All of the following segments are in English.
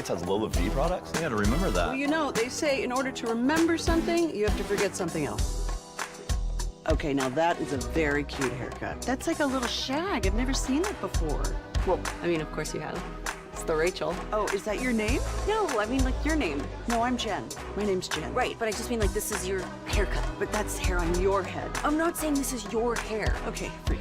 Mavericks has Lola V products? I gotta remember that. Well, you know, they say in order to remember something, you have to forget something else. Okay, now that is a very cute haircut. That's like a little shag. I've never seen it before. Well, I mean, of course you have. It's the Rachel. Oh, is that your name? No, I mean like your name. No, I'm Jen. My name's Jen. Right, but I just mean like this is your haircut. But that's hair on your head. I'm not saying this is your hair. Okay, freak.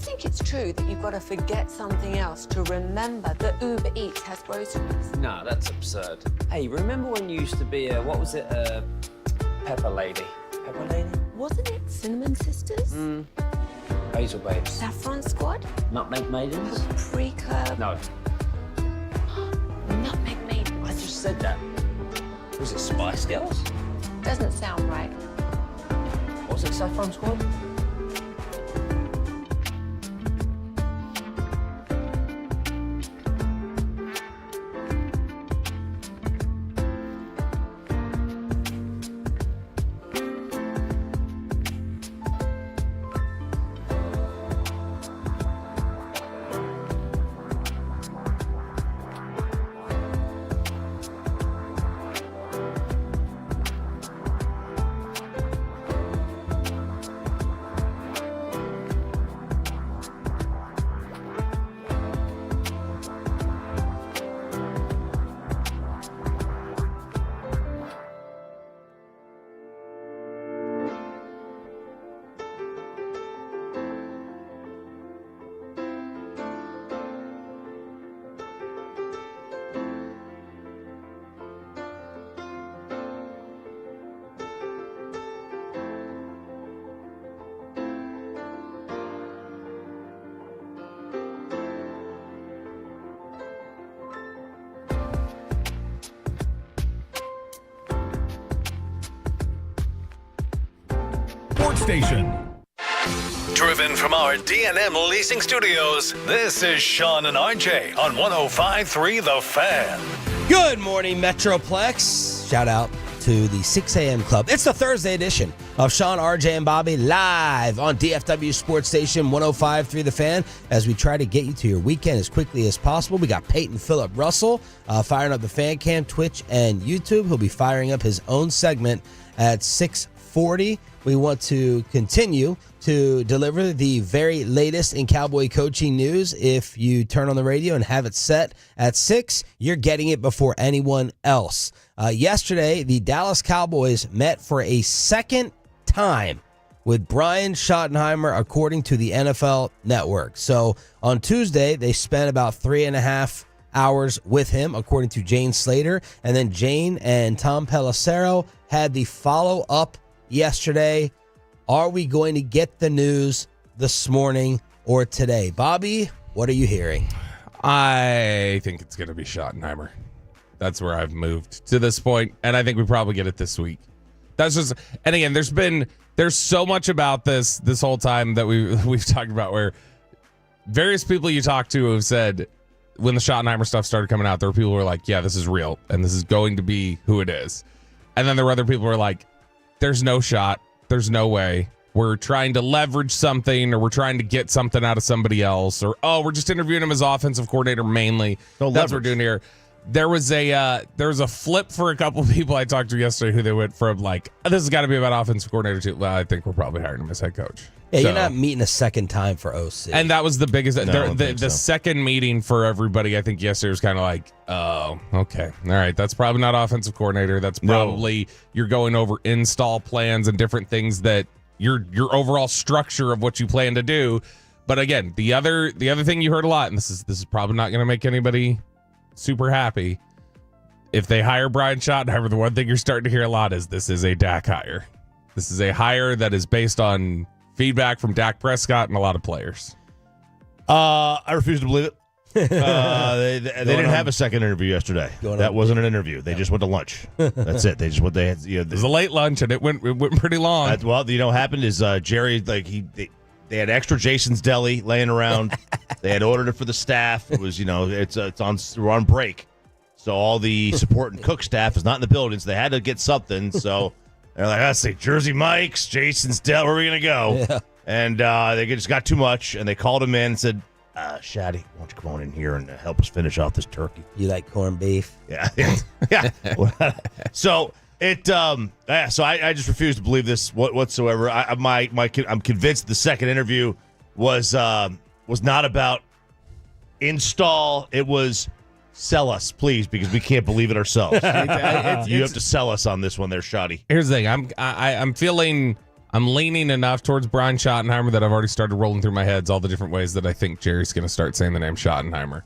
think it's true that you've got to forget something else to remember that Uber Eats has groceries? Nah, that's absurd. Hey, remember when you used to be a, what was it, a pepper lady? Pepper lady? Wasn't it Cinnamon Sisters? Basil Babes. Saffron Squad? Nutmeg Maidens? Paprika? No. Nutmeg Maidens. I just said that. Was it Spice Girls? Doesn't sound right. Was it Saffron Squad? Station. Driven from our D&M Leasing Studios, this is Sean and RJ on 105.3 The Fan. Good morning, Metroplex. Shout out to the 6 a.m. club. It's the Thursday edition of Sean, RJ, and Bobby live on DFW Sports Station 105.3 The Fan as we try to get you to your weekend as quickly as possible. We got Peyton Phillip Russell firing up the Fan Cam, Twitch, and YouTube. He'll be firing up his own segment at 6:40. We want to continue to deliver the very latest in Cowboy coaching news. If you turn on the radio and have it set at 6, you're getting it before anyone else. Yesterday, the Dallas Cowboys met for a second time with Brian Schottenheimer, according to the NFL Network. So on Tuesday, they spent about 3.5 hours with him, according to Jane Slater. And then Jane and Tom Pelissero had the follow-up yesterday. Are we going to get the news this morning or today? Bobby, what are you hearing? I think it's going to be Schottenheimer. That's where I've moved to this point, and I think we probably get it this week. That's just, and again, there's so much about this whole time that we've talked about where various people you talk to have said when the Schottenheimer stuff started coming out, there were people who were like, yeah, this is real, and this is going to be who it is. And then there were other people who were like, there's no shot. There's no way. We're trying to leverage something, or we're trying to get something out of somebody else, or, oh, we're just interviewing him as offensive coordinator mainly. That's what we're doing here. There was a flip for a couple of people I talked to yesterday who they went from like, this has got to be about offensive coordinator to, well, I think we're probably hiring him as head coach. Yeah, you're not meeting a second time for OC. And that was the biggest. The second meeting for everybody, I think, yesterday was kind of like, oh, okay. All right. That's probably not offensive coordinator. That's probably you're going over install plans and different things that your overall structure of what you plan to do. But again, the other thing you heard a lot, and this is probably not going to make anybody super happy. If they hire Brian Schottenheimer, the one thing you're starting to hear a lot is this is a Dak hire. This is a hire that is based on feedback from Dak Prescott and a lot of players. I refuse to believe it. They didn't have a second interview yesterday. That wasn't an interview. They just went to lunch. That's it. They just went. It was a late lunch, and it went pretty long. Well, what happened is Jerry they had extra Jason's Deli laying around. They had ordered it for the staff. It was we're on break, so all the support and cook staff is not in the building, so they had to get something. So they're like, let's see, Jersey Mike's, Jason's Deli, where are we gonna go? Yeah. And they just got too much, and they called him in and said, Shaddy, why don't you come on in here and help us finish off this turkey? You like corned beef? Yeah. So I just refuse to believe this whatsoever. I'm convinced the second interview was not about install. It was sell us, please, because we can't believe it ourselves. You have to sell us on this one there, Shoddy. Here's the thing. I'm leaning enough towards Brian Schottenheimer that I've already started rolling through my heads all the different ways that I think Jerry's going to start saying the name Schottenheimer.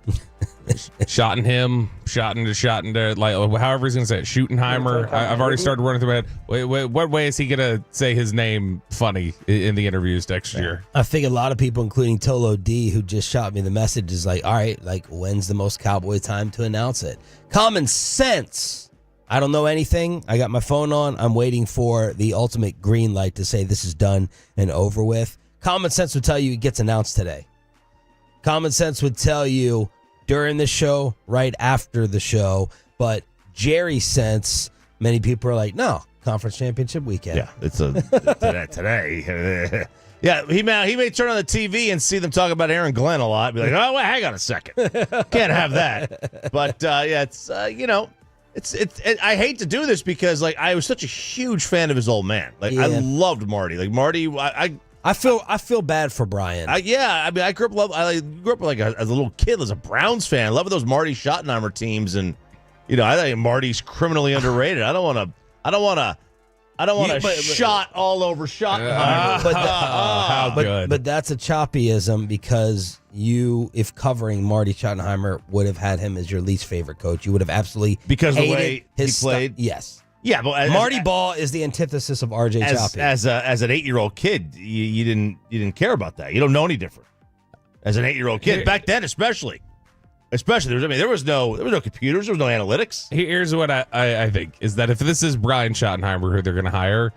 Shotting him, shotting to, like, however he's going to say it, Schottenheimer. I've already started running through my head. Wait, what way is he going to say his name funny in the interviews next year? I think a lot of people, including Tolo D, who just shot me the message, is like, all right, like, when's the most Cowboy time to announce it? Common sense. I don't know anything. I got my phone on. I'm waiting for the ultimate green light to say this is done and over with. Common sense would tell you it gets announced today. Common sense would tell you during the show, right after the show. But Jerry sense, many people are like, no, conference championship weekend. Yeah, it's today. Yeah, he may turn on the TV and see them talk about Aaron Glenn a lot. Be like, oh, wait, hang on a second. Can't have that. But, it's, I hate to do this because, like, I was such a huge fan of his old man. Like, yeah. I loved Marty. Like, Marty, I feel bad for Brian. I grew up like as a little kid as a Browns fan. I love those Marty Schottenheimer teams, and I think Marty's criminally underrated. I don't want to shot all over Schottenheimer. But that's a choppyism because if covering Marty Schottenheimer would have had him as your least favorite coach, you would have absolutely because the way he played. Yes. Yeah, but Marty Ball is the antithesis of RJ Choppy. As an 8-year-old kid, you didn't care about that. You don't know any different. As an 8-year-old kid, back then especially there was no computers, there was no analytics. Here's what I think is that if this is Brian Schottenheimer who they're going to hire,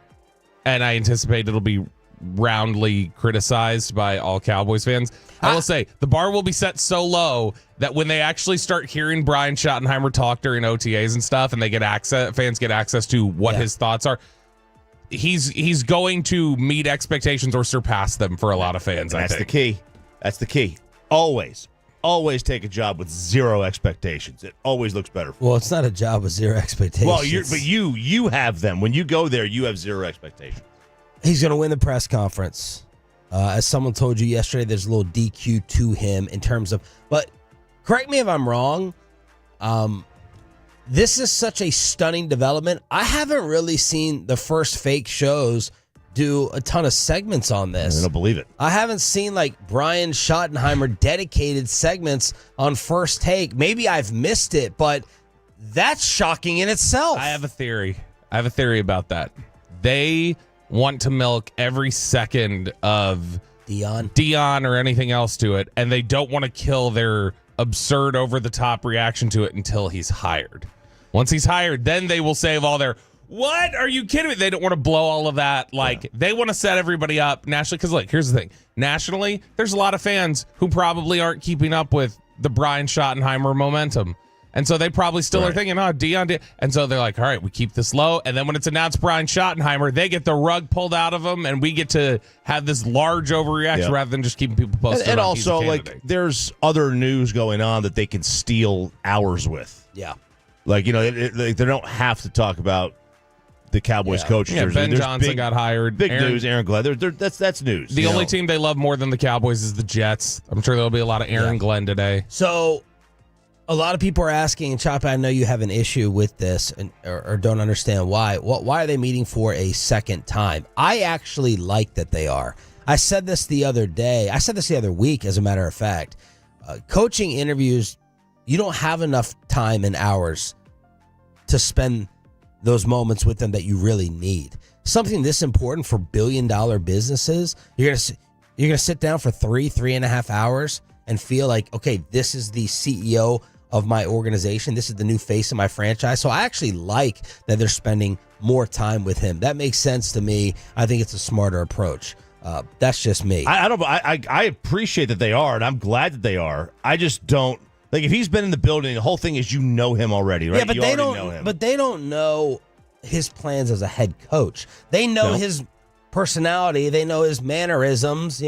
and I anticipate it'll be roundly criticized by all Cowboys fans. I will say the bar will be set so low that when they actually start hearing Brian Schottenheimer talk during OTAs and stuff, and they get access, fans get access to what his thoughts are, he's going to meet expectations or surpass them for a lot of fans. That's the key. That's the key. Always take a job with zero expectations. It always looks better. Well, it's not a job with zero expectations. Well, you have them. When you go there, you have zero expectations. He's going to win the press conference. As someone told you yesterday, there's a little DQ to him in terms of, but correct me if I'm wrong. This is such a stunning development. I haven't really seen the first fake shows do a ton of segments on this. I don't believe it. I haven't seen like Brian Schottenheimer dedicated segments on First Take. Maybe I've missed it, but that's shocking in itself. I have a theory about that. They want to milk every second of Dion or anything else to it, and they don't want to kill their absurd over-the-top reaction to it until he's hired. Once he's hired, then they will save all their, what? Are you kidding me? They don't want to blow all of that. They want to set everybody up nationally. Because, look, here's the thing. Nationally, there's a lot of fans who probably aren't keeping up with the Brian Schottenheimer momentum. And so they probably still are thinking, Dion. And so they're like, all right, we keep this low. And then when it's announced Brian Schottenheimer, they get the rug pulled out of them, and we get to have this large overreaction rather than just keeping people posted. And also, there's other news going on that they can steal hours with. Yeah. They don't have to talk about the Cowboys coach. Yeah, Ben Johnson got hired. Big news, Aaron Glenn. That's news. The only team they love more than the Cowboys is the Jets. I'm sure there'll be a lot of Aaron Glenn today. So a lot of people are asking, and Chop, I know you have an issue with this or don't understand why. Why are they meeting for a second time? I actually like that they are. I said this the other day. I said this the other week, as a matter of fact. Coaching interviews, you don't have enough time and hours to spend those moments with them that you really need. Something this important for billion-dollar businesses, you're gonna sit down for 3.5 hours and feel like, okay, this is the CEO of my organization. This is the new face of my franchise. So I actually like that they're spending more time with him. That makes sense to me. I think it's a smarter approach. That's just me. I appreciate that they are, and I'm glad that they are. I just don't. Like, if he's been in the building, the whole thing is you know him already, right? Yeah, but they don't know him. But they don't know his plans as a head coach. They know his personality. They know his mannerisms,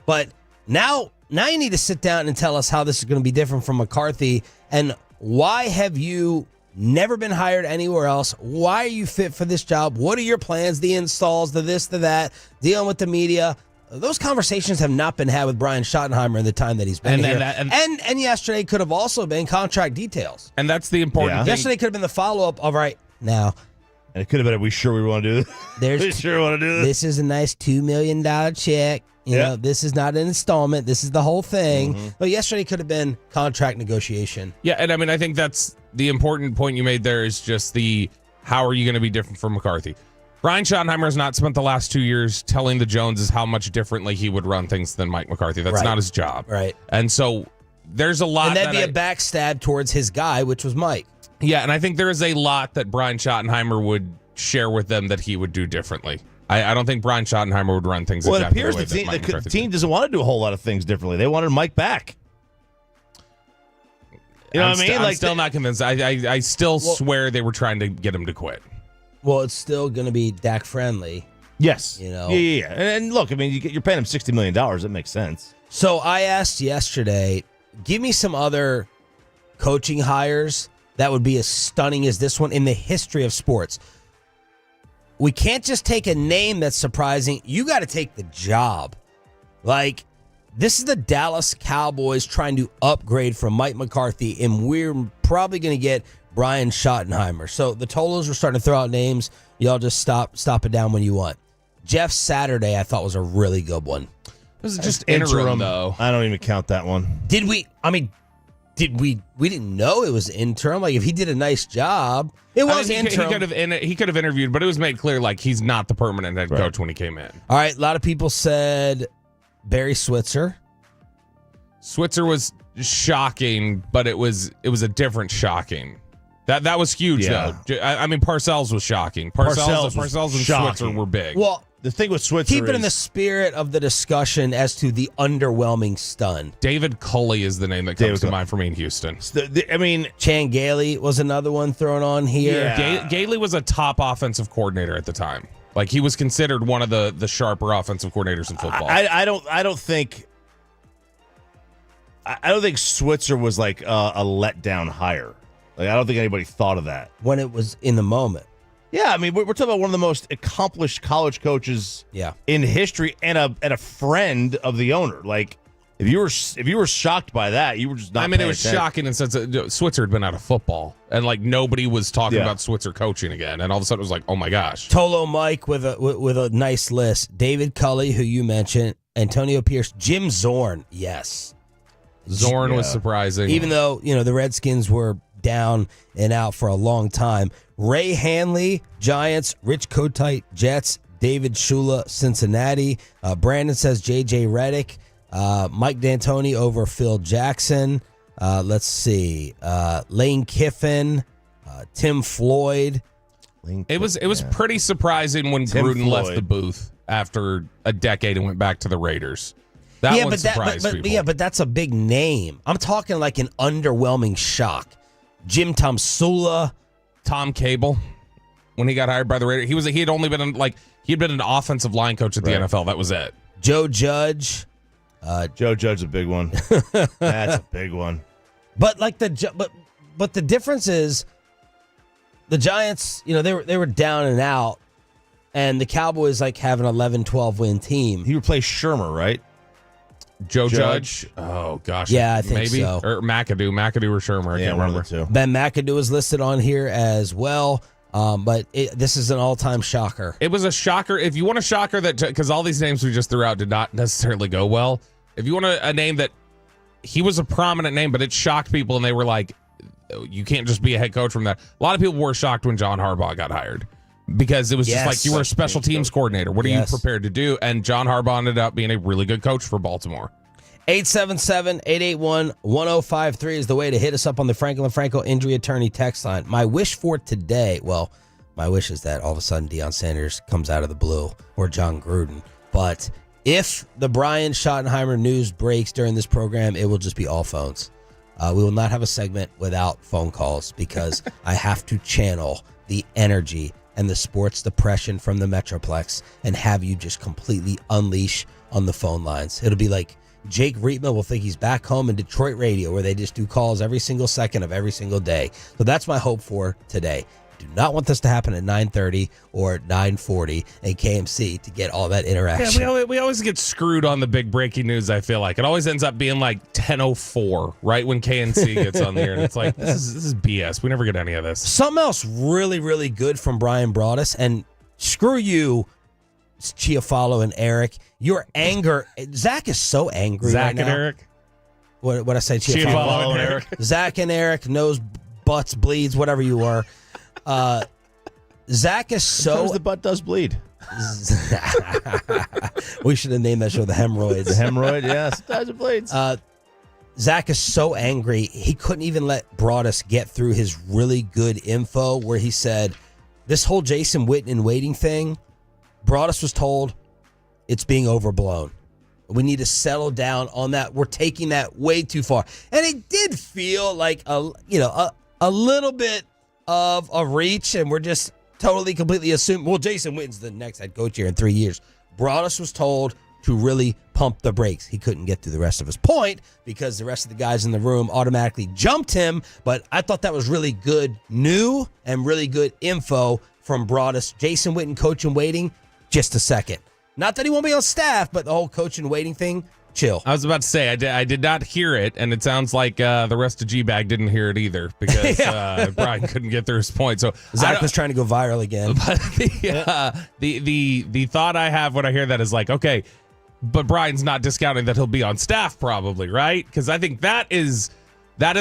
But now you need to sit down and tell us how this is going to be different from McCarthy, and why have you never been hired anywhere else? Why are you fit for this job? What are your plans? The installs, the this, the that, dealing with the media. Those conversations have not been had with Brian Schottenheimer in the time that he's been here. And yesterday could have also been contract details. And that's the important thing. Yesterday could have been the follow-up of, right, now. And it could have been, are we sure we want to do this? We sure want to do this? This is a nice $2 million check. You know, this is not an installment. This is the whole thing. Mm-hmm. But yesterday could have been contract negotiation. Yeah, and I mean, I think that's the important point you made there is just how are you going to be different from McCarthy? Brian Schottenheimer has not spent the last 2 years telling the Joneses how much differently he would run things than Mike McCarthy. That's not his job. Right. And so there's a lot. And that'd be a backstab towards his guy, which was Mike. Yeah, and I think there is a lot that Brian Schottenheimer would share with them that he would do differently. I don't think Brian Schottenheimer would run things exactly the way that Mike McCarthy the team doesn't want to do a whole lot of things differently. They wanted Mike back. You know what I mean? I'm still not convinced. I still swear they were trying to get him to quit. Well, it's still going to be Dak friendly. Yes. Yeah. And look, I mean, you're paying him $60 million. That makes sense. So I asked yesterday, give me some other coaching hires that would be as stunning as this one in the history of sports. We can't just take a name that's surprising. You got to take the job. Like, this is the Dallas Cowboys trying to upgrade from Mike McCarthy, and we're probably going to get Brian Schottenheimer. So the Tolos were starting to throw out names. Y'all just stop it down when you want. Jeff Saturday, I thought was a really good one. This is just interim, though. I don't even count that one. Did we? I mean, we didn't know it was interim. Like, if he did a nice job, it was interim. He could have interviewed, but it was made clear like he's not the permanent head coach when he came in. All right, a lot of people said Barry Switzer. Switzer was shocking, but it was a different shocking. That was huge, though. I mean, Parcells was shocking. Parcells and shocking. Switzer were big. Well, The thing with Switzer Keep it in the spirit of the discussion as to the underwhelming stun. David Culley is the name that comes to mind for me in Houston. Chan Gailey was another one thrown on here. Yeah. Gailey was a top offensive coordinator at the time. Like, he was considered one of the sharper offensive coordinators in football. I don't think Switzer was like a letdown hire. Like, I don't think anybody thought of that when it was in the moment. Yeah, I mean, we're talking about one of the most accomplished college coaches in history and a friend of the owner. Like, if you were shocked by that, you were just not. I mean, it paying was attention. shocking in the sense that Switzer had been out of football, and like nobody was talking about Switzer coaching again, and all of a sudden it was like, oh my gosh. Tolo Mike with a nice list. David Culley, who you mentioned, Antonio Pierce, Jim Zorn. Yes, Zorn was surprising, even though the Redskins were down and out for a long time. Ray Hanley, Giants. Rich Kotite, Jets. David Shula, Cincinnati. Brandon says J.J. Redick. Mike D'Antoni over Phil Jackson. Let's see. Lane Kiffin. Tim Floyd. It was pretty surprising when Gruden left the booth after a decade and went back to the Raiders. That one surprised people. Yeah, but that's a big name. I'm talking like an underwhelming shock. Jim Tomsula. Tom Cable, when he got hired by the Raiders, he had only been he'd been an offensive line coach at the NFL. That was it. Joe Judge. Joe Judge, a big one. That's a big one. But but the difference is the Giants, they were down and out, and the Cowboys have an 11-12 win team. He replaced Shermer, right? Joe Judge. Oh gosh. Yeah, I think maybe so. Or McAdoo or Shermer. I can't remember. One of the two. Ben McAdoo is listed on here as well. But this is an all-time shocker. It was a shocker. If you want a shocker because all these names we just threw out did not necessarily go well. If you want a name that he was a prominent name, but it shocked people and they were like, you can't just be a head coach from that. A lot of people were shocked when John Harbaugh got hired because it was just like, you were a special teams coordinator. What are you prepared to do? And John Harbaugh ended up being a really good coach for Baltimore. 877-881-1053 is the way to hit us up on the Franklin Franco Injury Attorney text line. My wish for today, my wish is that all of a sudden Deion Sanders comes out of the blue or John Gruden. But if the Brian Schottenheimer news breaks during this program, it will just be all phones. We will not have a segment without phone calls because I have to channel the energy and the sports depression from the Metroplex and have you just completely unleash on the phone lines. It'll be like Jake Reitman will think he's back home in Detroit radio where they just do calls every single second of every single day. So that's my hope for today. Do not want this to happen at 9:30 or 9:40 in KMC to get all that interaction. Yeah, we always get screwed on the big breaking news, I feel like. It always ends up being like 10:04, right when KNC gets on the air. And it's like, this is BS. We never get any of this. Something else really, really good from Brian Broaddus, and screw you, Chiafalo and Eric. Your anger. Zach is so angry right now. Zach and Eric? What I say, Chiafalo and Eric. Zach and Eric, nose, butts, bleeds, whatever you are. Zach is so. Sometimes the butt does bleed. We should have named that show The Hemorrhoids. The hemorrhoid, yes. Sometimes it bleeds. Zach is so angry, he couldn't even let Broaddus get through his really good info where he said, this whole Jason Witten waiting thing, Broaddus was told it's being overblown. We need to settle down on that. We're taking that way too far. And it did feel like a little bit of a reach, and we're just totally, completely assuming, well, Jason Witten's the next head coach here in 3 years. Broaddus was told to really pump the brakes. He couldn't get to the rest of his point because the rest of the guys in the room automatically jumped him, but I thought that was really good new and really good info from Broaddus. Jason Witten, coach and waiting, just a second. Not that he won't be on staff, but the whole coach and waiting thing, chill. I was about to say, I did not hear it, and it sounds like the rest of G-Bag didn't hear it either because Brian couldn't get through his point. So Zach was trying to go viral again. But the thought I have when I hear that is like, okay, but Brian's not discounting that he'll be on staff probably, right? Because I think that is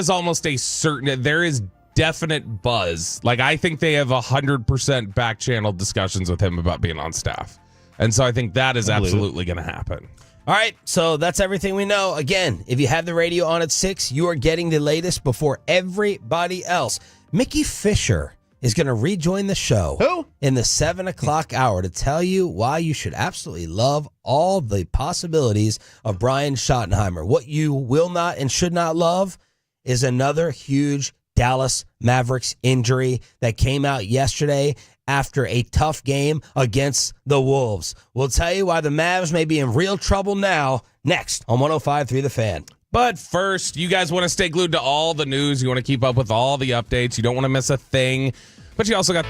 almost a certain, there is definite buzz. Like, I think they have 100% back channel discussions with him about being on staff. And so I think that is absolutely going to happen. All right, so that's everything we know. Again, if you have the radio on at 6, you are getting the latest before everybody else. Mickey Fisher is going to rejoin the show. Who? In the 7 o'clock hour to tell you why you should absolutely love all the possibilities of Brian Schottenheimer. What you will not and should not love is another huge Dallas Mavericks injury that came out yesterday after a tough game against the Wolves. We'll tell you why the Mavs may be in real trouble now, next on 105.3 The Fan. But first, you guys want to stay glued to all the news. You want to keep up with all the updates. You don't want to miss a thing. But you also got...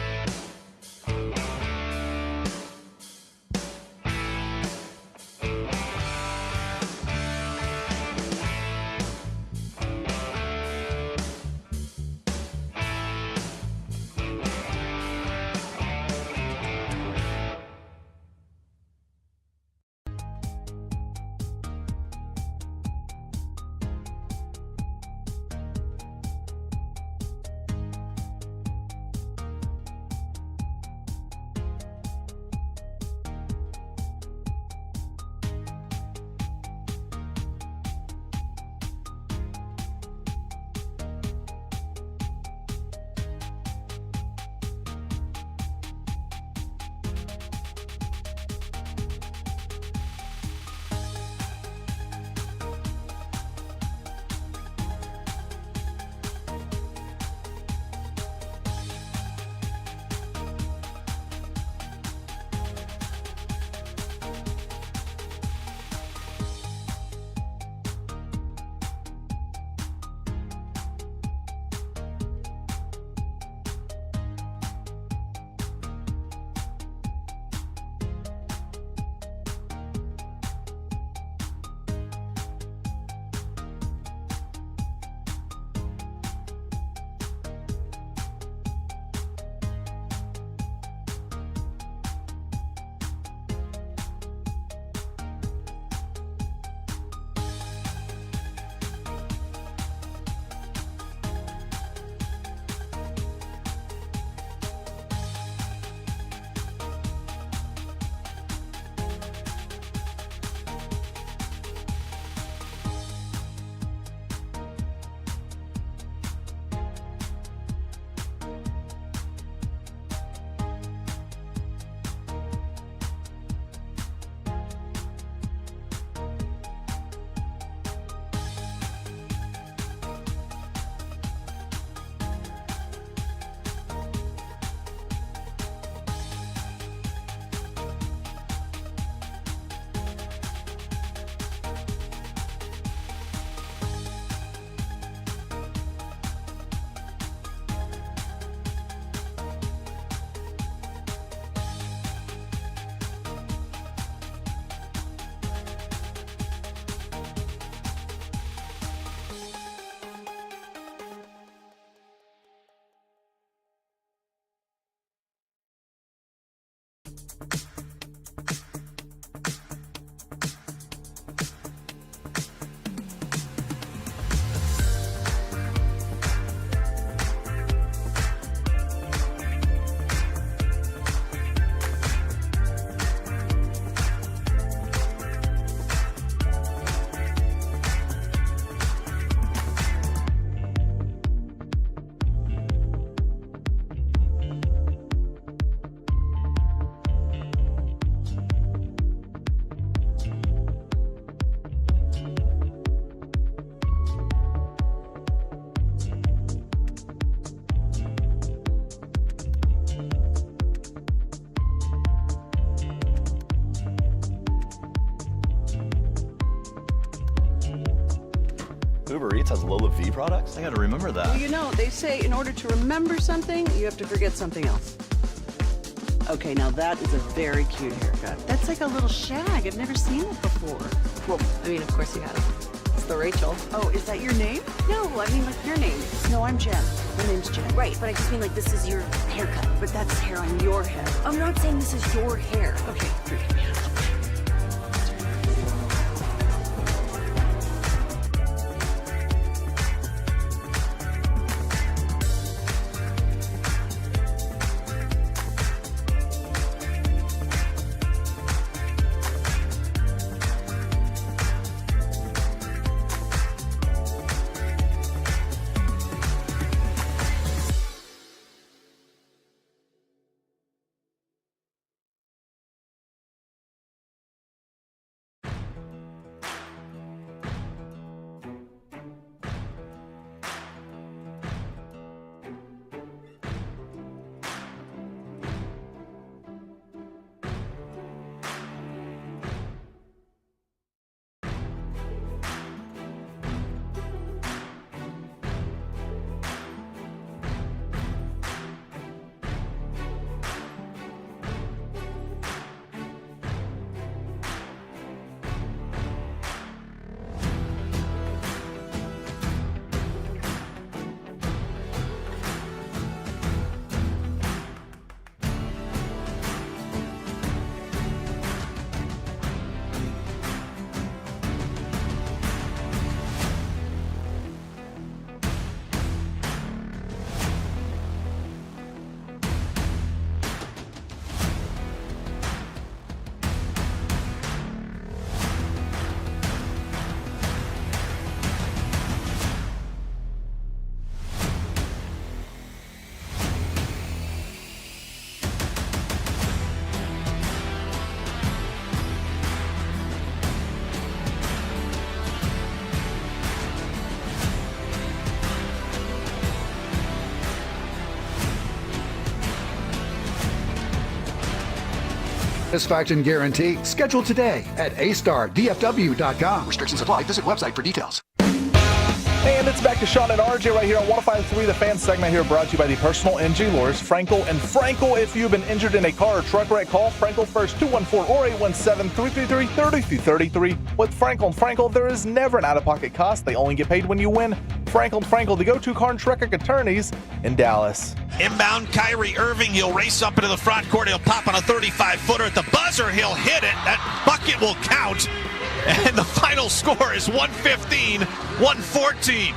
Uber Eats has Lola V products? I gotta remember that. Well, you know, they say in order to remember something, you have to forget something else. Okay, now that is a very cute haircut. That's like a little shag. I've never seen it before. Well, I mean, of course you have. It's the Rachel. Oh, is that your name? No, I mean, like your name. No, I'm Jen. My name's Jen. Right, but I just mean like this is your haircut. But that's hair on your head. I'm not saying this is your hair. Okay, forgive me. Satisfaction guarantee. Schedule today at astardfw.com. Restrictions apply. Visit website for details. And it's back to Sean and RJ right here on 105.3 The Fan segment here, brought to you by the personal injury lawyers Frankel and Frankel. If you've been injured in a car or truck wreck, call Frankel first, 214 or 817-333-3333. With Frankel and Frankel, there is never an out-of-pocket cost. They only get paid when you win. Frankel and Frankel, the go-to car and truck wreck attorneys in Dallas. Inbound, Kyrie Irving. He'll race up into the front court. He'll pop on a 35-footer at the buzzer. He'll hit it. That bucket will count. And the final score is 115-114.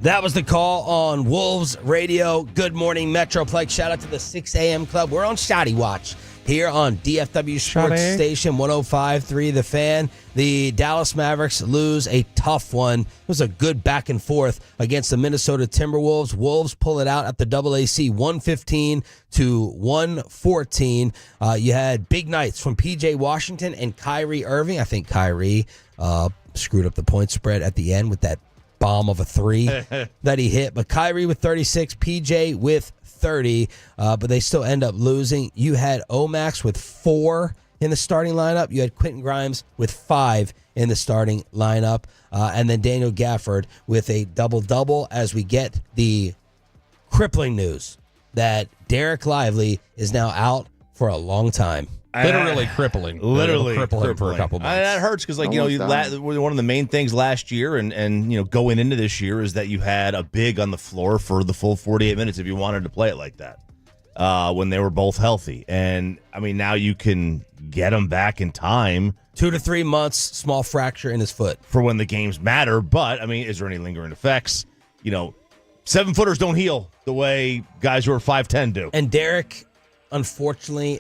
That was the call on Wolves Radio. Good morning, Metroplex. Shout out to the 6 a.m. club. We're on Shotty Watch here on DFW Sports Station 105.3 The Fan. The Dallas Mavericks lose a tough one. It was a good back and forth against the Minnesota Timberwolves. Wolves pull it out at the AAC 115-114. You had big nights from P.J. Washington and Kyrie Irving. I think Kyrie screwed up the point spread at the end with that bomb of a three that he hit. But Kyrie with 36, PJ with 30, but they still end up losing. You had Omax with 4 in the starting lineup. You had Quentin Grimes with 5 in the starting lineup. And then Daniel Gafford with a double-double as we get the crippling news that Dereck Lively is now out for a long time. Literally crippling. Literally crippling for a couple months. That hurts because, one of the main things last year and going into this year is that you had a big on the floor for the full 48 minutes if you wanted to play it like that when they were both healthy. And, now you can get them back in time. 2 to 3 months, small fracture in his foot. For when the games matter. But, is there any lingering effects? 7-footers don't heal the way guys who are 5'10" do. And Dereck, unfortunately,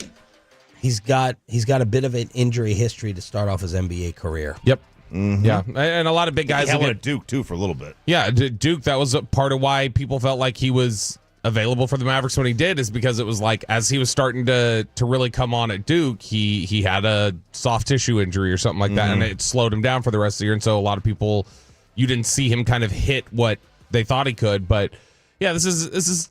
He's got a bit of an injury history to start off his NBA career. Yep. Mm-hmm. Yeah, and a lot of big guys. He went at Duke, too, for a little bit. Yeah, Duke, that was a part of why people felt like he was available for the Mavericks when he did, is because it was like as he was starting to really come on at Duke, he had a soft tissue injury or something like that, and it slowed him down for the rest of the year. And so a lot of people, you didn't see him kind of hit what they thought he could. But, yeah, this is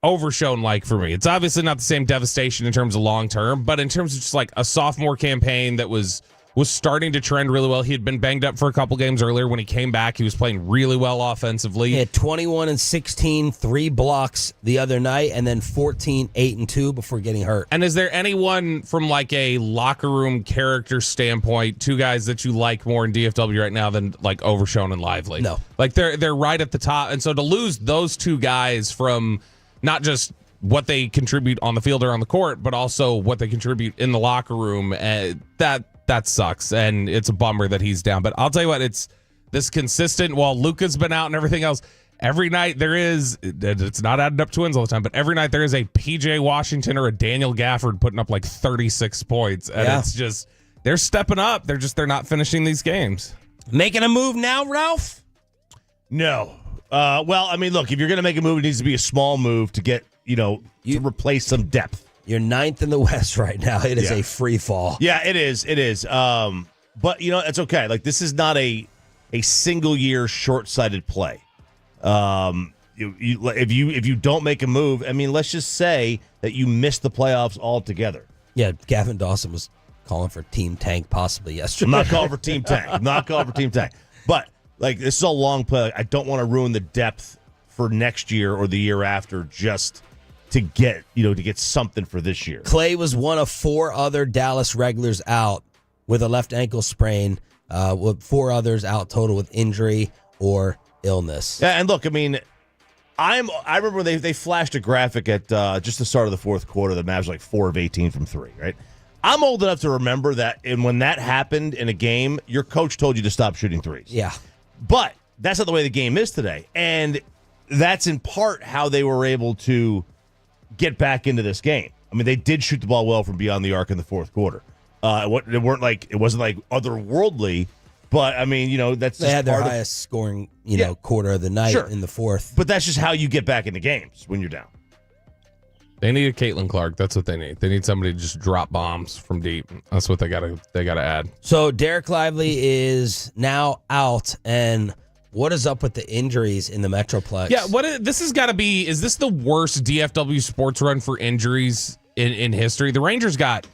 overshown like for me. It's obviously not the same devastation in terms of long term, but in terms of just like a sophomore campaign that was starting to trend really well. He had been banged up for a couple games earlier. When he came back, he was playing really well offensively. He had 21 and 16, 3 blocks the other night, and then 14, 8 and 2 before getting hurt. And is there anyone from like a locker room character standpoint, 2 guys that you like more in DFW right now than like Overshown and Lively? No. Like they're right at the top. And so to lose those 2 guys from not just what they contribute on the field or on the court, but also what they contribute in the locker room, that sucks, and it's a bummer that he's down. But I'll tell you what, it's this consistent, while Luka's been out and everything else, every night there is, it's not adding up to wins all the time, but every night there is a P.J. Washington or a Daniel Gafford putting up like 36 points, and it's just, they're stepping up. They're not finishing these games. Making a move now, Ralph? No. Look, if you're going to make a move, it needs to be a small move to get, to replace some depth. You're 9th in the West right now. It is a free fall. Yeah, it is. It is. But, it's okay. Like, this is not a single-year short-sighted play. If you don't make a move, let's just say that you missed the playoffs altogether. Yeah, Gavin Dawson was calling for Team Tank possibly yesterday. I'm not calling for Team Tank. But, this is a long play. I don't want to ruin the depth for next year or the year after just to get something for this year. Clay was one of 4 other Dallas regulars out with a left ankle sprain, with 4 others out total with injury or illness. Yeah, and look, I remember they flashed a graphic at just the start of the fourth quarter. The Mavs were like 4 of 18 from 3, right? I'm old enough to remember that, and when that happened in a game, your coach told you to stop shooting threes. Yeah. But that's not the way the game is today. And that's in part how they were able to get back into this game. They did shoot the ball well from beyond the arc in the fourth quarter. It wasn't like otherworldly, but that's just they had their highest scoring, quarter of the night in the fourth. But that's just how you get back into games when you're down. They need a Caitlin Clark. That's what they need. They need somebody to just drop bombs from deep. That's what they gotta add. So Dereck Lively is now out, and what is up with the injuries in the Metroplex? Yeah, this has got to be, is this the worst DFW sports run for injuries in history? The Rangers got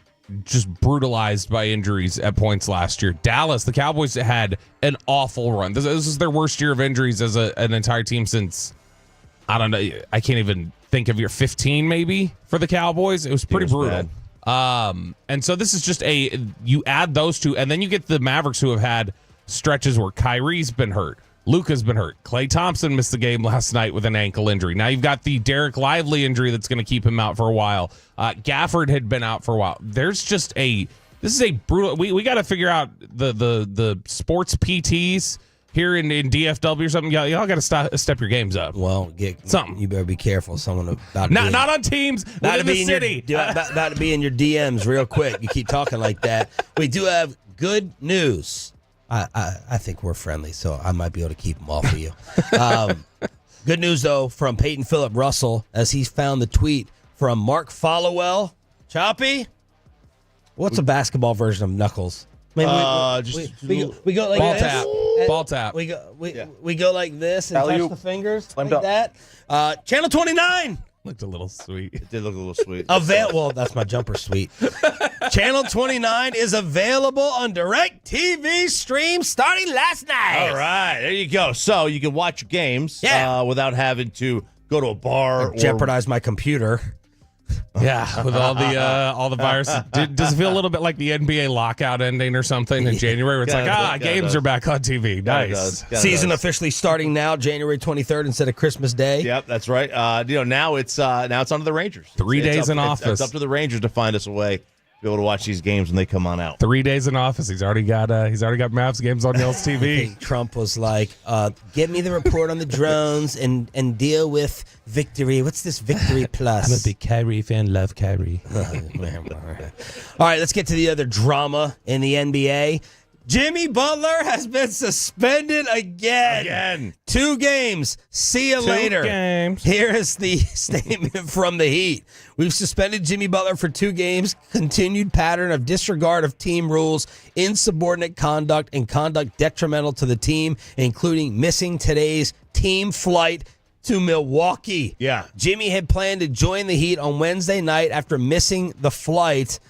just brutalized by injuries at points last year. Dallas, the Cowboys had an awful run. This is their worst year of injuries as an entire team since, I don't know, I can't even think of year 15 maybe for the Cowboys. It was pretty brutal. And so this is just you add those two, and then you get the Mavericks who have had stretches where Kyrie's been hurt. Luka's been hurt. Klay Thompson missed the game last night with an ankle injury. Now you've got the Dereck Lively injury that's going to keep him out for a while. Gafford had been out for a while. This is a brutal. We got to figure out the sports PTs here in DFW or something. Y'all got to step your games up. Well, get something. You better be careful. Someone about not on teams. Not in the city. About to be in your DMs real quick. You keep talking like that. We do have good news. I think we're friendly, so I might be able to keep them off of you. Good news, though, from Peyton Phillip Russell, as he's found the tweet from Mark Followell. Choppy, what's a basketball version of Knuckles? We go like ball this. tap. Ball tap. We go like this and touch the fingers like that. Channel 29. Looked a little sweet. It did look a little sweet. Well, that's my jumper suite. Channel 29 is available on Direct TV stream starting last night. All right, there you go. So you can watch your games without having to go to a bar or jeopardize my computer. Yeah, with all the viruses. Does it feel a little bit like the NBA lockout ending or something in January where it's games are back on TV? Nice. Season officially starting now, January 23rd instead of Christmas Day. Yep, that's right. Now it's onto the Rangers. 3 days in office. It's up to the Rangers to find us a way to be able to watch these games when they come on out. 3 days in office. He's already got Mavs games on y'all's TV. Trump was like, "Get me the report on the drones and deal with victory. What's this victory plus?" I'm a big Kyrie fan. Love Kyrie. All right, let's get to the other drama in the NBA. Jimmy Butler has been suspended again. 2 games. See you later. Here is the statement from the Heat. We've suspended Jimmy Butler for 2 games. Continued pattern of disregard of team rules, insubordinate conduct, and conduct detrimental to the team, including missing today's team flight to Milwaukee. Yeah. Jimmy had planned to join the Heat on Wednesday night after missing the flight.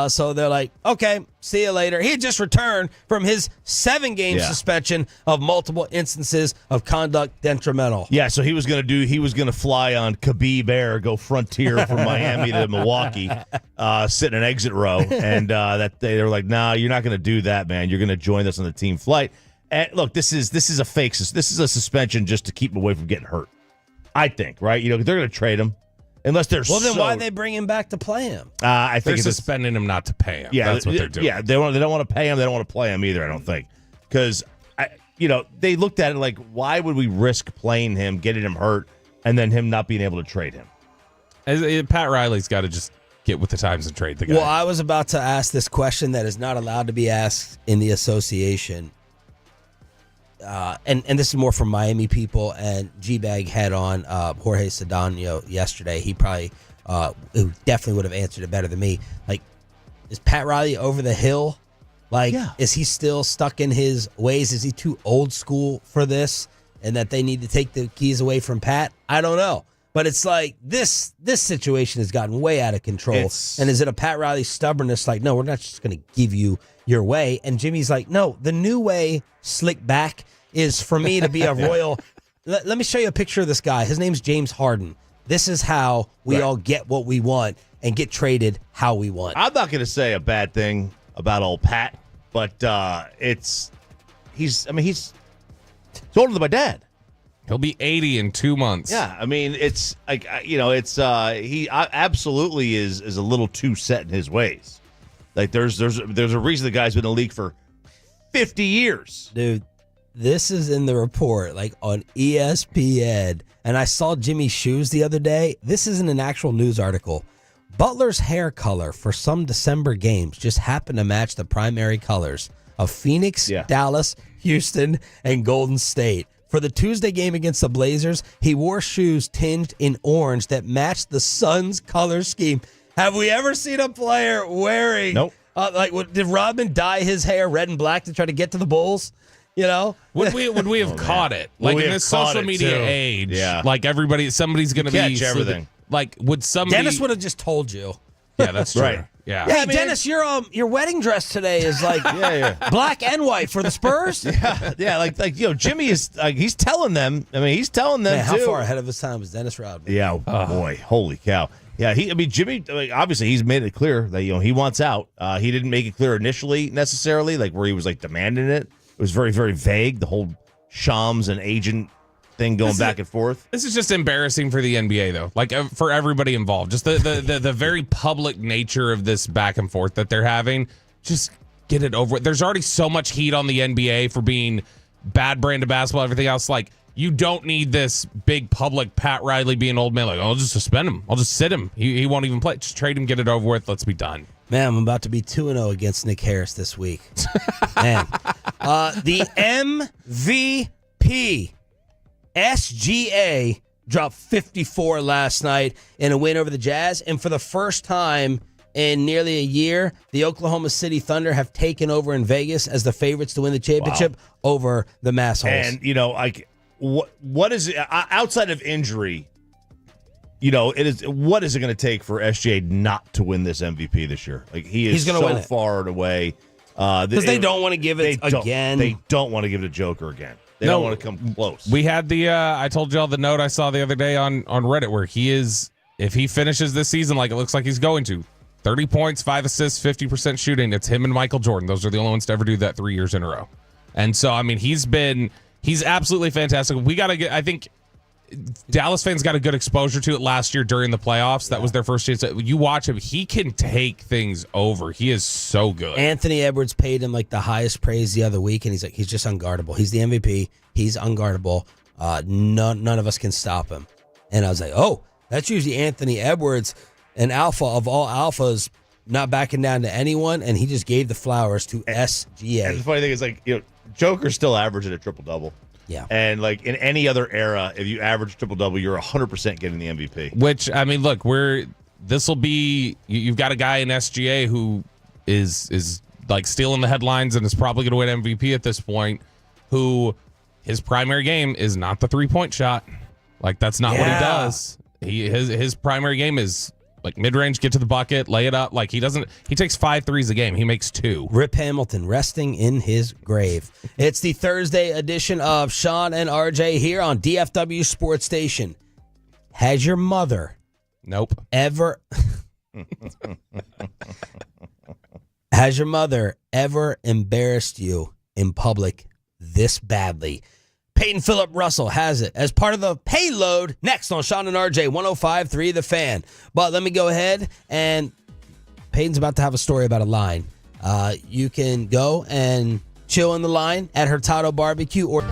So they're like, okay, see you later. He had just returned from his 7-game suspension of multiple instances of conduct detrimental. Yeah, so he was gonna fly on Khabib Air, go frontier from Miami to Milwaukee, sit in an exit row, and they were like, "Nah, you're not gonna do that, man. You're gonna join us on the team flight." And look, this is a fake. This is a suspension just to keep him away from getting hurt. I think, right? They're gonna trade him. Unless they're then why they bring him back to play him? I think they're suspending him not to pay him. Yeah, that's what they're doing. Yeah, they don't want to pay him. They don't want to play him either. I don't think because they looked at it like, why would we risk playing him, getting him hurt, and then him not being able to trade him? Pat Riley's got to just get with the times and trade the guy. Well, I was about to ask this question that is not allowed to be asked in the association. And this is more from Miami people, and G-Bag had on Jorge Cedano yesterday. He probably who definitely would have answered it better than me. Like, is Pat Riley over the hill? Like, is he still stuck in his ways? Is he too old school for this, and that they need to take the keys away from Pat? I don't know. But it's like this situation has gotten way out of control. And is it a Pat Riley stubbornness? Like, no, we're not just going to give you your way. And Jimmy's like, no, the new way, slick back, is for me to be a royal. Let me show you a picture of this guy. His name's James Harden. This is how we all get what we want and get traded how we want. I'm not going to say a bad thing about old Pat, but he's older than my dad. He'll be 80 in 2 months. Yeah, I mean, it's like he absolutely is a little too set in his ways. Like there's a reason the guy's been in the league for 50 years, dude. This is in the report, like on ESPN, and I saw Jimmy's shoes the other day. This isn't an actual news article. Butler's hair color for some December games just happened to match the primary colors of Phoenix, Dallas, Houston, and Golden State. For the Tuesday game against the Blazers, he wore shoes tinged in orange that matched the Suns' color scheme. Have we ever seen a player wearing? Nope. Did Rodman dye his hair red and black to try to get to the Bulls? Would we have caught it? Like in this social media age, like somebody's going to be catch everything. Like, would somebody? Dennis would have just told you. Yeah, that's true. Right. Yeah. Hey, Dennis, your wedding dress today is like black and white for the Spurs. Yeah, like Jimmy is he's telling them. I mean, he's telling them. Man, how too. far ahead of his time was Dennis Rodman? Yeah, boy, holy cow. Yeah, Jimmy. Obviously, he's made it clear that he wants out. He didn't make it clear initially, necessarily, like where he was like demanding it. It was very, very vague. The whole Shams and agent thing going back and forth. This is just embarrassing for the NBA, though. Like for everybody involved, just the very public nature of this back and forth that they're having. Just get it over with. There's already so much heat on the NBA for being bad brand of basketball, everything else. Like, you don't need this big public Pat Riley being old man. Like, I'll just suspend him. I'll just sit him. He won't even play. Just trade him, get it over with. Let's be done. Man, I'm about to be 2-0 against Nick Harris this week. Man. The MVP, SGA, dropped 54 last night in a win over the Jazz. And for the first time in nearly a year, the Oklahoma City Thunder have taken over in Vegas as the favorites to win the championship over the Massholes. And, what is it outside of injury? What is it going to take for SGA not to win this MVP this year? Like, he's going to win it. Far away. Because they don't want to give it again. They don't want to give it to Joker again. They don't want to come close. We had the I told y'all the note I saw the other day on Reddit where he is, if he finishes this season like it looks like he's going to, 30 points, 5 assists, 50% shooting. It's him and Michael Jordan. Those are the only ones to ever do that 3 years in a row. And so, I mean, he's absolutely fantastic. We got to get, I think Dallas fans got a good exposure to it last year during the playoffs. That was their first chance. You watch him, he can take things over. He is so good. Anthony Edwards paid him like the highest praise the other week, and he's like, he's just unguardable. He's the MVP. He's unguardable. None of us can stop him. And I was like, oh, that's usually Anthony Edwards, an alpha of all alphas, not backing down to anyone, and he just gave the flowers to SGA. And the funny thing is, like, Joker's still averaging a triple-double. Yeah. And, like, in any other era, if you average triple-double, you're 100% getting the MVP. Which, I mean, look, you've got a guy in SGA who is like stealing the headlines and is probably going to win MVP at this point, who his primary game is not the three-point shot. Like, that's not what he does. His primary game is like mid-range, get to the bucket, lay it up. Like, he takes 5 threes a game. He makes 2. Rip Hamilton resting in his grave. It's the Thursday edition of Sean and RJ here on DFW Sports Station. Has your mother has your mother ever embarrassed you in public this badly? Peyton Phillip Russell has it as part of the payload next on Sean and RJ 105.3 The Fan. But let me go ahead, and Peyton's about to have a story about a line. You can go and chill in the line at Hurtado Barbecue or...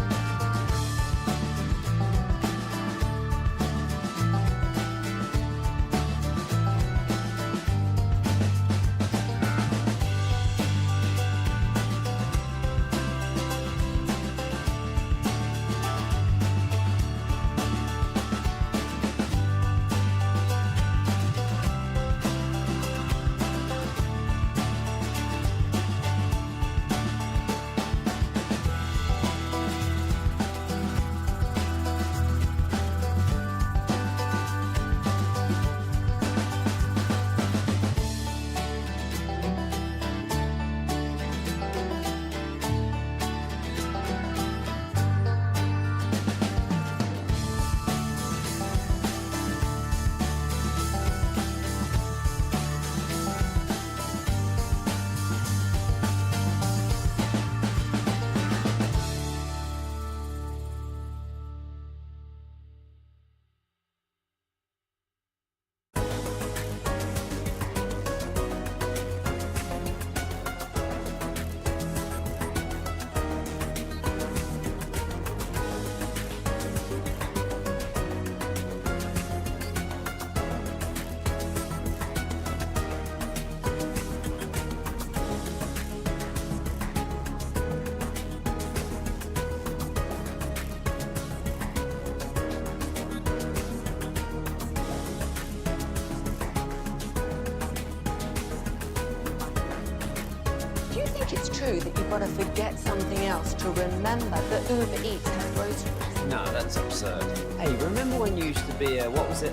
Do you think it's true that you've got to forget something else to remember that Uber Eats has groceries? No, that's absurd. Hey, remember when you used to be a, what was it,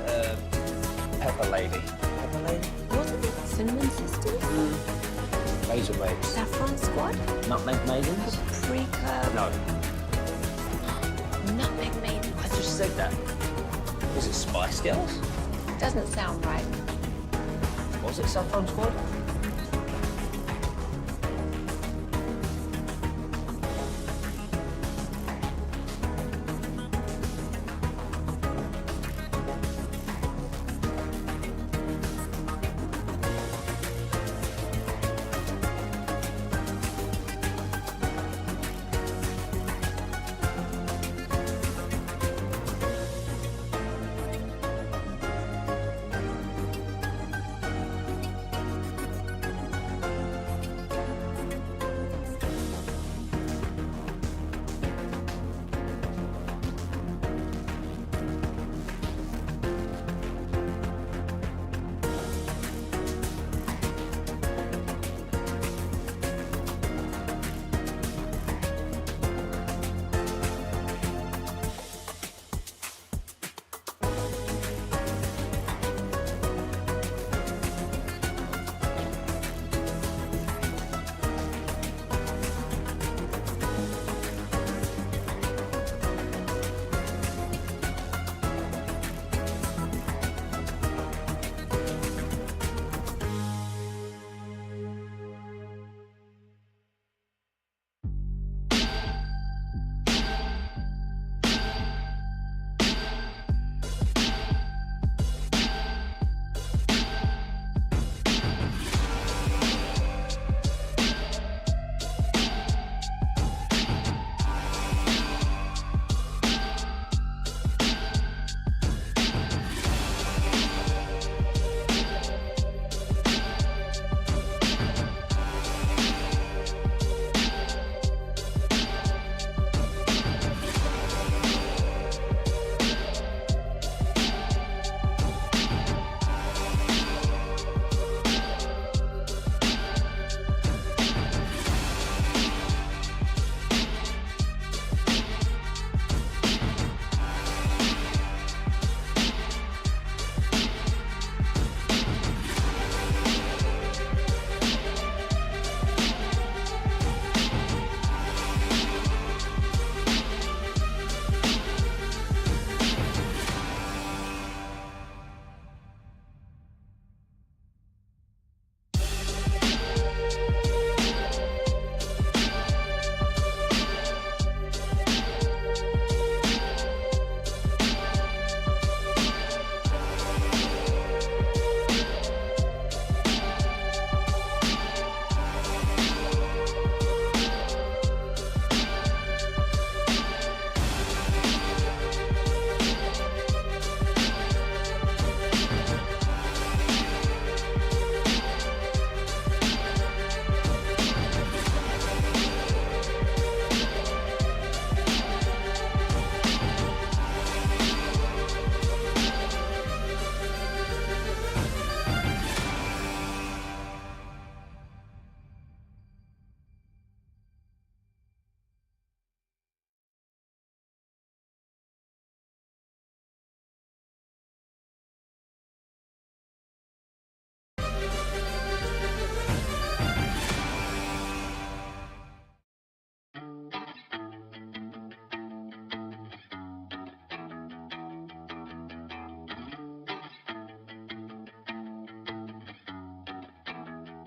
Pepper Lady? Pepper Lady? Wasn't it Cinnamon Sisters? Razor Blades. Saffron Squad? Nutmeg Maidens? Pre-Curve? No. Nutmeg Maiden? I just said that. Was it Spice Girls? Doesn't sound right. Was it Saffron Squad?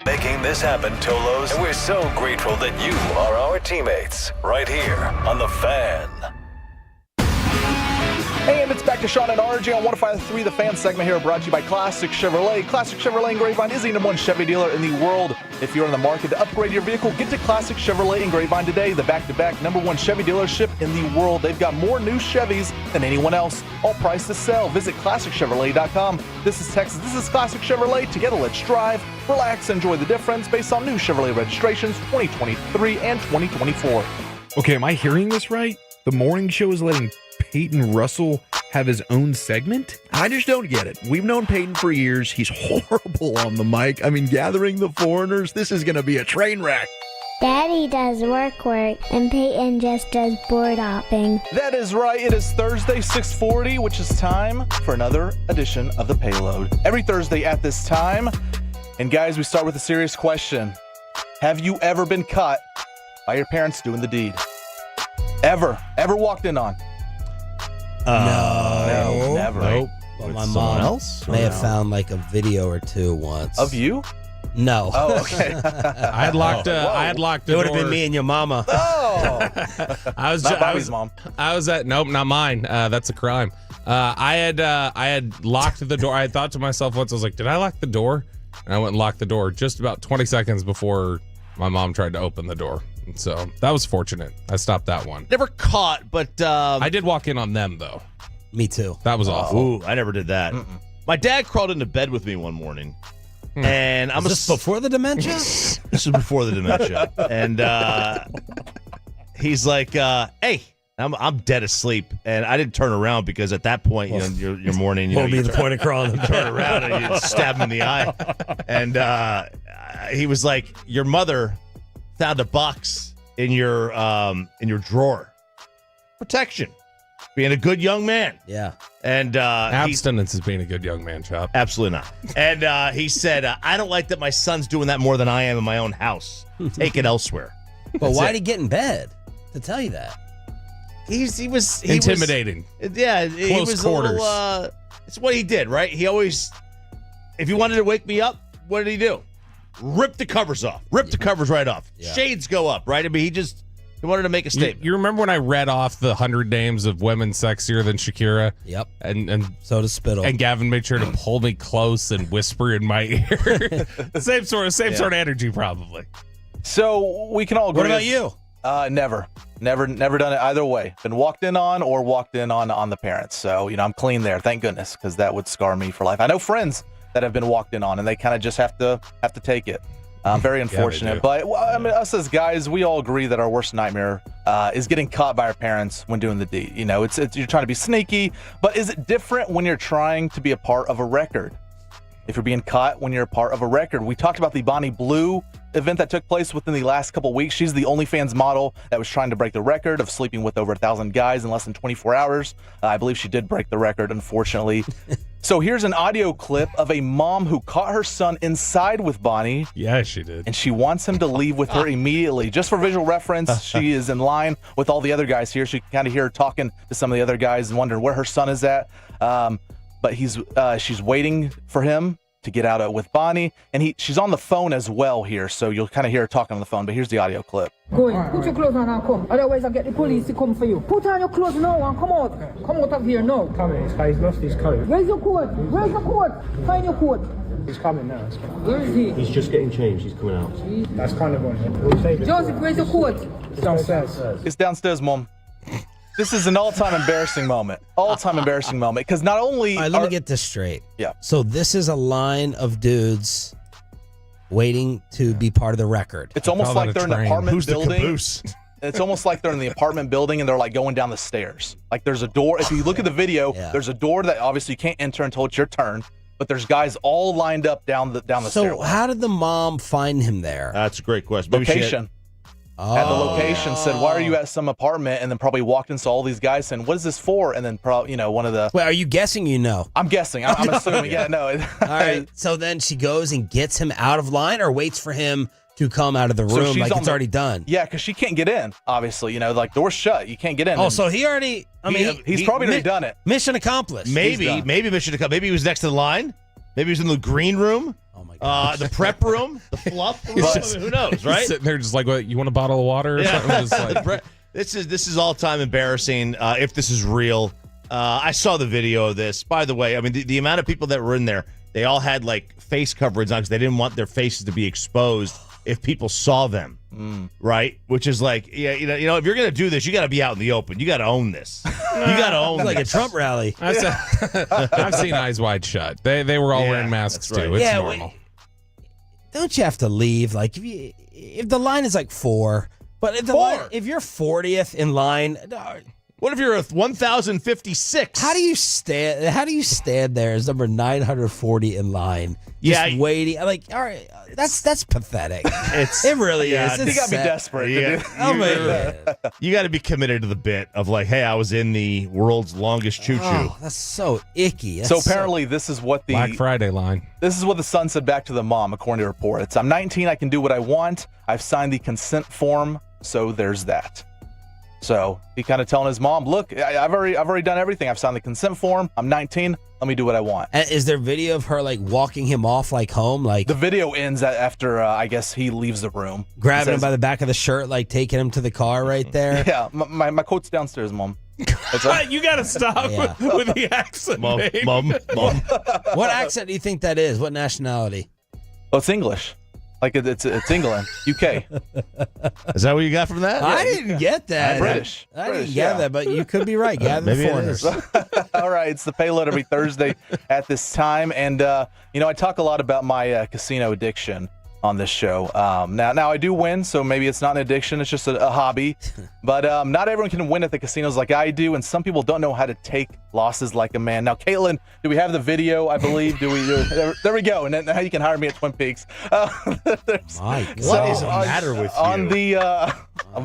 Making this happen, Tolos. And we're so grateful that you are our teammates right here on The Fan. And it's back to Sean and RJ on 105.3 The Fan segment here, brought to you by Classic Chevrolet. Classic Chevrolet in Grapevine is the #1 Chevy dealer in the world. If you're in the market to upgrade your vehicle, get to Classic Chevrolet in Grapevine today, the back-to-back #1 Chevy dealership in the world. They've got more new Chevys than anyone else, all priced to sell. Visit ClassicChevrolet.com. This is Texas. This is Classic Chevrolet. Together, let's drive, relax, enjoy the difference based on new Chevrolet registrations 2023 and 2024. Okay, am I hearing this right? The morning show is letting Peyton Russell have his own segment? I just don't get it. We've known Peyton for years. He's horrible on the mic. I mean, gathering the foreigners, this is going to be a train wreck. Daddy does work, and Peyton just does board hopping. That is right. It is Thursday, 6:40, which is time for another edition of The Payload. Every Thursday at this time, And guys, we start with a serious question. Have you ever been caught by your parents doing the deed? Ever walked in on? No, never. Nope. But With my someone mom else? may have found like a video or two once. Of you? No. Oh, okay. I had locked the It would door. have been me and your mama. Oh. I was Not Bobby's mom. I was at nope, not mine. That's a crime. I had locked the door. I had thought to myself once, I was like, did I lock the door? And I went and locked the door just about 20 seconds before my mom tried to open the door. And so that was fortunate. I stopped that one. Never caught, but I did walk in on them though. Me too. That was awful. Ooh, I never did that. My dad crawled into bed with me one morning, and I'm Is this before the dementia? This was before the dementia, and he's like, "Hey." I'm dead asleep, and I didn't turn around because at that point, you know, your morning, Won't be the point of crawling. turn around and you stab him in the eye. And he was like, "Your mother found a box in your drawer. Protection, being a good young man." Yeah. And Abstinence is being a good young man, Chop. absolutely not. And he said, "I don't like that my son's doing that more than I am in my own house. Take it elsewhere." But why'd he get in bed to tell you that? He was Intimidating. He Close was quarters. A little, it's what he did, right? He always, if he wanted to wake me up, what did he do? Rip the covers off. Rip the covers right off. Yeah. Shades go up, right? I mean, he wanted to make a statement. You remember when I read off the 100 names of women sexier than Shakira? Yep. And So does Spittle. and Gavin made sure to pull me close and whisper in my ear. same sort of energy, probably. So we can all agree. What about you? Never done it either way. Been walked in on or walked in on the parents. So, I'm clean there. Thank goodness, because that would scar me for life. I know friends that have been walked in on, and they kind of just have to take it. Very unfortunate. do. But us as guys, we all agree that our worst nightmare is getting caught by our parents when doing the deed. It's you're trying to be sneaky, but is it different when you're trying to be a part of a record? If you're being caught when you're a part of a record. We talked about the Bonnie Blue event that took place within the last couple weeks. She's the OnlyFans model that was trying to break the record of sleeping with over 1,000 guys in less than 24 hours. I believe she did break the record, unfortunately. So here's an audio clip of a mom who caught her son inside with Bonnie. Yeah, she did. And she wants him to leave with her immediately. Just for visual reference, she is in line with all the other guys here. So you can kind of hear her talking to some of the other guys and wondering where her son is at. But she's waiting for him to get out with Bonnie, and she's on the phone as well here, so you'll kind of hear her talking on the phone. But here's the audio clip. Go in, put your clothes on and come. Otherwise, I'll get the police to come for you. Put on your clothes now and come out. Come out of here now. Coming, he's lost his coat. Where's your coat? Where's your coat? Find your coat. He's coming now. Where is he? He's just getting changed. He's coming out. That's kind of on. Joseph, where's your coat? It's downstairs. It's downstairs, Mom. This is an all-time embarrassing moment. All-time embarrassing moment. Because not only... All right, let me get this straight. Yeah. So this is a line of dudes waiting to be part of the record. It's almost like they're in the apartment Who's building. the caboose? It's almost like they're in the apartment building and they're like going down the stairs. Like there's a door. If you look at the video, there's a door that obviously you can't enter until it's your turn. But there's guys all lined up down the So stairway. how did the mom find him there? That's a great question. Maybe Location. Had the location, said, "Why are you at some apartment?" And then probably walked and saw all these guys saying, "What is this for?" And then probably, one of the. Wait, are you guessing you know? I'm guessing. I'm assuming. Yeah, no. All right. So then she goes and gets him out of line or waits for him to come out of the room like it's already done? Yeah, because she can't get in, obviously. Like door's shut. You can't get in. Oh, so he already, he's probably already done it. Mission accomplished. Maybe mission accomplished. Maybe he was next to the line. Maybe he was in the green room. Oh my God. The prep room, the fluff room. Who knows, right? He's sitting there just like, what, you want a bottle of water or something? Just like, This is all time embarrassing. If this is real, I saw the video of this. By the way, I mean the amount of people that were in there, they all had like face coverings on because they didn't want their faces to be exposed if people saw them, right? Which is like, if you're gonna do this, you got to be out in the open. You got to own this. You got to own it's like this. a Trump rally. I've seen Eyes Wide Shut. They were all wearing masks right. too. It's normal. Don't you have to leave? Like if the line is like 4, but if you're 40th in line, What if you're a 1,056? How do you stand there as number 940 in line? Just waiting. Like, all right, that's pathetic. It really is. You got to be desperate. You got to be committed to the bit of like, hey, I was in the world's longest choo-choo. Oh, that's so icky. So apparently, this is what the Black Friday line. This is what the son said back to the mom, according to reports. I'm 19. I can do what I want. I've signed the consent form. So there's that. So he kind of telling his mom, look, I've already done everything. I've signed the consent form. I'm 19. Let me do what I want. And is there video of her like walking him off like home? Like the video ends after I guess he leaves the room. Grabbing him by the back of the shirt, like taking him to the car right there. Yeah, my coat's downstairs, Mom. You got to stop with the accent. Mom. What accent do you think that is? What nationality? Oh, it's English. Like it's England, UK. Is that what you got from that? I didn't get that. British. I didn't get that, but you could be right. Gather Maybe the foreigners. All right, it's the payload every Thursday at this time, and I talk a lot about my casino addiction on this show. Now I do win, so maybe it's not an addiction; it's just a hobby. But not everyone can win at the casinos like I do, and some people don't know how to take losses like a man. Now, Caitlin, do we have the video? I believe. There we go. And then now you can hire me at Twin Peaks. What is the matter with you? On the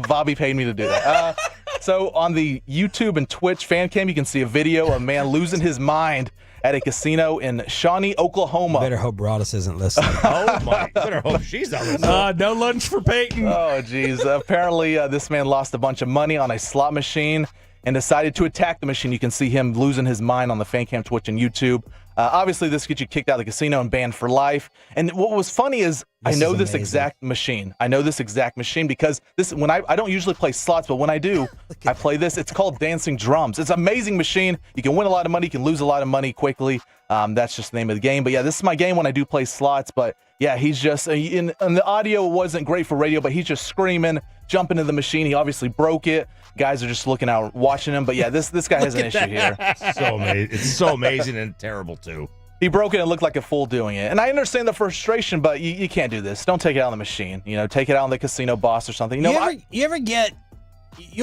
Bobby paid me to do that. So on the YouTube and Twitch fan cam, you can see a video of a man losing his mind at a casino in Shawnee, Oklahoma. Better hope Broadus isn't listening. Oh my! Better hope she's not listening. No lunch for Peyton. Oh, geez. Apparently, this man lost a bunch of money on a slot machine and decided to attack the machine. You can see him losing his mind on the fan cam, Twitch, and YouTube. Obviously, this gets you kicked out of the casino and banned for life. And what was funny is I know this exact machine. I know this exact machine because when I don't usually play slots, but when I do, I play this. It's called Dancing Drums. It's an amazing machine. You can win a lot of money. You can lose a lot of money quickly. That's just the name of the game. But yeah, this is my game when I do play slots. But yeah, he's just and the audio wasn't great for radio, but he's just screaming, jumping into the machine. He obviously broke it. Guys are just looking out, watching him. But yeah, this guy has an issue here. So amazing. It's so amazing and terrible too. He broke it and looked like a fool doing it. And I understand the frustration, but you can't do this. Don't take it out on the machine. Take it out on the casino boss or something. You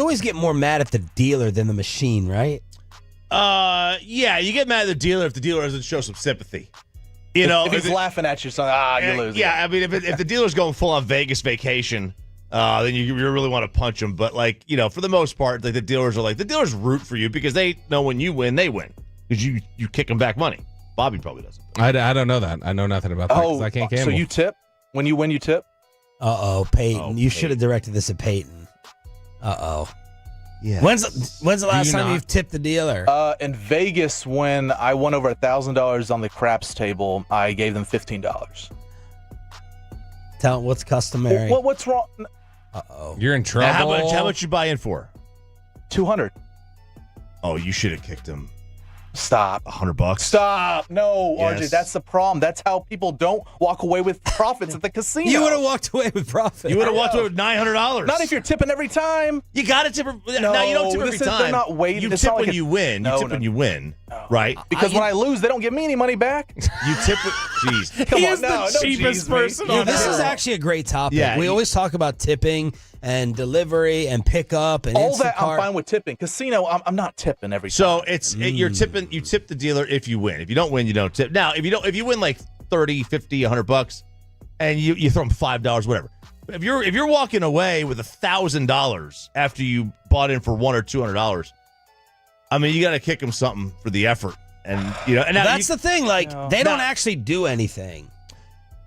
always get more mad at the dealer than the machine, right? Yeah, you get mad at the dealer if the dealer doesn't show some sympathy. If he's laughing at you, you're losing. Yeah, I mean, if the dealer's going full on Vegas vacation, then you really want to punch him. But for the most part, the dealers root for you because they know when you win, they win because you kick them back money. Bobby probably doesn't. I don't know that. I know nothing about that because I can't gamble. So you tip? When you win, you tip? Uh-oh, Peyton. You should have directed this at Peyton. Uh-oh. Yeah. When's the last time you've tipped the dealer? In Vegas, when I won over $1,000 on the craps table, I gave them $15. Tell them what's customary. What's wrong? Uh-oh. You're in trouble. How much you buy in for? $200. Oh, you should have kicked him. Stop. $100. Stop. No, Yes. RJ, that's the problem. That's how people don't walk away with profits at the casino. You would have walked away with profit. You would have walked away with $900. Not if you're tipping every time. You got to tip. No, you don't tip every time. They're not waiting. You It's tip not like when you win. You tip when you win, right? Because when I lose, they don't give me any money back. You tip. Jeez. Come He on, is the cheapest person on This earth. is actually a great topic. Yeah, we always talk about tipping and delivery and pickup and all that. Instacart. I'm fine with tipping. Casino, I'm not tipping every time. So you're tipping. You tip the dealer if you win. If you don't win, you don't tip. Now, if you win like 30, 50, $100, and you throw them $5, whatever. But if you're walking away with $1,000 after you bought in for $100 or $200, I mean, you got to kick them something for the effort. And and now that's the thing. They don't actually do anything.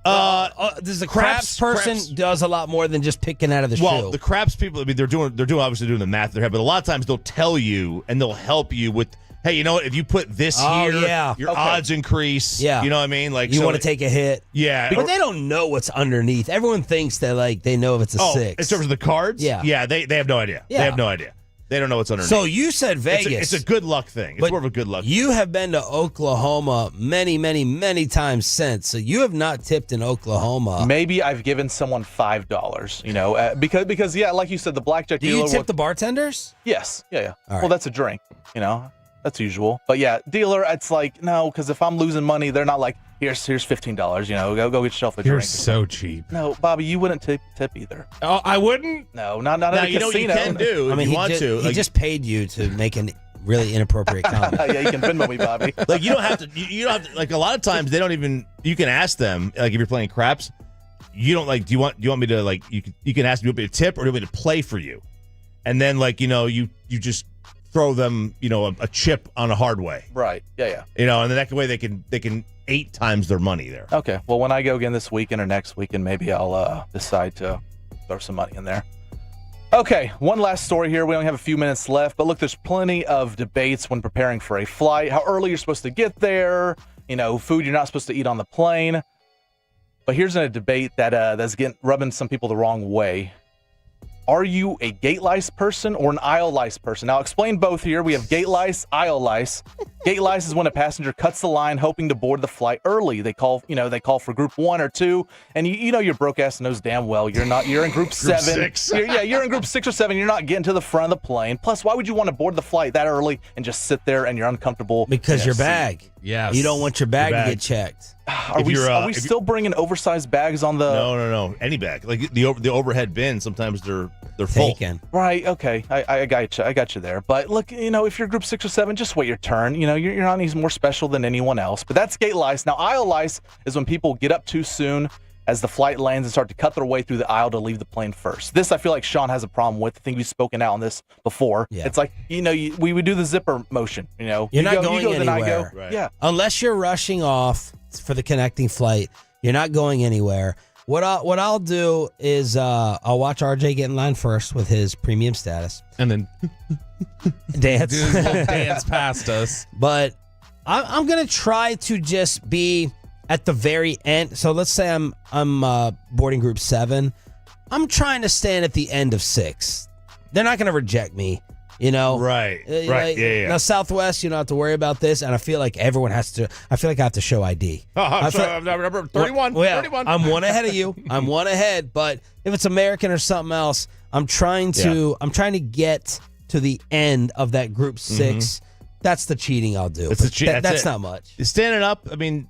There's a craps person does a lot more than just picking out of the shoe. Well, the craps people, I mean, they're obviously doing the math in their head, but a lot of times they'll tell you and they'll help you with, hey, you know what? If you put this here, your odds increase. Yeah. You know what I mean? Like you want to take a hit. Yeah. But they don't know what's underneath. Everyone thinks that they know if it's a 6. In terms of the cards? Yeah. They have no idea. Yeah. They have no idea. They don't know what's underneath. So you said Vegas. It's a good luck thing. It's more of a good luck thing. You have been to Oklahoma many, many, many times since. So you have not tipped in Oklahoma. Maybe I've given someone $5, because like you said, the blackjack Do dealer. you tip the bartenders? Yes. Yeah. All right. Well, that's a drink, that's usual. But yeah, dealer, it's like, no, because if I'm losing money, they're not like, here's $15. Go get yourself a You're drink. so cheap. No, Bobby, you wouldn't tip either. Oh, I wouldn't. No, not at a casino. What you can do if you want to. He just paid you to make an really inappropriate comment. Yeah, you can Venmo me, Bobby. Like you don't have to. You don't have to. Like a lot of times they don't even. You can ask them. Like if you're playing craps, you don't like. Do you want me to like? You can ask me to tip or do you want me to play for you, and then you just throw them a chip on a hard way. Right. Yeah. And then that way they can 8 times their money there. Okay. Well, when I go again this weekend or next weekend, maybe I'll decide to throw some money in there. Okay, one last story here. We only have a few minutes left, but look, there's plenty of debates when preparing for a flight. How early you're supposed to get there, food you're not supposed to eat on the plane. But here's a debate that's rubbing some people the wrong way. Are you a gate lice person or an aisle lice person? Now, I'll explain both here. We have gate lice, aisle lice. Gate lice is when a passenger cuts the line hoping to board the flight early. They call for group 1 or 2, and your broke ass knows damn well you're not. You're in group 7. 6. You're in group 6 or 7. You're not getting to the front of the plane. Plus, why would you want to board the flight that early and just sit there and you're uncomfortable? Because your bag. Yes. You don't want your bag to get checked. Are we still bringing oversized bags on the? No. Any bag, like the overhead bin. Sometimes they're full. Taken. Right. Okay. I got you there. But look, if you're group 6 or 7, just wait your turn. You're not any more special than anyone else. But that's gate lice. Now, aisle lice is when people get up too soon as the flight lands and start to cut their way through the aisle to leave the plane first. This I feel like Sean has a problem with. I think we've spoken out on this before. Yeah. It's like we would do the zipper motion. You're not going anywhere. Then I go. Right. Yeah. Unless you're rushing off for the connecting flight, you're not going anywhere. What I'll do is I'll watch RJ get in line first with his premium status, and then dance, do his little dance past us. But I'm gonna try to just be at the very end. So let's say I'm boarding group 7. I'm trying to stand at the end of 6. They're not gonna reject me. Right. Yeah. Now Southwest, you don't have to worry about this, and I feel like everyone has to. I feel like I have to show ID. Number 31. Well, 31. I'm one ahead of you. I'm one ahead. But if it's American or something else, I'm trying to get to the end of that group 6. That's the cheating I'll do. That's not much. Standing up. I mean,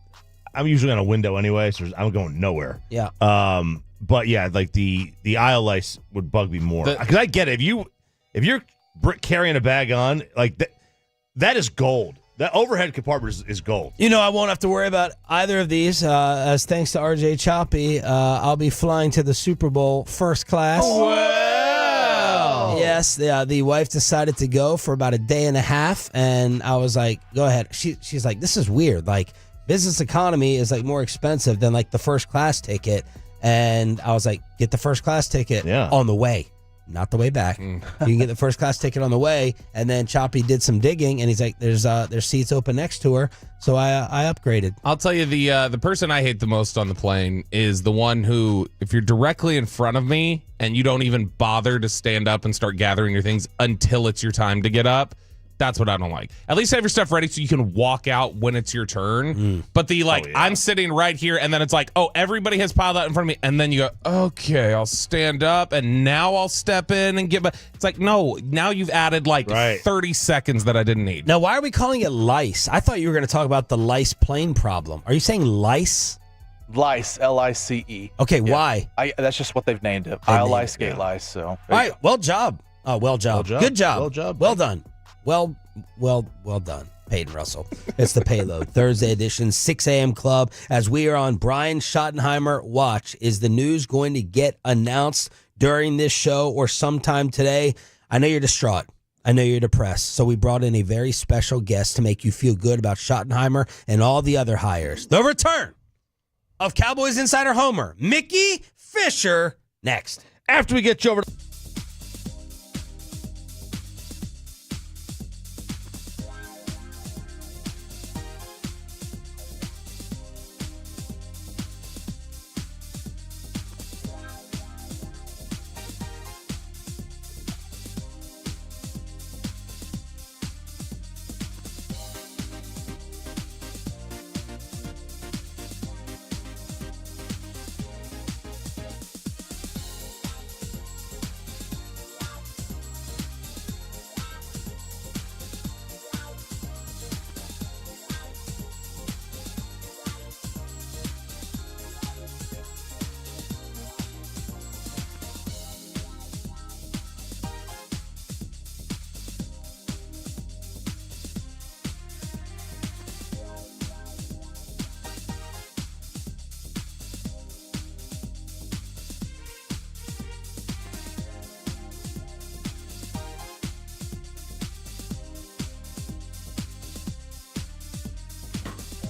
I'm usually on a window anyway, so I'm going nowhere. Yeah. But yeah, like the aisle lice would bug me more because I get it. If you're carrying a bag on, like that is gold. That overhead compartment is gold. I won't have to worry about either of these. As thanks to RJ Choppy, I'll be flying to the Super Bowl first class. Wow. Yes, the wife decided to go for about a day and a half, and I was like, "Go ahead." She's like, "This is weird. Like business economy is like more expensive than like the first class ticket," and I was like, "Get the first class ticket on the way." Not the way back. You can get the first class ticket on the way, and then Choppy did some digging, and he's like, "There's seats open next to her," so I upgraded. I'll tell you the person I hate the most on the plane is the one who, if you're directly in front of me and you don't even bother to stand up and start gathering your things until it's your time to get up. That's what I don't like. At least have your stuff ready so you can walk out when it's your turn. But I'm sitting right here, and then it's like, oh, everybody has piled out in front of me, and then you go, okay, I'll stand up, and now I'll step in and get. It's like, no, now you've added 30 seconds that I didn't need. Now, why are we calling it lice? I thought you were going to talk about the lice plane problem. Are you saying lice? Lice, L-I-C-E. Okay, why? That's just what they've named it. Aisle lice, gate lice. So, all right, well job. Oh, well job. Good job. Well job. Well done. Well done, Peyton Russell. It's the Payload Thursday edition, 6 a.m. club. As we are on Brian Schottenheimer watch, is the news going to get announced during this show or sometime today? I know you're distraught. I know you're depressed. So we brought in a very special guest to make you feel good about Schottenheimer and all the other hires. The return of Cowboys insider Homer, Mickey Fisher, next. After we get you over.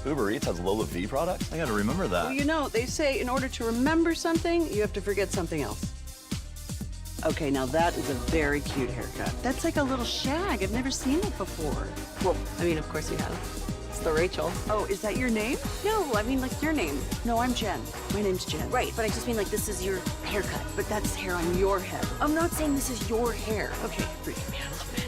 Uber Eats has Lola V products? I gotta remember that. Well, you know, they say in order to remember something, you have to forget something else. Okay, now that is a very cute haircut. That's like a little shag. I've never seen it before. Well, I mean, of course you have. It's the Rachel. Oh, is that your name? No, I mean, like, your name. No, I'm Jen. My name's Jen. Right, but I just mean, like, this is your haircut. But that's hair on your head. I'm not saying this is your hair. Okay, freak me out a little bit.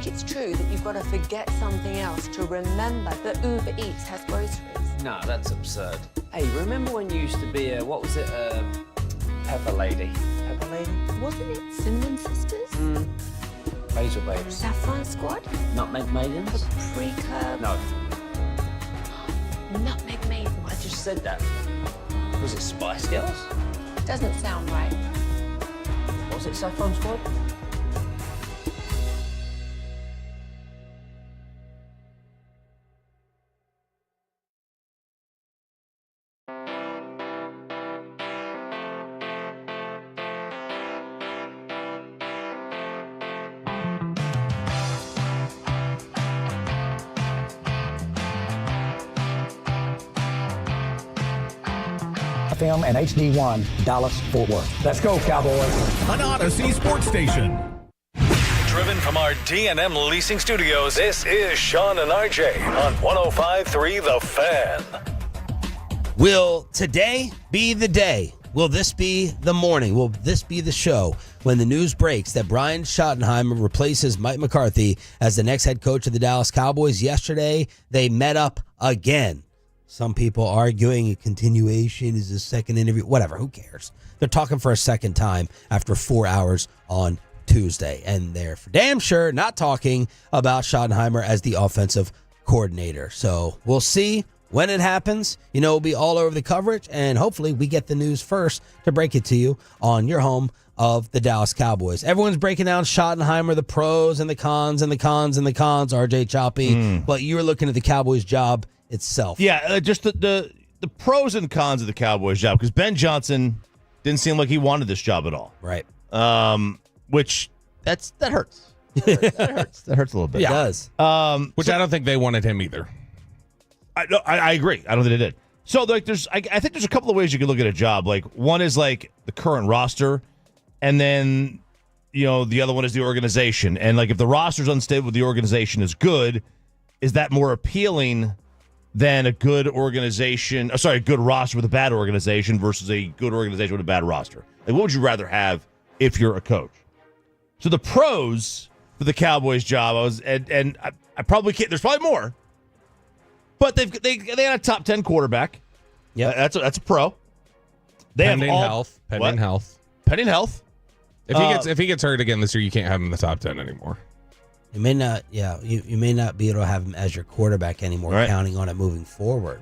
It's true that you've got to forget something else to remember that Uber Eats has groceries. No, that's absurd. Hey, remember when you used to be a, what was it, Pepper Lady? Pepper Lady? Wasn't it Cinnamon Sisters? Basil Babes. Saffron Squad? Nutmeg Maidens? Paprika? No. Nutmeg Maidens. I just said that. Was it Spice Girls? Doesn't sound right. Was it Saffron Squad? krld-fm and HD1 Dallas-Fort Worth. Let's go, Cowboys. An Odyssey sports station. Driven from our D&M leasing studios, this is Sean and RJ on 105.3 The Fan. Will today be the day? Will this be the morning? Will this be the show when the news breaks that Brian Schottenheimer replaces Mike McCarthy as the next head coach of the Dallas Cowboys? Yesterday, they met up again. Some people arguing a continuation is a second interview. Whatever, who cares? They're talking for a second time after 4 hours on Tuesday, and they're for damn sure not talking about Schottenheimer as the offensive coordinator. So we'll see when it happens. You know, it'll be all over the coverage, and hopefully we get the news first to break it to you on your home of the Dallas Cowboys. Everyone's breaking down Schottenheimer, the pros and the cons and the cons and the cons, RJ Choppy, but you're looking at the Cowboys job itself. Yeah, just the pros and cons of the Cowboys job, because Ben Johnson didn't seem like he wanted this job at all. Right. Which that hurts. That hurts. That hurts a little bit. It does. Which I don't think they wanted him either. I agree. I don't think they did. So like, I think there's a couple of ways you can look at a job. Like, one is like the current roster, and then the other one is the organization. And like, if the roster's unstable, the organization is good. Is that more appealing than a good organization? A good roster with a bad organization versus a good organization with a bad roster? Like, what would you rather have if you're a coach? So the pros for the Cowboys job, I probably can't. There's probably more. But they got a top 10 quarterback. Yeah, that's a pro. They pending have health. Pending health. Pending health. If he gets hurt again this year, you can't have him in the top 10 anymore. You may not. Yeah, you may not be able to have him as your quarterback anymore. Right. Counting on it moving forward.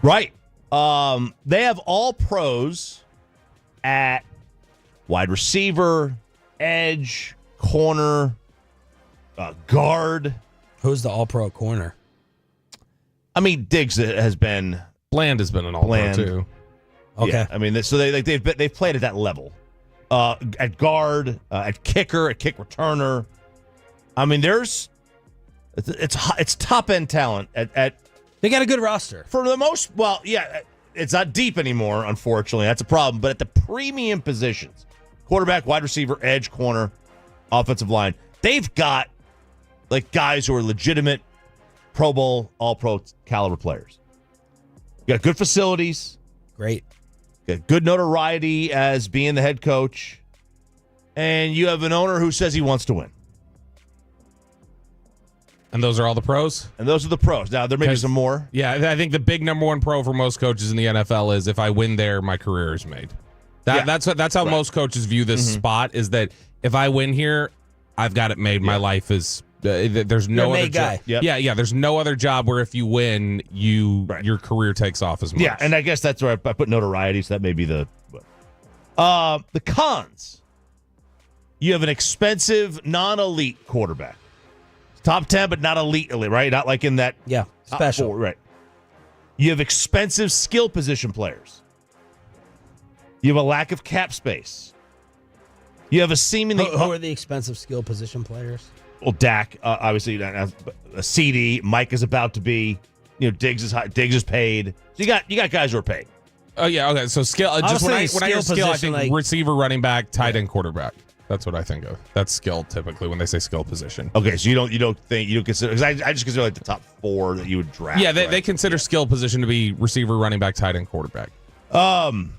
Right. They have all pros at wide receiver, edge, corner, guard. Who's the all-pro corner? I mean, Diggs has been. Bland has been an all-pro too. Okay. Yeah, I mean, they've played at that level. At guard, at kicker, at kick returner. I mean, it's top end talent at. They got a good roster for the most. Well, yeah, it's not deep anymore. Unfortunately, that's a problem. But at the premium positions, quarterback, wide receiver, edge, corner, offensive line, they've got like guys who are legitimate Pro Bowl, All-Pro caliber players. You got good facilities. Great. You got good notoriety as being the head coach. And you have an owner who says he wants to win. And those are all the pros? And those are the pros. Now, there may be some more. Yeah, I think the big number one pro for most coaches in the NFL is if I win there, my career is made. That's how most coaches view this spot, is that if I win here, I've got it made. My life is... there's no other guy. job. Yep. Yeah. There's no other job where if you win, your career takes off as much. Yeah, and I guess that's where I put notoriety. So that may be the cons. You have an expensive, non-elite quarterback, top 10, but not elite, right? Not like in that special, 4, right? You have expensive skill position players. You have a lack of cap space. You have a seemingly who are the expensive skill position players? Well, Dak, obviously, a CD. Mike is about to be. Diggs is high, Diggs is paid. So you got guys who are paid. Oh yeah, okay. So skill. Just when I hear skill, I think like, receiver, running back, tight end, quarterback. That's what I think of. That's skill typically when they say skill position. Okay, so you don't consider, because I just consider like the top 4 that you would draft. Yeah, they consider skill position to be receiver, running back, tight end, quarterback. And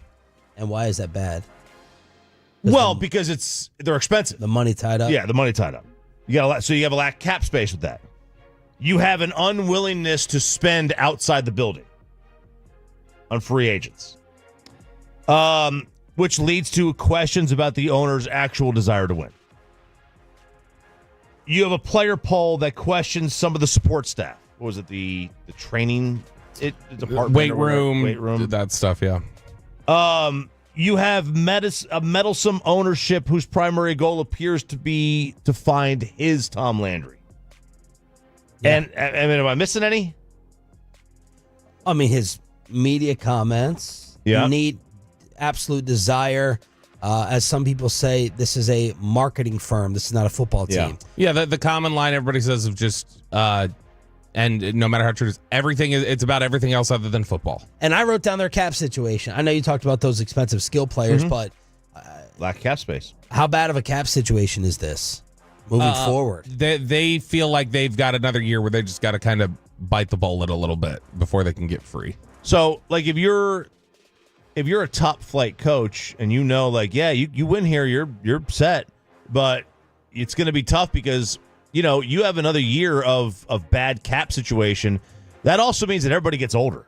why is that bad? Well, because they're expensive. The money tied up. Yeah, the money tied up. You have a lack of cap space with that. You have an unwillingness to spend outside the building on free agents, which leads to questions about the owner's actual desire to win. You have a player poll that questions some of the support staff. What was it? The training department, weight room, that stuff. Yeah. You have a meddlesome ownership whose primary goal appears to be to find his Tom Landry. Yeah. And I mean, am I missing any? I mean, his media comments. Yeah. Need absolute desire. As some people say, this is a marketing firm. This is not a football team. Yeah, the common line everybody says of just And no matter how true it is, it's about everything else other than football. And I wrote down their cap situation. I know you talked about those expensive skill players, but lack of cap space. How bad of a cap situation is this moving forward? They feel like they've got another year where they just got to kind of bite the bullet a little bit before they can get free. So, like, if you're a top flight coach and you know, like, yeah, you win here, you're set, but it's going to be tough because you have another year of bad cap situation. That also means that everybody gets older.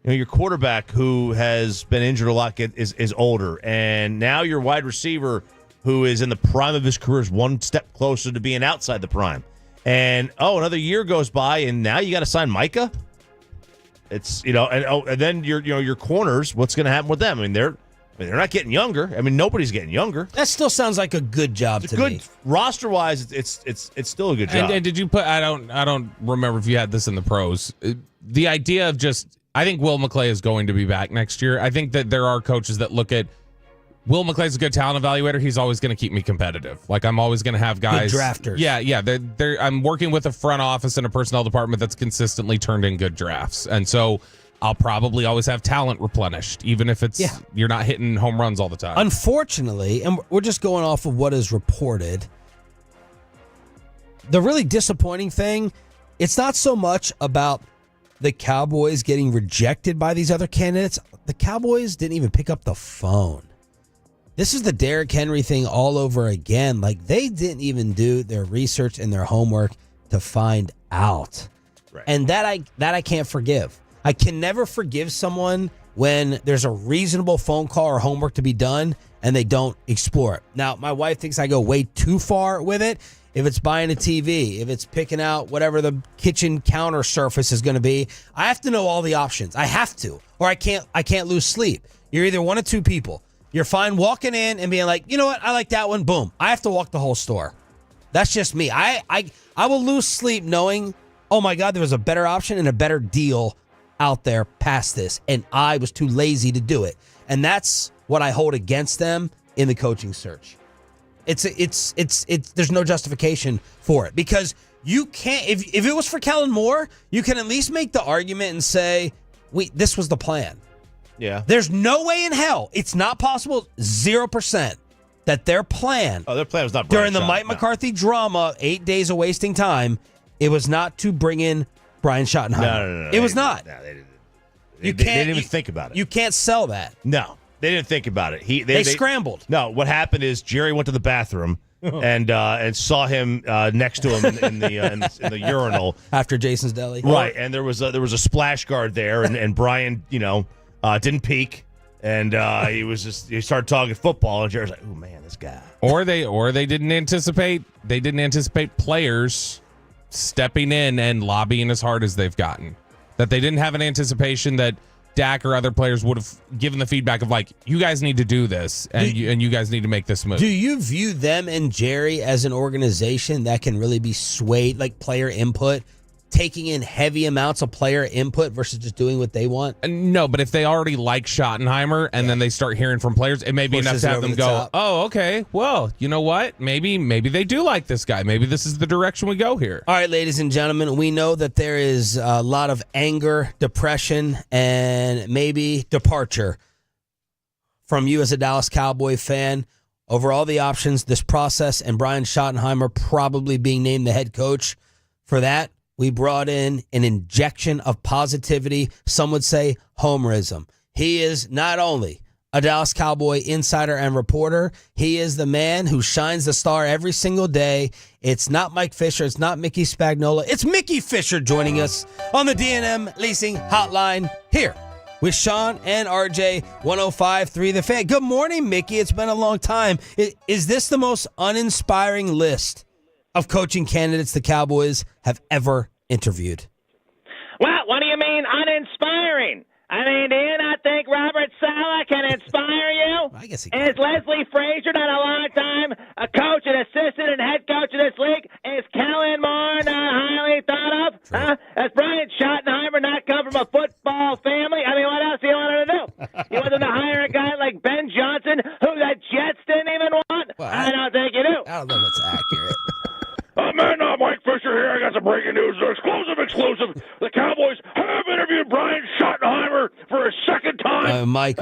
Your quarterback who has been injured a lot is older, and now your wide receiver who is in the prime of his career is one step closer to being outside the prime. And another year goes by, and now you got to sign Micah. It's and then your corners. What's going to happen with them? I mean, they're not getting younger. I mean, nobody's getting younger. That still sounds like a good job to me. Roster wise, it's still a good job. And did you put? I don't remember if you had this in the pros. The idea of I think Will McClay is going to be back next year. I think that there are coaches that look at Will McClay's a good talent evaluator. He's always going to keep me competitive. Like, I'm always going to have guys. Good drafters. Yeah. I'm working with a front office and a personnel department that's consistently turned in good drafts. And so I'll probably always have talent replenished, even if you're not hitting home runs all the time. Unfortunately, and we're just going off of what is reported, the really disappointing thing, it's not so much about the Cowboys getting rejected by these other candidates. The Cowboys didn't even pick up the phone. This is the Derrick Henry thing all over again. Like, they didn't even do their research and their homework to find out. Right. And that I can't forgive. I can never forgive someone when there's a reasonable phone call or homework to be done and they don't explore it. Now, my wife thinks I go way too far with it. If it's buying a TV, if it's picking out whatever the kitchen counter surface is going to be, I have to know all the options. I have to, or I can't lose sleep. You're either one of two people. You're fine walking in and being like, you know what, I like that one. Boom. I have to walk the whole store. That's just me. I will lose sleep knowing, oh my God, there was a better option and a better deal out there past this, and I was too lazy to do it. And that's what I hold against them in the coaching search. It's there's no justification for it, because you can't, if it was for Kellen Moore, you can at least make the argument and say, this was the plan. Yeah. There's no way in hell, it's not possible, 0%, that their plan was not during the Mike McCarthy drama, 8 days of wasting time, it was not to bring in Brian Schottenheimer. No. It was not. No, they didn't. They didn't even think about it. You can't sell that. No, they didn't think about it. They scrambled. No, what happened is Jerry went to the bathroom and saw him next to him in the urinal after Jason's Deli. Right, and there was a splash guard there, and Brian, didn't peek, and he started talking football, and Jerry's like, "Oh man, this guy." Or they didn't anticipate players stepping in and lobbying as hard as they've gotten. That they didn't have an anticipation that Dak or other players would have given the feedback of, like, you guys need to do this, and you guys need to make this move. Do you view them and Jerry as an organization that can really be swayed, like player input, taking in heavy amounts of player input versus just doing what they want? No, but if they already like Schottenheimer and then they start hearing from players, it may be enough to have them go, top. Oh, okay, well, you know what? Maybe they do like this guy. Maybe this is the direction we go here. All right, ladies and gentlemen, we know that there is a lot of anger, depression, and maybe departure from you as a Dallas Cowboy fan over all the options, this process, and Brian Schottenheimer probably being named the head coach. For that, we brought in an injection of positivity. Some would say homerism. He is not only a Dallas Cowboy insider and reporter, he is the man who shines the star every single day. It's not Mike Fisher. It's not Mickey Spagnola. It's Mickey Fisher joining us on the D&M Leasing Hotline here with Sean and RJ, 105.3 The Fan. Good morning, Mickey. It's been a long time. Is this the most uninspiring list of coaching candidates the Cowboys have ever interviewed? Well, what do you mean uninspiring? I mean, do you not think Robert Saleh can inspire you? I guess he can. Is Leslie Frazier not a long-time coach and assistant and head coach of this league? Is Kellen Moore not highly thought of? Huh? Has Brian Schottenheimer not come from a football family? I mean, what else do you want him to do? You want him to hire a guy like Ben Johnson, who the Jets didn't even want? Well, I don't think you do. I don't know if that's accurate. Man, Mike Fisher here. I got some breaking news. Exclusive. mic.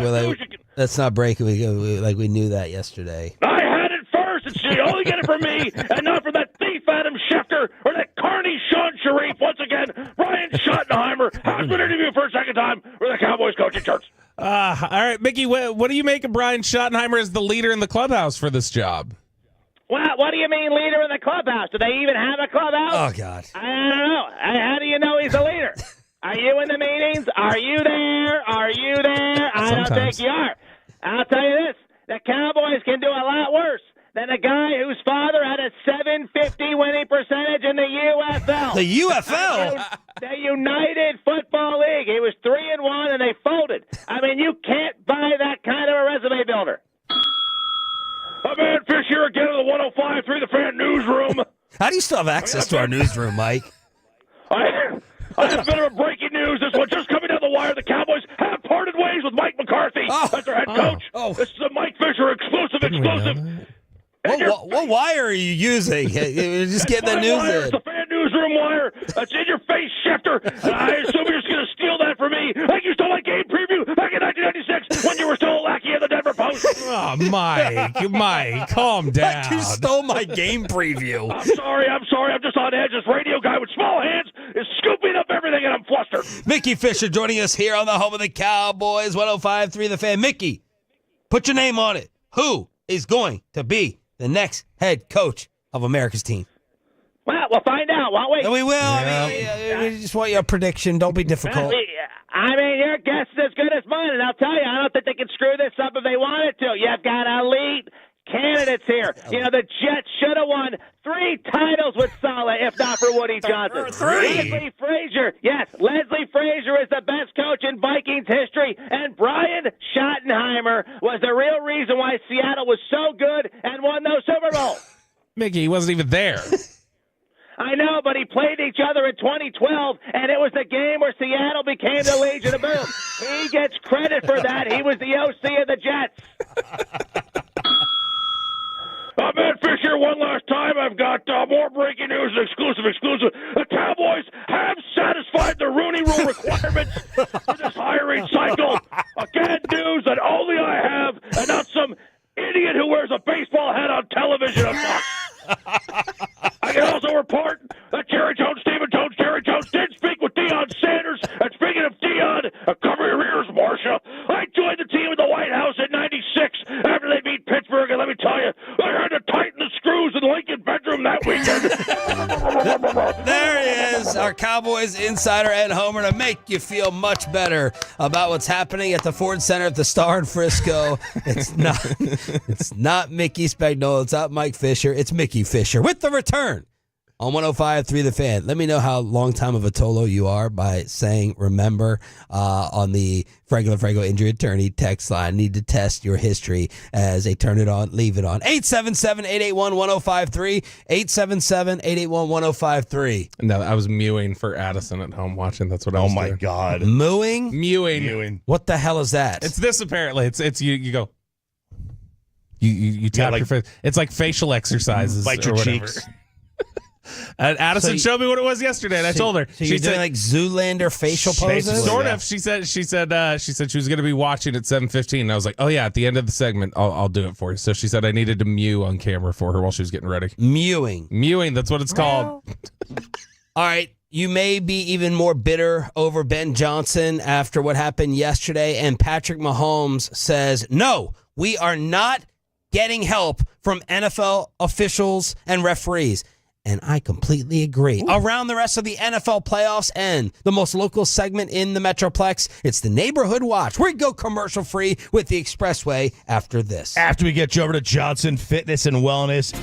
Let's not break it. We knew that yesterday. I had it first, and she only get it from me, and not from that thief Adam Schefter or that carny Sean Sharif. Once again, Brian Schottenheimer has been interviewed for a second time with the Cowboys coaching church. All right, Mickey, what do you make of Brian Schottenheimer as the leader in the clubhouse for this job? Well, what do you mean leader in the clubhouse? Do they even have a clubhouse? Oh, God. I don't know. How do you know he's a leader? Are you in the meetings? Are you there? I don't think you are. I'll tell you this. The Cowboys can do a lot worse than a guy whose father had a .750 winning percentage in the UFL. The UFL? The United Football League. He was 3-1, and they folded. I mean, you can't buy that kind of a resume builder. Man, Fish here again in the 105.3 The Fan newsroom. How do you still have access to our newsroom, Mike? I have a bit of a breaking news. This one just coming down the wire. The Cowboys have parted ways with Mike McCarthy as their head coach. This is a Mike Fisher exclusive. What wire are you using? You're just getting the news in. It's the Fan newsroom wire. That's in your face, Schefter. I assume you're just going to steal that from me like you stole my game preview back in 1996 when you were still a lackey of the Denver Post. Oh, Mike, calm down. Like you stole my game preview. I'm sorry. I'm just on edge. This radio guy with small hands is scooping up everything, and I'm flustered. Mickey Fisher joining us here on the home of the Cowboys, 105.3 The Fan. Mickey, put your name on it. Who is going to be the next head coach of America's team? Well, we'll find out, won't we? We will. Yeah. I mean, we just want your prediction. Don't be difficult. I mean, your guess is as good as mine, and I'll tell you, I don't think they can screw this up if they wanted to. You've got elite candidates here. You know, the Jets should have won 3 titles with Saleh, if not for Woody Johnson. 3? Leslie Frazier, yes, Leslie Frazier is the best coach in Vikings history, and Brian Schottenheimer was the real reason why Seattle was so good and won those Super Bowls. Mickey, he wasn't even there. I know, but he played each other in 2012, and it was the game where Seattle became the Legion of Boom. He gets credit for that. He was the OC of the Jets. I'm Ed Fisher one last time. I've got more breaking news, exclusive. The Cowboys have satisfied the Rooney Rule requirements for this hiring cycle. Again, news that only I have, and not some idiot who wears a baseball hat on television. I can also report that Jerry Jones did speak with Deion Sanders. And speaking of Deion, cover your ears, Marcia. I joined the team in the White House in '96 after they beat Pittsburgh, and let me tell you, they had to tighten the screws in the Lincoln bedroom that weekend. There he is, our Cowboys insider Ed Homer, to make you feel much better about what's happening at the Ford Center at the Star in Frisco. It's not Mickey Spagnuolo. It's not Mike Fisher. It's Mickey Fisher with the return on 105.3 The Fan. Let me know how long time of a Tolo you are by saying remember on the Frango injury attorney text line. Need to test your history as a turn it on, leave it on. 877-881-1053. 877-881-1053. No, I was mewing for Addison at home watching. That's what I was doing. Oh, my God. Mewing. What the hell is that? It's this, apparently. It's you go. You tap your face. It's like facial exercises. Bite your cheeks. And Addison showed me what it was yesterday, and I told her. So you're doing like Zoolander facial poses? Sort of. She said she was going to be watching at 7:15. And I was like, oh yeah, at the end of the segment, I'll do it for you. So she said I needed to mew on camera for her while she was getting ready. Mewing. That's what it's called. All right. You may be even more bitter over Ben Johnson after what happened yesterday. And Patrick Mahomes says, no, we are not getting help from NFL officials and referees. And I completely agree. Ooh. Around the rest of the NFL playoffs and the most local segment in the Metroplex, it's the Neighborhood Watch. We go commercial free with the Expressway after this. After we get you over to Johnson Fitness and Wellness.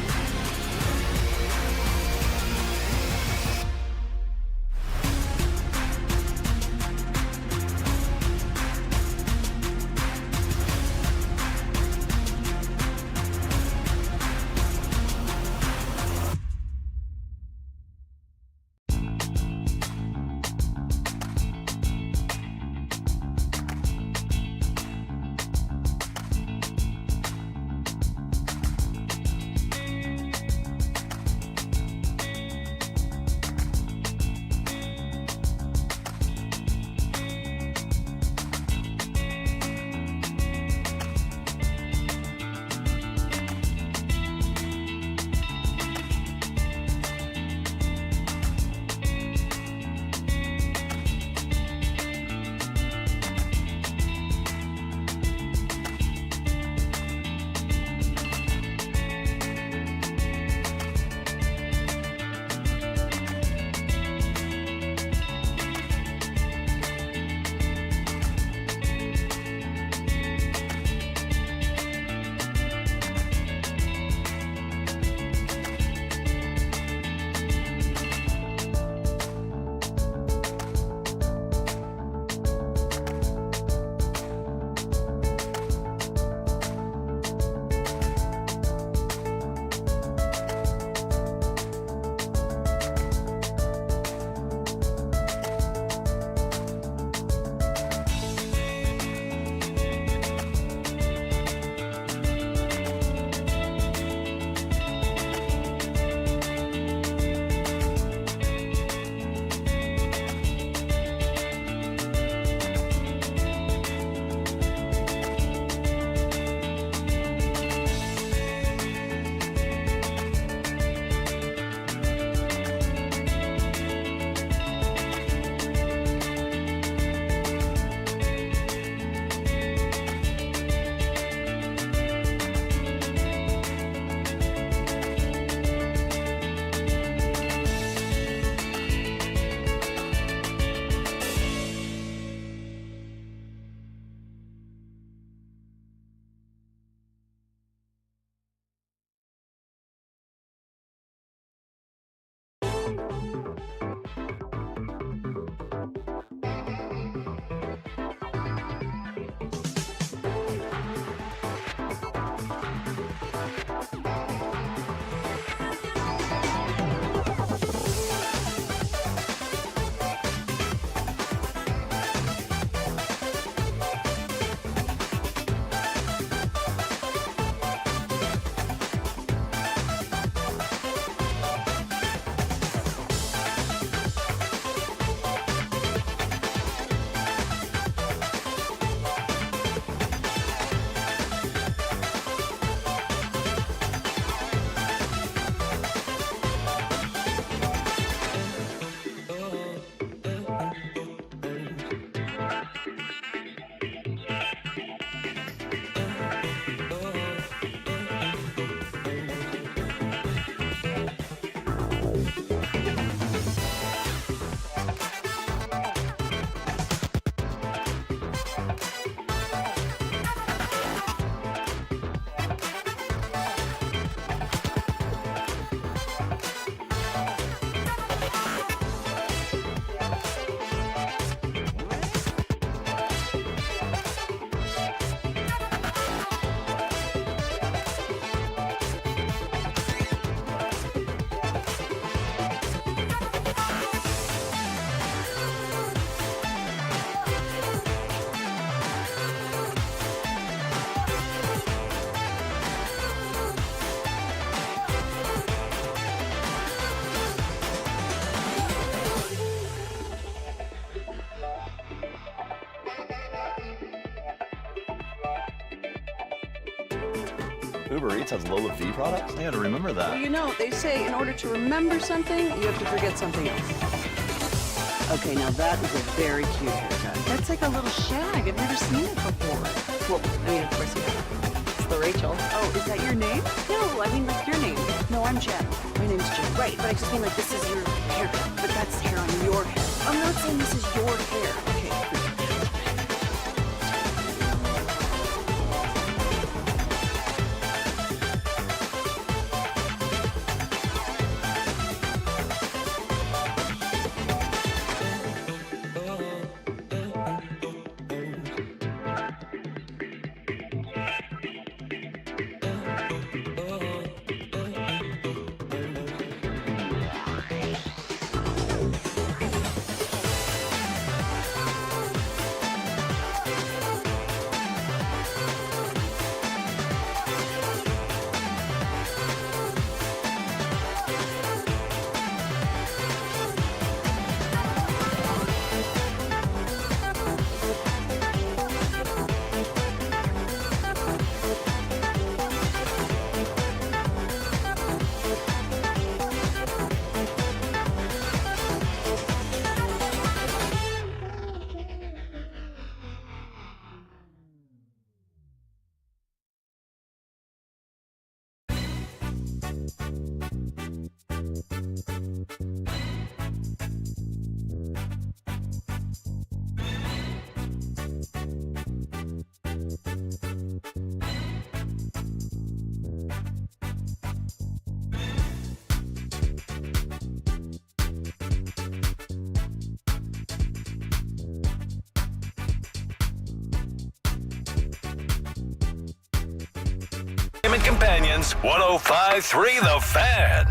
Uber Eats has Lola V products? I gotta remember that. Well, you know, they say in order to remember something, you have to forget something else. Okay, now that is a very cute haircut. That's like a little shag. I've never seen it before. Well, I mean, of course you have. It's the Rachel. Oh, is that your name? No, I mean like your name. No, I'm Jen. My name's Jen. Right, but I just mean like this is your haircut. But that's hair on your head. I'm not saying this is your hair. Okay. Companions, 105.3 The Fan.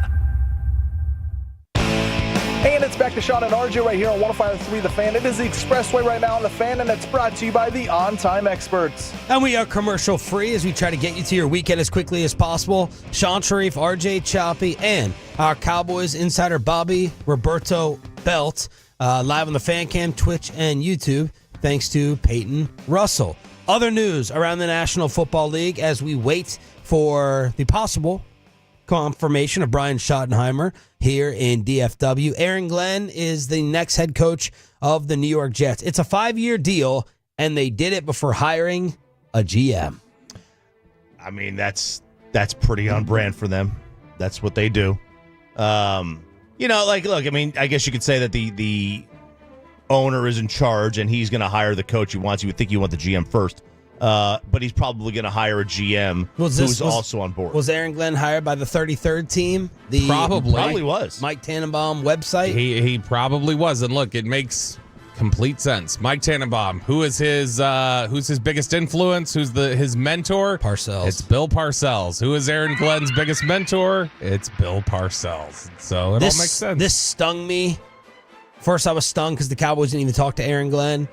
And it's back to Sean and RJ right here on 105.3 The Fan. It is the Expressway right now on The Fan, and it's brought to you by the On Time Experts. And we are commercial free as we try to get you to your weekend as quickly as possible. Sean Sharif, RJ Choppy, and our Cowboys insider Bobby Roberto Belt live on the Fan Cam, Twitch, and YouTube, thanks to Peyton Russell. Other news around the National Football League as we wait for the possible confirmation of Brian Schottenheimer here in DFW. Aaron Glenn is the next head coach of the New York Jets. It's a 5-year deal, and they did it before hiring a GM. I mean, that's pretty on brand for them. That's what they do. Look, I mean, I guess you could say that the owner is in charge, and he's going to hire the coach he wants. You would think you want the GM first. But he's probably going to hire a GM who's also on board. Was Aaron Glenn hired by the 33rd team? The Probably was. Mike Tannenbaum website? He probably was. And look, it makes complete sense. Mike Tannenbaum, who's his biggest influence? Who's his mentor? Parcells. It's Bill Parcells. Who is Aaron Glenn's biggest mentor? It's Bill Parcells. So it all makes sense. This stung me. First, I was stung because the Cowboys didn't even talk to Aaron Glenn.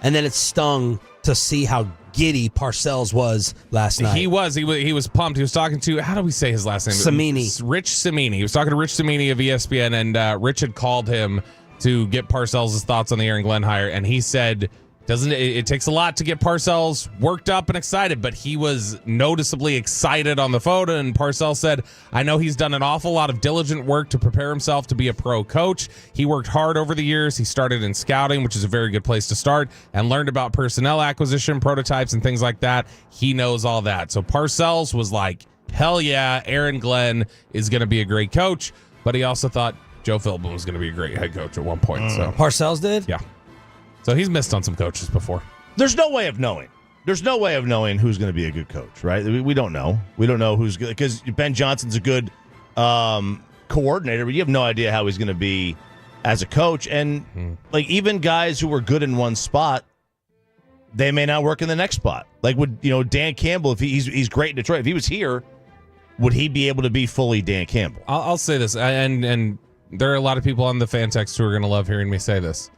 And then it stung to see how giddy Parcells was last night. He was pumped. He was talking to, how do we say his last name? Cimini. Rich Cimini. He was talking to Rich Cimini of ESPN, and Rich had called him to get Parcells' thoughts on the Aaron Glenn hire, and he said, it takes a lot to get Parcells worked up and excited, but he was noticeably excited on the phone, and Parcells said, I know he's done an awful lot of diligent work to prepare himself to be a pro coach. He worked hard over the years. He started in scouting, which is a very good place to start, and learned about personnel acquisition, prototypes, and things like that. He knows all that. So Parcells was like, hell yeah, Aaron Glenn is going to be a great coach, but he also thought Joe Philbin was going to be a great head coach at one point. So Parcells did? Yeah. So he's missed on some coaches before. There's no way of knowing. There's no way of knowing who's going to be a good coach, right? We don't know. We don't know who's good, because Ben Johnson's a good coordinator, but you have no idea how he's going to be as a coach. And like, even guys who were good in one spot, they may not work in the next spot. Like, would Dan Campbell, if he's great in Detroit, if he was here, would he be able to be fully Dan Campbell? I'll say this, and there are a lot of people on the fan text who are going to love hearing me say this.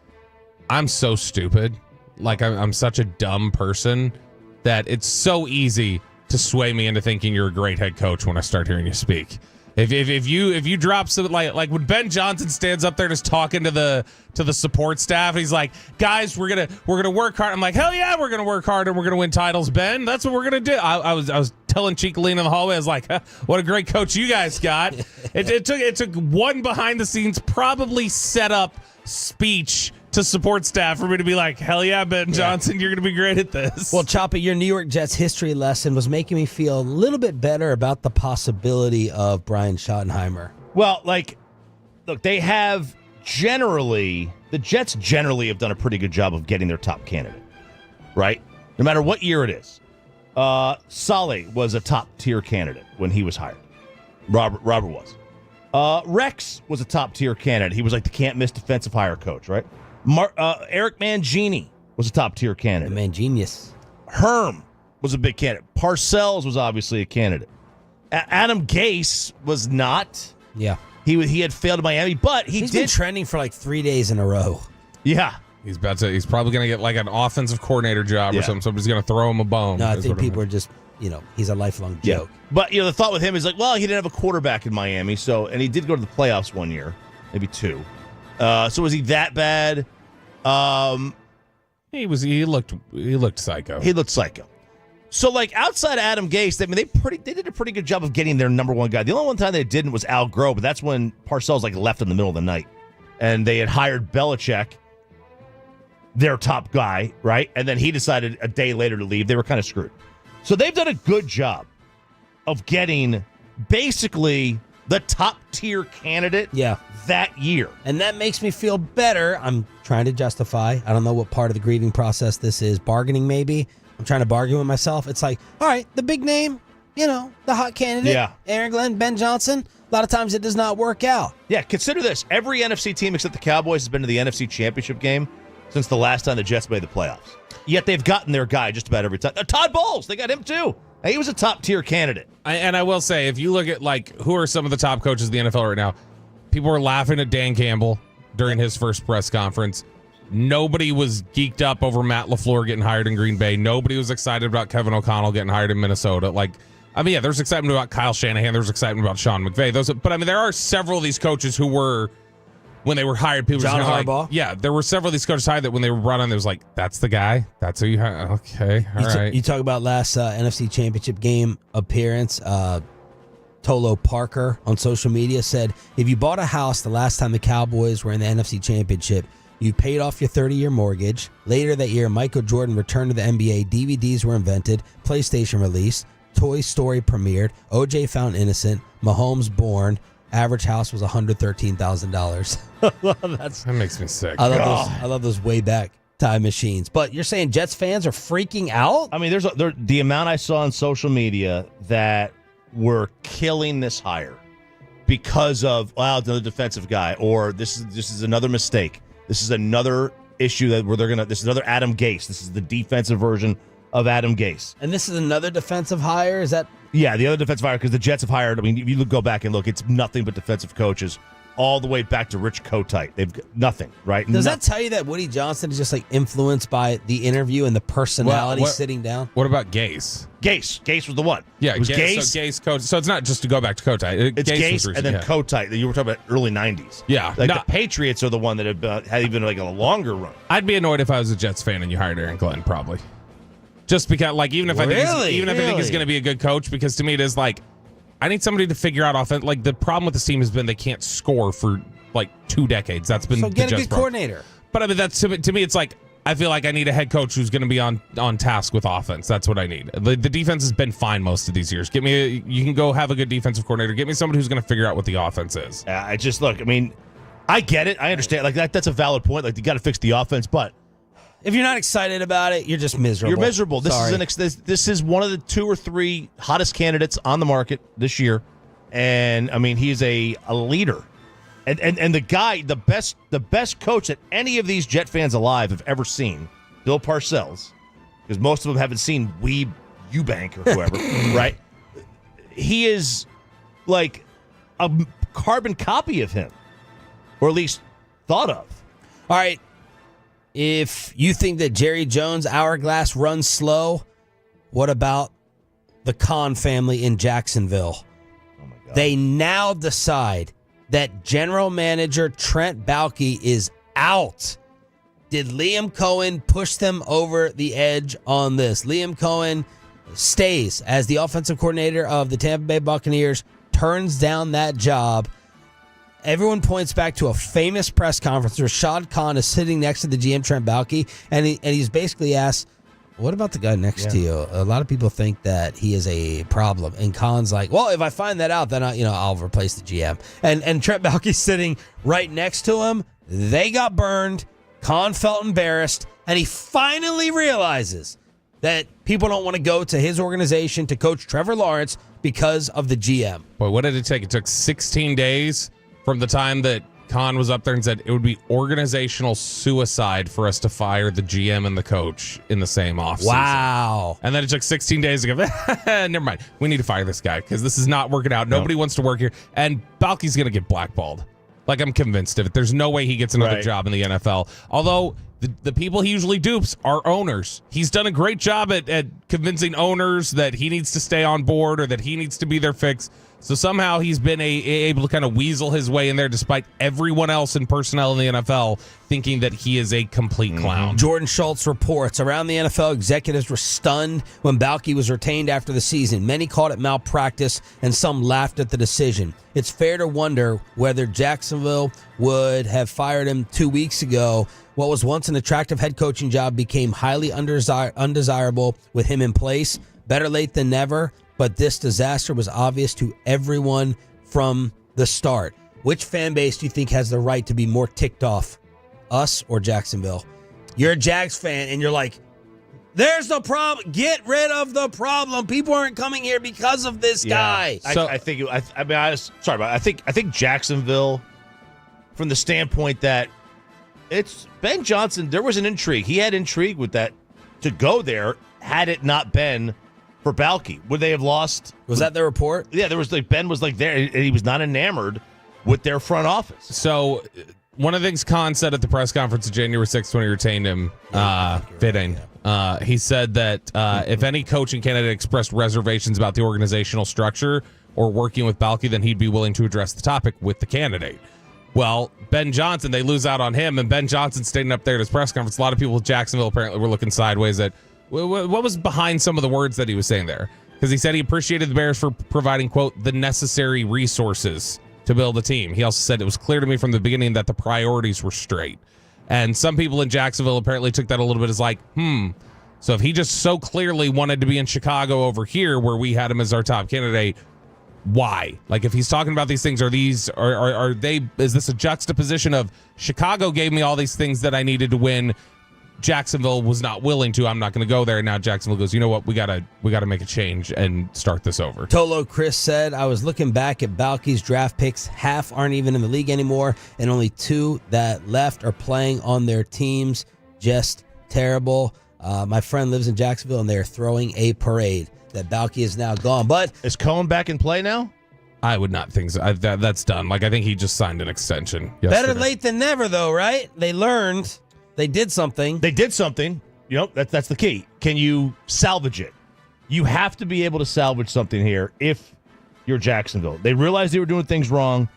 I'm so stupid. Like, I'm such a dumb person that it's so easy to sway me into thinking you're a great head coach when I start hearing you speak. If you drop some, like when Ben Johnson stands up there just talking to the support staff, he's like, guys, we're gonna work hard. I'm like, hell yeah, we're gonna work hard and we're gonna win titles, Ben. That's what we're gonna do. I was telling Chicolina in the hallway, I was like, what a great coach you guys got. It took one behind the scenes, probably set up speech to support staff for me to be like, hell yeah, Ben Johnson, you're going to be great at this. Well, Choppy, your New York Jets history lesson was making me feel a little bit better about the possibility of Brian Schottenheimer. Well, look, they have the Jets generally have done a pretty good job of getting their top candidate, right? No matter what year it is. Saleh was a top-tier candidate when he was hired. Robert was. Rex was a top-tier candidate. He was like the can't-miss defensive hire coach, right? Eric Mangini was a top-tier candidate. Mangenius. Herm was a big candidate. Parcells was obviously a candidate. Adam Gase was not. Yeah. He had failed in Miami, but he's been trending for like 3 days in a row. Yeah. He's probably going to get like an offensive coordinator job or something. Somebody's going to throw him a bone. No, I think people are just, he's a lifelong joke. But, the thought with him is like, well, he didn't have a quarterback in Miami, and he did go to the playoffs one year, maybe two. So was he that bad? He looked psycho. He looked psycho. So, outside of Adam Gase, they did a pretty good job of getting their number one guy. The only one time they didn't was Al Groh, but that's when Parcells left in the middle of the night, and they had hired Belichick, their top guy, right? And then he decided a day later to leave. They were kind of screwed. So they've done a good job of getting basically the top tier candidate that year. And that makes me feel better. I'm trying to justify. I don't know what part of the grieving process this is. Bargaining, maybe. I'm trying to bargain with myself. It's like, all right, the big name, the hot candidate. Yeah. Aaron Glenn, Ben Johnson. A lot of times it does not work out. Yeah, consider this. Every NFC team except the Cowboys has been to the NFC Championship game since the last time the Jets made the playoffs. Yet they've gotten their guy just about every time. Todd Bowles, they got him too. He was a top-tier candidate. And I will say, if you look at, who are some of the top coaches in the NFL right now, people were laughing at Dan Campbell during his first press conference. Nobody was geeked up over Matt LaFleur getting hired in Green Bay. Nobody was excited about Kevin O'Connell getting hired in Minnesota. There's excitement about Kyle Shanahan. There's excitement about Sean McVay. But there are several of these coaches who were, when they were hired, people John were Harbaugh. There were several of these coaches hired that when they were brought on, there was that's the guy. That's who you hired. Okay, all right. You talk about last NFC Championship game appearance. Tolo Parker on social media said, if you bought a house the last time the Cowboys were in the NFC Championship, you paid off your 30-year mortgage. Later that year, Michael Jordan returned to the NBA. DVDs were invented. PlayStation released. Toy Story premiered. OJ found innocent. Mahomes born. Average house was $113,000. That makes me sick. I love those way back time machines. But you're saying Jets fans are freaking out? I mean, there's the amount I saw on social media that were killing this hire because of another defensive guy, or this is another mistake. This is another issue this is another Adam Gase. This is the defensive version of Adam Gase. And this is another defensive hire? Is that? Yeah, the other defensive hire, because the Jets have hired, if you go back and look, it's nothing but defensive coaches all the way back to Rich Kotite. They've got nothing, right? Does that tell you that Woody Johnson is just influenced by the interview and the personality sitting down? What about Gase? Gase was the one. Yeah, it was Gase. So Gase, coach. So it's not just to go back to Kotite. It's Gase and then Kotite. You were talking about early 90s. Yeah. The Patriots are the one that had even a longer run. I'd be annoyed if I was a Jets fan and you hired Aaron Glenn, probably. Just because, even if I think he's going to be a good coach, because to me it is I need somebody to figure out offense. The problem with this team has been they can't score for 2 decades. That's been so the get a Jets' good problem. coordinator. But that's to me it's I feel like I need a head coach who's going to be on task with offense. That's what I need. The defense has been fine most of these years. You can go have a good defensive coordinator. Get me somebody who's going to figure out what the offense is. I get it. I understand. That's a valid point. You got to fix the offense, but if you're not excited about it, you're just miserable. You're miserable. This is one of the 2 or 3 hottest candidates on the market this year, and he's a leader, and the guy, the best coach that any of these Jet fans alive have ever seen, Bill Parcells, because most of them haven't seen Weeb Eubank or whoever, right? He is like a carbon copy of him, or at least thought of. All right. If you think that Jerry Jones' hourglass runs slow, what about the Khan family in Jacksonville? Oh my God. They now decide that general manager Trent Baalke is out. Did Liam Cohen push them over the edge on this? Liam Cohen stays as the offensive coordinator of the Tampa Bay Buccaneers, turns down that job. Everyone points back to a famous press conference where Shad Khan is sitting next to the GM, Trent Baalke, and he's basically asked, what about the guy next to you? A lot of people think that he is a problem. And Khan's like, well, if I find that out, then I'll replace the GM. And Trent Baalke's sitting right next to him. They got burned. Khan felt embarrassed. And he finally realizes that people don't want to go to his organization to coach Trevor Lawrence because of the GM. Boy, what did it take? It took 16 days from the time that Khan was up there and said it would be organizational suicide for us to fire the GM and the coach in the same offseason. Wow. And then it took 16 days to go, never mind. We need to fire this guy because this is not working out. Nobody wants to work here. And Baalke's going to get blackballed. Like, I'm convinced of it. There's no way he gets another job in the NFL. Although the people he usually dupes are owners. He's done a great job at convincing owners that he needs to stay on board or that he needs to be their fix. So somehow he's been able to kind of weasel his way in there despite everyone else in personnel in the NFL thinking that he is a complete clown. Jordan Schultz reports, around the NFL, executives were stunned when Baalke was retained after the season. Many called it malpractice, and some laughed at the decision. It's fair to wonder whether Jacksonville would have fired him 2 weeks ago. What was once an attractive head coaching job became highly undesirable with him in place. Better late than never. But this disaster was obvious to everyone from the start. Which fan base do you think has the right to be more ticked off, us or Jacksonville? You're a Jags fan, and you're like, there's the problem. Get rid of the problem. People aren't coming here because of this guy. So I think Jacksonville, from the standpoint that it's Ben Johnson, there was an intrigue. He had intrigue with that to go there had it not been for Baalke. Would they have lost? Was that the report? Yeah, there was Ben was there, and he was not enamored with their front office. So one of the things Khan said at the press conference of January 6th when he retained him, he said that if any coaching candidate expressed reservations about the organizational structure or working with Baalke, then he'd be willing to address the topic with the candidate. Well, Ben Johnson, they lose out on him, and Ben Johnson standing up there at his press conference. A lot of people with Jacksonville apparently were looking sideways at what was behind some of the words that he was saying there? Because he said he appreciated the Bears for providing, quote, the necessary resources to build a team. He also said it was clear to me from the beginning that the priorities were straight. And some people in Jacksonville apparently took that a little bit as like, so if he just so clearly wanted to be in Chicago over here where we had him as our top candidate, why? Like, if he's talking about these things, are they, is this a juxtaposition of Chicago gave me all these things that I needed to win, Jacksonville was not willing to, I'm not going to go there, and now Jacksonville goes, you know what, we gotta make a change and start this over. Tolo Chris said, I was looking back at Baalke's draft picks. Half aren't even in the league anymore, and only 2 that left are playing on their teams. Just terrible. My friend lives in Jacksonville, and they're throwing a parade that Baalke is now gone. But is Cohen back in play now? I would not think so. That's done. Like, I think he just signed an extension yesterday. Better late than never, though, right? They learned. They did something. You know, that's the key. Can you salvage it? You have to be able to salvage something here if you're Jacksonville. They realized they were doing things wrong.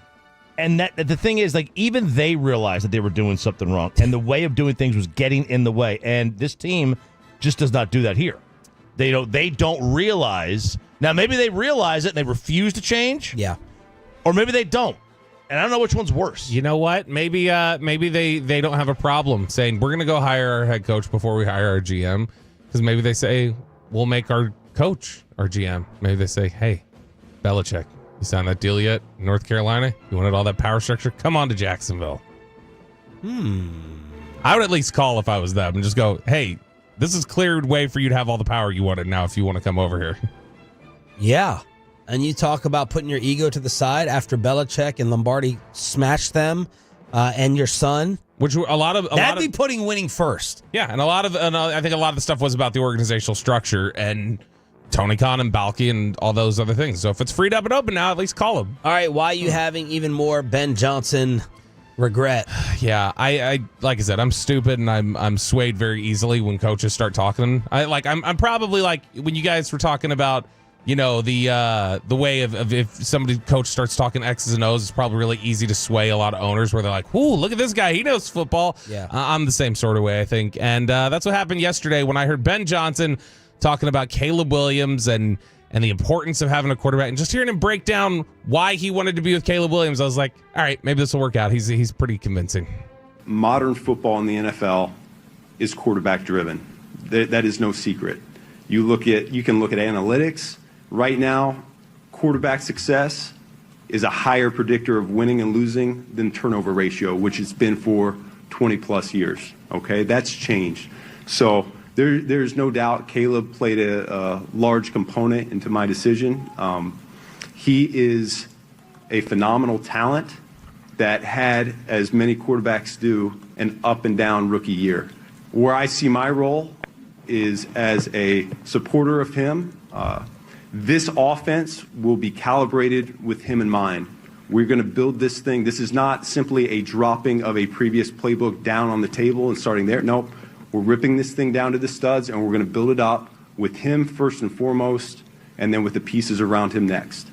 And that the thing is, like, even they realized that they were doing something wrong. And the way of doing things was getting in the way. And this team just does not do that here. They don't realize. Now, maybe they realize it and they refuse to change. Yeah. Or maybe they don't. And I don't know which one's worse. You know what? Maybe they don't have a problem saying we're going to go hire our head coach before we hire our GM, because maybe they say we'll make our coach our GM. Maybe they say, hey, Belichick, you signed that deal yet? North Carolina? You wanted all that power structure? Come on to Jacksonville. I would at least call if I was them and just go, hey, this is cleared way for you to have all the power you wanted now if you want to come over here. Yeah. And you talk about putting your ego to the side after Belichick and Lombardi smashed them and your son. Which that'd be putting winning first. Yeah, and I think a lot of the stuff was about the organizational structure and Tony Khan and Baalke and all those other things. So if it's freed up and open now, at least call him. All right, why are you having even more Ben Johnson regret? Yeah, I like I said, I'm stupid and I'm swayed very easily when coaches start talking. I'm probably like when you guys were talking about, you know, the way of if somebody coach starts talking X's and O's, it's probably really easy to sway a lot of owners where they're like, "Ooh, look at this guy, he knows football." Yeah, I'm the same sort of way, I think, and that's what happened yesterday when I heard Ben Johnson talking about Caleb Williams and the importance of having a quarterback, and just hearing him break down why he wanted to be with Caleb Williams, I was like, all right, maybe this will work out. He's pretty convincing. Modern football in the NFL is quarterback driven. That is no secret. You can look at analytics. Right now, quarterback success is a higher predictor of winning and losing than turnover ratio, which it's been for 20 plus years. Okay, that's changed. So there's no doubt Caleb played a large component into my decision. He is a phenomenal talent that had, as many quarterbacks do, an up and down rookie year. Where I see my role is as a supporter of him. This offense will be calibrated with him in mind. We're going to build this thing. This is not simply a dropping of a previous playbook down on the table and starting there. Nope. We're ripping this thing down to the studs, and we're going to build it up with him first and foremost, and then with the pieces around him next.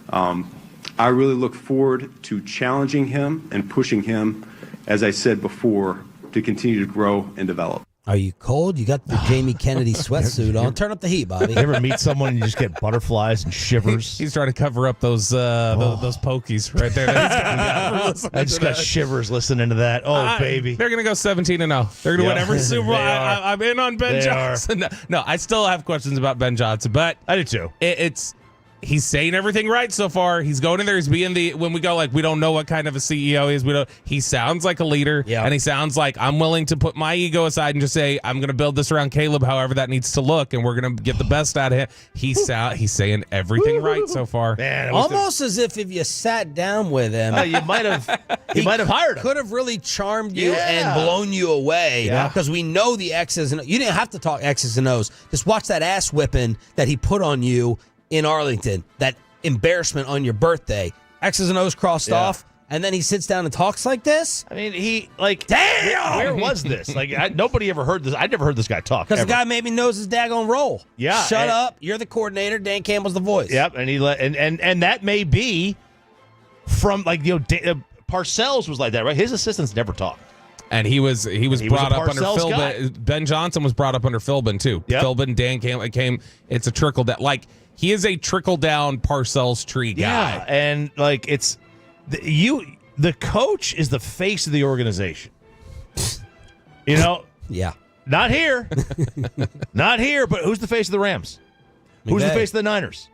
I really look forward to challenging him and pushing him, as I said before, to continue to grow and develop. Are you cold? You got the Jamie Kennedy sweatsuit on. Turn up the heat, Bobby. You ever meet someone and you just get butterflies and shivers? He's trying to cover up those pokies right there. I just got shivers listening to that. Oh, baby. They're going to go 17-0. They're going to win every Super Bowl. I'm in on Ben Johnson. No, I still have questions about Ben Johnson, but I do too. He's saying everything right so far. He's going in there. He's being when we go we don't know what kind of a CEO he is. He sounds like a leader, and he sounds like I'm willing to put my ego aside and just say I'm going to build this around Caleb, however that needs to look, and we're going to get the best out of him. He's saying everything right so far. Man, almost as if you sat down with him, you might have hired him. Could have really charmed you and blown you away. Because we know the X's and O's. You didn't have to talk X's and O's. Just watch that ass whipping that he put on you in Arlington, that embarrassment on your birthday. X's and O's crossed off, and then he sits down and talks like this? I mean, damn! Where was this? Nobody ever heard this. I never heard this guy talk. Because the guy maybe knows his daggone role. Yeah. Shut up. You're the coordinator. Dan Campbell's the voice. Yep, and and that may be from, Parcells was like that, right? His assistants never talked. And he was brought up under Philbin. Ben Johnson was brought up under Philbin, too. Yep. Philbin, Dan Campbell, it's a trickle down. He is a trickle-down Parcells tree guy. Yeah, and it's the coach is the face of the organization. Yeah. Not here. Not here, but who's the face of the Rams? Who's the face of the Niners?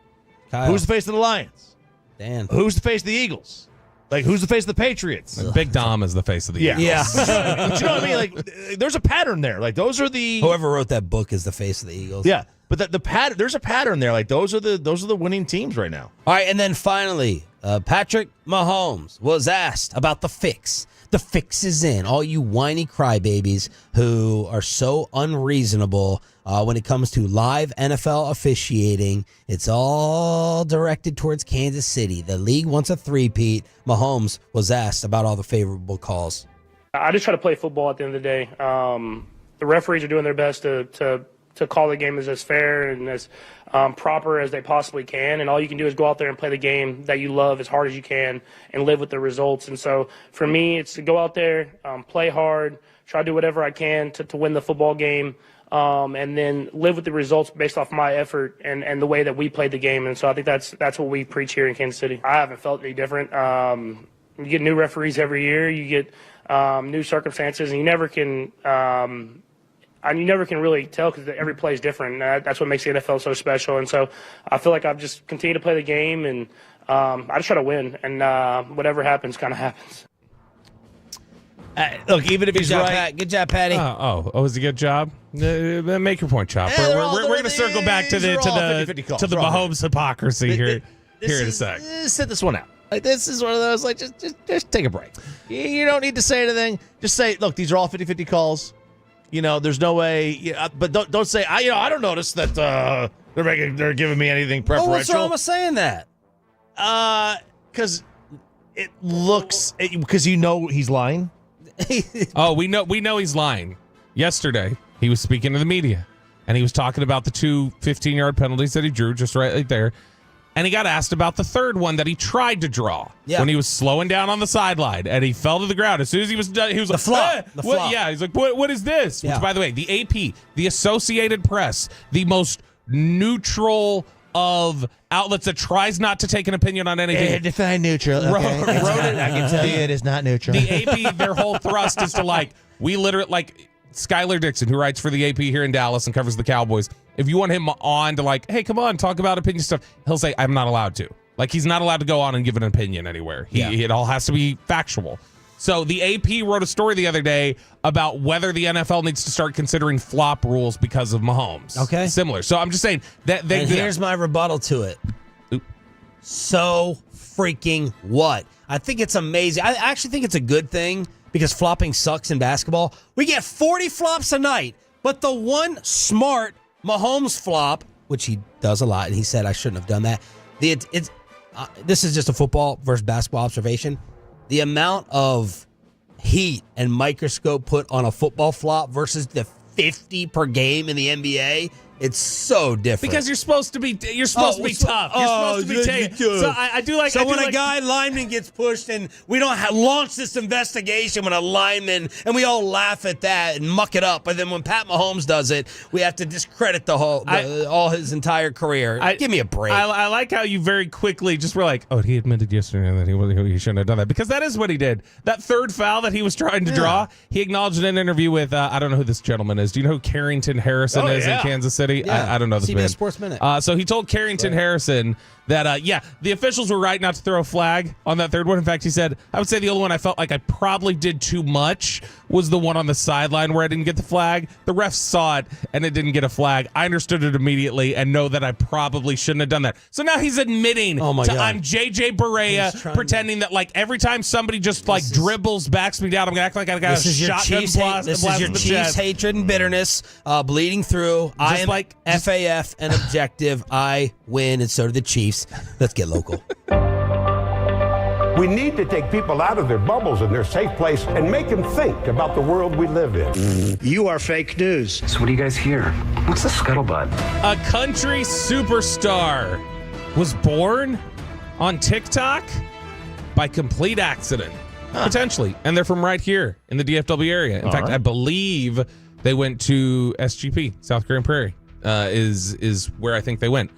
Kyle. Who's the face of the Lions? Dan. Who's the face of the Eagles? Who's the face of the Patriots? Big Dom is the face of the Eagles. Yeah. But you know what I mean? There's a pattern there. Those are the whoever wrote that book is the face of the Eagles. Yeah. But the pattern, there's a pattern there. Those are the winning teams right now. All right, and then finally, Patrick Mahomes was asked about the fix. The fix is in. All you whiny crybabies who are so unreasonable when it comes to live NFL officiating, it's all directed towards Kansas City. The league wants a three-peat. Mahomes was asked about all the favorable calls. I just try to play football at the end of the day. The referees are doing their best to call the game as fair and as proper as they possibly can, and all you can do is go out there and play the game that you love as hard as you can and live with the results. And so for me, it's to go out there, play hard, try to do whatever I can to win the football game, and then live with the results based off my effort and the way that we played the game. And so I think that's what we preach here in Kansas City. I haven't felt any different. You get new referees every year, you get new circumstances, and you never can really tell because every play is different. That's what makes the NFL so special. And so I feel like I've just continued to play the game, and I just try to win. And whatever happens, kind of happens. Look, even if he's right. Pat. Good job, Patty. Was it a good job? Make your point, Chop. We're going to circle back to the Mahomes hypocrisy here in a sec. Sit this one out. This is one of those, just take a break. You don't need to say anything. Just say, look, these are all 50-50 calls. There's no way. But don't say, I don't notice that they're giving me anything preferential. What's wrong with saying that? Because it looks, because he's lying. We know he's lying. Yesterday, he was speaking to the media, and he was talking about the two 15-yard penalties that he drew just right there. And he got asked about the third one that he tried to draw when he was slowing down on the sideline, and he fell to the ground. As soon as he was done, he was like, flop. The what? flop. Yeah, he's like, what is this? Yeah. Which, by the way, the AP, the Associated Press, the most neutral of outlets that tries not to take an opinion on anything. Define neutral. Okay. I can tell you it is not neutral. The AP, their whole thrust is to we literally, Skylar Dixon, who writes for the AP here in Dallas and covers the Cowboys, if you want him on to hey, come on, talk about opinion stuff, he'll say, I'm not allowed to. He's not allowed to go on and give an opinion anywhere. It all has to be factual. So the AP wrote a story the other day about whether the NFL needs to start considering flop rules because of Mahomes. Okay. Similar. So I'm just saying that And here's my rebuttal to it. So freaking what? I think it's amazing. I actually think it's a good thing because flopping sucks in basketball. We get 40 flops a night, but the one smart Mahomes flop, which he does a lot, and he said I shouldn't have done that. This is just a football versus basketball observation. The amount of heat and microscope put on a football flop versus the 50 per game in the NBA, it's so different. Because you're supposed to be tough. You're supposed to be tough. So I do like. So when a guy lineman gets pushed and we don't launch this investigation when a lineman and we all laugh at that and muck it up, but then when Pat Mahomes does it, we have to discredit all his entire career. Give me a break. I like how you very quickly just were like, oh, he admitted yesterday that he shouldn't have done that, because that is what he did. That third foul that he was trying to draw, he acknowledged in an interview with I don't know who this gentleman is. Do you know who Carrington Harrison is in Kansas City? Yeah. I don't know this man. CBS Sports Minute. So he told Carrington Harrison that, the officials were right not to throw a flag on that third one. In fact, he said, I would say the only one I felt like I probably did too much was the one on the sideline where I didn't get the flag. The refs saw it, and it didn't get a flag. I understood it immediately and know that I probably shouldn't have done that. So now he's admitting I'm J.J. Barea, pretending that, every time somebody just, dribbles, backs me down, I'm going to act like I got a shotgun blast. This is your Chiefs hatred and bitterness bleeding through. I am FAF and objective. I win, and so do the Chiefs. Let's get local. We need to take people out of their bubbles and their safe place and make them think about the world we live in. You are fake news. So what do you guys hear? What's the scuttlebutt? A country superstar was born on TikTok by complete accident, potentially. And they're from right here in the DFW area. In fact, I believe they went to SGP, South Grand Prairie, is where I think they went.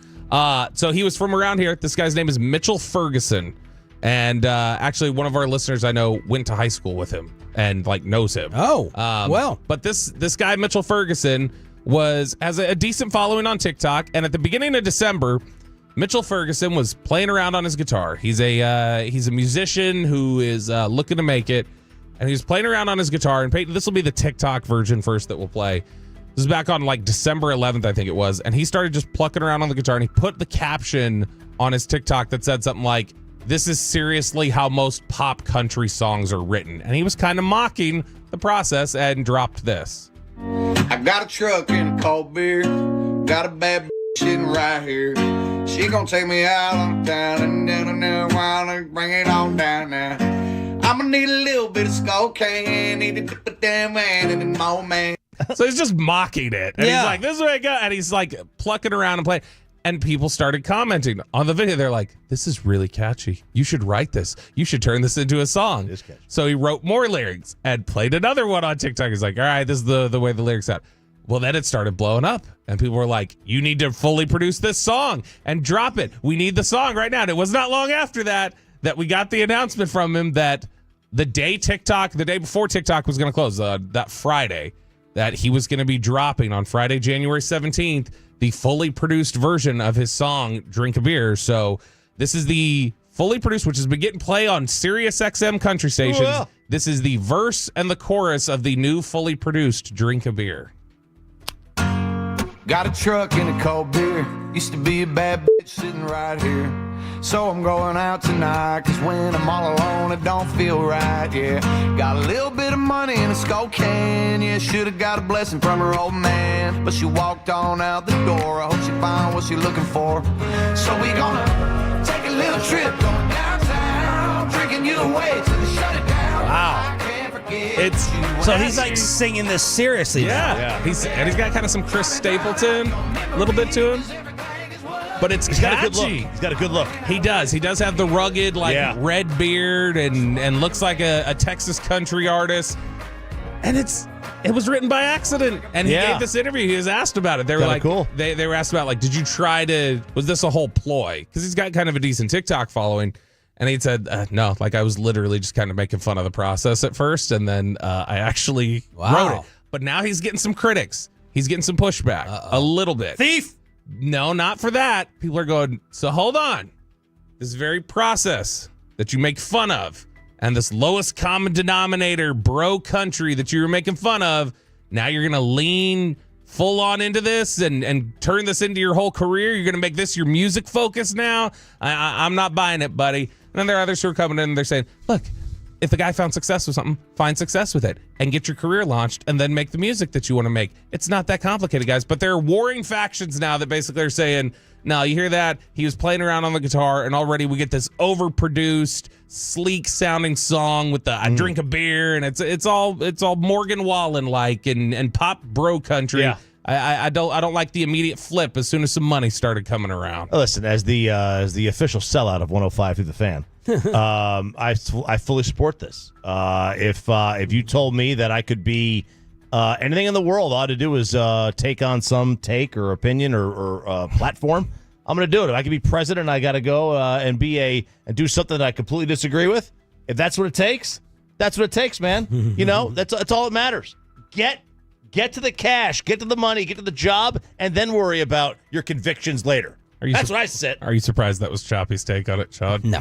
So he was from around here. This guy's name is Mitchell Ferguson. And actually, one of our listeners I know went to high school with him and knows him. Well. But this guy, Mitchell Ferguson, has a decent following on TikTok. And at the beginning of December, Mitchell Ferguson was playing around on his guitar. He's a musician who is looking to make it. And he was playing around on his guitar. And Peyton, this will be the TikTok version first that we'll play. This is back on December 11th, I think it was. And he started just plucking around on the guitar. And he put the caption on his TikTok that said something like, "This is seriously how most pop country songs are written." And he was kind of mocking the process and dropped this. I got a truck and a cold beer. Got a bad bitch sitting right here. She gonna take me out on town and wanna bring it on down now. I'ma need a little bit of cocaine. Need to dip it down, man, in the moment. So he's just mocking it. And he's like, this is where I go. And he's plucking around and playing. And people started commenting on the video. They're like, this is really catchy. You should write this. You should turn this into a song. So he wrote more lyrics and played another one on TikTok. He's like, all right, this is the way the lyrics sound. Well, then it started blowing up. And people were like, you need to fully produce this song and drop it. We need the song right now. And it was not long after that we got the announcement from him that the day before TikTok was going to close, that Friday, that he was going to be dropping on Friday, January 17th, the fully produced version of his song, Drink a Beer. So this is the fully produced, which has been getting play on Sirius XM country stations. Wow. This is the verse and the chorus of the new fully produced Drink a Beer. Got a truck and a cold beer. Used to be a bad bitch sitting right here. So I'm going out tonight, cause when I'm all alone it don't feel right, yeah. Got a little bit of money in a skull can, yeah. Should've got a blessing from her old man, but she walked on out the door. I hope she found what she looking for. So we gonna take a little trip going downtown, drinking you away till they shut it down. Wow. So he's singing this seriously now. Yeah. He's got kind of some Chris Stapleton, a little bit to him. but it's He's catchy. got a good look. He's got a good look. He does. He does have the rugged, red beard and looks like a Texas country artist. And it was written by accident. And he gave this interview. He was asked about it. They were like, cool. They were asked about, like, did you try to, was this a whole ploy? Because he's got kind of a decent TikTok following. And he said, no, like I was literally just kind of making fun of the process at first. And then I actually wrote it. But now he's getting some critics. He's getting some pushback a little bit. Thief. No, not for that. People are going, so hold on. This very process that you make fun of and this lowest common denominator bro country that you were making fun of, now you're going to lean full on into this and turn this into your whole career. You're going to make this your music focus now. I'm not buying it, buddy. And then there are others who are coming in and they're saying, look, if the guy found success with something, find success with it and get your career launched and then make the music that you want to make. It's not that complicated, guys. But there are warring factions now that basically are saying, no, you hear that? He was playing around on the guitar and already we get this overproduced, sleek sounding song with the I drink a beer and it's all Morgan Wallen like and pop bro country. Yeah. I don't like the immediate flip as soon as some money started coming around. Listen, as the official sellout of 105 through the fan, I fully support this. If you told me that I could be anything in the world, all I had to do is take on some take or opinion or platform, I'm going to do it. If I could be president, I got to go and do something that I completely disagree with. If that's what it takes, that's what it takes, man. You know, that's all that matters. Get to the cash, get to the money, get to the job, and then worry about your convictions later. That's what I said. Are you surprised that was Choppy's take on it, Sean? No.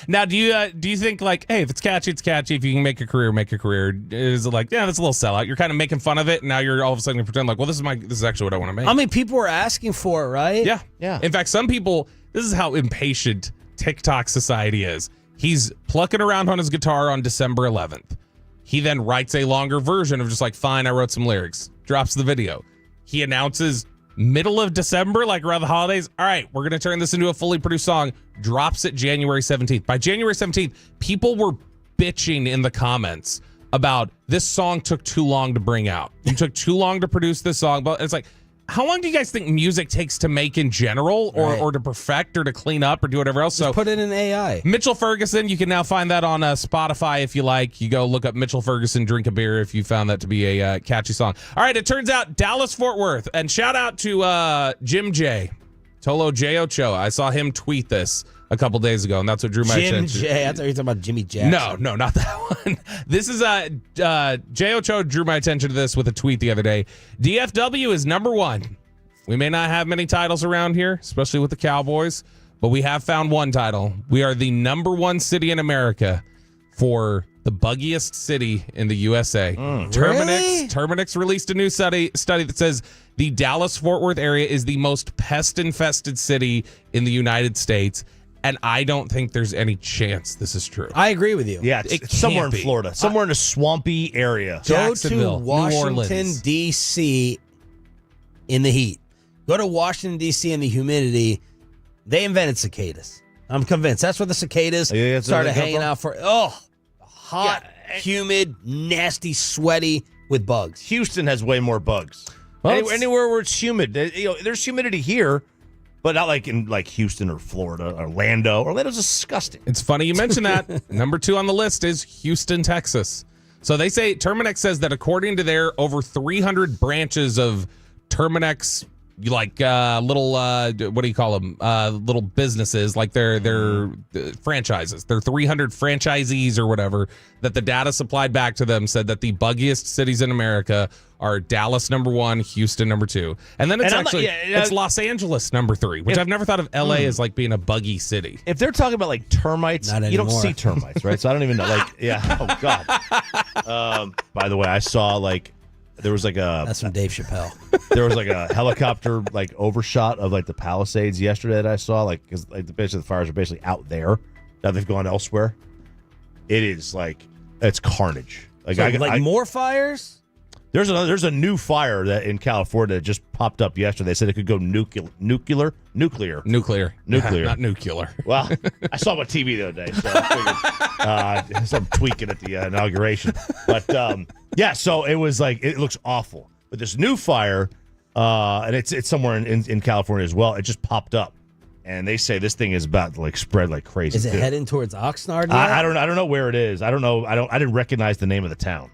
Now, do you think like, hey, if it's catchy, it's catchy. If you can make a career, make a career. Is it like, yeah, that's a little sellout? You're kind of making fun of it, and now you're all of a sudden going to pretend like, well, this is actually what I want to make. I mean, people were asking for it, right? Yeah. In fact, some people, this is how impatient TikTok society is. He's plucking around on his guitar on December 11th. He then writes a longer version of just like, fine, I wrote some lyrics, drops the video. He announces middle of December, like around the holidays, all right, we're going to turn this into a fully produced song, drops it January 17th. By January 17th, people were bitching in the comments about this song took too long to bring out. You took too long to produce this song. But it's like, how long do you guys think music takes to make in general or to perfect or to clean up or do whatever else? Just put it in AI. Mitchell Ferguson, you can now find that on Spotify if you like. You go look up Mitchell Ferguson, Drink a Beer if you found that to be a catchy song. All right, it turns out Dallas Fort Worth. And shout out to Jim J. Tolo J. Ochoa. I saw him tweet this a couple days ago, and that's what drew my attention. Jim J. I thought you were talking about Jimmy Jackson. No, not that one. This is J. Ochoa drew my attention to this with a tweet the other day. DFW is number one. We may not have many titles around here, especially with the Cowboys, but we have found one title. We are the number one city in America for the buggiest city in the USA. Terminix released a new study that says the Dallas-Fort Worth area is the most pest-infested city in the United States. And I don't think there's any chance this is true. I agree with you. Yeah, it's somewhere in Florida, somewhere in a swampy area. Go to Washington, D.C. in the heat. Go to Washington, D.C. in the humidity. They invented cicadas. I'm convinced. That's where the cicadas started hanging out for. Hot, humid, nasty, sweaty with bugs. Houston has way more bugs. Well, anywhere where it's humid. There's humidity here, but not like in Houston or Florida, Orlando. Orlando's disgusting. It's funny you mention that. Number 2 on the list is Houston, Texas. So they say, Terminix says that according to their over 300 branches of Terminix, little what do you call them? Little businesses, like their franchises. Their 300 franchisees or whatever that the data supplied back to them said that the buggiest cities in America are Dallas number 1, Houston number 2, and then it's it's Los Angeles number 3, which I've never thought of LA as like being a buggy city. If they're talking about like termites, you don't see termites, right? So I don't even know. Oh God. By the way, I saw there was that's from Dave Chappelle. There was a helicopter overshot of the Palisades yesterday that I saw because basically the fires are basically out there. Now they've gone elsewhere. It is it's carnage. More fires. There's a new fire that in California that just popped up yesterday. They said it could go nuclear. Not nuclear. Well, I saw it on TV the other day, so I figured some tweaking at the inauguration. But so it was it looks awful. But this new fire and it's somewhere in California as well. It just popped up, and they say this thing is about to spread like crazy. Is it heading towards Oxnard? Yet? I don't know where it is. I don't know. I didn't recognize the name of the town,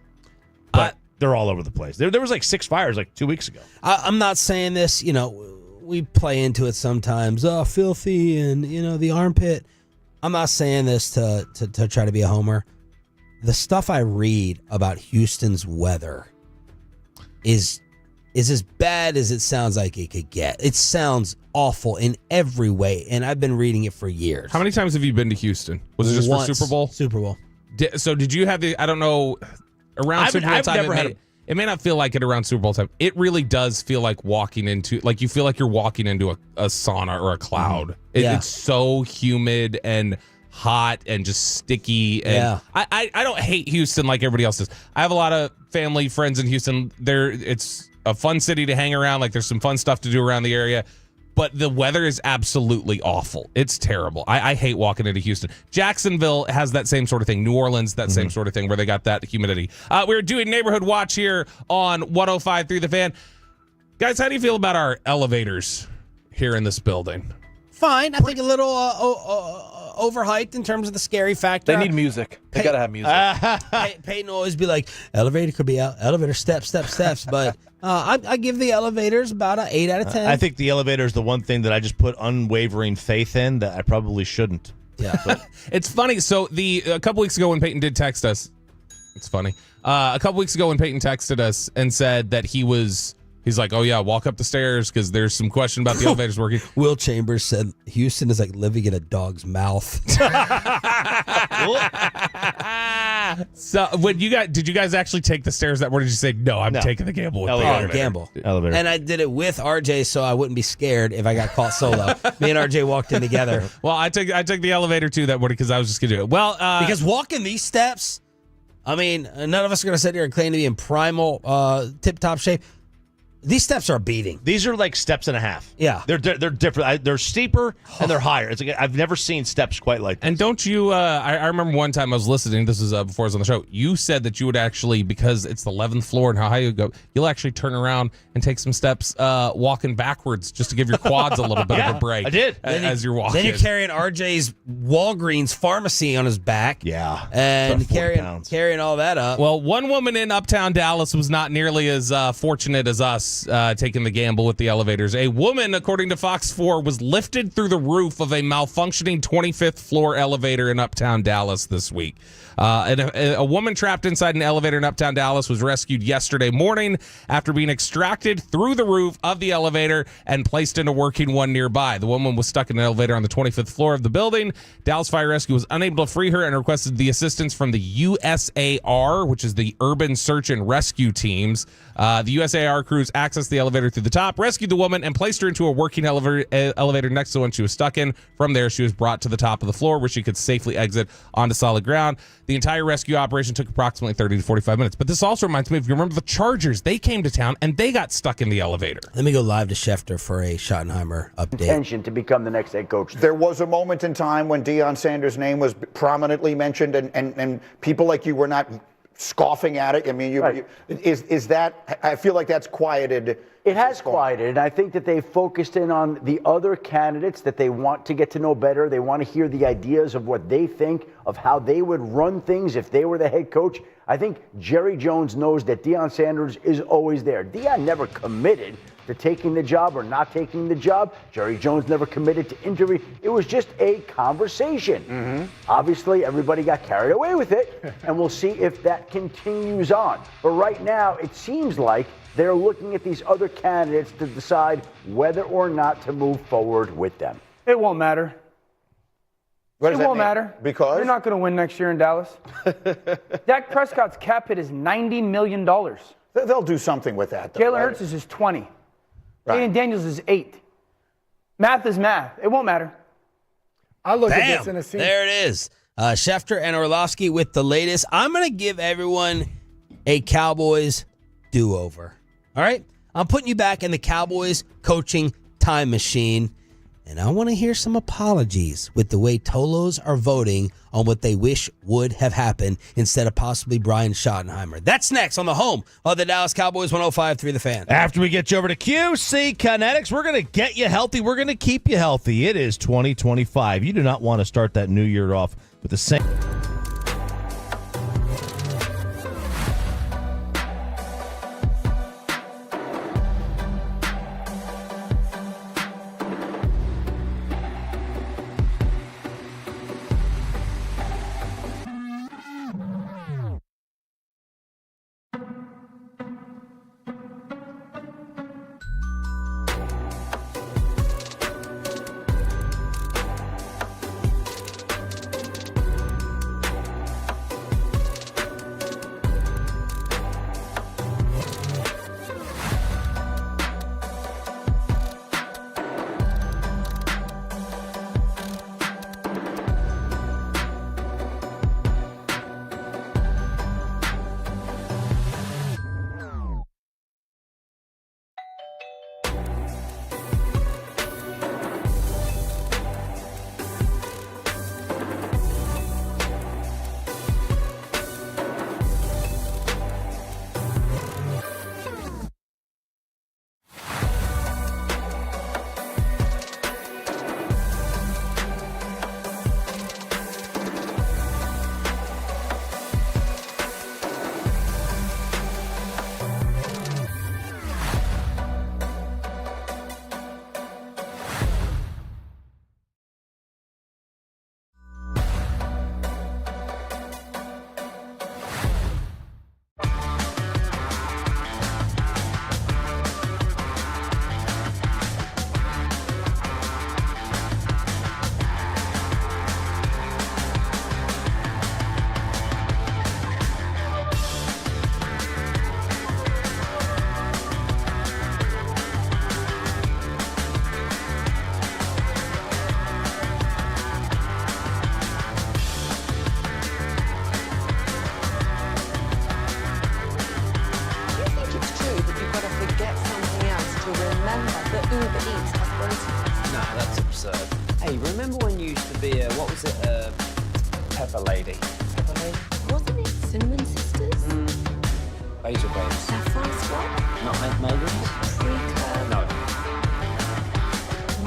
but they're all over the place. There was 6 fires 2 weeks ago. I'm not saying this. We play into it sometimes. Oh, filthy, and the armpit. I'm not saying this to try to be a homer. The stuff I read about Houston's weather is as bad as it sounds like it could get. It sounds awful in every way, and I've been reading it for years. How many times have you been to Houston? Was it just Once. for Super Bowl? Super Bowl. So did you have I don't know, around Super Bowl time, it may not feel like it around Super Bowl time. It really does feel like walking into, you feel like you're walking into a sauna or a cloud. It's so humid and hot and just sticky. And I don't hate Houston like everybody else does. I have a lot of family, friends in Houston. It's a fun city to hang around. There's some fun stuff to do around the area. But the weather is absolutely awful. It's terrible. I hate walking into Houston. Jacksonville has that same sort of thing. New Orleans, that same sort of thing where they got that humidity. We're doing Neighborhood Watch here on 105.3 The Fan. Guys, how do you feel about our elevators here in this building? Fine. I think a little overhyped in terms of the scary factor. They need music. They got to have music. Peyton will always be like, elevator could be out. Elevator, steps. But I give the elevators about an 8 out of 10. I think the elevator is the one thing that I just put unwavering faith in that I probably shouldn't. Yeah. It's funny. So a couple weeks ago when Peyton did text us, it's funny. A couple weeks ago when Peyton texted us and said that he's like, oh yeah, walk up the stairs because there's some question about the elevators working. Will Chambers said Houston is like living in a dog's mouth. So did you guys actually take the stairs or did you say, no, I'm taking the gamble with the elevator? Gamble. Elevator. And I did it with RJ so I wouldn't be scared if I got caught solo. Me and RJ walked in together. Well, I took the elevator too that morning because I was just going to do it. Well, because walking these steps, I mean, none of us are going to sit here and claim to be in primal tip-top shape. These steps are beating. These are like steps and a half. Yeah. They're different. They're steeper and they're higher. It's I've never seen steps quite like this. And don't you, I remember one time I was listening, this was before I was on the show, you said that you would actually, because it's the 11th floor and how high you go, you'll actually turn around and take some steps walking backwards just to give your quads a little bit of a break. I did. As you're walking. Then you're carrying RJ's Walgreens pharmacy on his back. Yeah. And carrying all that up. Well, one woman in Uptown Dallas was not nearly as fortunate as us taking the gamble with the elevators. A woman, according to Fox 4, was lifted through the roof of a malfunctioning 25th floor elevator in Uptown Dallas this week. And a woman trapped inside an elevator in Uptown Dallas was rescued yesterday morning after being extracted through the roof of the elevator and placed in a working one nearby. The woman was stuck in an elevator on the 25th floor of the building. Dallas Fire Rescue was unable to free her and requested the assistance from the USAR, which is the Urban Search and Rescue Teams. The USAR crews accessed the elevator through the top, rescued the woman, and placed her into a working elevator next to the one she was stuck in. From there, she was brought to the top of the floor where she could safely exit onto solid ground. The entire rescue operation took approximately 30 to 45 minutes. But this also reminds me, if you remember the Chargers, they came to town and they got stuck in the elevator. Let me go live to Schefter for a Schottenheimer update. Intention to become the next head coach. There was a moment in time when Deion Sanders' name was prominently mentioned, and people like you were not scoffing at it. I mean, is that? I feel like that's quieted. It has quieted, and I think that they focused in on the other candidates that they want to get to know better. They want to hear the ideas of what they think of how they would run things if they were the head coach. I think Jerry Jones knows that Deion Sanders is always there. Deion never committed to taking the job or not taking the job. Jerry Jones never committed to interview. It was just a conversation. Obviously, everybody got carried away with it, and we'll see if that continues on. But right now, it seems like they're looking at these other candidates to decide whether or not to move forward with them. It won't matter. It won't matter. Because? You're not going to win next year in Dallas. Dak Prescott's cap hit is $90 million. They'll do something with that, though. Jalen Hurts is 20. Right. Aiden Daniels is 8. Math is math. It won't matter. I look Bam! at this and see. There it is. Schefter and Orlovsky with the latest. I'm going to give everyone a Cowboys do-over. All right? I'm putting you back in the Cowboys coaching time machine. And I want to hear some apologies with the way Tolos are voting on what they wish would have happened instead of possibly Brian Schottenheimer. That's next on the home of the Dallas Cowboys, 105.3 The Fan. After we get you over to QC Kinetics, we're going to get you healthy. We're going to keep you healthy. It is 2025. You do not want to start that new year off with the same... Hey, remember when you used to be a, what was it, a pepper lady? Pepper lady? Wasn't it Cinnamon Sisters? Basil babes. Saffron Swap? Nutmeg maidens? Pre-curd? No.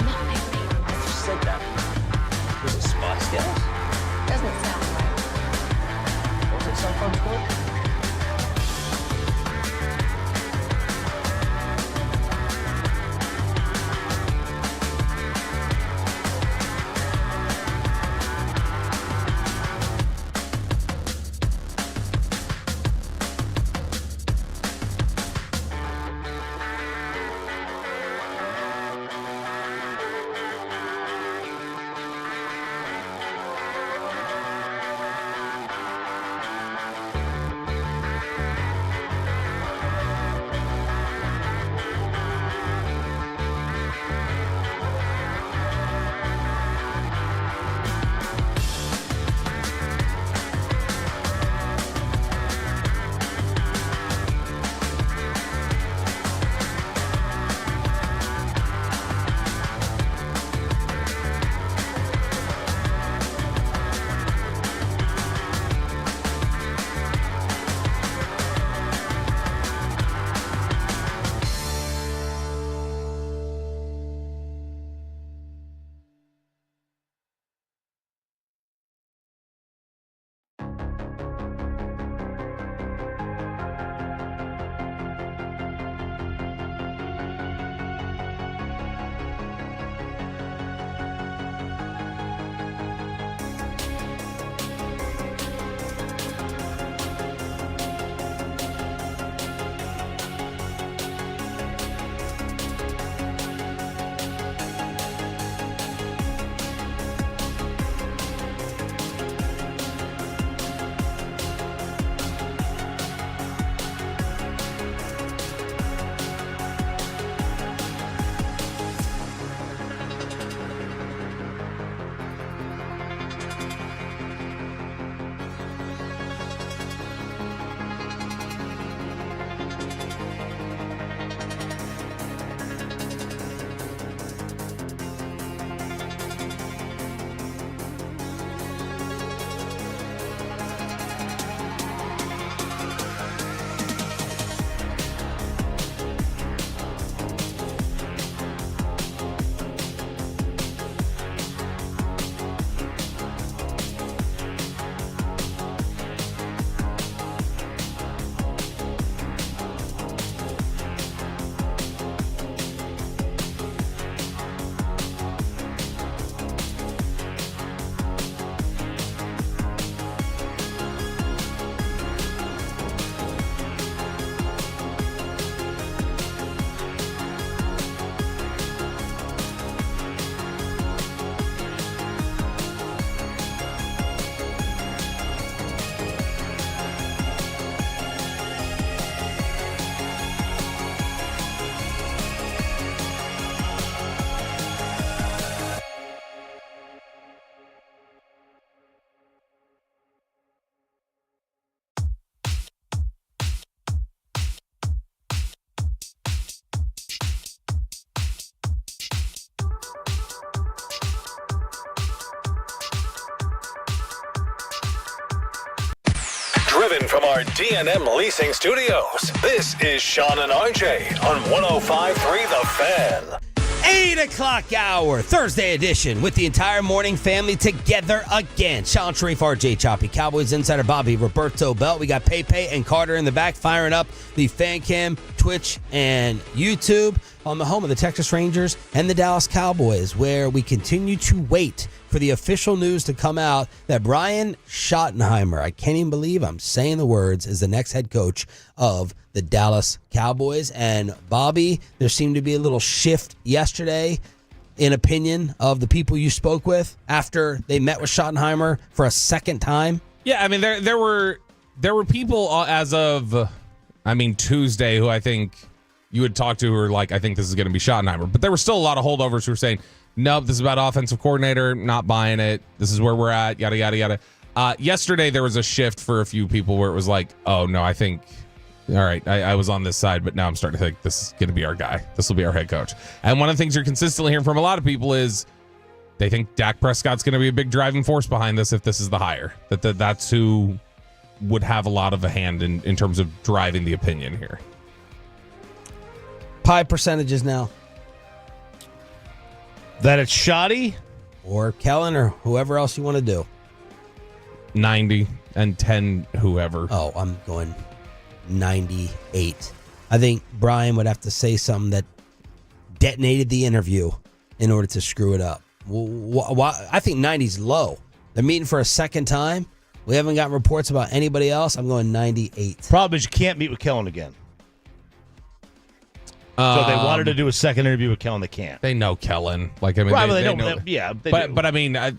Nutmeg maidens? I just said that. Was it Spice Girls? Doesn't sound right. Was it Saffron Swap? Driven from our D&M Leasing Studios, this is Sean and RJ on 105.3 The Fan. 8 o'clock hour, Thursday edition, with the entire morning family together again. Sean Sharif, RJ Choppy, Cowboys insider Bobby, Roberto Belt. We got Pepe and Carter in the back firing up the fan cam, Twitch, and YouTube on the home of the Texas Rangers and the Dallas Cowboys, where we continue to wait for the official news to come out that Brian Schottenheimer, I can't even believe I'm saying the words, is the next head coach of the Dallas Cowboys. And Bobby, there seemed to be a little shift yesterday in opinion of the people you spoke with after they met with Schottenheimer for a second time. Yeah, I mean, there were people as of, Tuesday who I think you would talk to who were like, I think this is going to be Schottenheimer. But there were still a lot of holdovers who were saying, nope, this is about offensive coordinator, not buying it. This is where we're at, yada, yada, yada. Yesterday, there was a shift for a few people where it was like, oh, no, I think, all right, I was on this side, but now I'm starting to think this is going to be our guy. This will be our head coach. And one of the things you're consistently hearing from a lot of people is they think Dak Prescott's going to be a big driving force behind this if this is the hire. That's who would have a lot of a hand in terms of driving the opinion here. Pie percentages now. That it's shoddy? Or Kellen or whoever else you want to do. 90 and 10 whoever. Oh, I'm going 98. I think Brian would have to say something that detonated the interview in order to screw it up. I think 90's low. They're meeting for a second time. We haven't gotten reports about anybody else. I'm going 98. Problem is you can't meet with Kellen again. So they wanted to do a second interview with Kellen. They can't. They know Kellen. Right, they know. But I mean, I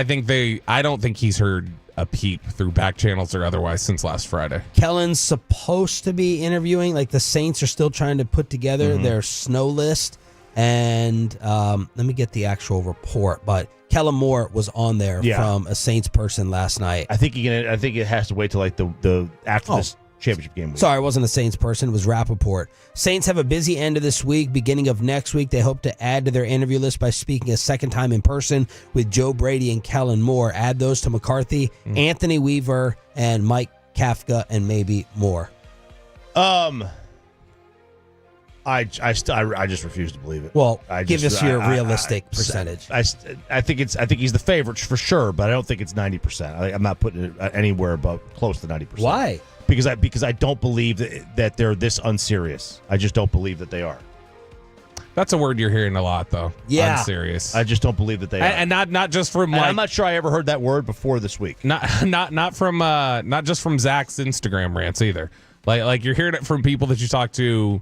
don't think he's heard a peep through back channels or otherwise since last Friday. Kellen's supposed to be interviewing. Like the Saints are still trying to put together their snow list. And let me get the actual report. But Kellen Moore was on there from a Saints person last night. I think it has to wait till like the after this championship game week. Sorry, it wasn't a Saints person. It was Rappaport. Saints have a busy end of this week. Beginning of next week, they hope to add to their interview list by speaking a second time in person with Joe Brady and Kellen Moore. Add those to McCarthy, Anthony Weaver, and Mike Kafka, and maybe more. I just refuse to believe it. Well, give us your realistic percentage. I think he's the favorite for sure, but I don't think it's 90%. I'm not putting it anywhere above close to 90%. Why? Because I don't believe that they're this unserious. I just don't believe that they are. That's a word you're hearing a lot, though. Yeah, unserious. I just don't believe that they are, and not just from. I'm not sure I ever heard that word before this week. Not just from Zach's Instagram rants either. Like you're hearing it from people that you talk to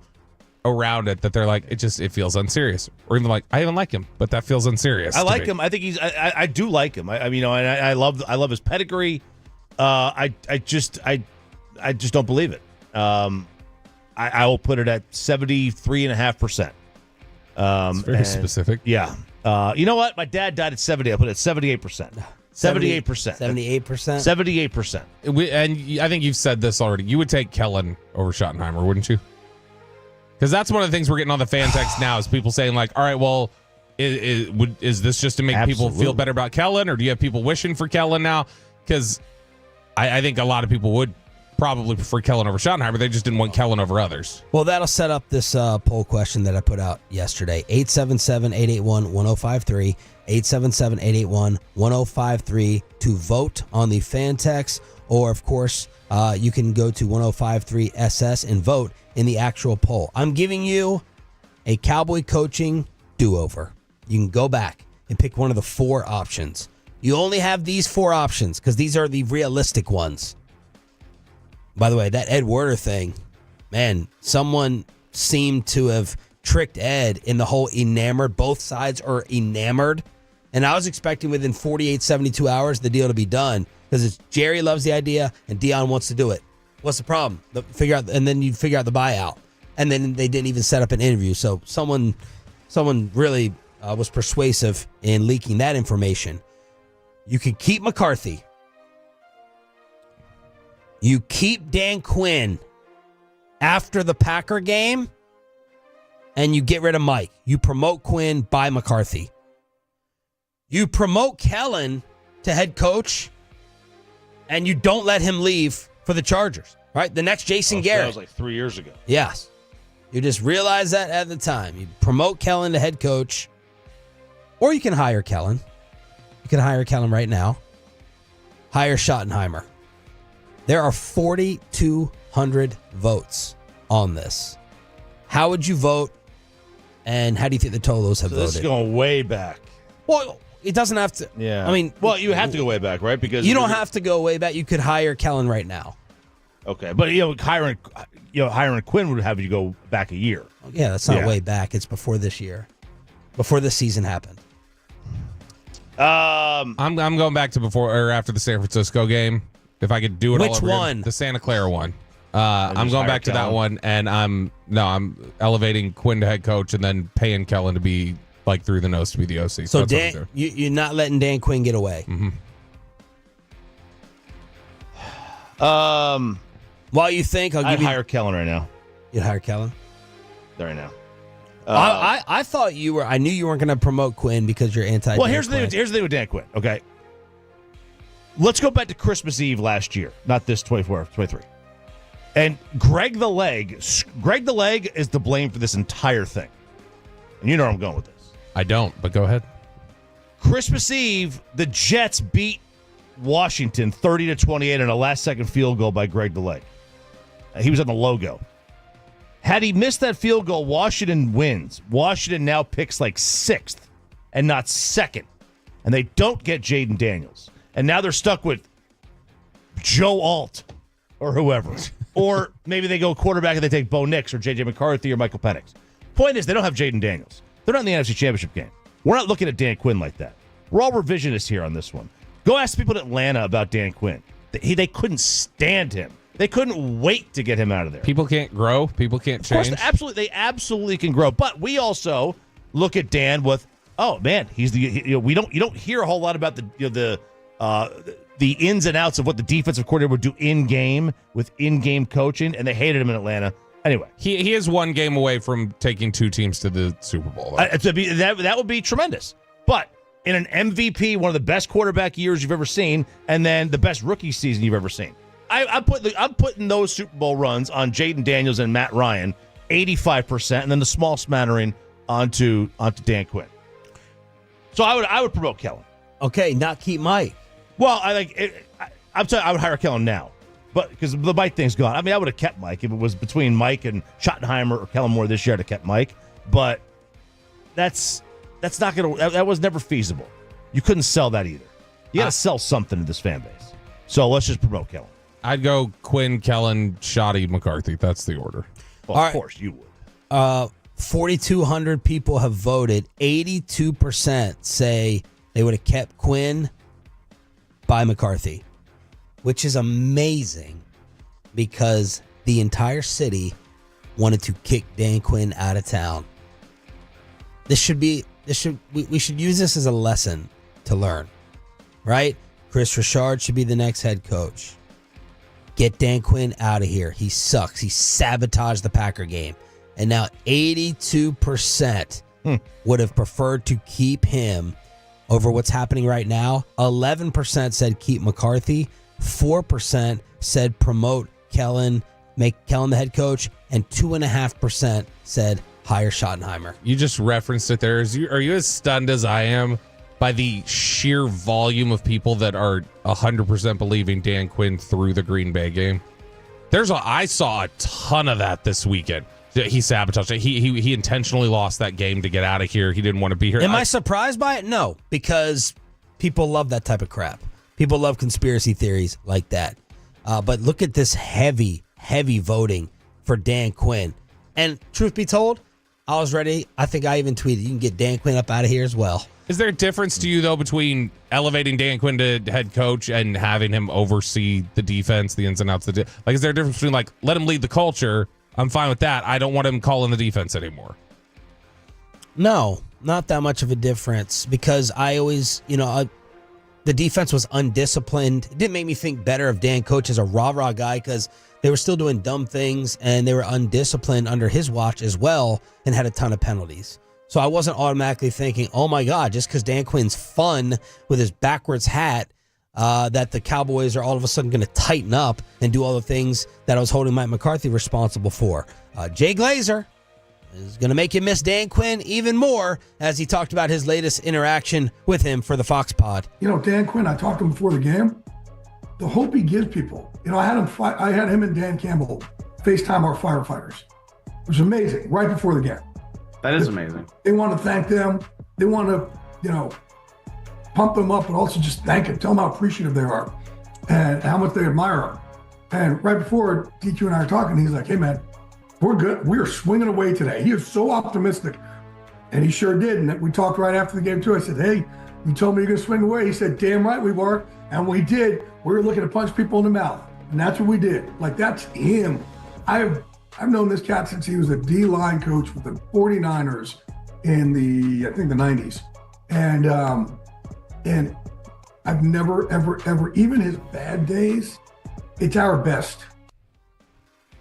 around it that they're like it feels unserious, or even like I even like him, but that feels unserious. I like him. I think I do like him. I love his pedigree. I just don't believe it. I will put it at 73.5%. It's very specific. Yeah. You know what? My dad died at 70. I put it at 78%. 78%. 78%. 78%. And I think you've said this already. You would take Kellen over Schottenheimer, wouldn't you? Because that's one of the things we're getting on the fan text now is people saying like, all right, well, is this just to make people feel better about Kellen, or do you have people wishing for Kellen now? Because I think a lot of people would probably prefer Kellen over Schottenheimer. They just didn't want Kellen over others. Well, that'll set up this poll question that I put out yesterday. 877-881-1053. 877-881-1053 to vote on the fan text. Or, of course, you can go to 1053SS and vote in the actual poll. I'm giving you a Cowboy coaching do-over. You can go back and pick one of the 4 options. You only have these 4 options because these are the realistic ones. By the way, that Ed Werder thing, man, someone seemed to have tricked Ed in the whole enamored. Both sides are enamored. And I was expecting within 48, 72 hours the deal to be done because Jerry loves the idea and Dion wants to do it. What's the problem? And then you figure out the buyout. And then they didn't even set up an interview. So someone really was persuasive in leaking that information. You can keep McCarthy. You keep Dan Quinn after the Packer game, and you get rid of Mike. You promote Quinn by McCarthy. You promote Kellen to head coach, and you don't let him leave for the Chargers, right? The next Jason Garrett. That was like 3 years ago. Yes. You just realize that at the time. You promote Kellen to head coach, or you can hire Kellen. You can hire Kellen right now. Hire Schottenheimer. There are 4,200 votes on this. How would you vote, and how do you think the totals have voted? This is going way back. Well, it doesn't have to. Yeah. I mean, well, you have to go way back, right? Because you don't have to go way back. You could hire Kellen right now. Okay, but hiring Quinn would have you go back a year. Yeah, that's not way back. It's before this year, before this season happened. I'm going back to before or after the San Francisco game. If I could do it all over again. The Santa Clara one. I'm going back to that one, and I'm elevating Quinn to head coach and then paying Kellen to be like through the nose to be the OC. So Dan, you're not letting Dan Quinn get away. Mm-hmm. While you think I'd hire Kellen right now. You'd hire Kellen right now. I thought you were. I knew you weren't going to promote Quinn because you're anti. Well, here's the thing with Dan Quinn. Okay, let's go back to Christmas Eve last year, not this 23. And Greg the Leg is to blame for this entire thing. And you know where I'm going with this. I don't, but go ahead. Christmas Eve, the Jets beat Washington 30-28 on a last-second field goal by Greg the Leg. He was on the logo. Had he missed that field goal, Washington wins. Washington now picks like 6th and not 2nd. And they don't get Jaden Daniels. And now they're stuck with Joe Alt or whoever. Or maybe they go quarterback and they take Bo Nix or J.J. McCarthy or Michael Penix. Point is, they don't have Jaden Daniels. They're not in the NFC Championship game. We're not looking at Dan Quinn like that. We're all revisionists here on this one. Go ask people in Atlanta about Dan Quinn. They couldn't stand him. They couldn't wait to get him out of there. People can't grow. People can't change. Of course, they absolutely can grow. But we also look at Dan with, oh man, he's you don't hear a whole lot about the ins and outs of what the defensive coordinator would do in game with in-game coaching, and they hated him in Atlanta. Anyway, he is one game away from taking 2 teams to the Super Bowl. That would be tremendous. But in an MVP, one of the best quarterback years you've ever seen, and then the best rookie season you've ever seen. I'm putting those Super Bowl runs on Jaden Daniels and Matt Ryan, 85%, and then the small smattering onto Dan Quinn. So I would promote Kellen. Okay, not keep Mike. Well, I'm telling you, I would hire Kellen now, but because the Mike thing's gone. I mean, I would have kept Mike if it was between Mike and Schottenheimer or Kellen Moore this year. I'd have kept Mike, but that's not gonna. That was never feasible. You couldn't sell that either. You got to sell something to this fan base. So let's just promote Kellen. I'd go Quinn, Kellen, Shotty, McCarthy. That's the order. Well, of course you would. 4,200 people have voted. 82% say they would have kept Quinn by McCarthy, which is amazing because the entire city wanted to kick Dan Quinn out of town. We should use this as a lesson to learn, right? Chris Richard should be the next head coach. Get Dan Quinn out of here. He sucks. He sabotaged the Packer game. And now 82% would have preferred to keep him over what's happening right now. 11% said keep McCarthy. 4% said promote Kellen, make Kellen the head coach. And 2.5% said hire Schottenheimer. You just referenced it there. Are you as stunned as I am by the sheer volume of people that are 100% believing Dan Quinn through the Green Bay game? I saw a ton of that this weekend. He sabotaged it. He intentionally lost that game to get out of here. He didn't want to be here. Am I surprised by it? No, because people love that type of crap. People love conspiracy theories like that. But look at this heavy voting for Dan Quinn. And truth be told, I was ready. I think I even tweeted, you can get Dan Quinn up out of here as well. Is there a difference to you, though, between elevating Dan Quinn to head coach and having him oversee the defense, the ins and outs? Is there a difference between, let him lead the culture? I'm fine with that. I don't want him calling the defense anymore. No, not that much of a difference because I always, the defense was undisciplined. It didn't make me think better of Dan Coach as a rah-rah guy because they were still doing dumb things and they were undisciplined under his watch as well and had a ton of penalties. So I wasn't automatically thinking, oh my God, just because Dan Quinn's fun with his backwards hat, that the Cowboys are all of a sudden going to tighten up and do all the things that I was holding Mike McCarthy responsible for. Jay Glazer is going to make you miss Dan Quinn even more as he talked about his latest interaction with him for the Fox Pod. Dan Quinn, I talked to him before the game. The hope he gives people. I had him and Dan Campbell FaceTime our firefighters. It was amazing, right before the game. That is amazing. They want to thank them. They want to, pump them up, but also just thank them. Tell them how appreciative they are and how much they admire them. And right before DQ and I are talking, he's like, hey, man, we're good. We are swinging away today. He is so optimistic. And he sure did. And we talked right after the game, too. I said, hey, you told me you're going to swing away. He said, damn right we were. And we did. We were looking to punch people in the mouth. And that's what we did. Like, that's him. I've known this cat since he was a D-line coach with the 49ers in the 90s. And I've never, ever, even his bad days, it's our best.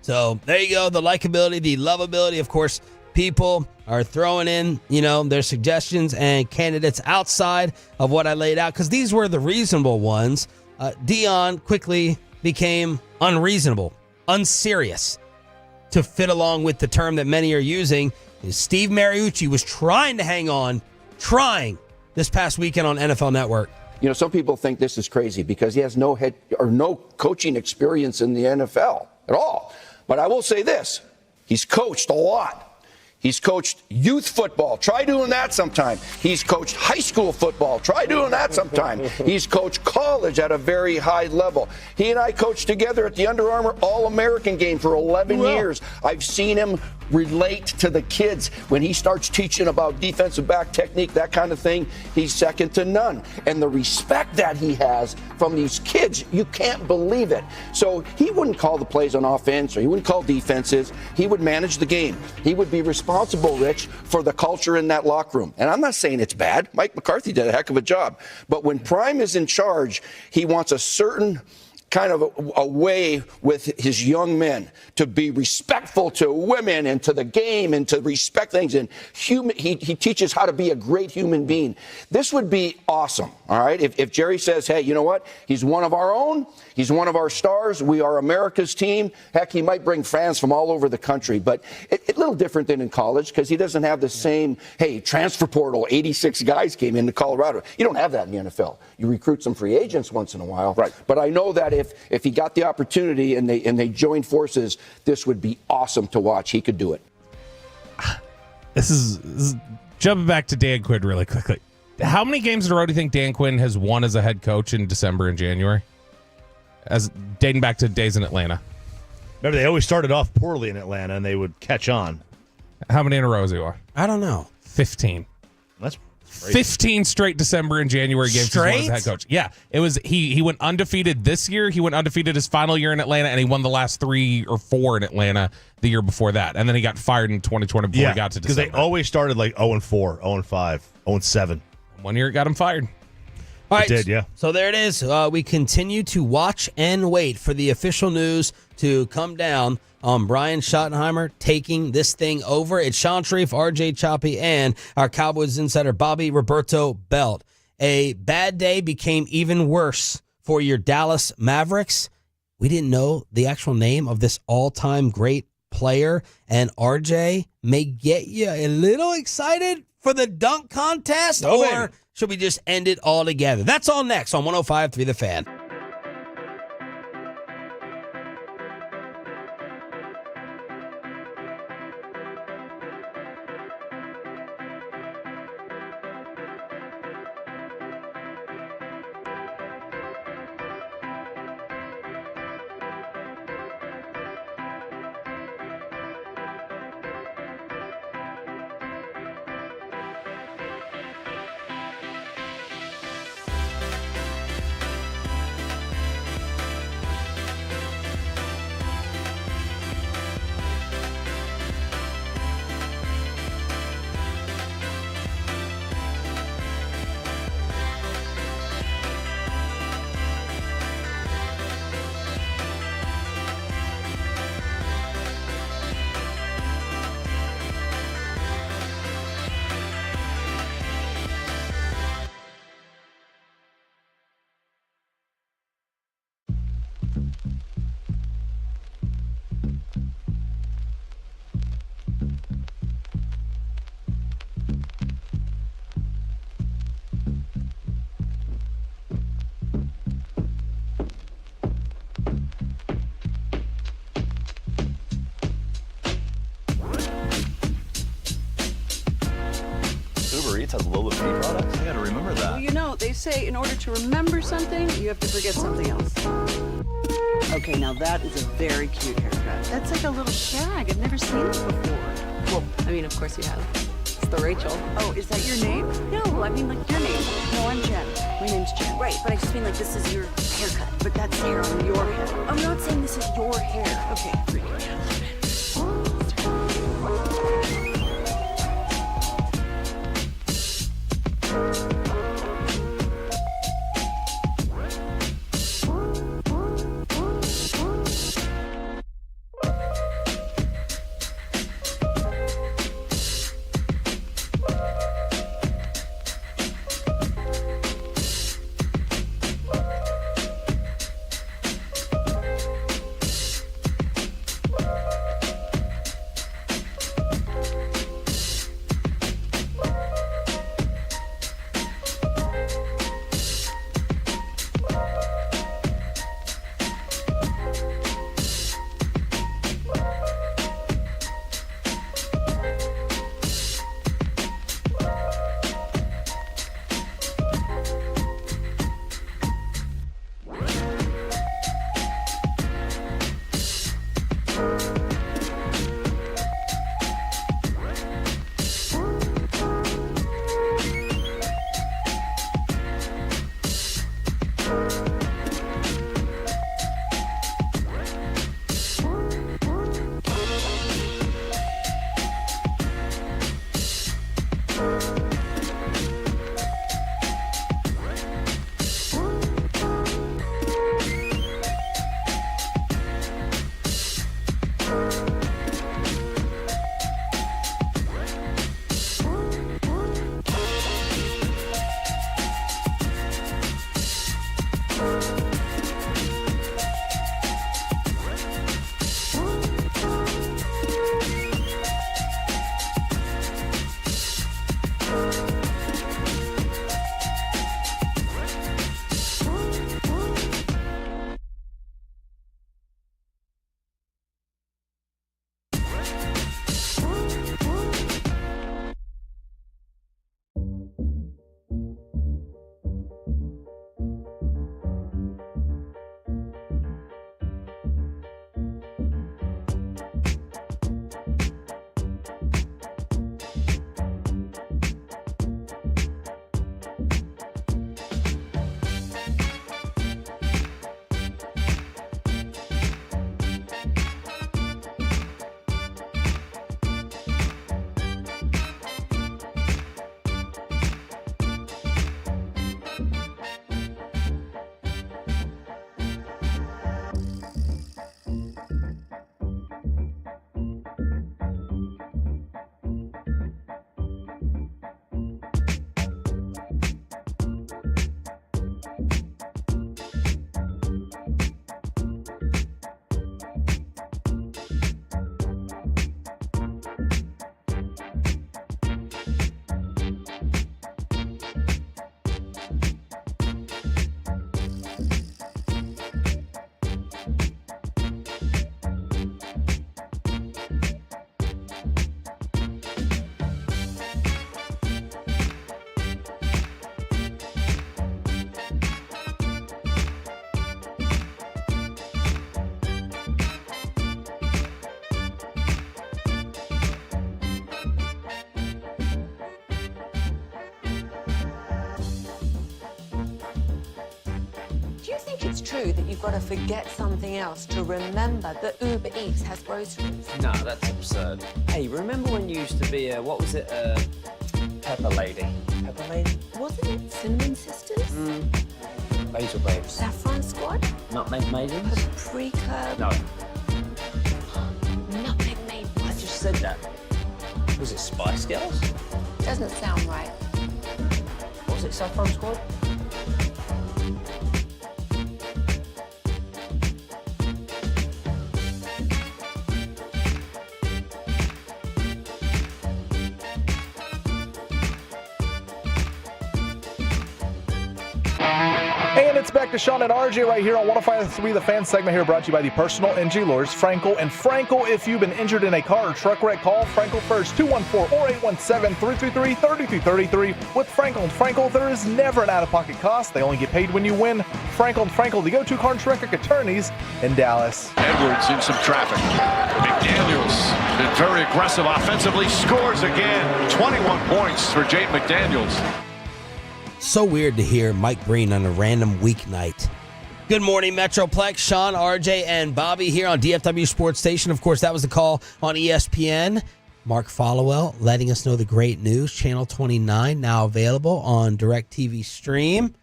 So there you go. The likability, the lovability. Of course, people are throwing in, their suggestions and candidates outside of what I laid out because these were the reasonable ones. Dion quickly became unreasonable, unserious, to fit along with the term that many are using. Steve Mariucci was trying to hang on, this past weekend on NFL Network. Some people think this is crazy because he has no head or no coaching experience in the NFL at all. But I will say this, he's coached a lot. He's coached youth football. Try doing that sometime. He's coached high school football. Try doing that sometime. He's coached college at a very high level. He and I coached together at the Under Armour All-American game for 11 years. I've seen him relate to the kids. When he starts teaching about defensive back technique, that kind of thing, he's second to none. And the respect that he has from these kids, you can't believe it. So he wouldn't call the plays on offense or he wouldn't call defenses. He would manage the game. He would be responsible, Rich, for the culture in that locker room. And I'm not saying it's bad. Mike McCarthy did a heck of a job. But when Prime is in charge, he wants a certain kind of a way with his young men to be respectful to women and to the game and to respect things. And he teaches how to be a great human being. This would be awesome, all right? If Jerry says, hey, you know what? He's one of our own. He's one of our stars. We are America's team. Heck, he might bring fans from all over the country. But a little different than in college because he doesn't have the same, hey, transfer portal, 86 guys came into Colorado. You don't have that in the NFL. You recruit some free agents once in a while. Right. But I know that if he got the opportunity and they joined forces, this would be awesome to watch. He could do it. This is jumping back to Dan Quinn really quickly. How many games in a row do you think Dan Quinn has won as a head coach in December and January? As dating back to days in Atlanta. Remember, they always started off poorly in Atlanta, and they would catch on. How many in a row is he won? I don't know. 15. That's crazy. 15 straight December and January games Straight? as head coach. Yeah, it was. He went undefeated this year. He went undefeated his final year in Atlanta, and he won the last 3 or 4 in Atlanta the year before that. And then he got fired in 2020 before he got to December. Because they always started like 0-4, 0-5, 0-7. 1 year it got him fired. All right, It did, yeah. So there it is. We continue to watch and wait for the official news to come down on Brian Schottenheimer taking this thing over. It's Sean Sharif, RJ Choppy, and our Cowboys insider Bobby Roberto Belt. A bad day became even worse for your Dallas Mavericks. We didn't know the actual name of this all-time great player, and RJ may get you a little excited for the dunk contest, or should we just end it all together? That's all next on 105.3 The Fan. Uber Eats has low-fee products. I gotta remember that. Well, you know, they say in order to remember something, you have to forget something else. Okay, now that is a very cute haircut. That's like a little shag. I've never seen it before. Well, I mean, of course you have. It's the Rachel. Oh, is that your name? No, I mean like your name. No, I'm Jen. My name's Jen. Right, but I just mean like this is your haircut. But that's hair on your head. I'm not saying this is your hair. Okay, freak me out a little bit. it's true that you've got to forget something else to remember that Uber Eats has groceries? No, that's absurd. Hey, remember when you used to be a, what was it, Pepper Lady? Pepper Lady? Wasn't it Cinnamon Sisters? Basil Babes. Saffron Squad? Nutmeg Maidens? Paprika? No. Nutmeg Maidens. I just said that. Was it Spice Girls? Doesn't sound right. Was it Saffron Squad? And it's back to Sean and RJ right here on 105.3 The Fan segment here, brought to you by the personal injury lawyers, Frankel. And Frankel, if you've been injured in a car or truck wreck, call Frankel first, 214 or 817-333-3333. With Frankel and Frankel, there is never an out-of-pocket cost. They only get paid when you win. Frankel and Frankel, the go-to car and truck wreck attorneys in Dallas. Edwards in some traffic. McDaniels been very aggressive offensively, scores again. 21 points for Jade McDaniels. So weird to hear Mike Breen on a random weeknight. Good morning, Metroplex. Sean, RJ, and Bobby here on DFW Sports Station. Of course, that was the call on ESPN. Mark Followell letting us know the great news. Channel 29 now available on DirecTV Stream.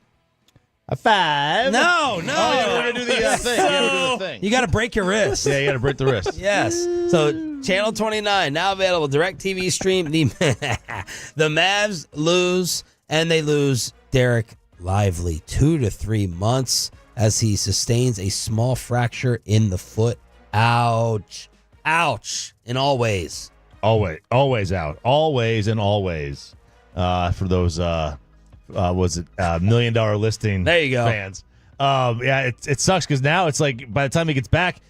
A 5. No. Oh, yeah, we're going to do the thing. Yeah, we're doing the thing. You got to break your wrist. Yeah, you got to break the wrist. Yes. So, Channel 29 now available. DirecTV Stream. The Mavs lose. And they lose Dereck Lively 2 to 3 months as he sustains a small fracture in the foot. Ouch. Ouch. In all ways. Always out. Always and always. For those, was it $1 Million Listing there you go. Fans. Yeah, it sucks because now it's like by the time he gets back,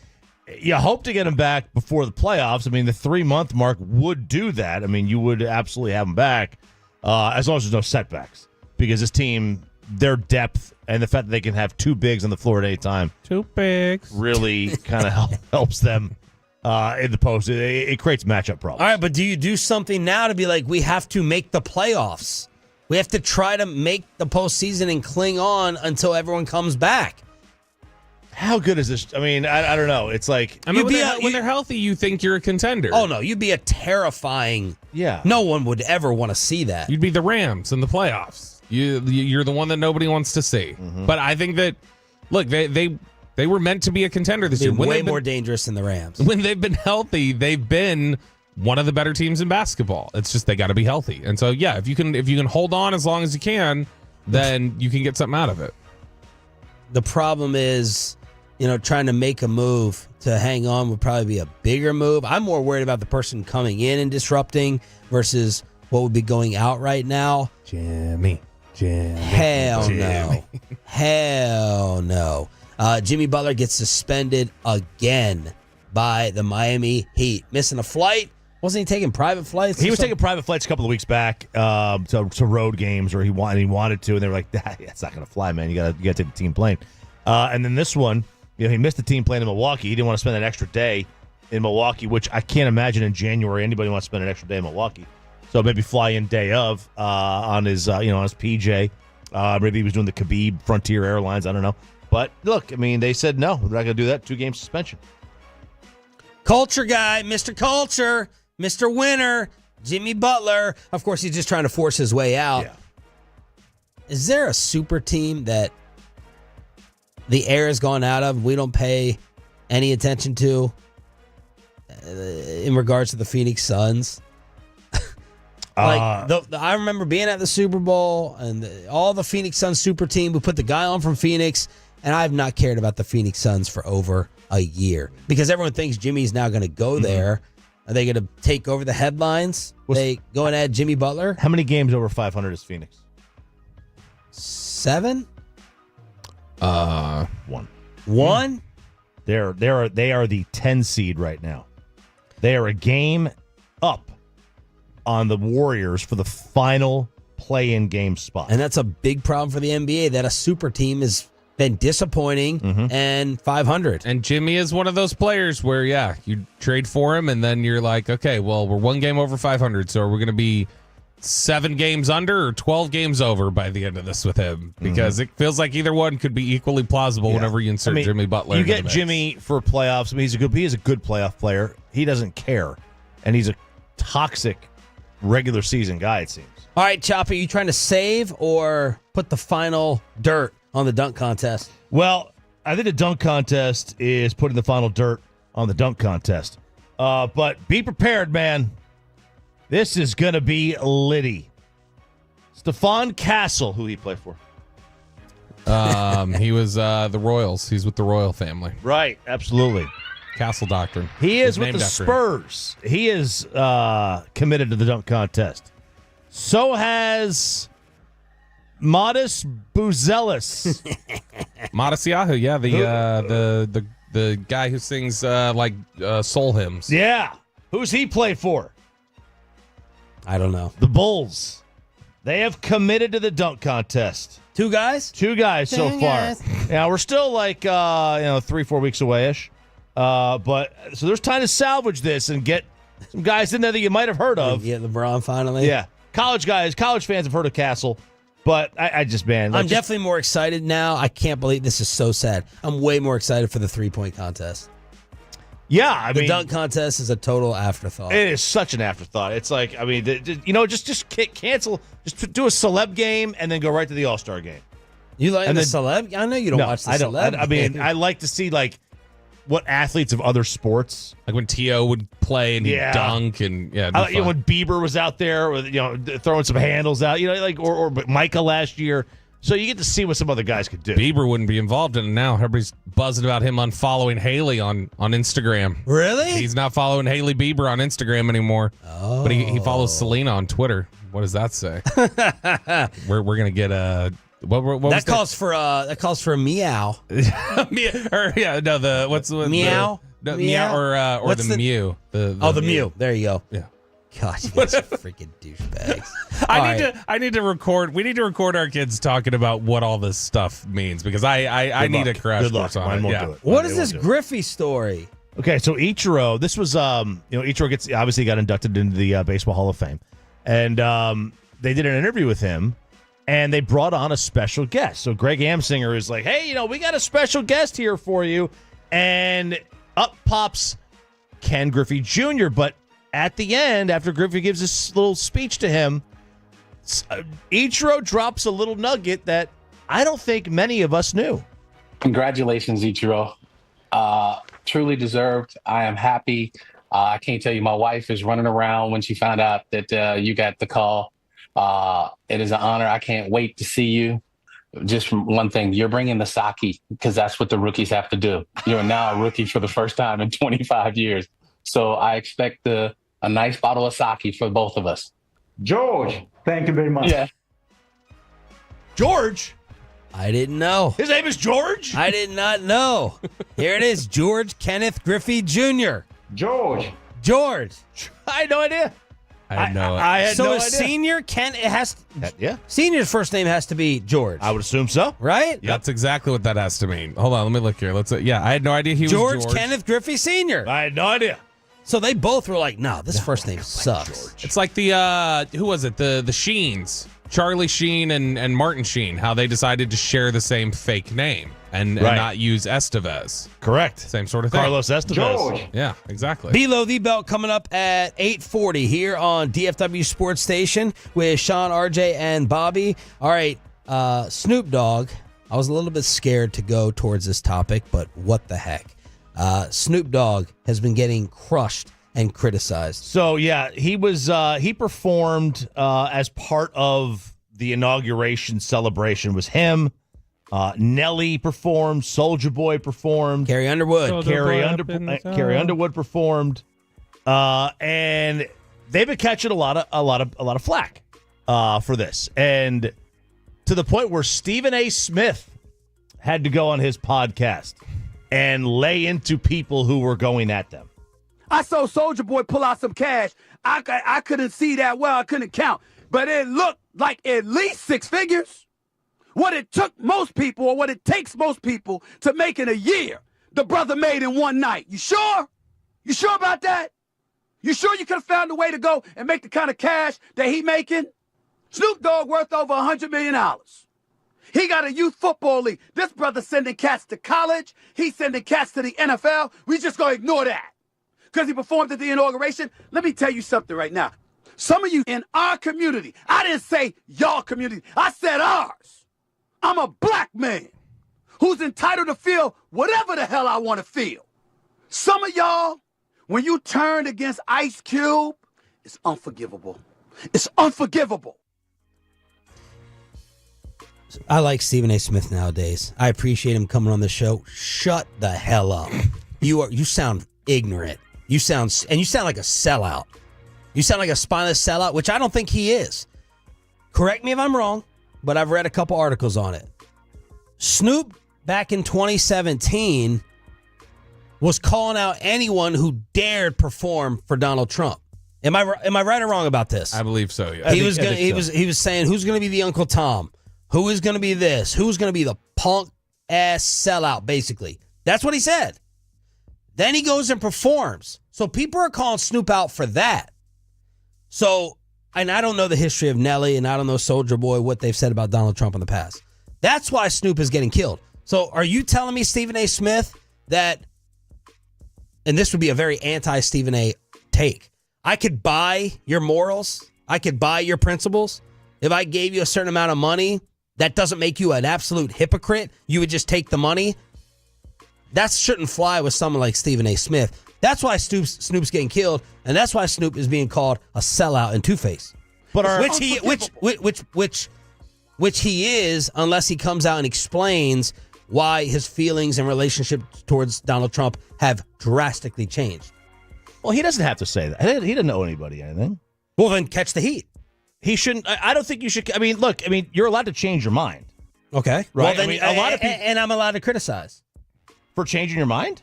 you hope to get him back before the playoffs. I mean, the 3-month mark would do that. I mean, you would absolutely have him back. As long as there's no setbacks, because this team, their depth and the fact that they can have 2 bigs on the floor at any time, 2 bigs, really kind of helps them in the post. It creates matchup problems. All right, but do you do something now to be like, we have to make the playoffs? We have to try to make the postseason and cling on until everyone comes back. How good is this? I mean, I don't know. It's like when they're healthy, you think you're a contender. Oh no, you'd be a terrifying. Yeah. No one would ever want to see that. You'd be the Rams in the playoffs. You're the one that nobody wants to see. Mm-hmm. But I think that they were meant to be a contender this year. Way more dangerous than the Rams. When they've been healthy, they've been one of the better teams in basketball. It's just they got to be healthy. And so yeah, if you can hold on as long as you can, then you can get something out of it. The problem is, trying to make a move to hang on would probably be a bigger move. I'm more worried about the person coming in and disrupting versus what would be going out right now. Jimmy. Hell no. Hell no. Jimmy Butler gets suspended again by the Miami Heat. Missing a flight. Wasn't he taking private flights? He was taking private flights a couple of weeks back to road games, or he wanted to, and they were like, "That's not going to fly, man. You got to take the team plane." And then this one, he missed the team plane in Milwaukee. He didn't want to spend an extra day in Milwaukee, which I can't imagine in January anybody wants to spend an extra day in Milwaukee. So maybe fly in day of on his on his PJ. Maybe he was doing the Khabib Frontier Airlines. I don't know. But look, I mean, they said no, we're not going to do that. 2-game suspension. Culture guy, Mr. Culture, Mr. Winner, Jimmy Butler. Of course, he's just trying to force his way out. Yeah. Is there a super team that the air has gone out of, we don't pay any attention to in regards to the Phoenix Suns? I remember being at the Super Bowl and all the Phoenix Suns super team. We put the guy on from Phoenix, and I have not cared about the Phoenix Suns for over a year because everyone thinks Jimmy's now going to go there. Are they going to take over the headlines? They go and add Jimmy Butler? How many games over 500 is Phoenix? 7? 1. 1? They are the 10 seed right now. They are a game up on the Warriors for the final play-in game spot. And that's a big problem for the NBA, that a super team has been disappointing and 500. And Jimmy is one of those players where, you trade for him, and then you're like, okay, well, we're 1 game over 500, so we're going to be 7 games under or 12 games over by the end of this with him, because it feels like either one could be equally plausible whenever you insert Jimmy Butler. You get Jimmy for playoffs. I mean, he is a good playoff player. He doesn't care, and he's a toxic regular season guy, it seems. All right, Chopper, you trying to save or put the final dirt on the dunk contest? Well, I think the dunk contest is putting the final dirt on the dunk contest. But be prepared, man. This is going to be litty. Stephon Castle, who he played for? He was the Royals. He's with the Royal family. Right, absolutely. Castle Doctrine. He is with the Spurs. He is committed to the dunk contest. So has Modest Buzelis. Modest Yahoo, yeah, the guy who sings soul hymns. Yeah. Who's he play for? I don't know. The Bulls. They have committed to the dunk contest. Two guys? Two guys so Two far. guys. Yeah, we're still 3-4 weeks away-ish. But so there's time to salvage this and get some guys in there that you might have heard of. Yeah, LeBron finally. Yeah. College fans have heard of Castle. But I just, man. I'm definitely more excited now. I can't believe this is so sad. I'm way more excited for the 3-point contest. Yeah, the dunk contest is a total afterthought. It is such an afterthought. It's like, just cancel. Just do a celeb game and then go right to the All-Star game. You like the celeb? I know you don't watch the celeb. I mean, I like to see, what athletes of other sports. Like when T.O. would play and he'd dunk and, when Bieber was out there with, throwing some handles out, or Micah last year. So you get to see what some other guys could do. Bieber wouldn't be involved in it now. Everybody's buzzing about him unfollowing Haley on Instagram. Really? He's not following Haley Bieber on Instagram anymore. Oh. But he follows Selena on Twitter. What does that say? we're gonna get a that calls for a meow. What's the meow? Meow or the Mew. The Mew. There you go. Yeah. God, you guys are freaking douchebags. I need to record. We need to record our kids talking about what all this stuff means because I need a crash course on it. Yeah. What is this Griffey story? Okay, so Ichiro, this was Ichiro obviously got inducted into the Baseball Hall of Fame, and they did an interview with him, and they brought on a special guest. So Greg Amsinger is like, hey, we got a special guest here for you, and up pops Ken Griffey Jr., but at the end, after Griffey gives this little speech to him, Ichiro drops a little nugget that I don't think many of us knew. Congratulations, Ichiro. Truly deserved. I am happy. I can't tell you, my wife is running around when she found out that you got the call. It is an honor. I can't wait to see you. Just from one thing, you're bringing the sake because that's what the rookies have to do. You're now a rookie for the first time in 25 years. So I expect a nice bottle of sake for both of us. George, thank you very much. Yeah. George? I didn't know. His name is George? I did not know. Here it is, George Kenneth Griffey Jr. George. I had no idea. I had no idea. idea. Senior Senior's first name has to be George. I would assume so. Right? Yep. That's exactly what that has to mean. Hold on, let me look here. I had no idea he was George Kenneth Griffey Sr. I had no idea. So they both were like, no, this first name sucks. It's like the who was it? The Sheens. Charlie Sheen and Martin Sheen, how they decided to share the same fake name and not use Estevez. Correct. Same sort of thing. Carlos Estevez. George. Yeah, exactly. Below the Belt coming up at 8:40 here on DFW Sports Station with Sean, RJ, and Bobby. All right, Snoop Dogg. I was a little bit scared to go towards this topic, but what the heck? Snoop Dogg has been getting crushed and criticized. So yeah, he performed as part of the inauguration celebration. Was him, Nelly performed, Soulja Boy performed, Carrie Underwood, Carrie Underwood performed, and they've been catching a lot of flack for this, and to the point where Stephen A. Smith had to go on his podcast and lay into people who were going at them. I saw Soulja Boy pull out some cash. I couldn't see that well. I couldn't count. But it looked like at least 6 figures. What it took most people, or what it takes most people to make in a year, the brother made in one night. You sure? You sure about that? You sure you could have found a way to go and make the kind of cash that he making? Snoop Dogg worth over $100 million. He got a youth football league. This brother sending cats to college. He's sending cats to the NFL. We just gonna ignore that. Because he performed at the inauguration. Let me tell you something right now. Some of you in our community, I didn't say y'all community, I said ours. I'm a black man who's entitled to feel whatever the hell I want to feel. Some of y'all, when you turned against Ice Cube, it's unforgivable. It's unforgivable. I like Stephen A. Smith nowadays. I appreciate him coming on the show. Shut the hell up. You sound ignorant. You sound like a sellout. You sound like a spineless sellout, which I don't think he is. Correct me if I'm wrong. but I've read a couple articles on it. Snoop, back in 2017, was calling out anyone who dared perform for Donald Trump. Am I right or wrong about this? I believe so. Yeah. He was saying, who's going to be the Uncle Tom? Who is going to be this? Who's going to be the punk ass sellout? Basically, that's what he said. Then he goes and performs. So people are calling Snoop out for that. So, and I don't know the history of Nelly, and I don't know Soulja Boy, what they've said about Donald Trump in the past. That's why Snoop is getting killed. So are you telling me, Stephen A. Smith, that, and this would be a very anti-Stephen A. take, I could buy your morals, I could buy your principles. If I gave you a certain amount of money, that doesn't make you an absolute hypocrite. You would just take the money. That shouldn't fly with someone like Stephen A. Smith. That's why Snoop's getting killed, and that's why Snoop is being called a sellout and two-face. Which he is, unless he comes out and explains why his feelings and relationship towards Donald Trump have drastically changed. Well, he doesn't have to say that. He doesn't owe anybody anything. Well, then catch the heat. He shouldn't. I don't think you should. I mean, look. I mean, you're allowed to change your mind. Okay, right. Well, then, I mean, a lot of people, and I'm allowed to criticize for changing your mind.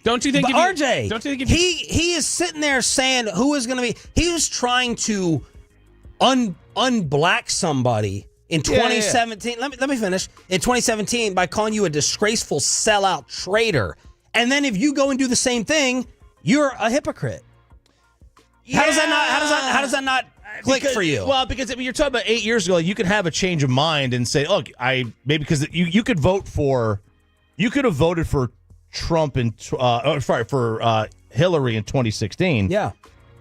Don't you think? But RJ, don't you think he is sitting there saying who is going to be? He was trying to unblack somebody in 2017. Yeah. Let me finish. In 2017, by calling you a disgraceful sellout traitor, and then if you go and do the same thing, you're a hypocrite. Yeah. How does that not click for you? Well, because you're talking about 8 years ago, you could have a change of mind and say, "Look, maybe because you could vote for, you could have voted for Trump and for Hillary in 2016, yeah,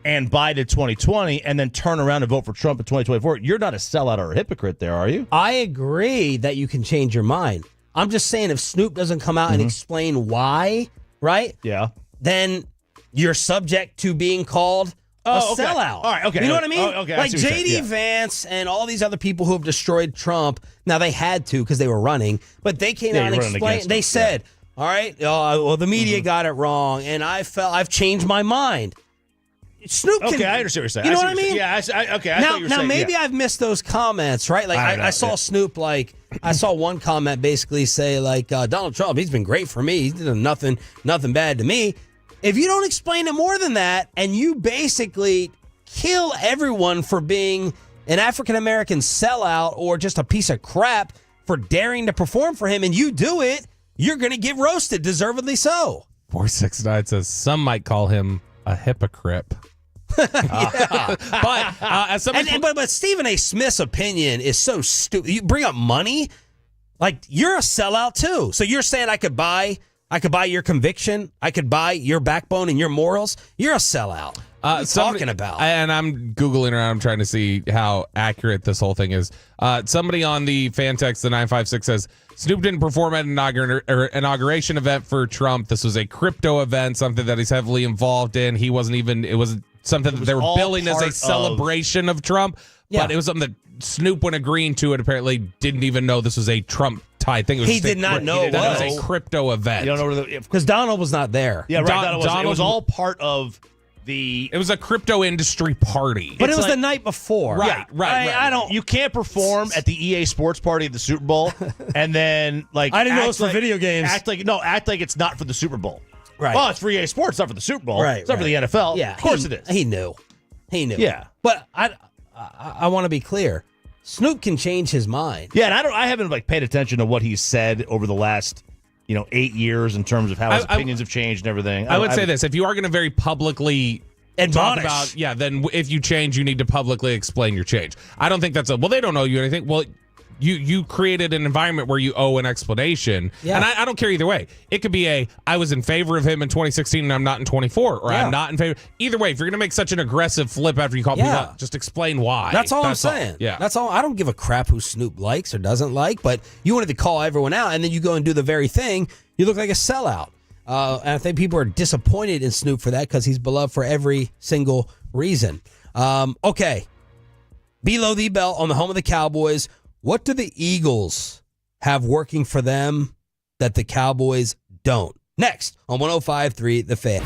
and Biden in 2020, and then turn around and vote for Trump in 2024. You're not a sellout or a hypocrite, there, are you? I agree that you can change your mind. I'm just saying, if Snoop doesn't come out and explain why, right? Yeah, then you're subject to being called a sellout. All right, okay. You know what I mean? Okay, like J.D. Vance and all these other people who have destroyed Trump. Now, they had to because they were running, but they came out and explained. They said, all right, well, the media got it wrong, and I've changed my mind. Snoop can... Okay, I understand what you're saying. You know what I mean? Yeah, okay. I thought you were saying, maybe I've missed those comments, right? Like, I saw Snoop, I saw one comment basically say, Donald Trump, he's been great for me. He's done nothing bad to me. If you don't explain it more than that, and you basically kill everyone for being an African-American sellout or just a piece of crap for daring to perform for him, and you do it, you're going to get roasted, deservedly so. 469 says some might call him a hypocrite. Yeah. But Stephen A. Smith's opinion is so stupid. You bring up money, like you're a sellout too. So you're saying I could buy your conviction, I could buy your backbone and your morals. You're a sellout. What are you talking about? And I'm Googling around. I'm trying to see how accurate this whole thing is. Somebody on the fan text, the 956 says, Snoop didn't perform at an inauguration event for Trump. This was a crypto event, something that he's heavily involved in. It was something that they were billing as a celebration of Trump. Yeah. But it was something that Snoop, when agreeing to it, apparently didn't even know this was a Trump type thing. He did not know it was a crypto event. You don't know because Donald was not there. Yeah, right. Donald was all part of the. It was a crypto industry party, but it was the night before. Right. I don't. You can't perform at the EA Sports party at the Super Bowl, and then I didn't know it was for video games. Act like it's not for the Super Bowl. Right. Well, it's for EA Sports, not for the Super Bowl. Right. It's not for the NFL. Yeah. Of course it is. He knew. Yeah. But I want to be clear. Snoop can change his mind. Yeah, and I haven't paid attention to what he's said over the last 8 years in terms of how his opinions have changed and everything. I would say this: if you are going to very publicly admonish talk about, then if you change, you need to publicly explain your change. I don't think that's they don't owe you anything. Well, you created an environment where you owe an explanation. Yeah. And I don't care either way. It could be I was in favor of him in 2016 and I'm not in 24, or I'm not in favor. Either way, if you're going to make such an aggressive flip after you call people out, just explain why. That's all I'm saying. Yeah. That's all. I don't give a crap who Snoop likes or doesn't like, but you wanted to call everyone out and then you go and do the very thing. You look like a sellout. And I think people are disappointed in Snoop for that because he's beloved for every single reason. Okay. Below the belt on the home of the Cowboys. What do the Eagles have working for them that the Cowboys don't? Next on 105.3 The Fan.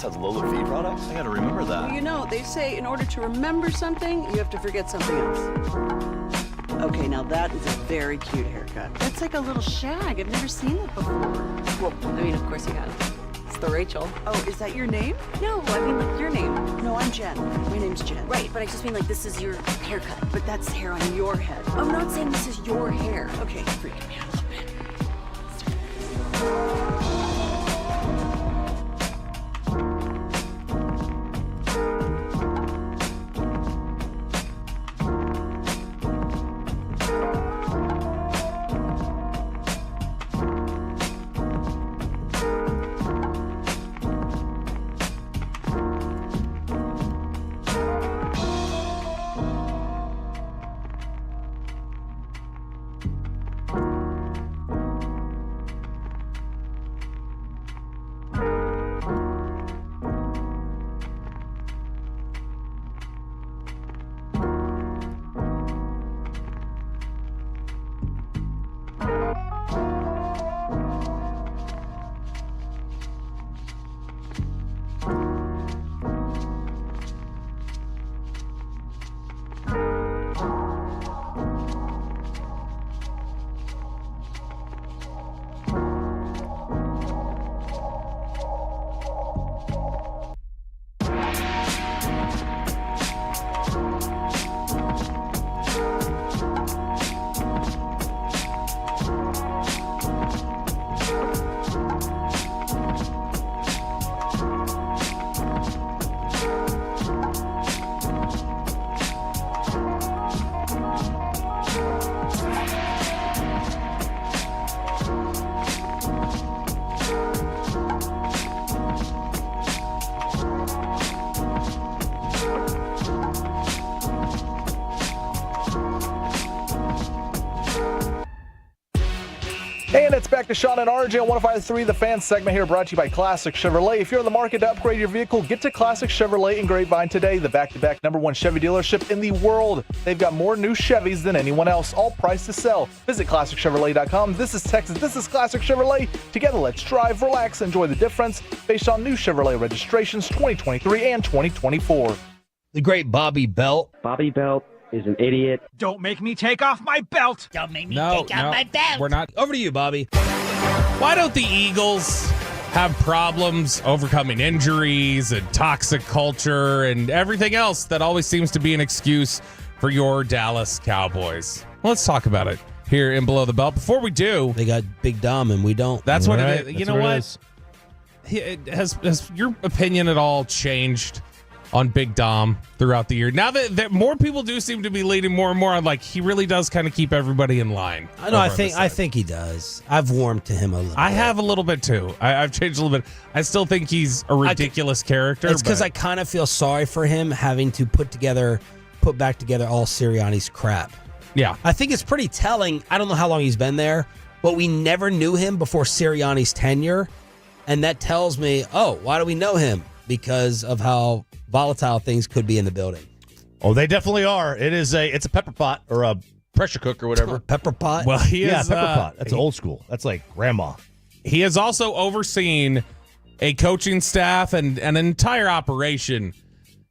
has Lola V products? I gotta remember that. Well, you know, they say in order to remember something, you have to forget something else. Okay, now that is a very cute haircut. That's like a little shag. I've never seen it before. Well, I mean, of course you have. It's the Rachel. Oh, is that your name? No, I mean, like, your name. No, I'm Jen. My name's Jen. Right, but I just mean, like, this is your haircut. But that's hair on your head. I'm not saying this is your hair. Okay, freaking me out a little bit. And it's back to Sean and RJ on 105.3, the fan segment here, brought to you by Classic Chevrolet. If you're in the market to upgrade your vehicle, get to Classic Chevrolet in Grapevine today, the back-to-back #1 Chevy dealership in the world. They've got more new Chevys than anyone else, all priced to sell. Visit ClassicChevrolet.com. This is Texas. This is Classic Chevrolet. Together, let's drive, relax, enjoy the difference based on new Chevrolet registrations 2023 and 2024. The great Bobby Belt. Bobby Belt is an idiot. Don't make me take off my belt. Don't make me take off my belt. We're not. Over to you, Bobby. Why don't the Eagles have problems overcoming injuries and toxic culture and everything else that always seems to be an excuse for your Dallas Cowboys? Well, let's talk about it here in Below the Belt. Before we do, they got Big Dom and we don't. That's what right. it is. You know what? Has your opinion at all changed on Big Dom throughout the year? Now that more people do seem to be leaning more and more on, like, he really does kind of keep everybody in line. I know. I think he does. I've warmed to him a little. I have a little bit too. I've changed a little bit. I still think he's a ridiculous character. It's because I kind of feel sorry for him having to put back together all Sirianni's crap. Yeah. I think it's pretty telling. I don't know how long he's been there, but we never knew him before Sirianni's tenure. And that tells me, why do we know him? Because of how volatile things could be in the building. Oh, they definitely are. It's a pepper pot or a pressure cooker or whatever. Pepper pot? Well, pepper pot. That's old school. That's like grandma. He has also overseen a coaching staff and an entire operation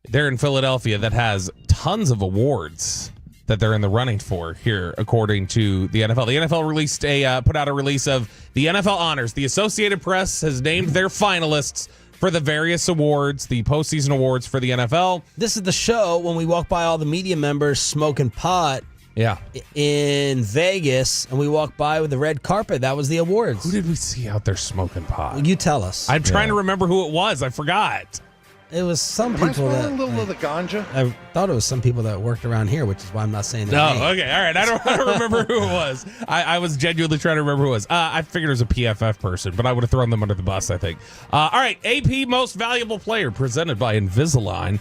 there in Philadelphia that has tons of awards that they're in the running for here, according to the NFL. The NFL put out a release of the NFL honors. The Associated Press has named their finalists for the various awards, the postseason awards for the NFL. This is the show when we walk by all the media members smoking pot. Yeah. In Vegas, and we walked by with the red carpet. That was the awards. Who did we see out there smoking pot? Well, you tell us. I'm trying to remember who it was. I forgot. It was some Am people I that. a little of the ganja? I thought it was some people that worked around here, which is why I'm not saying that. No, okay, all right. I don't remember who it was. I was genuinely trying to remember who it was. I figured it was a PFF person, but I would have thrown them under the bus, I think. All right, AP Most Valuable Player presented by Invisalign.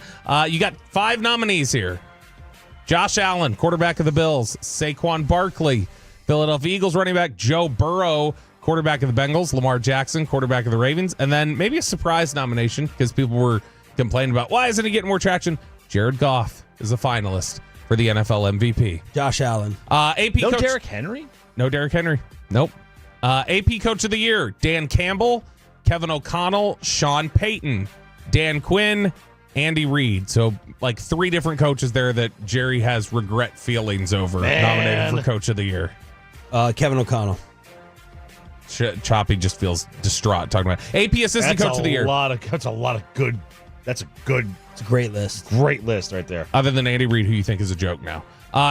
You got 5 nominees here. Josh Allen, quarterback of the Bills. Saquon Barkley, Philadelphia Eagles running back. Joe Burrow, quarterback of the Bengals. Lamar Jackson, quarterback of the Ravens. And then maybe a surprise nomination because people were complaining about why isn't he getting more traction. Jared Goff is a finalist for the NFL MVP. Josh Allen. AP No coach, Derrick Henry? No Derrick Henry. Nope. AP Coach of the Year, Dan Campbell, Kevin O'Connell, Sean Payton. Dan Quinn, Andy Reid. So, like 3 different coaches there that Jerry has regret feelings over, nominated for Coach of the Year. Kevin O'Connell. Choppy just feels distraught talking about AP Assistant Coach of the Year. That's a lot of good. It's a great list. Great list right there. Other than Andy Reid, who you think is a joke now.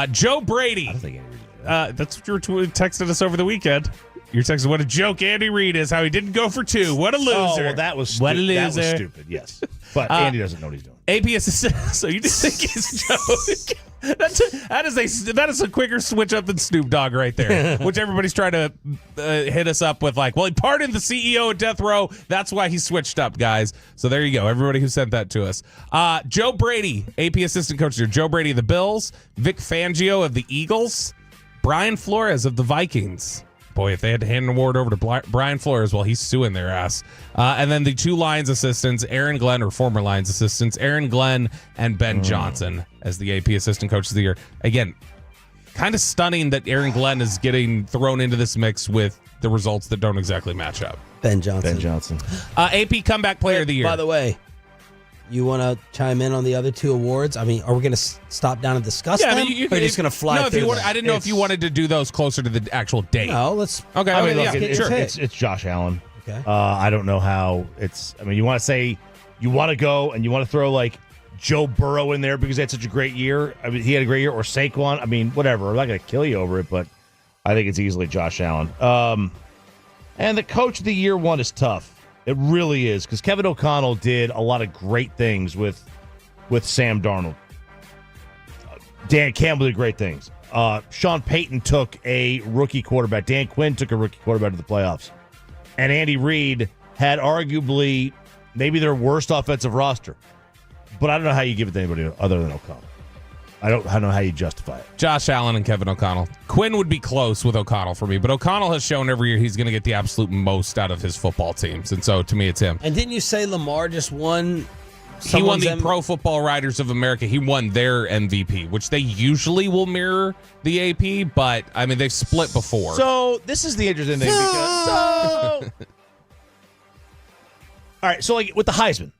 Joe Brady. I don't think Andy Reid. That's what you were texting us over the weekend. You're texting what a joke Andy Reid is, how he didn't go for 2. What a loser. Oh, well, that was what a loser. That was stupid, yes. But Andy doesn't know what he's doing. AP Assistant. So you just think he's a joke. That is a quicker switch up than Snoop Dogg right there, which everybody's trying to hit us up with like, well, he pardoned the CEO of Death Row. That's why he switched up, guys. So there you go. Everybody who sent that to us. Joe Brady, AP Assistant Coach here. Joe Brady of the Bills. Vic Fangio of the Eagles. Brian Flores of the Vikings. Boy, if they had to hand an award over to Brian Flores, well, he's suing their ass. And then the 2 Lions assistants, Aaron Glenn, or former Lions assistants, Aaron Glenn and Ben Johnson as the AP Assistant Coach of the Year. Again, kind of stunning that Aaron Glenn is getting thrown into this mix with the results that don't exactly match up. Ben Johnson. AP Comeback Player of the Year. By the way, you want to chime in on the other 2 awards? I mean, are we going to stop down and discuss them? Or are you just going to fly no, through if you them? I didn't know if you wanted to do those closer to the actual date. No, let's... Okay, I mean, look, sure. it's Josh Allen. Okay. I don't know how it's... I mean, you want to say... You want to go and you want to throw, like, Joe Burrow in there because he had such a great year. I mean, he had a great year. Or Saquon. I mean, whatever. I'm not going to kill you over it, but I think it's easily Josh Allen. And the Coach of the Year one is tough. It really is, because Kevin O'Connell did a lot of great things with Sam Darnold. Dan Campbell did great things. Sean Payton took a rookie quarterback. Dan Quinn took a rookie quarterback to the playoffs. And Andy Reid had arguably maybe their worst offensive roster. But I don't know how you give it to anybody other than O'Connell. I don't know how you justify it. Josh Allen and Kevin O'Connell. Quinn would be close with O'Connell for me, but O'Connell has shown every year he's going to get the absolute most out of his football teams, and so to me it's him. And didn't you say Lamar just won? He won the Pro Football Writers of America. He won their MVP, which they usually will mirror the AP, but I mean they've split before. So this is the interesting thing because all right, so like with the Heisman.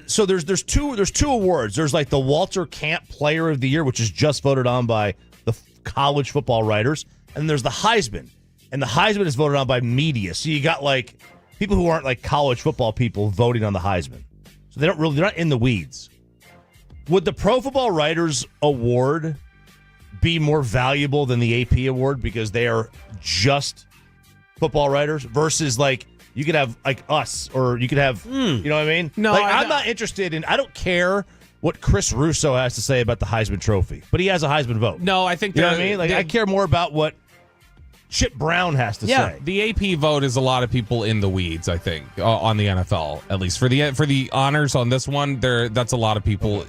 So there's two awards. There's like the Walter Camp Player of the Year, which is just voted on by the college football writers, and then there's the Heisman, and the Heisman is voted on by media. So you got like people who aren't like college football people voting on the Heisman. So they're not in the weeds. Would the Pro Football Writers Award be more valuable than the AP award because they are just football writers versus like you could have like us or you could have, you know what I mean? No, like, I'm not interested in, I don't care what Chris Russo has to say about the Heisman Trophy, but he has a Heisman vote. No, I think you know what I mean? Like I care more about what Chip Brown has to say. The AP vote is a lot of people in the weeds, I think, on the NFL, at least for the honors on this one. That's a lot of people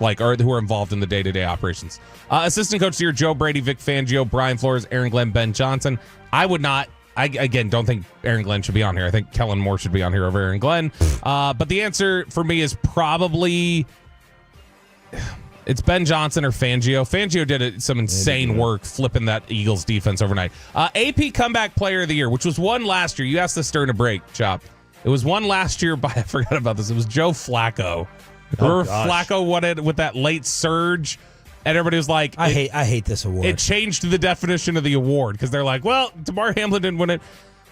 like who are involved in the day-to-day operations. Assistant coach here, Joe Brady, Vic Fangio, Brian Flores, Aaron Glenn, Ben Johnson. I again don't think Aaron Glenn should be on here. I think Kellen Moore should be on here over Aaron Glenn. But the answer for me is probably it's Ben Johnson or Fangio. Fangio did some insane work flipping that Eagles defense overnight. AP Comeback Player of the Year, which was won last year. You asked this during a break, Chop. It was won last year by, I forgot about this. It was Joe Flacco. Remember Flacco won it with that late surge? And everybody was like, I hate this award. It changed the definition of the award because they're like, well, Damar Hamlin didn't win it.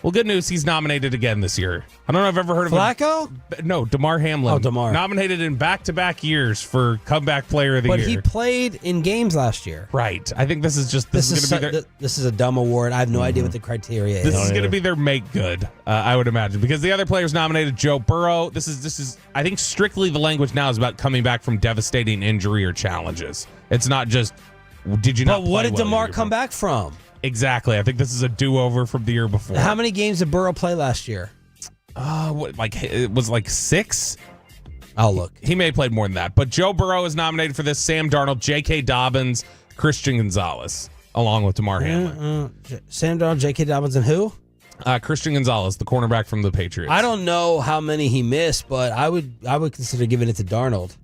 Well, good news, he's nominated again this year. I don't know if I've ever heard of Flacco? No, Damar Hamlin. Oh, Damar. Nominated in back-to-back years for Comeback Player of the Year. But he played in games last year. Right. I think this is going to be this is a dumb award. I have no idea what the criteria is. This is going to be their make good, I would imagine, because the other players nominated, Joe Burrow. This is I think strictly the language now is about coming back from devastating injury or challenges. It's not just did you not. But what play did well Damar come back from? Exactly. I think this is a do-over from the year before. How many games did Burrow play last year? It was like 6? I'll look. He may have played more than that. But Joe Burrow is nominated for this. Sam Darnold, J.K. Dobbins, Christian Gonzalez, along with Damar Hamlin. Sam Darnold, J.K. Dobbins, and who? Christian Gonzalez, the cornerback from the Patriots. I don't know how many he missed, but I would consider giving it to Darnold.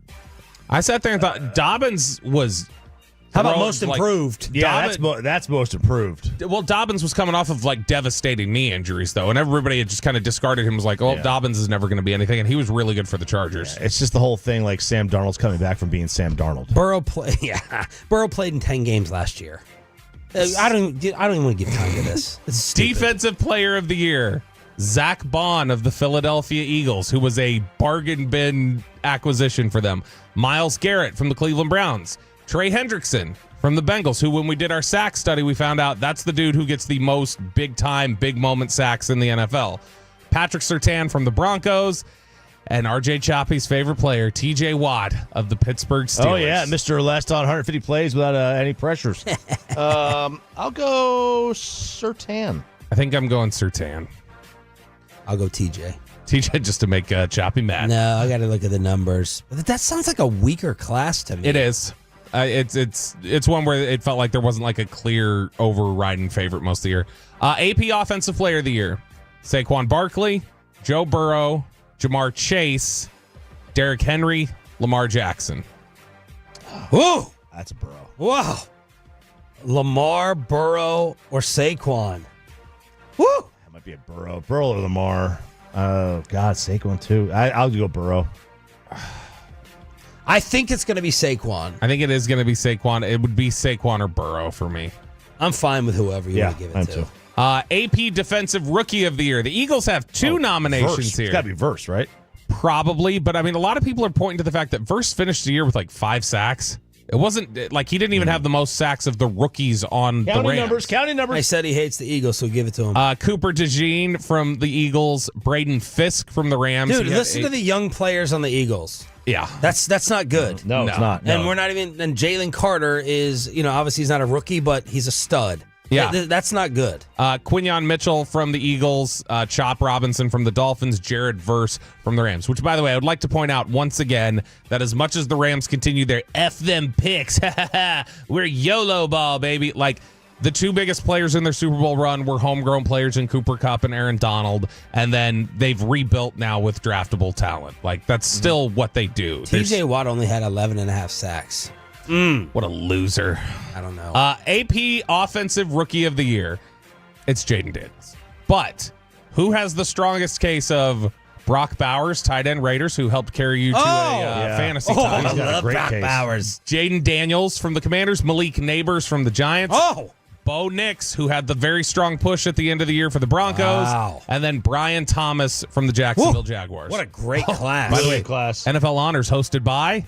I sat there and thought Dobbins was How about most improved? Yeah, that's most improved. Well, Dobbins was coming off of like devastating knee injuries, though, and everybody had just kind of discarded him. Was like, Dobbins is never going to be anything, and he was really good for the Chargers. Yeah, it's just the whole thing. Like Sam Darnold's coming back from being Sam Darnold. Burrow played in 10 games last year. I don't even want to give time to this. It's Defensive Player of the Year, Zach Bond of the Philadelphia Eagles, who was a bargain bin acquisition for them. Myles Garrett from the Cleveland Browns. Trey Hendrickson from the Bengals, who when we did our sack study, we found out that's the dude who gets the most big-time, big-moment sacks in the NFL. Patrick Surtain from the Broncos. And RJ Choppy's favorite player, TJ Watt of the Pittsburgh Steelers. Oh, yeah, Mr. Last on 150 plays without any pressures. I'll go Surtain. I think I'm going Surtain. I'll go TJ. TJ just to make Choppy mad. No, I got to look at the numbers. That sounds like a weaker class to me. It is. It's one where it felt like there wasn't like a clear overriding favorite most of the year. AP Offensive Player of the Year, Saquon Barkley, Joe Burrow, Jamar Chase, Derrick Henry, Lamar Jackson. Whoa. That's a Burrow. Wow. Lamar, Burrow, or Saquon. Woo. That might be a Burrow. Burrow or Lamar. Oh, God, Saquon too. I'll go Burrow. I think it's going to be Saquon. I think it is going to be Saquon. It would be Saquon or Burrow for me. I'm fine with whoever you want to give it to. AP Defensive Rookie of the Year. The Eagles have two nominations Verse. here. It's got to be Verse, right? Probably, but I mean, a lot of people are pointing to the fact that Verse finished the year with like 5 sacks. It wasn't like he didn't even have the most sacks of the rookies on the Rams. Counting numbers. I said he hates the Eagles, so give it to him. Cooper DeJean from the Eagles, Braden Fisk from the Rams. Dude, listen to the young players on the Eagles. Yeah, that's not good. No, it's not. And we're not even. And Jalen Carter is, obviously he's not a rookie, but he's a stud. Yeah, that's not good. Quinyon Mitchell from the Eagles, Chop Robinson from the Dolphins, Jared Verse from the Rams. Which, by the way, I would like to point out once again that as much as the Rams continue their F them picks, we're YOLO ball, baby. Like the two biggest players in their Super Bowl run were homegrown players in Cooper Kupp and Aaron Donald, and then they've rebuilt now with draftable talent. Like that's still what they do. TJ Watt only had 11.5 sacks. What a loser. I don't know. AP Offensive Rookie of the Year. It's Jaden Daniels. But who has the strongest case of Brock Bowers, tight end Raiders, who helped carry you to a fantasy title? I love Brock Bowers. Jaden Daniels from the Commanders, Malik Neighbors from the Giants. Bo Nix, who had the very strong push at the end of the year for the Broncos. Wow. And then Brian Thomas from the Jacksonville Jaguars. What a great class. By the way, class. NFL Honors hosted by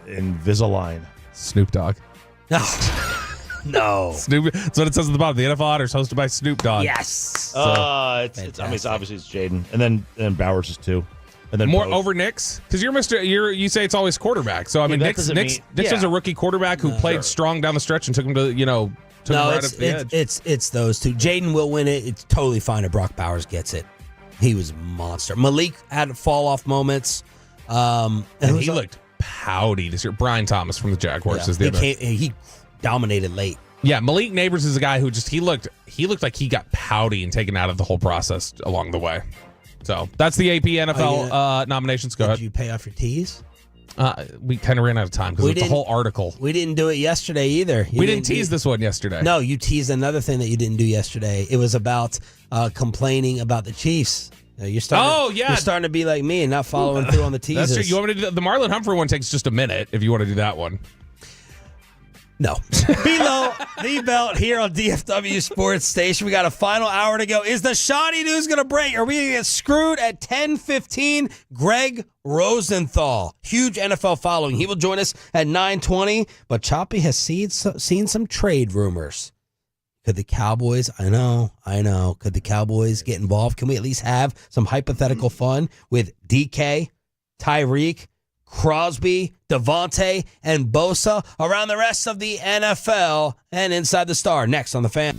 Invisalign. Snoop Dogg. No. Snoop. That's what it says at the bottom. The NFL Honors hosted by Snoop Dogg. Yes. It's obviously it's Jaden, and then Bowers is 2, and then more both. over Nix because you say it's always quarterback. So I mean, Nix is a rookie quarterback who played strong down the stretch and took him to took him right up the edge. It's those two. Jaden will win it. It's totally fine if Brock Bowers gets it. He was a monster. Malik had fall off moments. And he looked pouty this year. Brian Thomas from the Jaguars is the other. He dominated late. Yeah, Malik Neighbors is a guy who just he looked like he got pouty and taken out of the whole process along the way. So that's the AP NFL nominations. Go ahead. Did you pay off your teas? We kind of ran out of time because it's a whole article. We didn't do it yesterday either. We didn't tease this one yesterday. No, you teased another thing that you didn't do yesterday. It was about complaining about the Chiefs. You're starting to be like me and not following through on the teasers. That's true. You want me to do the Marlon Humphrey one? Takes just a minute if you want to do that one. No. Below the belt here on DFW Sports Station. We got a final hour to go. Is the shoddy news going to break? Are we going to get screwed at 10:15? Greg Rosenthal, huge NFL following. He will join us at 9:20. But Choppy has seen some trade rumors. Could the Cowboys, I know, could the Cowboys get involved? Can we at least have some hypothetical fun with DK, Tyreek, Crosby, Devontae, and Bosa around the rest of the NFL and Inside the Star? Next on The Fan.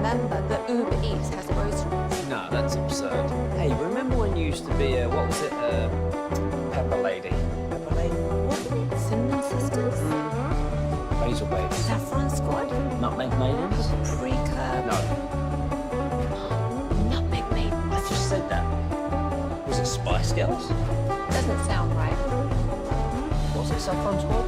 remember that Uber Eats has groceries. No, that's absurd. Hey, remember when you used to be a, what was it, Pepper Lady? Pepper Lady? What? Cinnamon Sisters? Basil Baby. Saffron Squad? Nutmeg Maidens? Pre-curb? No. Nutmeg Maidens? I just said that. Was it Spice Girls? Doesn't sound right. Was it Saffron Squad?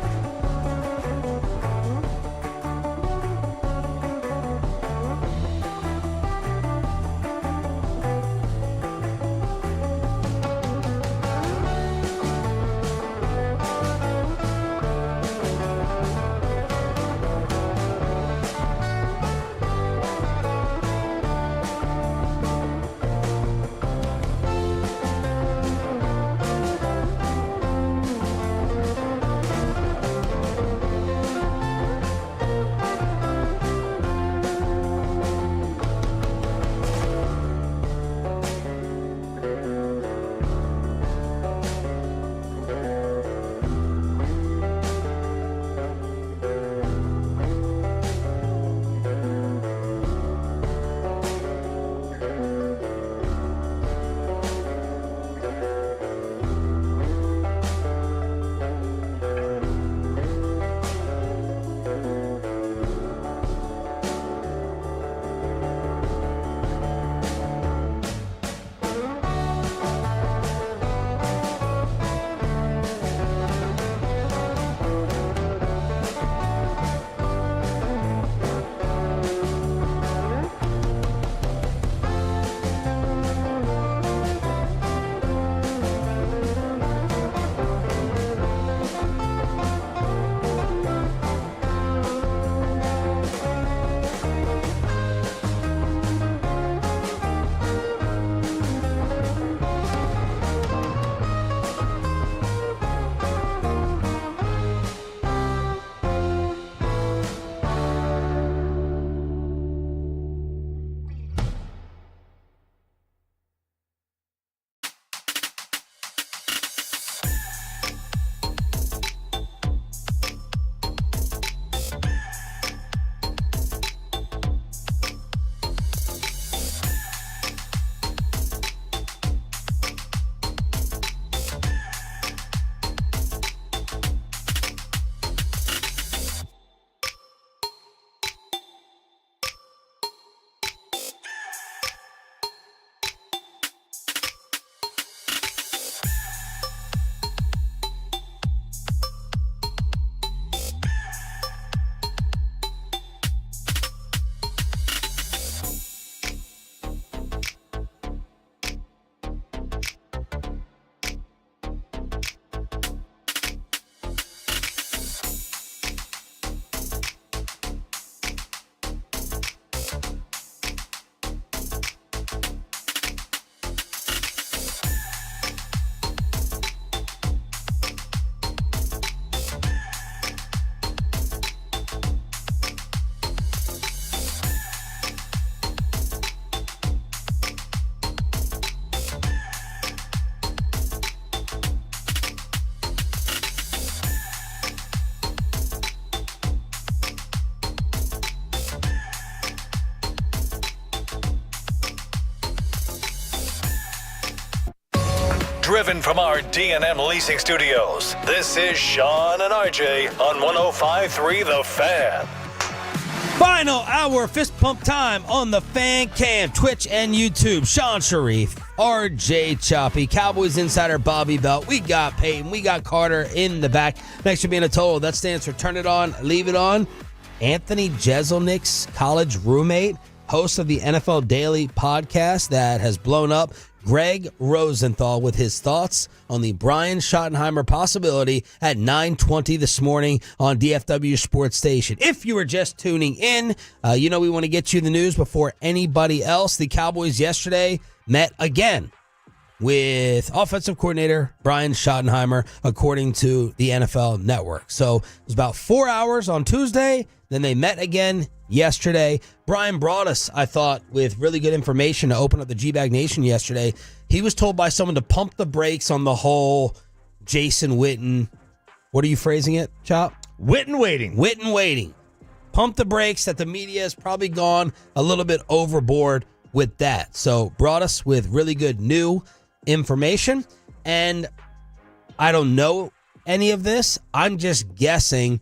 Driven from our D&M Leasing Studios, this is Sean and RJ on 105.3 The Fan. Final hour fist pump time on the Fan Cam, Twitch and YouTube. Sean Sharif, RJ Choppy, Cowboys insider Bobby Belt. We got Peyton, we got Carter in the back. Thanks for being a total. That stands for Turn It On, Leave It On. Anthony Jeselnik's college roommate, host of the NFL Daily podcast that has blown up, Greg Rosenthal, with his thoughts on the Brian Schottenheimer possibility at 9:20 this morning on DFW Sports Station. If you were just tuning in, we want to get you the news before anybody else. The Cowboys yesterday met again with offensive coordinator Brian Schottenheimer, according to the NFL Network. So it was about 4 hours on Tuesday. Then they met again yesterday. Brian brought us, I thought, with really good information to open up the G-Bag Nation yesterday. He was told by someone to pump the brakes on the whole Jason Witten. What are you phrasing it, Chop? Witten waiting. Witten waiting. pump the brakes that the media has probably gone a little bit overboard with that. So brought us with really good new information. And I don't know any of this. I'm just guessing.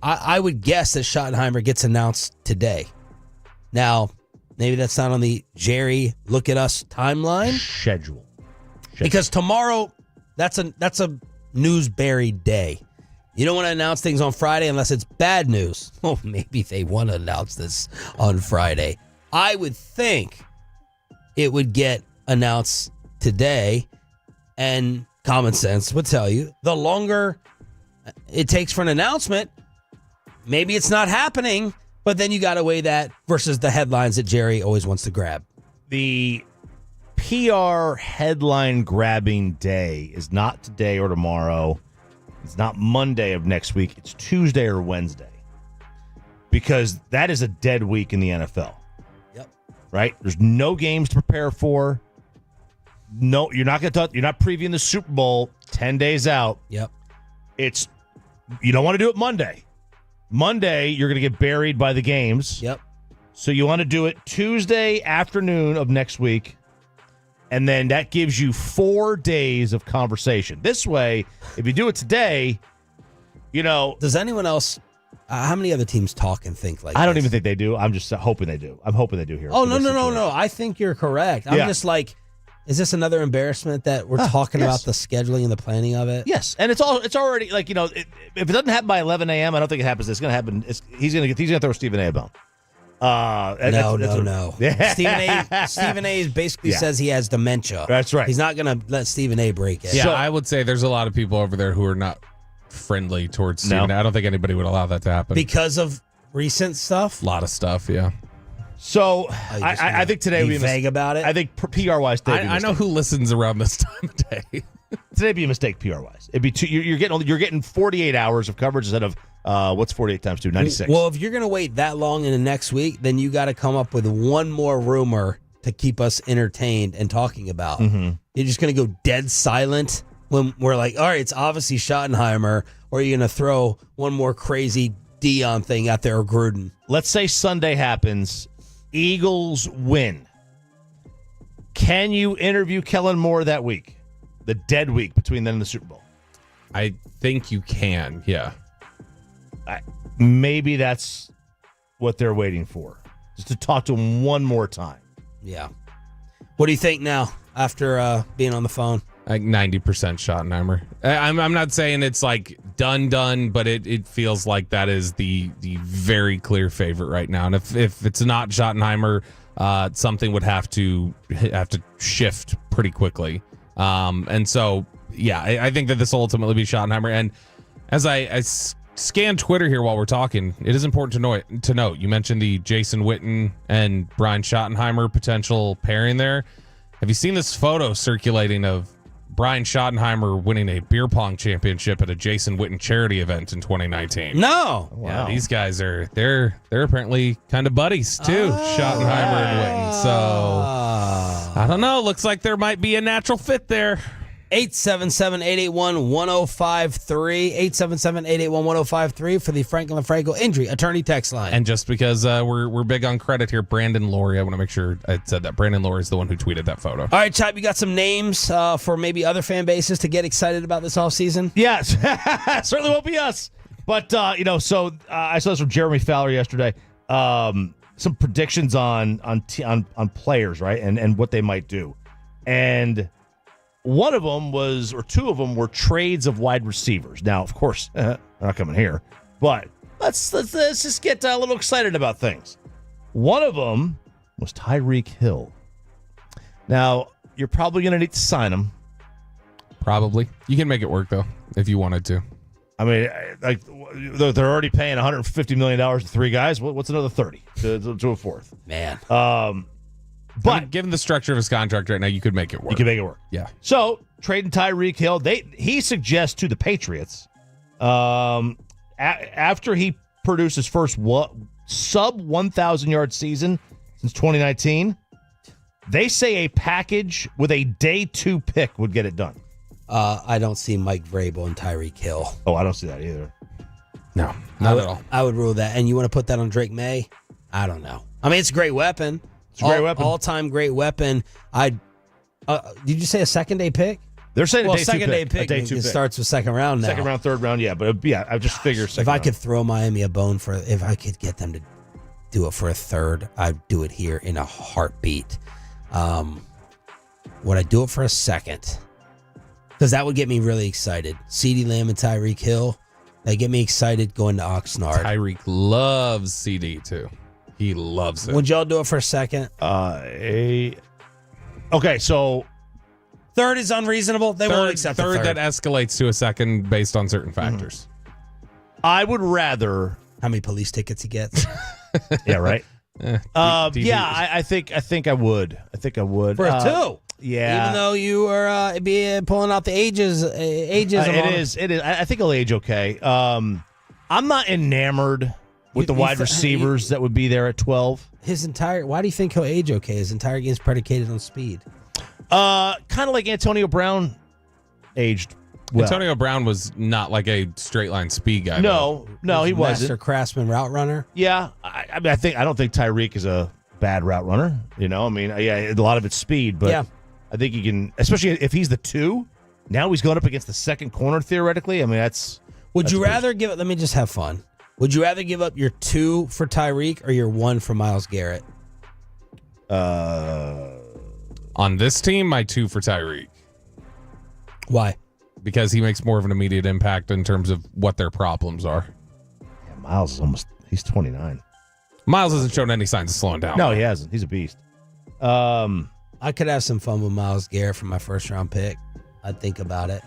I would guess that Schottenheimer gets announced today. Now, maybe that's not on the Jerry Look at Us timeline. Schedule. Because tomorrow, that's a news-buried day. You don't want to announce things on Friday unless it's bad news. Oh, maybe they want to announce this on Friday. I would think it would get announced today, and common sense would tell you the longer it takes for an announcement, maybe it's not happening, but then you got to weigh that versus the headlines that Jerry always wants to grab. The PR headline grabbing day is not today or tomorrow. It's not Monday of next week. It's Tuesday or Wednesday. Because that is a dead week in the NFL. Yep. Right? There's no games to prepare for. No, you're not previewing the Super Bowl 10 days out. Yep. You don't want to do it Monday. Monday, you're going to get buried by the games. Yep. So you want to do it Tuesday afternoon of next week, and then that gives you 4 days of conversation. This way, if you do it today, Does anyone else, how many other teams talk and think like I don't even think they do. I'm just hoping they do. I'm hoping they do here. Oh, no. I think you're correct. I'm just like, is this another embarrassment that we're talking about the scheduling and the planning of it? Yes, and it's already like if it doesn't happen by 11 a.m., I don't think it happens. It's going to happen. He's going to throw Stephen A. a bone. No. Stephen A. basically says he has dementia. That's right. He's not going to let Stephen A. break it. Yeah, so, I would say there's a lot of people over there who are not friendly towards Stephen A. I don't think anybody would allow that to happen because of recent stuff. A lot of stuff, yeah. So I think today be vague about it. I think PR wise, I know who listens around this time of day. Today'd be a mistake PR wise. It'd be you're getting 48 hours of coverage instead of what's 48 times 2? 96. Well, if you're going to wait that long in the next week, then you got to come up with one more rumor to keep us entertained and talking about. Mm-hmm. You're just going to go dead silent when we're like, all right, it's obviously Schottenheimer, or you're going to throw one more crazy Dion thing out there or Gruden. Let's say Sunday happens. Eagles win. Can you interview Kellen Moore that week? The dead week between then and the Super Bowl. I think you can, yeah. Maybe that's what they're waiting for. Just to talk to him one more time. Yeah. What do you think now after being on the phone? Like 90% Schottenheimer. I'm not saying it's like done, but it feels like that is the very clear favorite right now. And if it's not Schottenheimer, something would have to shift pretty quickly. And so, yeah, I think that this will ultimately be Schottenheimer. And as I scan Twitter here while we're talking, it is important to note. You mentioned the Jason Witten and Brian Schottenheimer potential pairing there. Have you seen this photo circulating of Brian Schottenheimer winning a beer pong championship at a Jason Witten charity event in 2019? No. Yeah, these guys they're apparently kind of buddies too, Schottenheimer and Witten. So I don't know. Looks like there might be a natural fit there. 877-881-1053. 877-881-1053 for the Franklin Franco Injury Attorney text line. And just because we're big on credit here, Brandon Laurie, I want to make sure I said that. Brandon Laurie is the one who tweeted that photo. All right, Chop, you got some names for maybe other fan bases to get excited about this offseason? Yes. Certainly won't be us. But, I saw this from Jeremy Fowler yesterday. Some predictions on players, right, and what they might do. And one of them two of them were trades of wide receivers. Now, of course, they're not coming here, but let's just get a little excited about things. One of them was Tyreek Hill. Now, you're probably going to need to sign him. Probably. You can make it work, though, if you wanted to. I mean, like they're already paying $150 million to 3 guys. What's another 30 to a fourth? Man. But given the structure of his contract right now, you could make it work. You can make it work. Yeah. So trading Tyreek Hill, he suggests to the Patriots, after he produced his first sub 1,000-yard season since 2019, they say a package with a day 2 pick would get it done. I don't see Mike Vrabel and Tyreek Hill. Oh, I don't see that either. No, not at all. I would rule that. And you want to put that on Drake May? I don't know. I mean, it's a great weapon. It's a great weapon. All-time great weapon. Did you say a second-day pick? They're saying a day second-day two pick. pick. A day two It pick. starts with second round now. Second round, third round, yeah. But I just figure second If I round. could throw Miami a bone if I could get them to do it for a third, I'd do it here in a heartbeat. Would I do it for a second? Because that would get me really excited. CeeDee Lamb and Tyreek Hill, they get me excited going to Oxnard. Tyreek loves CD too. He loves it. Would y'all do it for a second? Okay, so third is unreasonable. They won't accept the third that escalates to a second based on certain factors. I would rather. How many police tickets he gets? Yeah, right. I think I would. I think I would For a two. Yeah, Even though you are pulling out the ages. it is. I think he'll age okay. I'm not enamored with the wide receivers that would be there at 12. Why do you think he'll age okay? His entire game's predicated on speed. Kind of like Antonio Brown aged well. Antonio Brown was not like a straight line speed guy. No, he wasn't. Master craftsman route runner. Yeah, I don't think Tyreek is a bad route runner. You know, I mean, yeah, a lot of it's speed, but yeah. I think he can, especially if he's the 2. Now he's going up against the second corner theoretically. I mean, Would you rather give it? Let me just have fun. Would you rather give up your 2 for Tyreek or your 1 for Myles Garrett? On this team, my 2 for Tyreek. Why? Because he makes more of an immediate impact in terms of what their problems are. Yeah, Myles is he's 29. Myles hasn't shown any signs of slowing down. No, he hasn't. He's a beast. I could have some fun with Myles Garrett for my first round pick. I'd think about it.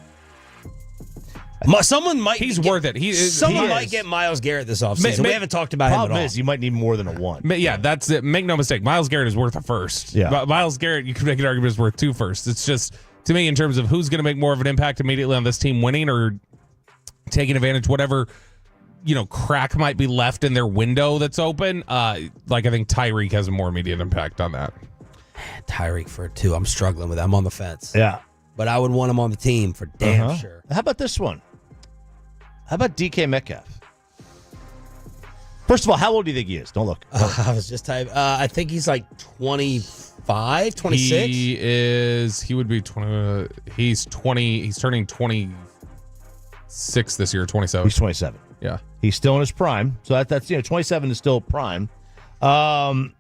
Someone might. He's worth it. Someone might get Myles Garrett this offseason. We haven't talked about him at all. Problem is, you might need more than a 1. Yeah, that's it. Make no mistake. Myles Garrett is worth a first. Yeah. Myles Garrett, you could make an argument, is worth 2 firsts. It's just, to me, in terms of who's going to make more of an impact immediately on this team winning or taking advantage, whatever, crack might be left in their window that's open. I think Tyreek has a more immediate impact on that. Tyreek for a 2. I'm struggling with that. I'm on the fence. Yeah. But I would want him on the team for damn sure. How about this one? How about DK Metcalf? First of all, how old do you think he is? Don't look. I was just typing. I think he's like 25, 26. He would be 20. He's 20. He's turning 26 this year, 27. He's 27. Yeah. He's still in his prime. So that's 27 is still prime. However,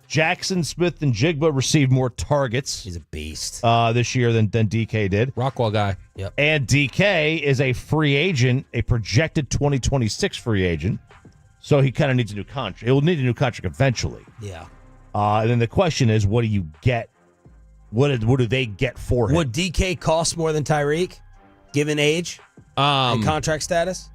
Jackson Smith and Jigba received more targets. He's a beast this year than DK did. Rockwell guy. Yep. And DK is a free agent, a projected 2026 free agent. So he kind of needs a new contract. He'll need a new contract eventually. Yeah. And then the question is, what do you get? What do they get for him? Would DK cost more than Tyreek, given age and contract status?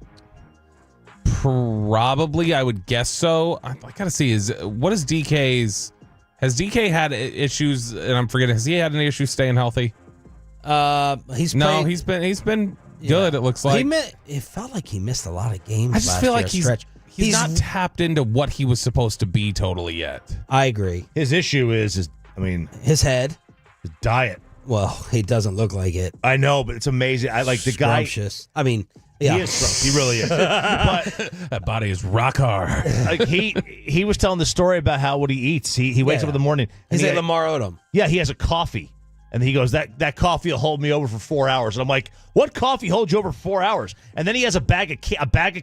Probably, I would guess so. I gotta see. What is DK's? Has DK had issues? And I'm forgetting. Has he had any issues staying healthy? He's been good. It looks like it felt like he missed a lot of games. I just feel like he's not tapped into what he was supposed to be totally yet. I agree. His issue is his head, his diet. Well, he doesn't look like it. I know, but it's amazing. I like the guy. I mean, yeah. He is scrumptious. He really is. But that body is rock hard. Like he was telling the story about how what he eats. He wakes up in the morning. He's like Lamar Odom. Yeah, he has a coffee. And he goes, that coffee will hold me over for 4 hours. And I'm like, what coffee holds you over for 4 hours? And then he has a bag of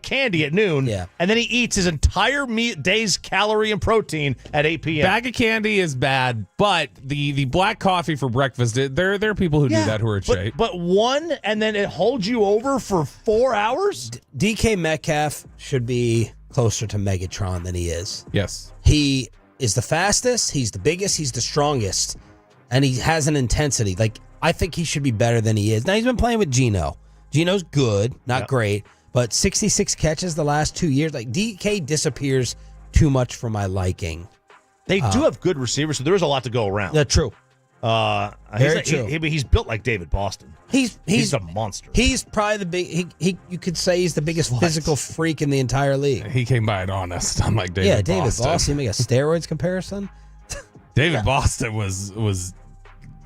candy at noon. Yeah. And then he eats his entire day's calorie and protein at 8 p.m. Bag of candy is bad, but the black coffee for breakfast, there are people who do that who are in shape. But one, and then it holds you over for 4 hours? DK Metcalf should be closer to Megatron than he is. Yes. He is the fastest. He's the biggest. He's the strongest. And he has an intensity. Like, I think he should be better than he is. Now, he's been playing with Geno. Geno's good, not great, but 66 catches the last 2 years. Like, DK disappears too much for my liking. They do have good receivers, so there is a lot to go around. That's true. Very true. He's built like David Boston. He's a monster. He's probably the big. You could say he's the biggest physical freak in the entire league. He came by it honest, unlike David Boston. David Boston. You make a steroids comparison. David Boston was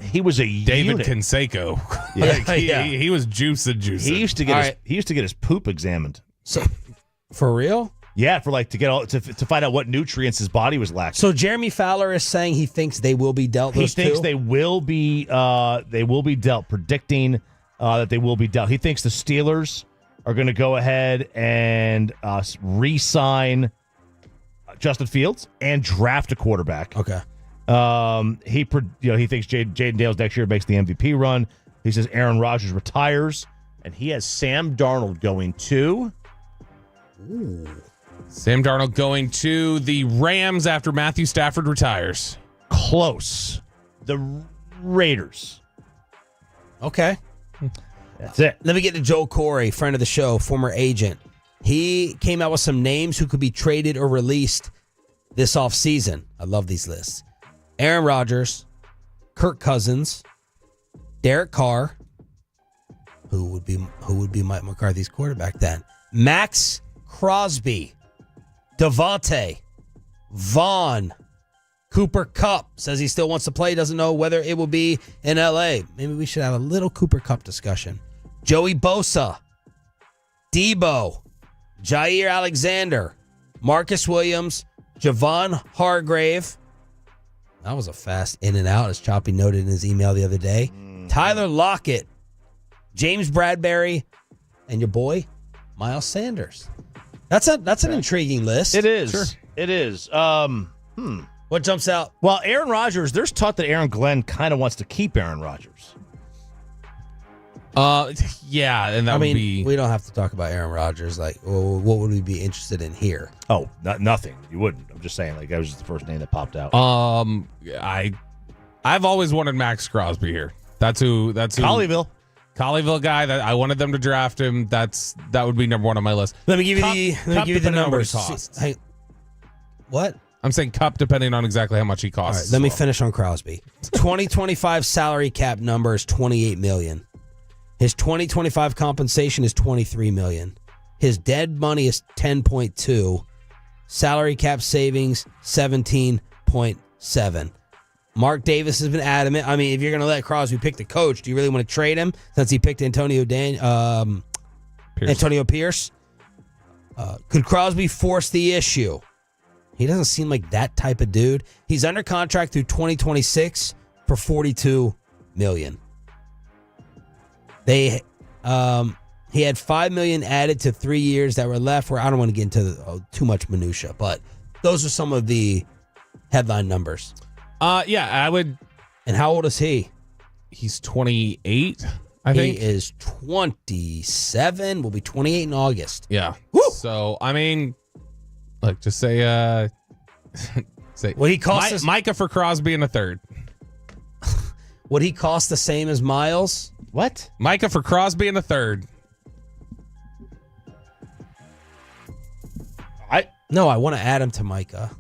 he was a David unit. Canseco. Yeah. He was juicing. He used to get his poop examined. So, for real? Yeah, for like to find out what nutrients his body was lacking. So Jeremy Fowler is saying he thinks they will be dealt. He thinks they will be dealt, predicting that they will be dealt. He thinks the Steelers are going to go ahead and re-sign Justin Fields and draft a quarterback. Okay. He thinks Jaden Daniels next year makes the MVP run. He says Aaron Rodgers retires, and he has Sam Darnold going to. Ooh. Sam Darnold going to the Rams after Matthew Stafford retires. Close. The Raiders. Okay. That's it. Let me get to Joe Corey, friend of the show, former agent. He came out with some names who could be traded or released this offseason. I love these lists. Aaron Rodgers, Kirk Cousins, Derek Carr, who would be Mike McCarthy's quarterback then, Max Crosby, Devontae, Vaughn, Cooper Kupp says he still wants to play, doesn't know whether it will be in L.A. Maybe we should have a little Cooper Kupp discussion. Joey Bosa, Debo, Jair Alexander, Marcus Williams, Javon Hargrave. That was a fast in and out, as Choppy noted in his email the other day. Tyler Lockett, James Bradbury, and your boy, Miles Sanders. That's an intriguing list. It is. Sure. It is. What jumps out? Well, Aaron Rodgers, there's talk that Aaron Glenn kind of wants to keep Aaron Rodgers. Yeah, and that would be. We don't have to talk about Aaron Rodgers. Like, what would we be interested in here? Oh, nothing. You wouldn't. I'm just saying. Like, that was just the first name that popped out. I've always wanted Max Crosby here. That's who. Colleyville guy. That I wanted them to draft him. That would be number one on my list. Let me give you the numbers. Costs. What? I'm saying Cup, depending on exactly how much he costs. All right, let me finish on Crosby. 2025 salary cap number is $28 million. His 2025 compensation is $23 million. His dead money is $10.2. Salary cap savings $17.7. Mark Davis has been adamant. I mean, if you're going to let Crosby pick the coach, do you really want to trade him since he picked Antonio Pierce? Could Crosby force the issue? He doesn't seem like that type of dude. He's under contract through 2026 for $42 million. He had $5 million added to 3 years that were left. Where I don't want to get into too much minutia, but those are some of the headline numbers. Yeah, I would. And how old is he? He's 28. I think he is 27. Will be 28 in August. Yeah. Woo! So I mean, look, just say what he costs Micah for Crosby in a third. Would he cost the same as Miles? What? Micah for Crosby in a third. I want to add him to Micah.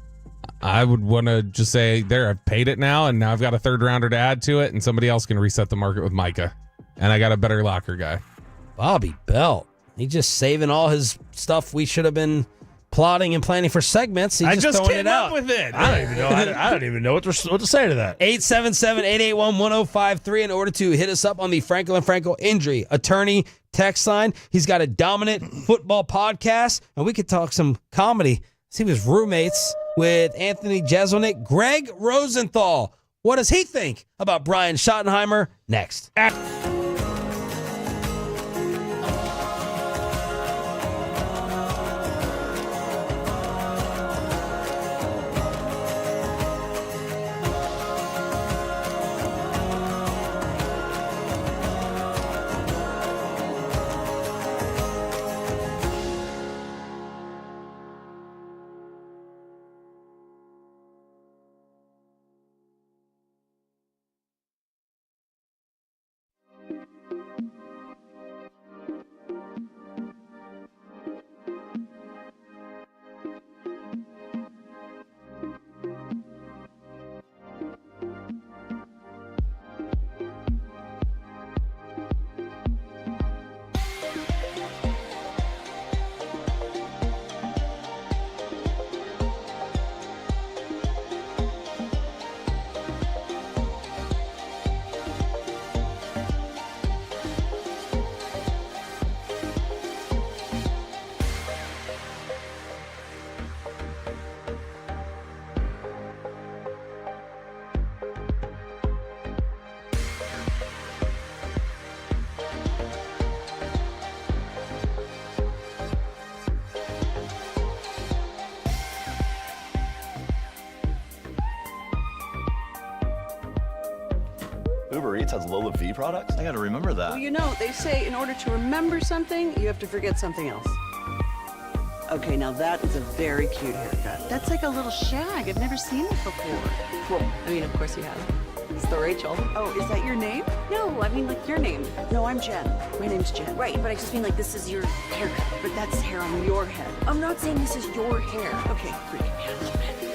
I would want to just say, there, I've paid it now, and now I've got a third rounder to add to it, and somebody else can reset the market with Micah. And I got a better locker guy. Bobby Belt. He's just saving all his stuff we should have been plotting and planning for segments. He's just throwing came it out. up with it. I don't even know. I don't even know what to say to that. 877-881-1053 in order to hit us up on the Franco and Franco injury attorney text line. He's got a dominant football podcast, and we could talk some comedy. He was roommates with Anthony Jeselnik. Greg Rosenthal. What does he think about Brian Schottenheimer? Next. has low V products? I gotta remember that. Well, you know, they say in order to remember something, you have to forget something else. Okay, now that is a very cute haircut. That's like a little shag. I've never seen it before. Well, I mean, of course you have. It's the Rachel. Oh, is that your name? No, I mean like your name. No, I'm Jen. My name's Jen. Right, but I just mean like this is your haircut. But that's hair on your head. I'm not saying this is your hair. Okay, freaking me out a little bit.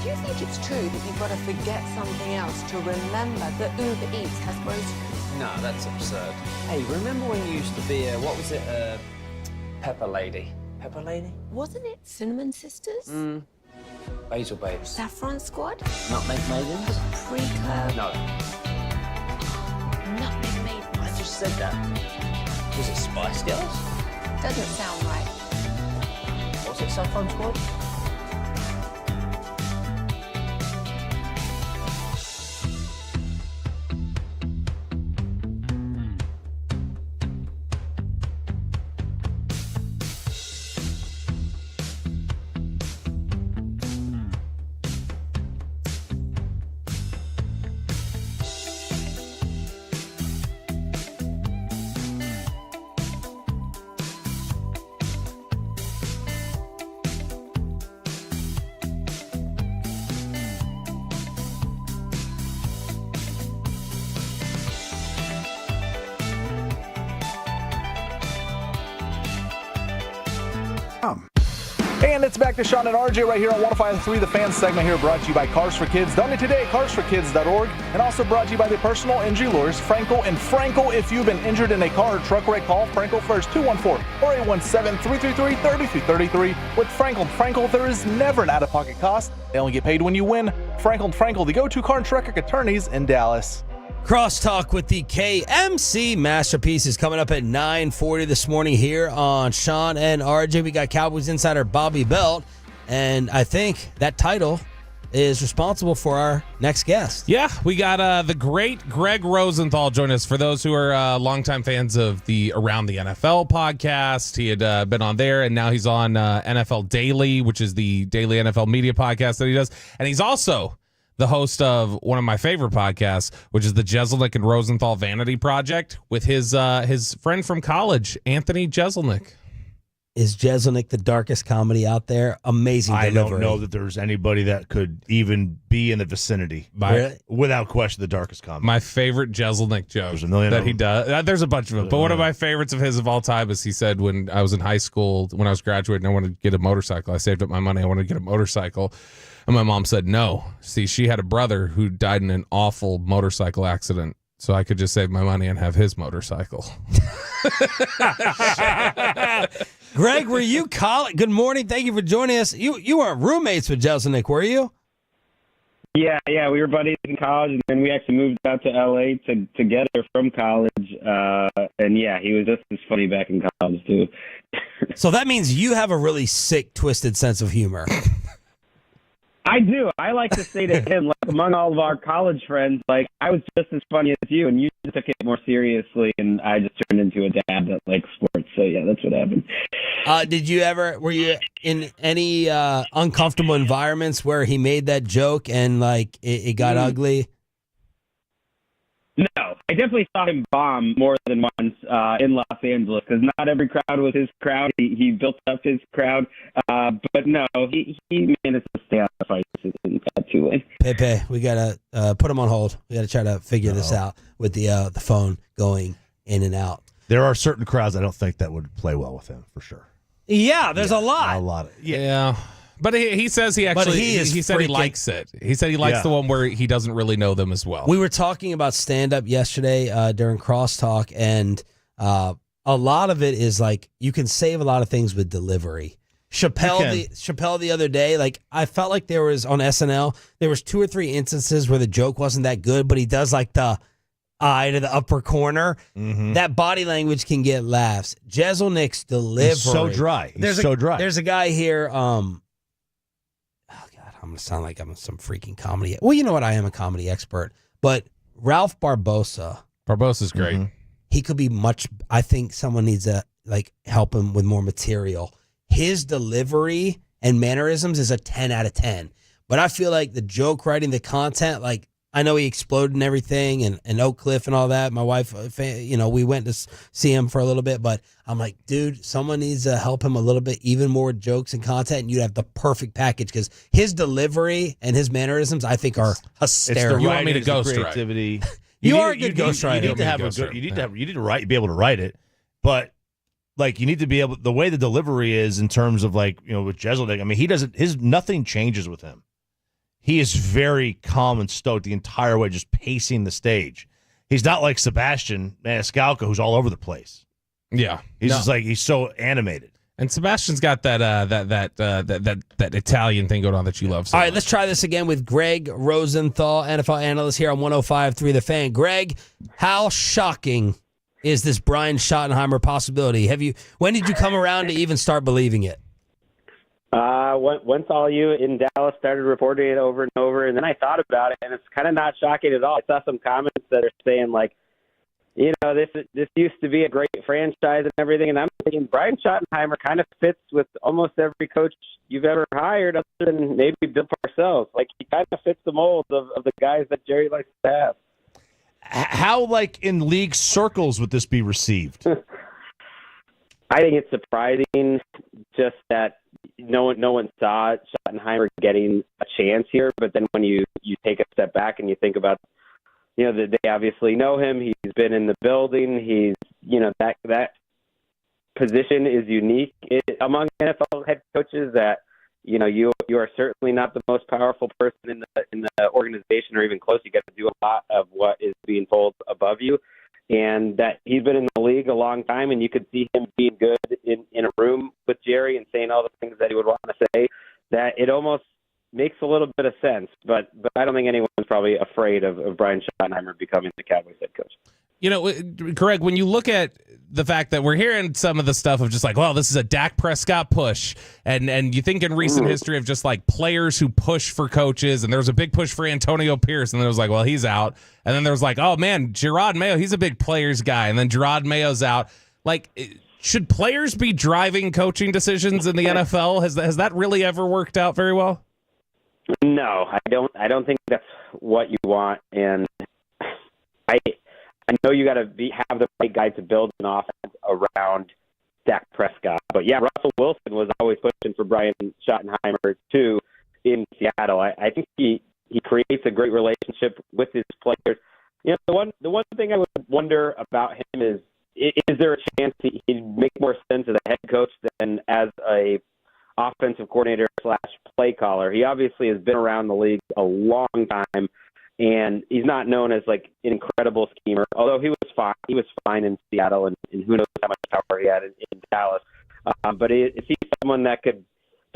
Do you think it's true that you've got to forget something else to remember that Uber Eats has groceries? No, that's absurd. Hey, remember when you used to be a, what was it, Pepper Lady? Pepper Lady? Wasn't it Cinnamon Sisters? Basil Babes. Saffron Squad? Nutmeg Maidens? Pre-curve? No. Nutmeg Maidens? I just said that. Was it Spice Girls? Doesn't sound right. Was it Saffron Squad? And it's back to Sean and RJ right here on 105.3 The Fan segment here, brought to you by Cars for Kids. Donate today at carsforkids.org, and also brought to you by the personal injury lawyers Frankel and Frankel. If you've been injured in a car or truck wreck, call Frankel first, 214-4817-333-3333. With Frankel and Frankel, there is never an out-of-pocket cost. They only get paid when you win. Frankel and Frankel, the go-to car and truck wreck attorneys in Dallas. Crosstalk with the KMC Masterpiece is coming up at 9:40 this morning here on Sean and RJ. We got Cowboys insider Bobby Belt, and I think that title is responsible for our next guest. Yeah, we got the great Greg Rosenthal join us. For those who are longtime fans of the Around the NFL podcast, he had been on there, and now he's on NFL Daily, which is the daily NFL media podcast that he does. And he's also the host of one of my favorite podcasts, which is the Jeselnik and Rosenthal Vanity Project, with his friend from college, Anthony Jeselnik. Is Jeselnik the darkest comedy out there? Amazing delivery. I don't know that there's anybody that could even be in the vicinity. Without question, the darkest comedy. My favorite Jeselnik joke There's a million that of he them. does. There's a bunch of them, but one of my favorites of his of all time is he said, when I was in high school, when I was graduating, I wanted to get a motorcycle. I saved up my money. I wanted to get a motorcycle. And my mom said no. See, she had a brother who died in an awful motorcycle accident, so I could just save my money and have his motorcycle. Greg, were you college? Good morning. Thank you for joining us. You weren't roommates with Jeselnik, were you? Yeah, we were buddies in college, and then we actually moved out to LA together from college. And yeah, he was just as funny back in college too. So that means you have a really sick, twisted sense of humor. I do. I like to say to him, like, among all of our college friends, like, I was just as funny as you, and you just took it more seriously, and I just turned into a dad that likes sports. So yeah, that's what happened. Were you in any uncomfortable environments where he made that joke and like it got ugly? No, I definitely saw him bomb more than once in Los Angeles, because not every crowd was his crowd. He built up his crowd, but no, he managed to stay on the fight in too late. Pepe, we gotta put him on hold. We gotta try to figure this out with the phone going in and out. There are certain crowds I don't think that would play well with him, for sure. Yeah, there's a lot. A lot. Yeah. But he says he actually he said he likes it. He said he likes the one where he doesn't really know them as well. We were talking about stand-up yesterday during Crosstalk, and a lot of it is like you can save a lot of things with delivery. Chappelle the other day, like I felt like there was on SNL, there was 2 or 3 instances where the joke wasn't that good, but he does like the eye to the upper corner. Mm-hmm. That body language can get laughs. Jeselnik's delivery. He's so dry. He's so dry. There's a guy here, I'm going to sound like I'm some freaking comedy. Well, you know what? I am a comedy expert. But Ralph Barbosa. Barbosa's great. Mm-hmm. He could be much. I think someone needs to help him with more material. His delivery and mannerisms is a 10 out of 10. But I feel like the joke writing, the content, like I know he exploded and everything and Oak Cliff and all that. My wife, we went to see him for a little bit, but I'm like, dude, someone needs to help him a little bit, even more jokes and content, and you'd have the perfect package because his delivery and his mannerisms, I think, are hysterical. You want me to ghost creativity? You are a good ghostwriter. You need to have a good. You need to write, be able to write it, but like you need to be able. The way the delivery is in terms of with Jeselnik. I mean, he doesn't. Nothing changes with him. He is very calm and stoked the entire way, just pacing the stage. He's not like Sebastian Maniscalco, who's all over the place. Yeah, he's just like he's so animated. And Sebastian's got that Italian thing going on that you love. So all right, much. let's try this again with Greg Rosenthal, NFL analyst here on 105.3 The Fan. Greg, how shocking is this Brian Schottenheimer possibility? When did you come around to even start believing it? Once all you in Dallas started reporting it over and over, and then I thought about it, and it's kind of not shocking at all. I saw some comments that are saying like, this used to be a great franchise and everything, and I'm thinking Brian Schottenheimer kind of fits with almost every coach you've ever hired, other than maybe Bill Parcells. Like he kind of fits the mold of the guys that Jerry likes to have. How, in league circles, would this be received? I think it's surprising just that no one saw Schottenheimer getting a chance here. But then when you take a step back and you think about, that they obviously know him. He's been in the building. He's, that position is unique among NFL head coaches. That you are certainly not the most powerful person in the organization or even close. You got to do a lot of what is being told above you, and that he's been in the league a long time, and you could see him being good in a room with Jerry and saying all the things that he would want to say. That it almost makes a little bit of sense, but I don't think anyone's probably afraid of Brian Schottenheimer becoming the Cowboys head coach. Greg, when you look at the fact that we're hearing some of the stuff of just like, well, this is a Dak Prescott push, and you think in recent history of just like players who push for coaches, and there was a big push for Antonio Pierce, and then it was like, well, he's out, and then there was like, oh man, Gerard Mayo, he's a big players guy, and then Gerard Mayo's out. Like, should players be driving coaching decisions in the NFL? Has that really ever worked out very well? No, I don't think that's what you want, and I know you got to have the right guy to build an offense around Dak Prescott. But yeah, Russell Wilson was always pushing for Brian Schottenheimer too in Seattle. I think he creates a great relationship with his players. The one thing I would wonder about him is there a chance he'd make more sense as a head coach than as a offensive coordinator / play caller? He obviously has been around the league a long time. And he's not known as like an incredible schemer, although he was fine. He was fine in Seattle, and who knows how much power he had in Dallas. But is he someone that could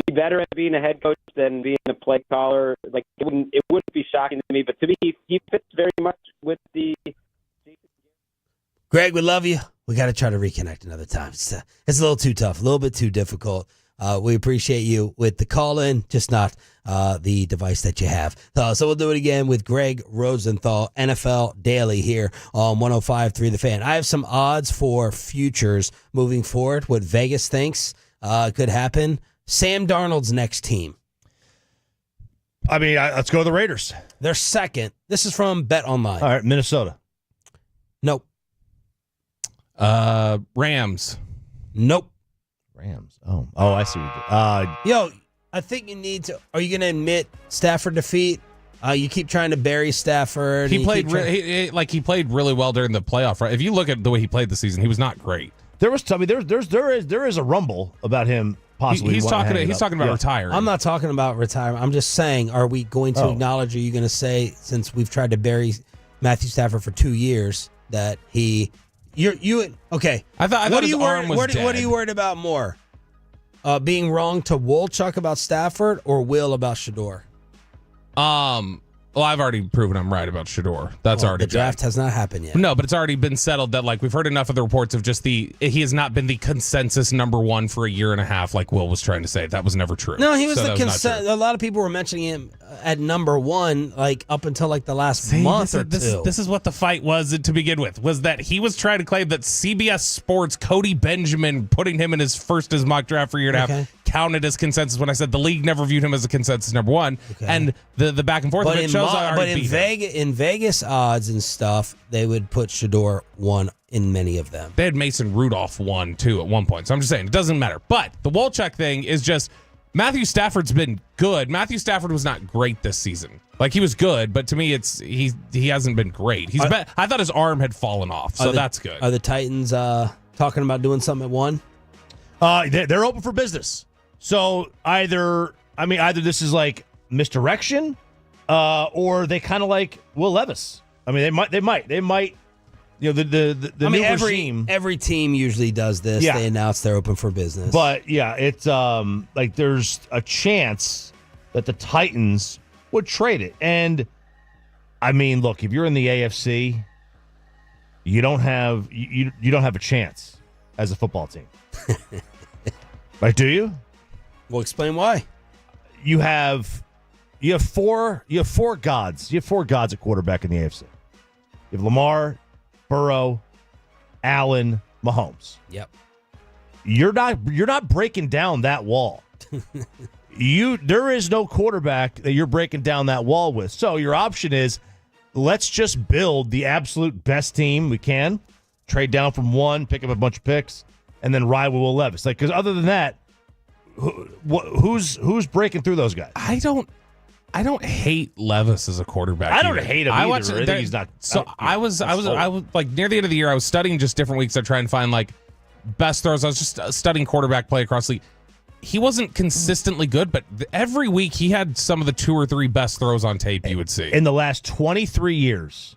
be better at being a head coach than being a play caller? Like it wouldn't be shocking to me. But to me, he fits very much with the. Greg, we love you. We got to try to reconnect another time. It's a little too tough, a little bit too difficult. We appreciate you with the call-in, just not the device that you have. So we'll do it again with Greg Rosenthal, NFL Daily here on 105.3 The Fan. I have some odds for futures moving forward, what Vegas thinks could happen. Sam Darnold's next team. I mean, let's go to the Raiders. They're second. This is from Bet Online. All right, Minnesota. Nope. Rams. Nope. Rams. Oh, I see what you did. I think you need to. Are you going to admit Stafford defeat? You keep trying to bury Stafford. He played he played really well during the playoff. Right? If you look at the way he played this season, he was not great. There is a rumble about him possibly. He's talking about retiring. I'm not talking about retirement. I'm just saying, are we going to acknowledge? Are you going to say, since we've tried to bury Matthew Stafford for 2 years, that he? Okay. I thought his arm was dead. What are you worried about more? Being wrong to Wolchuk about Stafford or Will about Shador? Well, I've already proven I'm right about Shador. That's already the draft has not happened yet. No, but it's already been settled that like we've heard enough of the reports of just he has not been the consensus number one for a year and a half, like Will was trying to say. That was never true. No, he was the consensus. A lot of people were mentioning him at number one, like up until like the last month or two. This is what the fight was to begin with. Was that he was trying to claim that CBS Sports, Cody Benjamin, putting him in his mock draft for a year and a half, counted as consensus when I said the league never viewed him as a consensus number one. Okay. And the back and forth of it shows I already beat him. In Vegas odds and stuff, they would put Shador one in many of them. They had Mason Rudolph one too at one point. So I'm just saying it doesn't matter. But the Wolchuk thing is just Matthew Stafford's been good. Matthew Stafford was not great this season. Like he was good, but to me he hasn't been great. I thought his arm had fallen off, so that's good. Are the Titans talking about doing something at one? They're open for business. So either this is like misdirection, or they kind of like Will Levis. I mean, they might. You know, the new regime. Every team usually does this. Yeah. They announce they're open for business. But yeah, it's like there's a chance that the Titans would trade it. And I mean, look, if you're in the AFC, you don't have a chance as a football team. Right? Do you? Well, explain why. You have four gods. You have four gods at quarterback in the AFC. You have Lamar, Burrow, Allen, Mahomes. Yep. You're not breaking down that wall. There is no quarterback that you're breaking down that wall with. So your option is, let's just build the absolute best team we can, trade down from one, pick up a bunch of picks, and then ride with Will Levis. Like, because other than that, who's breaking through those guys? I don't hate Levis as a quarterback. I don't hate him either. I think he's not. So I was like near the end of the year, I was studying just different weeks. I'm trying to find like best throws. I was just studying quarterback play across the league. He wasn't consistently good, but every week he had some of the 2 or 3 best throws on tape you would see. In the last 23 years,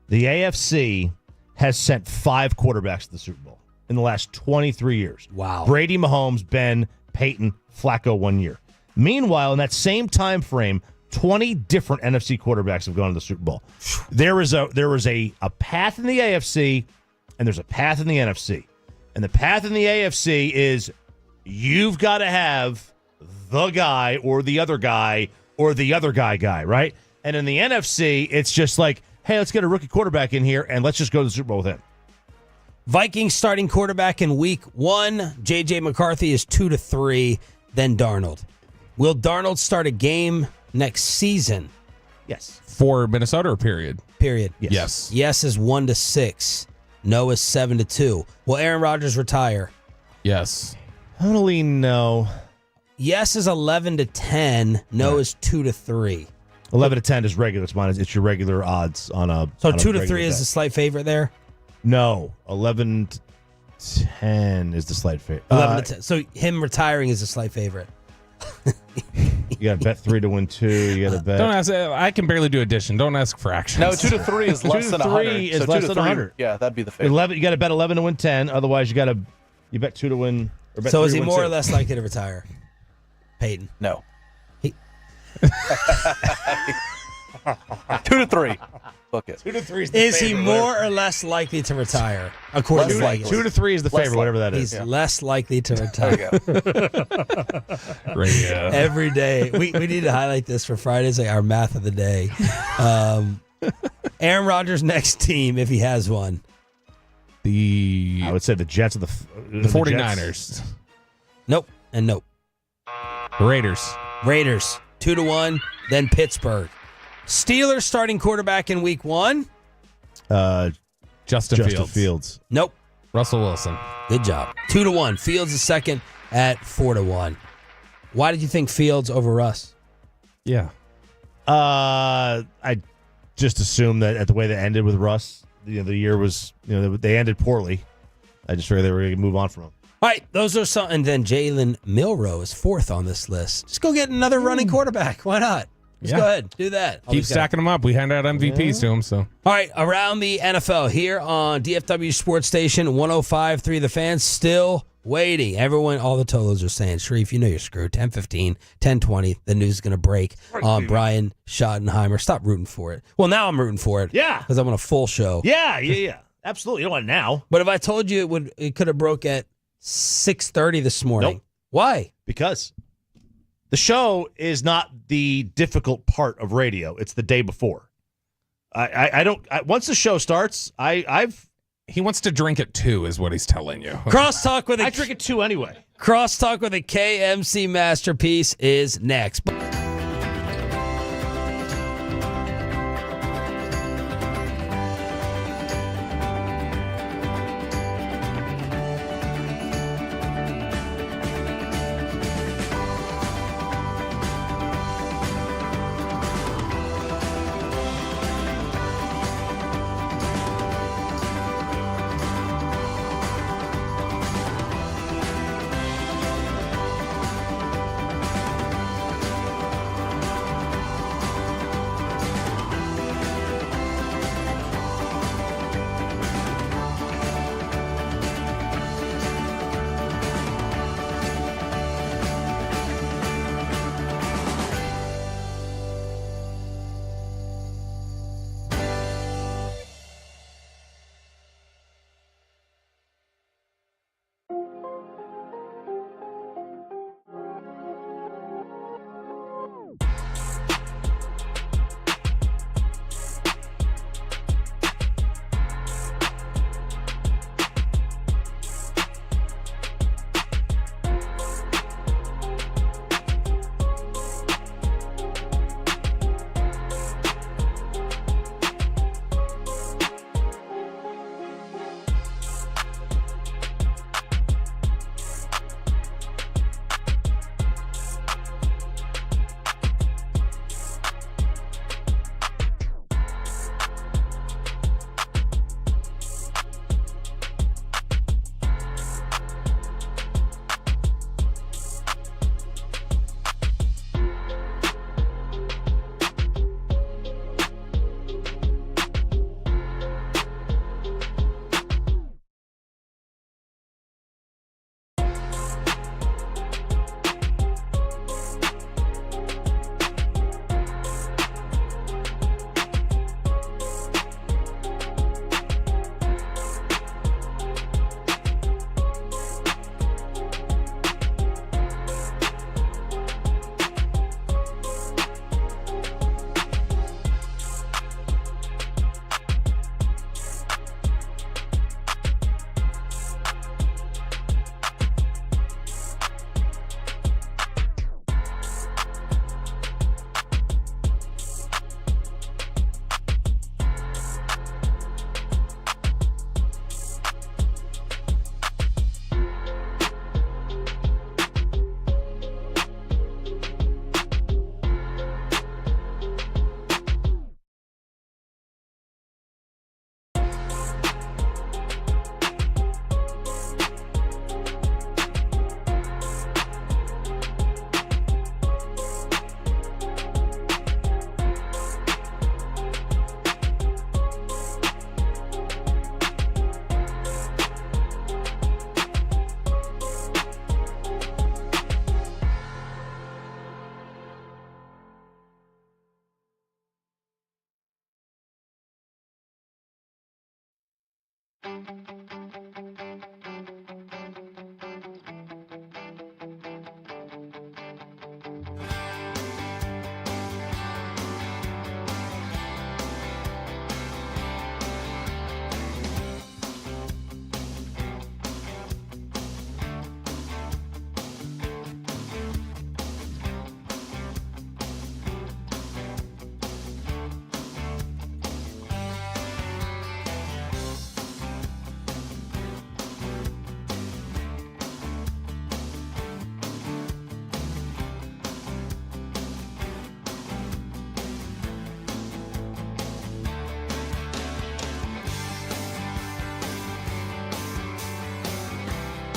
the AFC has sent 5 quarterbacks to the Super Bowl. In the last 23 years. Wow. Brady, Mahomes, Ben, Peyton, Flacco 1 year. Meanwhile, in that same time frame, 20 different NFC quarterbacks have gone to the Super Bowl. There is a path in the AFC, and there's a path in the NFC. And the path in the AFC is you've got to have the guy or the other guy or the other guy, right? And in the NFC, it's just like, hey, let's get a rookie quarterback in here, and let's just go to the Super Bowl with him. Vikings starting quarterback in week 1. J.J. McCarthy is 2-3, then Darnold. Will Darnold start a game next season? Yes. For Minnesota or period? Period. Yes. Yes is 1-6. No is 7-2. Will Aaron Rodgers retire? Yes. Totally no. Yes is 11-10. No is 2-3. 11-10 is regular. It's your regular odds on a. So on a 2-3 regular is bet. the slight favorite there? No, 11-10 is the slight favorite. 11-10. So him retiring is a slight favorite. You got to bet 3 to win 2. You got to bet. Don't ask. I can barely do addition. Don't ask fractions. No, 2-3 is less than 100. 2-3 is So less 2 to than 3, 100. Yeah, that'd be the favorite. 11. You got to bet 11 to win 10. Otherwise, you bet 2 to win. Or bet So 3 is to he win more 2. or less likely to retire? Peyton. No. 2-3. Book it. 2 to 3 Is he more or less likely to retire? According to Vegas. 2 to 3 is the favorite, whatever that is. He's less likely to retire. Radio. Every day. We need to highlight this for Fridays, like our math of the day. Aaron Rodgers' next team, if he has one. I would say the Jets of the 49ers. Jets. Nope and nope. Raiders. 2-1, then Pittsburgh. Steelers starting quarterback in week 1. Justin Fields. Nope. Russell Wilson. Good job. 2-1. Fields is second at 4-1. Why did you think Fields over Russ? Yeah. I just assumed that at the way they ended with Russ, the year was, they ended poorly. I just figured they were going to move on from him. All right, those are some. And then Jalen Milroe is 4th on this list. Just go get another running quarterback. Why not? Just go ahead. Do that. Keep stacking them up. We hand out MVPs to them. So. All right, around the NFL here on DFW Sports Station 105.3 The Fan, still waiting. Everyone, all the Tolos are saying, Sharif, you're screwed. 10:15, 10:20, the news is going to break on Brian Schottenheimer. Stop rooting for it. Well, now I'm rooting for it. Yeah. Because I'm on a full show. Yeah. Absolutely. You don't want it now. But if I told you it could have broke at 6:30 this morning. Nope. Why? Because the show is not the difficult part of radio. It's the day before. Once the show starts, he wants to drink at 2 is what he's telling you. Crosstalk with I drink at 2 anyway. Crosstalk with a KMC masterpiece is next.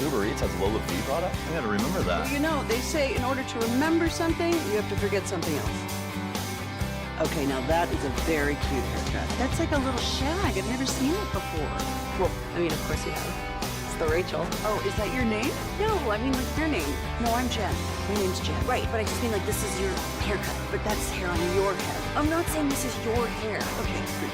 Uber Eats has low fee products? I gotta remember that. Well, you know, they say in order to remember something, you have to forget something else. Okay, now that is a very cute haircut. That's like a little shag. I've never seen it before. Well, I mean, of course you have. It's the Rachel. Oh, is that your name? No, I mean like your name. No, I'm Jen. My name's Jen. Right, but I just mean like this is your haircut. But that's hair on your head. I'm not saying this is your hair. Okay, good.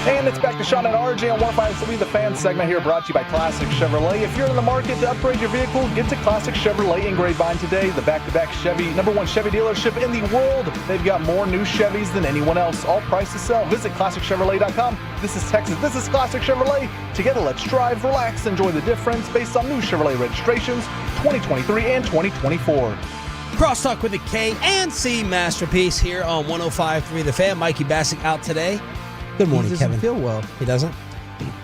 And it's back to Sean and RJ on 105.3 The Fan segment here, brought to you by Classic Chevrolet. If you're in the market to upgrade your vehicle, get to Classic Chevrolet in Grapevine today, the back-to-back Chevy, #1 Chevy dealership in the world. They've got more new Chevys than anyone else. All prices sell. Visit ClassicChevrolet.com. This is Texas. This is Classic Chevrolet. Together, let's drive, relax, enjoy the difference based on new Chevrolet registrations 2023 and 2024. Crosstalk with the K and C masterpiece here on 105.3 The Fan. Mikey Bassick out today. Good morning, he doesn't Kevin. feel well. He doesn't?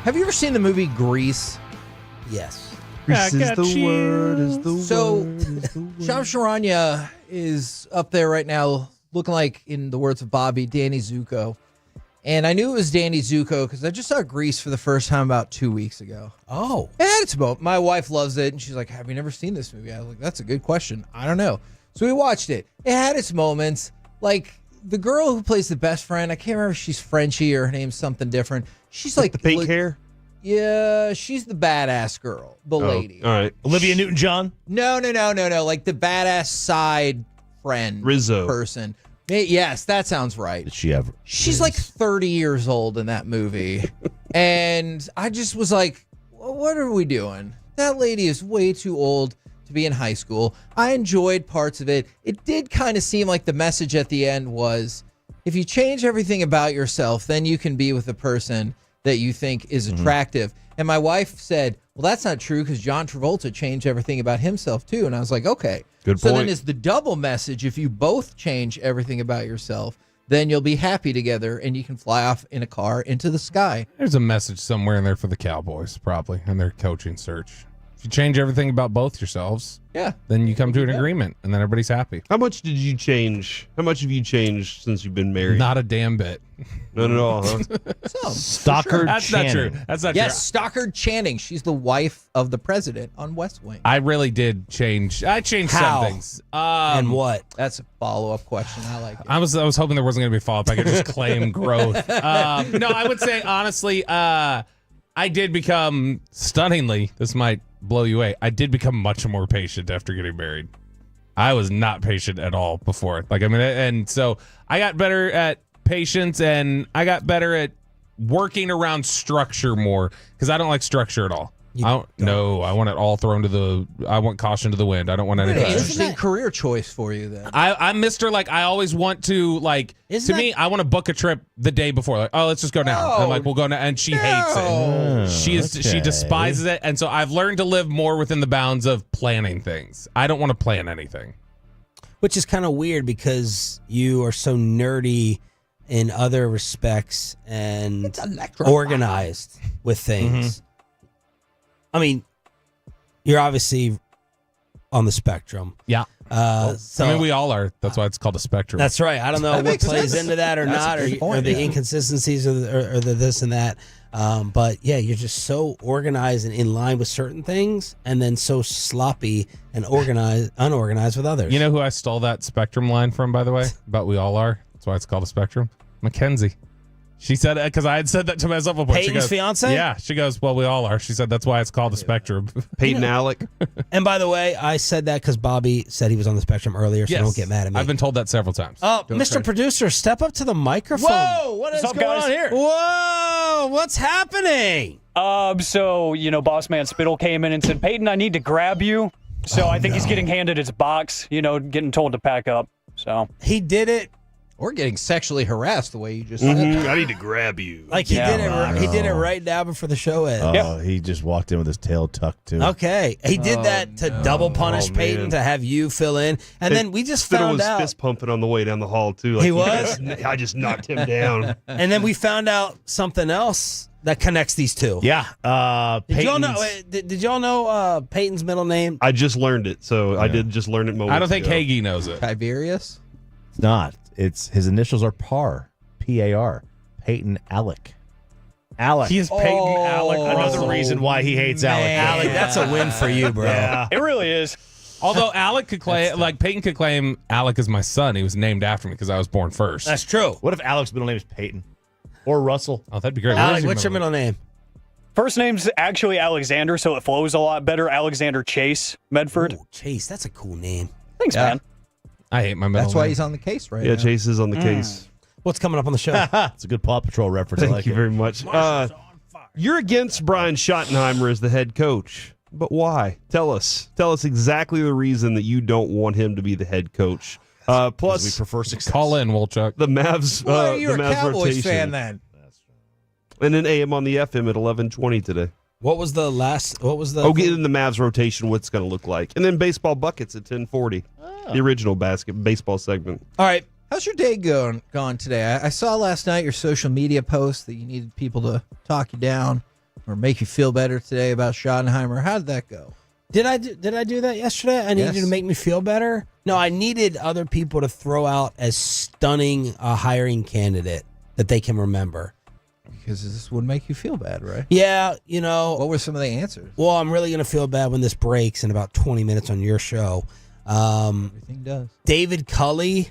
Have you ever seen the movie Grease? Yes. Grease is the word, is the word. Sham Charania is up there right now, looking like, in the words of Bobby, Danny Zuko. And I knew it was Danny Zuko because I just saw Grease for the first time about 2 weeks ago. Oh. And it's about, my wife loves it, and she's like, have you never seen this movie? I was like, that's a good question. I don't know. So we watched it. It had its moments. Like, the girl who plays the best friend, I can't remember if she's Frenchie or her name's something different. She's like the pink hair? Yeah, she's the badass girl, the lady. All right. Olivia Newton-John? No. Like the badass side friend Rizzo. person. Yes, that sounds right. Did she ever? She's like 30 years old in that movie. And I just was like, what are we doing? That lady is way too old to be in high school. I enjoyed parts of it. It did kind of seem like the message at the end was, if you change everything about yourself, then you can be with the person that you think is attractive. And my wife said, well, that's not true because John Travolta changed everything about himself too. And I was like, okay. Good So point. then is the double message, if you both change everything about yourself, then you'll be happy together and you can fly off in a car into the sky. There's a message somewhere in there for the Cowboys, probably, in their coaching search. If you change everything about both yourselves, then you come to an agreement, and then everybody's happy. How much did you change? How much have you changed since you've been married? Not a damn bit. None at all, huh? Stockard That's Channing. not true. That's not Yes, true. Stockard Channing. She's the wife of the president on West Wing. I really did change. I changed How? some things. And what? That's a follow-up question. I like it. I was hoping there wasn't going to be a follow-up. I could just claim growth. No, I would say, honestly, I did become, stunningly, this might blow you away, I did become much more patient after getting married. I was not patient at all before. And so I got better at patience, and I got better at working around structure more, because I don't like structure at all. I want it all thrown I want caution to the wind. I don't want anything. Interesting career choice for you then. I'm Mr. I always want to, me, I want to book a trip the day before. Let's just go now. I'm like, we'll go now. And she hates it. She despises it. And so I've learned to live more within the bounds of planning things. I don't want to plan anything. Which is kind of weird because you are so nerdy in other respects and organized with things. I mean, you're obviously on the spectrum. Yeah. We all are. That's why it's called a spectrum. That's right. I don't know what plays into that or not, or the inconsistencies or the this and that. But yeah, you're just so organized and in line with certain things, and then so sloppy and unorganized with others. You know who I stole that spectrum line from, by the way? About we all are. That's why it's called a spectrum. Mackenzie. She said it because I had said that to myself before. Peyton's fiance? Yeah. She goes, well, we all are. She said that's why it's called a spectrum. Peyton Alec. And by the way, I said that because Bobby said he was on the spectrum earlier, so don't get mad at me. I've been told that several times. Mr. Producer, step up to the microphone. Whoa, what is going on here? Whoa, what's happening? So, boss man Spittle came in and said, Peyton, I need to grab you. So I think he's getting handed his box, getting told to pack up. So he did it. Or getting sexually harassed the way you just said that. I need to grab you. Like he did it right now before the show ended. He just walked in with his tail tucked too. Okay. He did that to double punish Peyton, to have you fill in. And then we just Spittle found was out. fist pumping on the way down the hall, too. He was? I just knocked him down. And then we found out something else that connects these two. Yeah. Did y'all know Peyton's middle name? I just learned it, so I did just learn it moments I don't think ago. Hagee knows it. Tiberius? It's not. It's his initials are PAR. P-A-R. Peyton Alec. Alec. He is Peyton Alec. Another reason why he hates Alec. Alec, that's a win for you, bro. Yeah. it really is. Although Alec could claim, Peyton could claim Alec is my son. He was named after me because I was born first. That's true. What if Alec's middle name is Peyton? Or Russell? Oh, that'd be great. Alec, what's your middle name? First name's actually Alexander, so it flows a lot better. Alexander Chase Medford. Ooh, Chase, that's a cool name. Thanks, man. I hate my middle That's why name. he's on the case right Yeah, now. Chase is on the case. What's coming up on the show? It's a good Paw Patrol reference. Thank you very much. You're against Brian Schottenheimer as the head coach, but why? Tell us. Tell us exactly the reason that you don't want him to be the head coach. Plus, we prefer success. Call in, Wolchuk. The Mavs. Why are you the a Mavs Cowboys rotation. fan then? And then AM on the FM at 11:20 today. What was the last? What was the? Oh, get in the Mavs rotation. What's going to look like, and then baseball buckets at 10:40. The original baseball segment. All right. How's your day gone today? I saw last night your social media post that you needed people to talk you down or make you feel better today about Schottenheimer. How did that go? Did I do that yesterday? I needed you to make me feel better. No, I needed other people to throw out as stunning a hiring candidate that they can remember. Because this would make you feel bad, right? Yeah, What were some of the answers? Well, I'm really going to feel bad when this breaks in about 20 minutes on your show. Everything does. David Culley,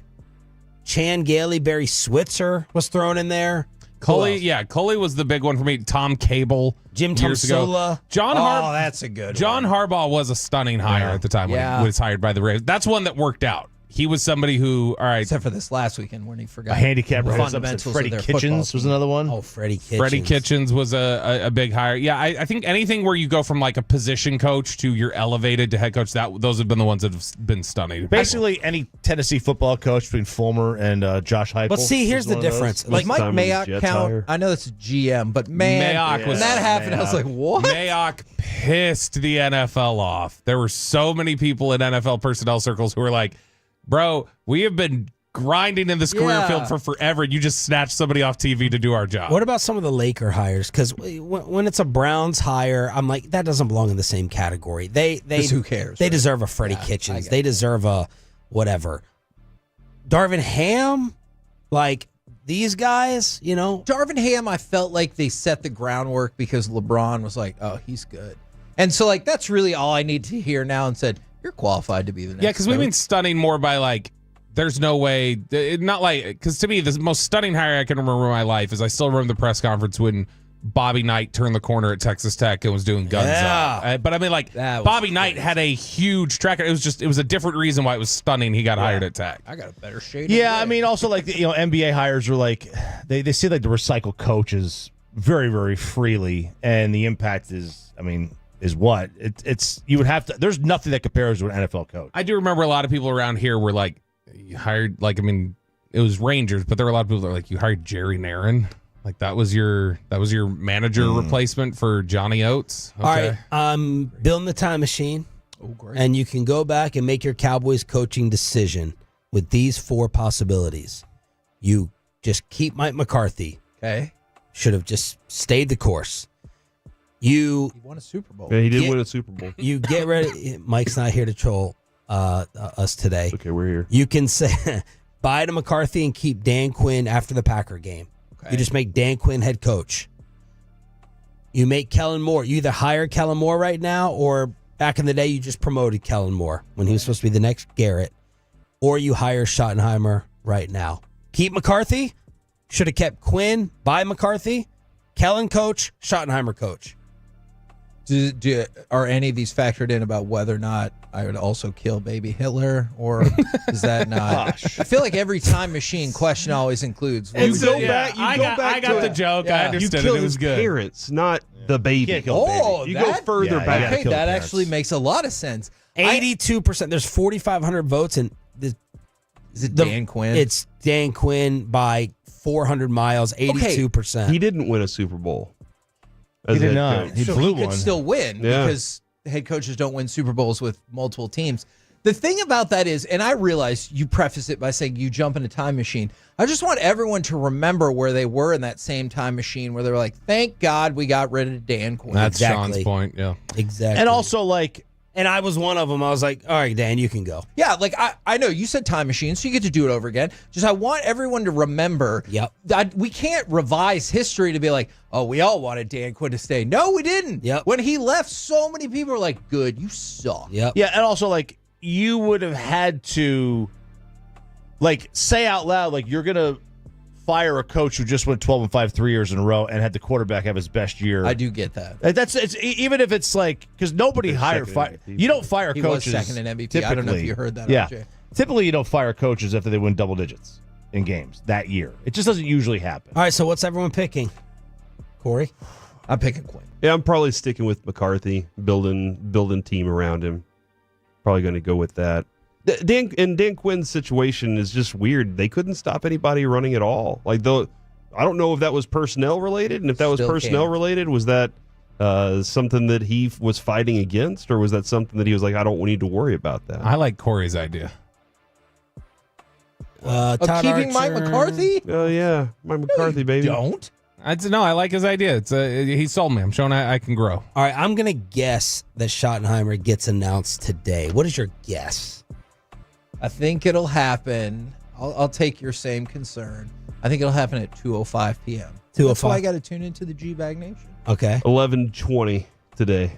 Chan Gailey, Barry Switzer was thrown in there. Culley was the big one for me. Tom Cable, Jim years ago. Tomsula. That's a good John one. Harbaugh was a stunning hire at the time when he was hired by the Ravens. That's one that worked out. he was somebody who, all right. Except for this last weekend when he forgot. A handicap the right. fundamentals Freddie of their Kitchens was another one. Oh, Freddie Kitchens. Freddie Kitchens was a big hire. Yeah, I think anything where you go from like a position coach to you're elevated to head coach, those have been the ones that have been stunning. Basically, any Tennessee football coach between Fulmer and Josh Heupel. But see, here's the difference. Like Mike Mayock count. I know that's a GM, but man, Mayock when that happened, I was like, what? Mayock pissed the NFL off. There were so many people in NFL personnel circles who were like, bro, we have been grinding in this career field for forever. You just snatched somebody off TV to do our job. What about some of the Laker hires? Because when it's a Browns hire, I'm like, that doesn't belong in the same category. They who cares? They deserve a Freddie Kitchens. They deserve a whatever. Darvin Ham, like these guys, Darvin Ham, I felt like they set the groundwork because LeBron was like, oh, he's good. And so, like, that's really all I need to hear now and said, you're qualified to be the next. Yeah, because we mean stunning more by like, there's no way, not like, because to me, the most stunning hire I can remember in my life is I still remember the press conference when Bobby Knight turned the corner at Texas Tech and was doing guns up. But I mean, like, Bobby Knight had a huge track. It was a different reason why it was stunning he got hired at Tech. I got a better shade. Yeah, I mean, also like NBA hires are like they see like to recycle coaches very, very freely, and the impact is, is what it's you would have to. There's nothing that compares to an NFL coach. I do remember a lot of people around here were like, you hired, like, I mean, it was Rangers, but there were a lot of people that were like, you hired Jerry Naron. Like that was your manager replacement for Johnny Oates. Okay. All right, I'm building the time machine. Oh, great. And you can go back and make your Cowboys coaching decision with these 4 possibilities. You just keep Mike McCarthy. Okay. Should have just stayed the course. He won a Super Bowl. Yeah, he did win a Super Bowl. You get ready. Mike's not here to troll us today. Okay, we're here. You can say bye to McCarthy and keep Dan Quinn after the Packer game. Okay. You just make Dan Quinn head coach. You make Kellen Moore. You either hire Kellen Moore right now, or back in the day you just promoted Kellen Moore when he was supposed to be the next Garrett, or you hire Schottenheimer right now. Keep McCarthy. Should have kept Quinn. Bye McCarthy. Kellen coach. Schottenheimer coach. Are any of these factored in about whether or not I would also kill baby Hitler, or is that not? I feel like every time machine question always includes. I got the joke. I understood you it. It was good. Parents, not the baby. Oh, you go further back. Okay, that actually makes a lot of sense. 82%. There's 4,500 votes, and is it Dan Quinn? It's Dan Quinn by 400 miles. 82%. He didn't win a Super Bowl. He did not. He could still win because head coaches don't win Super Bowls with multiple teams. The thing about that is, and I realize you preface it by saying you jump in a time machine. I just want everyone to remember where they were in that same time machine where they were like, thank God we got rid of Dan Quinn. That's Sean's point, yeah. Exactly. And also, like, and I was one of them. I was like, all right, Dan, you can go. Yeah, like I know you said time machine, so you get to do it over again. Just I want everyone to remember that we can't revise history to be like, oh, we all wanted Dan Quinn to stay. No, we didn't. Yep. When he left, so many people were like, good, you suck. Yep. Yeah, and also, like, you would have had to, like, say out loud, like, you're going to fire a coach who just went 12-5 3 years in a row and had the quarterback have his best year. I do get that. It's even if it's like, because nobody you don't fire he coaches. Was second in MVP. I don't know if you heard that. Yeah, RJ. Typically you don't fire coaches after they win double digits in games that year. It just doesn't usually happen. All right, so what's everyone picking? Corey, I'm picking Quinn. Yeah, I'm probably sticking with McCarthy, building team around him. Probably going to go with that. Dan Quinn's situation is just weird. They couldn't stop anybody running at all. Like, I don't know if that was personnel related, and if that was personnel related, was that something that he was fighting against, or was that something that he was like, I don't need to worry about that? I like Corey's idea. Keeping Mike McCarthy? Oh yeah, Mike McCarthy, baby. Don't. I like his idea. He sold me. I'm showing I can grow. All right, I'm gonna guess that Schottenheimer gets announced today. What is your guess? I think it'll happen. I'll take your same concern. I think it'll happen at 2:05 p.m. 2:05. That's why I got to tune into the G-Bag Nation. Okay. 11:20 today,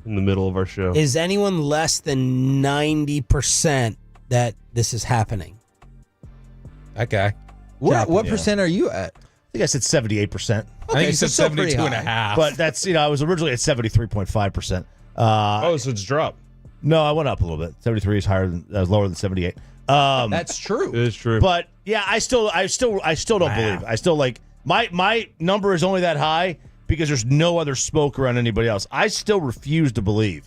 in the middle of our show. Is anyone less than 90% that this is happening? Okay. What percent are you at? I think I said 78%. I think you said 72.5. But that's, I was originally at 73.5%. So it's dropped. No, I went up a little bit. 73 is lower than 78. That's true. It is true. But yeah, I still don't believe. I still like my number is only that high because there's no other smoke around anybody else. I still refuse to believe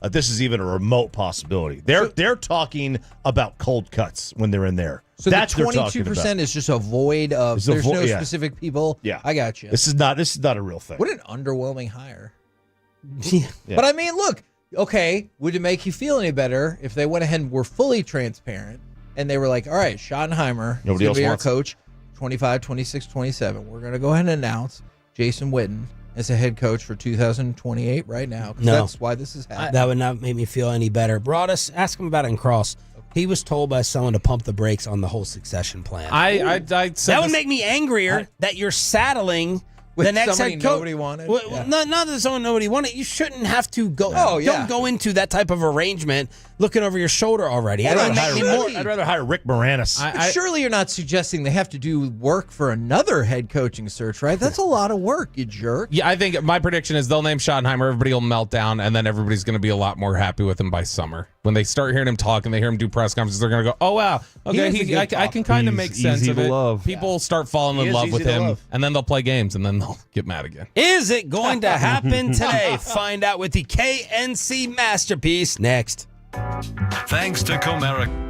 that this is even a remote possibility. They're talking about cold cuts when they're in there. So that's the what they're talking 22% about. is just a void of. It's a There's no yeah. specific people. Yeah, I got you. This is not a real thing. What an underwhelming hire. Yeah. But I mean, look. Okay, would it make you feel any better if they went ahead and were fully transparent and they were like, all right, Schottenheimer is going to be our coach, 25, 26, 27. We're going to go ahead and announce Jason Witten as a head coach for 2028 right now. Because that's why this is happening. That would not make me feel any better. Broadus, ask him about it in Cross. He was told by someone to pump the brakes on the whole succession plan. That would make me angrier that you're saddling with the next somebody head coach. nobody wanted. Not that someone nobody wanted. You shouldn't have to go. Oh, yeah. Don't go into that type of arrangement looking over your shoulder already. I'd rather hire Rick Moranis. Surely you're not suggesting they have to do work for another head coaching search, right? That's a lot of work, you jerk. Yeah, I think my prediction is they'll name Schottenheimer, everybody will melt down, and then everybody's going to be a lot more happy with him by summer. When they start hearing him talk and they hear him do press conferences, they're going to go, oh, wow, okay, I can kind of make sense of it. People start falling in love with him, and then they'll play games, and then they'll get mad again. Is it going to happen today? Find out with the KNC Masterpiece next. Thanks to Comerica.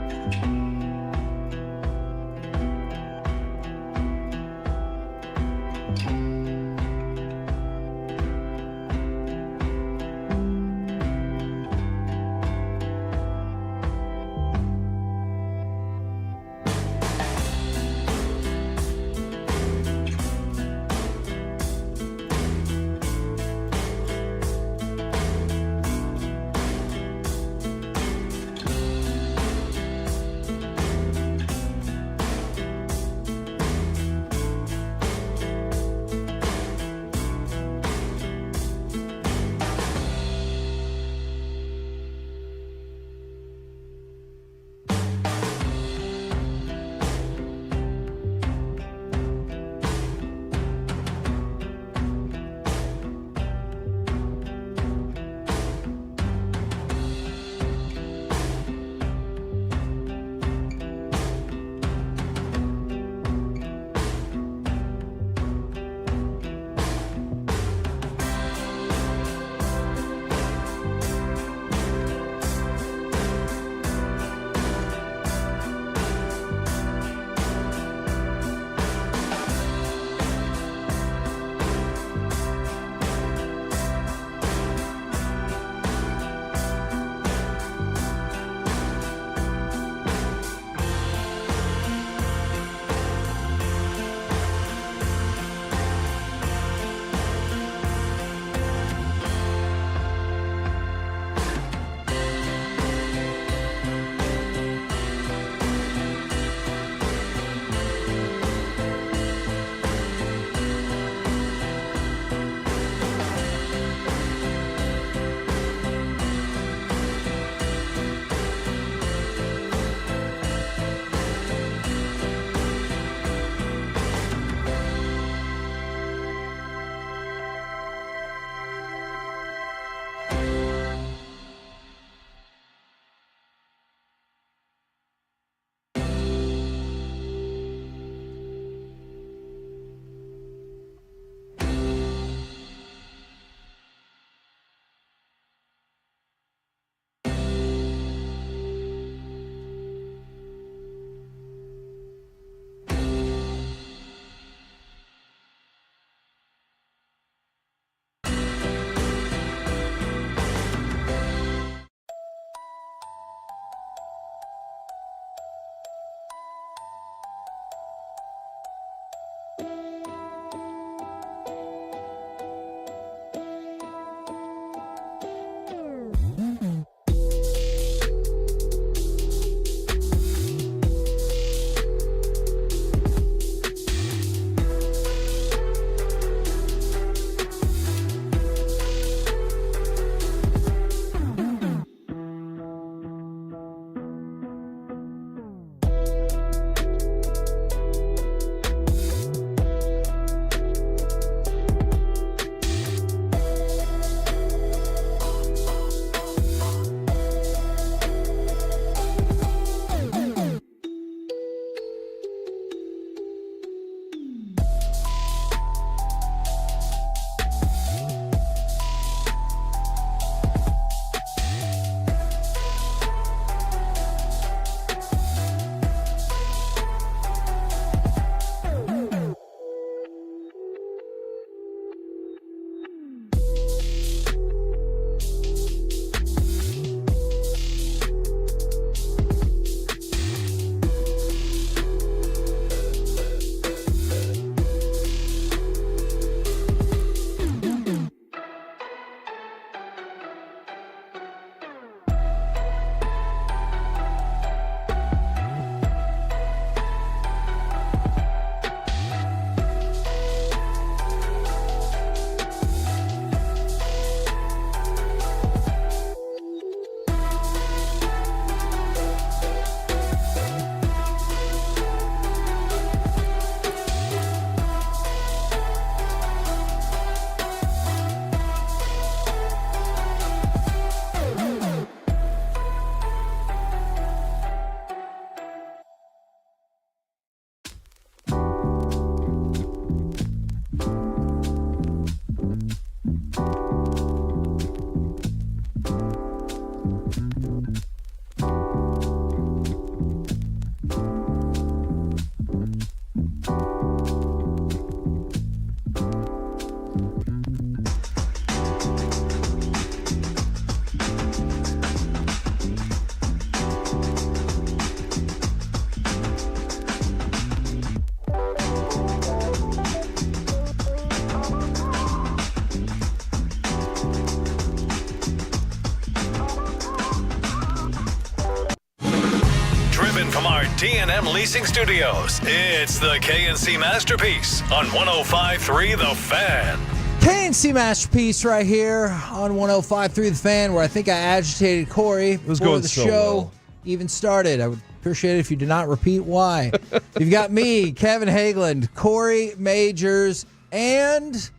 D&M Leasing Studios. It's the KNC Masterpiece on 105.3 The Fan. KNC Masterpiece right here on 105.3 The Fan, where I think I agitated Corey before the show even started. I would appreciate it if you did not repeat why. You've got me, Kevin Hageland, Corey Majors, and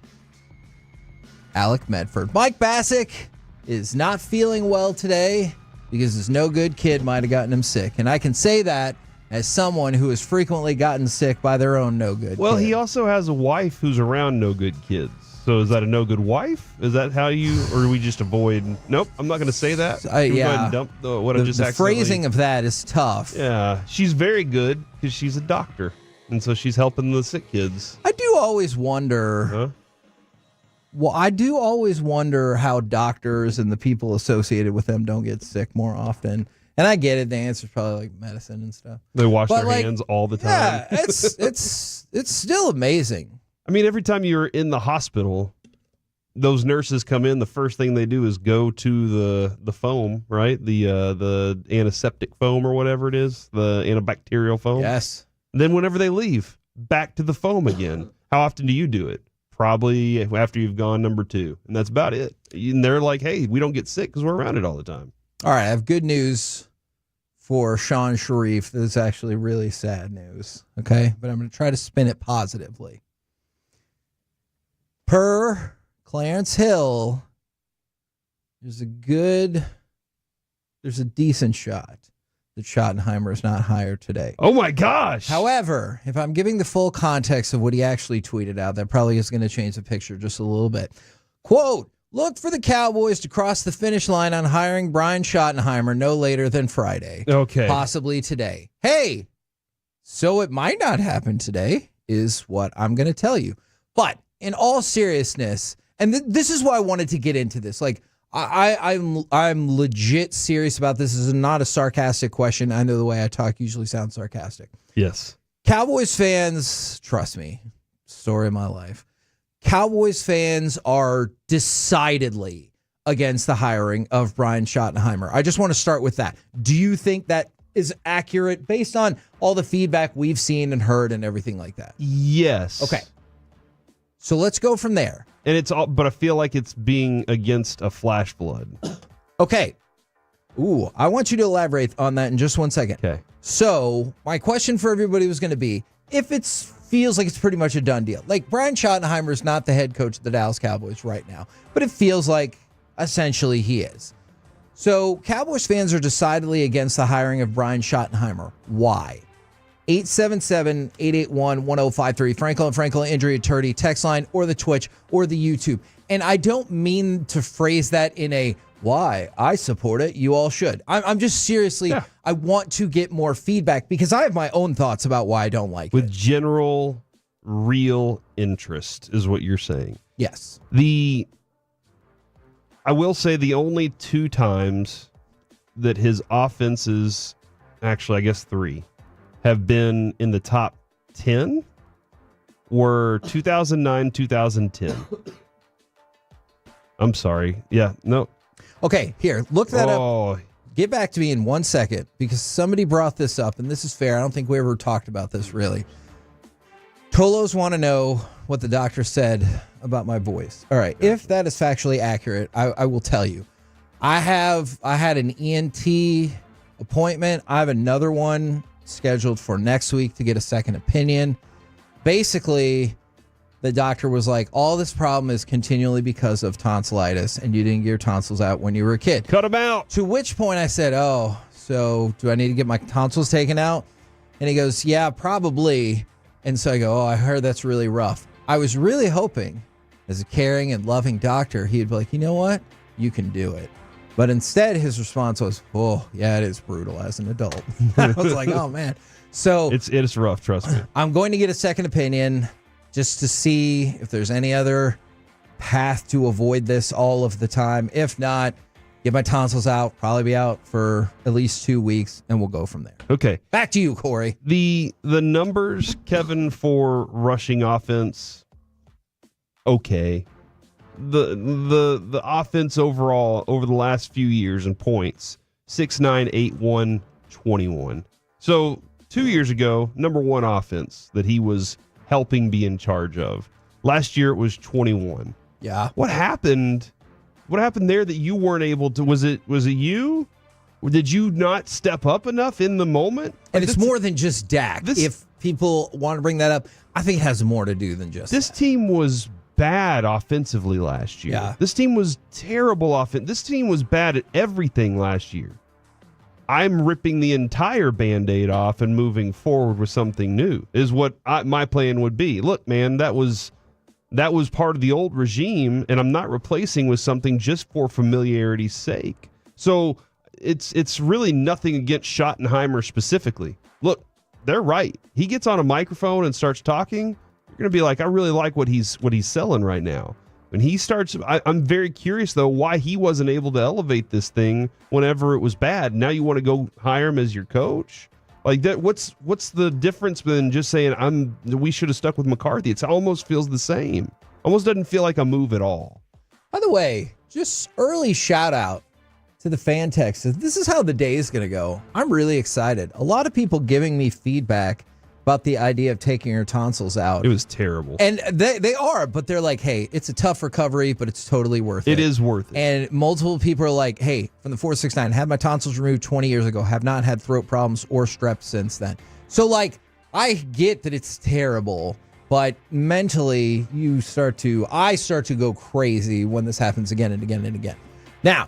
Alec Medford. Mike Bassick is not feeling well today because his no good kid might have gotten him sick. And I can say that as someone who has frequently gotten sick by their own no good Well, kid. he also has a wife who's around no good kids. So is that a no good wife? Is that how you, or do we just avoid? Nope, I'm not going to say that. Yeah. Go ahead and dump what I just the accidentally- phrasing of that is tough. Yeah, she's very good because she's a doctor, and so she's helping the sick kids. I do always wonder. Huh? Well, I do always wonder how doctors and the people associated with them don't get sick more often. And I get it. The answer's probably like medicine and stuff. They wash But, their like, hands all the time. Yeah, it's still amazing. I mean, every time you're in the hospital, those nurses come in. The first thing they do is go to the foam, right? The antiseptic foam or whatever it is, the antibacterial foam. Yes. And then whenever they leave, back to the foam again. How often do you do it? Probably after you've gone number 2, and that's about it. And they're like, "Hey, we don't get sick because we're around it all the time." All right, I have good news for Sean Sharif. This is actually really sad news, okay? But I'm going to try to spin it positively. Per Clarence Hill, there's a decent shot that Schottenheimer is not hired today. Oh, my gosh. However, if I'm giving the full context of what he actually tweeted out, that probably is going to change the picture just a little bit. Quote, look for the Cowboys to cross the finish line on hiring Brian Schottenheimer no later than Friday. Okay. Possibly today. Hey, so it might not happen today is what I'm going to tell you. But in all seriousness, and this is why I wanted to get into this. Like, I'm legit serious about this. This is not a sarcastic question. I know the way I talk usually sounds sarcastic. Yes. Cowboys fans, trust me, story of my life. Cowboys fans are decidedly against the hiring of Brian Schottenheimer. I just want to start with that. Do you think that is accurate based on all the feedback we've seen and heard and everything like that? Yes. Okay. So let's go from there. And it's all, but I feel like it's being against a flash flood. Okay. Ooh, I want you to elaborate on that in just 1 second. Okay. So my question for everybody was going to be, if it feels like it's pretty much a done deal, like Brian Schottenheimer is not the head coach of the Dallas Cowboys right now, but it feels like essentially he is. So Cowboys fans are decidedly against the hiring of Brian Schottenheimer. Why? 877-881-1053. Franklin and Franklin Injury Attorney text line or the Twitch or the YouTube. And I don't mean to phrase that in a why I support it. You all should. I'm just seriously, I want to get more feedback because I have my own thoughts about why I don't like it. With general, real interest is what you're saying. Yes. I will say the only 2 times that his offenses, actually I guess 3, have been in the top 10 were 2009, 2010. I'm sorry. Yeah, no. Okay, here, look that Oh. up. Get back to me in 1 second because somebody brought this up, and this is fair. I don't think we ever talked about this really. Tolos want to know what the doctor said about my voice. All right, if that is factually accurate, I will tell you. I had an ENT appointment. I have another one scheduled for next week to get a second opinion. Basically, the doctor was like, all this problem is continually because of tonsillitis, and you didn't get your tonsils out when you were a kid. Cut them out. To which point I said, oh, so do I need to get my tonsils taken out? And he goes, yeah, probably. And so I go, oh, I heard that's really rough. I was really hoping, as a caring and loving doctor, he'd be like, you know what? You can do it. But instead, his response was, oh, yeah, it is brutal as an adult. I was like, oh, man. So it's rough, trust me. I'm going to get a second opinion just to see if there's any other path to avoid this all of the time. If not, get my tonsils out, probably be out for at least 2 weeks, and we'll go from there. Okay. Back to you, Corey. The numbers, Kevin, for rushing offense, okay. The offense overall over the last few years in points, 6, 9, 8, 1, 21. So 2 years ago, number one offense that he was helping be in charge of. Last year it was 21. Yeah. What happened? What happened there that you weren't able to? Was it you? Or did you not step up enough in the moment? And it's more than just Dak. If people want to bring that up, I think it has more to do than just this team was bad offensively last year. Yeah. This team was terrible offense. This team was bad at everything last year. I'm ripping the entire Band-Aid off and moving forward with something new is what my plan would be. Look, man, that was part of the old regime, and I'm not replacing with something just for familiarity's sake. So it's really nothing against Schottenheimer specifically. Look, they're right. He gets on a microphone and starts talking, you're going to be like, I really like what he's selling right now. When he starts, I'm very curious, though, why he wasn't able to elevate this thing whenever it was bad. Now you want to go hire him as your coach? Like that? What's the difference than just saying we should have stuck with McCarthy? It almost feels the same. Almost doesn't feel like a move at all. By the way, just early shout out to the fan text. This is how the day is going to go. I'm really excited. A lot of people giving me feedback about the idea of taking your tonsils out. It was terrible. And they are, but they're like, hey, it's a tough recovery, but it's totally worth it. It is worth it. And multiple people are like, hey, from the 469, had my tonsils removed 20 years ago, have not had throat problems or strep since then. So, like, I get that it's terrible, but mentally I start to go crazy when this happens again and again and again. Now,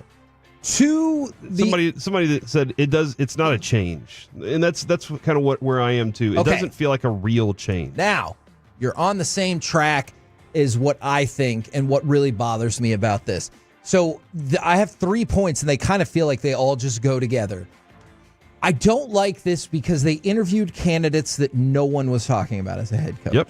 somebody that said it's not a change, and that's kind of where I am too. It doesn't feel like a real change. Now you're on the same track is what I think and what really bothers me about this. So I have 3 points and they kind of feel like they all just go together. I don't like this because they interviewed candidates that no one was talking about as a head coach. Yep.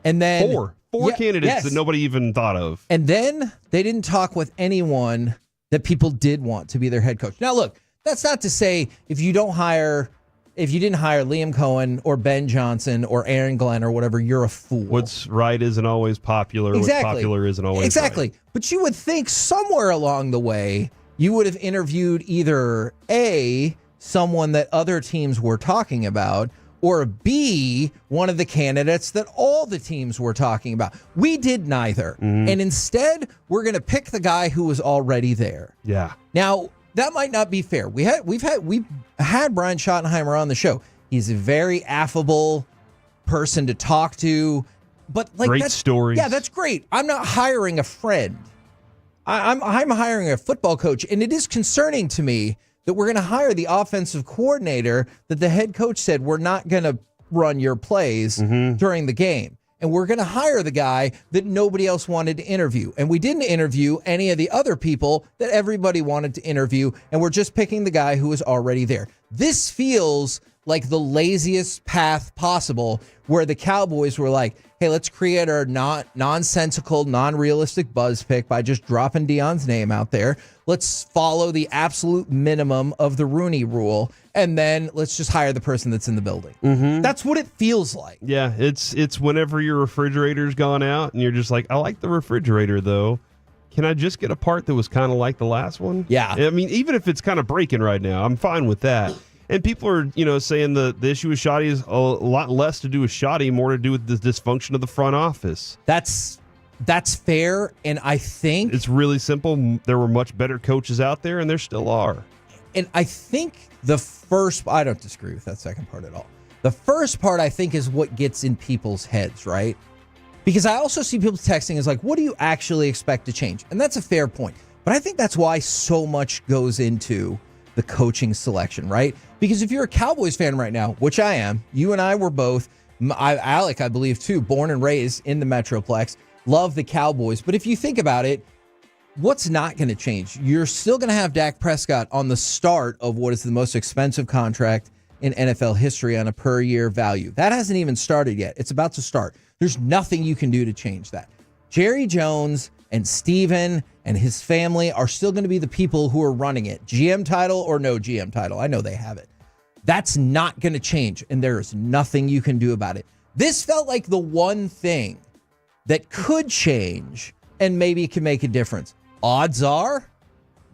And then four candidates that nobody even thought of. And then they didn't talk with anyone that people did want to be their head coach. Now, look, that's not to say if you didn't hire Liam Cohen or Ben Johnson or Aaron Glenn or whatever, you're a fool. What's right isn't always popular. Exactly. What's popular isn't always exactly. right. But you would think somewhere along the way you would have interviewed either A, someone that other teams were talking about, or B, one of the candidates that all the teams were talking about. We did neither. Mm-hmm. And instead, we're going to pick the guy who was already there. Yeah. Now, that might not be fair. We've had Brian Schottenheimer on the show. He's a very affable person to talk to. But like great stories. Yeah, that's great. I'm not hiring a friend. I'm hiring a football coach, and it is concerning to me that we're going to hire the offensive coordinator that the head coach said we're not going to run your plays during the game. And we're going to hire the guy that nobody else wanted to interview. And we didn't interview any of the other people that everybody wanted to interview. And we're just picking the guy who was already there. This feels like the laziest path possible, where the Cowboys were like, hey, let's create our nonsensical, non-realistic buzz pick by just dropping Deion's name out there. Let's follow the absolute minimum of the Rooney Rule, and then let's just hire the person that's in the building. Mm-hmm. That's what it feels like. Yeah, it's whenever your refrigerator's gone out, and you're just like, I like the refrigerator, though. Can I just get a part that was kind of like the last one? Yeah. I mean, even if it's kind of breaking right now, I'm fine with that. And people are, saying the issue with Schotty is a lot less to do with Schotty, more to do with the dysfunction of the front office. That's fair, and I think it's really simple. There were much better coaches out there, and there still are. And I think I don't disagree with that second part at all. The first part, I think, is what gets in people's heads, right? Because I also see people texting is like, what do you actually expect to change? And that's a fair point. But I think that's why so much goes into the coaching selection, right? Because if you're a Cowboys fan right now, which I am, you and I were both, Alec, I believe too, born and raised in the Metroplex, love the Cowboys. But if you think about it, what's not going to change? You're still going to have Dak Prescott on the start of what is the most expensive contract in NFL history on a per year value. That hasn't even started yet. It's about to start. There's nothing you can do to change that. Jerry Jones and Steven and his family are still going to be the people who are running it. GM title or no GM title. I know they have it. That's not going to change, and there is nothing you can do about it. This felt like the one thing that could change and maybe can make a difference. Odds are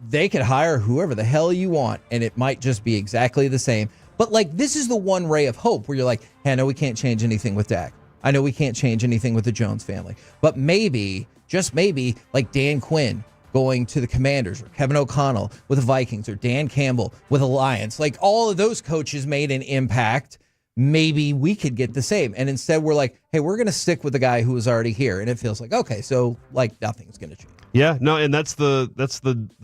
they could hire whoever the hell you want, and it might just be exactly the same. But like, this is the one ray of hope where you're like, hey, I know we can't change anything with Dak. I know we can't change anything with the Jones family. But maybe, just maybe, like Dan Quinn going to the Commanders, or Kevin O'Connell with the Vikings, or Dan Campbell with the Lions, like all of those coaches made an impact. Maybe we could get the same. And instead we're like, hey, we're going to stick with the guy who was already here. And it feels like, okay, so like nothing's going to change. Yeah, no, and that's the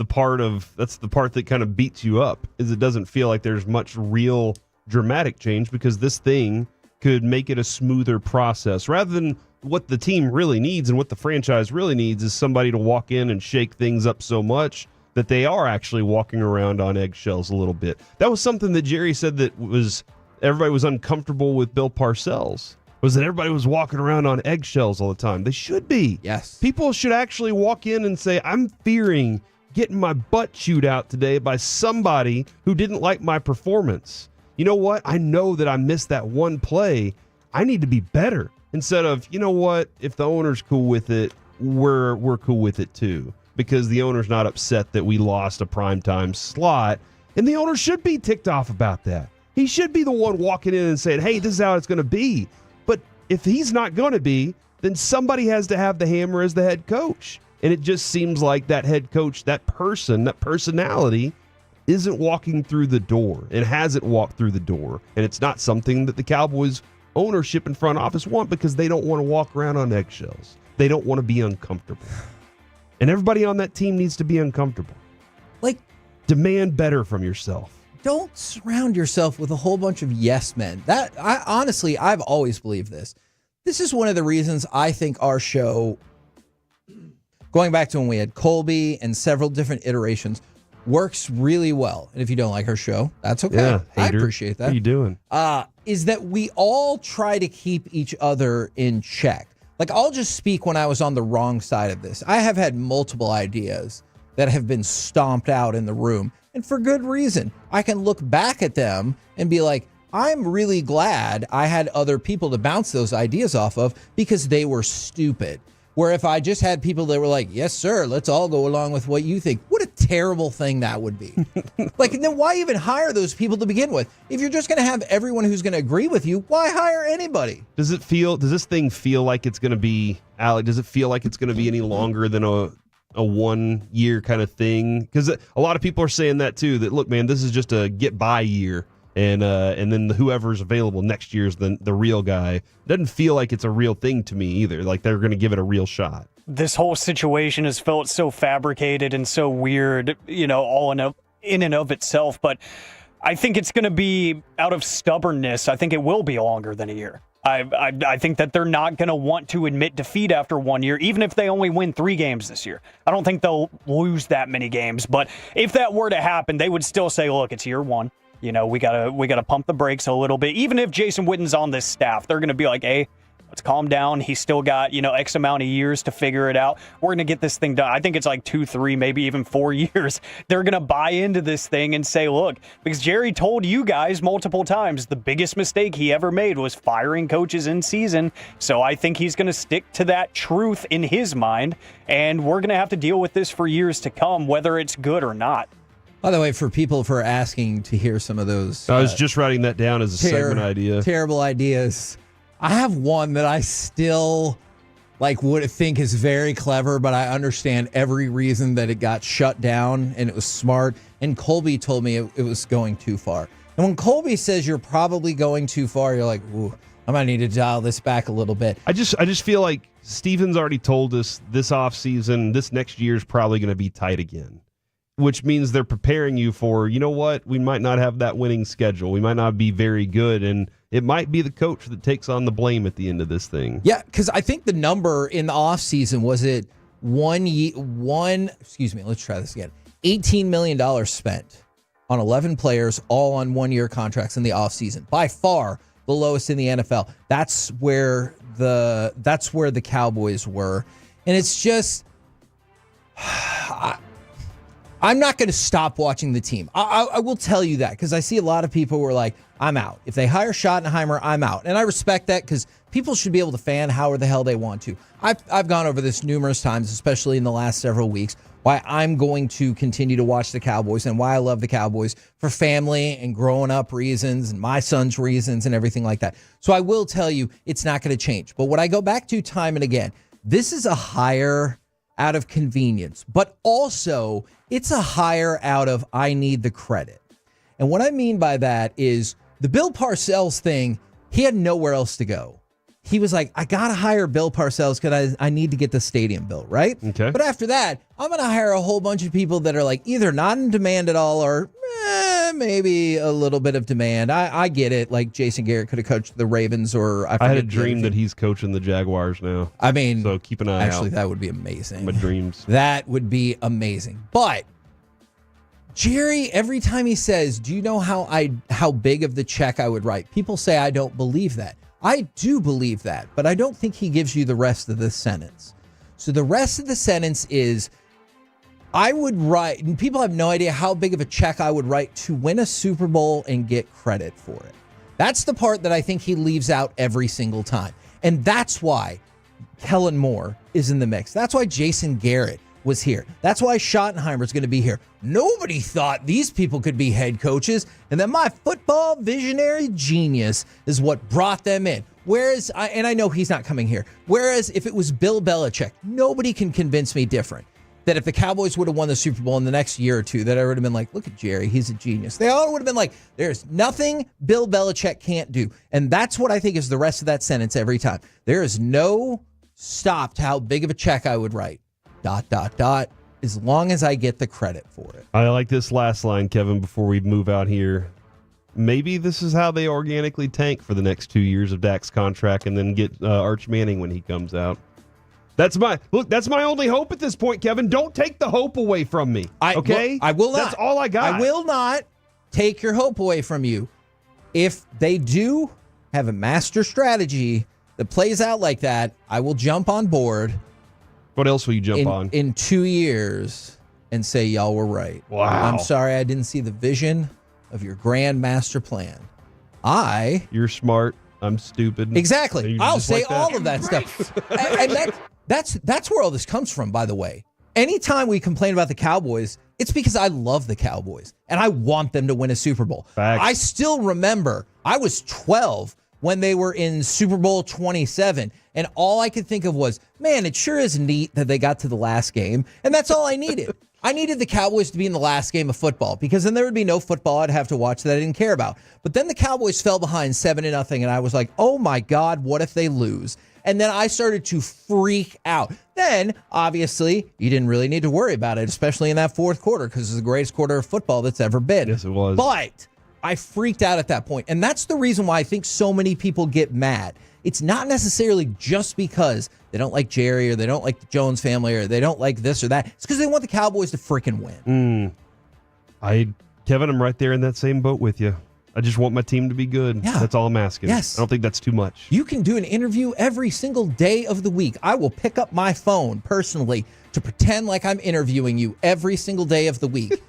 part that kind of beats you up, is it doesn't feel like there's much real dramatic change, because this thing could make it a smoother process, rather than what the team really needs and what the franchise really needs is somebody to walk in and shake things up so much that they are actually walking around on eggshells a little bit. That was something that Jerry said that everybody was uncomfortable with Bill Parcells, was that everybody was walking around on eggshells all the time. They should be. Yes. People should actually walk in and say, I'm fearing getting my butt chewed out today by somebody who didn't like my performance. You know what? I know that I missed that one play. I need to be better. Instead of, you know what? If the owner's cool with it, we're cool with it too. Because the owner's not upset that we lost a primetime slot. And the owner should be ticked off about that. He should be the one walking in and saying, hey, this is how it's going to be. But if he's not going to be, then somebody has to have the hammer as the head coach. And it just seems like that head coach, that person, that personality isn't walking through the door and hasn't walked through the door. And it's not something that the Cowboys ownership and front office want, because they don't want to walk around on eggshells. They don't want to be uncomfortable. And everybody on that team needs to be uncomfortable. Like, demand better from yourself. Don't surround yourself with a whole bunch of yes men. I've always believed this. This is one of the reasons I think our show, going back to when we had Colby and several different iterations, works really well. And if you don't like our show, that's okay. Yeah, I hater. appreciate that. What are you doing? Is that we all try to keep each other in check. Like, I'll just speak when I was on the wrong side of this. I have had multiple ideas that have been stomped out in the room, and for good reason. I can look back at them and be like, I'm really glad I had other people to bounce those ideas off of, because they were stupid. Where if I just had people that were like, yes, sir, let's all go along with what you think. What a terrible thing that would be. Like, and then why even hire those people to begin with? If you're just going to have everyone who's going to agree with you, why hire anybody? Does this thing feel like it's going to be, Alec, does it feel like it's going to be any longer than a 1 year kind of thing? Because a lot of people are saying that too, that look, man, this is just a get by year. And then whoever's available next year is the real guy. Doesn't feel like it's a real thing to me either. Like they're going to give it a real shot. This whole situation has felt so fabricated and so weird, all in and of itself. But I think it's going to be out of stubbornness. I think it will be longer than a year. I think that they're not going to want to admit defeat after 1 year, even if they only win 3 games this year. I don't think they'll lose that many games. But if that were to happen, they would still say, look, it's year 1. We gotta pump the brakes a little bit. Even if Jason Witten's on this staff, they're gonna be like, hey, let's calm down. He's still got, X amount of years to figure it out. We're gonna get this thing done. I think it's like 2, 3, maybe even 4 years. They're gonna buy into this thing and say, look, because Jerry told you guys multiple times the biggest mistake he ever made was firing coaches in season. So I think he's gonna stick to that truth in his mind, and we're gonna have to deal with this for years to come, whether it's good or not. By the way, for people for asking to hear some of those, I was just writing that down as a segment idea. Terrible ideas. I have one that I still would think is very clever, but I understand every reason that it got shut down, and it was smart. And Colby told me it was going too far. And when Colby says you're probably going too far, you're like, ooh, I might need to dial this back a little bit. I just feel like Steven's already told us this offseason, this next year is probably going to be tight again. Which means they're preparing you for, you know what, we might not have that winning schedule. We might not be very good, and it might be the coach that takes on the blame at the end of this thing. Yeah, because I think the number in the offseason, was it let's try this again. $18 million spent on 11 players, all on 1-year contracts in the offseason. By far the lowest in the NFL. That's where the Cowboys were. And it's just... I'm not going to stop watching the team. I will tell you that, because I see a lot of people who are like, I'm out. If they hire Schottenheimer, I'm out. And I respect that, because People should be able to fan however the hell they want to. I've gone over this numerous times, especially in the last several weeks, why I'm going to continue to watch the Cowboys and why I love the Cowboys for family and growing up reasons and my son's reasons and everything like that. So I will tell you it's not going to change. But what I go back to time and again, this is a hire out of convenience, but also it's a hire out of I need the credit. And what I mean by that is the Bill Parcells thing, he had nowhere else to go. He was like, I got to hire Bill Parcells because I need to get the stadium built, right? Okay. But after that, I'm going to hire a whole bunch of people that are like either not in demand at all or maybe a little bit of demand. I get it. Like Jason Garrett could have coached the Ravens or I had a dream that he's coaching the Jaguars now. I mean, so keep an eye out. Actually, that would be amazing. My dreams. That would be amazing. But Jerry, every time he says, do you know how big of the check I would write? People say I don't believe that. I do believe that, but I don't think he gives you the rest of the sentence. So the rest of the sentence is, I would write, and people have no idea how big of a check I would write to win a Super Bowl and get credit for it. That's the part that I think he leaves out every single time. And that's why Kellen Moore is in the mix. That's why Jason Garrett was here. That's why Schottenheimer is going to be here. Nobody thought these people could be head coaches, and then my football visionary genius is what brought them in. Whereas, and I know he's not coming here, whereas if it was Bill Belichick, nobody can convince me different. That if the Cowboys would have won the Super Bowl in the next year or two, that I would have been like, look at Jerry, he's a genius. They all would have been like, there's nothing Bill Belichick can't do. And that's what I think is the rest of that sentence every time. There is no stop to how big of a check I would write. ... as long as I get the credit for it. I like this last line, Kevin, before we move out here. Maybe this is how they organically tank for the next 2 years of Dak's contract and then get Arch Manning when he comes out. That's my only hope at this point, Kevin. Don't take the hope away from me. Okay? I will not. That's all I got. I will not take your hope away from you. If they do have a master strategy that plays out like that, I will jump on board. What else will you jump on? In 2 years and say y'all were right. Wow. I'm sorry I didn't see the vision of your grand master plan. You're smart. I'm stupid. Exactly. I'll say like all of that stuff. And that's where all this comes from, by the way. Anytime we complain about the Cowboys, it's because I love the Cowboys and I want them to win a Super Bowl. Facts. I still remember I was 12 when they were in Super Bowl 27. And all I could think of was, man, it sure is neat that they got to the last game. And that's all I needed. I needed the Cowboys to be in the last game of football because then there would be no football I'd have to watch that I didn't care about. But then the Cowboys fell behind 7-0, and I was like, oh my God, what if they lose? And then I started to freak out. Then, obviously, you didn't really need to worry about it, especially in that fourth quarter, because it's the greatest quarter of football that's ever been. Yes, it was. But I freaked out at that point. And that's the reason why I think so many people get mad. It's not necessarily just because they don't like Jerry or they don't like the Jones family or they don't like this or that. It's because they want the Cowboys to freaking win. Kevin, I'm right there in that same boat with you. I just want my team to be good. Yeah. That's all I'm asking. Yes. I don't think that's too much. You can do an interview every single day of the week. I will pick up my phone personally to pretend like I'm interviewing you every single day of the week.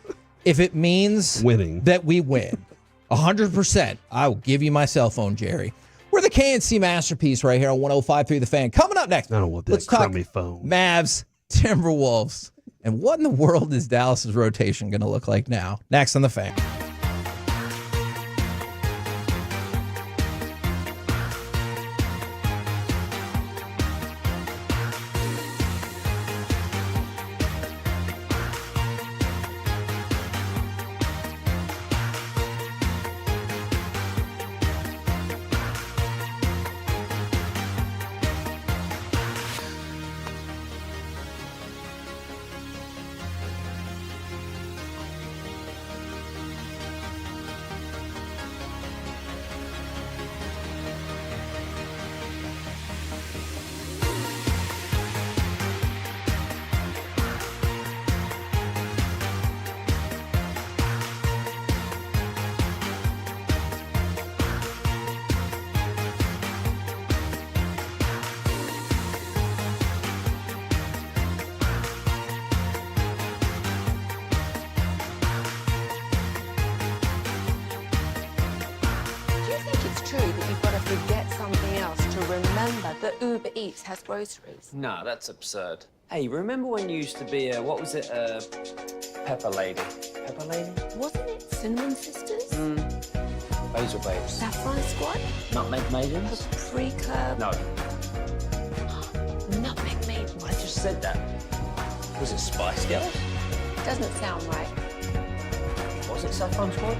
If it means winning, that we win. 100%. I will give you my cell phone, Jerry. We're the KNC Masterpiece right here on 105.3 The Fan. Coming up next, I don't want that let's talk crummy phone. Mavs, Timberwolves, and what in the world is Dallas's rotation going to look like now? Next on The Fan. Eats has groceries. No, that's absurd. Hey, remember when you used to be a, what was it, Pepper Lady? Pepper Lady? Wasn't it Cinnamon Sisters? Basil Babes. Saffron Squad? Nutmeg Maidens? Pre-Curb? No. Nutmeg Maidens. I just said that. Was it Spice Girls? Doesn't sound right. Was it Saffron Squad?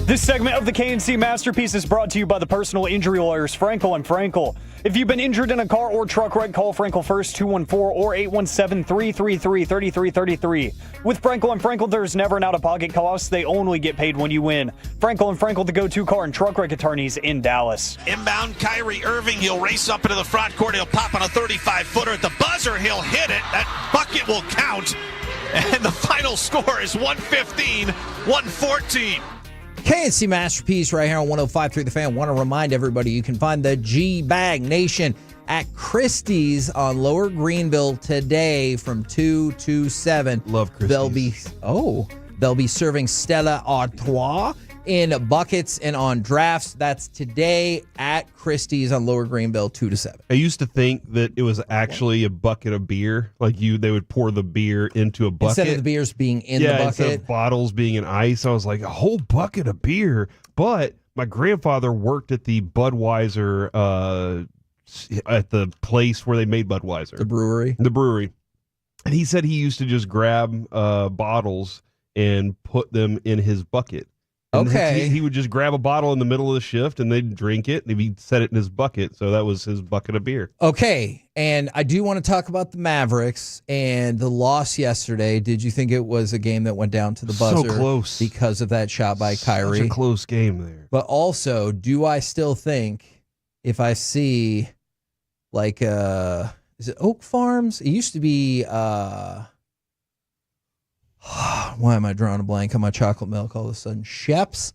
This segment of the KNC Masterpiece is brought to you by the personal injury lawyers Frankel and Frankel. If you've been injured in a car or truck wreck, call Frankel first, 214 or 817-333-3333. With Frankel and Frankel, there's never an out-of-pocket cost. They only get paid when you win. Frankel and Frankel, the go-to car and truck wreck attorneys in Dallas. Inbound, Kyrie Irving. He'll race up into the front court. He'll pop on a 35-footer at the buzzer. He'll hit it. That bucket will count. And the final score is 115-114. KNC Masterpiece right here on 105.3 The Fan. Want to remind everybody you can find the G-Bag Nation at Christie's on Lower Greenville today from 2 to 7. Love Christie's. They'll be serving Stella Artois in buckets and on drafts. That's today at Christie's on Lower Greenville, 2 to 7. I used to think that it was actually a bucket of beer. Like they would pour the beer into a bucket. Instead of the beers being in the bucket. Instead of bottles being in ice. I was like, a whole bucket of beer. But my grandfather worked at the Budweiser, at the place where they made Budweiser. The brewery. And he said he used to just grab bottles and put them in his bucket. And Okay. He would just grab a bottle in the middle of the shift and they'd drink it and he'd set it in his bucket. So that was his bucket of beer. Okay, and I do want to talk about the Mavericks and the loss yesterday. Did you think it was a game that went down to the buzzer? So close. Because of that shot by Kyrie? Such a close game there. But also, do I still think if I see like is it Oak Farms? It used to be why am I drawing a blank on my chocolate milk all of a sudden? Shep's.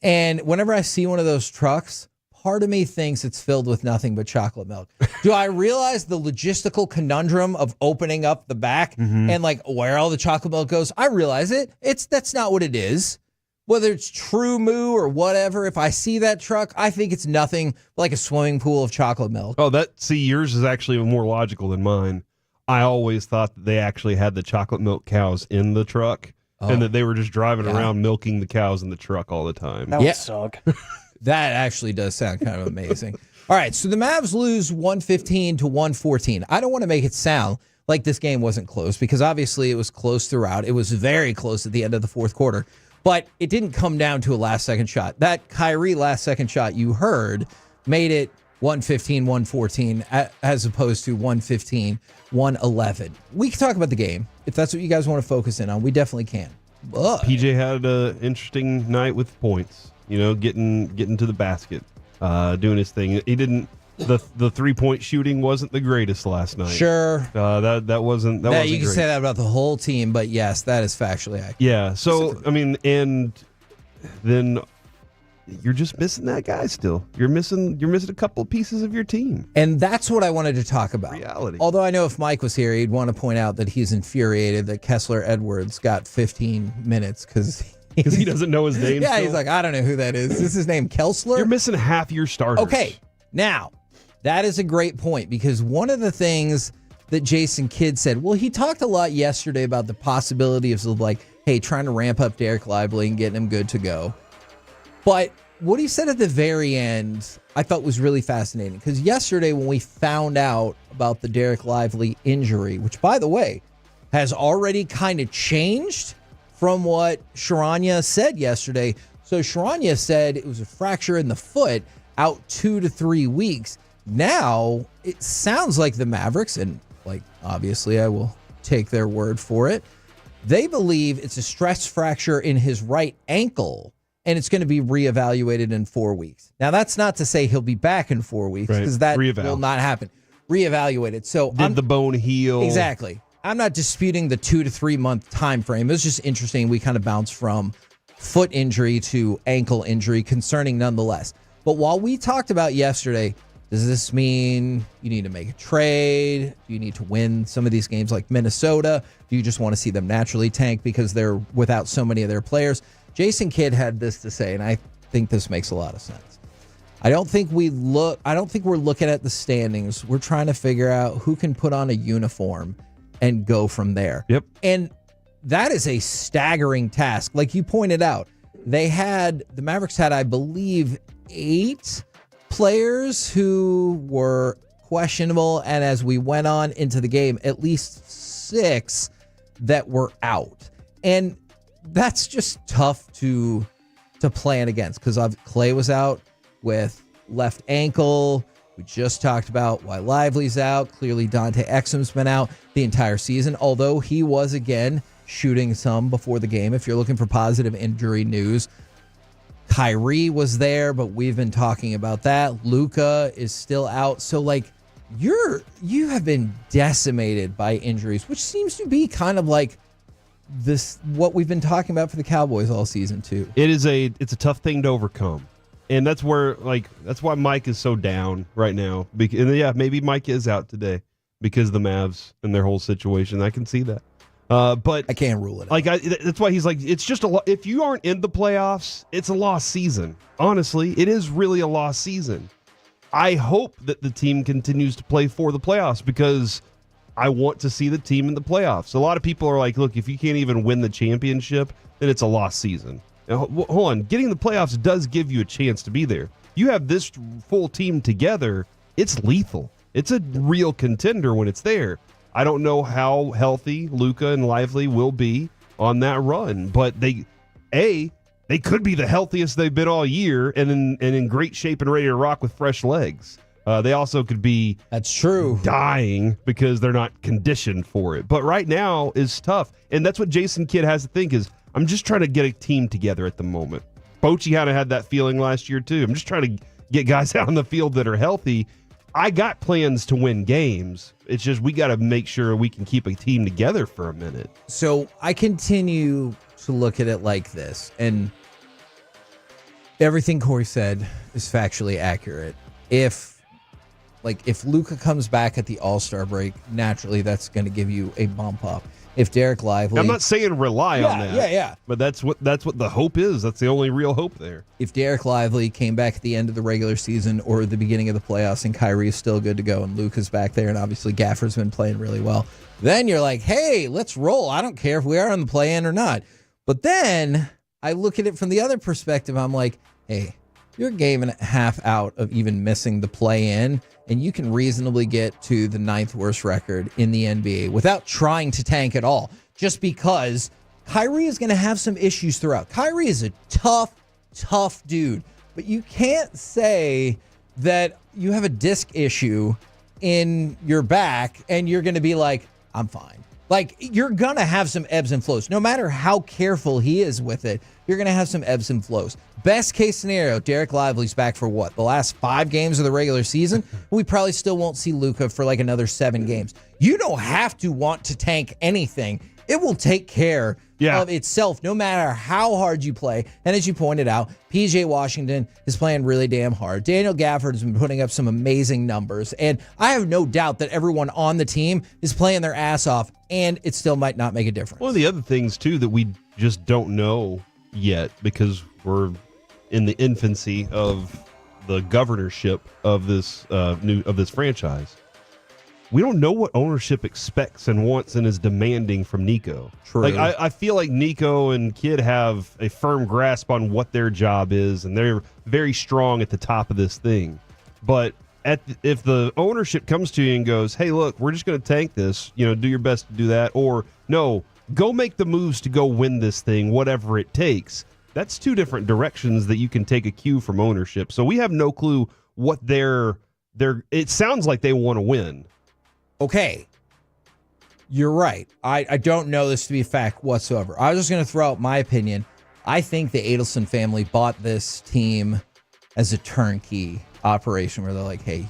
And whenever I see one of those trucks, part of me thinks it's filled with nothing but chocolate milk. Do I realize the logistical conundrum of opening up the back and like where all the chocolate milk goes? I realize it. That's not what it is. Whether it's True Moo or whatever, if I see that truck, I think it's nothing like a swimming pool of chocolate milk. Oh, yours is actually more logical than mine. I always thought that they actually had the chocolate milk cows in the truck and that they were just driving around milking the cows in the truck all the time. That would suck. That actually does sound kind of amazing. All right, so the Mavs lose 115 to 114. I don't want to make it sound like this game wasn't close because obviously it was close throughout. It was very close at the end of the fourth quarter, but it didn't come down to a last-second shot. That Kyrie last-second shot you heard made it 115, 114, as opposed to 115, 111. We can talk about the game. If that's what you guys want to focus in on, we definitely can. But PJ had an interesting night with points, getting to the basket, doing his thing. He didn't, the 3-point shooting wasn't the greatest last night. Sure. That wasn't you can great. say that about the whole team, but yes, that is factually accurate. Yeah, so, I mean, and then you're just missing that guy still. You're missing a couple of pieces of your team. And that's what I wanted to talk about. Reality. Although I know if Mike was here, he'd want to point out that he's infuriated that Kessler Edwards got 15 minutes because he doesn't know his name. Yeah, still? he's like, I don't know who that is. Is his name Kessler? You're missing half your starters. Okay, now, that is a great point because one of the things that Jason Kidd said, well, he talked a lot yesterday about the possibility of like, hey, trying to ramp up Dereck Lively and getting him good to go. But what he said at the very end, I thought was really fascinating because yesterday when we found out about the Dereck Lively injury, which, by the way, has already kind of changed from what Sharanya said yesterday. So Sharanya said it was a fracture in the foot, out 2 to 3 weeks. Now it sounds like the Mavericks, and like obviously I will take their word for it, they believe it's a stress fracture in his right ankle. And it's going to be reevaluated in 4 weeks. Now, that's not to say he'll be back in 4 weeks because that will not happen. Reevaluated. So did the bone heal? Exactly. I'm not disputing the 2 to 3 month time frame. It was just interesting. We kind of bounced from foot injury to ankle injury, concerning nonetheless. But while we talked about yesterday, does this mean you need to make a trade? Do you need to win some of these games like Minnesota? Do you just want to see them naturally tank because they're without so many of their players? Jason Kidd had this to say, and I think this makes a lot of sense. I don't think we're looking at the standings. We're trying to figure out who can put on a uniform and go from there. Yep. And that is a staggering task. Like you pointed out, the Mavericks had, I believe, 8 players who were questionable. And as we went on into the game, at least 6 that were out. And that's just tough to plan against because Clay was out with left ankle. We just talked about why Lively's out. Clearly, Dante Exum's been out the entire season, although he was, again, shooting some before the game. If you're looking for positive injury news, Kyrie was there, but we've been talking about that. Luka is still out. So, like, you have been decimated by injuries, which seems to be kind of like what we've been talking about for the Cowboys all season too. It's a tough thing to overcome. And that's why Mike is so down right now. And yeah, maybe Mike is out today because of the Mavs and their whole situation. I can see that. But I can't rule it out. That's why he's like, it's just if you aren't in the playoffs, it's a lost season. Honestly, it is really a lost season. I hope that the team continues to play for the playoffs because I want to see the team in the playoffs. A lot of people are like, look, if you can't even win the championship, then it's a lost season. Now, hold on. Getting the playoffs does give you a chance to be there. You have this full team together, it's lethal. It's a real contender when it's there. I don't know how healthy Luka and Lively will be on that run, but they could be the healthiest they've been all year and in great shape and ready to rock with fresh legs. They also could be dying because they're not conditioned for it. But right now is tough, and that's what Jason Kidd has to think is, I'm just trying to get a team together at the moment. Bochy kind of had that feeling last year too. I'm just trying to get guys out on the field that are healthy. I got plans to win games. It's just we got to make sure we can keep a team together for a minute. So I continue to look at it like this, and everything Corey said is factually accurate. If Luka comes back at the All-Star break, naturally that's going to give you a bump up. If Dereck Lively, I'm not saying rely on that. Yeah. But that's what the hope is. That's the only real hope there. If Dereck Lively came back at the end of the regular season or the beginning of the playoffs and Kyrie is still good to go and Luka's back there and obviously Gaffer's been playing really well, then you're like, hey, let's roll. I don't care if we are on the play-in or not. But then I look at it from the other perspective. I'm like, hey, you're a game and a half out of even missing the play-in, and you can reasonably get to the 9th worst record in the NBA without trying to tank at all, just because Kyrie is going to have some issues throughout. Kyrie is a tough dude, but you can't say that you have a disc issue in your back and you're going to be like, I'm fine. Like, you're going to have some ebbs and flows. No matter how careful he is with it, you're going to have some ebbs and flows. Best case scenario, Dereck Lively's back for what? The last 5 games of the regular season? We probably still won't see Luka for like another 7 games. You don't have to want to tank anything. It will take care of itself no matter how hard you play. And as you pointed out, PJ Washington is playing really damn hard. Daniel Gafford has been putting up some amazing numbers. And I have no doubt that everyone on the team is playing their ass off, and it still might not make a difference. One of the other things, too, that we just don't know yet because we're in the infancy of the governorship of this franchise. We don't know what ownership expects and wants and is demanding from Nico. True. Like I feel like Nico and Kidd have a firm grasp on what their job is, and they're very strong at the top of this thing. But if the ownership comes to you and goes, "Hey, look, we're just going to tank this. Do your best to do that," or no, go make the moves to go win this thing, whatever it takes. That's 2 different directions that you can take a cue from ownership. So we have no clue what they're. It sounds like they want to win. Okay, you're right. I don't know this to be a fact whatsoever. I was just going to throw out my opinion. I think the Adelson family bought this team as a turnkey operation where they're like, hey,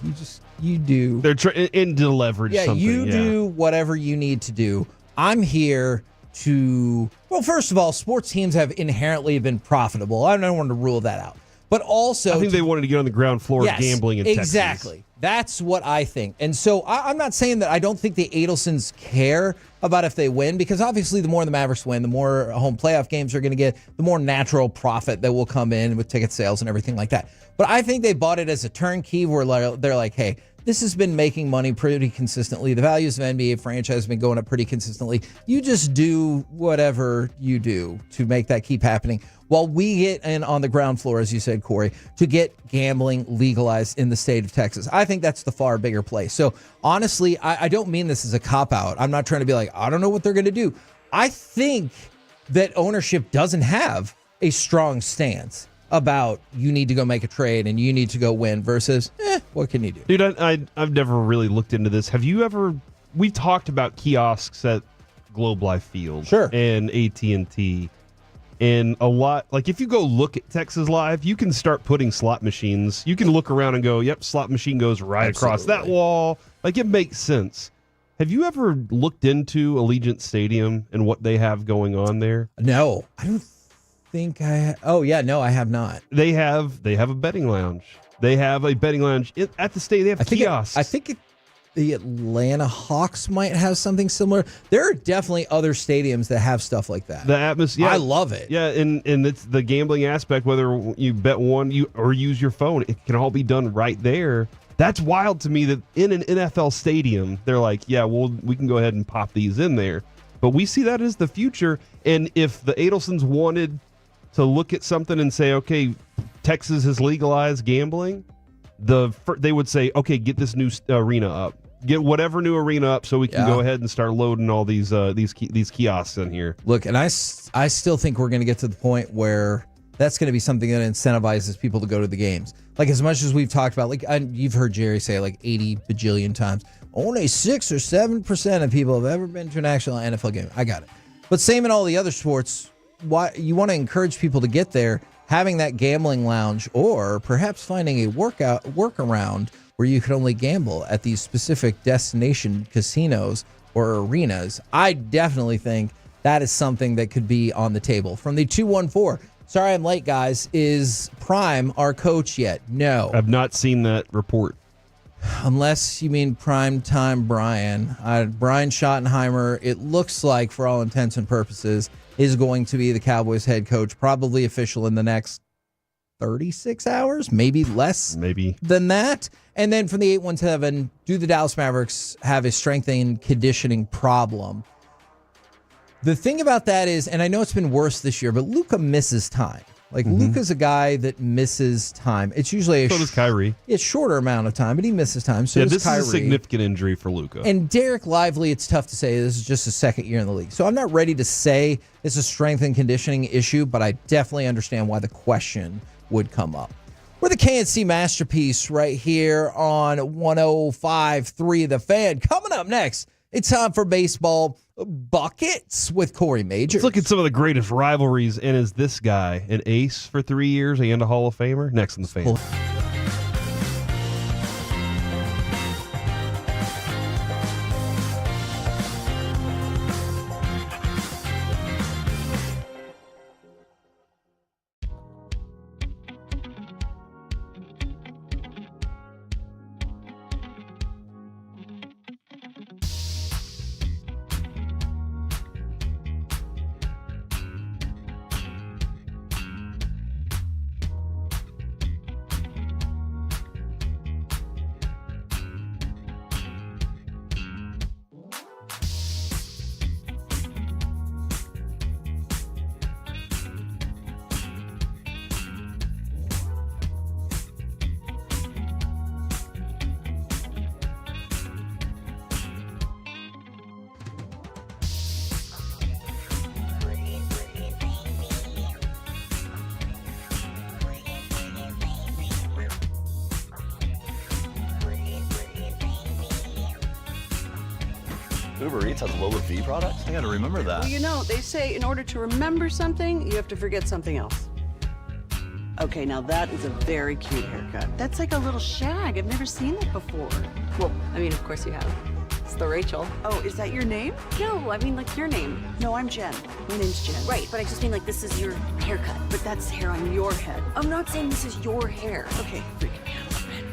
you do. They're into leverage something. You do whatever you need to do. I'm here to, well, first of all, sports teams have inherently been profitable. I don't want to rule that out. But also, I think they wanted to get on the ground floor of gambling in Texas. Exactly. That's what I think. And so I'm not saying that I don't think the Adelsons care about if they win, because obviously the more the Mavericks win, the more home playoff games are going to get, the more natural profit that will come in with ticket sales and everything like that. But I think they bought it as a turnkey where they're like, hey, this has been making money pretty consistently. The values of NBA franchise have been going up pretty consistently. You just do whatever you do to make that keep happening while we get in on the ground floor, as you said, Corey, to get gambling legalized in the state of Texas. I think that's the far bigger play. So honestly, I don't mean this as a cop-out. I'm not trying to be like, I don't know what they're going to do. I think that ownership doesn't have a strong stance about you need to go make a trade and you need to go win versus, what can you do? Dude, I've never really looked into this. Have you ever, we talked about kiosks at Globe Life Field and AT&T, and a lot, like if you go look at Texas Live, you can start putting slot machines. You can look around and go, yep, slot machine goes right across that wall. Like it makes sense. Have you ever looked into Allegiant Stadium and what they have going on there? No, I don't think I. Oh yeah, no, I have not. They have a betting lounge. They have a betting lounge at the stadium. They have kiosks. I think the Atlanta Hawks might have something similar. There are definitely other stadiums that have stuff like that. The atmosphere, I love it. Yeah, and it's the gambling aspect. Whether you bet one or use your phone, it can all be done right there. That's wild to me that in an NFL stadium, they're like, yeah, we can go ahead and pop these in there. But we see that as the future. And if the Adelsons wanted to look at something and say, okay, Texas has legalized gambling, they would say, okay, get this new arena up. Get whatever new arena up so we can go ahead and start loading all these kiosks in here. Look, and I still think we're going to get to the point where that's going to be something that incentivizes people to go to the games. Like, as much as we've talked about, like, you've heard Jerry say like 80 bajillion times, only 6 or 7% of people have ever been to an actual NFL game. I got it. But same in all the other sports, why you want to encourage people to get there, having that gambling lounge, or perhaps finding a workaround where you can only gamble at these specific destination casinos or arenas. I definitely think that is something that could be on the table. From the 214, sorry I'm late, guys. Is Prime our coach yet? No. I've not seen that report. Unless you mean prime time Brian. Brian Schottenheimer, it looks like, for all intents and purposes, is going to be the Cowboys head coach, probably official in the next 36 hours, maybe less than that. And then from the 817, do the Dallas Mavericks have a strength and conditioning problem? The thing about that is, and I know it's been worse this year, but Luka misses time. Like, Luka's a guy that misses time. It's usually so does Kyrie. It's shorter amount of time, but he misses time. So yeah, does this Kyrie. is a significant injury for Luka. And Dereck Lively, it's tough to say. This is just his second year in the league. So I'm not ready to say it's a strength and conditioning issue, but I definitely understand why the question would come up. We're the KNC Masterpiece right here on 105.3 The Fan. Coming up next, it's time for Baseball Buckets with Corey Majors. Let's look at some of the greatest rivalries. And is this guy an ace for 3 years and a Hall of Famer? Next on The Fan. Uber Eats has lower fee products? I gotta remember that. Well, you know, they say in order to remember something, you have to forget something else. Okay, now that is a very cute haircut. That's like a little shag. I've never seen that before. Well, I mean, of course you have. It's the Rachel. Oh, is that your name? No, I mean, like, your name. No, I'm Jen. My name's Jen. Right, but I just mean, like, this is your haircut. But that's hair on your head. I'm not saying this is your hair. Okay, freak me out a little bit.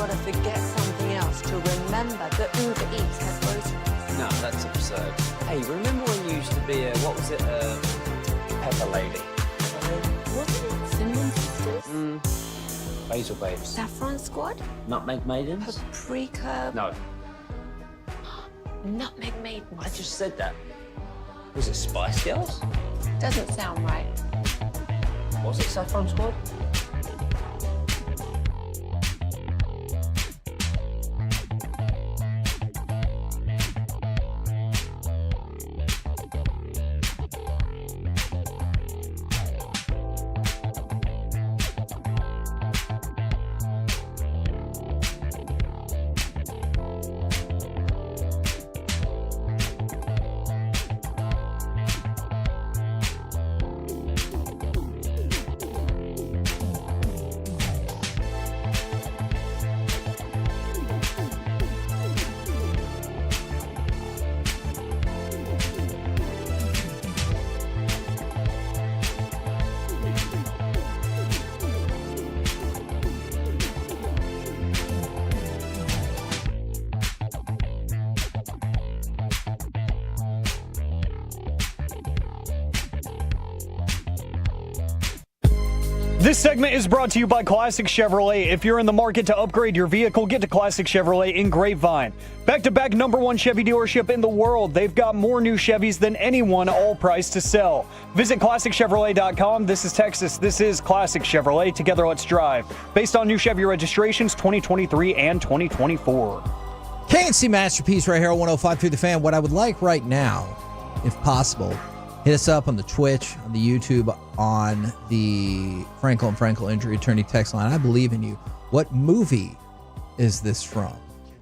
got to forget something else to remember that Uber Eats has groceries. No, that's absurd. Hey, remember when you used to be a, what was it, pepper lady? Wasn't it Cinnamon Sisters? Basil babes. Saffron Squad? Nutmeg maidens? Paprika? No, Nutmeg Maidens. I just said that. Was it Spice Girls? Doesn't sound right. Was it Saffron Squad? This segment is brought to you by Classic Chevrolet. If you're in the market to upgrade your vehicle, get to Classic Chevrolet in Grapevine. Back-to-back #1 Chevy dealership in the world. They've got more new Chevys than anyone, all priced to sell. Visit ClassicChevrolet.com. This is Texas. This is Classic Chevrolet. Together, let's drive. Based on new Chevy registrations 2023 and 2024. KNC Masterpiece right here on 105.3 The Fan. What I would like right now, if possible, hit us up on the Twitch, on the YouTube, on the Frankel & Frankel Injury Attorney text line. I believe in you. What movie is this from?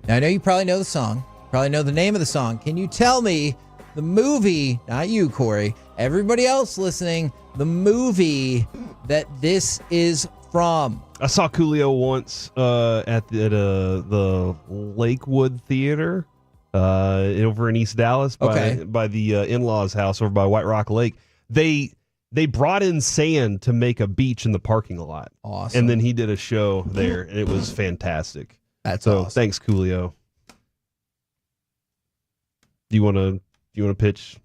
Now, I know you probably know the song, probably know the name of the song. Can you tell me the movie, not you, Corey, everybody else listening, the movie that this is from? I saw Coolio once at the Lakewood Theater over in East Dallas by the in-laws' house over by White Rock Lake. They brought in sand to make a beach in the parking lot. Awesome. And then he did a show there, and it was fantastic. That's awesome. Thanks, Coolio. Do you want to pitch?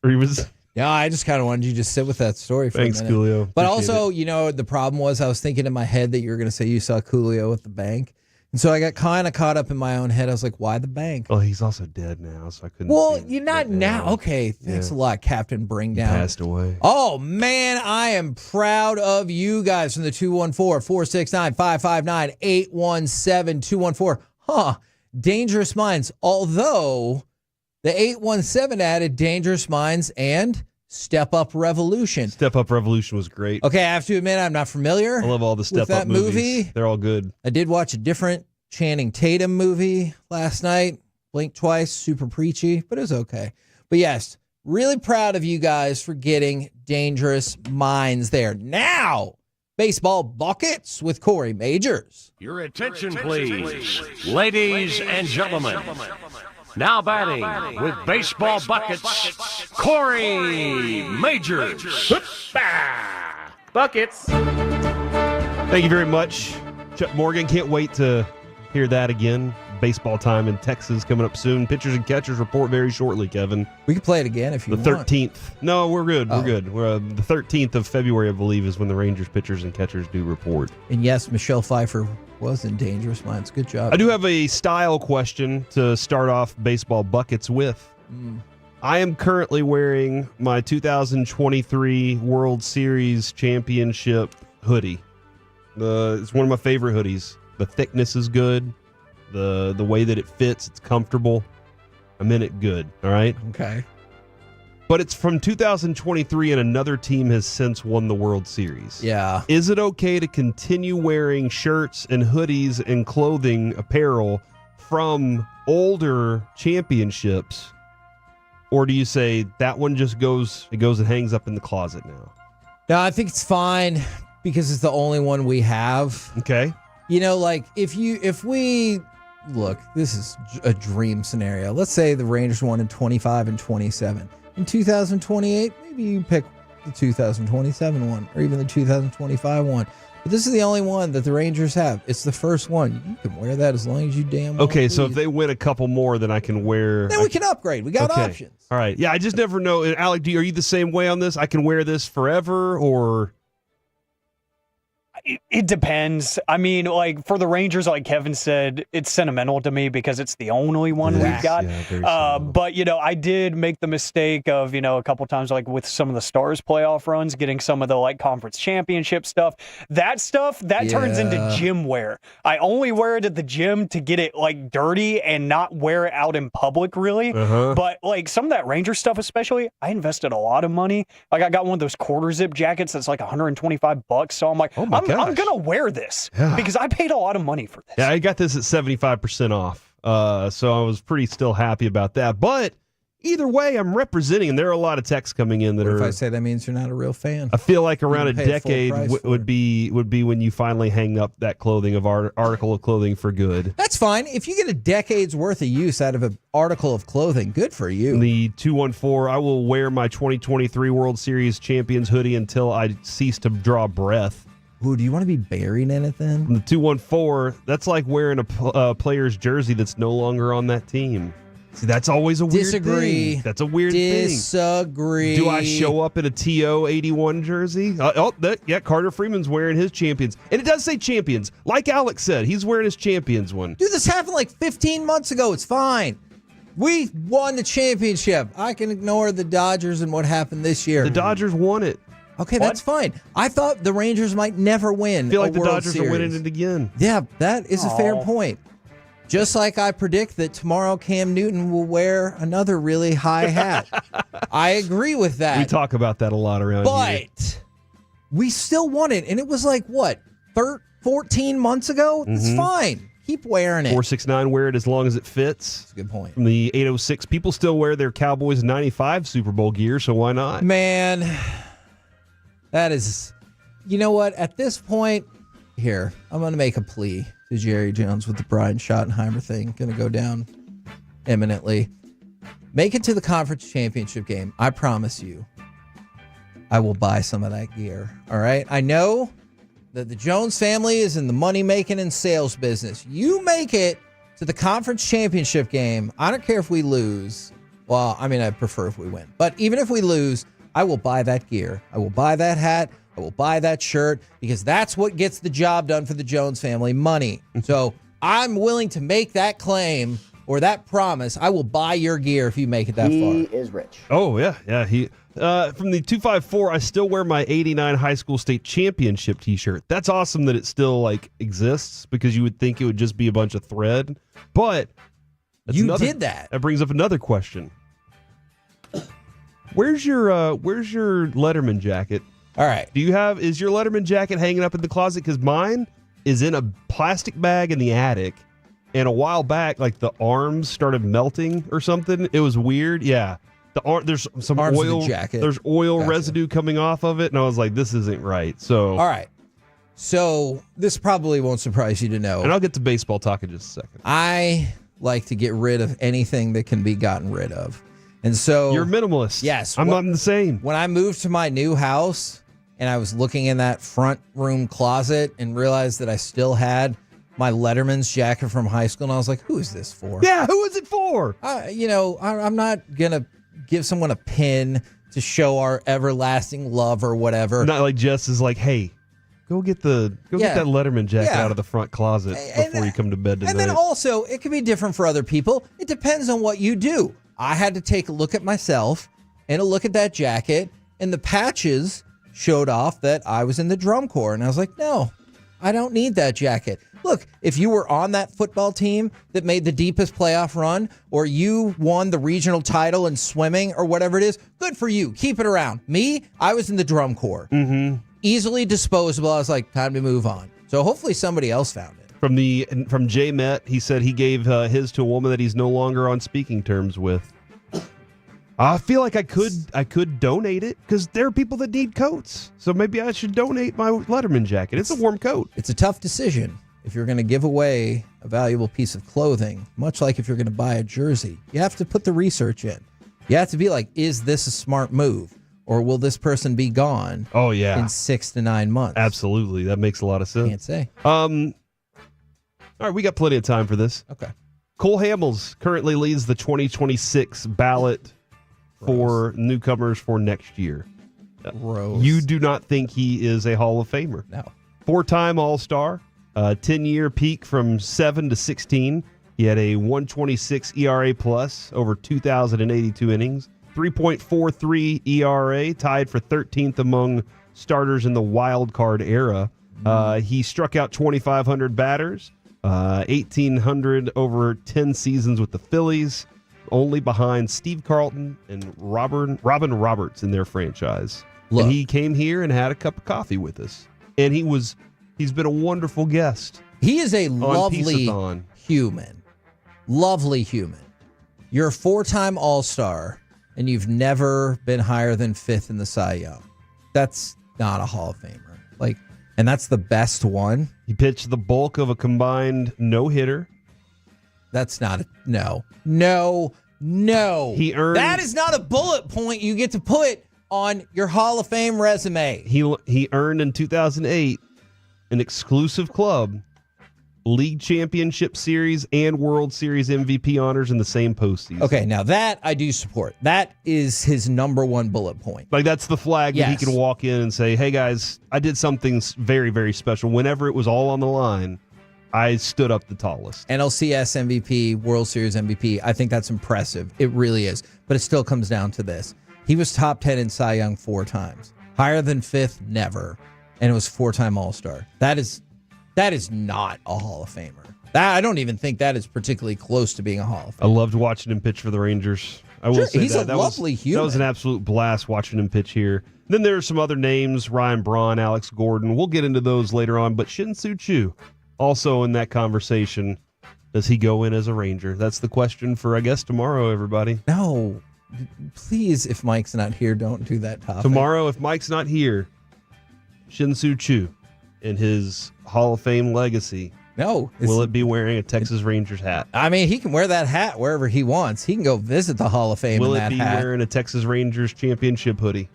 Or he was. Yeah, I just kind of wanted you to just sit with that story for Thanks, a minute. Coolio. But Appreciate also, it. the problem was I was thinking in my head that you were going to say you saw Coolio at the bank. And so I got kind of caught up in my own head. I was like, why the bank? Oh, he's also dead now, so I couldn't. Well, see him. you're not now. Okay, thanks a lot, Captain Bringdown. He passed away. Oh, man, I am proud of you guys from the 214-469-559-817-214. Huh, Dangerous Minds. Although the 817 added Dangerous Minds and Step Up Revolution. Step Up Revolution was great. Okay, I have to admit, I'm not familiar. I love all the Step with that Up movies. movie. They're all good. I did watch a different Channing Tatum movie last night. Blinked twice, super preachy, but it was okay. But yes, really proud of you guys for getting Dangerous Minds there. Now, baseball buckets with Corey Majors. Your attention, please, ladies and gentlemen. Now batting with baseball buckets, Corey Majors. Buckets. Thank you very much, Chuck Morgan. Can't wait to hear that again. Baseball time in Texas coming up soon. Pitchers and catchers report very shortly, Kevin. We can play it again if you want. The want. 13th. No, we're good. We're good. We're the 13th of February, I believe, is when the Rangers pitchers and catchers do report. And yes, Michelle Pfeiffer was in Dangerous Minds. Good job. I do have a style question to start off baseball buckets with. I am currently wearing my 2023 World Series Championship hoodie. It's one of my favorite hoodies. The thickness is good. The way that it fits, it's comfortable. I'm in it good, all right? Okay. But it's from 2023, and another team has since won the World Series. Yeah. Is it okay to continue wearing shirts and hoodies and clothing, apparel from older championships? Or do you say that one just goes and hangs up in the closet now? No, I think it's fine because it's the only one we have. Okay. Like if we look, this is a dream scenario. Let's say the Rangers won in 25 and 27. In 2028, maybe you pick the 2027 one or even the 2025 one. But this is the only one that the Rangers have. It's the first one. You can wear that as long as you damn well Okay, so if please. they win a couple more, then I can wear. Then we can upgrade. We got options. All right. Yeah, I just never know. Alec, are you the same way on this? I can wear this forever, or It depends. I mean, like for the Rangers, like Kevin said, it's sentimental to me because it's the only one we've got. Yeah, very but I did make the mistake of a couple times, like with some of the Stars playoff runs, getting some of the like conference championship stuff. That turns into gym wear. I only wear it at the gym to get it like dirty and not wear it out in public, really. But like some of that Ranger stuff, especially, I invested a lot of money. Like I got one of those quarter zip jackets that's like $125. So I'm like, I'm gonna wear this because I paid a lot of money for this. Yeah, I got this at 75% off. So I was pretty still happy about that. But either way, I'm representing, and there are a lot of texts coming in that What are. if I say that means you're not a real fan? I feel like around a You paid full decade price for would be when you finally hang up that clothing of article of clothing for good. That's fine. If you get a decade's worth of use out of an article of clothing, good for you. The 214, I will wear my 2023 World Series champions hoodie until I cease to draw breath. Ooh, do you want to be buried in it then? The 214, that's like wearing a player's jersey that's no longer on that team. See, that's always a weird Disagree. thing. That's a weird thing. Disagree. Do I show up in a TO 81 jersey? Carter Freeman's wearing his champions. And it does say champions. Like Alex said, he's wearing his champions one. Dude, this happened like 15 months ago. It's fine. We won the championship. I can ignore the Dodgers and what happened this year. The Dodgers won it. Okay, that's fine. I thought the Rangers might never win. I feel like a the World Dodgers Series. are winning it again. Yeah, that is a fair point. Just like I predict that tomorrow Cam Newton will wear another really high hat. I agree with that. We talk about that a lot around here. But we still won it. And it was like, what, 14 months ago? It's fine. Keep wearing it. 469, wear it as long as it fits. That's a good point. From the 806, people still wear their Cowboys 95 Super Bowl gear, so why not? Man, that is, you know what? At this point, here, I'm going to make a plea to Jerry Jones with the Brian Schottenheimer thing. Going to go down imminently. Make it to the conference championship game. I promise you, I will buy some of that gear. All right? I know that the Jones family is in the money-making and sales business. You make it to the conference championship game. I don't care if we lose. Well, I mean, I prefer if we win. But even if we lose, I will buy that gear. I will buy that hat. I will buy that shirt because that's what gets the job done for the Jones family, money. So I'm willing to make that claim or that promise. I will buy your gear if you make it that far. He is rich. Oh, yeah. Yeah. From the 254, I still wear my 89 high school state championship t-shirt. That's awesome that it still exists because you would think it would just be a bunch of thread. But you did that. That brings up another question. Where's your Letterman jacket? All right. Is your Letterman jacket hanging up in the closet? Because mine is in a plastic bag in the attic. And a while back, the arms started melting or something. It was weird. Yeah. There's some Arms of oil. the jacket. There's oil residue coming off of it. And I was like, this isn't right. So. All right. So this probably won't surprise you to know. And I'll get to baseball talk in just a second. I like to get rid of anything that can be gotten rid of. And so you're a minimalist. Yes. I'm not the same. When I moved to my new house and I was looking in that front room closet and realized that I still had my Letterman's jacket from high school, and I was like, who is this for? Yeah, who is it for? I'm not going to give someone a pin to show our everlasting love or whatever. Not like Jess is like, hey, go get that Letterman jacket out of the front closet before you come to bed tonight. And then also, it can be different for other people. It depends on what you do. I had to take a look at myself and a look at that jacket, and the patches showed off that I was in the drum corps. And I was like, no, I don't need that jacket. Look, if you were on that football team that made the deepest playoff run, or you won the regional title in swimming or whatever it is, good for you. Keep it around. Me, I was in the drum corps. Mm-hmm. Easily disposable. I was like, time to move on. So hopefully somebody else found it. From Jay Met, he said he gave his to a woman that he's no longer on speaking terms with. I feel like I could donate it because there are people that need coats. So maybe I should donate my Letterman jacket. It's a warm coat. It's a tough decision. If you're going to give away a valuable piece of clothing, much like if you're going to buy a jersey, you have to put the research in. You have to be like, is this a smart move? or will this person be gone? Oh, yeah. In 6 to 9 months. Absolutely. That makes a lot of sense. Can't say. All right, we got plenty of time for this. Okay. Cole Hamels currently leads the 2026 ballot for newcomers for next year. Gross. You do not think he is a Hall of Famer? No. 4-time All-Star, 10-year peak from 7 to 16. He had a 1.26 ERA plus over 2,082 innings, 3.43 ERA, tied for 13th among starters in the wild card era. He struck out 2,500 batters, 1,800 over 10 seasons with the Phillies, only behind Steve Carlton and Robin Roberts in their franchise. Look. And he came here and had a cup of coffee with us. And he's been a wonderful guest. He is a lovely Peace-a-thon. human. Lovely human. You're a 4-time All-Star, and you've never been higher than 5th in the Cy Young. That's not a Hall of Famer. And that's the best one. He pitched the bulk of a combined no-hitter. That's not a no. No. He earned That is not a bullet point you get to put on your Hall of Fame resume. He earned in 2008 an exclusive club, League Championship Series, and World Series MVP honors in the same postseason. Okay, now that I do support. That is his number one bullet point. That's the flag that he Yes. can walk in and say, hey guys, I did something very, very special. Whenever it was all on the line, I stood up the tallest. NLCS MVP, World Series MVP. I think that's impressive. It really is. But it still comes down to this. He was top 10 in Cy Young 4 times. Higher than 5th, never. And it was 4-time All-Star. That is not a Hall of Famer. I don't even think that is particularly close to being a Hall of Famer. I loved watching him pitch for the Rangers. I will Sure, say he's that. a lovely human. That was an absolute blast watching him pitch here. Then there are some other names, Ryan Braun, Alex Gordon. We'll get into those later on. But Shin-Soo Choo, also in that conversation. Does he go in as a Ranger? That's the question for, I guess, tomorrow, everybody. No. Please, if Mike's not here, don't do that topic. Tomorrow, if Mike's not here, Shin-Soo Choo and his Hall of Fame legacy. No. Will it be wearing a Texas Rangers hat? I mean, he can wear that hat wherever he wants. He can go visit the Hall of Fame Will in it that be hat. wearing a Texas Rangers championship hoodie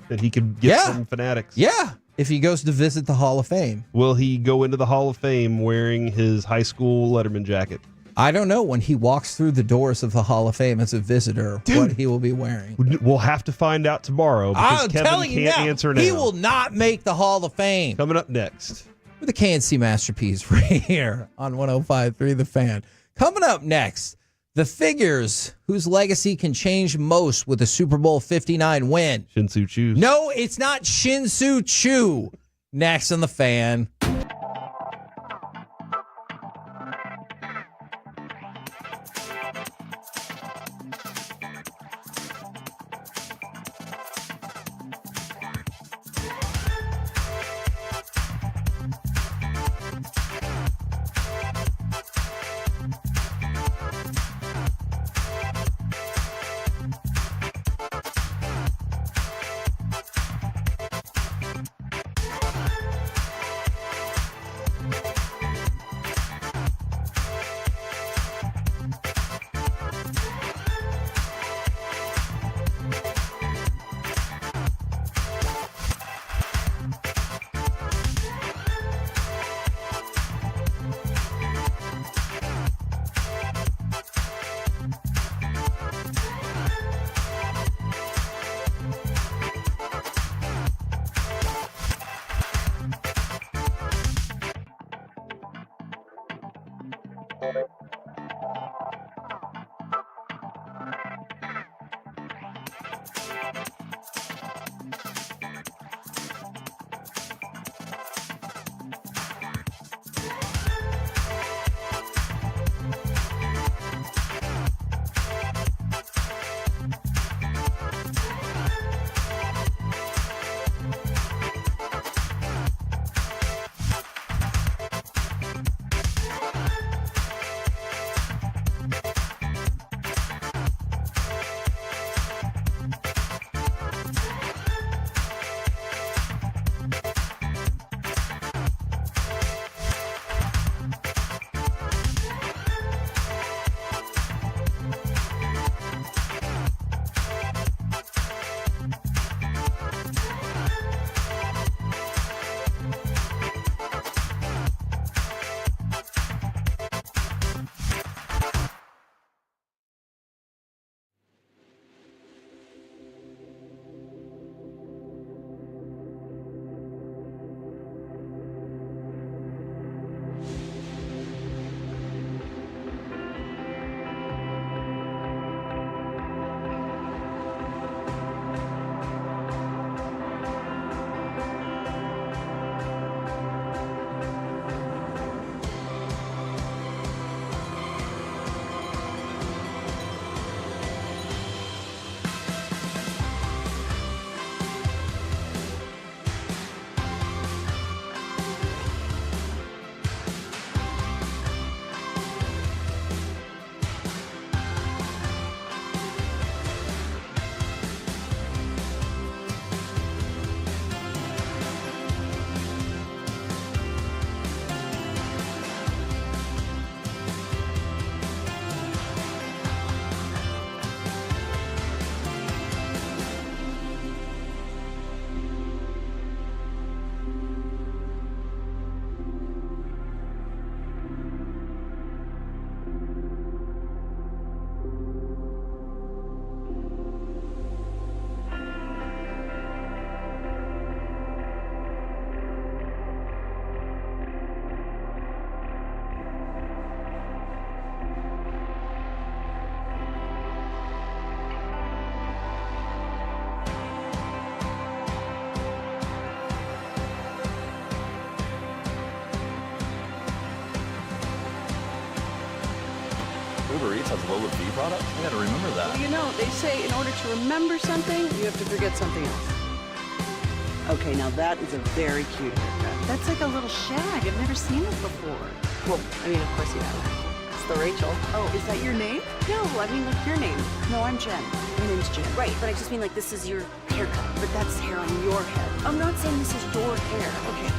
that he could get from Fanatics? Yeah, if he goes to visit the Hall of Fame. Will he go into the Hall of Fame wearing his high school Letterman jacket? I don't know. When he walks through the doors of the Hall of Fame as a visitor, what he will be wearing. We'll have to find out tomorrow because I'm Kevin telling you can't now, answer now. he will not make the Hall of Fame. Coming up next. With the KNC Masterpiece right here on 105.3 The Fan. Coming up next, the figures whose legacy can change most with a Super Bowl 59 win. Shin-Soo Choo. No, it's not Shin-Soo Choo. Next on The Fan. Uber Eats has low fee products? I gotta remember that. Well, you know, they say in order to remember something, you have to forget something else. Okay, now that is a very cute haircut. That's like a little shag. I've never seen it before. Well, I mean, of course you have. It's the Rachel. Oh, is that your name? No, I mean like your name. No, I'm Jen. My name's Jen. Right, but I just mean like this is your haircut, but that's hair on your head. I'm not saying this is your hair. Okay.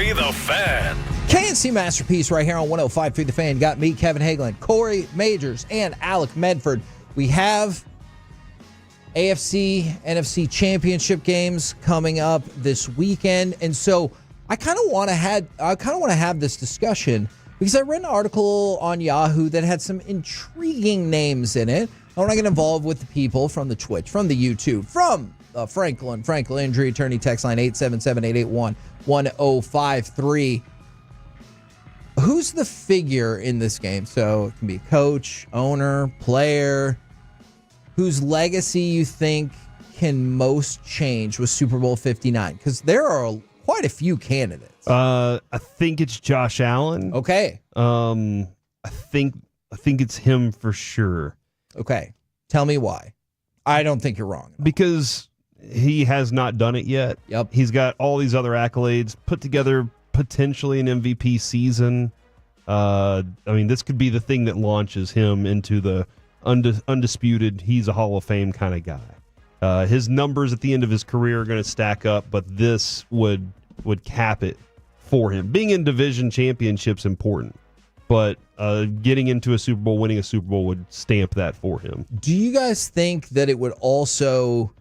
The Fan. KNC Masterpiece right here on 105.3 The Fan. Got me, Kevin Hagelin, Corey Majors, and Alec Medford. We have AFC, NFC championship games coming up this weekend. And so I kind of want to have this discussion because I read an article on Yahoo that had some intriguing names in it. I want to get involved with the people from the Twitch, from the YouTube, from Franklin Injury Attorney text line 877-881-1053. Who's the figure in this game? So it can be coach, owner, player. Whose legacy you think can most change with Super Bowl 59? Because there are quite a few candidates. I think it's Josh Allen. Okay. I think it's him for sure. Okay. Tell me why. I don't think you're wrong. Because he has not done it yet. Yep. He's got all these other accolades, put together potentially an MVP season. I mean, this could be the thing that launches him into the undisputed, he's a Hall of Fame kind of guy. His numbers at the end of his career are going to stack up, but this would cap it for him. Being in division championship's important, but getting into a Super Bowl, winning a Super Bowl would stamp that for him. Do you guys think that it would also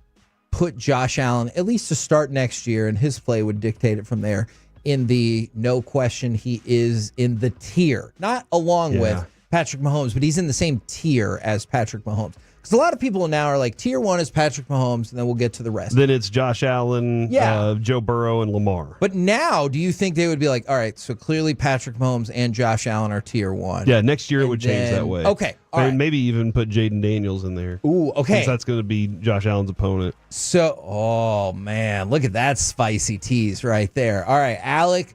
put Josh Allen, at least to start next year, and his play would dictate it from there, in the no question he is in the tier, not along with Patrick Mahomes, but he's in the same tier as Patrick Mahomes? Because a lot of people now are like, tier one is Patrick Mahomes, and then we'll get to the rest. Then it's Josh Allen, Joe Burrow, and Lamar. But now, do you think they would be like, all right, so clearly Patrick Mahomes and Josh Allen are tier one? Yeah, next year it would change that way. Okay, all right. Maybe even put Jaden Daniels in there. Ooh, okay. Since that's going to be Josh Allen's opponent. So, oh man, look at that spicy tease right there. All right, Alec,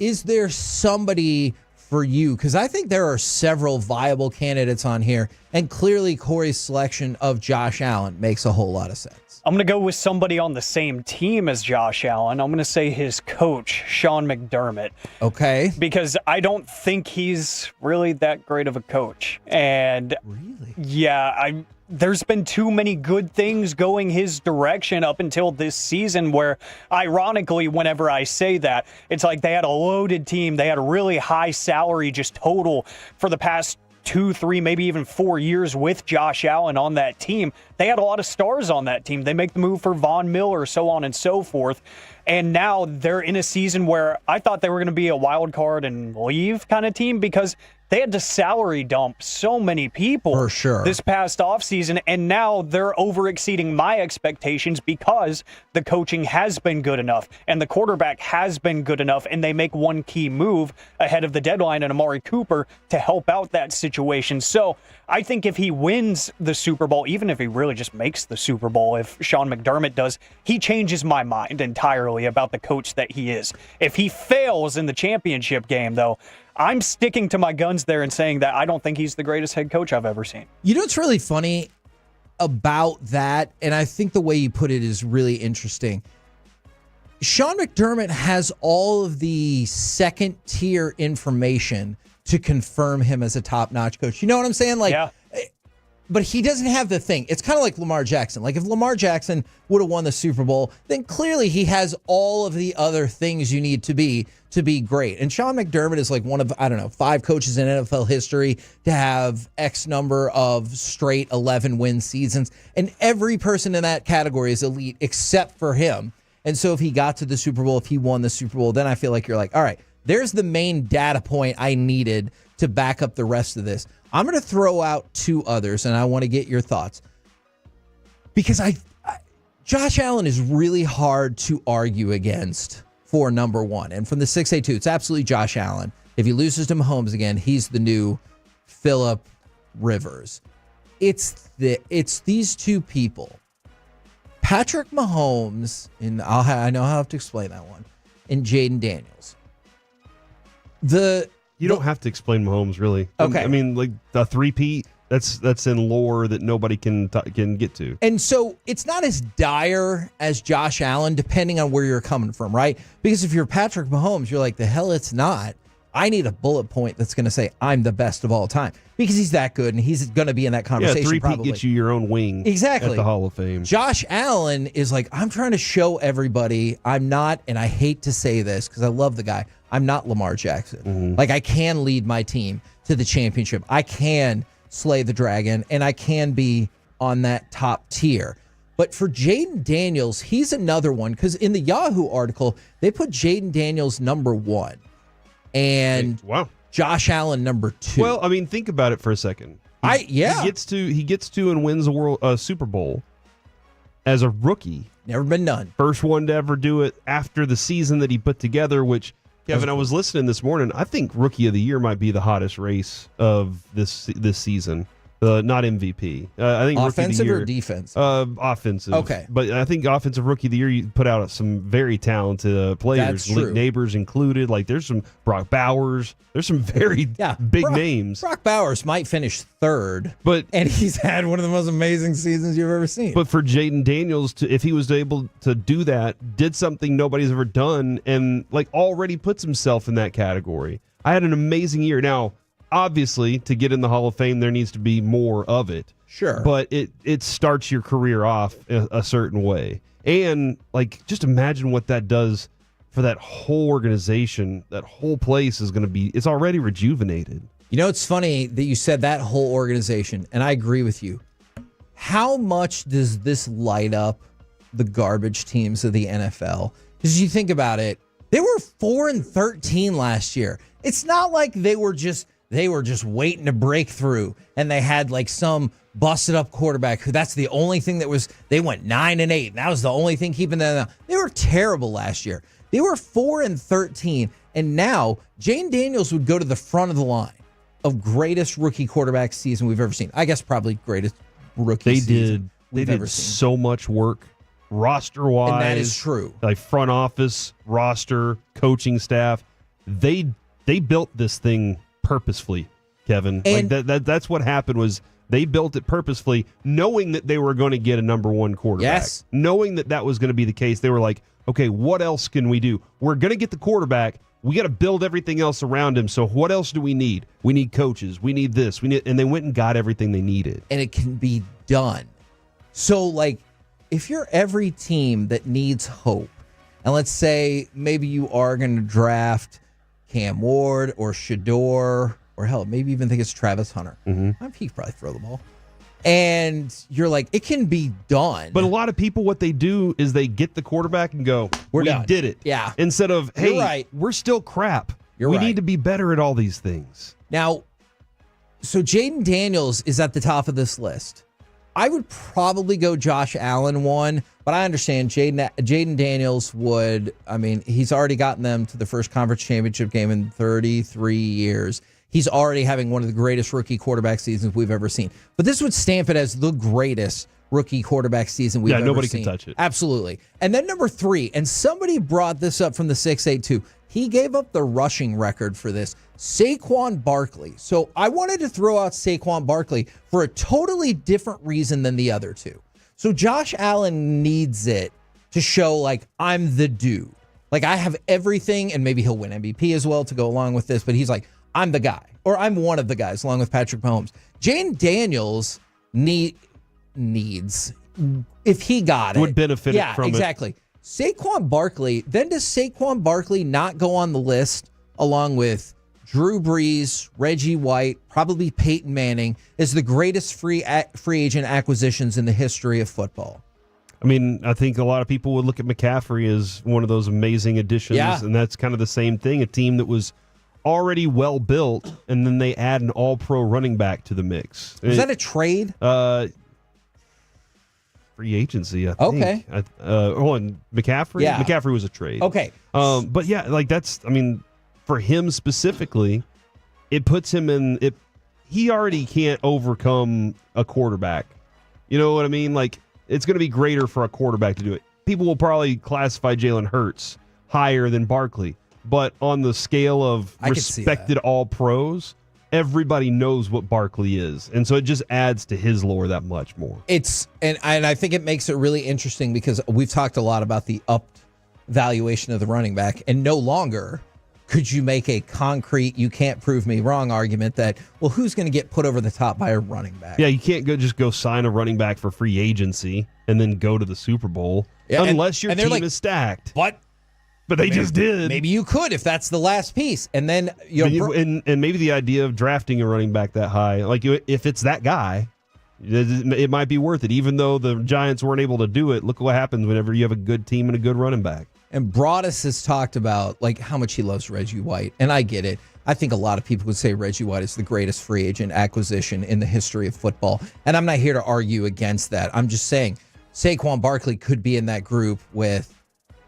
is there somebody for you? Because I think there are several viable candidates on here, and clearly Corey's selection of Josh Allen makes a whole lot of sense. I'm going to go with somebody on the same team as Josh Allen. I'm going to say his coach, Sean McDermott. Okay. Because I don't think he's really that great of a coach. And really? Yeah, there's been too many good things going his direction up until this season where, ironically, whenever I say that, it's like they had a loaded team. They had a really high salary just total for the past 2, 3, maybe even 4 years with Josh Allen on that team. They had a lot of stars on that team. They make the move for Von Miller, so on and so forth. And now they're in a season where I thought they were going to be a wild card and leave kind of team because they had to salary dump so many people For sure. this past offseason, and now they're over-exceeding my expectations because the coaching has been good enough and the quarterback has been good enough, and they make one key move ahead of the deadline in Amari Cooper to help out that situation. So I think if he wins the Super Bowl, even if he really just makes the Super Bowl, if Sean McDermott does, he changes my mind entirely about the coach that he is. If he fails in the championship game, though, I'm sticking to my guns there and saying that I don't think he's the greatest head coach I've ever seen. You know what's really funny about that, and I think the way you put it is really interesting. Sean McDermott has all of the second-tier information to confirm him as a top-notch coach. You know what I'm saying? Like, yeah. But he doesn't have the thing. It's kind of like Lamar Jackson. Like, if Lamar Jackson would have won the Super Bowl, then clearly he has all of the other things you need to be great. And Sean McDermott is like one of, 5 coaches in NFL history to have X number of straight 11-win seasons. And every person in that category is elite except for him. And so if he got to the Super Bowl, if he won the Super Bowl, then I feel like you're like, all right, there's the main data point I needed to back up the rest of this. I'm going to throw out 2 others, and I want to get your thoughts. Because Josh Allen is really hard to argue against for number 1. And from the 682, it's absolutely Josh Allen. If he loses to Mahomes again, he's the new Phillip Rivers. It's these 2 people. Patrick Mahomes, and I know how I have to explain that one, and Jaden Daniels. You don't have to explain Mahomes, really. Okay. I mean, like the 3-peat, that's in lore that nobody can get to. And so it's not as dire as Josh Allen, depending on where you're coming from, right? Because if you're Patrick Mahomes, you're like, the hell it's not. I need a bullet point that's going to say I'm the best of all time because he's that good and he's going to be in that conversation. 3-peat probably gets you your own wing exactly at the Hall of Fame. Josh Allen is like, I'm trying to show everybody I'm not, and I hate to say this because I love the guy, I'm not Lamar Jackson. Mm-hmm. Like, I can lead my team to the championship. I can slay the dragon, and I can be on that top tier. But for Jaden Daniels, he's another one because in the Yahoo article, they put Jaden Daniels number 1. And wow, Josh Allen number 2. Well, I mean, think about it for a second. He gets to and wins a Super Bowl as a rookie. Never been done. First one to ever do it after the season that he put together. Which, Kevin, I was listening this morning. I think Rookie of the Year might be the hottest race of this season. Not MVP. I think offensive Rookie of the Year, or defense? Offensive. Okay. But I think Offensive Rookie of the Year, you put out some very talented players. That's true. Neighbors included. Like, there's some Brock Bowers. There's some very big names. Brock Bowers might finish 3rd, and he's had one of the most amazing seasons you've ever seen. But for Jaden Daniels, if he was able to do that, did something nobody's ever done, and like already puts himself in that category. I had an amazing year. Now, obviously, to get in the Hall of Fame, there needs to be more of it. Sure. But it starts your career off a certain way. And, like, just imagine what that does for that whole organization. That whole place is going to be, it's already rejuvenated. You know, it's funny that you said that whole organization, and I agree with you. How much does this light up the garbage teams of the NFL? Because you think about it, they were 4-13 last year. It's not like they were just waiting to break through and they had like some busted up quarterback who that's the only thing they went 9-8 and that was the only thing keeping them. They were terrible last year. They were 4-13 and now Jaden Daniels would go to the front of the line of greatest rookie quarterback season we've ever seen. I guess probably greatest rookie season we've ever seen. So much work roster wise. And that is true. Like front office, roster, coaching staff. They built this thing purposefully, Kevin. And like that's what happened was they built it purposefully, knowing that they were going to get a number 1 quarterback. Yes. Knowing that was going to be the case, they were like, okay, what else can we do? We're going to get the quarterback. We got to build everything else around him. So what else do we need? We need coaches. We need this. And they went and got everything they needed. And it can be done. So, like, if you're every team that needs hope, and let's say maybe you are going to draft Cam Ward or Shador, or hell, maybe even think it's Travis Hunter. Mm-hmm. He could probably throw the ball. And you're like, it can be done. But a lot of people, what they do is they get the quarterback and go, we done. did it. Yeah. Instead of, hey, You're right. we're still crap. You're we right. need to be better at all these things. Now, so Jaden Daniels is at the top of this list. I would probably go Josh Allen 1, but I understand Jaden Daniels would, he's already gotten them to the first conference championship game in 33 years. He's already having one of the greatest rookie quarterback seasons we've ever seen. But this would stamp it as the greatest rookie quarterback season we've ever seen. Yeah, nobody can touch it. Absolutely. And then number 3, and somebody brought this up from the 682. He gave up the rushing record for this, Saquon Barkley. So I wanted to throw out Saquon Barkley for a totally different reason than the other two. So Josh Allen needs it to show, like, I'm the dude. Like, I have everything, and maybe he'll win MVP as well to go along with this, but he's like, I'm the guy, or I'm one of the guys, along with Patrick Mahomes. Jaden Daniels needs, if he got it. Would benefit from it. Yeah, exactly. Saquon Barkley, then does Saquon Barkley not go on the list along with Drew Brees, Reggie White, probably Peyton Manning, as the greatest free agent acquisitions in the history of football? I think a lot of people would look at McCaffrey as one of those amazing additions, and that's kind of the same thing, a team that was already well built, and then they add an all-pro running back to the mix. Was that a trade? Free agency, I think. Okay. And McCaffrey? Yeah. McCaffrey was a trade. Okay. But yeah, like that's, for him specifically, it puts him in it. He already can't overcome a quarterback. You know what I mean? Like, it's going to be greater for a quarterback to do it. People will probably classify Jalen Hurts higher than Barkley, but on the scale of respected all pros, everybody knows what Barkley is, and so it just adds to his lore that much more. And I think it makes it really interesting because we've talked a lot about the upped valuation of the running back, and no longer could you make a concrete, you can't prove me wrong argument that, well, who's going to get put over the top by a running back? Yeah, you can't just go sign a running back for free agency and then go to the Super Bowl unless your team is stacked. But they just did. Maybe you could if that's the last piece. And then and maybe the idea of drafting a running back that high, like if it's that guy, it might be worth it. Even though the Giants weren't able to do it, look what happens whenever you have a good team and a good running back. And Broadus has talked about like how much he loves Reggie White, and I get it. I think a lot of people would say Reggie White is the greatest free agent acquisition in the history of football, and I'm not here to argue against that. I'm just saying Saquon Barkley could be in that group with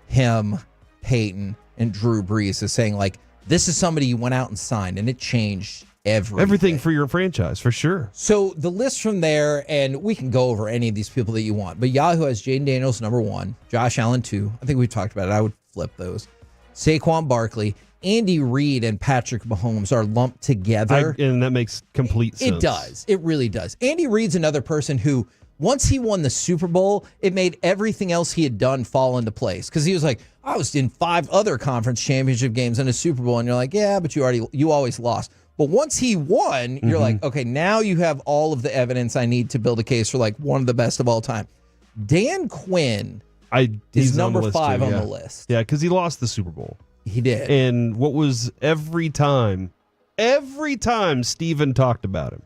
him, Peyton, and Drew Brees as saying, like, this is somebody you went out and signed, and it changed everything for your franchise, for sure. So the list from there, and we can go over any of these people that you want, but Yahoo has Jaden Daniels, number 1, Josh Allen, 2. I think we've talked about it. I would flip those. Saquon Barkley, Andy Reid, and Patrick Mahomes are lumped together. And that makes complete sense. It does. It really does. Andy Reid's another person who, once he won the Super Bowl, it made everything else he had done fall into place. Because he was like, I was in 5 other conference championship games and a Super Bowl. And you're like, yeah, but you always lost. But once he won, you're like, okay, now you have all of the evidence I need to build a case for like one of the best of all time. Dan Quinn is number 5 on the list. Yeah, because he lost the Super Bowl. He did. And what was every time Steven talked about him,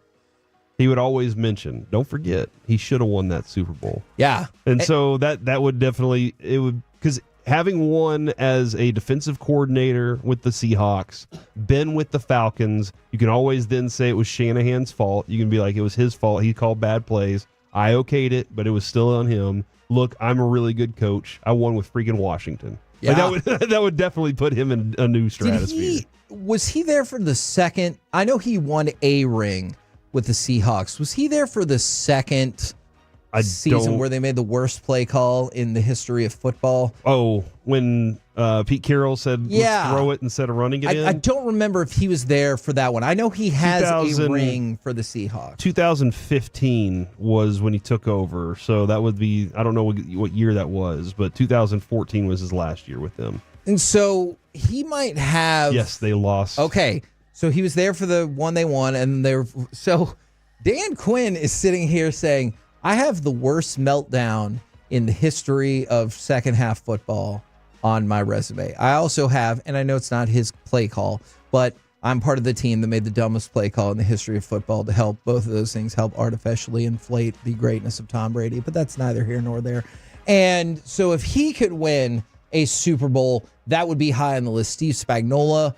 he would always mention, don't forget, he should have won that Super Bowl. Yeah. And so that would definitely, because having won as a defensive coordinator with the Seahawks, been with the Falcons, you can always then say it was Shanahan's fault. You can be like, it was his fault. He called bad plays. I okayed it, but it was still on him. Look, I'm a really good coach. I won with freaking Washington. Yeah. Like that would definitely put him in a new stratosphere. Was he there for the second? I know he won a ring with the Seahawks. Was he there for the second season where they made the worst play call in the history of football? Oh, when Pete Carroll said, let's throw it instead of running it in? I don't remember if he was there for that one. I know he has a ring for the Seahawks. 2015 was when he took over. So that would be, I don't know what year that was, but 2014 was his last year with them. And so he might have... Yes, they lost. Okay, so he was there for the one they won, and so Dan Quinn is sitting here saying, I have the worst meltdown in the history of second half football on my resume. I also have, and I know it's not his play call, but I'm part of the team that made the dumbest play call in the history of football to help both of those things help artificially inflate the greatness of Tom Brady, but that's neither here nor there. And so if he could win a Super Bowl, that would be high on the list. Steve Spagnuolo,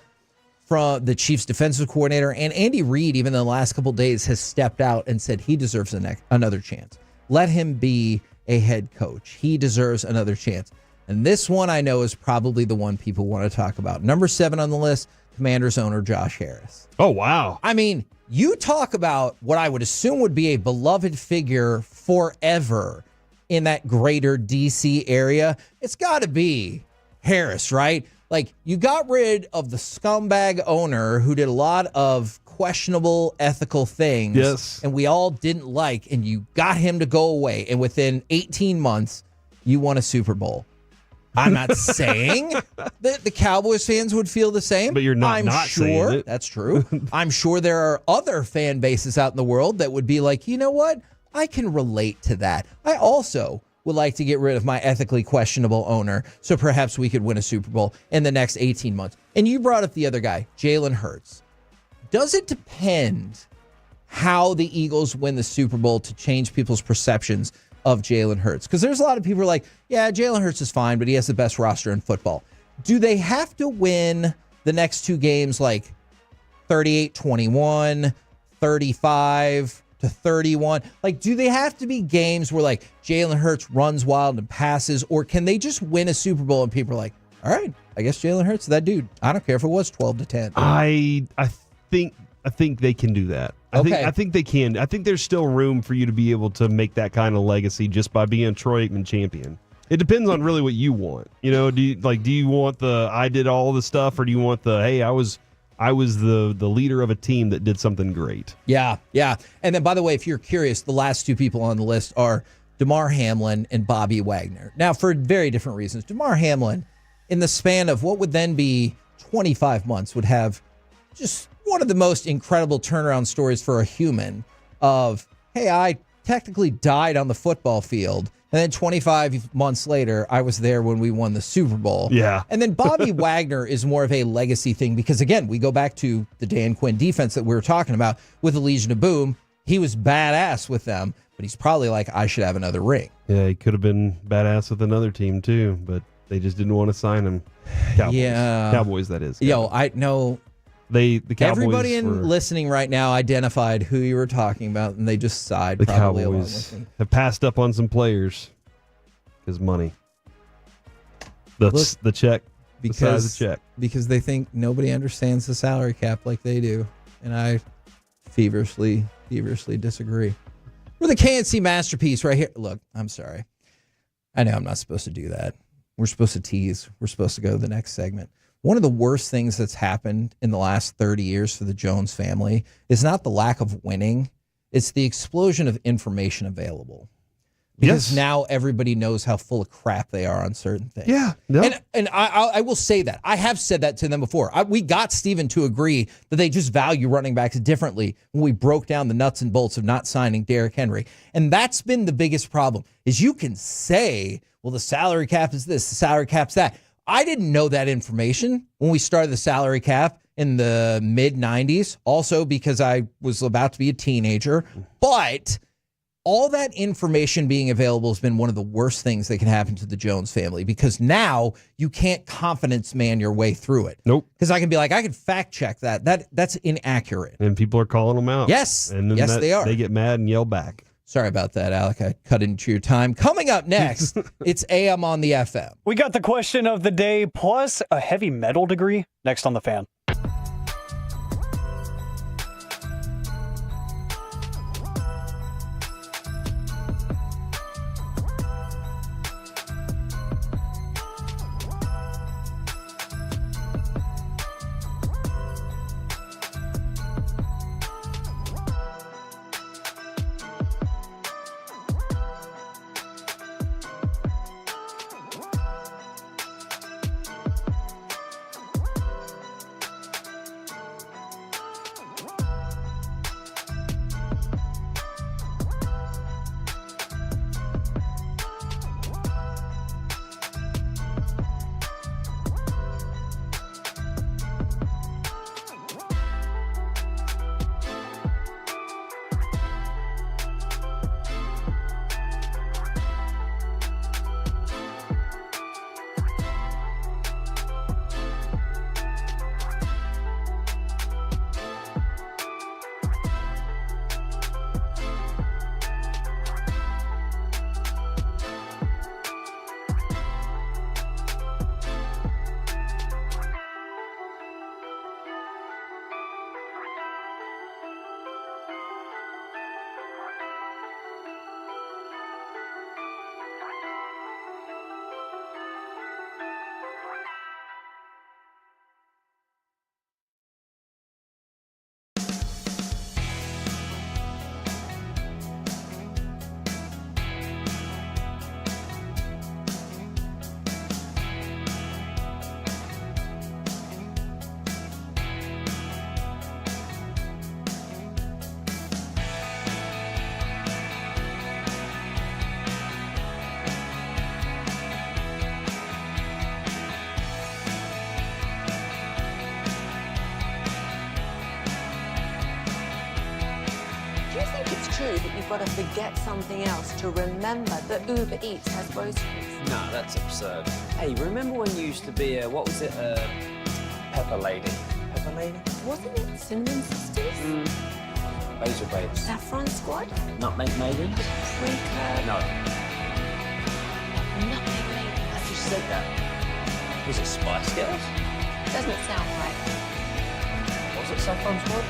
from the Chiefs defensive coordinator, and Andy Reid, even in the last couple of days, has stepped out and said he deserves another chance. Let him be a head coach. He deserves another chance. And this one I know is probably the one people want to talk about. Number 7 on the list, Commanders owner Josh Harris. Oh, wow. I mean, you talk about what I would assume would be a beloved figure forever in that greater DC area. It's got to be Harris, right? Like, you got rid of the scumbag owner who did a lot of questionable ethical things. Yes. And we all didn't like, and you got him to go away. And within 18 months, you won a Super Bowl. I'm not saying that the Cowboys fans would feel the same. But you're not sure saying it. That's true. I'm sure there are other fan bases out in the world that would be like, you know what? I can relate to that. I also would like to get rid of my ethically questionable owner, so perhaps we could win a Super Bowl in the next 18 months. And you brought up the other guy, Jalen Hurts. Does it depend how the Eagles win the Super Bowl to change people's perceptions of Jalen Hurts? Because there's a lot of people who are like, yeah, Jalen Hurts is fine, but he has the best roster in football. Do they have to win the next 2 games like 38-21, 35-31? Like, do they have to be games where like Jalen Hurts runs wild and passes, or can they just win a Super Bowl and people are like, all right, I guess Jalen Hurts is that dude. I don't care if it was 12-10. I think they can do that. I think they can. I think there's still room for you to be able to make that kind of legacy just by being a Troy Aikman champion. It depends on really what you want. You know, do you want the I did all the stuff, or do you want the hey, I was the leader of a team that did something great? Yeah. And then, by the way, if you're curious, the last 2 people on the list are DeMar Hamlin and Bobby Wagner. Now, for very different reasons. DeMar Hamlin, in the span of what would then be 25 months, would have just one of the most incredible turnaround stories for a human of, hey, I technically died on the football field, and then 25 months later, I was there when we won the Super Bowl. Yeah. And then Bobby Wagner is more of a legacy thing because, again, we go back to the Dan Quinn defense that we were talking about with the Legion of Boom. He was badass with them, but he's probably like, I should have another ring. Yeah, he could have been badass with another team too, but they just didn't want to sign him. Cowboys. Yeah. Cowboys, that is. Yo, I know. The Cowboys. Everybody listening right now identified who you were talking about, and they just sighed. The probably along Cowboys with me. have passed up on some players because money. The check, the size of the check. Because they think nobody understands the salary cap like they do, and I feverishly disagree. We're the KNC masterpiece right here. Look, I'm sorry. I know I'm not supposed to do that. We're supposed to tease. We're supposed to go to the next segment. One of the worst things that's happened in the last 30 years for the Jones family is not the lack of winning. It's the explosion of information available. Because now everybody knows how full of crap they are on certain things. Yeah. No. And I will say that. I have said that to them before. We got Steven to agree that they just value running backs differently when we broke down the nuts and bolts of not signing Derrick Henry. And that's been the biggest problem, is you can say, well, the salary cap is this, the salary cap's that. I didn't know that information when we started the salary cap in the mid-90s, also because I was about to be a teenager. But all that information being available has been one of the worst things that can happen to the Jones family, because now you can't confidence man your way through it. Nope. Because I can be like, I can fact check that. That's inaccurate. And people are calling them out. Yes. And then yes, they are. They get mad and yell back. Sorry about that, Alec. I cut into your time. Coming up next, it's AM on the FM. We got the question of the day plus a heavy metal degree next on The Fan. true that you've got to forget something else to remember that Uber Eats has groceries? No, that's absurd. Hey, remember when you used to be a, what was it, Pepper Lady? Pepper Lady? Wasn't it Cinnamon Sisters? Basil Babes. Saffron Squad? Nutmeg Maybe? Pre-curd? No. Nutmeg Lady. I just said that. Was it Spice Girls? Doesn't sound right. Was it Saffron Squad?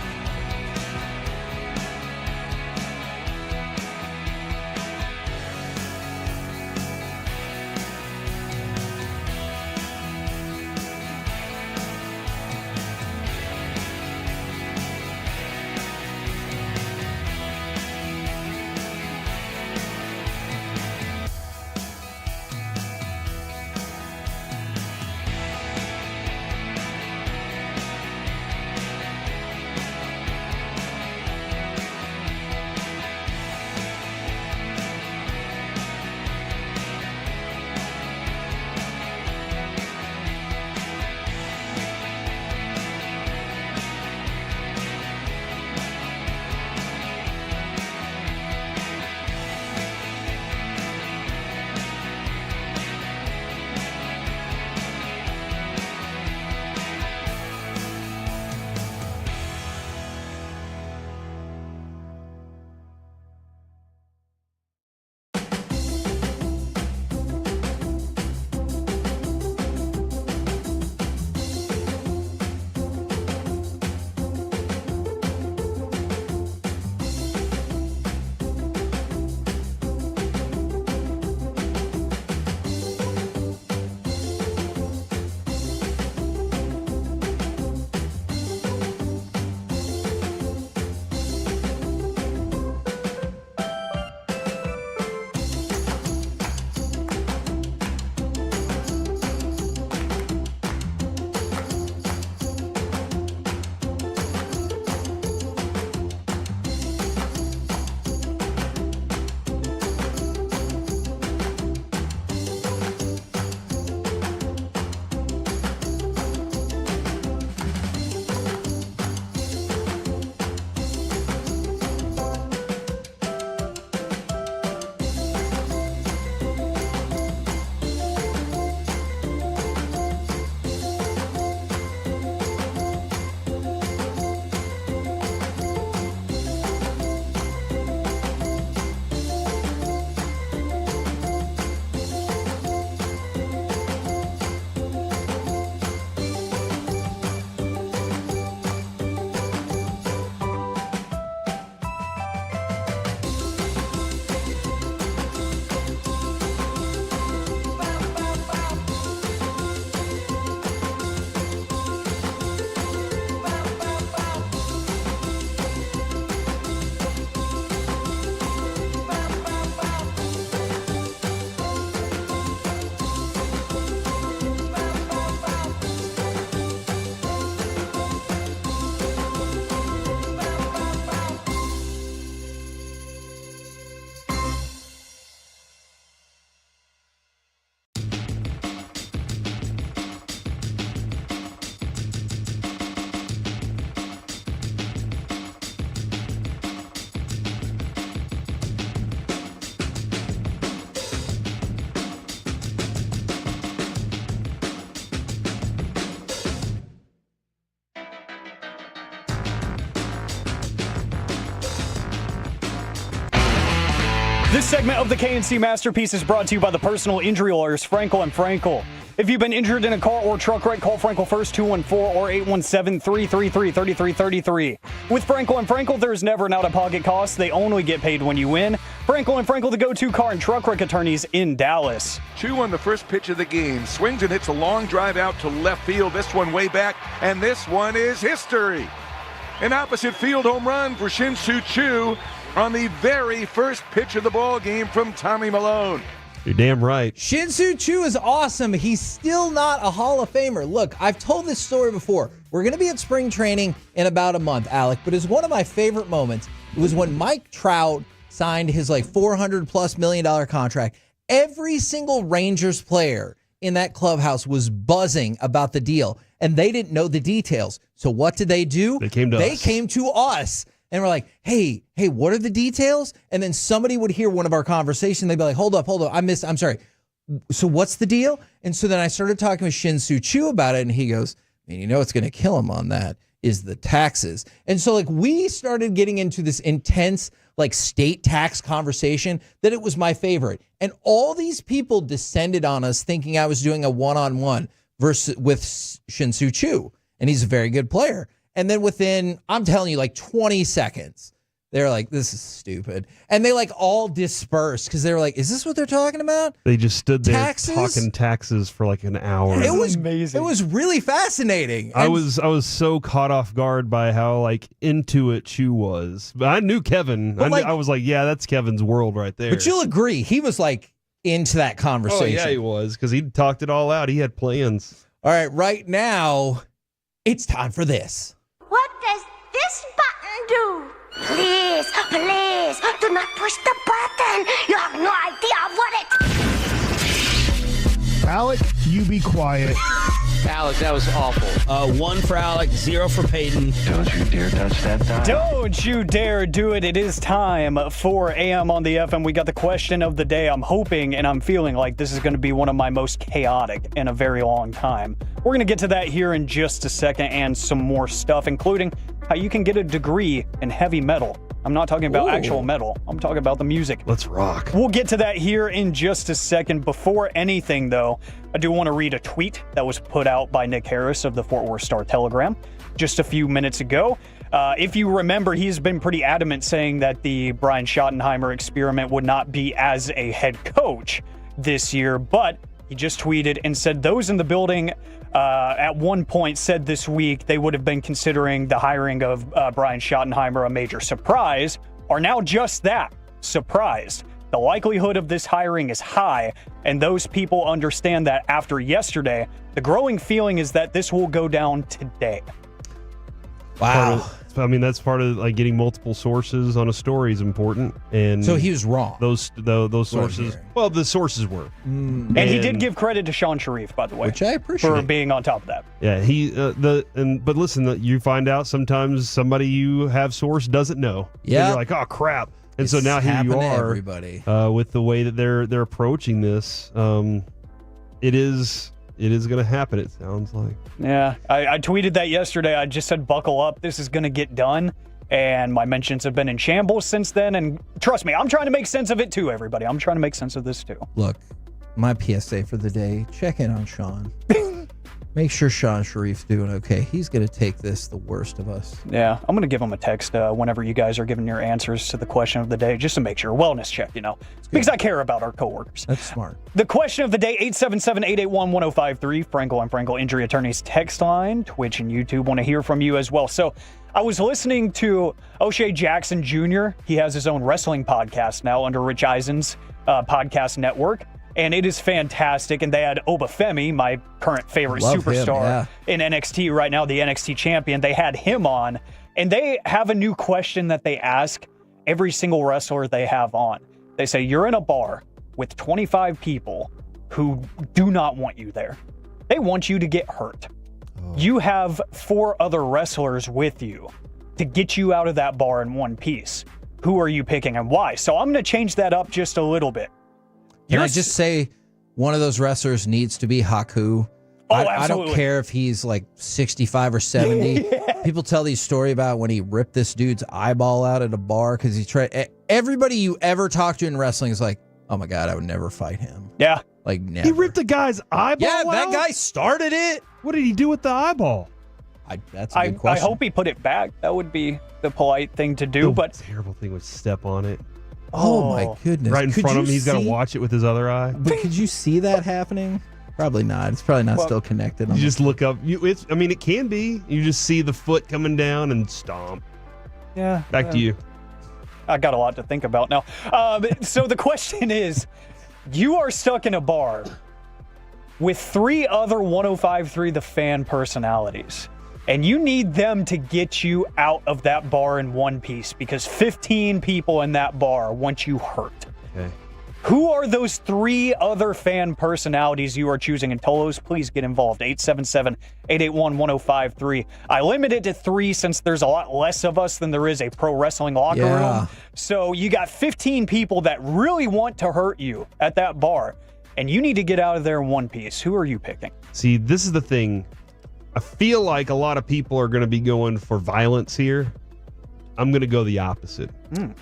This segment of the KNC Masterpiece is brought to you by the personal injury lawyers Frankel and Frankel. If you've been injured in a car or truck wreck, call Frankel first, 214 or 817-333-3333. With Frankel and Frankel, there's never an out-of-pocket cost. They only get paid when you win. Frankel and Frankel, the go-to car and truck wreck attorneys in Dallas. Chew on the first pitch of the game. Swings and hits a long drive out to left field. This one way back, and this one is history. An opposite field home run for Shin-Soo Choo on the very first pitch of the ball game from Tommy Malone. You're damn right. Shin-Soo Choo is awesome. He's still not a Hall of Famer. Look, I've told this story before. We're going to be at spring training in about a month, Alec, but it's one of my favorite moments. It was when Mike Trout signed his $400+ million contract. Every single Rangers player in that clubhouse was buzzing about the deal, and they didn't know the details. So what did they do? They came to us. They came to us. and we're like, hey, what are the details? And then somebody would hear one of our conversations. They'd be like, hold up. I'm sorry. So what's the deal? And so then I started talking with Shin-Soo Choo about it, and he goes, man, you know what's going to kill him on that is the taxes. And so like we started getting into this intense like state tax conversation that it was my favorite. And all these people descended on us thinking I was doing a one-on-one versus with Shin-Soo Choo. And he's a very good player. And then within, I'm telling you, like 20 seconds, they're like, this is stupid. And they like all dispersed because they were like, is this what they're talking about? They just stood there Taxes? talking taxes for like an hour. It was amazing. It was really fascinating. I was so caught off guard by how like into it Chew was. But I knew Kevin. I was like, yeah, that's Kevin's world right there. But you'll agree, he was like into that conversation. Oh, yeah, he was, because he talked it all out. He had plans. All right now, it's time for this. What does this button do? Please, do not push the button. You have no idea what it... Alec, you be quiet. Alec, that was awful. 1 for Alec, 0 for Peyton. Don't you dare touch that dial. Don't you dare do it. It is time, 4 a.m. on the FM. We got the question of the day. I'm hoping and I'm feeling like this is going to be one of my most chaotic in a very long time. We're going to get to that here in just a second and some more stuff, including how you can get a degree in heavy metal. I'm not talking about actual metal. I'm talking about the music. Let's rock. We'll get to that here in just a second. Before anything, though, I do want to read a tweet that was put out by Nick Harris of the Fort Worth Star-Telegram just a few minutes ago. If you remember, he's been pretty adamant saying that the Brian Schottenheimer experiment would not be as a head coach this year, but he just tweeted and said those in the building at one point said this week they would have been considering the hiring of Brian Schottenheimer a major surprise, are now just that, surprised. The likelihood of this hiring is high, and those people understand that after yesterday. The growing feeling is that this will go down today. Wow. That's part of like getting multiple sources on a story is important. And so he was wrong. Those sources. Well, the sources were. And he did give credit to Sean Sharif, by the way, which I appreciate, for being on top of that. Yeah, but listen, you find out sometimes somebody you have source doesn't know. Yeah, so you're like, oh crap. And so now here you are, everybody. With the way that they're approaching this. It is going to happen, it sounds like. Yeah, I tweeted that yesterday. I just said, buckle up. This is going to get done. And my mentions have been in shambles since then. And trust me, I'm trying to make sense of it too, everybody. I'm trying to make sense of this too. Look, my PSA for the day, check in on Sean. Make sure Sean Sharif's doing okay. He's going to take this the worst of us. Yeah, I'm going to give him a text whenever you guys are giving your answers to the question of the day, just to make sure. Wellness check, because I care about our coworkers. That's smart. The question of the day, 877-881-1053, Frankel and Frankel Injury Attorneys text line. Twitch and YouTube want to hear from you as well. So I was listening to O'Shea Jackson Jr. He has his own wrestling podcast now under Rich Eisen's podcast network. And it is fantastic. And they had Obafemi, my current favorite superstar in NXT right now, the NXT champion. They had him on. And they have a new question that they ask every single wrestler they have on. They say, you're in a bar with 25 people who do not want you there. They want you to get hurt. You have 4 other wrestlers with you to get you out of that bar in one piece. Who are you picking and why? So I'm going to change that up just a little bit. Can I just say one of those wrestlers needs to be Haku? I don't care if he's like 65 or 70. People tell these stories about when he ripped this dude's eyeball out at a bar because he tried. Everybody you ever talk to in wrestling is like, oh my God, I would never fight him. Yeah. Like, never. He ripped a guy's eyeball out? That guy started it. What did he do with the eyeball? That's a good question. I hope he put it back. That would be the polite thing to do. But terrible thing would step on it. Oh my goodness. Right in front of him, he's got to watch it with his other eye. But could you see that happening? Probably not. It's probably not still connected. You just look up. It can be. You just see the foot coming down and stomp. Yeah. Back to you. I got a lot to think about now. So the question is, you are stuck in a bar with 3 other 105.3 The Fan personalities. And you need them to get you out of that bar in one piece because 15 people in that bar want you hurt. Okay. Who are those 3 other fan personalities you are choosing? And Tolos, please get involved. 877-881-1053. I limit it to 3 since there's a lot less of us than there is a pro wrestling locker room. So you got 15 people that really want to hurt you at that bar, and you need to get out of there in one piece. Who are you picking? See, this is the thing. I feel like a lot of people are going to be going for violence here. I'm going to go the opposite.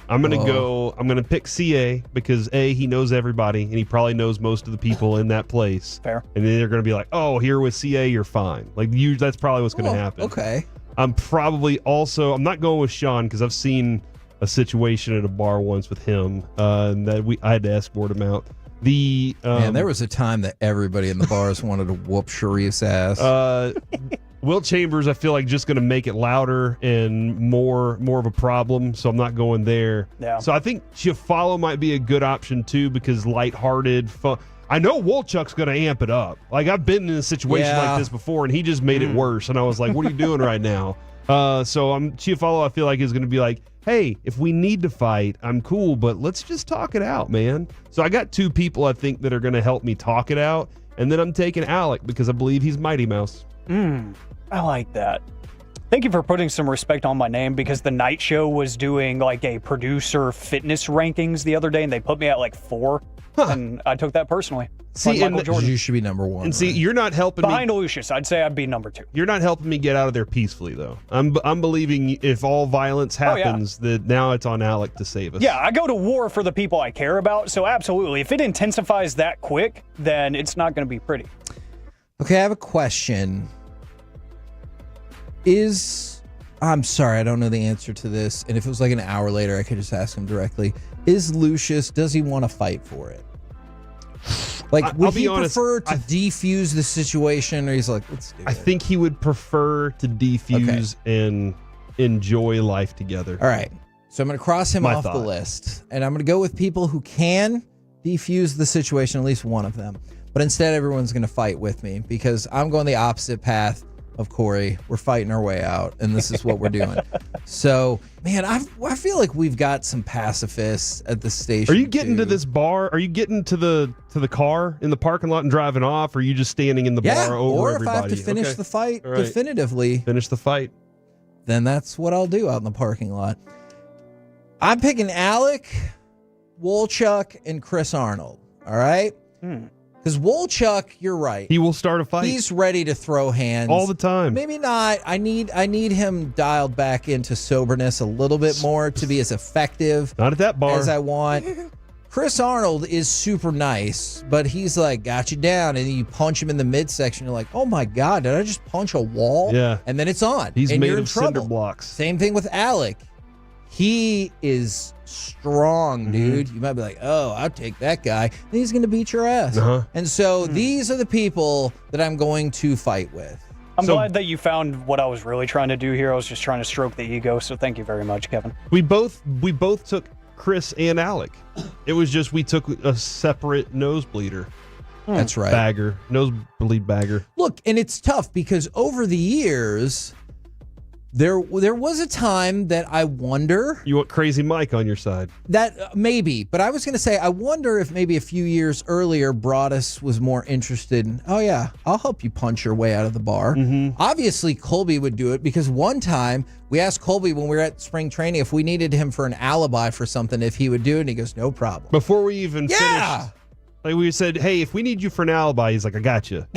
I'm going to pick CA because A, he knows everybody and he probably knows most of the people in that place. Fair. And then they're going to be like, oh, here with CA, you're fine. Like that's probably what's going to happen. Okay. I'm not going with Sean because I've seen a situation at a bar once with him and that I had to escort him out. Man, there was a time that everybody in the bars wanted to whoop Sharif's ass. Will Chambers, I feel like just going to make it louder and more of a problem, so I'm not going there. Yeah. So I think Chiafalo might be a good option too because lighthearted, fun. I know Wolchuk's going to amp it up. Like I've been in a situation like this before, and he just made it worse. And I was like, "What are you doing right now?" So Chiafalo. I feel like is going to be like, "Hey, if we need to fight, I'm cool, but let's just talk it out, man." So I got 2 people I think that are going to help me talk it out, and then I'm taking Alec because I believe he's Mighty Mouse. I like that. Thank you for putting some respect on my name because the night show was doing like a producer fitness rankings the other day and they put me at like 4 and I took that personally. See, like Michael Jordan. You should be number 1. And see, you're not helping behind Lucius. I'd say I'd be number 2. You're not helping me get out of there peacefully, though. I'm believing if all violence happens, that now it's on Alec to save us. Yeah, I go to war for the people I care about. So absolutely, if it intensifies that quick, then it's not going to be pretty. Okay, I have a question. I'm sorry, I don't know the answer to this. And if it was like an hour later, I could just ask him directly. Does he want to fight for it? Like, would he prefer to defuse the situation, or he's like, let's do it? I think he would prefer to defuse and enjoy life together. All right. So I'm going to cross him off the list, and I'm going to go with people who can defuse the situation, at least one of them. But instead, everyone's going to fight with me because I'm going the opposite path of Corey. We're fighting our way out, and this is what we're doing. So, man, I feel like we've got some pacifists at the station. Are you getting to this bar? Are you getting to the car in the parking lot and driving off, or are you just standing in the bar over everybody? Or if I have to finish the fight definitively, finish the fight, then that's what I'll do out in the parking lot. I'm picking Alec, Wolchuk, and Chris Arnold. All right? Because Wolchuk, you're right. He will start a fight. He's ready to throw hands all the time. Maybe not. I need him dialed back into soberness a little bit more to be as effective. Not at that bar as I want. Chris Arnold is super nice, but he's like, got you down, and then you punch him in the midsection. You're like, oh my God, did I just punch a wall? Yeah. And then it's on. He's and made you're in of trouble. cinder blocks. Same thing with Alec. He is strong, dude. You might be like, oh, I'll take that guy. And he's going to beat your ass. And so these are the people that I'm going to fight with. I'm glad that you found what I was really trying to do here. I was just trying to stroke the ego. So thank you very much, Kevin. We both took Chris and Alec. It was just we took a separate nosebleeder. That's right. Bagger. Nosebleed bagger. Look, and it's tough because over the years, there was a time that I wonder. You want Crazy Mike on your side. That maybe, but I was going to say, I wonder if maybe a few years earlier, Broadus was more interested in, oh yeah, I'll help you punch your way out of the bar. Obviously, Colby would do it because one time we asked Colby when we were at spring training if we needed him for an alibi for something, if he would do it, and he goes, no problem. Before we even finished, like we said, hey, if we need you for an alibi, he's like, I got you.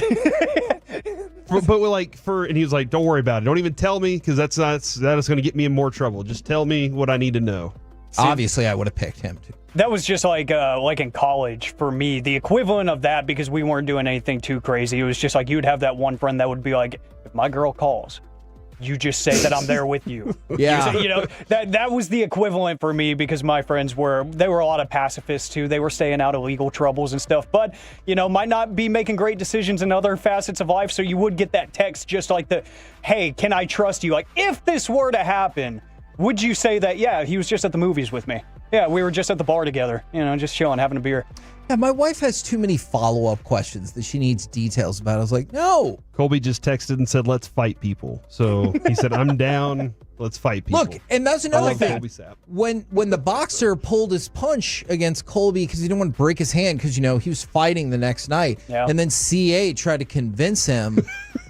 And he was like, don't worry about it. Don't even tell me because that is going to get me in more trouble. Just tell me what I need to know. Obviously, I would have picked him too. That was just like in college for me, the equivalent of that because we weren't doing anything too crazy. It was just like you would have that one friend that would be like, if my girl calls, you just say that I'm there with you. Yeah. That was the equivalent for me because my friends were a lot of pacifists too. They were staying out of legal troubles and stuff, but, might not be making great decisions in other facets of life. So you would get that text just like hey, can I trust you? Like, if this were to happen, would you say that, yeah, he was just at the movies with me? Yeah, we were just at the bar together, just chilling, having a beer. Yeah, my wife has too many follow-up questions that she needs details about. I was like, no. Colby just texted and said, let's fight people. So he said, I'm down. Let's fight people. Look, and that's another love thing. Colby Sapp. When the boxer pulled his punch against Colby because he didn't want to break his hand because, he was fighting the next night. Yeah. And then CA tried to convince him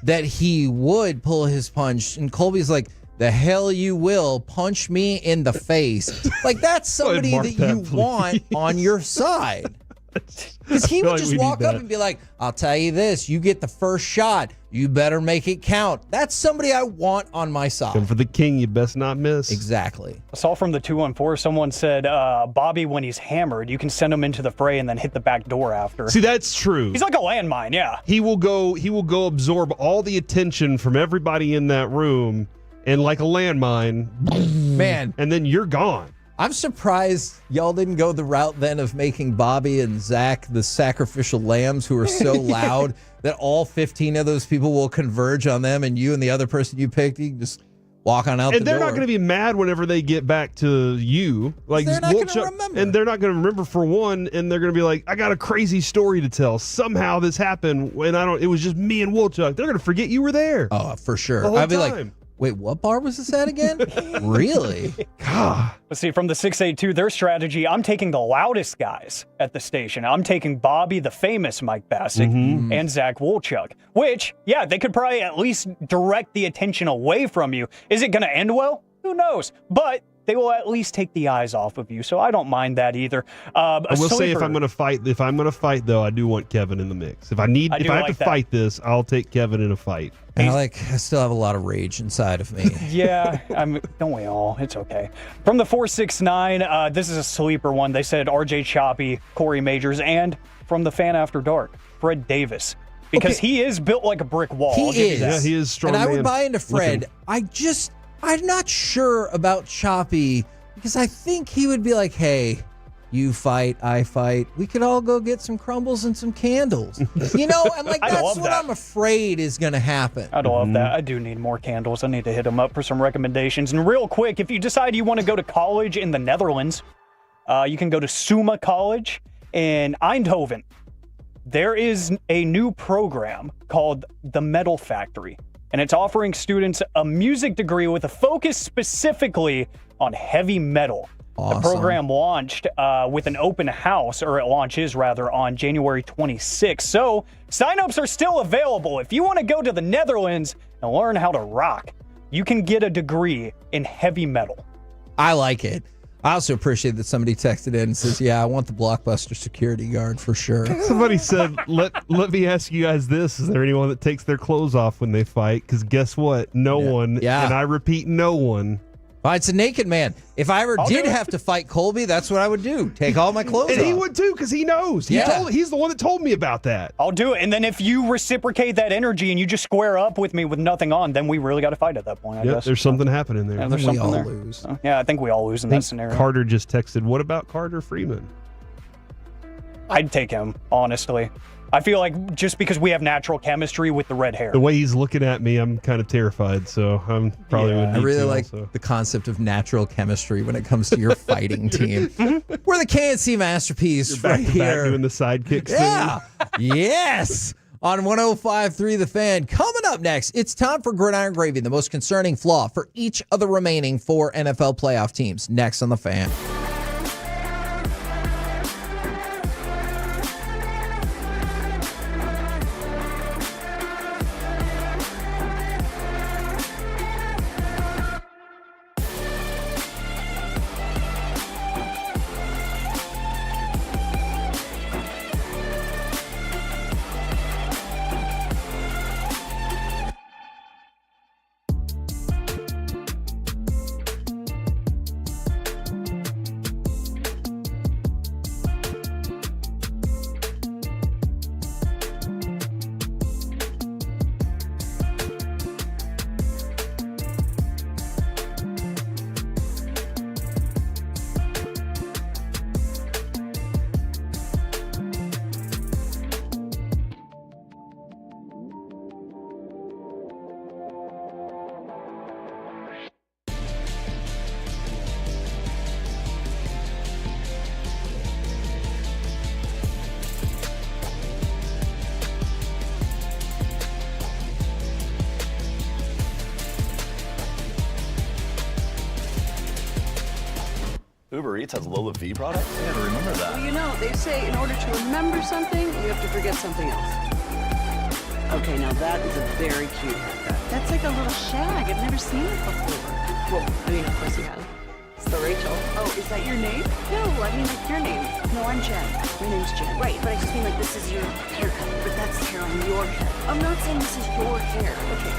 that he would pull his punch. And Colby's like, the hell you will. Punch me in the face. Like, that's somebody mark that that, you please. want on your side. Because he feel would like just we need walk up that. and be like, I'll tell you this, you get the first shot. You better make it count. That's somebody I want on my side. Come for the king, you best not miss. Exactly. I saw from the 214, someone said, Bobby, when he's hammered, you can send him into the fray and then hit the back door after. See, that's true. He's like a landmine, yeah. He will go absorb all the attention from everybody in that room, and like a landmine, Man. and then you're gone. I'm surprised y'all didn't go the route then of making Bobby and Zach the sacrificial lambs who are so loud that all 15 of those people will converge on them, and you and the other person you picked, you can just walk on out And the they're door. not going to be mad whenever they get back to you. Like, They're not we'll gonna remember. And they're not going to remember for one, and they're going to be like, I got a crazy story to tell. Somehow this happened when it was just me and Woolchuck. They're going to forget you were there. Oh, for sure. The whole I'd be time. like, wait, what bar was this at again? Really? God. Let's see, from the 682, their strategy, I'm taking the loudest guys at the station. I'm taking Bobby, the famous Mike Bassick, and Zach Wolchuk, which, yeah, they could probably at least direct the attention away from you. Is it going to end well? Who knows? But they will at least take the eyes off of you, so I don't mind that either. I will say if I'm going to fight though, I do want Kevin in the mix. If I have to fight this, I'll take Kevin in a fight. I still have a lot of rage inside of me. Yeah, don't we all? It's okay. From the 469, this is a sleeper one. They said RJ Choppy, Corey Majors, and from the Fan After Dark, Fred Davis. Because he is built like a brick wall. I'll give you that. Yeah, he is strong. And I man would buy into Fred. looking. I'm not sure about Choppy because I think he would be like, hey, you fight, I fight. We could all go get some crumbles and some candles. And like I that's love what that. I'm afraid is going to happen. I'd love that. I do need more candles. I need to hit them up for some recommendations. And real quick, if you decide you want to go to college in the Netherlands, you can go to Summa College in Eindhoven. There is a new program called the Metal Factory, and it's offering students a music degree with a focus specifically on heavy metal. Awesome. The program launched with an open house, or it launches rather, on January 26th. So signups are still available. If you want to go to the Netherlands and learn how to rock, you can get a degree in heavy metal. I like it. I also appreciate that somebody texted in and says, yeah, I want the Blockbuster security guard for sure. Somebody said, let me ask you guys this. Is there anyone that takes their clothes off when they fight? Because guess what? No one. Yeah. And I repeat, no one. Well, it's a naked man. If I ever did have to fight Colby, that's what I would do. Take all my clothes off. And he would too, because he knows. He's the one that told me about that. I'll do it. And then if you reciprocate that energy and you just square up with me with nothing on, then we really got to fight at that point, I guess. There's something happening there. Yeah, there's something there. Lose. Yeah, I think we all lose in I that think scenario. Carter just texted, what about Carter Freeman? I'd take him, honestly. I feel like just because we have natural chemistry with the red hair. The way he's looking at me, I'm kind of terrified, so I'm probably would I really like the concept of natural chemistry when it comes to your fighting team. We're the KNC masterpiece back right to back here. doing the sidekicks Yeah. thing. Yes. On 105.3 The Fan. Coming up next, it's time for Gridiron Gravy, the most concerning flaw for each of the remaining 4 NFL playoff teams. Next on The Fan. Uber Eats has Lola V products? I gotta remember that. Well, you know, they say in order to remember something, you have to forget something else. Okay, now that is a very cute haircut. That's like a little shag. I've never seen it before. Well, I mean, of course you have. So Rachel. Oh, is that your name? No, I mean like your name. No, I'm Jen. My name's Jen. Right, but I just mean like this is your haircut, but that's hair on your head. I'm not saying this is your hair. Okay.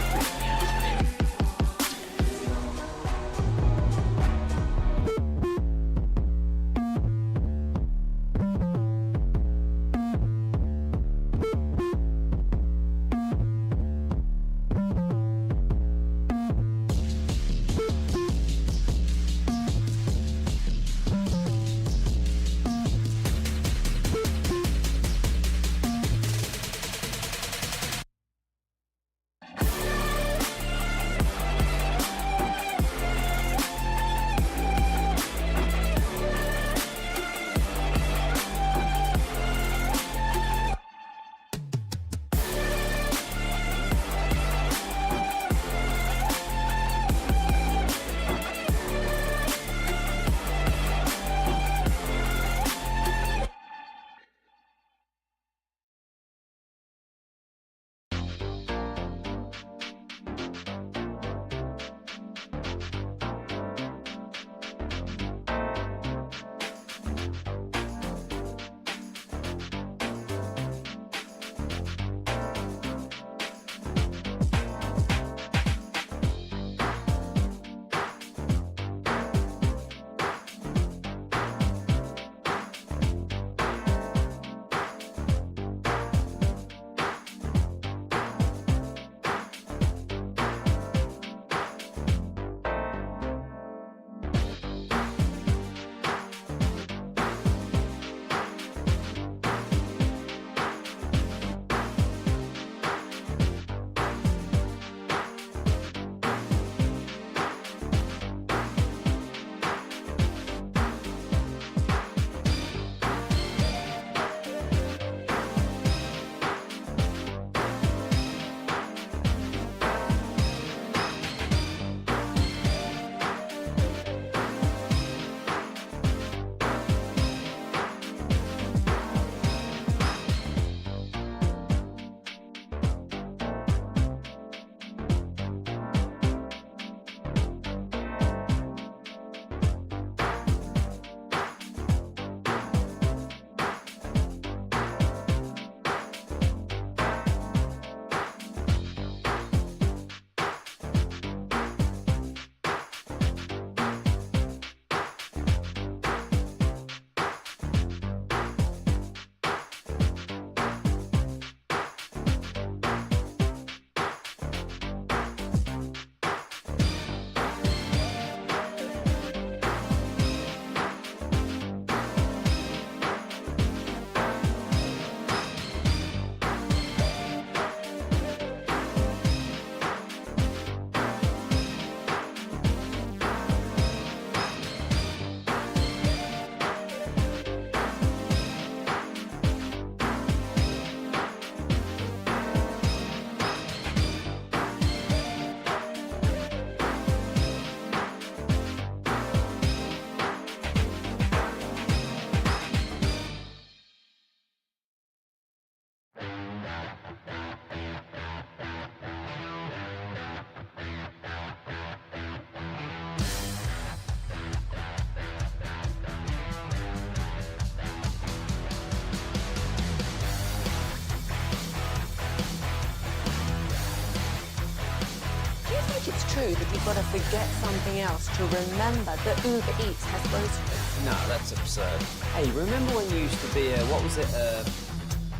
It's true that you've got to forget something else to remember that Uber Eats has groceries. No, that's absurd. Hey, remember when you used to be a, what was it,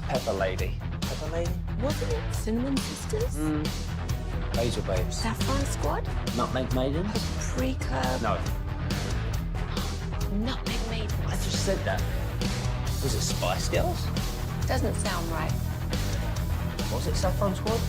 Pepper Lady? Pepper Lady? Wasn't it Cinnamon Sisters? Basil Babes. Saffron Squad? Nutmeg Maiden? Paprika? No. Nutmeg Maiden. I just said that. Was it Spice Girls? Doesn't sound right. Was it Saffron Squad?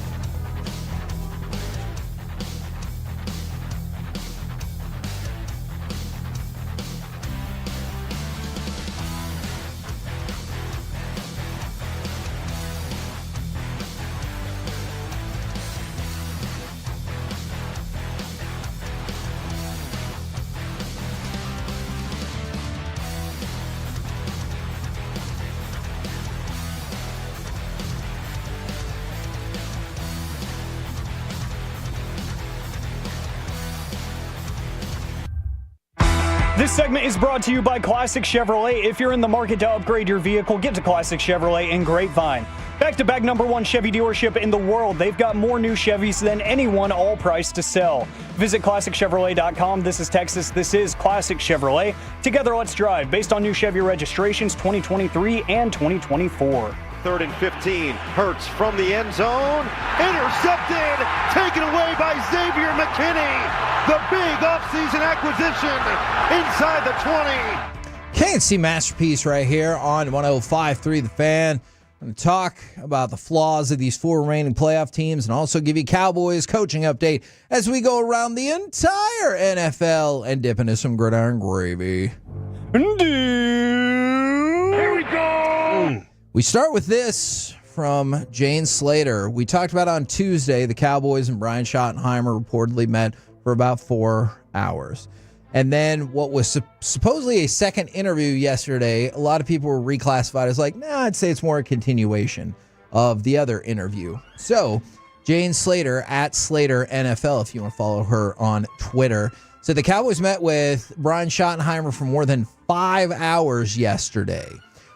This segment is brought to you by Classic Chevrolet. If you're in the market to upgrade your vehicle, get to Classic Chevrolet in Grapevine. Back-to-back #1 Chevy dealership in the world. They've got more new Chevys than anyone, all priced to sell. Visit ClassicChevrolet.com. This is Texas. This is Classic Chevrolet. Together, let's drive. Based on new Chevy registrations 2023 and 2024. 3rd and 15. Hurts from the end zone. Intercepted. Taken away by Xavier McKinney. The big offseason acquisition inside the 20. KNC Masterpiece right here on 105.3 The Fan. I'm going to talk about the flaws of these 4 remaining playoff teams and also give you Cowboys coaching update as we go around the entire NFL and dip into some gridiron gravy. Here we go. We start with this from Jane Slater. We talked about on Tuesday, the Cowboys and Brian Schottenheimer reportedly met for about 4 hours. And then what was supposedly a second interview yesterday, a lot of people were reclassified as like, nah, I'd say it's more a continuation of the other interview. So Jane Slater, at Slater NFL, if you want to follow her on Twitter. So the Cowboys met with Brian Schottenheimer for more than 5 hours yesterday.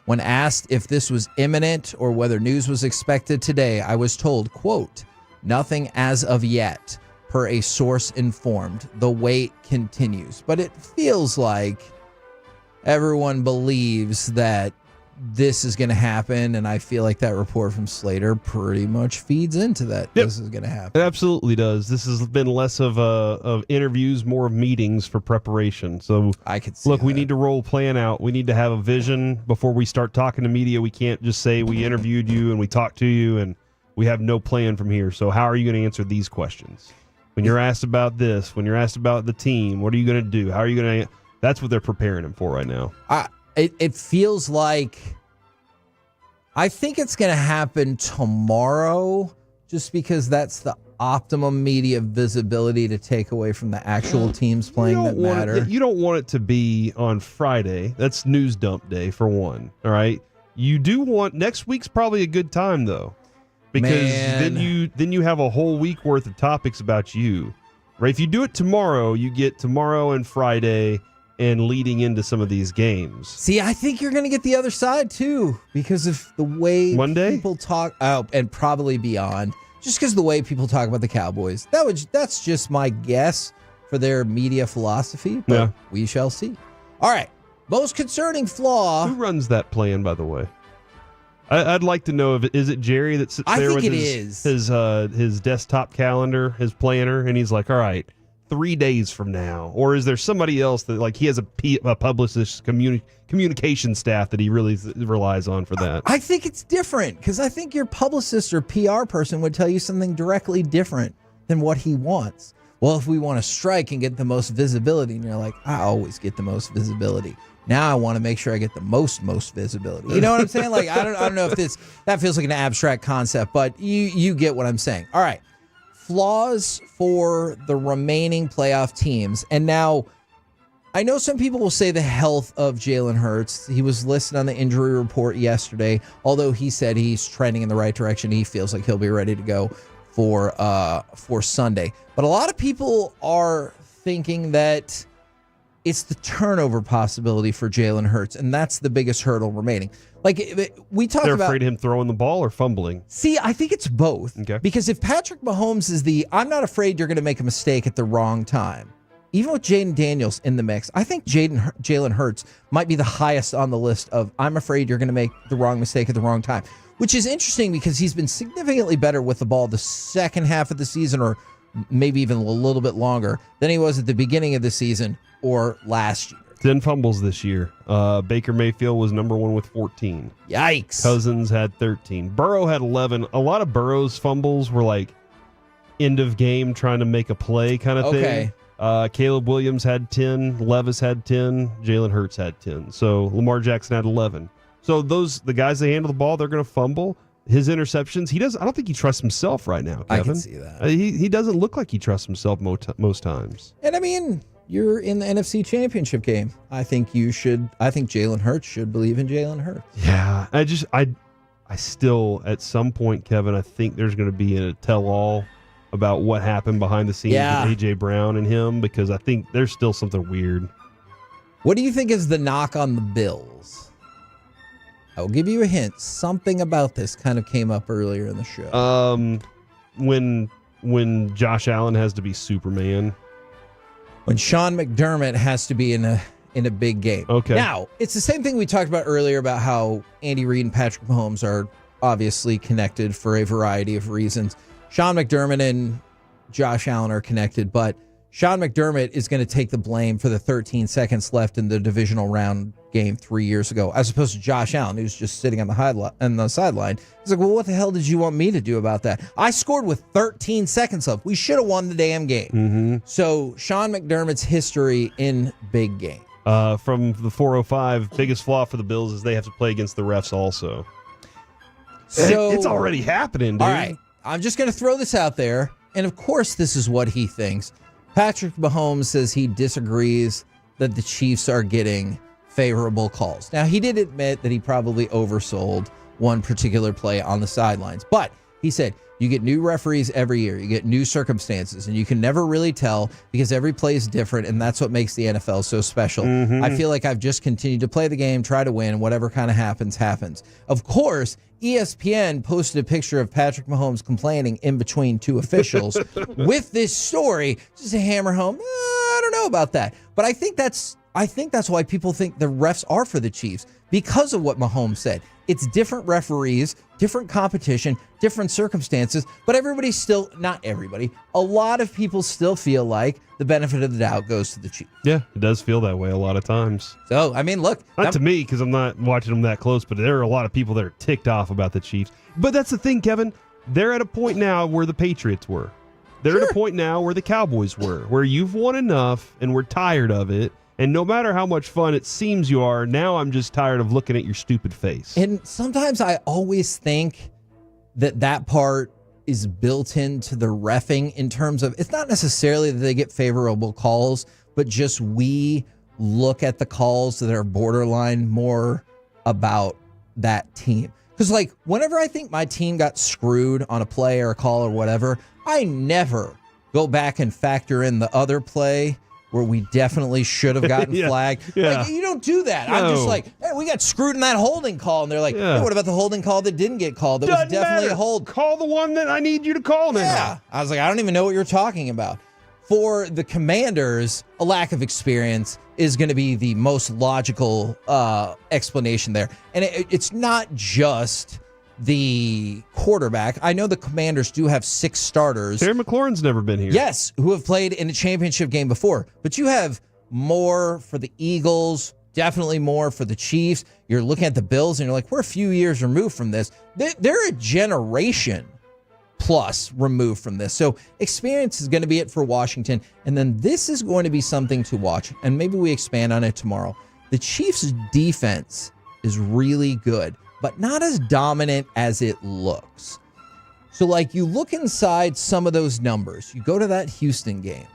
When asked if this was imminent or whether news was expected today, I was told, quote, nothing as of yet. Per a source informed, the wait continues. But it feels like everyone believes that this is going to happen, and I feel like that report from Slater pretty much feeds into that. Yep. This is going to happen. It absolutely does. This has been less of interviews, more of meetings for preparation. So I could see we need to roll plan out. We need to have a vision before we start talking to media. We can't just say we interviewed you and we talked to you and we have no plan from here. So how are you going to answer these questions? When you're asked about this, when you're asked about the team, what are you going to do? How are you going to? That's what they're preparing him for right now. It feels like I think it's going to happen tomorrow just because that's the optimum media visibility to take away from the actual teams playing that matter. You don't want it to be on Friday. That's news dump day for one. All right. You do want next week's probably a good time though. Because then you have a whole week worth of topics about you, right? If you do it tomorrow, you get tomorrow and Friday and leading into some of these games. See, I think you're going to get the other side too because of the way people talk, and probably beyond, just because of the way people talk about the Cowboys. That's just my guess for their media philosophy, but we shall see. All right, most concerning flaw. Who runs that plan, by the way? I'd like to know is it Jerry that sits there with his desktop calendar, his planner, and he's like, all right, 3 days from now, or is there somebody else that like he has a publicist communication staff that he really relies on for that? I think it's different because I think your publicist or PR person would tell you something directly different than what he wants. Well, if we want to strike and get the most visibility, and you're like, I always get the most visibility. Now I want to make sure I get the most visibility. You know what I'm saying? Like I don't know if that feels like an abstract concept, but you get what I'm saying. All right. Flaws for the remaining playoff teams. And now I know some people will say the health of Jalen Hurts. He was listed on the injury report yesterday, although he said he's trending in the right direction. He feels like he'll be ready to go for Sunday. But a lot of people are thinking that it's the turnover possibility for Jalen Hurts, and that's the biggest hurdle remaining. Like we talked about, they're afraid of him throwing the ball or fumbling. See, I think it's both. Okay. Because if Patrick Mahomes is I'm not afraid you're going to make a mistake at the wrong time. Even with Jaden Daniels in the mix, I think Jalen Hurts might be the highest on the list of I'm afraid you're going to make the wrong mistake at the wrong time, which is interesting because he's been significantly better with the ball the second half of the season, or maybe even a little bit longer than he was at the beginning of the season or last year. 10 fumbles this year. Baker Mayfield was number 1 with 14. Yikes. Cousins had 13. Burrow had 11. A lot of Burrow's fumbles were like end of game trying to make a play kind of thing. Caleb Williams had 10. Levis had 10. Jalen Hurts had 10. So Lamar Jackson had 11. So the guys that handle the ball, they're going to fumble. His interceptions, I don't think he trusts himself right now, Kevin. I can see that. He doesn't look like he trusts himself most times. And I mean, you're in the NFC Championship game. I think Jalen Hurts should believe in Jalen Hurts. Yeah, I still, at some point, Kevin, I think there's going to be a tell-all about what happened behind the scenes with A.J. Brown and him, because I think there's still something weird. What do you think is the knock on the Bills? I will give you a hint. Something about this kind of came up earlier in the show. When Josh Allen has to be Superman. When Sean McDermott has to be in a big game. Okay. Now, it's the same thing we talked about earlier about how Andy Reid and Patrick Mahomes are obviously connected for a variety of reasons. Sean McDermott and Josh Allen are connected, but Sean McDermott is going to take the blame for the 13 seconds left in the divisional round game 3 years ago, as opposed to Josh Allen, who's just sitting on the sideline. He's like, well, what the hell did you want me to do about that? I scored with 13 seconds left. We should have won the damn game. Mm-hmm. So Sean McDermott's history in big game. From the 405, biggest flaw for the Bills is they have to play against the refs also. So it's already happening, dude. All right, I'm just going to throw this out there, and of course this is what he thinks. Patrick Mahomes says he disagrees that the Chiefs are getting favorable calls. Now, he did admit that he probably oversold one particular play on the sidelines, but he said you get new referees every year, you get new circumstances, and you can never really tell because every play is different, and that's what makes the NFL so special. Mm-hmm. I feel like I've just continued to play the game, try to win, whatever kind of happens, happens. Of course, ESPN posted a picture of Patrick Mahomes complaining in between two officials with this story just to hammer home, I don't know about that. But I think that's why people think the refs are for the Chiefs, because of what Mahomes said. It's different referees, different competition, different circumstances, but everybody's still, not everybody, a lot of people still feel like the benefit of the doubt goes to the Chiefs. Yeah, it does feel that way a lot of times. So, I mean, look. Not to me, because I'm not watching them that close, but there are a lot of people that are ticked off about the Chiefs. But that's the thing, Kevin. They're at a point now where the Patriots were. They're at a point now where the Cowboys were, where you've won enough and we're tired of it. And no matter how much fun it seems you are, now I'm just tired of looking at your stupid face. And sometimes I always think that part is built into the reffing in terms of, it's not necessarily that they get favorable calls, but just we look at the calls that are borderline more about that team. Because, like, whenever I think my team got screwed on a play or a call or whatever, I never go back and factor in the other play where we definitely should have gotten flagged. Yeah. Like, you don't do that. No. I'm just like, hey, we got screwed in that holding call. And they're like, hey, what about the holding call that didn't get called? That was definitely a hold. Call the one that I need you to call now. Yeah. I was like, I don't even know what you're talking about. For the Commanders, a lack of experience is going to be the most logical explanation there. And it's not just the quarterback. I know the Commanders do have 6 starters. Terry McLaurin's never been here. Yes, who have played in a championship game before. But you have more for the Eagles, definitely more for the Chiefs. You're looking at the Bills, and you're like, we're a few years removed from this. They're a generation plus removed from this. So experience is going to be it for Washington. And then this is going to be something to watch. And maybe we expand on it tomorrow. The Chiefs' defense is really good, but not as dominant as it looks. So, like, you look inside some of those numbers. You go to that Houston game.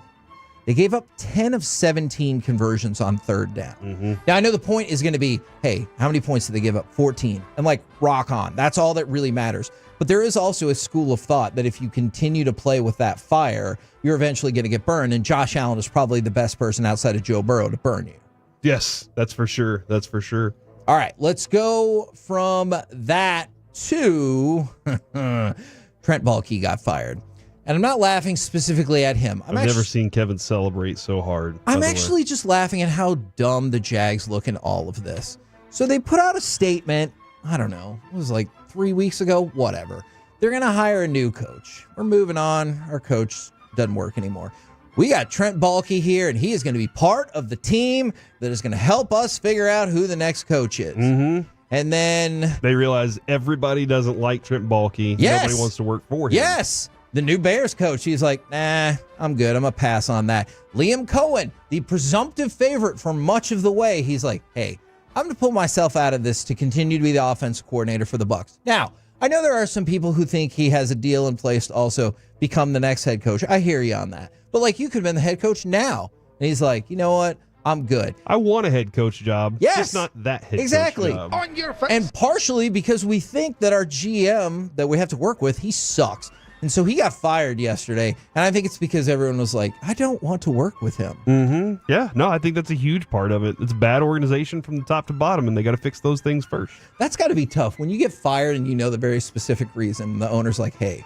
They gave up 10 of 17 conversions on third down. Mm-hmm. Now, I know the point is going to be, hey, how many points did they give up? 14. And, like, rock on. That's all that really matters. But there is also a school of thought that if you continue to play with that fire, you're eventually going to get burned. And Josh Allen is probably the best person outside of Joe Burrow to burn you. Yes, that's for sure. That's for sure. All right, let's go from that to Trent Baalke got fired. And I'm not laughing specifically at him. I've never seen Kevin celebrate so hard. I'm actually just laughing at how dumb the Jags look in all of this. So they put out a statement, I don't know, it was like 3 weeks ago, whatever. They're going to hire a new coach. We're moving on. Our coach doesn't work anymore. We got Trent Baalke here, and he is going to be part of the team that is going to help us figure out who the next coach is. Mm-hmm. And then they realize everybody doesn't like Trent Baalke. Yes. Nobody wants to work for him. Yes. The new Bears coach, he's like, nah, I'm good. I'm going to pass on that. Liam Cohen, the presumptive favorite for much of the way, he's like, hey, I'm going to pull myself out of this to continue to be the offensive coordinator for the Bucs. Now, I know there are some people who think he has a deal in place to also become the next head coach. I hear you on that. But, like, you could have been the head coach now. And he's like, you know what? I'm good. I want a head coach job. Yes. Just not that head exactly. coach job. On your face. And partially because we think that our GM that we have to work with, he sucks. And so he got fired yesterday. And I think it's because everyone was like, I don't want to work with him. Mm-hmm. Yeah, no, I think that's a huge part of it. It's bad organization from the top to bottom, and they got to fix those things first. That's got to be tough. When you get fired and you know the very specific reason, the owner's like, hey,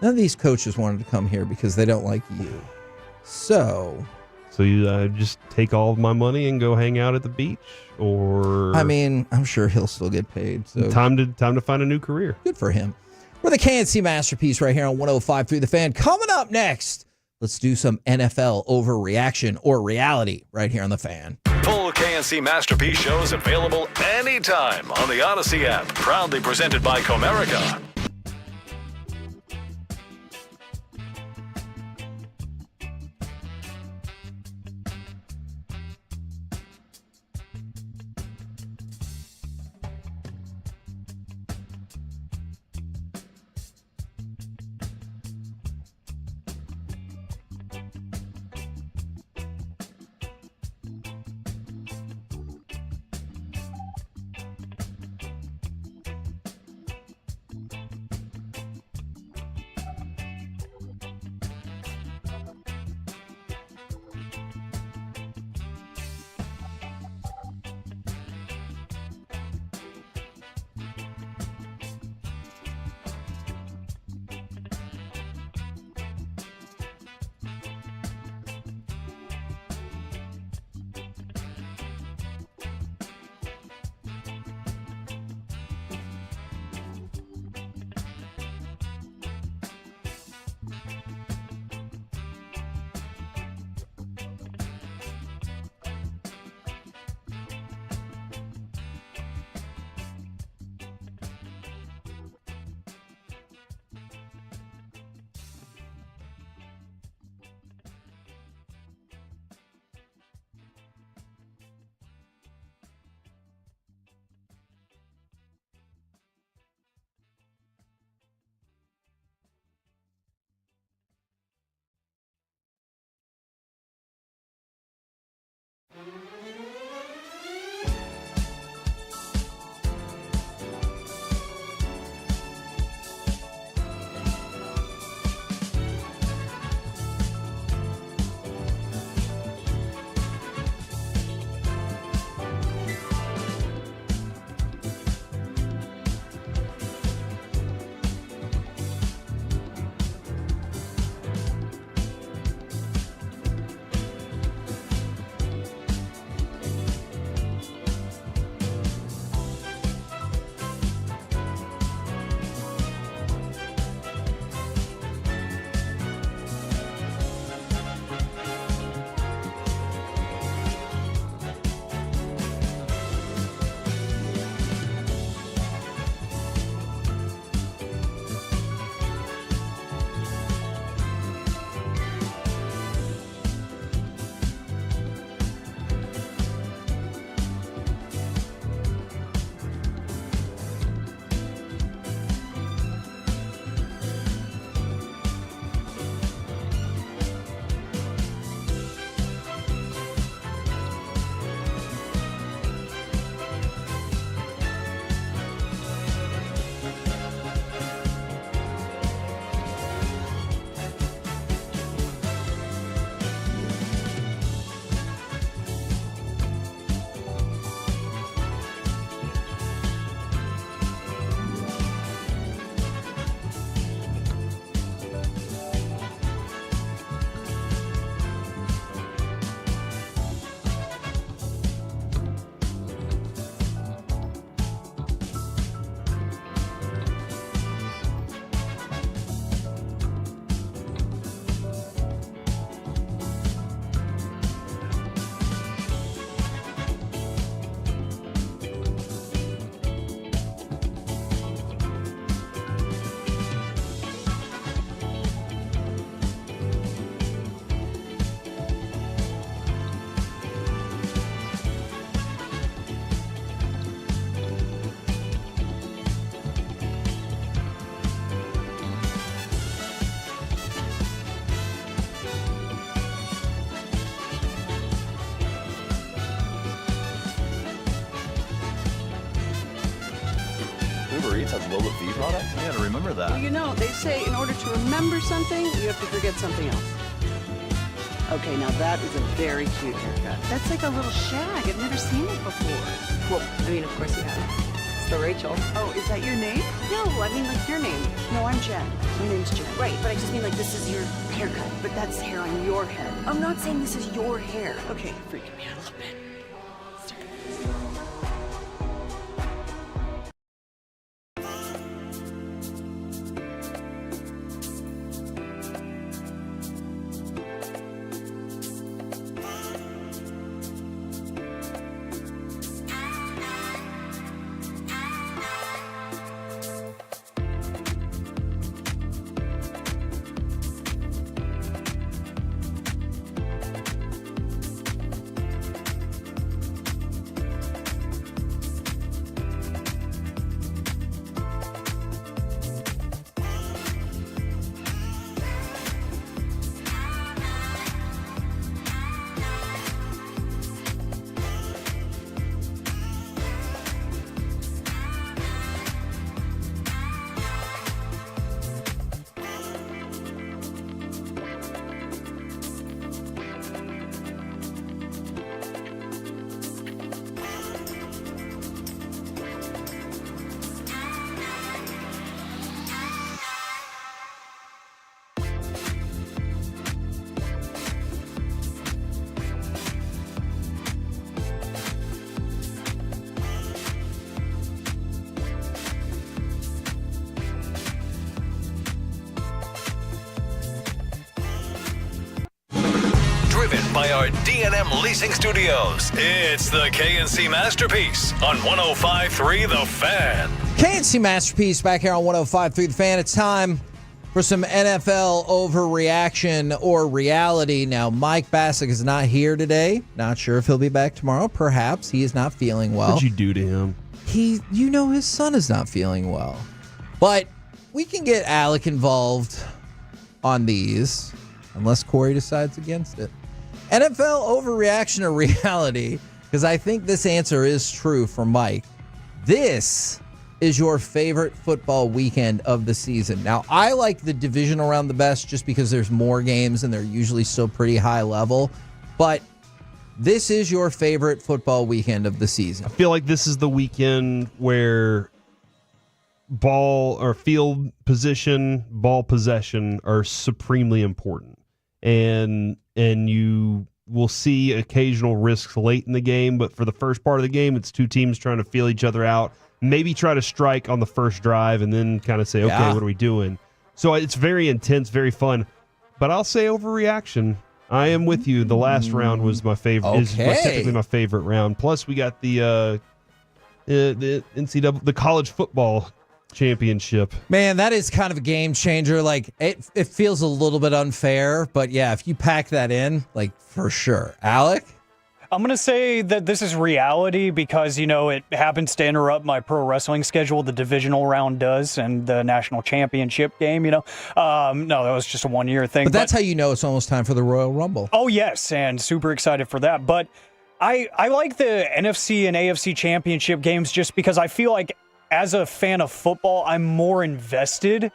none of these coaches wanted to come here because they don't like you. So you just take all of my money and go hang out at the beach? Or I mean, I'm sure he'll still get paid. So time to find a new career. Good for him. We're the KNC Masterpiece right here on 105.3 The Fan. Coming up next, let's do some NFL overreaction or reality right here on The Fan. Full KNC Masterpiece shows available anytime on the Odyssey app. Proudly presented by Comerica. Eats has Lola V products? I gotta remember that. Well, you know, they say in order to remember something, you have to forget something else. Okay, now that is a very cute haircut. That's like a little shag. I've never seen it before. Well, I mean, of course you have. It's the Rachel. Oh, is that your name? No, I mean like your name. No, I'm Jen. My name's Jen. Right, but I just mean like this is your haircut. But that's hair on your head. I'm not saying this is your hair. Okay, you're freaking me out a little bit. Driven by our D&M Leasing Studios, it's the KNC Masterpiece on 105.3 The Fan. KNC Masterpiece back here on 105.3 The Fan. It's time for some NFL overreaction or reality. Now, Mike Bassick is not here today. Not sure if he'll be back tomorrow. Perhaps. He is not feeling well. What'd you do to him? His son is not feeling well. But we can get Alec involved on these, unless Corey decides against it. NFL overreaction or reality, because I think this answer is true for Mike. This is your favorite football weekend of the season. Now, I like the divisional round the best just because there's more games and they're usually still pretty high level. But this is your favorite football weekend of the season. I feel like this is the weekend where ball or field position, ball possession are supremely important. And you will see occasional risks late in the game, but for the first part of the game, it's two teams trying to feel each other out, maybe try to strike on the first drive and then kind of say, okay, what are we doing? So it's very intense, very fun. But I'll say overreaction. I am with you. The last round was my favorite. Was technically my favorite round. Plus, we got the NCAA, the college football championship. Man, that is kind of a game changer. Like it feels a little bit unfair, but yeah, if you pack that in, like for sure. Alec? I'm going to say that this is reality because, it happens to interrupt my pro wrestling schedule. The divisional round does, and the national championship game, No, that was just a one-year thing. But that's how you know it's almost time for the Royal Rumble. Oh, yes, and super excited for that. But I like the NFC and AFC championship games just because I feel like as a fan of football, I'm more invested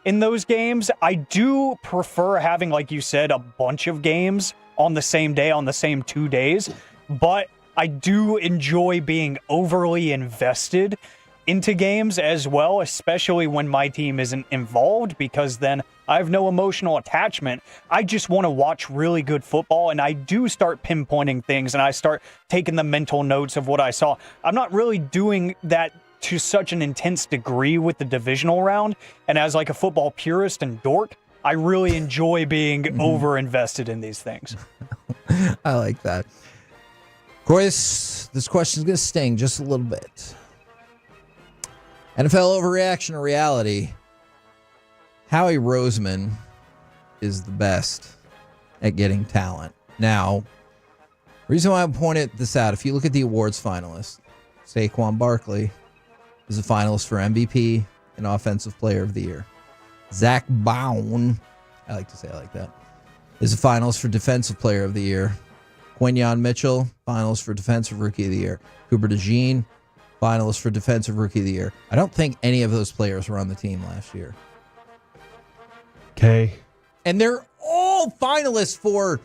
in those games. I do prefer having, like you said, a bunch of games on the same day, on the same 2 days, but I do enjoy being overly invested into games as well, especially when my team isn't involved, because then I have no emotional attachment. I just want to watch really good football, and I do start pinpointing things, and I start taking the mental notes of what I saw. I'm not really doing that to such an intense degree with the divisional round, and as like a football purist and dork, I really enjoy being over-invested in these things. I like that. Corey, this question is going to sting just a little bit. NFL overreaction or reality? Howie Roseman is the best at getting talent. Now, reason why I pointed this out, if you look at the awards finalists, Saquon Barkley is a finalist for MVP and Offensive Player of the Year. Zach Bowen, I like to say it like that, is a finalist for Defensive Player of the Year. Quinyon Mitchell, finalist for Defensive Rookie of the Year. Cooper DeJean, finalists for Defensive Rookie of the Year. I don't think any of those players were on the team last year. Okay. And they're all finalists for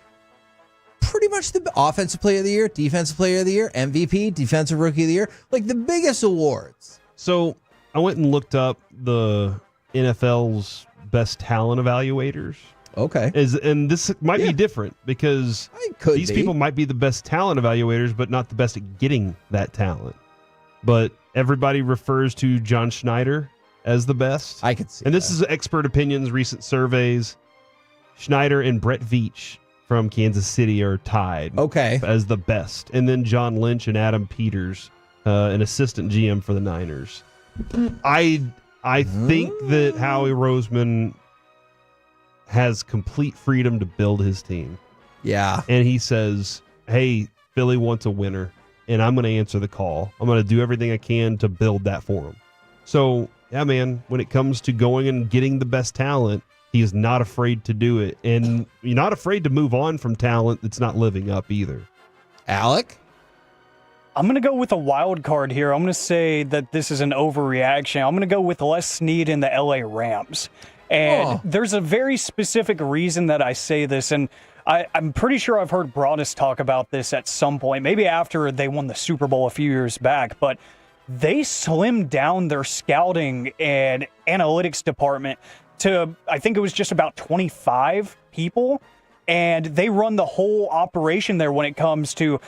pretty much the Offensive Player of the Year, Defensive Player of the Year, MVP, Defensive Rookie of the Year, like the biggest awards. So I went and looked up the NFL's best talent evaluators. Okay. And this might be different because these people might be the best talent evaluators, but not the best at getting that talent. But everybody refers to John Schneider as the best. I could see And this is expert opinions, recent surveys. Schneider and Brett Veach from Kansas City are tied as the best. And then John Lynch and Adam Peters, an assistant GM for the Niners. I think that Howie Roseman has complete freedom to build his team. Yeah. And he says, hey, Philly wants a winner, and I'm going to answer the call. I'm going to do everything I can to build that for him. So, yeah, man, when it comes to going and getting the best talent, he is not afraid to do it. And you're not afraid to move on from talent that's not living up either. Alec? I'm going to go with a wild card here. I'm going to say that this is an overreaction. I'm going to go with Les Snead and the LA Rams. And there's a very specific reason that I say this, and I'm pretty sure I've heard Broadus talk about this at some point, maybe after they won the Super Bowl a few years back, but they slimmed down their scouting and analytics department to, I think it was just about 25 people. And they run the whole operation there when it comes to,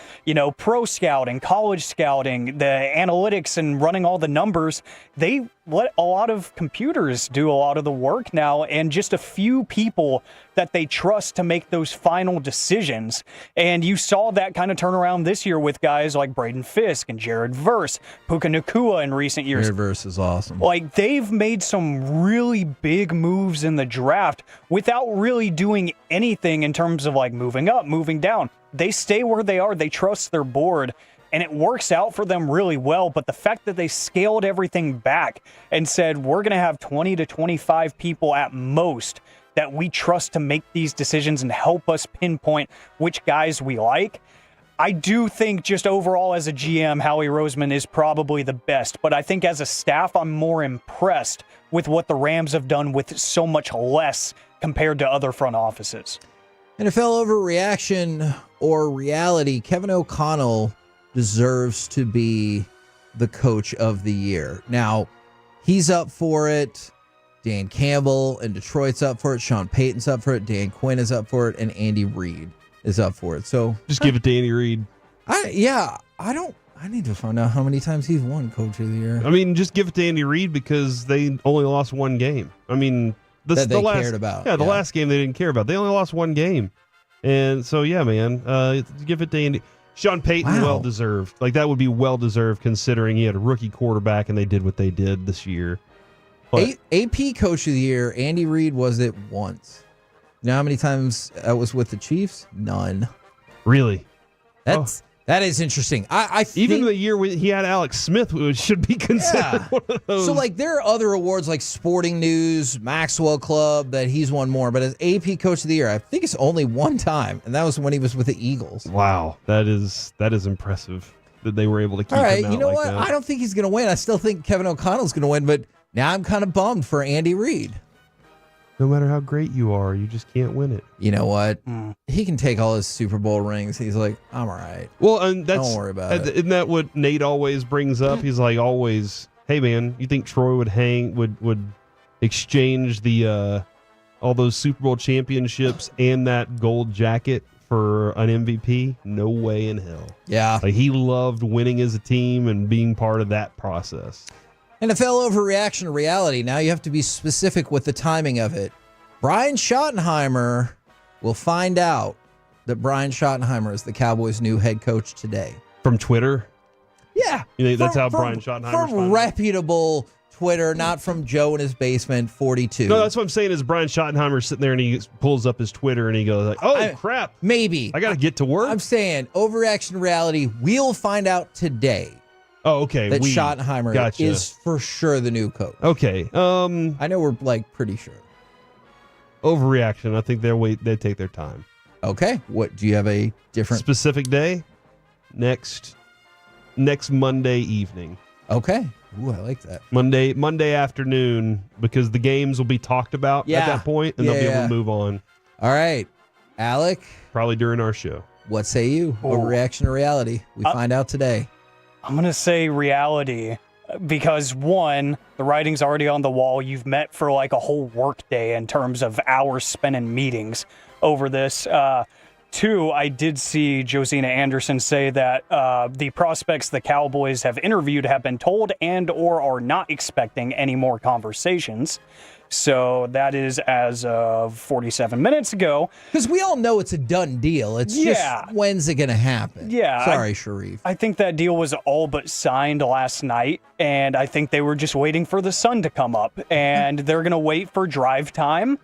pro scouting, college scouting, the analytics and running all the numbers. They let a lot of computers do a lot of the work now, and just a few people that they trust to make those final decisions. And you saw that kind of turn around this year with guys like Braden Fisk and Jared Verse, Puka Nacua in recent years. Jared Verse is awesome. Like, they've made some really big moves in the draft without really doing anything in terms of like moving up, moving down. They stay where they are. They trust their board, and it works out for them really well. But the fact that they scaled everything back and said, we're going to have 20 to 25 people at most that we trust to make these decisions and help us pinpoint which guys we like. I do think just overall as a GM, Howie Roseman is probably the best. But I think as a staff, I'm more impressed with what the Rams have done with so much less compared to other front offices. NFL overreaction or reality, Kevin O'Connell deserves to be the coach of the year. Now, he's up for it. Dan Campbell in Detroit's up for it. Sean Payton's up for it. Dan Quinn is up for it. And Andy Reid is up for it. So just give it to Andy Reid. I need to find out how many times he's won Coach of the Year. I mean, just give it to Andy Reid because they only lost one game. I mean, cared about. Yeah, the last game they didn't care about. They only lost one game. And so, yeah, man, give it to Andy. Sean Payton, well-deserved. Like, that would be well-deserved considering he had a rookie quarterback and they did what they did this year. But AP Coach of the Year, Andy Reid was it once. You know how many times that was with the Chiefs? None. Really? That is interesting. I think, even the year he had Alex Smith, which should be considered one of those. So, like, there are other awards like Sporting News, Maxwell Club, that he's won more. But as AP Coach of the Year, I think it's only one time, and that was when he was with the Eagles. Wow, that is impressive that they were able to keep All right, him out you know like what? that. I don't think he's going to win. I still think Kevin O'Connell's going to win, but now I'm kind of bummed for Andy Reid. No matter how great you are, you just can't win it. You know what? He can take all his Super Bowl rings. He's like, I'm all right. Well, and don't worry about it. Isn't that what Nate always brings up? He's like, always, hey man, you think Troy would exchange the all those Super Bowl championships and that gold jacket for an MVP? No way in hell. Yeah. Like, he loved winning as a team and being part of that process. NFL overreaction to reality. Now you have to be specific with the timing of it. Brian Schottenheimer will find out that Brian Schottenheimer is the Cowboys' new head coach today. From Twitter? Yeah. You think that's how Brian Schottenheimer from reputable Twitter, not from Joe in his basement 42. No, that's what I'm saying is Brian Schottenheimer sitting there and he pulls up his Twitter and he goes like, oh, crap. Maybe. I got to get to work. I'm saying overreaction to reality. We'll find out today. Oh, okay. That Schottenheimer is for sure the new coach. Okay. I know we're like pretty sure. Overreaction. I think they take their time. Okay. What do you have a different specific day? Next Monday evening. Okay. Ooh, I like that. Monday afternoon, because the games will be talked about at that point, and they'll be able to move on. All right. Alec? Probably during our show. What say you? Overreaction to reality? We find out today. I'm going to say reality because, one, the writing's already on the wall. You've met for like a whole work day in terms of hours spent in meetings over this. Two, I did see Josina Anderson say that the prospects the Cowboys have interviewed have been told and or are not expecting any more conversations. So that is as of 47 minutes ago. Because we all know it's a done deal. It's just, when's it going to happen? Yeah. Sorry, Sharif. I think that deal was all but signed last night, and I think they were just waiting for the sun to come up, and they're going to wait for drive time,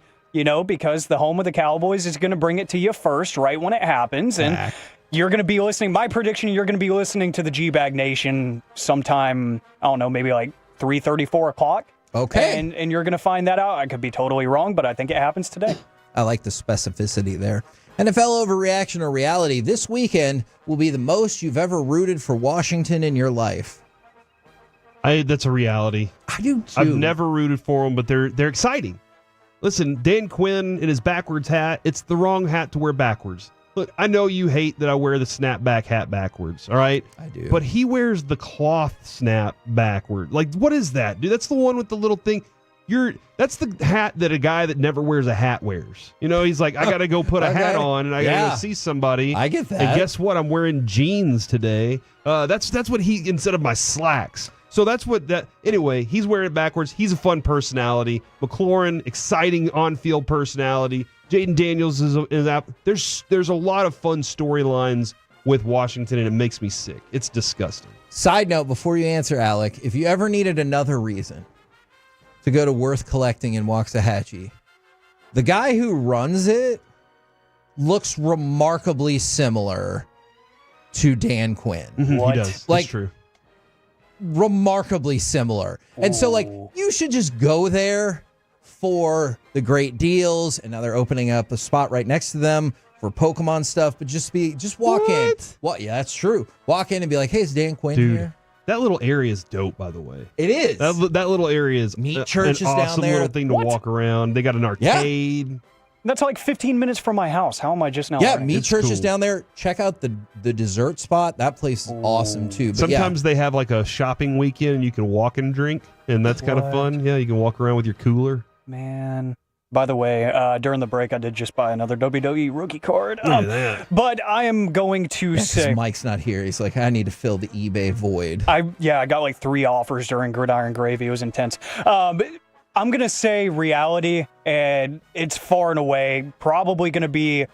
because the home of the Cowboys is going to bring it to you first, right when it happens, and you're going to be listening. My prediction, you're going to be listening to the G-Bag Nation sometime, I don't know, maybe like 3:30, 4 o'clock. Okay. And you're going to find that out. I could be totally wrong, but I think it happens today. I like the specificity there. NFL overreaction or reality. This weekend will be the most you've ever rooted for Washington in your life. That's a reality. I do too. I've never rooted for them, but they're exciting. Listen, Dan Quinn in his backwards hat, it's the wrong hat to wear backwards. Look, I know you hate that I wear the snapback hat backwards, all right? I do. But he wears the cloth snap backward. Like, what is that, dude? That's the one with the little thing. That's the hat that a guy that never wears a hat wears. He's like, I got to go put a hat on, and I got to go see somebody. I get that. And guess what? I'm wearing jeans today. That's what he, instead of my slacks. So that's what that. Anyway, he's wearing it backwards. He's a fun personality. McLaurin, exciting on-field personality. Jaden Daniels is out. There's a lot of fun storylines with Washington, and it makes me sick. It's disgusting. Side note, before you answer, Alec, if you ever needed another reason to go to Worth Collecting in Waxahachie, the guy who runs it looks remarkably similar to Dan Quinn. Mm-hmm, he does. That's true. Remarkably similar. And so, you should just go there for the great deals, and now they're opening up a spot right next to them for Pokemon stuff, but just walk in. What? Yeah, that's true. Walk in and be like, hey, is Dan Quinn here? That little area is dope, by the way. It is. That little area is Meat Church an is down awesome there. little thing to walk around. They got an arcade. Yeah. That's like 15 minutes from my house. How am I just now? Yeah, Meat Church is down there. Check out the dessert spot. That place is awesome too. But sometimes they have like a shopping weekend and you can walk and drink, and that's kind of fun. Yeah, you can walk around with your cooler. Man. By the way, during the break, I did just buy another WWE rookie card. Look at that. But I am going to say... Mike's not here. He's like, I need to fill the eBay void. I got like 3 offers during Gridiron Gravy. It was intense. But I'm going to say reality, and it's far and away probably going to be,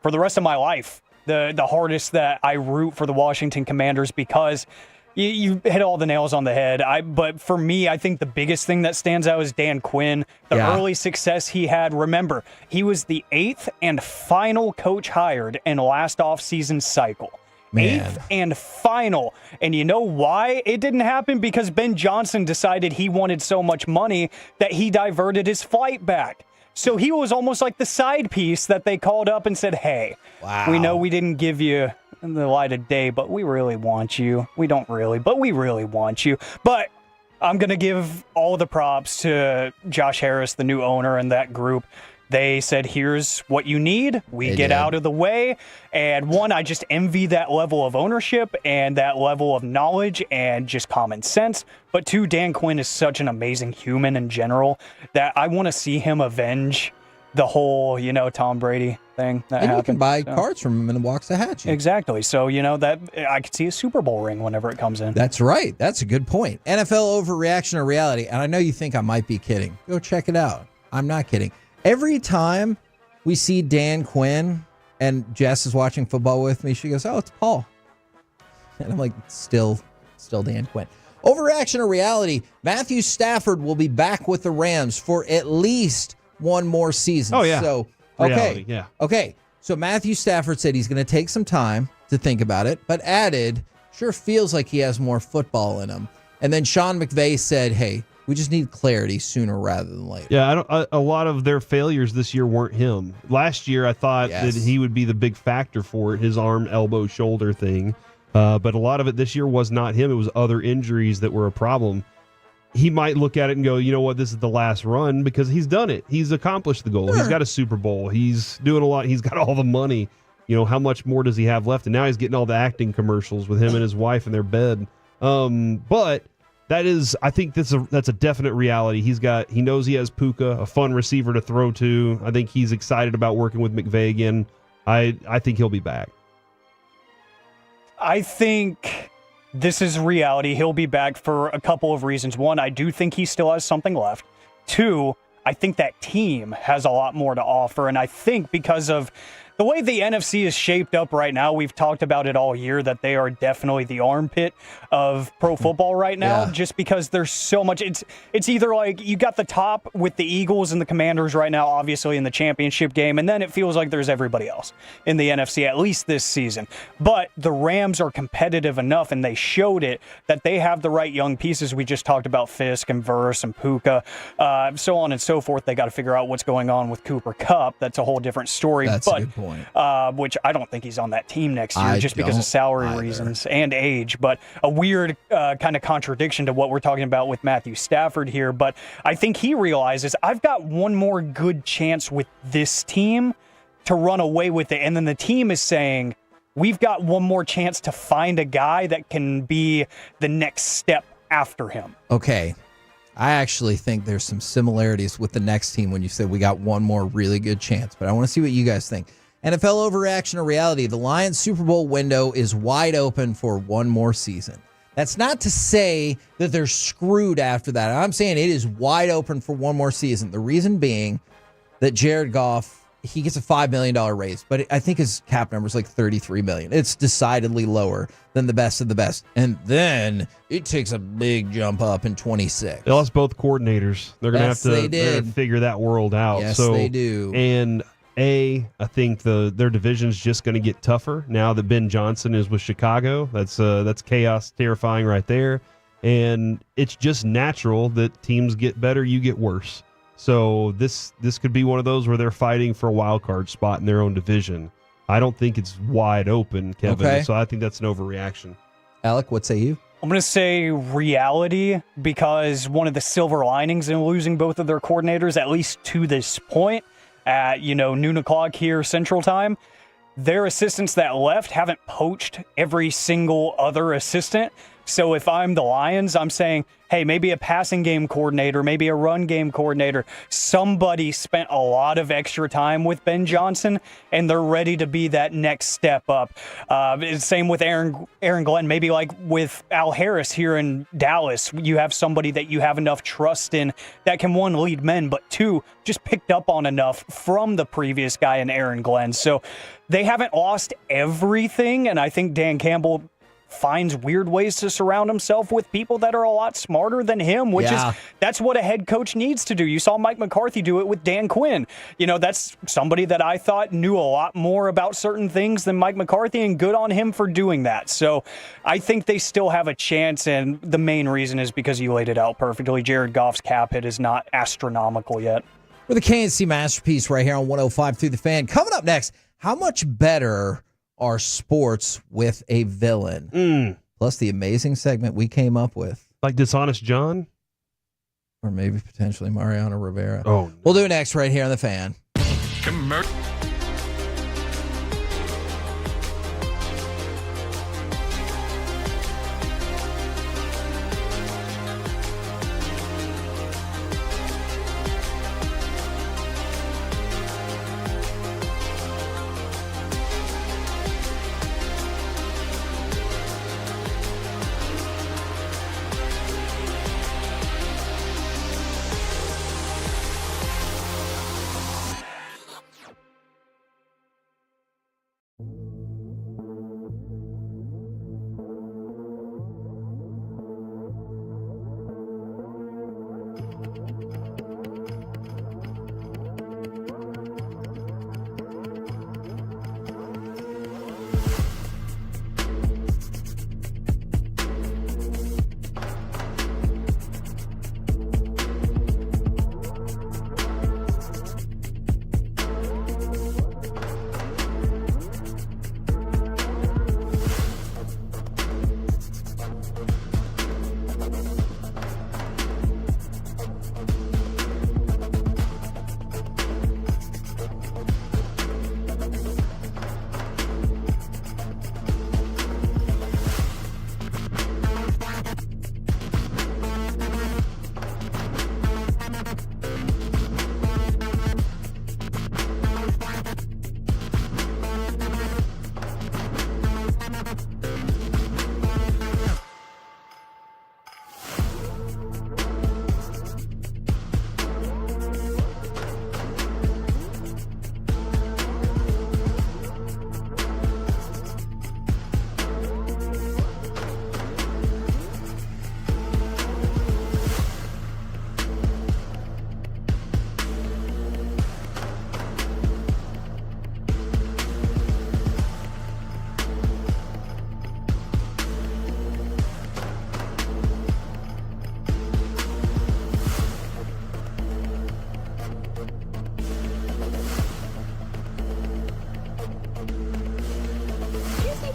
for the rest of my life, the hardest that I root for the Washington Commanders, because... You hit all the nails on the head. But for me, I think the biggest thing that stands out is Dan Quinn. The early success he had. Remember, he was the 8th and final coach hired in last offseason cycle. Man. 8th and final. And you know why it didn't happen? Because Ben Johnson decided he wanted so much money that he diverted his flight back. So he was almost like the side piece that they called up and said, hey, we know we didn't give you the light of day, but we really want you. We don't really, but we really want you. But I'm going to give all the props to Josh Harris, the new owner, and that group. They said, here's what you need. We get out of the way. And one, I just envy that level of ownership and that level of knowledge and just common sense. But two, Dan Quinn is such an amazing human in general that I want to see him avenge the whole, Tom Brady thing that happened. You can buy cards from him in Waxahachie. Exactly. So, that I could see a Super Bowl ring whenever it comes in. That's right. That's a good point. NFL overreaction or reality. And I know you think I might be kidding. Go check it out. I'm not kidding. Every time we see Dan Quinn and Jess is watching football with me, she goes, oh, it's Paul. And I'm like, still Dan Quinn. Overreaction or reality. Matthew Stafford will be back with the Rams for at least one more season. Oh, yeah. So, reality, yeah. Okay. So Matthew Stafford said he's going to take some time to think about it, but added, sure feels like he has more football in him. And then Sean McVay said, hey, we just need clarity sooner rather than later. Yeah, a lot of their failures this year weren't him. Last year, I thought that he would be the big factor for it, his arm, elbow, shoulder thing. But a lot of it this year was not him. It was other injuries that were a problem. He might look at it and go, you know what, this is the last run, because he's done it. He's accomplished the goal. Sure. He's got a Super Bowl. He's doing a lot. He's got all the money. How much more does he have left? And now he's getting all the acting commercials with him and his wife in their bed. But that is, I think that's a definite reality. He knows he has Puka, a fun receiver to throw to. I think he's excited about working with McVay again. I think he'll be back. I think this is reality. He'll be back for a couple of reasons. One, I do think he still has something left. Two, I think that team has a lot more to offer. And I think because of the way the NFC is shaped up right now, we've talked about it all year, that they are definitely the armpit of pro football right now, just because there's so much. It's either like you got the top with the Eagles and the Commanders right now, obviously in the championship game, and then it feels like there's everybody else in the NFC, at least this season. But the Rams are competitive enough, and they showed it, that they have the right young pieces. We just talked about Fisk and Verse and Puka, so on and so forth. They got to figure out what's going on with Cooper Kupp. That's a whole different story. That's a good point. Which I don't think he's on that team next year just because of salary reasons and age. But a weird kind of contradiction to what we're talking about with Matthew Stafford here. But I think he realizes, I've got one more good chance with this team to run away with it. And then the team is saying, we've got one more chance to find a guy that can be the next step after him. Okay. I actually think there's some similarities with the next team when you said we got one more really good chance. But I want to see what you guys think. NFL overreaction or reality? The Lions Super Bowl window is wide open for one more season. That's not to say that they're screwed after that. I'm saying it is wide open for one more season. The reason being that Jared Goff, he gets a $5 million raise, but I think his cap number is like $33 million. It's decidedly lower than the best of the best. And then it takes a big jump up in 26. They lost both coordinators. They're going to have to figure that world out. Yes, they do. And I think their division's just going to get tougher now that Ben Johnson is with Chicago. That's chaos, terrifying right there. And it's just natural that teams get better, you get worse. So this could be one of those where they're fighting for a wild card spot in their own division. I don't think it's wide open, Kevin. Okay. So I think that's an overreaction. Alec, what say you? I'm going to say reality, because one of the silver linings in losing both of their coordinators, at least to this point, at noon o'clock here Central Time, their assistants that left haven't poached every single other assistant. So if I'm the Lions, I'm saying, hey, maybe a passing game coordinator, maybe a run game coordinator. Somebody spent a lot of extra time with Ben Johnson, and they're ready to be that next step up. Same with Aaron Glenn. Maybe like with Al Harris here in Dallas, you have somebody that you have enough trust in that can, one, lead men, but two, just picked up on enough from the previous guy in Aaron Glenn. So they haven't lost everything, and I think Dan Campbell finds weird ways to surround himself with people that are a lot smarter than him, which is, that's what a head coach needs to do. You saw Mike McCarthy do it with Dan Quinn. That's somebody that I thought knew a lot more about certain things than Mike McCarthy, and good on him for doing that. So I think they still have a chance, and the main reason is because you laid it out perfectly. Jared Goff's cap hit is not astronomical yet. We're the KNC Masterpiece right here on 105 through the Fan. Coming up next, how much better are sports with a villain? Plus the amazing segment we came up with. Like Dishonest John? Or maybe potentially Mariano Rivera. Oh, no. We'll do it next right here on the Fan.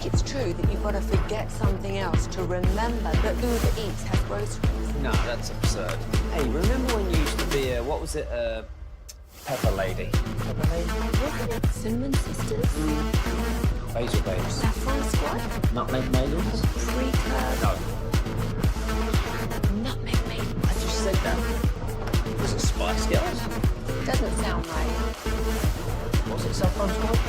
think it's true that you've got to forget something else to remember that Uber Eats has groceries? No, that's absurd. Hey, remember when you used to be a, what was it, Pepper Lady? Pepper Lady? Wasn't it Cinnamon Sisters? Basil Babes. Saffron Squad? Nutmeg Maidens? Pre-curd? No. Nutmeg Maidens? I just said that. Was it Spice Girls? Doesn't sound right. Was it Saffron Squad?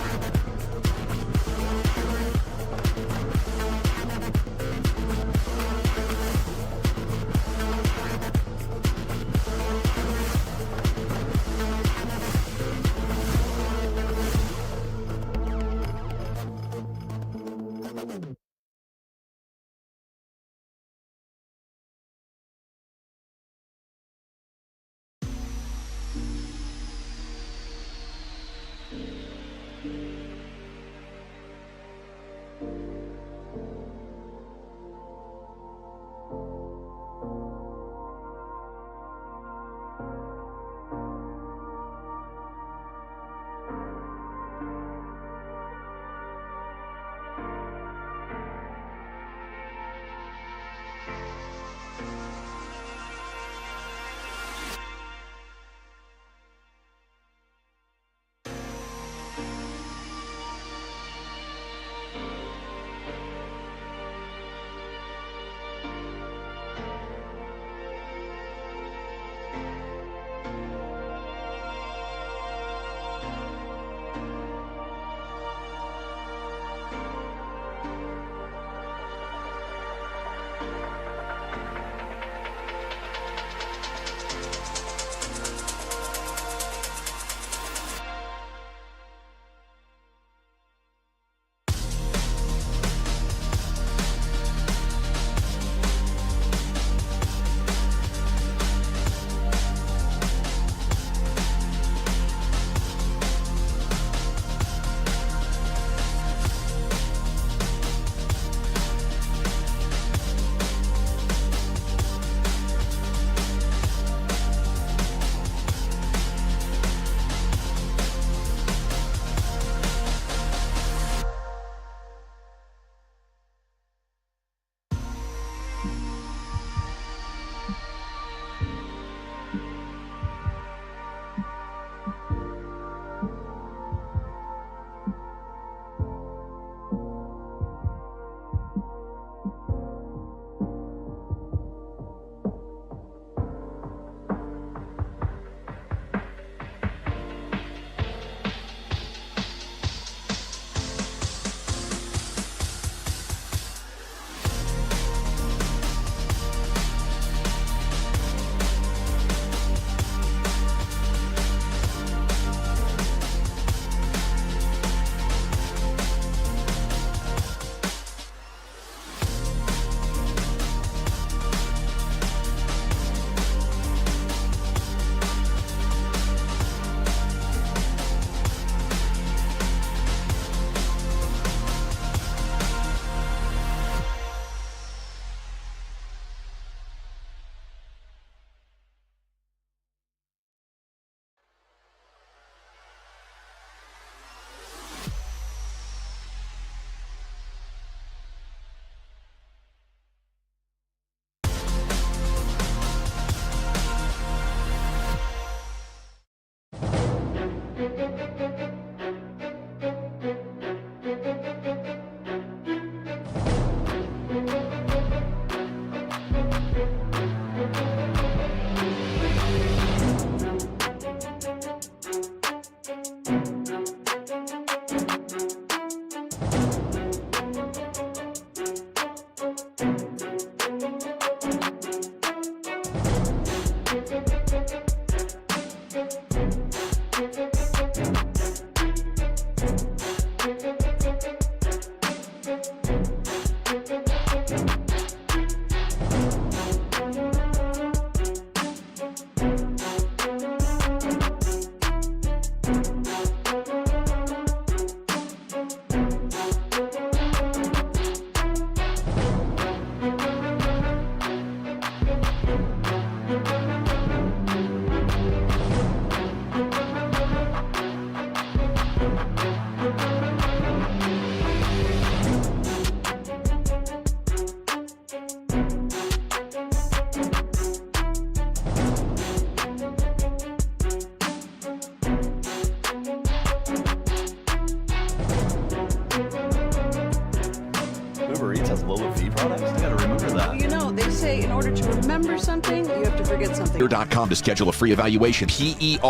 has Lola V products? I gotta remember that. You know, they say in order to remember something, you have to forget something. Here.com to schedule a free evaluation. PERMAPIER.com.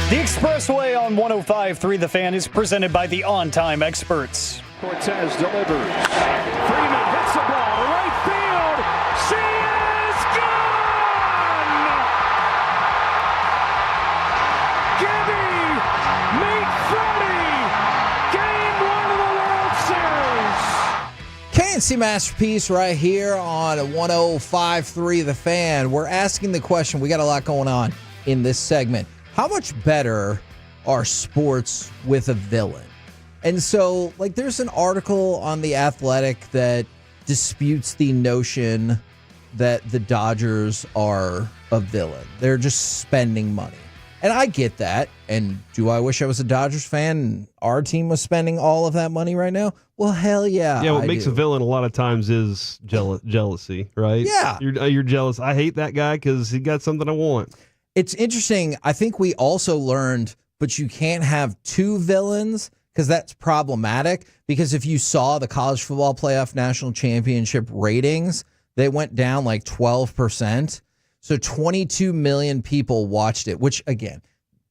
The Expressway on 105.3 The Fan is presented by the On Time Experts. Cortez delivers. Freeman hits the ball to right field. She is gone! Getty, meet Freddie. Game 1 of the World Series. KNC Masterpiece right here on 105.3 The Fan. We're asking the question. We got a lot going on in this segment. How much better are sports with a villain? And so, like, there's an article on The Athletic that disputes the notion that the Dodgers are a villain. They're just spending money. And I get that. And do I wish I was a Dodgers fan and our team was spending all of that money right now? Well, hell yeah. Yeah, what I makes do. a villain a lot of times is jealousy, right? Yeah. You're jealous. I hate that guy because he got something I want. It's interesting. I think we also learned, but you can't have two villains because that's problematic. Because if you saw the college football playoff national championship ratings, they went down like 12%. So 22 million people watched it, which, again,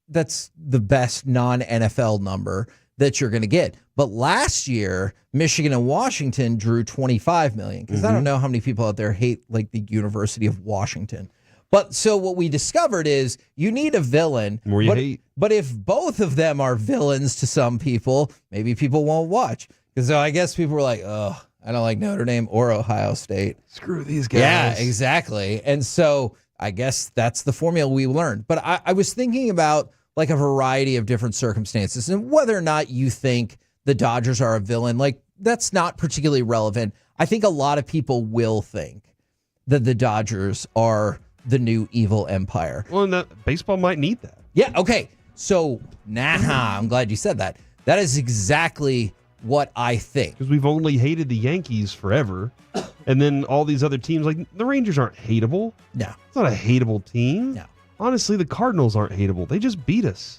that's the best non-NFL number that you're going to get. But last year, Michigan and Washington drew 25 million because I don't know how many people out there hate like the University of Washington. But so what we discovered is you need a villain. More you hate. But if both of them are villains to some people, maybe people won't watch. Because I guess people were like, oh, I don't like Notre Dame or Ohio State. Screw these guys. Yeah, exactly. And so I guess that's the formula we learned. But I was thinking about like a variety of different circumstances and whether or not you think the Dodgers are a villain. Like, that's not particularly relevant. I think a lot of people will think that the Dodgers are the new evil empire. Well, and baseball might need that. Yeah, okay. So, I'm glad you said that. That is exactly what I think. Because we've only hated the Yankees forever. And then all these other teams, like the Rangers aren't hateable. No. It's not a hateable team. No. Honestly, the Cardinals aren't hateable. They just beat us.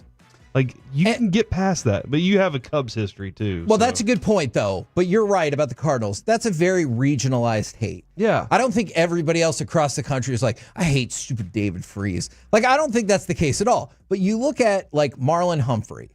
Like, you can get past that. But you have a Cubs history, too. Well, so. that's a good point, though. But you're right about the Cardinals. That's a very regionalized hate. Yeah. I don't think everybody else across the country is like, I hate stupid David Freese. Like, I don't think that's the case at all. But you look at, like, Marlon Humphrey.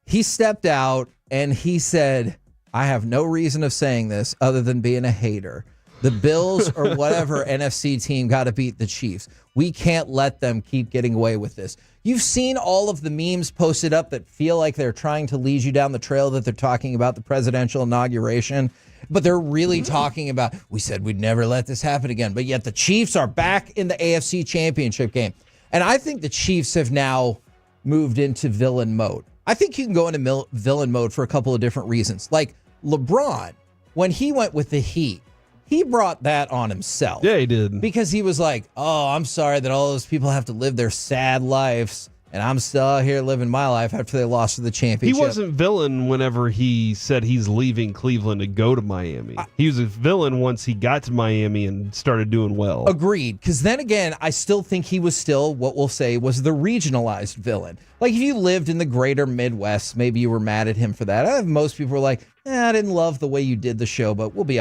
He stepped out and he said, I have no reason of saying this other than being a hater. The Bills or whatever NFC team got to beat the Chiefs. We can't let them keep getting away with this. You've seen all of the memes posted up that feel like they're trying to lead you down the trail that they're talking about the presidential inauguration, but they're really talking about, we said we'd never let this happen again, but yet the Chiefs are back in the AFC Championship game. And I think the Chiefs have now moved into villain mode. I think you can go into villain mode for a couple of different reasons. Like LeBron, when he went with the Heat, he brought that on himself. Yeah, he did. Because he was like, oh, I'm sorry that all those people have to live their sad lives, and I'm still out here living my life after they lost to the championship. He wasn't villain whenever he said he's leaving Cleveland to go to Miami. He was a villain once he got to Miami and started doing well. Agreed. Because then again, I still think he was still what we'll say was the regionalized villain. Like if you lived in the greater Midwest, maybe you were mad at him for that. Most people were like, I didn't love the way you did the show, but we'll be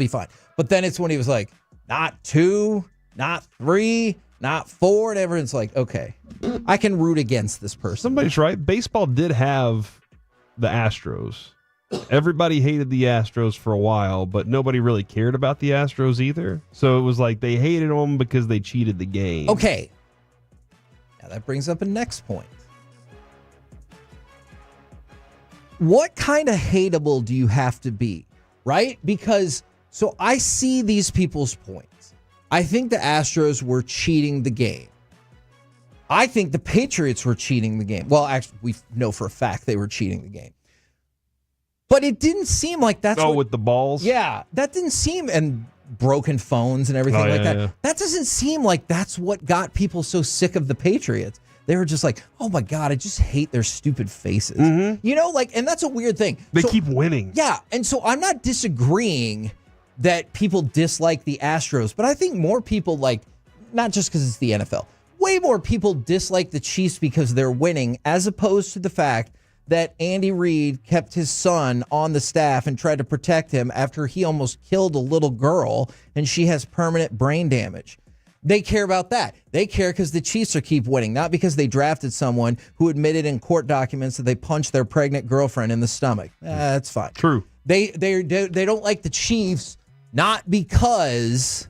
fine. But then it's when he was like, not 2, not 3, not 4, and everyone's like, okay, I can root against this person. Somebody's right. Baseball did have the Astros. Everybody hated the Astros for a while, but nobody really cared about the Astros either. So it was like they hated them because they cheated the game. Okay. Now that brings up a next point. What kind of hateable do you have to be, right? Because, so I see these people's points. I think the Astros were cheating the game. I think the Patriots were cheating the game. Well, actually, we know for a fact they were cheating the game. But it didn't seem like that's with the balls? Yeah, that didn't seem, and broken phones and everything like that. Yeah. That doesn't seem like that's what got people so sick of the Patriots. They were just like, oh my God, I just hate their stupid faces. Mm-hmm. You know, like, and that's a weird thing. They keep winning. Yeah. And so I'm not disagreeing that people dislike the Astros, but I think more people like, not just because it's the NFL, way more people dislike the Chiefs because they're winning, as opposed to the fact that Andy Reid kept his son on the staff and tried to protect him after he almost killed a little girl and she has permanent brain damage. They care about that. They care because the Chiefs are keep winning, not because they drafted someone who admitted in court documents that they punched their pregnant girlfriend in the stomach. That's fine. True. They don't like the Chiefs, not because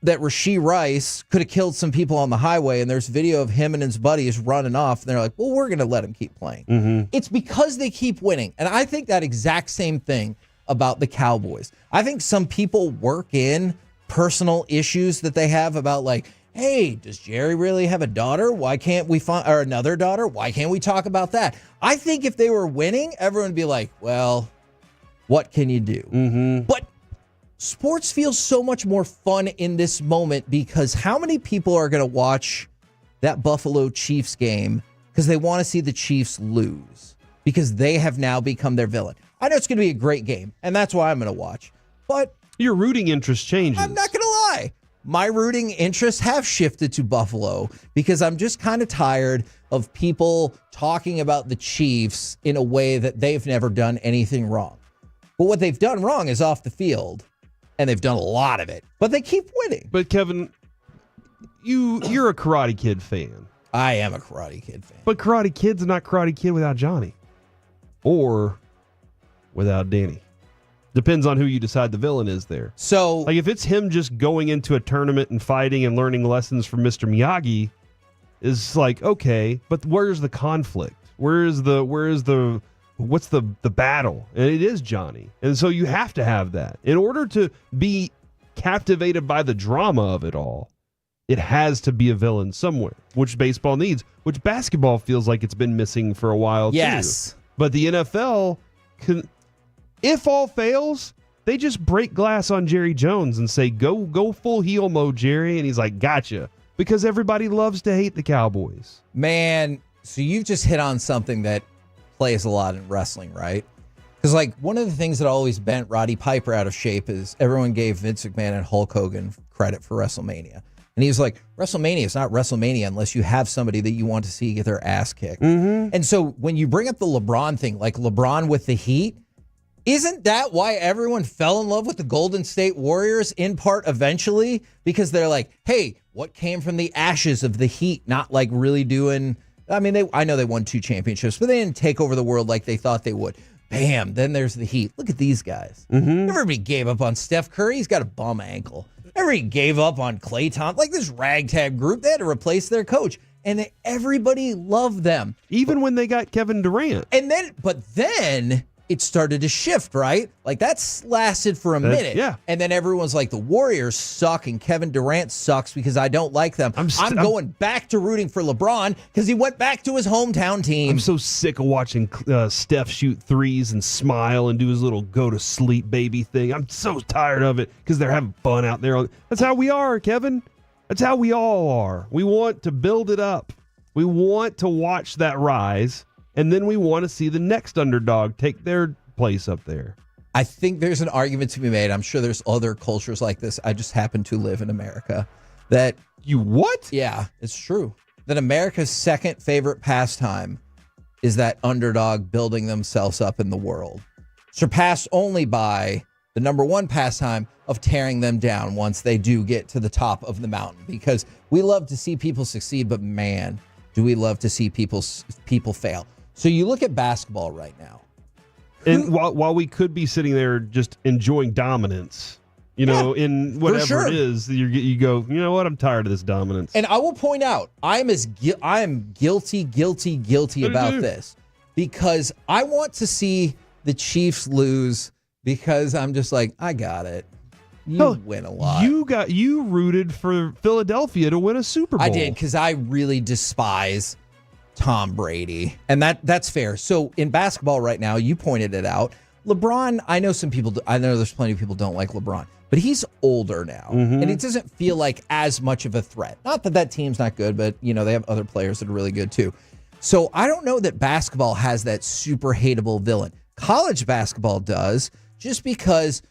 that Rashee Rice could have killed some people on the highway, and there's video of him and his buddies running off, and they're like, well, we're going to let him keep playing. Mm-hmm. It's because they keep winning. And I think that exact same thing about the Cowboys. I think some people work in personal issues that they have about like, hey, does Jerry really have a daughter? Why can't we find or another daughter? Why can't we talk about that? I think if they were winning, everyone would be like, well, what can you do? Mm-hmm. But sports feels so much more fun in this moment because how many people are going to watch that Buffalo Chiefs game because they want to see the Chiefs lose because they have now become their villain? I know it's going to be a great game, and that's why I'm going to watch. But your rooting interest changes. I'm not going to lie. My rooting interests have shifted to Buffalo because I'm just kind of tired of people talking about the Chiefs in a way that they've never done anything wrong. But what they've done wrong is off the field, and they've done a lot of it. But they keep winning. But Kevin, you're a Karate Kid fan. I am a Karate Kid fan. But Karate Kid's not Karate Kid without Johnny. Or without Danny. Depends on who you decide the villain is there. So, like if it's him just going into a tournament and fighting and learning lessons from Mr. Miyagi, is like, okay, but where's the conflict? What's the battle? And it is Johnny. And so you have to have that. In order to be captivated by the drama of it all, it has to be a villain somewhere, which baseball needs, which basketball feels like it's been missing for a while yes. too. But the NFL can, if all fails, they just break glass on Jerry Jones and say, go full heel mode, Jerry. And he's like, gotcha. Because everybody loves to hate the Cowboys. Man, so you've just hit on something that plays a lot in wrestling, right? Because like one of the things that always bent Roddy Piper out of shape is everyone gave Vince McMahon and Hulk Hogan credit for WrestleMania. And he was like, WrestleMania is not WrestleMania unless you have somebody that you want to see get their ass kicked. Mm-hmm. And so when you bring up the LeBron thing, like LeBron with the Heat, isn't that why everyone fell in love with the Golden State Warriors in part eventually? Because they're like, hey, what came from the ashes of the Heat? Not like really doing, I mean, I know they won 2 championships, but they didn't take over the world like they thought they would. Bam, then there's the Heat. Look at these guys. Mm-hmm. Everybody gave up on Steph Curry. He's got a bum ankle. Everybody gave up on Klay Thompson. Like this ragtag group, they had to replace their coach. And everybody loved them. Even when they got Kevin Durant. But then it started to shift, right? Like that's lasted for a minute. Yeah. And then everyone's like, the Warriors suck and Kevin Durant sucks because I don't like them. I'm going back to rooting for LeBron because he went back to his hometown team. I'm so sick of watching Steph shoot threes and smile and do his little go to sleep baby thing. I'm so tired of it because they're having fun out there. That's how we are, Kevin. That's how we all are. We want to build it up. We want to watch that rise. And then we want to see the next underdog take their place up there. I think there's an argument to be made. I'm sure there's other cultures like this. I just happen to live in America. That you what? Yeah, it's true. That America's second favorite pastime is that underdog building themselves up in the world. Surpassed only by the number one pastime of tearing them down once they do get to the top of the mountain. Because we love to see people succeed, but man, do we love to see people fail. So you look at basketball right now. And while we could be sitting there just enjoying dominance, in whatever it is, you go, you know what? I'm tired of this dominance. And I will point out, I am guilty about this because I want to see the Chiefs lose because I'm just like, I got it. You win a lot. You rooted for Philadelphia to win a Super Bowl. I did because I really despise Tom Brady. And that's fair. So in basketball right now, you pointed it out. LeBron, I know there's plenty of people don't like LeBron, but he's older now. Mm-hmm. And it doesn't feel like as much of a threat. Not that team's not good, but they have other players that are really good too. So I don't know that basketball has that super hateable villain. College basketball does, just because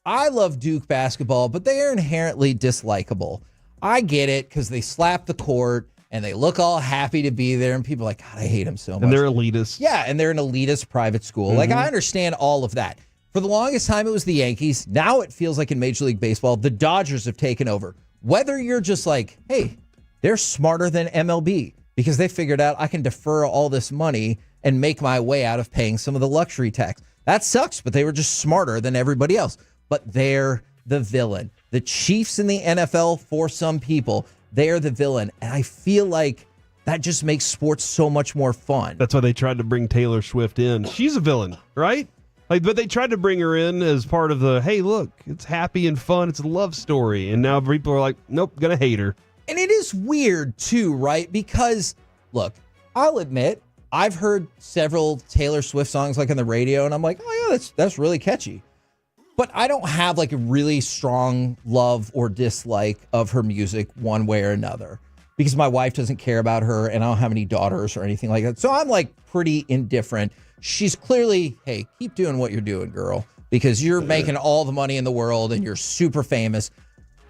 I love Duke basketball, but they are inherently dislikable. I get it because they slap the court. and they look all happy to be there, and people are like, God, I hate him so much. And they're elitist. Yeah, and they're an elitist private school. Like, I understand all of that. For the longest time, it was the Yankees. Now it feels like in Major League Baseball, the Dodgers have taken over. Whether you're just like, hey, they're smarter than MLB because they figured out I can defer all this money and make my way out of paying some of the luxury tax. That sucks, but they were just smarter than everybody else. But they're the villain. The Chiefs in the NFL, for some people, they're the villain. And I feel like that just makes sports so much more fun. That's why they tried to bring Taylor Swift in. She's a villain, right? Like, but they tried to bring her in as part of the, hey, look, it's happy and fun. It's a love story. And now people are like, nope, gonna hate her. And it is weird, too, right? Because, look, I'll admit, I've heard several Taylor Swift songs like on the radio, and I'm like, oh, yeah, that's really catchy. But I don't have like a really strong love or dislike of her music one way or another because my wife doesn't care about her and I don't have any daughters or anything like that. So I'm like pretty indifferent. She's clearly, hey, keep doing what you're doing, girl, because you're making all the money in the world and you're super famous.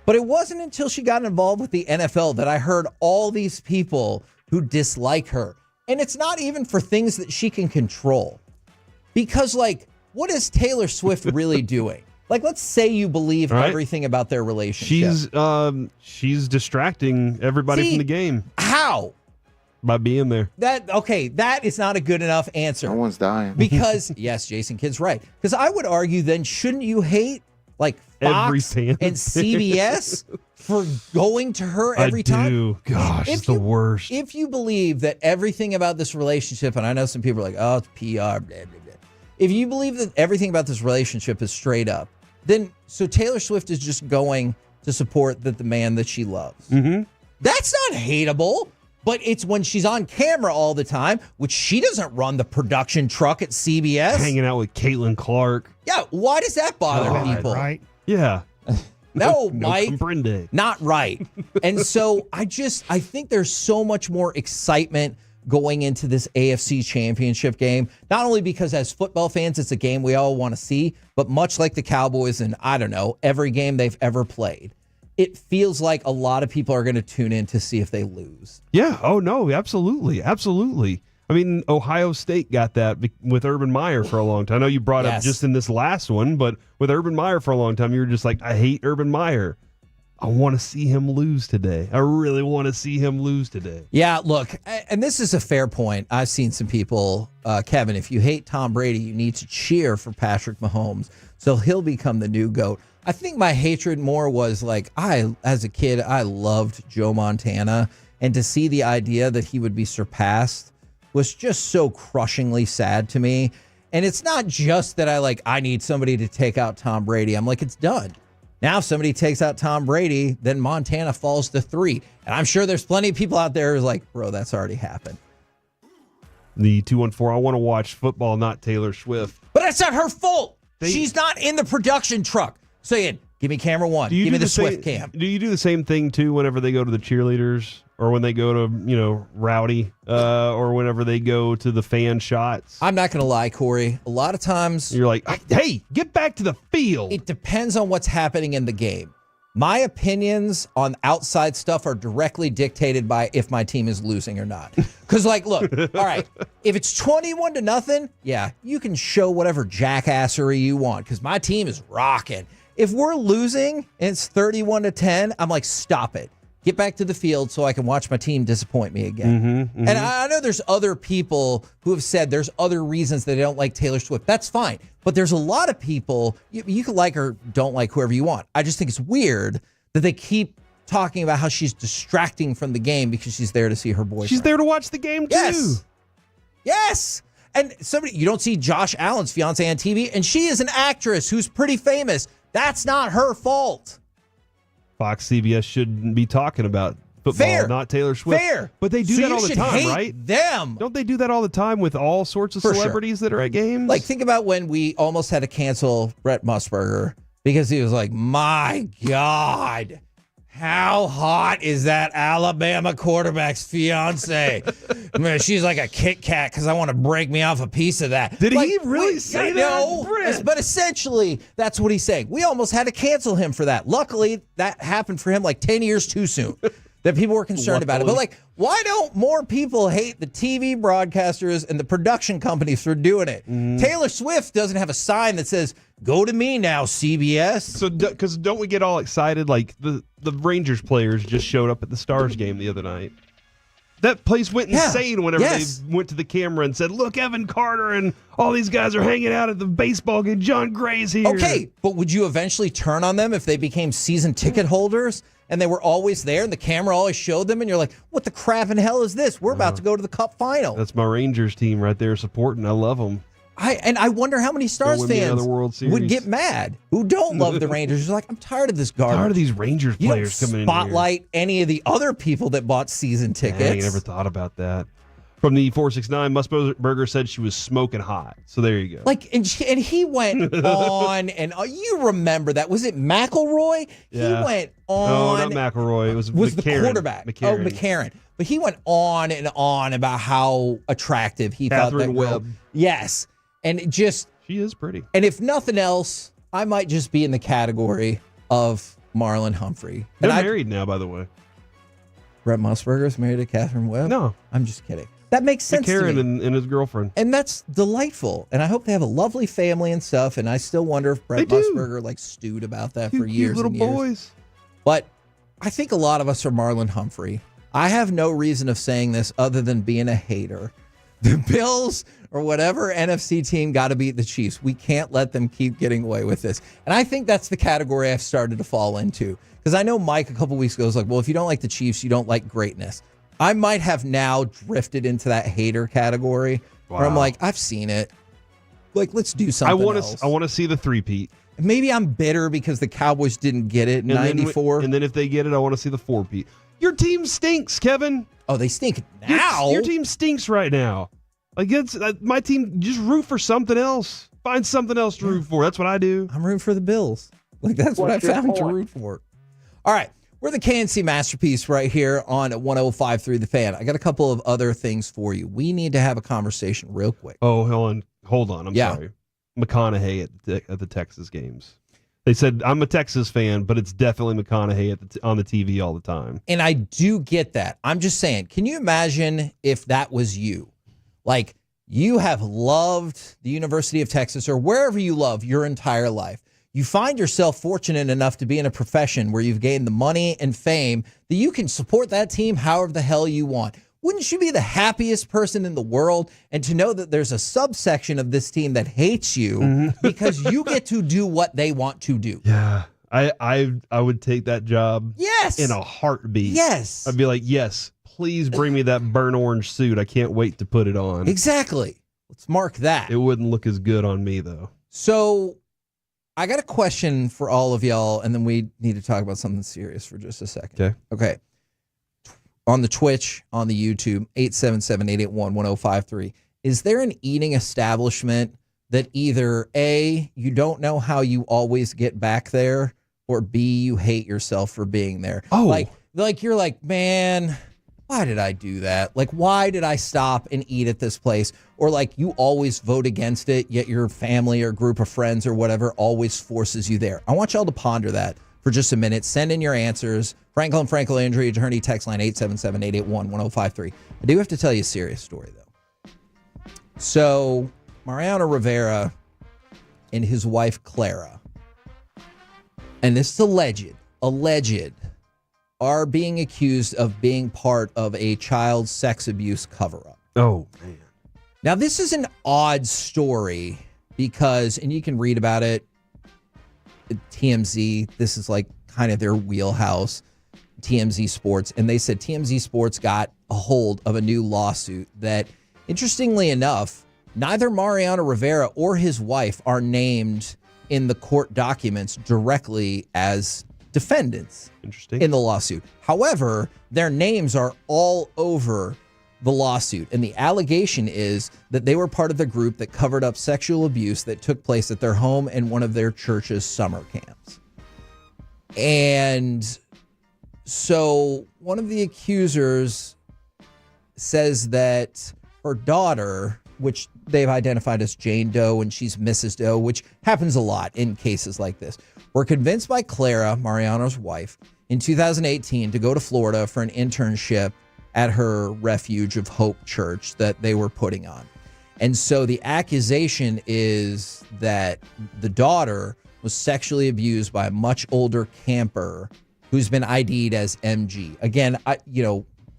But it wasn't until she got involved with the NFL that I heard all these people who dislike her. And it's not even for things that she can control. Because, like, what is Taylor Swift really doing? Like, let's say you believe everything about their relationship. She's distracting everybody from the game. How? By being there. That is not a good enough answer. No one's dying. Because, yes, Jason Kidd's right. Because I would argue then, shouldn't you hate, like, Fox and CBS for going to her every time? I do. Gosh, it's the worst. If you believe that everything about this relationship, and I know some people are like, oh, it's PR, blah, blah, blah. If you believe that everything about this relationship is straight up, then so Taylor Swift is just going to support the man that she loves. Mm-hmm. That's not hateable, but it's when she's on camera all the time, which she doesn't run the production truck at CBS. Hanging out with Caitlin Clark. Yeah, why does that bother people? Right? Yeah. No, Mike, comprende. Not right. And so I think there's so much more excitement going into this AFC championship game, not only because as football fans, it's a game we all want to see, but much like the Cowboys and I don't know, every game they've ever played, it feels like a lot of people are going to tune in to see if they lose. Yeah. Oh, no, absolutely. Absolutely. I mean, Ohio State got that with Urban Meyer for a long time. I know you brought up just in this last one, but with Urban Meyer for a long time, you were just like, I hate Urban Meyer. I want to see him lose today. I really want to see him lose today. Yeah, look, and this is a fair point. I've seen some people, Kevin, if you hate Tom Brady, you need to cheer for Patrick Mahomes, so he'll become the new GOAT. I think my hatred more was like, as a kid, I loved Joe Montana, and to see the idea that he would be surpassed was just so crushingly sad to me. And it's not just that I need somebody to take out Tom Brady. I'm like, it's done. Now, if somebody takes out Tom Brady, then Montana falls to 3. And I'm sure there's plenty of people out there who's like, bro, that's already happened. The 214, I want to watch football, not Taylor Swift. But that's not her fault. She's not in the production truck saying, give me camera 1. Give me the Swift cam. Do you do the same thing, too, whenever they go to the cheerleaders? Or when they go to, Rowdy, or whenever they go to the fan shots? I'm not going to lie, Corey. A lot of times... You're like, hey, get back to the field. It depends on what's happening in the game. My opinions on outside stuff are directly dictated by if my team is losing or not. Because, look, all right, if it's 21-0, yeah, you can show whatever jackassery you want because my team is rocking. If we're losing and it's 31-10, I'm like, stop it. Get back to the field so I can watch my team disappoint me again. And I know there's other people who have said there's other reasons that they don't like Taylor Swift. That's fine. But there's a lot of people, you can like or don't like whoever you want. I just think it's weird that they keep talking about how she's distracting from the game because she's there to see her boyfriend. She's there to watch the game, too. Yes. And you don't see Josh Allen's fiance on TV, and she is an actress who's pretty famous. That's not her fault. Fox CBS shouldn't be talking about football, not Taylor Swift. Fair. But they do that all the time, right? Them. Don't they do that all the time with all sorts of celebrities that are at games? Like, think about when we almost had to cancel Brett Musburger because he was like, my God, how hot is that Alabama quarterback's fiance? Man, she's like a Kit Kat because I want to break me off a piece of that. Did he really say that? No, but essentially, that's what he's saying. We almost had to cancel him for that. Luckily, that happened for him 10 years too soon. that people were concerned about it. But like, why don't more people hate the TV broadcasters and the production companies for doing it? Taylor Swift doesn't have a sign that says, "Go to me now, CBS." So, because don't we get all excited? Like the Rangers players just showed up at the Stars game the other night. That place went insane whenever they went to the camera and said, "Look, Evan Carter and all these guys are hanging out at the baseball game. John Gray's here." Okay, but would you eventually turn on them if they became season ticket holders and they were always there and the camera always showed them and you're like, "What the crap in hell is this? We're about to go to the Cup final." That's my Rangers team right there supporting. I love them. I wonder how many Stars fans would get mad who don't love the Rangers. They're like, "I'm tired of this garbage. Tired of these Rangers players coming in here." Spotlight any of the other people that bought season tickets. Dang, I never thought about that. From the 469, Musburger said she was smoking hot. So there you go. Like, and he went on, and you remember that. Was it McElroy? Yeah. He went on. No, not McElroy. It was the McCarron. quarterback. McCarron. Oh, McCarron. But he went on and on about how attractive he thought that girl. Webb. Yes. And it just. She is pretty. And if nothing else, I might just be in the category of Marlon Humphrey. They're married now, by the way. Brett Musburger's married to Catherine Webb? No. I'm just kidding. That makes sense to me. McCarron and his girlfriend. And that's delightful. And I hope they have a lovely family and stuff. And I still wonder if Brett Musburger like stewed about that for years little and years. boys. But I think a lot of us are Marlon Humphrey. I have no reason of saying this other than being a hater. The Bills or whatever NFC team got to beat the Chiefs. We can't let them keep getting away with this. And I think that's the category I've started to fall into. Because I know Mike a couple weeks ago was like, well, if you don't like the Chiefs, you don't like greatness. I might have now drifted into that hater category where I'm like, I've seen it. Like, let's do something else. I want to see the three-peat. Maybe I'm bitter because the Cowboys didn't get it in 94. And then if they get it, I want to see the four-peat. Your team stinks, Kevin. Oh, they stink now? Your team stinks right now. Like, it's my team, just root for something else. Find something else to root for. That's what I do. I'm rooting for the Bills. Like, that's what I found to root for. All right. We're the KNC Masterpiece right here on 105.3 The Fan. I got a couple of other things for you. We need to have a conversation real quick. Oh, hold on. I'm sorry. McConaughey at the Texas games. They said, I'm a Texas fan, but it's definitely McConaughey on the TV all the time. And I do get that. I'm just saying, can you imagine if that was you? Like, you have loved the University of Texas or wherever you love your entire life. You find yourself fortunate enough to be in a profession where you've gained the money and fame that you can support that team however the hell you want. Wouldn't you be the happiest person in the world? And to know that there's a subsection of this team that hates you because you get to do what they want to do. Yeah. I would take that job in a heartbeat. Yes. I'd be like, yes, please bring me that burnt orange suit. I can't wait to put it on. Exactly. Let's mark that. It wouldn't look as good on me, though. So I got a question for all of y'all, and then we need to talk about something serious for just a second. Okay. On the Twitch, on the YouTube, 877-881-1053. Is there an eating establishment that either A, you don't know how you always get back there, or B, you hate yourself for being there? Oh. Like you're like, man, why did I do that? Like, why did I stop and eat at this place? Or like you always vote against it, yet your family or group of friends or whatever always forces you there. I want y'all to ponder that for just a minute. Send in your answers. Franklin Injury Attorney text line 877-881-1053. I do have to tell you a serious story, though. So Mariano Rivera and his wife, Clara, and this is alleged, are being accused of being part of a child sex abuse cover-up. Oh, man. Now, this is an odd story because, and you can read about it at TMZ. This is like kind of their wheelhouse, TMZ Sports. And they said TMZ Sports got a hold of a new lawsuit that, interestingly enough, neither Mariano Rivera or his wife are named in the court documents directly as defendants in the lawsuit. However, their names are all over the lawsuit. And the allegation is that they were part of the group that covered up sexual abuse that took place at their home and one of their church's summer camps. And so one of the accusers says that her daughter, which they've identified as Jane Doe and she's Mrs. Doe, which happens a lot in cases like this, were convinced by Clara, Mariano's wife, in 2018 to go to Florida for an internship at her Refuge of Hope church that they were putting on. And so the accusation is that the daughter was sexually abused by a much older camper who's been ID'd as MG. Again,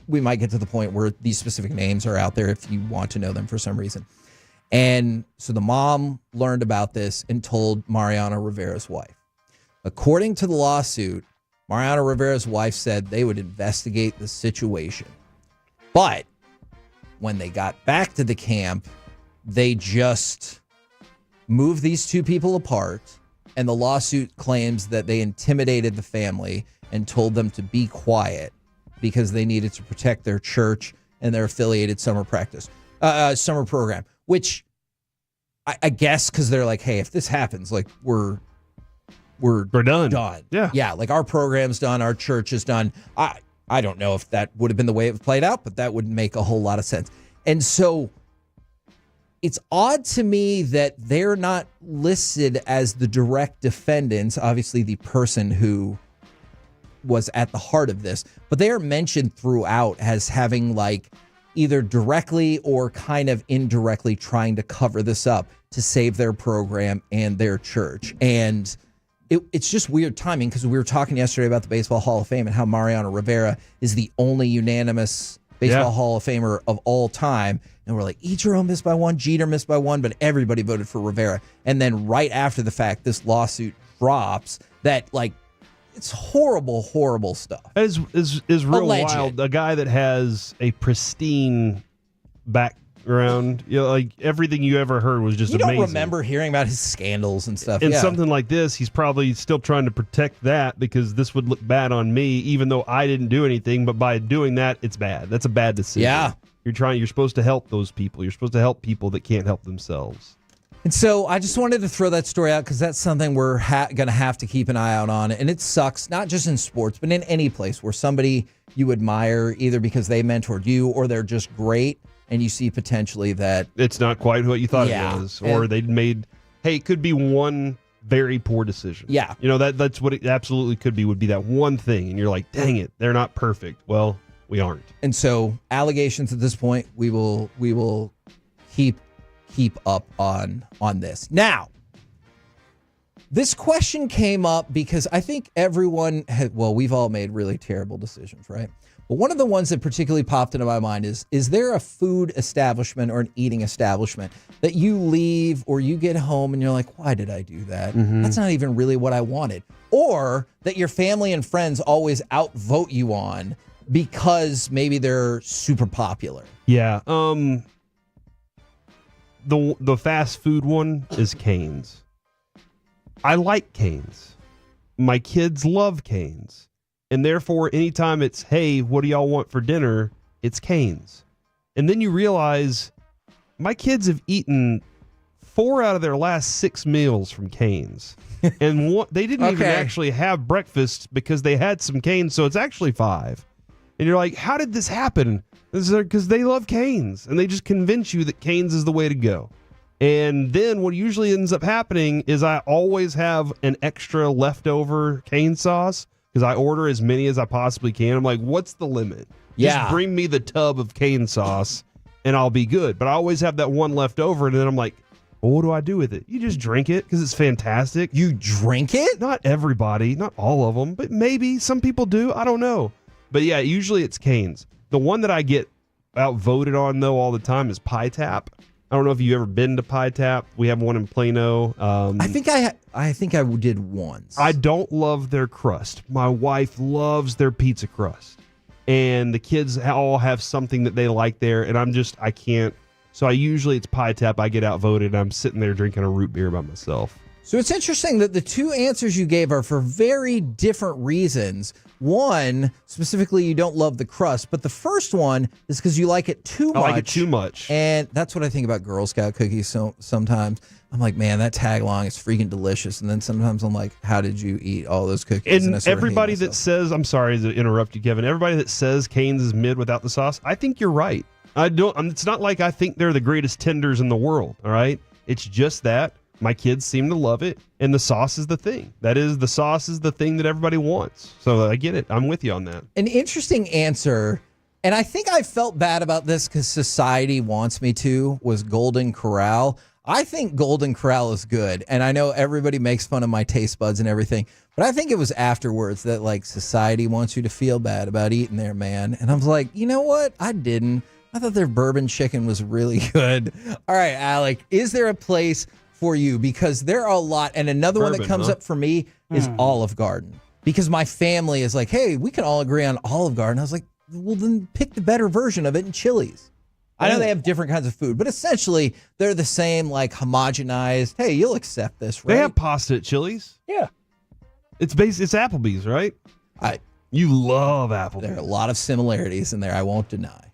we might get to the point where these specific names are out there if you want to know them for some reason. And so the mom learned about this and told Mariano Rivera's wife. According to the lawsuit, Mariano Rivera's wife said they would investigate the situation. But when they got back to the camp, they just moved these two people apart, and the lawsuit claims that they intimidated the family and told them to be quiet because they needed to protect their church and their affiliated summer program, which I guess because they're like, hey, if this happens, like we're done. Yeah, like our program's done, our church is done. I don't know if that would have been the way it played out, but that would make a whole lot of sense. And so it's odd to me that they're not listed as the direct defendants, obviously the person who was at the heart of this, but they are mentioned throughout as having like either directly or kind of indirectly trying to cover this up to save their program and their church. And it's just weird timing because we were talking yesterday about the Baseball Hall of Fame and how Mariano Rivera is the only unanimous Baseball Hall of Famer of all time. And we're like, Ichiro missed by one, Jeter missed by one, but everybody voted for Rivera. And then right after the fact, this lawsuit drops that like, it's horrible, horrible stuff. Is real Alleged. wild. A guy that has a pristine background, like everything you ever heard was just amazing. You don't remember hearing about his scandals and stuff. And something like this, he's probably still trying to protect that because this would look bad on me, even though I didn't do anything. But by doing that, it's bad. That's a bad decision. Yeah. You're supposed to help those people. You're supposed to help people that can't help themselves. And so I just wanted to throw that story out because that's something we're going to have to keep an eye out on. And it sucks, not just in sports, but in any place where somebody you admire, either because they mentored you or they're just great, and you see potentially that it's not quite what you thought it was, or they made, it could be one very poor decision. Yeah. That's what it absolutely could be, would be that one thing. And you're like, dang it, they're not perfect. Well, we aren't. And so allegations at this point, we will keep up on this. Now, this question came up because I think everyone we've all made really terrible decisions, right? But one of the ones that particularly popped into my mind is there a food establishment or an eating establishment that you leave or you get home and you're like, why did I do that? Mm-hmm. That's not even really what I wanted. Or that your family and friends always outvote you on because maybe they're super popular. Yeah. The fast food one is Cane's. I like Cane's. My kids love Cane's. And therefore, anytime it's, hey, what do y'all want for dinner? It's Cane's. And then you realize my kids have eaten 4 out of their last 6 meals from Cane's. And they didn't even actually have breakfast because they had some Cane's. So it's actually 5. And you're like, how did this happen? Because they love Cane's. And they just convince you that Cane's is the way to go. And then what usually ends up happening is I always have an extra leftover cane sauce because I order as many as I possibly can. I'm like, what's the limit? Just bring me the tub of cane sauce and I'll be good. But I always have that one left over. And then I'm like, well, what do I do with it? You just drink it because it's fantastic. You drink it? Not everybody, not all of them, but maybe some people do. I don't know. But yeah, usually it's Cane's. The one that I get outvoted on, though, all the time is Pie Tap. I don't know if you've ever been to Pie Tap. We have one in Plano. I think I did once. I don't love their crust. My wife loves their pizza crust. And the kids all have something that they like there, and I can't. So it's Pie Tap. I get outvoted, and I'm sitting there drinking a root beer by myself. So it's interesting that the two answers you gave are for very different reasons. One, specifically, you don't love the crust, but the first one is because you like it too much. I like it too much. And that's what I think about Girl Scout cookies. So sometimes I'm like, man, that tag along is freaking delicious. And then sometimes I'm like, how did you eat all those cookies? And everybody that says, I'm sorry to interrupt you, Kevin, everybody that says Cane's is mid without the sauce, I think you're right. I don't. It's not like I think they're the greatest tenders in the world. All right, it's just that my kids seem to love it, and the sauce is the thing. The sauce is the thing that everybody wants. So I get it. I'm with you on that. An interesting answer, and I think I felt bad about this because society wants me to, was Golden Corral. I think Golden Corral is good, and I know everybody makes fun of my taste buds and everything, but I think it was afterwards that like society wants you to feel bad about eating there, man. And I was like, you know what? I didn't. I thought their bourbon chicken was really good. All right, Alec, is there a place for you? Because there are a lot, and another one that comes up for me is Olive Garden. Because my family is like, hey, we can all agree on Olive Garden. I was like, well, then pick the better version of it in Chili's. I know they have different kinds of food, but essentially they're the same, like homogenized. Hey, you'll accept this, right? They have pasta at Chili's. Yeah. It's Applebee's, right? You love Applebee's. There are a lot of similarities in there, I won't deny.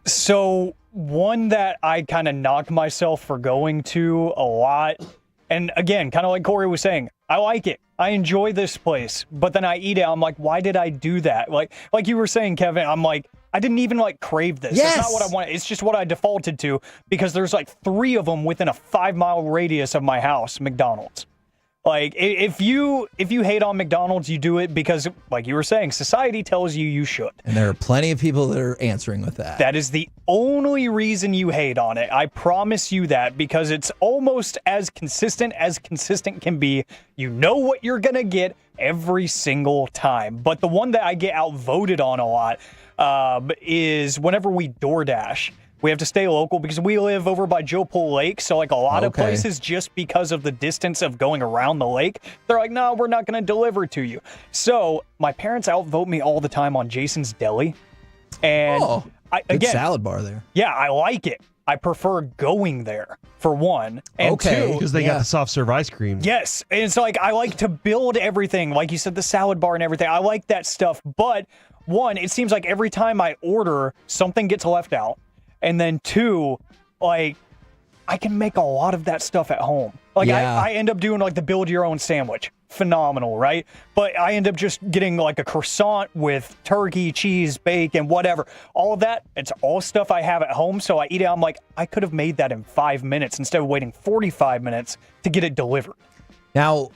So one that I kind of knock myself for going to a lot, and again, kind of like Corey was saying, I like it. I enjoy this place, but then I eat it. I'm like, why did I do that? Like you were saying, Kevin, I'm like, I didn't even like crave this. Yes. It's not what I want. It's just what I defaulted to because there's like 3 of them within a 5-mile radius of my house, McDonald's. Like if you hate on McDonald's, you do it because, like you were saying, society tells you you should. And there are plenty of people that are answering with that. That is the only reason you hate on it. I promise you that, because it's almost as consistent can be. You know what you're going to get every single time. But the one that I get outvoted on a lot is whenever we DoorDash. We have to stay local because we live over by Joe Pool Lake. So like a lot of places, just because of the distance of going around the lake, they're like, no, we're not going to deliver to you. So my parents outvote me all the time on Jason's Deli. And good salad bar there. Yeah, I like it. I prefer going there, for one. And two, because they got the soft serve ice cream. Yes. And it's like, I like to build everything. Like you said, the salad bar and everything. I like that stuff. But one, it seems like every time I order, something gets left out. And then 2, like, I can make a lot of that stuff at home. Like, I end up doing, like, the build-your-own sandwich. Phenomenal, right? But I end up just getting, like, a croissant with turkey, cheese, bacon, whatever. All of that, it's all stuff I have at home, so I eat it. I'm like, I could have made that in 5 minutes instead of waiting 45 minutes to get it delivered. Now,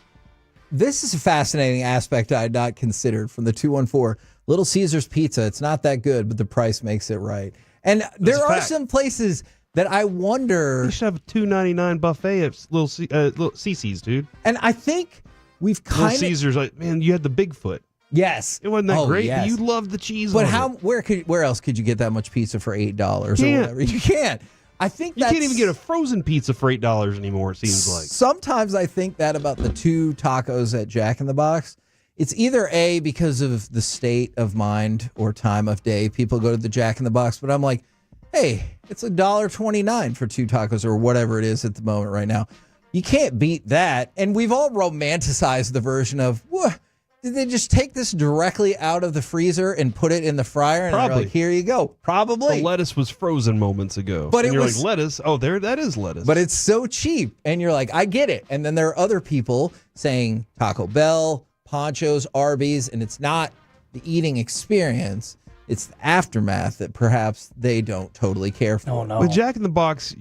this is a fascinating aspect I had not considered from the 214. Little Caesars Pizza, it's not that good, but the price makes it right. And there are some places that I wonder. You should have a $2.99 buffet at Little CC's, dude. And I think we've kind of. Little Caesars, like, man, you had the Bigfoot. Yes, it wasn't that great. Yes. You loved the cheese. But on it. Where else could you get that much pizza for $8 or whatever? You can't. I think you can't even get a frozen pizza for $8 anymore. It seems like. Sometimes I think that about the 2 tacos at Jack in the Box. It's either A, because of the state of mind or time of day, people go to the Jack in the Box, but I'm like, hey, it's $1.29 for 2 tacos or whatever it is at the moment right now. You can't beat that. And we've all romanticized the version of, what? Did they just take this directly out of the freezer and put it in the fryer? And they're like, here you go. Probably. The lettuce was frozen moments ago. But and you're like, lettuce? Oh, that is lettuce. But it's so cheap. And you're like, I get it. And then there are other people saying Taco Bell, Poncho's, Arby's, and it's not the eating experience. It's the aftermath that perhaps they don't totally care for. Oh, no. With Jack in the Box,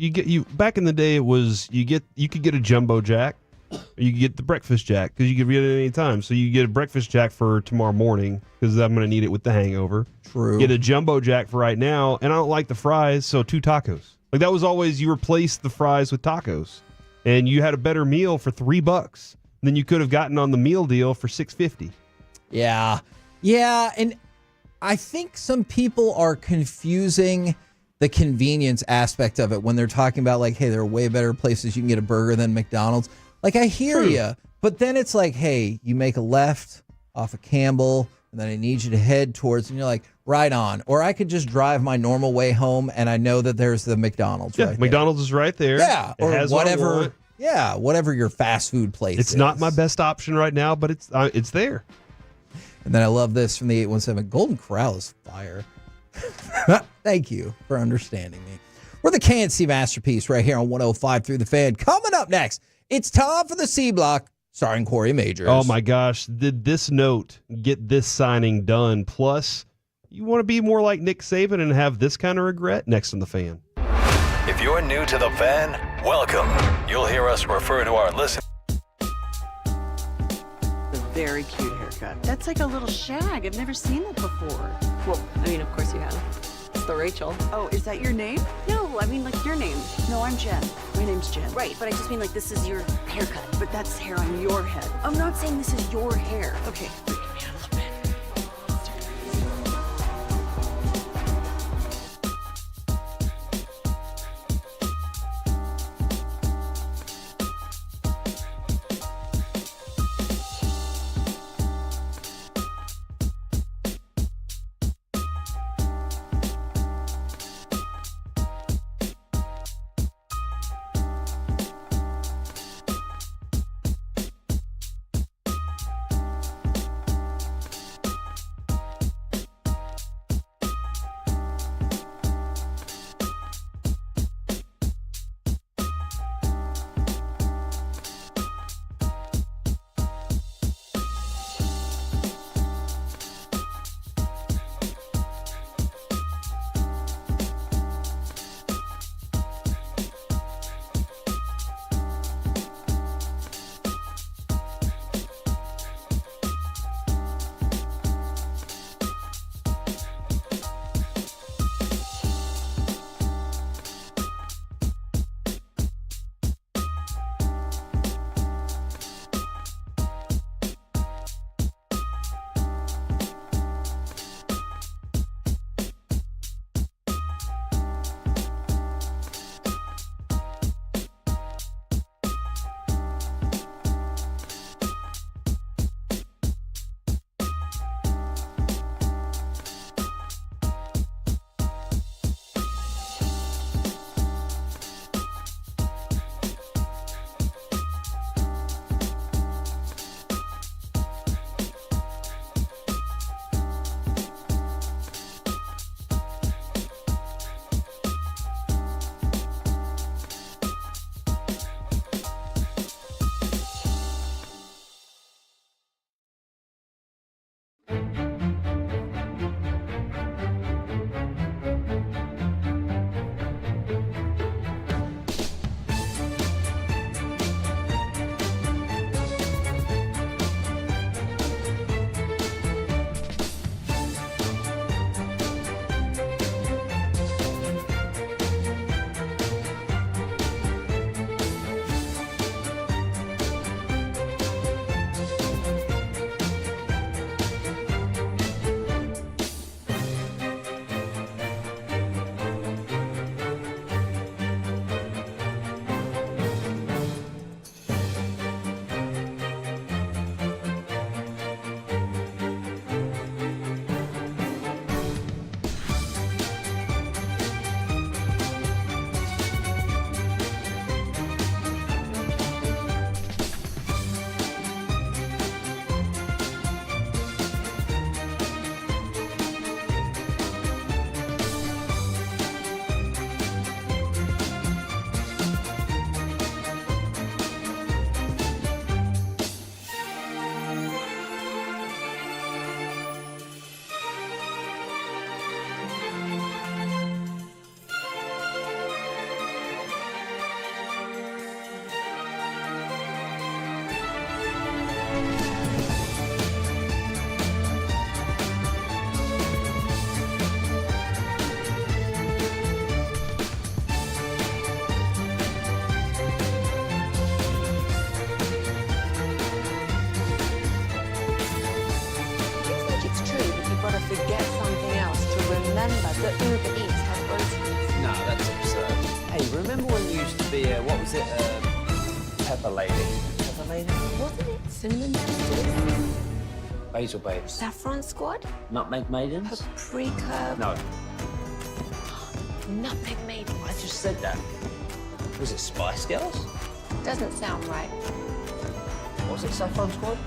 back in the day, it was you could get a jumbo jack, or you could get the breakfast jack because you could get it at any time. So you get a breakfast jack for tomorrow morning because I'm going to need it with the hangover. True. Get a jumbo jack for right now, and I don't like the fries, so 2 tacos. Like that was always, you replaced the fries with tacos, and you had a better meal for $3 than you could have gotten on the meal deal for $6.50. Yeah, and I think some people are confusing the convenience aspect of it when they're talking about like, hey, there are way better places you can get a burger than McDonald's. Like, I hear you, but then it's like, hey, you make a left off of Campbell, and then I need you to head towards, and you're like, right on. Or I could just drive my normal way home, and I know that there's the McDonald's right there. McDonald's is right there. Yeah, it or has whatever. Yeah, whatever your fast food place is. It's not my best option right now, but it's there. And then I love this from the 817. Golden Corral is fire. Thank you for understanding me. We're the KNC Masterpiece right here on 105 through the Fan. Coming up next, it's time for the C Block, starring Corey Majors. Oh my gosh, did this note get this signing done? Plus, You want to be more like Nick Saban and have this kind of regret? Next on The Fan. If you're new to the Fan, welcome. You'll hear us refer to our listeners. A very cute haircut. That's like a little shag. I've never seen that before. Well, I mean, of course you have. It's the Rachel. Oh, is that your name? No, I mean like your name. No, I'm Jen. My name's Jen. Right, but I just mean like this is your haircut. But that's hair on your head. I'm not saying this is your hair. Okay. that Uber Eats has groceries. No, that's absurd. Hey, remember when you used to be a, what was it, Pepper Lady? Pepper Lady? Wasn't it Cinnamon Sisters? Basil Babes. Saffron Squad? Nutmeg Maidens? Paprika? No. Nutmeg Maidens. I just said that. Was it Spice Girls? Doesn't sound right. Was it Saffron Squad?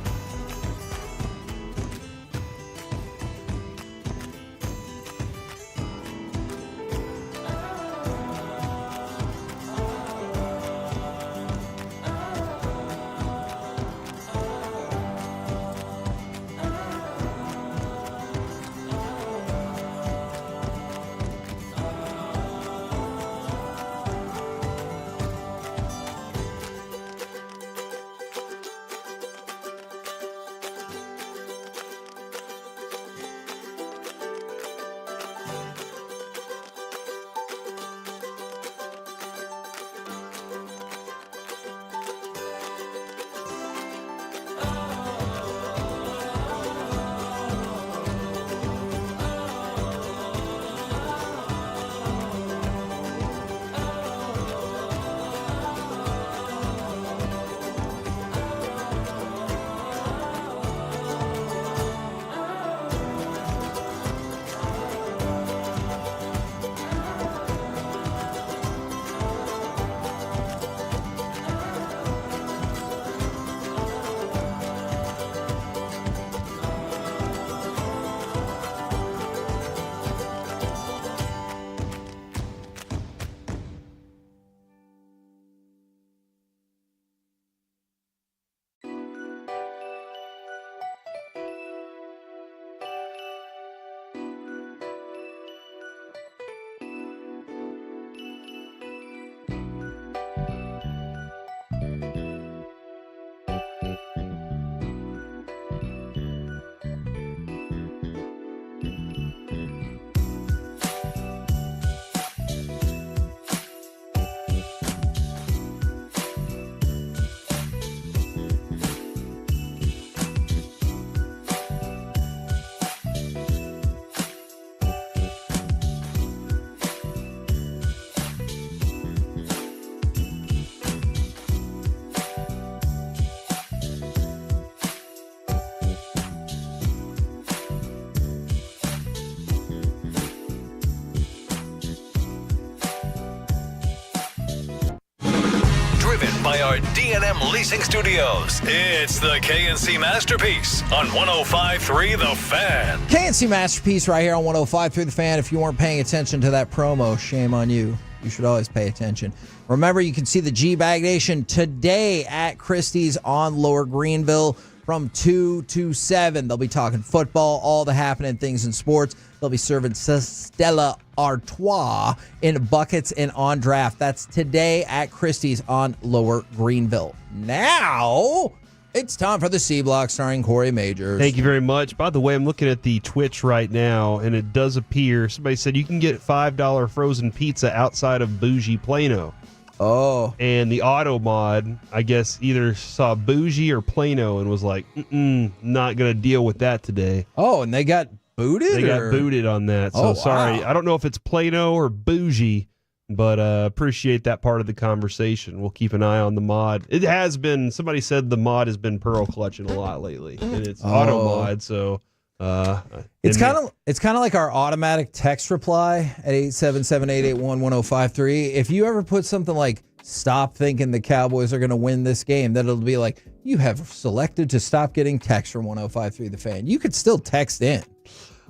our D&M Leasing Studios. It's the KNC Masterpiece on 105.3 The Fan. KNC Masterpiece right here on 105.3 The Fan. If you weren't paying attention to that promo, shame on you. You should always pay attention. Remember, you can see the G-Bag Nation today at Christie's on Lower Greenville from 2 to 7. They'll be talking football, all the happening things in sports. They'll be serving Stella Artois in buckets and on draft. That's today at Christie's on Lower Greenville. Now, it's time for the C Block starring Corey Majors. Thank you very much. By the way, I'm looking at the Twitch right now, and it does appear, somebody said you can get $5 frozen pizza outside of Bougie Plano. Oh. And the auto mod, I guess, either saw Bougie or Plano and was like, not going to deal with that today. Oh, and they got booted? They got booted on that. So sorry. Wow. I don't know if it's Plano or Bougie, but appreciate that part of the conversation. We'll keep an eye on the mod. It has been, somebody said the mod has been pearl clutching a lot lately. And it's auto mod, so... It's kind of like our automatic text reply at 877-881-1053. If you ever put something like "stop thinking the Cowboys are going to win this game," then it'll be like, you have selected to stop getting text from 105.3 The Fan. You could still text in.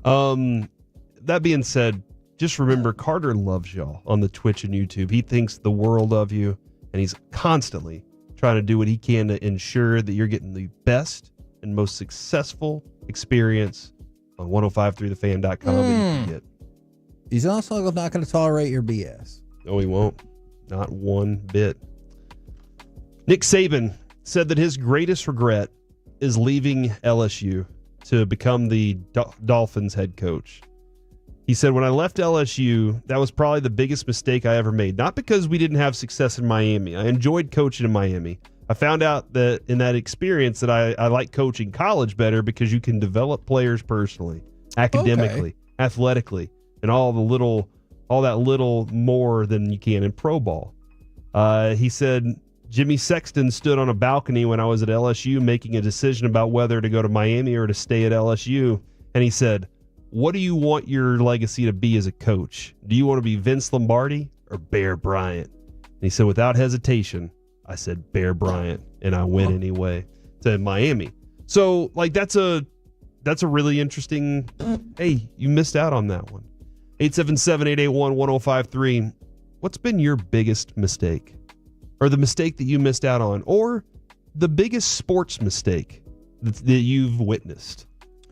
That being said, just remember Carter loves y'all on the Twitch and YouTube. He thinks the world of you, and he's constantly trying to do what he can to ensure that you're getting the best and most successful experience on 1053thefan.com. He's also not going to tolerate your BS. No, he won't. Not one bit. Nick Saban said that his greatest regret is leaving LSU to become the Dolphins head coach. He said, when I left LSU, that was probably the biggest mistake I ever made. Not because we didn't have success in Miami. I enjoyed coaching in Miami. I found out that in that experience that I like coaching college better because you can develop players personally, academically, athletically, and all that little more than you can in pro ball. He said, Jimmy Sexton stood on a balcony when I was at LSU making a decision about whether to go to Miami or to stay at LSU. And he said, what do you want your legacy to be as a coach? Do you want to be Vince Lombardi or Bear Bryant? And he said, without hesitation, I said Bear Bryant, and I went anyway to Miami. So, like, that's a really interesting. Hey, you missed out on that one. 877-881-1053. What's been your biggest mistake, or the mistake that you missed out on, or the biggest sports mistake that you've witnessed?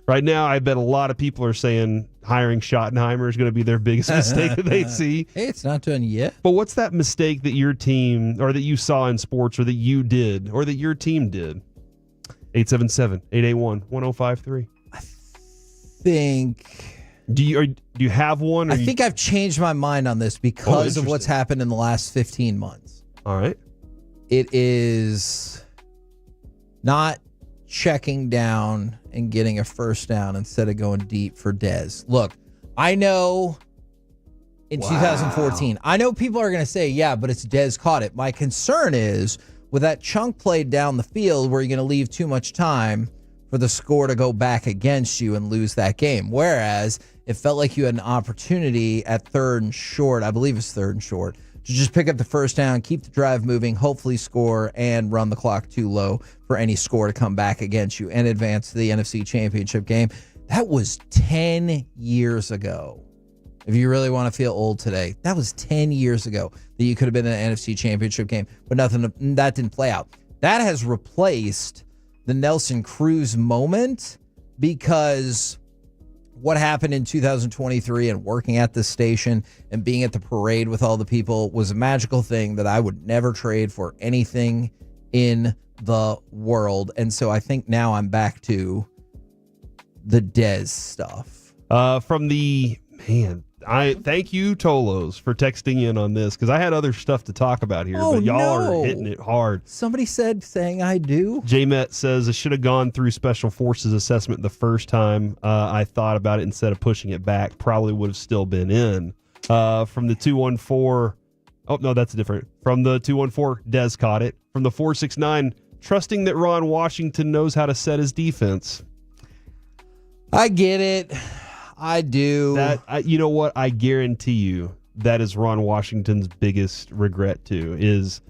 Right now, I bet a lot of people are saying hiring Schottenheimer is going to be their biggest mistake that they see. Hey, it's not done yet. But what's that mistake that your team, or that you saw in sports, or that you did, or that your team did? 877-881-1053. I think... Do you have one? I think I've changed my mind on this because of what's happened in the last 15 months. All right. It is not checking down and getting a first down instead of going deep for Dez. Look, I know in 2014, I know people are going to say, yeah, but it's Dez caught it. My concern is with that chunk played down the field where you're going to leave too much time for the score to go back against you and lose that game. Whereas it felt like you had an opportunity at third and short, I believe it's third and short, to just pick up the first down, keep the drive moving, hopefully score, and run the clock too low for any score to come back against you and advance to the NFC Championship game. That was 10 years ago. If you really want to feel old today, that was 10 years ago that you could have been in the NFC Championship game, but that didn't play out. That has replaced the Nelson Cruz moment, because what happened in 2023 and working at the station and being at the parade with all the people was a magical thing that I would never trade for anything in the world. And so I think now I'm back to the Dez stuff. I thank you, Tolos, for texting in on this, because I had other stuff to talk about here, but y'all are hitting it hard. Somebody saying I do. J-Met says, I should have gone through Special Forces assessment the first time I thought about it instead of pushing it back. Probably would have still been in. From the 214, oh, no, that's different. From the 214, Dez caught it. From the 469, trusting that Ron Washington knows how to set his defense. I get it. I do. You know what? I guarantee you that is Ron Washington's biggest regret too, is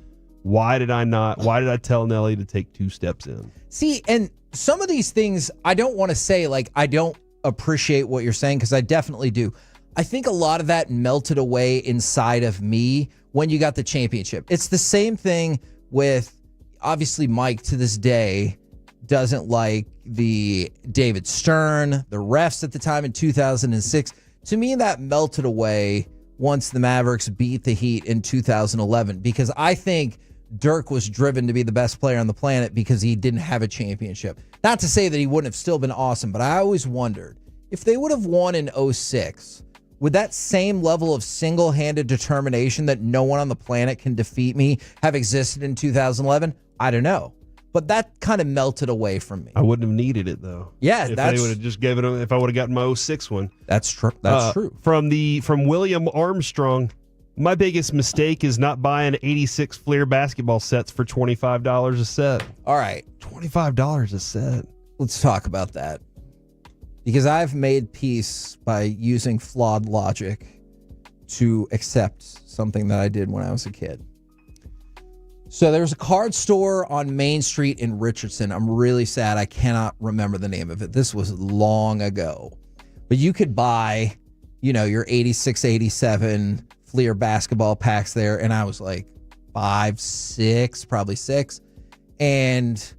Why did I tell Nelly to take 2 steps in? See, and some of these things, I don't want to say, like, I don't appreciate what you're saying, because I definitely do. I think a lot of that melted away inside of me when you got the championship. It's the same thing with, obviously, Mike to this day doesn't like the David Stern, the refs at the time in 2006. To me, that melted away once the Mavericks beat the Heat in 2011, because I think Dirk was driven to be the best player on the planet because he didn't have a championship. Not to say that he wouldn't have still been awesome, but I always wondered, if they would have won in 06, would that same level of single-handed determination that no one on the planet can defeat me have existed in 2011? I don't know. But that kind of melted away from me. I wouldn't have needed it, though. Yeah, if they would have just given it, if I would have gotten my 06 one. That's true. That's true. From William Armstrong, my biggest mistake is not buying 86 Fleer basketball sets for $25 a set. All right. $25 a set. Let's talk about that. Because I've made peace by using flawed logic to accept something that I did when I was a kid. So there's a card store on Main Street in Richardson. I'm really sad I cannot remember the name of it. This was long ago. But you could buy, your 86, 87 Fleer basketball packs there. And I was like 5, 6, probably 6. And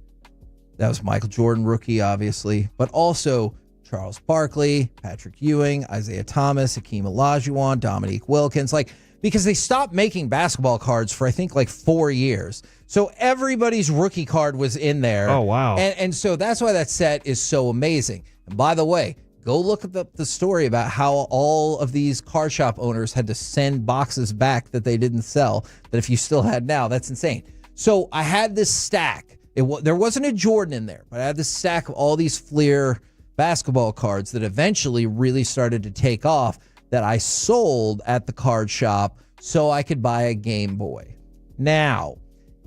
that was Michael Jordan rookie, obviously. But also Charles Barkley, Patrick Ewing, Isaiah Thomas, Hakeem Olajuwon, Dominique Wilkins. Because they stopped making basketball cards for, I think, 4 years. So everybody's rookie card was in there. Oh, wow. And so that's why that set is so amazing. And by the way, go look at the story about how all of these card shop owners had to send boxes back that they didn't sell, that if you still had now, that's insane. So I had this stack. There wasn't a Jordan in there, but I had this stack of all these Fleer basketball cards that eventually really started to take off, that I sold at the card shop so I could buy a Game Boy. Now,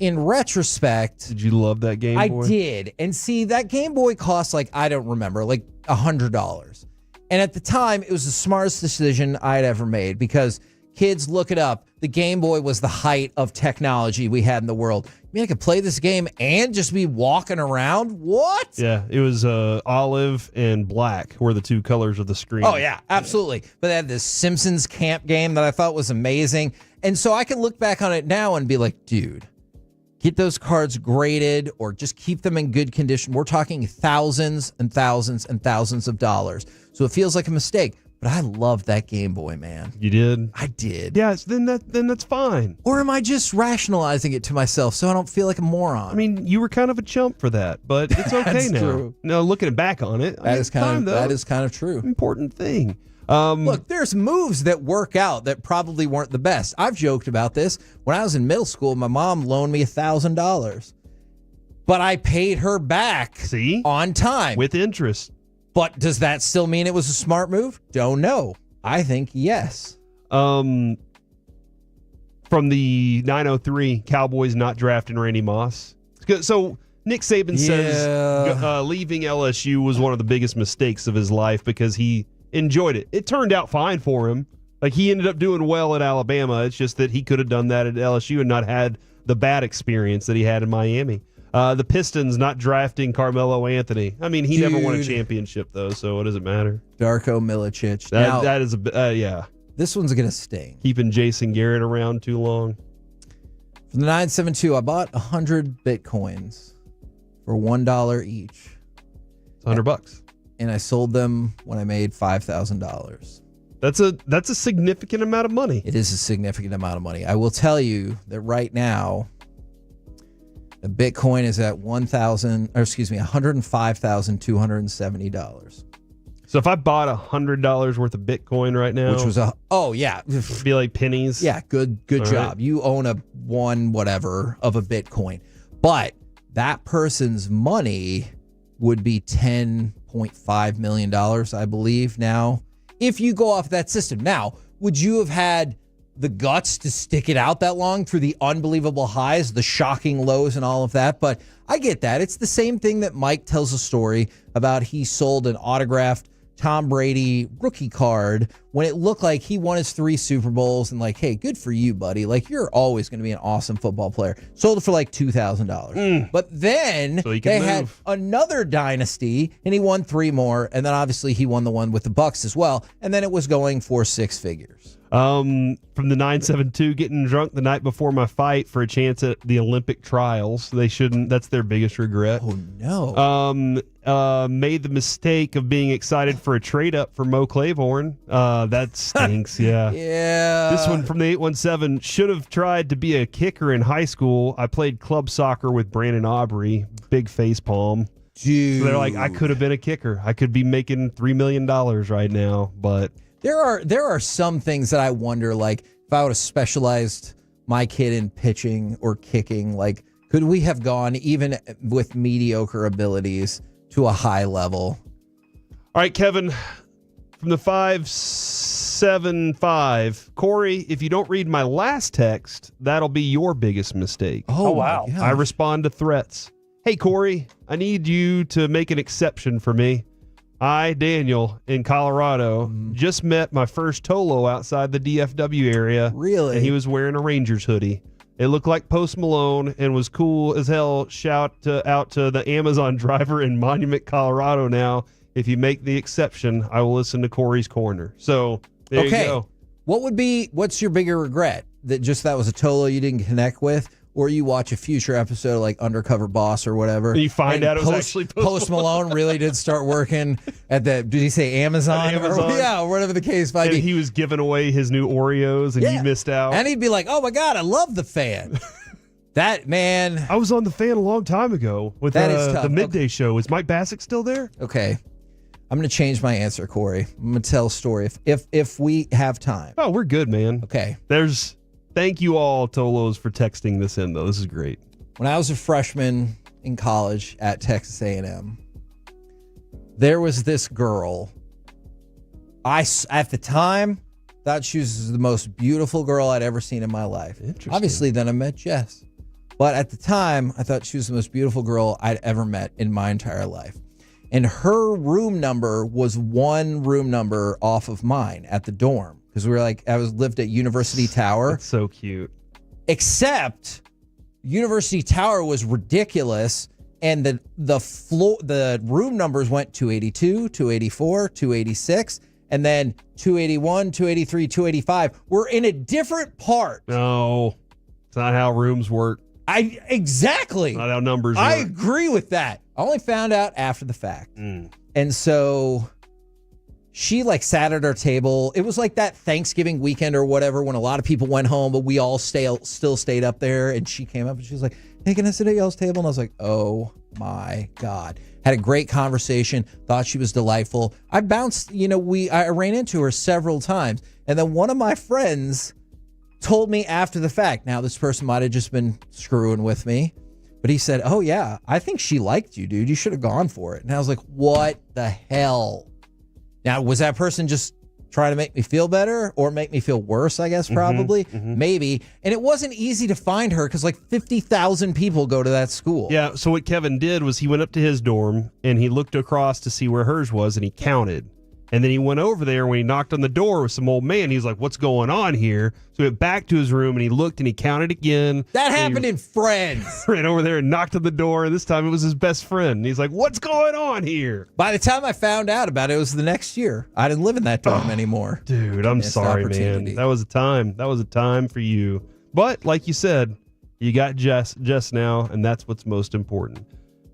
in retrospect... Did you love that Game Boy? I did. And see, that Game Boy cost, I don't remember, $100. And at the time, it was the smartest decision I'd ever made, because kids, look it up. The Game Boy was the height of technology we had in the world. I mean, I could play this game and just be walking around? What? Yeah, it was olive and black were the 2 colors of the screen. Oh, yeah, absolutely. But they had this Simpsons camp game that I thought was amazing. And so I can look back on it now and be like, dude, get those cards graded or just keep them in good condition. We're talking thousands and thousands and thousands of dollars. So it feels like a mistake. But I love that Game Boy, man. You did? I did. Yeah, then that's fine. Or am I just rationalizing it to myself so I don't feel like a moron? I mean, you were kind of a chump for that, but it's okay That's now. true. No, looking back on it, that is kind of true. Important thing. Look, there's moves that work out that probably weren't the best. I've joked about this. When I was in middle school, my mom loaned me $1,000, but I paid her back on time with interest. But does that still mean it was a smart move? Don't know. I think yes. From the 903, Cowboys not drafting Randy Moss. So Nick Saban says leaving LSU was one of the biggest mistakes of his life because he enjoyed it. It turned out fine for him. He ended up doing well at Alabama. It's just that he could have done that at LSU and not had the bad experience that he had in Miami. The Pistons not drafting Carmelo Anthony. I mean, he never won a championship, though, so what does it matter? Darko Milicic. That is yeah. This one's going to sting. Keeping Jason Garrett around too long. From the 972, I bought 100 Bitcoins for $1 each. It's $100. And I sold them when I made $5,000. That's a significant amount of money. It is a significant amount of money. I will tell you that right now, the Bitcoin is at $105,270. So if I bought $100 worth of Bitcoin right now, which was it'd be like pennies. Yeah, good All job. right. You own a whatever of a Bitcoin, but that person's money would be $10.5 million, I believe now, if you go off that system. Now, would you have had the guts to stick it out that long through the unbelievable highs, the shocking lows, and all of that? But I get that. It's the same thing that Mike tells a story about. He sold an autographed Tom Brady rookie card when it looked like he won his 3 Super Bowls and like, hey, good for you, buddy. Like, you're always going to be an awesome football player. Sold it for like $2,000. But then they had another dynasty and he won 3 more. And then obviously he won the one with the Bucks as well. And then it was going for 6 figures. From the 972, getting drunk the night before my fight for a chance at the Olympic trials. They shouldn't. That's their biggest regret. Oh, no. Made the mistake of being excited for a trade up for Mo Claiborne. That stinks, yeah. Yeah. This one from the 817, should have tried to be a kicker in high school. I played club soccer with Brandon Aubrey. Big face palm. Dude. So they're like, I could have been a kicker. I could be making $3 million right now, but... There are some things that I wonder, like, if I would have specialized my kid in pitching or kicking, like, could we have gone, even with mediocre abilities, to a high level? All right, Kevin, from the 575, Corey, if you don't read my last text, that'll be your biggest mistake. Oh wow. I respond to threats. Hey, Corey, I need you to make an exception for me. I, Daniel, in Colorado, just met my first Tolo outside the DFW area. Really? And he was wearing a Rangers hoodie. It looked like Post Malone and was cool as hell. Shout out to the Amazon driver in Monument, Colorado now. If you make the exception, I will listen to Corey's Corner. So, there you go. What's your bigger regret? That was a Tolo you didn't connect with? Or you watch a future episode of like Undercover Boss or whatever. And you find out it was actually Post Malone really did start working at did he say Amazon? Or whatever the case might be. And he was giving away his new Oreos and you missed out. And he'd be like, oh my God, I love the Fan. That man. I was on the Fan a long time ago with the midday show. Is Mike Bassick still there? Okay. I'm going to change my answer, Corey. I'm going to tell a story if we have time. Oh, we're good, man. Okay. Thank you all, Tolos, for texting this in, though. This is great. When I was a freshman in college at Texas A&M, there was this girl. At the time, thought she was the most beautiful girl I'd ever seen in my life. Interesting. Obviously, then I met Jess. But at the time, I thought she was the most beautiful girl I'd ever met in my entire life. And her room number was one room number off of mine at the dorm. Because we were like, lived at University Tower. That's so cute. Except University Tower was ridiculous, and the room numbers went 282, 284, 286, and then 281, 283, 285. We're in a different part. No, it's not how rooms work. Exactly. Not how numbers work. I agree with that. I only found out after the fact. And so she like sat at our table. It was like that Thanksgiving weekend or whatever when a lot of people went home, but we all still stayed up there. And she came up and she was like, hey, can I sit at y'all's table? And I was like, oh my God. Had a great conversation. Thought she was delightful. I bounced, I ran into her several times. And then one of my friends told me after the fact, now this person might have just been screwing with me, but he said, oh yeah, I think she liked you, dude. You should have gone for it. And I was like, what the hell? Now, was that person just trying to make me feel better or make me feel worse, I guess, probably? Maybe. And it wasn't easy to find her because like 50,000 people go to that school. Yeah, so what Kevin did was he went up to his dorm and he looked across to see where hers was and he counted. And then he went over there when he knocked on the door with some old man. He was like, what's going on here? So he went back to his room and he looked and he counted again. That happened in Friends. Ran over there and knocked on the door. And this time it was his best friend. And he's like, what's going on here? By the time I found out about it, it was the next year. I didn't live in that dorm anymore. Dude, I'm sorry, man. That was a time. That was a time for you. But like you said, you got Jess now, and that's what's most important.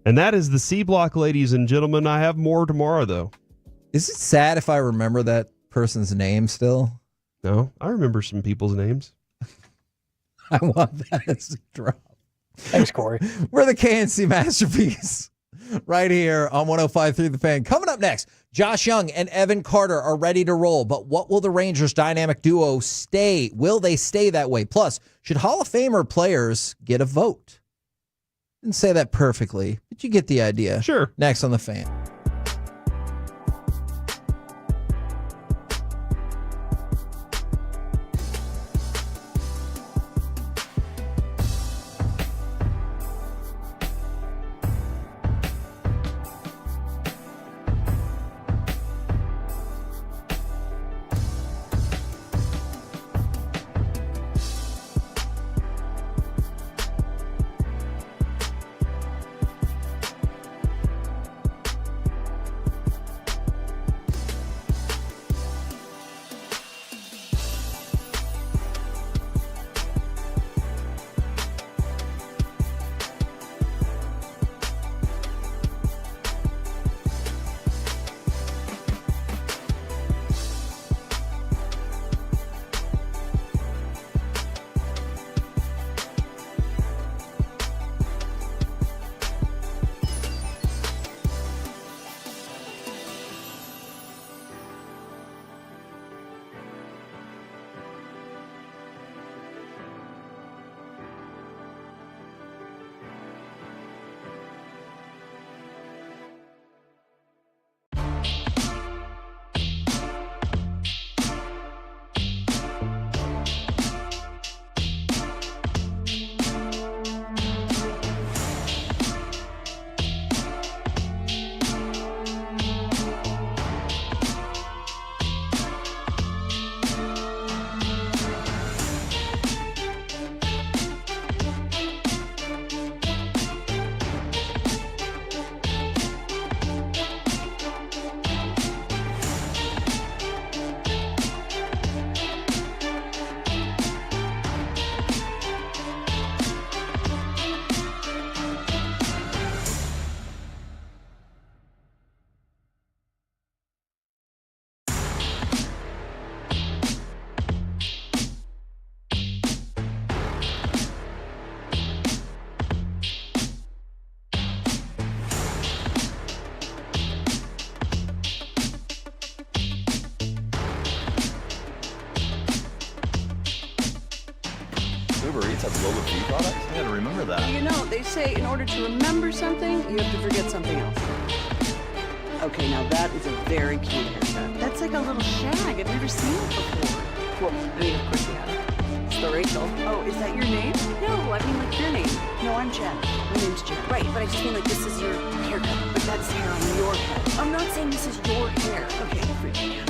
And that is the C Block, ladies and gentlemen. I have more tomorrow, though. Is it sad if I remember that person's name still? No, I remember some people's names. I want that as a drop. Thanks, Corey. We're the KNC Masterpiece right here on 105.3 The Fan. Coming up next, Josh Young and Evan Carter are ready to roll, but what will the Rangers' dynamic duo stay? Will they stay that way? Plus, should Hall of Famer players get a vote? Didn't say that perfectly, but you get the idea. Sure. Next on The Fan. has low V products? I gotta remember that. You know, they say in order to remember something, you have to forget something else. Okay, now that is a very cute haircut. That's like a little shag. I've never seen it before. Well, I mean, of course you have. It's the Rachel. Oh, is that your name? No, I mean like your name. No, I'm Jen. My name's Jen. Right, but I just mean like this is your haircut, but that's hair on your head. I'm not saying this is your hair. Okay, freaking out.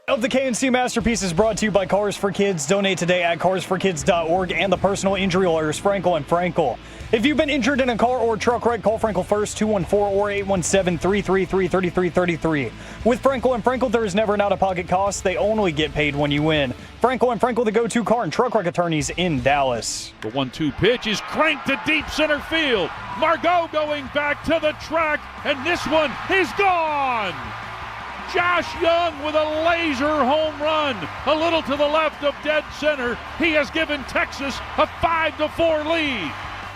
Of the KNC Masterpiece is brought to you by Cars for Kids. Donate today at carsforkids.org and the personal injury lawyers, Frankel & Frankel. If you've been injured in a car or truck wreck, call Frankel first, 214 or 817-333-3333. With Frankel & Frankel, there is never an out-of-pocket cost. They only get paid when you win. Frankel & Frankel, the go-to car and truck wreck attorneys in Dallas. The 1-2 pitch is cranked to deep center field. Margot going back to the track, and this one is gone. Josh Young with a laser home run, a little to the left of dead center. He has given Texas a 5-4 lead.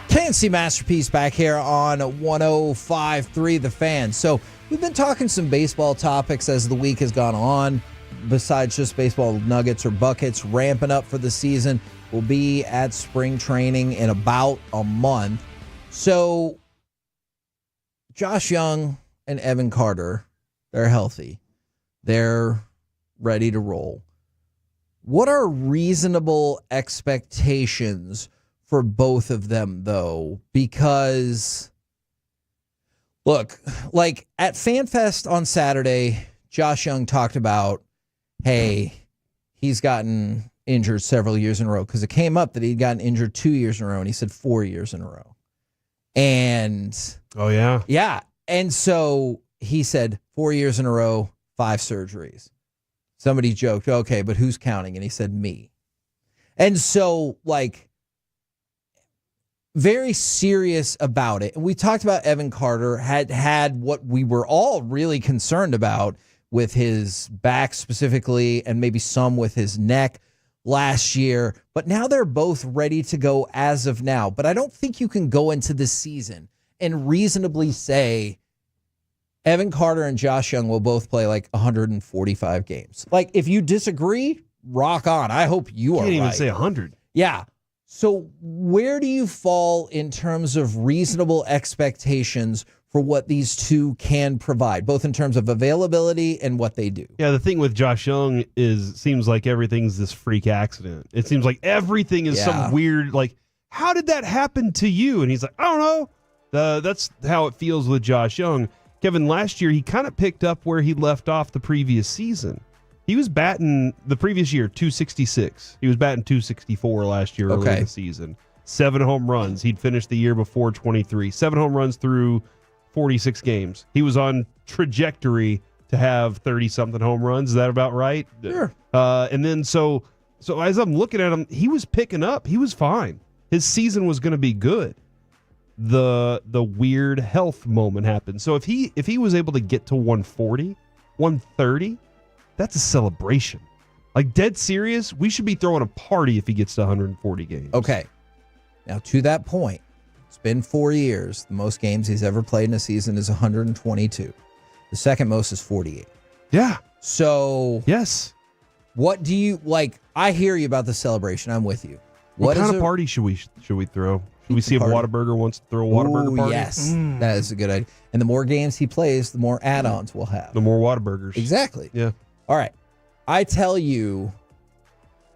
KNC Masterpiece back here on 105.3 The Fan. So we've been talking some baseball topics as the week has gone on. Besides just baseball nuggets or buckets, ramping up for the season. We'll be at spring training in about a month. So Josh Young and Evan Carter, they're healthy. They're ready to roll. What are reasonable expectations for both of them, though? Because, look, like at FanFest on Saturday, Josh Young talked about, hey, he's gotten injured several years in a row, because it came up that he'd gotten injured 2 years in a row, and he said 4 years in a row. And oh, yeah. Yeah. And so he said 4 years in a row, 5 surgeries. Somebody joked, okay, but who's counting? And he said, me. And so, like, very serious about it. And we talked about Evan Carter had what we were all really concerned about with his back specifically, and maybe some with his neck last year. But now they're both ready to go as of now. But I don't think you can go into this season and reasonably say Evan Carter and Josh Young will both play like 145 games. Like, if you disagree, rock on. I hope you are right. Can't even say 100. Yeah. So where do you fall in terms of reasonable expectations for what these two can provide, both in terms of availability and what they do? Yeah, the thing with Josh Young seems like everything's this freak accident. It seems like everything is some weird, like, how did that happen to you? And he's like, I don't know. That's how it feels with Josh Young. Kevin, last year, he kind of picked up where he left off the previous season. He was batting the previous year 266. He was batting 264 last year early in the season. 7 home runs. He'd finished the year before 23. 7 home runs through 46 games. He was on trajectory to have 30-something home runs. Is that about right? Sure. And then so as I'm looking at him, he was picking up. He was fine. His season was going to be good. The weird health moment happened. So if he was able to get to 140, 130, that's a celebration. Like, dead serious, we should be throwing a party if he gets to 140 games. Okay. Now, to that point, it's been 4 years. The most games he's ever played in a season is 122. The second most is 48. Yeah. So, yes. What do you like? I hear you about the celebration. I'm with you. What kind of party should we throw? Should we see if Whataburger wants to throw a Whataburger party? Yes. That is a good idea. And the more games he plays, the more add-ons we'll have. The more Whataburgers. Exactly. Yeah. All right. I tell you,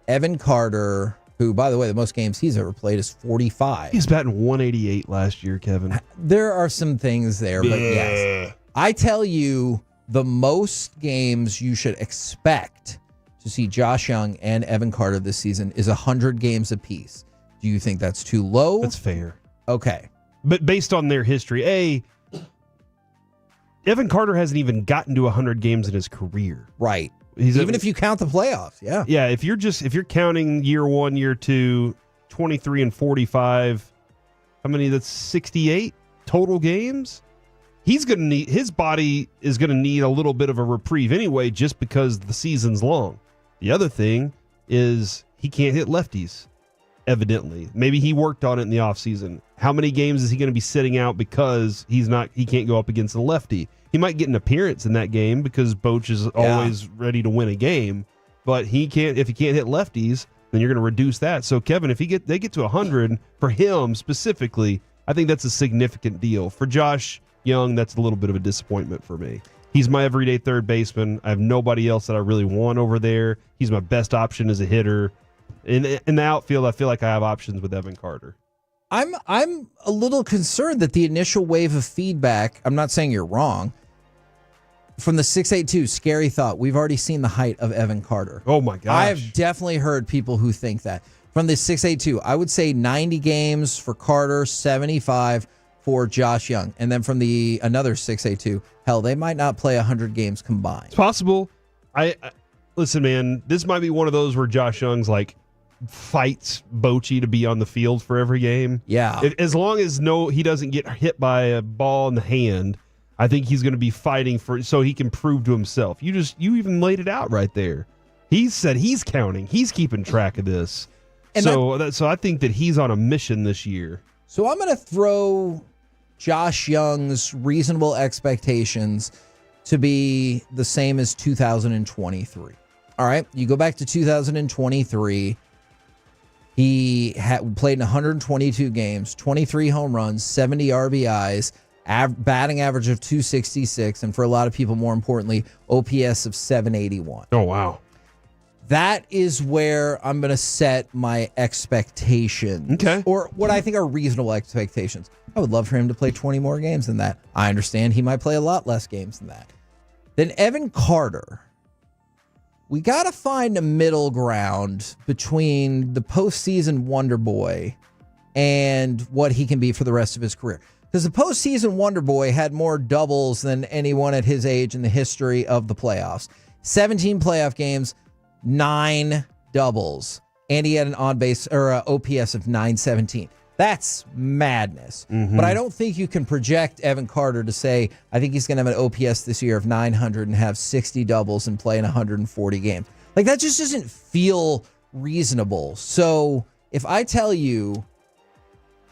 Evan Carter, who, by the way, the most games he's ever played is 45. He's batting 188 last year, Kevin. There are some things there, but yes. I tell you, the most games you should expect to see Josh Young and Evan Carter this season is 100 games apiece. Do you think that's too low? That's fair. Okay. But based on their history, Evan Carter hasn't even gotten to 100 games in his career. Right. Even if you count the playoffs, yeah. Yeah, if you're counting year 1, year 2, 23 and 45, how many? That's 68 total games. His body is going to need a little bit of a reprieve anyway, just because the season's long. The other thing is he can't hit lefties, evidently. Maybe he worked on it in the offseason. How many games is he going to be sitting out because he can't go up against a lefty? He might get an appearance in that game because Boch is always ready to win a game, but if he can't hit lefties, then you're going to reduce that. So Kevin, if they get to 100 for him specifically, I think that's a significant deal. For Josh Young, that's a little bit of a disappointment for me. He's my everyday third baseman. I have nobody else that I really want over there. He's my best option as a hitter. In the outfield, I feel like I have options with Evan Carter. I'm a little concerned that the initial wave of feedback, I'm not saying you're wrong, from the 682, scary thought, we've already seen the height of Evan Carter. Oh my gosh. I have definitely heard people who think that. From the 682, I would say 90 games for Carter, 75 for Josh Young. And then from another 682, hell, they might not play 100 games combined. It's possible. I listen, man, this might be one of those where Josh Young's like fights Bochy to be on the field for every game. Yeah. As long as he doesn't get hit by a ball in the hand, I think he's going to be fighting so he can prove to himself. You even laid it out right there. He said he's counting. He's keeping track of this. And so I think that he's on a mission this year. So I'm going to throw Josh Young's reasonable expectations to be the same as 2023. All right. You go back to 2023. He played in 122 games, 23 home runs, 70 RBIs, batting average of 266, and for a lot of people, more importantly, OPS of 781. Oh, wow. That is where I'm going to set my expectations. Okay. Or what I think are reasonable expectations. I would love for him to play 20 more games than that. I understand he might play a lot less games than that. Then Evan Carter. We got to find a middle ground between the postseason Wonder Boy and what he can be for the rest of his career. Because the postseason Wonder Boy had more doubles than anyone at his age in the history of the playoffs. 17 playoff games, 9 doubles, and he had an on-base or OPS of 917. That's madness. Mm-hmm. But I don't think you can project Evan Carter to say, I think he's going to have an OPS this year of 900 and have 60 doubles and play in 140 games. Like, that just doesn't feel reasonable. So if I tell you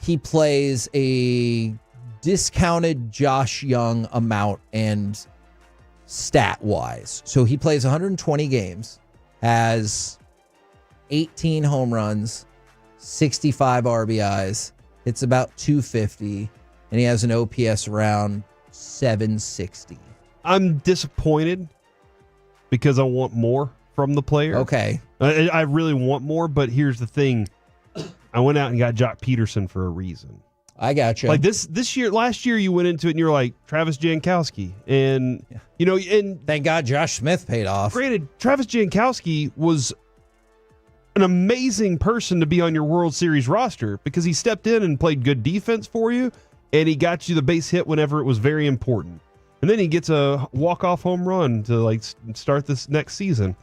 he plays a discounted Josh Young amount and stat-wise. So he plays 120 games, has 18 home runs, 65 RBIs, hits about 250, and he has an OPS around 760. I'm disappointed because I want more from the player. Okay. I really want more, but here's the thing. I went out and got Jock Peterson for a reason. I got you. Like last year you went into it and you're like, Travis Jankowski. And, and thank God Josh Smith paid off. Granted, Travis Jankowski was an amazing person to be on your World Series roster because he stepped in and played good defense for you, and he got you the base hit whenever it was very important. And then he gets a walk-off home run to start this next season.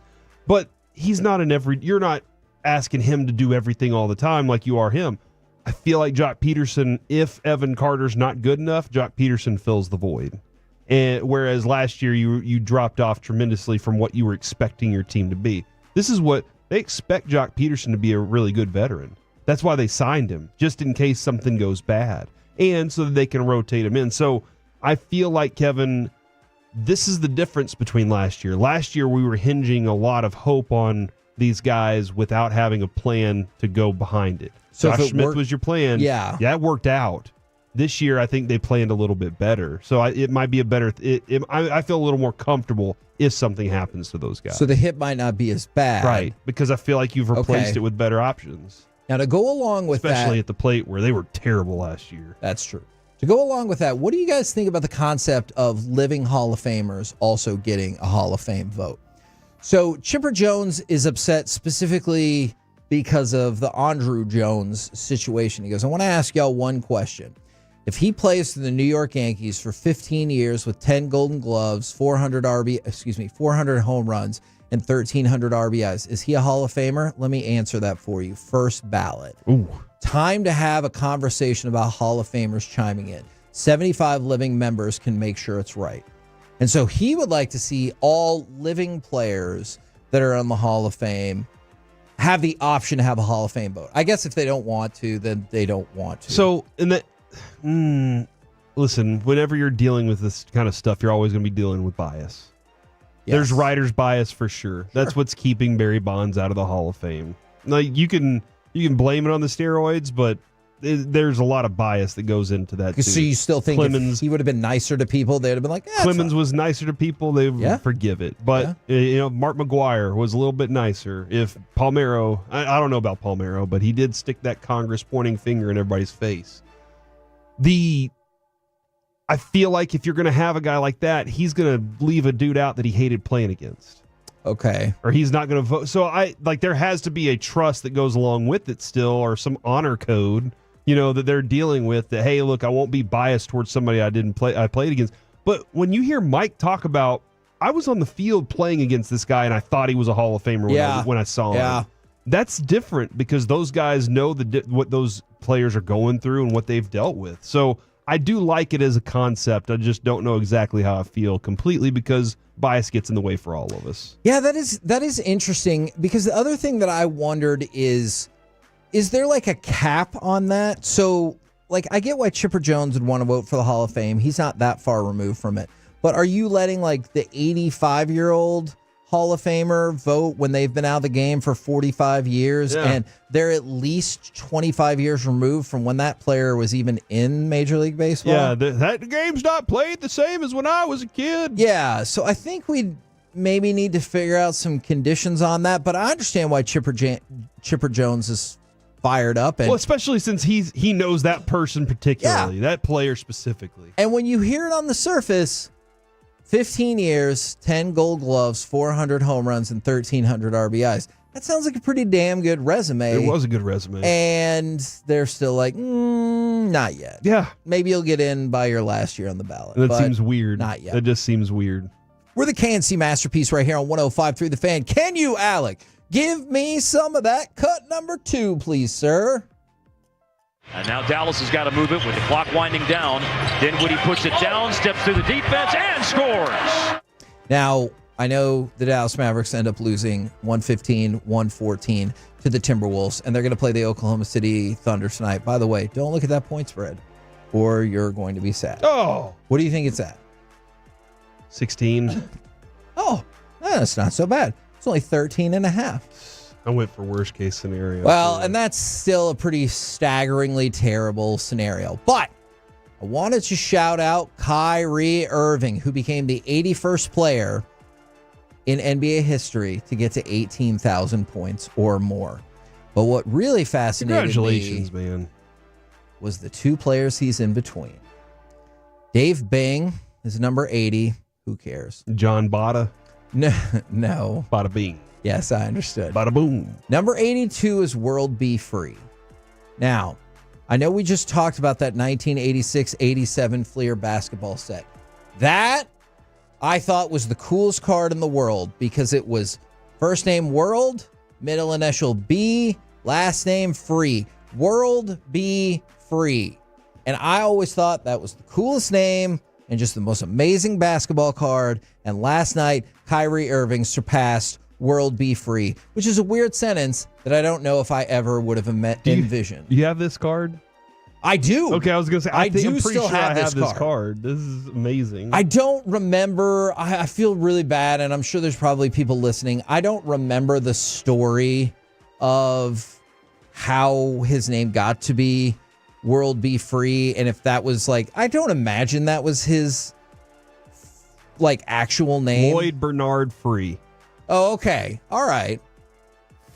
But he's not you're not asking him to do everything all the time like you are him. I feel like Jock Peterson, if Evan Carter's not good enough, Jock Peterson fills the void. And whereas last year you dropped off tremendously from what you were expecting your team to be. This is what they expect Jock Peterson to be, a really good veteran. That's why they signed him, just in case something goes bad, and so that they can rotate him in. So I feel like, Kevin, this is the difference between last year. Last year we were hinging a lot of hope on these guys without having a plan to go behind it. So Josh Smith was your plan. Yeah, it worked out. This year, I think they planned a little bit better. So it might be a better. I feel a little more comfortable if something happens to those guys. So the hit might not be as bad, right? Because I feel like you've replaced it with better options. Now to go along with especially that, at the plate where they were terrible last year. That's true. To go along with that, what do you guys think about the concept of living Hall of Famers also getting a Hall of Fame vote? So Chipper Jones is upset specifically because of the Andrew Jones situation. He goes, I want to ask y'all one question. If he plays for the New York Yankees for 15 years with 10 Golden Gloves, 400 home runs, and 1,300 RBIs, is he a Hall of Famer? Let me answer that for you. First ballot. Ooh. Time to have a conversation about Hall of Famers chiming in. 75 living members can make sure it's right. And so he would like to see all living players that are in the Hall of Fame have the option to have a Hall of Fame vote. I guess if they don't want to, then they don't want to. So, listen, whenever you're dealing with this kind of stuff, you're always going to be dealing with bias. Yes. There's writer's bias for sure. That's what's keeping Barry Bonds out of the Hall of Fame. Like you can blame it on the steroids, but there's a lot of bias that goes into that too. So you still think if he would have been nicer to people, they would have been like, Clemens was nicer to people, they would forgive it. But Mark McGwire was a little bit nicer. If Palmeiro, I don't know about Palmeiro, but he did stick that Congress pointing finger in everybody's face. I feel like if you're going to have a guy like that, he's going to leave a dude out that he hated playing against. Okay. Or he's not going to vote. So there has to be a trust that goes along with it still, or some honor code, that they're dealing with that, hey, look, I won't be biased towards somebody I played against. But when you hear Mike talk about, I was on the field playing against this guy and I thought he was a Hall of Famer when I saw him. That's different because those guys know what those players are going through and what they've dealt with. So I do like it as a concept. I just don't know exactly how I feel completely because bias gets in the way for all of us. Yeah, that is interesting because the other thing that I wondered is there like a cap on that? So like I get why Chipper Jones would want to vote for the Hall of Fame. He's not that far removed from it. But are you letting like the 85-year-old Hall of Famer vote when they've been out of the game for 45 years and they're at least 25 years removed from when that player was even in Major League Baseball? Yeah, that game's not played the same as when I was a kid. Yeah, so I think we maybe need to figure out some conditions on that, but I understand why Chipper Jones is fired up. And, well, especially since he knows that person particularly, that player specifically. And when you hear it on the surface, 15 years, 10 Gold Gloves, 400 home runs, and 1,300 RBIs. That sounds like a pretty damn good resume. It was a good resume. And they're still like, not yet. Yeah. Maybe you'll get in by your last year on the ballot. That seems weird. Not yet. That just seems weird. We're the KNC Masterpiece right here on 105.3 The Fan. Can you, Alec, give me some of that cut number 2, please, sir? And now Dallas has got to move it with the clock winding down. Dinwiddie puts it down, steps through the defense, and scores. Now, I know the Dallas Mavericks end up losing 115-114 to the Timberwolves, and they're going to play the Oklahoma City Thunder tonight. By the way, don't look at that point spread. or you're going to be sad. Oh. What do you think it's at? 16. Oh, that's not so bad. It's only 13.5. I went for worst case scenario. Well, and that's still a pretty staggeringly terrible scenario. But I wanted to shout out Kyrie Irving, who became the 81st player in NBA history to get to 18,000 points or more. But what really fascinated me was the two players he's in between. Dave Bing is number 80. Who cares? John Bada. No. Bada Bing. Yes, I understood. Bada boom. Number 82 is World Be Free. Now, I know we just talked about that 1986-87 Fleer basketball set. That, I thought, was the coolest card in the world because it was first name World, middle initial B, last name Free. World Be Free. And I always thought that was the coolest name and just the most amazing basketball card. And last night, Kyrie Irving surpassed World Be Free, which is a weird sentence that I don't know if I ever would have envisioned. You have this card? I do. Okay, I was going to say, I'm pretty still sure have I have this card. This is amazing. I don't remember. I feel really bad, and I'm sure there's probably people listening. I don't remember the story of how his name got to be World Be Free, and if that was like, I don't imagine that was his like actual name. Lloyd Bernard Free. Oh, okay. All right.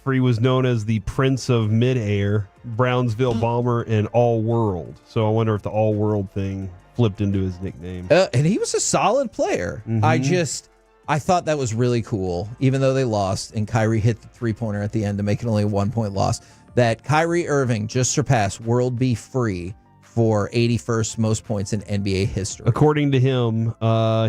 Free was known as the Prince of Midair, Brownsville Bomber, and All World. So I wonder if the All World thing flipped into his nickname. And he was a solid player. Mm-hmm. I thought that was really cool, even though they lost and Kyrie hit the three-pointer at the end to make it only a 1-point loss, that Kyrie Irving just surpassed World Be Free for 81st most points in NBA history. According to him,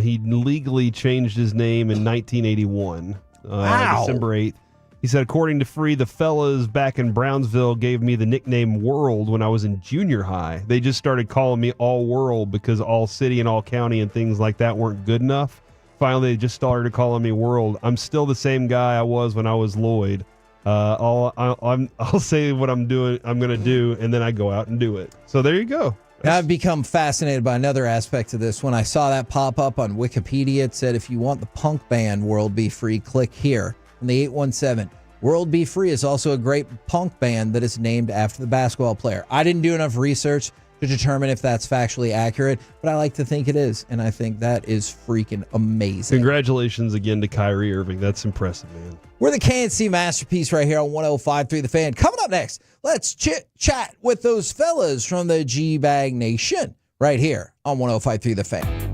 he legally changed his name in 1981, December 8th. He said, according to Free, the fellas back in Brownsville gave me the nickname World when I was in junior high. They just started calling me All World because All City and All County and things like that weren't good enough. Finally, they just started calling me World. I'm still the same guy I was when I was Lloyd. I'll say what I'm doing, I'm going to do, and then I go out and do it. So there you go. I've become fascinated by another aspect of this. When I saw that pop up on Wikipedia, it said, if you want the punk band World Be Free, click here. In the 817, World Be Free is also a great punk band that is named after the basketball player. I didn't do enough research to determine if that's factually accurate, but I like to think it is, and I think that is freaking amazing. Congratulations again to Kyrie Irving. That's impressive, man. We're the KNC Masterpiece right here on 105.3 The Fan. Coming up next, let's chit-chat with those fellas from the G-Bag Nation right here on 105.3 The Fan.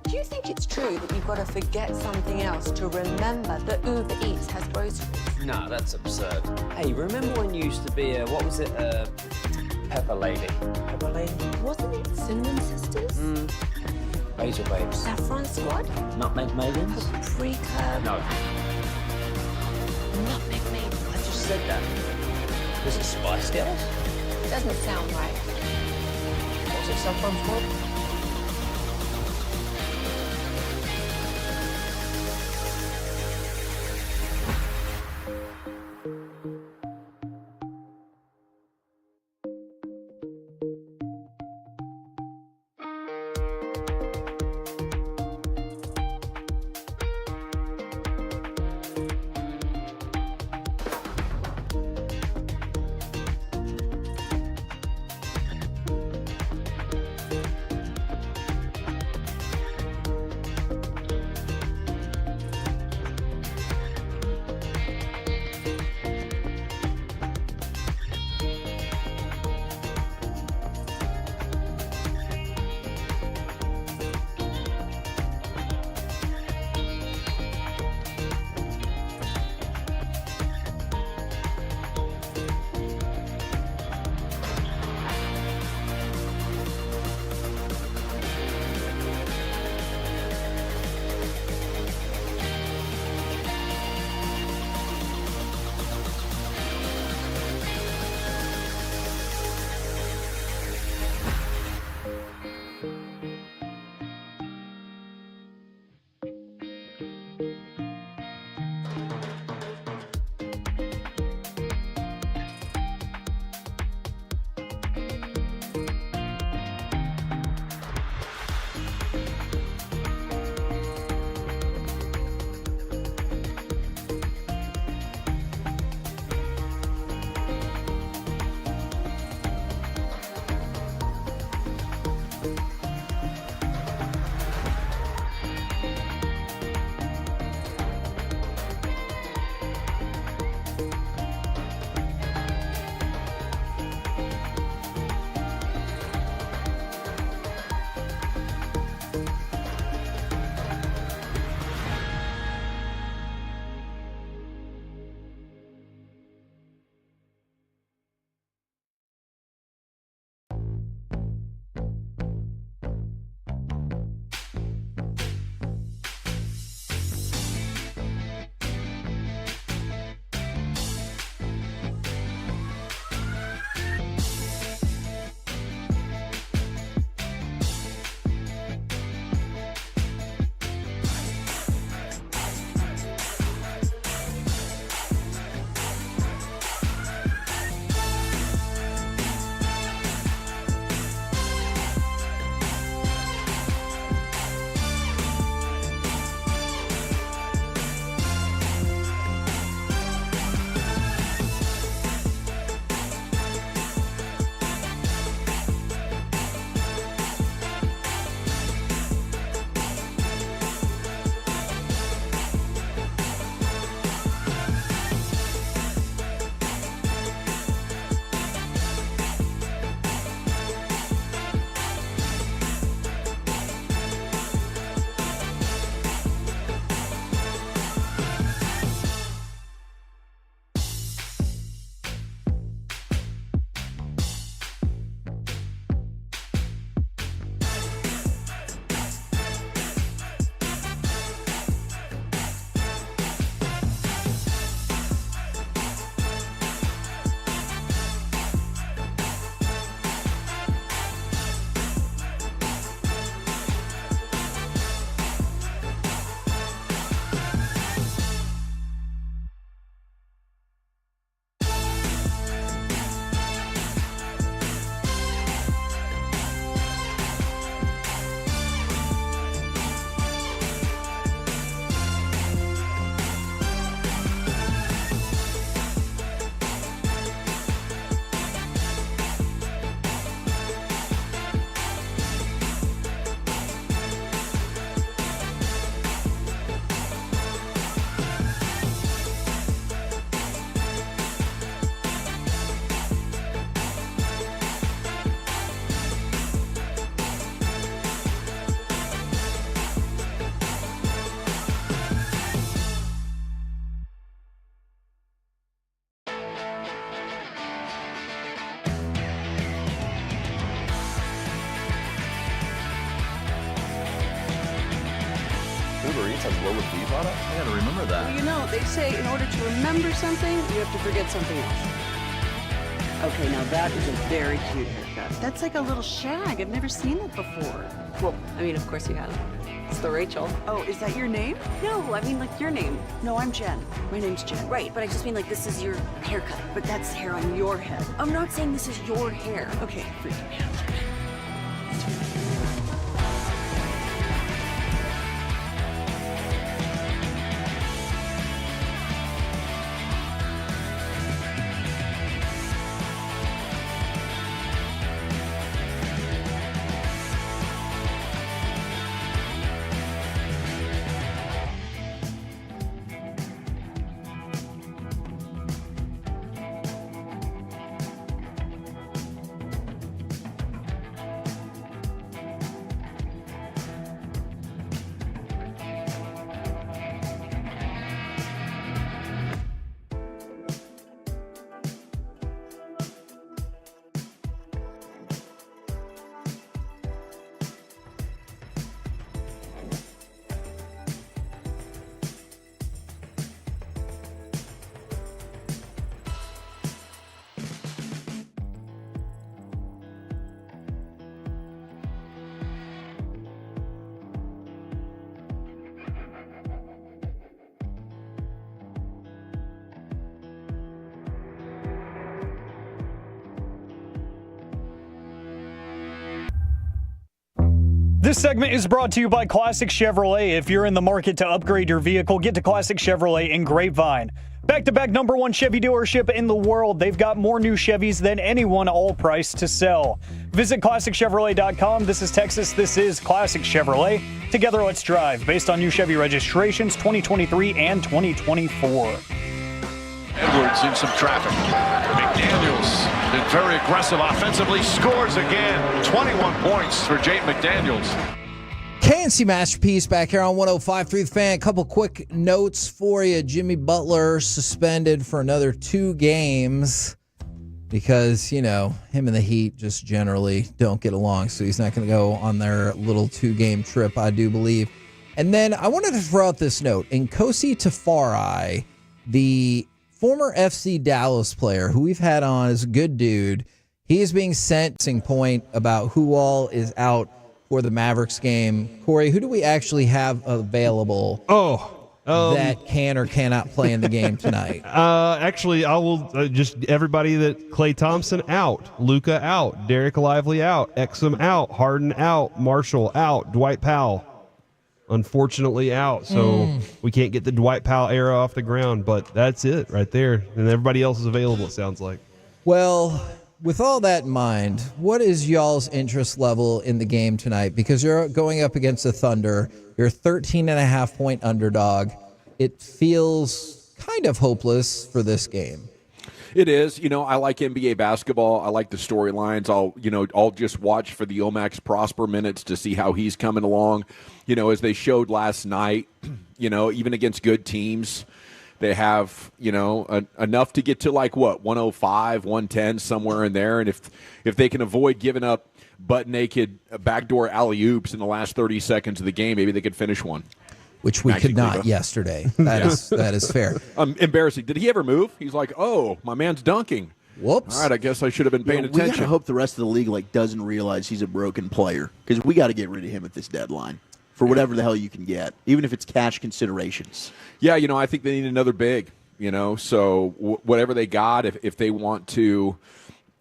Do you think it's true that you've got to forget something else to remember that Uber Eats has groceries? No, that's absurd. Hey, remember when you used to be a, what was it, Pepper Lady? Pepper Lady? Wasn't it Cinnamon Sisters? Basil Babes. Saffron Squad? Nutmeg Maidens? Paprika? No. Nutmeg Maidens. I just said that. Was it Spice Girls? Doesn't sound right. Was it Saffron Squad? Uber Eats has Lola V products? I gotta remember that. Well, you know, they say in order to remember something, you have to forget something else. Okay, now that is a very cute haircut. That's like a little shag. I've never seen it before. Well, I mean, of course you have. It's the Rachel. Oh, is that your name? No, I mean like your name. No, I'm Jen. My name's Jen. Right, but I just mean like this is your haircut. But that's hair on your head. I'm not saying this is your hair. Okay, freak me out. This segment is brought to you by Classic Chevrolet. If you're in the market to upgrade your vehicle, get to Classic Chevrolet in Grapevine. Back-to-back #1 Chevy dealership in the world. They've got more new Chevys than anyone, all priced to sell. Visit ClassicChevrolet.com. This is Texas. This is Classic Chevrolet. Together, let's drive. Based on new Chevy registrations 2023 and 2024. Edwards in some traffic. McDaniels been very aggressive offensively. Scores again. 21 points for Jake McDaniels. KNC Masterpiece back here on 105.3 The Fan. A couple quick notes for you. Jimmy Butler suspended for another 2 games because, you know, him and the Heat just generally don't get along. So he's not going to go on their little 2-game trip, I do believe. And then I wanted to throw out this note. Nkosi Tafari, the former FC Dallas player who we've had on as a good dude, he is being sent point about who all is out for the Mavericks game. Corey, who do we actually have available that can or cannot play in the game tonight? Actually, I will just everybody that Klay Thompson out, Luka out, Dereck Lively out, Exum out, Harden out, Marshall out, Dwight Powell unfortunately out. So we can't get the Dwight Powell era off the ground, but that's it right there. And everybody else is available, it sounds like. Well, with all that in mind, what is y'all's interest level in the game tonight? Because you're going up against the Thunder. You're a 13.5-point underdog. It feels kind of hopeless for this game. It is. You know, I like NBA basketball. I like the storylines. I'll just watch for the Omax Prosper minutes to see how he's coming along. You know, as they showed last night, you know, even against good teams, they have, you know, enough to get to like what, 105, 110, somewhere in there. And if they can avoid giving up butt-naked backdoor alley-oops in the last 30 seconds of the game, maybe they could finish one. Which we could not yesterday. That is fair. Embarrassing. Did he ever move? He's like, oh, my man's dunking. Whoops. All right, I guess I should have been paying We attention. gotta hope the rest of the league doesn't realize he's a broken player, because we got to get rid of him at this deadline for whatever the hell you can get, even if it's cash considerations. Yeah, you know, I think they need another big, you know, so whatever they got, if they want to,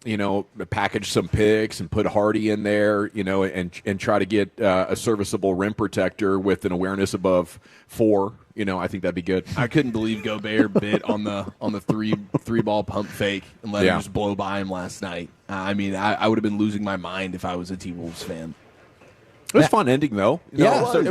you know, package some picks and put Hardy in there, you know, and try to get a serviceable rim protector with an awareness above 4, you know, I think that'd be good. I couldn't believe Gobert bit on the three ball pump fake and let him just blow by him last night. I mean, I would have been losing my mind if I was a T-Wolves fan. It was a fun ending, though. It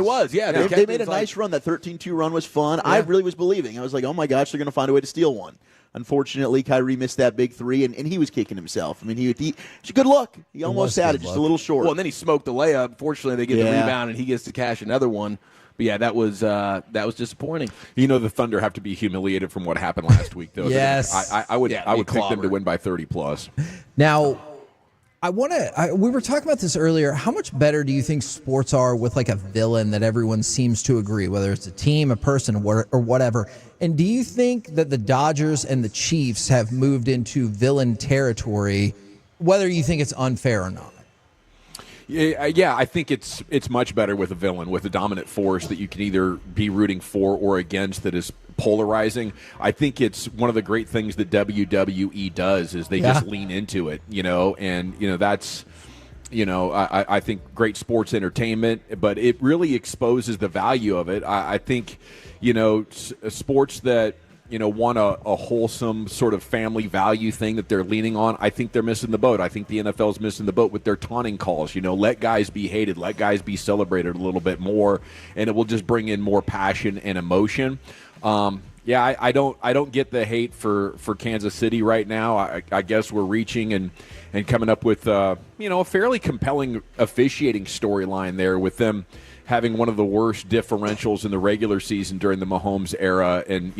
was. They made a nice run. That 13-2 run was fun. I really was believing. I was like, oh, my gosh, they're going to find a way to steal one. Unfortunately, Kyrie missed that big 3, and he was kicking himself. I mean, it's a good look. He almost had it, just a little short. Well, and then he smoked the layup. Fortunately, they get the rebound, and he gets to cash another one. But, yeah, that was disappointing. You know, the Thunder have to be humiliated from what happened last week, though. Yes. I would pick them to win by 30+. Now, We were talking about this earlier. How much better do you think sports are with like a villain that everyone seems to agree, whether it's a team, a person, or whatever? And do you think that the Dodgers and the Chiefs have moved into villain territory, whether you think it's unfair or not? Yeah, I think it's much better with a villain, with a dominant force that you can either be rooting for or against that is polarizing. I think it's one of the great things that WWE does is they just lean into it, and that's, I think great sports entertainment, but it really exposes the value of it. I think, sports that, want a wholesome sort of family value thing that they're leaning on, I think they're missing the boat. I think the NFL is missing the boat with their taunting calls. Let guys be hated, let guys be celebrated a little bit more, and it will just bring in more passion and emotion. I don't get the hate for Kansas City right now. I guess we're reaching and coming up with a fairly compelling officiating storyline there with them having one of the worst differentials in the regular season during the Mahomes era, and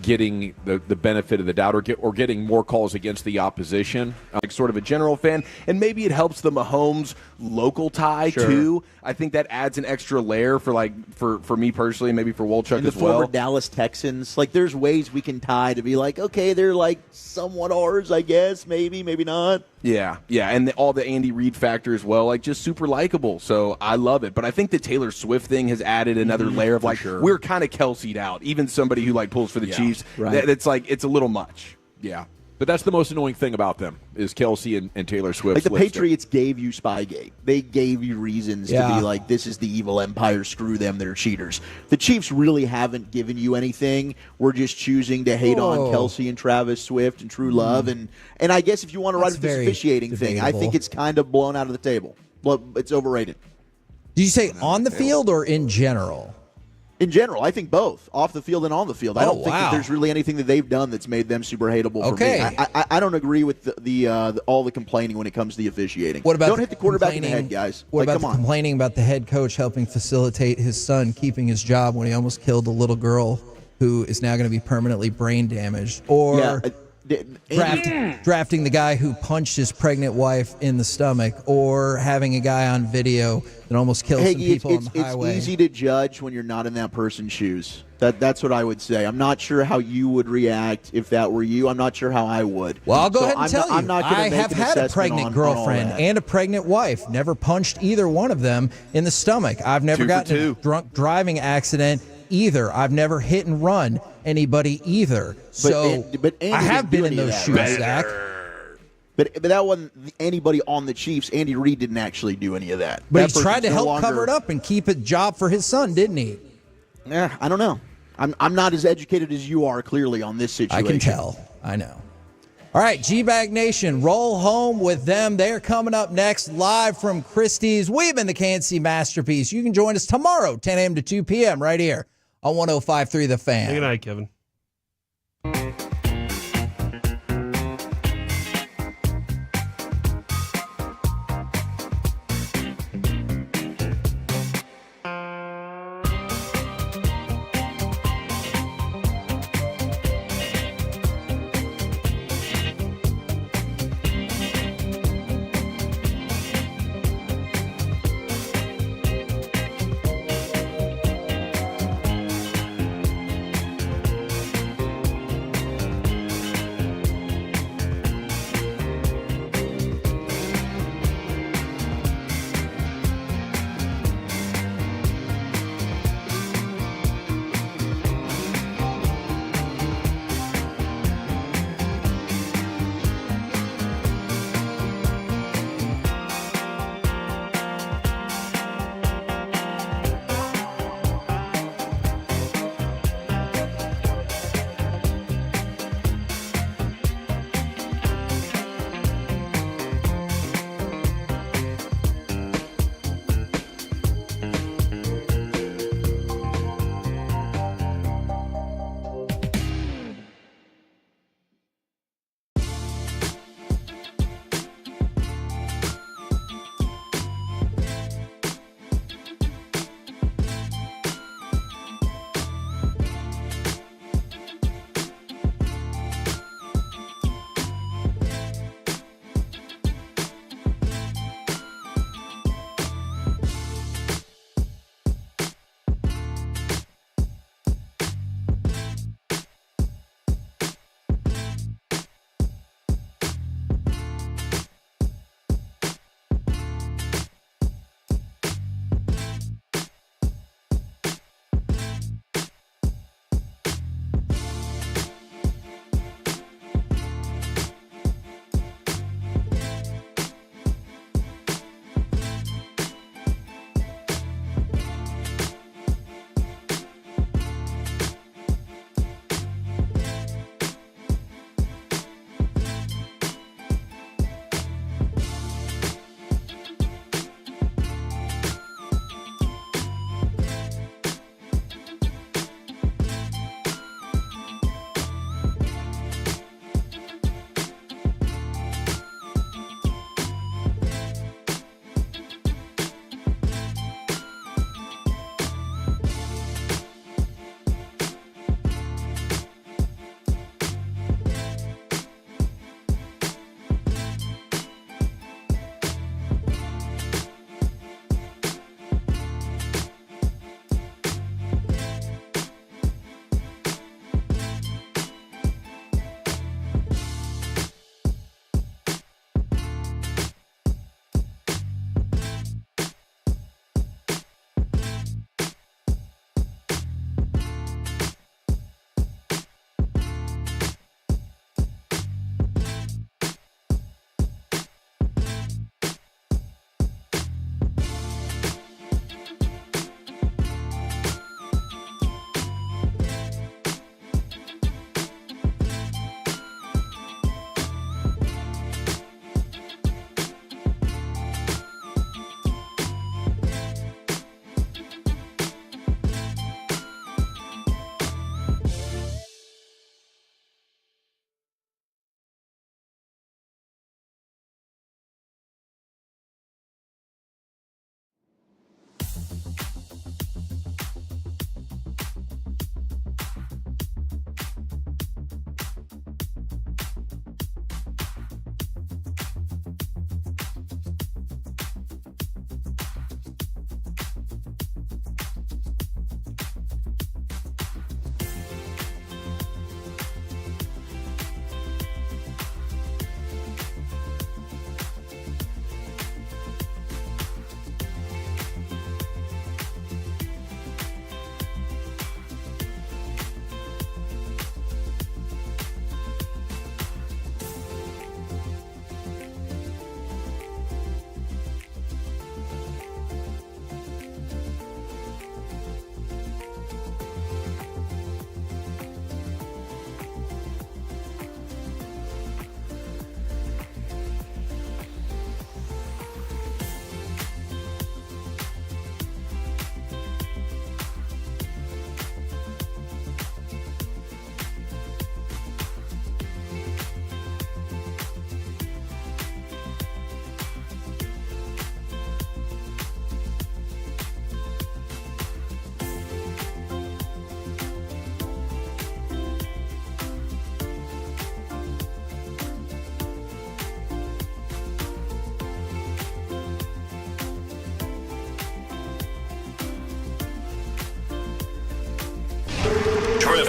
getting the benefit of the doubt or getting more calls against the opposition. Like sort of a general fan, and maybe it helps the Mahomes local tie too. I think that adds an extra layer for me personally, maybe for Wolchuk and as the former well. Dallas Texans, there's ways we can tie to be like, okay, they're somewhat ours, I guess, maybe not. Yeah, and all the Andy Reid factor as well, just super likable. So I love it. But I think the Taylor Swift thing has added another layer of we're kind of Kelsey'd out. Even somebody who pulls for the Chiefs, it's it's a little much. Yeah. But that's the most annoying thing about them is Kelsey and Taylor Swift. The Patriots gave you Spygate. They gave you reasons to be like, this is the evil empire, screw them, they're cheaters. The Chiefs really haven't given you anything. We're just choosing to hate on Kelsey and Travis Swift and True Love. And I guess if you want to write this officiating thing, I think it's kind of blown out of the table. It's overrated. Did you say on the field or in general? In general, I think both, off the field and on the field. I don't think that there's really anything that they've done that's made them super hateable for me. I don't agree with all the complaining when it comes to the officiating. What about don't hit the quarterback in the head, guys. What about complaining about the head coach helping facilitate his son keeping his job when he almost killed a little girl who is now going to be permanently brain damaged? Or drafting the guy who punched his pregnant wife in the stomach, or having a guy on video that almost killed some people on the highway. It's easy to judge when you're not in that person's shoes. That's what I would say. I'm not sure how you would react if that were you. I'm not sure how I would. Well, I'll go ahead and tell you. I have had a pregnant girlfriend and a pregnant wife. Never punched either one of them in the stomach. I've never gotten in a drunk driving accident either. I've never hit and run anybody either. But I have been in those shoes, Zach. But that wasn't anybody on the Chiefs. Andy Reid didn't actually do any of that. But he tried to help cover it up and keep a job for his son, didn't he? Yeah, I don't know. I'm not as educated as you are, clearly, on this situation. I can tell. I know. All right, G-Bag Nation, roll home with them. They're coming up next, live from Christie's. We've been the Kansas Masterpiece. You can join us tomorrow, 10 a.m. to 2 p.m. right here on 105.3 The Fan. Good night, Kevin.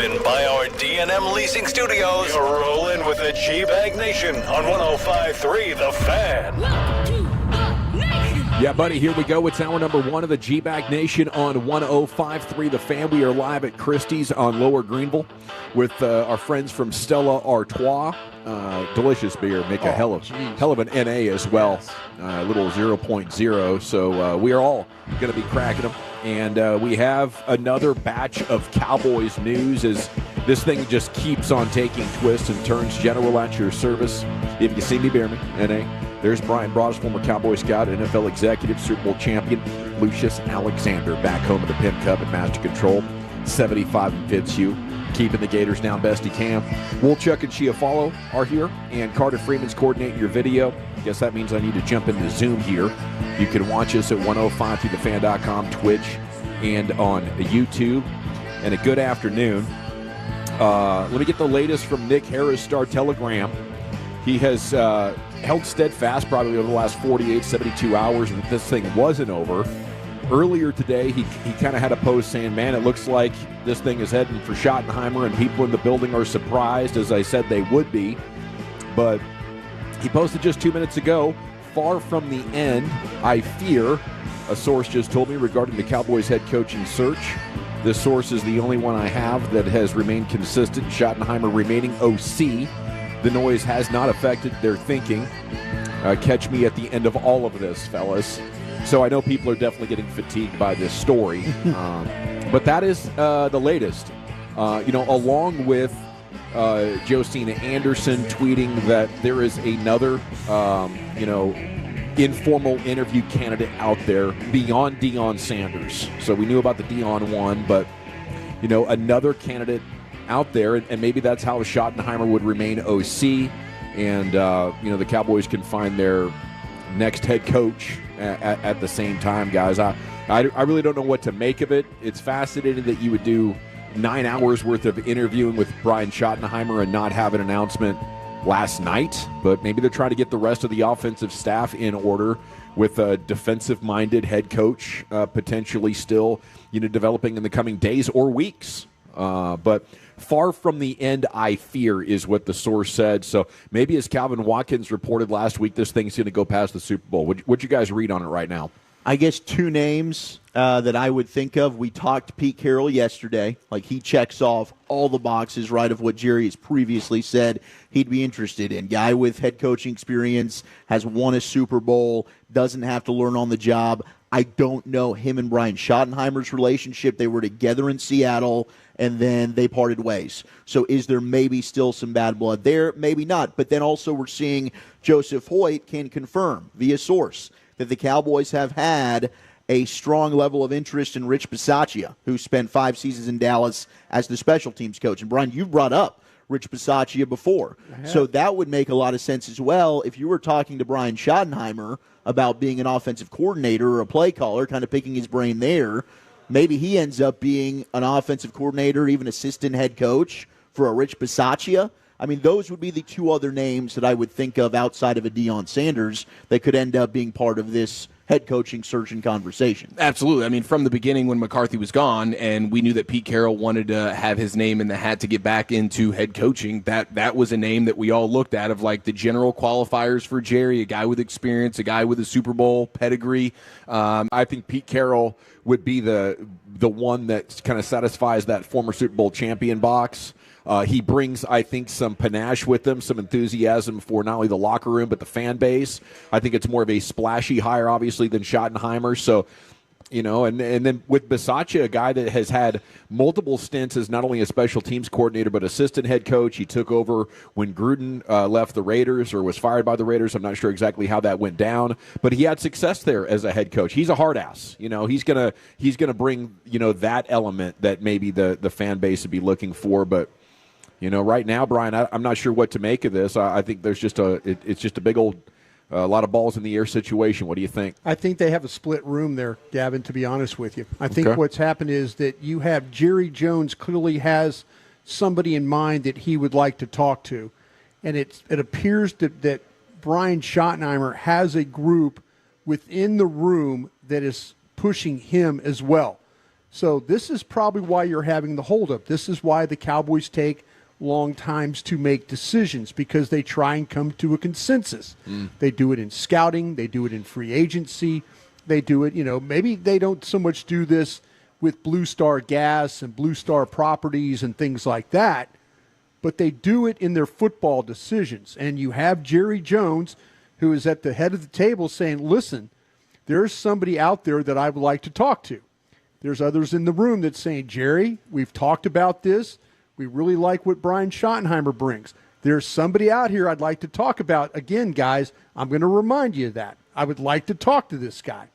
driven by our D&M Leasing Studios. You're rolling with the G-Bag Nation on 105.3 The Fan. Yeah, buddy, here we go. It's hour number 1 of the G-Bag Nation on 105.3 The Fan. We are live at Christie's on Lower Greenville with our friends from Stella Artois. Delicious beer. Make a hell of an NA as well. A little 0.0. So we are all going to be cracking them. And we have another batch of Cowboys news as this thing just keeps on taking twists and turns. General at your service. If you see me, Bearman, NA. There's Brian Broaddus, former Cowboy scout, NFL executive, Super Bowl champion. Lucius Alexander back home at the Pin Cup at Master Control. 75 and Fitzhugh. Keeping the Gators down best he can. Wolchuk and Chiafalo are here, and Carter Freeman's coordinating your video. Guess that means I need to jump into Zoom here. You can watch us at 105throughthefan.com, Twitch, and on YouTube. And a good afternoon. Let me get the latest from Nick Harris, Star Telegram. He has held steadfast probably over the last 48, 72 hours that this thing wasn't over. Earlier today, he kind of had a post saying, man, it looks like this thing is heading for Schottenheimer, and people in the building are surprised, as I said they would be. But he posted just 2 minutes ago, far from the end, I fear, a source just told me regarding the Cowboys head coaching search. This source is the only one I have that has remained consistent, Schottenheimer remaining OC. The noise has not affected their thinking. Catch me at the end of all of this, fellas. So I know people are definitely getting fatigued by this story. But that is the latest. Along with Josina Anderson tweeting that there is another, informal interview candidate out there beyond Deion Sanders. So we knew about the Deion one, but, another candidate out there, and maybe that's how Schottenheimer would remain OC, and the Cowboys can find their next head coach at the same time, guys. I really don't know what to make of it. It's fascinating that you would do 9 hours worth of interviewing with Brian Schottenheimer and not have an announcement last night, but maybe they're trying to get the rest of the offensive staff in order with a defensive-minded head coach potentially still developing in the coming days or weeks. But far from the end, I fear, is what the source said. So maybe as Calvin Watkins reported last week, this thing's going to go past the Super Bowl. What'd you guys read on it right now? I guess 2 names that I would think of. We talked to Pete Carroll yesterday. Like, he checks off all the boxes, right, of what Jerry has previously said he'd be interested in. Guy with head coaching experience, has won a Super Bowl, doesn't have to learn on the job. I don't know him and Brian Schottenheimer's relationship. They were together in Seattle, and then they parted ways. So is there maybe still some bad blood there? Maybe not. But then also we're seeing Joseph Hoyt can confirm via source that the Cowboys have had a strong level of interest in Rich Bisaccia, who spent 5 seasons in Dallas as the special teams coach. And, Brian, you've brought up Rich Bisaccia before. So that would make a lot of sense as well if you were talking to Brian Schottenheimer about being an offensive coordinator or a play caller, kind of picking his brain there. Maybe he ends up being an offensive coordinator, even assistant head coach for a Rich Bisaccia. I mean, those would be the 2 other names that I would think of outside of a Deion Sanders that could end up being part of this head coaching search and conversation. Absolutely. I mean, from the beginning when McCarthy was gone and we knew that Pete Carroll wanted to have his name in the hat to get back into head coaching, that was a name that we all looked at of like the general qualifiers for Jerry, a guy with experience, a guy with a Super Bowl pedigree. I think Pete Carroll would be the one that kind of satisfies that former Super Bowl champion box. He brings, I think, some panache with him, some enthusiasm for not only the locker room but the fan base. I think it's more of a splashy hire, obviously, than Schottenheimer. So, and then with Bisaccia, a guy that has had multiple stints as not only a special teams coordinator but assistant head coach. He took over when Gruden left the Raiders or was fired by the Raiders. I'm not sure exactly how that went down, but he had success there as a head coach. He's a hard ass. He's gonna bring that element that maybe the fan base would be looking for, but. Right now, Brian, I'm not sure what to make of this. I think there's just it's just a big old, a lot of balls in the air situation. What do you think? I think they have a split room there, Gavin, to be honest with you. I think what's happened is that you have Jerry Jones clearly has somebody in mind that he would like to talk to. And it appears that Brian Schottenheimer has a group within the room that is pushing him as well. So this is probably why you're having the holdup. This is why the Cowboys take long times to make decisions, because they try and come to a consensus. They do it in scouting. They do it in free agency. They do it, maybe they don't so much do this with Blue Star Gas and Blue Star Properties and things like that, but they do it in their football decisions. And you have Jerry Jones, who is at the head of the table, saying, listen, there's somebody out there that I would like to talk to. There's others in the room that's saying, Jerry, we've talked about this. We really like what Brian Schottenheimer brings. There's somebody out here I'd like to talk about. Again, guys, I'm going to remind you of that. I would like to talk to this guy.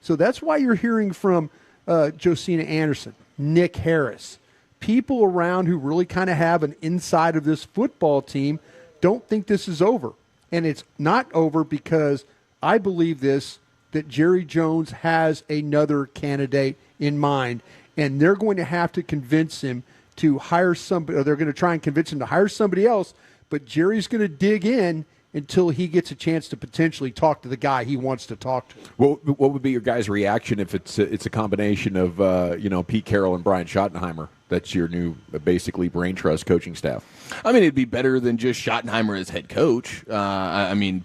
So that's why you're hearing from Josina Anderson, Nick Harris, people around who really kind of have an inside of this football team don't think this is over. And it's not over because I believe that Jerry Jones has another candidate in mind, and they're going to have to convince him to hire somebody, or they're going to try and convince him to hire somebody else, but Jerry's going to dig in until he gets a chance to potentially talk to the guy he wants to talk to. What would be your guys' reaction if it's a combination of Pete Carroll and Brian Schottenheimer? That's your new, basically, brain trust coaching staff. I mean, it'd be better than just Schottenheimer as head coach.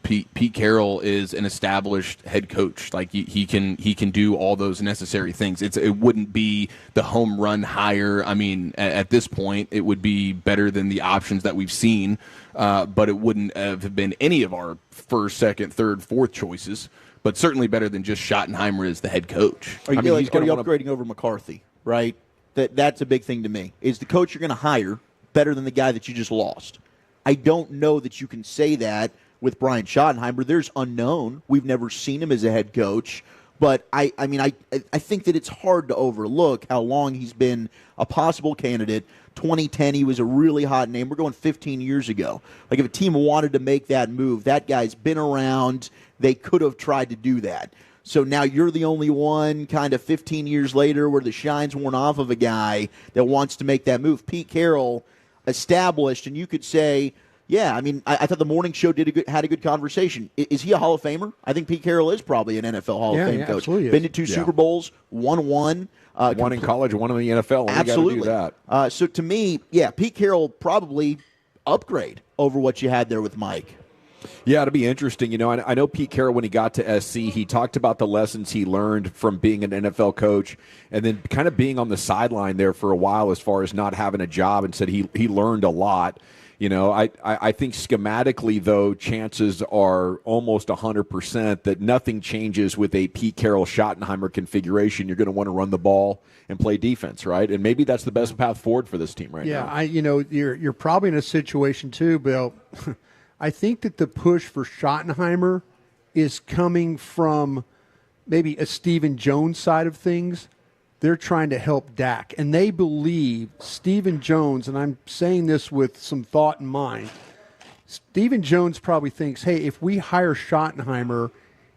Pete Carroll is an established head coach. Like he can do all those necessary things. It wouldn't be the home run hire. I mean, at this point, it would be better than the options that we've seen, but it wouldn't have been any of our first, second, third, fourth choices. But certainly better than just Schottenheimer as the head coach. Are you upgrading over McCarthy, right? That's a big thing to me. Is the coach you're going to hire better than the guy that you just lost? I don't know that you can say that with Brian Schottenheimer. There's unknown. We've never seen him as a head coach. But, I think that it's hard to overlook how long he's been a possible candidate. 2010, he was a really hot name. We're going 15 years ago. Like, if a team wanted to make that move, that guy's been around. They could have tried to do that. So now you're the only one kind of 15 years later where the shine's worn off of a guy that wants to make that move. Pete Carroll established, and you could say, yeah, I thought the morning show had a good conversation. Is he a Hall of Famer? I think Pete Carroll is probably an NFL Hall of Fame coach. Been to 2 Super Bowls, won one. One in college, one in the NFL. Absolutely. You got to do that. So to me, Pete Carroll probably upgrade over what you had there with Mike. Yeah, it'll be interesting. I know Pete Carroll, when he got to SC, he talked about the lessons he learned from being an NFL coach and then kind of being on the sideline there for a while as far as not having a job, and said he learned a lot. I think schematically, though, chances are almost 100% that nothing changes with a Pete Carroll Schottenheimer configuration. You're going to want to run the ball and play defense, right? And maybe that's the best path forward for this team right now. Yeah, you're probably in a situation too, Bill. I think that the push for Schottenheimer is coming from maybe a Stephen Jones side of things. They're trying to help Dak, and they believe Stephen Jones, and I'm saying this with some thought in mind, Stephen Jones probably thinks, hey, if we hire Schottenheimer,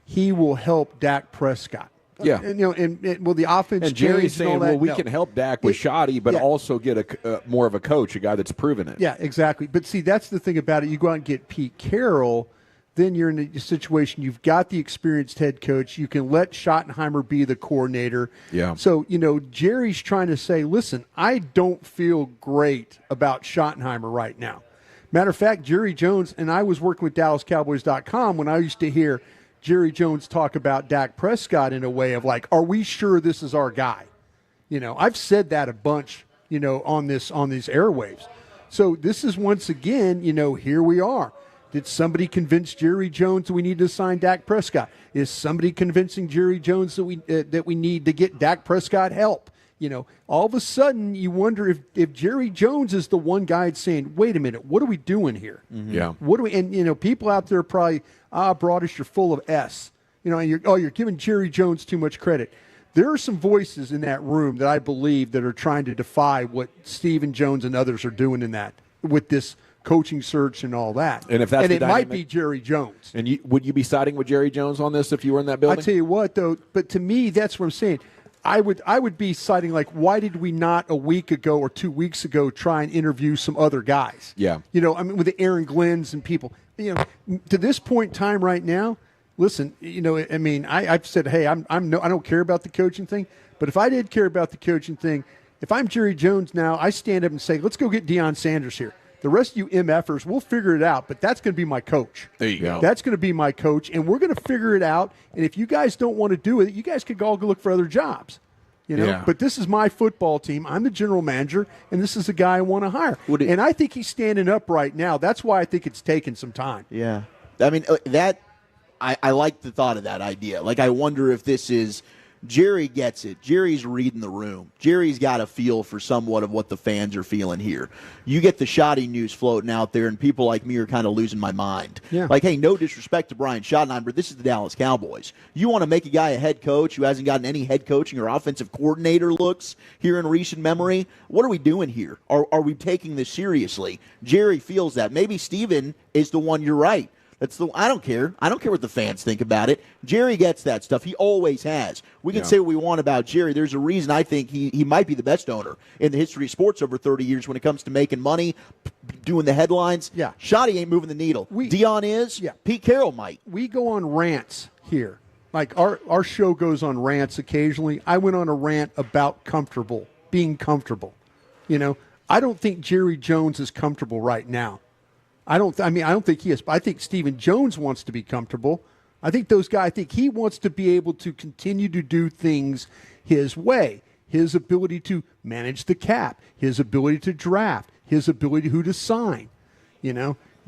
he will help Dak Prescott. Yeah. And will the offense and Jerry's change and all saying, that? well, we No. can help Dak with Schotty, but also get more of a coach, a guy that's proven it. Yeah, exactly. But see, that's the thing about it. You go out and get Pete Carroll, then you're in a situation, you've got the experienced head coach. You can let Schottenheimer be the coordinator. Yeah. So, Jerry's trying to say, listen, I don't feel great about Schottenheimer right now. Matter of fact, Jerry Jones, and I was working with DallasCowboys.com when I used to hear Jerry Jones talk about Dak Prescott in a way of like, are we sure this is our guy? I've said that a bunch, on these airwaves. So this is once again, here we are. Did somebody convince Jerry Jones that we need to sign Dak Prescott? Is somebody convincing Jerry Jones that we need to get Dak Prescott help? All of a sudden you wonder if Jerry Jones is the one guy saying, wait a minute, what are we doing here? Mm-hmm. Yeah. What do we? And people out there probably, Broadish, you're full of S. And you're giving Jerry Jones too much credit. There are some voices in that room that I believe that are trying to defy what Stephen Jones and others are doing in that with this coaching search and all that. And if that's it might be Jerry Jones. And would you be siding with Jerry Jones on this if you were in that building? I tell you what, though. But to me, that's what I'm saying. I would be citing, like, why did we not a week ago or 2 weeks ago try and interview some other guys? Yeah. With the Aaron Glenns and people. To this point in time right now, listen, I mean, I've said, hey, I don't care about the coaching thing, but if I did care about the coaching thing, if I'm Jerry Jones now, I stand up and say, let's go get Deion Sanders here. The rest of you MFers, we'll figure it out, but that's going to be my coach. There you go. That's going to be my coach, and we're going to figure it out. And if you guys don't want to do it, you guys could all go look for other jobs. Yeah. But this is my football team. I'm the general manager, and this is the guy I want to hire. And I think he's standing up right now. That's why I think it's taken some time. Yeah. I mean, I like the thought of that idea. Like, I wonder if this is Jerry gets it. Jerry's reading the room. Jerry's got a feel for somewhat of what the fans are feeling here. You get the shoddy news floating out there, and people like me are kind of losing my mind. Yeah. Like, hey, no disrespect to Brian Schottenheimer, but this is the Dallas Cowboys. You want to make a guy a head coach who hasn't gotten any head coaching or offensive coordinator looks here in recent memory? What are we doing here? Are we taking this seriously? Jerry feels that. Maybe Steven is the one, you're right. I don't care. I don't care what the fans think about it. Jerry gets that stuff. He always has. We can say what we want about Jerry. There's a reason I think he might be the best owner in the history of sports over 30 years when it comes to making money, doing the headlines. Yeah. Shoddy ain't moving the needle. Dion is. Yeah. Pete Carroll might. We go on rants here. Like our show goes on rants occasionally. I went on a rant about being comfortable. I don't think Jerry Jones is comfortable right now. I don't think he is. But I think Stephen Jones wants to be comfortable. I think he wants to be able to continue to do things his way. His ability to manage the cap, his ability to draft, his ability who to sign.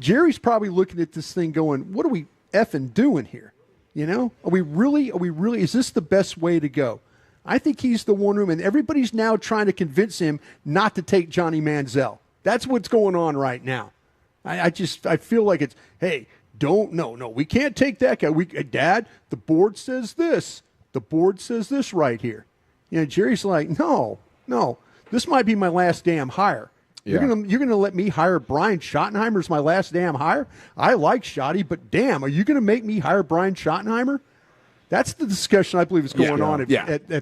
Jerry's probably looking at this thing going, what are we effing doing here? Are we really, is this the best way to go? I think he's the one room, and everybody's now trying to convince him not to take Johnny Manziel. That's what's going on right now. I feel like it's, hey, we can't take that guy. Dad, the board says this. The board says this right here. Jerry's like, no, this might be my last damn hire. Yeah. You're gonna let me hire Brian Schottenheimer as my last damn hire? I like Schotty, but damn, are you gonna make me hire Brian Schottenheimer? That's the discussion I believe is going on at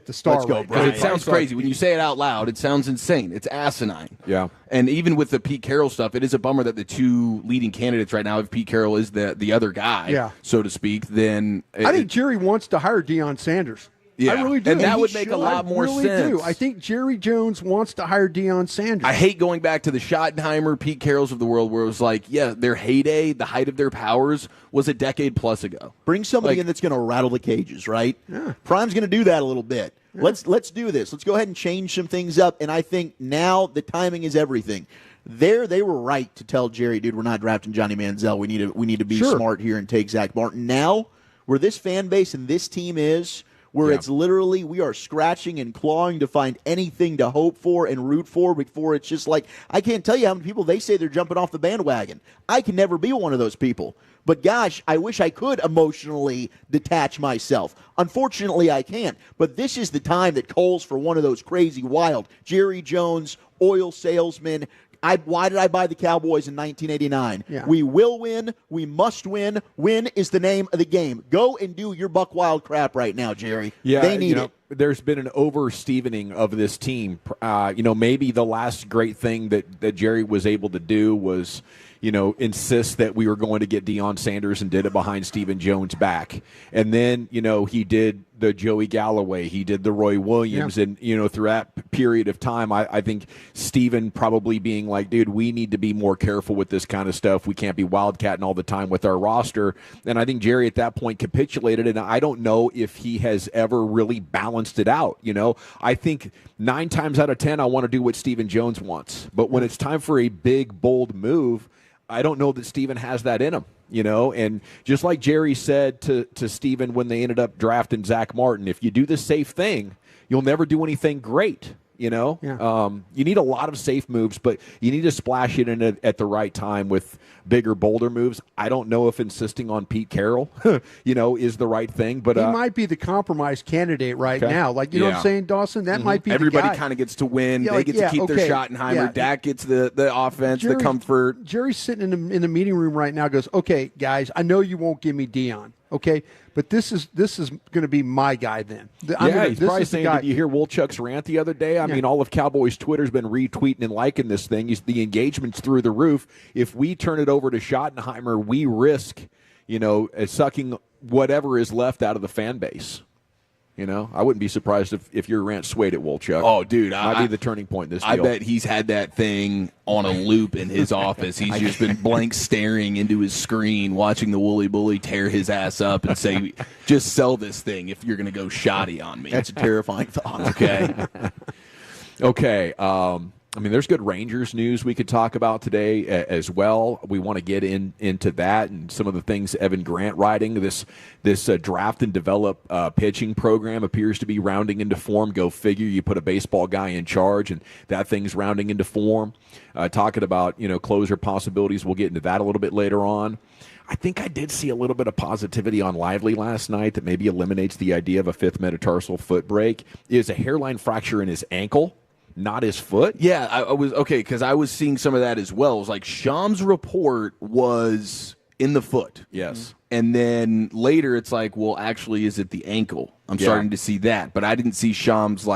the Star. Let's go, Brian. It sounds crazy. When you say it out loud, it sounds insane. It's asinine. Yeah. And even with the Pete Carroll stuff, it is a bummer that the two leading candidates right now, if Pete Carroll is the other guy, so to speak, then... I think Jerry wants to hire Deion Sanders. Yeah. I really do. And that would make a lot more sense. I really do. I think Jerry Jones wants to hire Deion Sanders. I hate going back to the Schottenheimer, Pete Carrolls of the world where it was like, their heyday, the height of their powers was a decade plus ago. Bring somebody in that's going to rattle the cages, right? Yeah. Prime's going to do that a little bit. Yeah. Let's do this. Let's go ahead and change some things up, and I think now the timing is everything. They were right to tell Jerry, dude, we're not drafting Johnny Manziel. We need to be smart here and take Zach Martin. Now, where this fan base and this team is, where it's literally we are scratching and clawing to find anything to hope for and root for before it's just like, I can't tell you how many people they say they're jumping off the bandwagon. I can never be one of those people. But gosh, I wish I could emotionally detach myself. Unfortunately, I can't. But this is the time that calls for one of those crazy, wild Jerry Jones, oil salesman. Why did I buy the Cowboys in 1989? Yeah. We will win. We must win. Win is the name of the game. Go and do your buck wild crap right now, Jerry. Yeah, they need it. There's been an over-Stevening of this team. Maybe the last great thing that Jerry was able to do was, insist that we were going to get Deion Sanders and did it behind Stephen Jones' back. And then, he did the Joey Galloway. He did the Roy Williams. Yeah. And, through that period of time, I think Stephen probably being like, dude, we need to be more careful with this kind of stuff. We can't be wildcatting all the time with our roster. And I think Jerry at that point capitulated, and I don't know if he has ever really balanced it out. I think 9 times out of 10, I want to do what Stephen Jones wants. But when it's time for a big, bold move, I don't know that Stephen has that in him, and just like Jerry said to Stephen when they ended up drafting Zach Martin, if you do the safe thing, you'll never do anything great. You need a lot of safe moves, but you need to splash it in at the right time with bigger, bolder moves. I don't know if insisting on Pete Carroll, is the right thing, but he might be the compromise candidate right now. Like, you know what I'm saying, Dawson? That might be everybody kind of gets to win. They get to keep their Schottenheimer. Yeah. Dak gets the offense, the comfort. Jerry's sitting in the meeting room right now. Goes, okay, guys, I know you won't give me Deion. Okay, but this is going to be my guy then. He's probably saying, did you hear Wolchuk's rant the other day? I mean, all of Cowboys Twitter's been retweeting and liking this thing. The engagement's through the roof. If we turn it over to Schottenheimer, we risk, sucking whatever is left out of the fan base. You know, I wouldn't be surprised if your rant swayed at Wolchuk. Oh, dude, might be the turning point in this deal. I bet he's had that thing on a loop in his office. He's just been blank staring into his screen, watching the Wooly Bully tear his ass up and say, "Just sell this thing if you're going to go shoddy on me." That's a terrifying thought. Okay. Okay. I mean, there's good Rangers news we could talk about today as well. We want to get into that and some of the things Evan Grant writing. This draft and develop pitching program appears to be rounding into form. Go figure. You put a baseball guy in charge, and that thing's rounding into form. Talking about closer possibilities. We'll get into that a little bit later on. I think I did see a little bit of positivity on Lively last night that maybe eliminates the idea of a fifth metatarsal foot break. Is a hairline fracture in his ankle, not his foot. Yeah, I was okay because I was seeing some of that as well. It was like Sham's report was in the foot. Yes. And then later it's like, well, actually, is it the ankle? I'm starting to see that. But I didn't see Sham's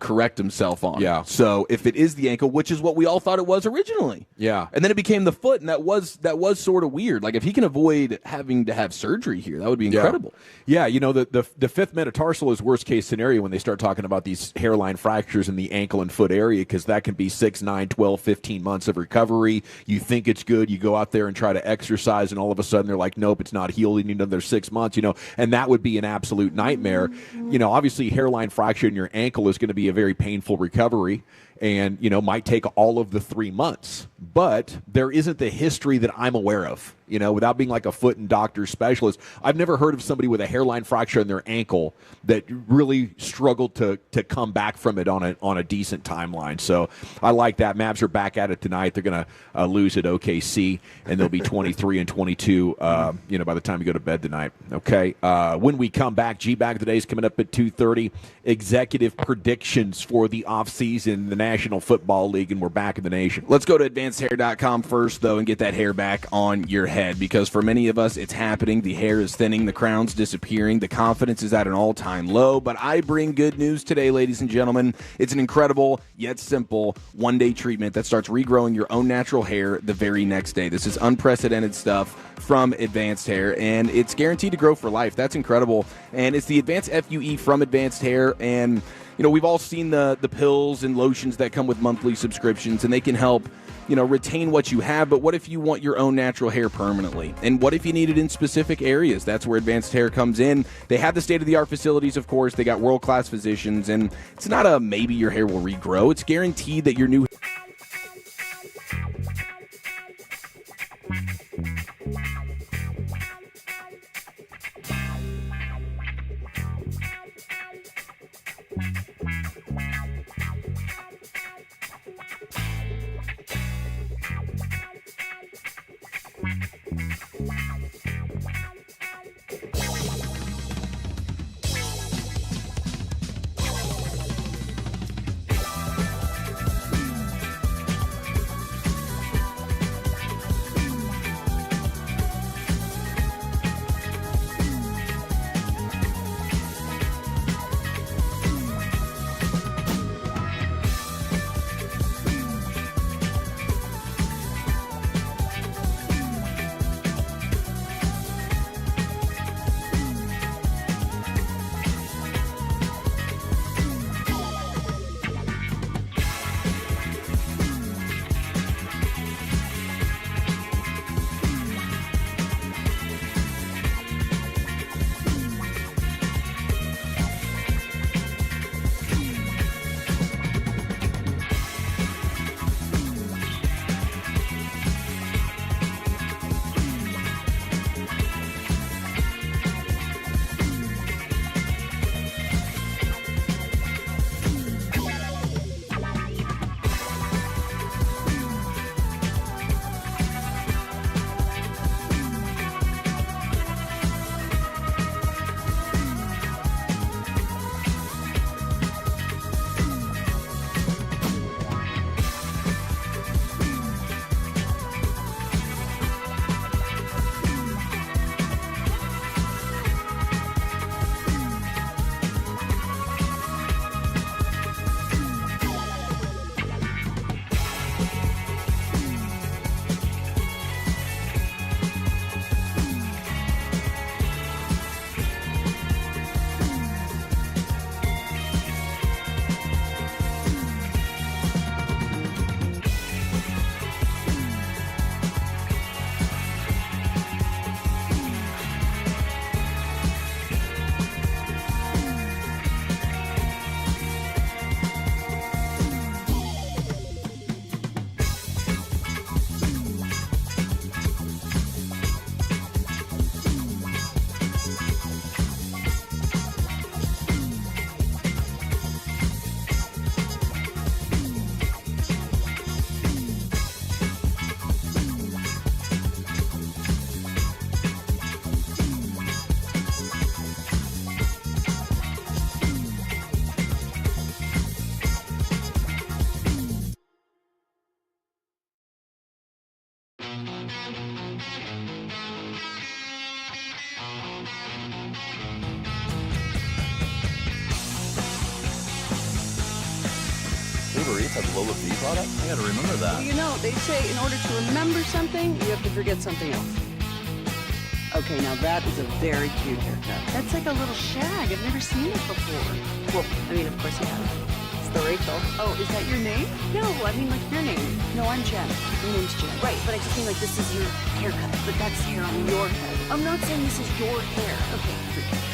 correct himself on. Yeah. So if it is the ankle, which is what we all thought it was originally. Yeah. And then it became the foot, and that was sort of weird. Like if he can avoid having to have surgery here, that would be incredible. Yeah, the fifth metatarsal is worst case scenario when they start talking about these hairline fractures in the ankle and foot area, because that can be 6, 9, 12, 15 months of recovery. You think it's good, you go out there and try to exercise, and all of a sudden they're like, nope, it's not healed, you need another 6 months, and that would be an absolute nightmare. Obviously hairline fracture in your ankle is going to be a very painful recovery and, might take all of the 3 months. But there isn't the history that I'm aware of, without being like a foot and doctor specialist. I've never heard of somebody with a hairline fracture in their ankle that really struggled to come back from it on a decent timeline. So I like that. Mavs are back at it tonight. They're going to lose at OKC, and they'll be 23-22, by the time you go to bed tonight. Okay. When we come back, G-Bag of the Day is coming up at 2:30. Executive predictions for the offseason, the National Football League, and we're back in the nation. Let's go to advancedhair.com first, though, and get that hair back on your head, because for many of us, it's happening. The hair is thinning, the crown's disappearing, the confidence is at an all-time low. But I bring good news today, ladies and gentlemen. It's an incredible, yet simple, one-day treatment that starts regrowing your own natural hair the very next day. This is unprecedented stuff from Advanced Hair, and it's guaranteed to grow for life. That's incredible. And it's the Advanced FUE from Advanced Hair, and we've all seen the pills and lotions that come with monthly subscriptions, and they can help retain what you have. But what if you want your own natural hair permanently? And what if you need it in specific areas? That's where Advanced Hair comes in. They have the state-of-the-art facilities, of course. They got world-class physicians, and it's not a maybe your hair will regrow. It's guaranteed that your new It's a lower fee product? I gotta remember that. Well, you know, they say in order to remember something, you have to forget something else. Okay, now that is a very cute haircut. That's like a little shag. I've never seen it before. Well, I mean, of course you have. It's the Rachel. Oh, is that your name? No, I mean like your name. No, I'm Jen. My name's Jen. Right, but I just mean like this is your haircut, but that's hair on your head. I'm not saying this is your hair. Okay, forget it.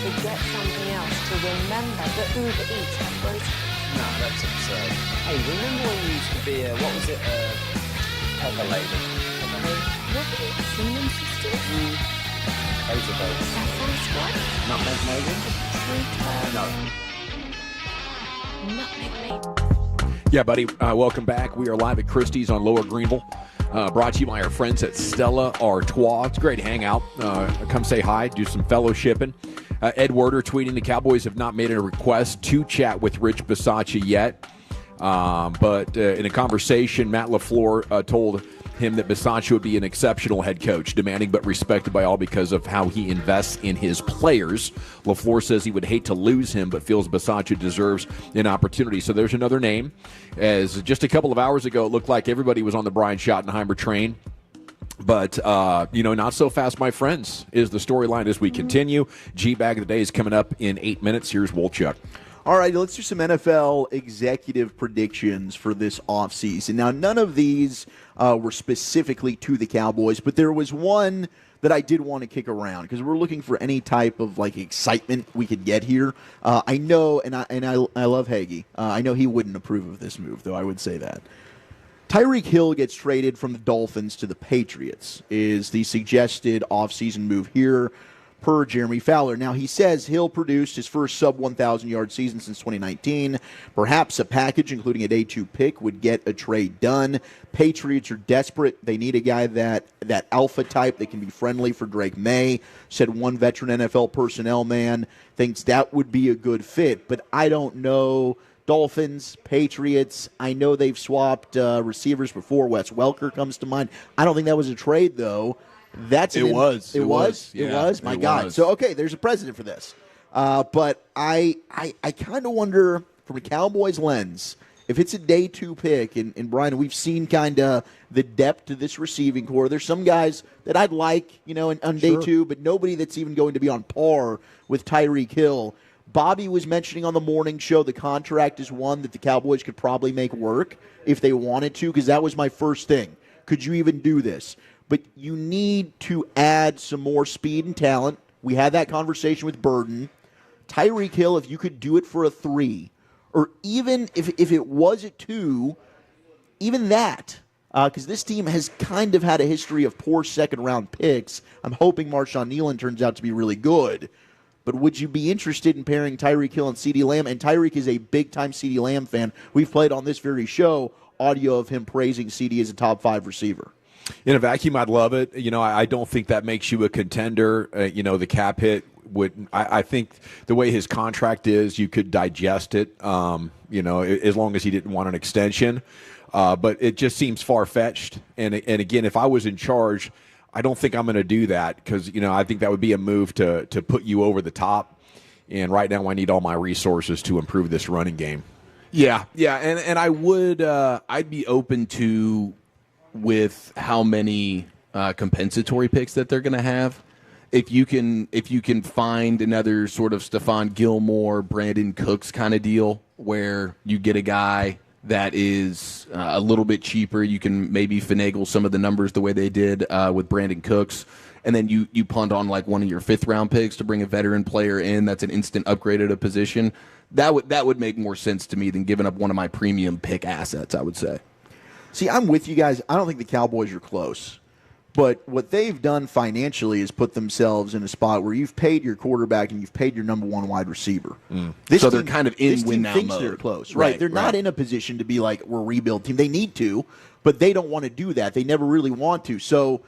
Forget something else to remember that Uber Eats has groceries. No, that's absurd. Hey, remember when you used to be a, what was it, pepper lady? Pepper lady? What are you, cinnamon sisters? Those are those. Saffron squad? Nutmeg Megan? No. Nutmeg Megan. Yeah, buddy. Welcome back. We are live at Christie's on Lower Greenville. Brought to you by our friends at Stella Artois. It's a great hangout. Come say hi, do some fellowshipping. Ed Werder tweeting the Cowboys have not made a request to chat with Rich Bisaccia yet. But in a conversation, Matt LaFleur told him that Bisaccia would be an exceptional head coach, demanding but respected by all because of how he invests in his players. LaFleur says he would hate to lose him, but feels Bisaccia deserves an opportunity. So there's another name. As just a couple of hours ago, it looked like everybody was on the Brian Schottenheimer train. But, not so fast, my friends, is the storyline as we continue. G-Bag of the Day is coming up in 8 minutes. Here's Wolchuk. All right, let's do some NFL executive predictions for this offseason. Now, none of these were specifically to the Cowboys, but there was one that I did want to kick around because we're looking for any type of excitement we could get here. I know, and I love Hagee. I know he wouldn't approve of this move, though. I would say that. Tyreek Hill gets traded from the Dolphins to the Patriots is the suggested offseason move here per Jeremy Fowler. Now, he says Hill produced his first sub-1,000-yard season since 2019. Perhaps a package, including a day 2 pick, would get a trade done. Patriots are desperate. They need a guy that alpha type that can be friendly for Drake May. Said one veteran NFL personnel man thinks that would be a good fit. But I don't know. Dolphins, Patriots, I know they've swapped receivers before. Wes Welker comes to mind. I don't think that was a trade, though. It was. My God. So, okay, there's a precedent for this. But I kind of wonder, from a Cowboys lens, if it's a day 2 pick, and Brian, we've seen kind of the depth to this receiving core. There's some guys that I'd like, on day 2, but nobody that's even going to be on par with Tyreek Hill. Bobby was mentioning on the morning show the contract is one that the Cowboys could probably make work if they wanted to, because that was my first thing. Could you even do this? But you need to add some more speed and talent. We had that conversation with Burden. Tyreek Hill, if you could do it for a 3, or even if it was a 2, even that, because this team has kind of had a history of poor second-round picks. I'm hoping Marshawn Nealon turns out to be really good. But would you be interested in pairing Tyreek Hill and CeeDee Lamb? And Tyreek is a big-time CeeDee Lamb fan. We've played on this very show audio of him praising CeeDee as a top 5 receiver. In a vacuum, I'd love it. I don't think that makes you a contender. The cap hit would. I think the way his contract is, you could digest it. As long as he didn't want an extension. But it just seems far-fetched. And again, if I was in charge, I don't think I'm going to do that because, I think that would be a move to put you over the top. And right now I need all my resources to improve this running game. Yeah. And I would I'd be open to with how many compensatory picks that they're going to have. If you can find another sort of Stephon Gilmore, Brandon Cooks kind of deal where you get a guy that is a little bit cheaper. You can maybe finagle some of the numbers the way they did with Brandon Cooks. And then you punt on one of your 5th-round picks to bring a veteran player in that's an instant upgrade at a position. That would make more sense to me than giving up one of my premium pick assets, I would say. See, I'm with you guys. I don't think the Cowboys are close. But what they've done financially is put themselves in a spot where you've paid your quarterback and you've paid your number one wide receiver. So they're kind of in win now thinks mode. they're close, right? They're not in a position to be like, we're a rebuild team. They need to, but they don't want to do that. They never really want to. So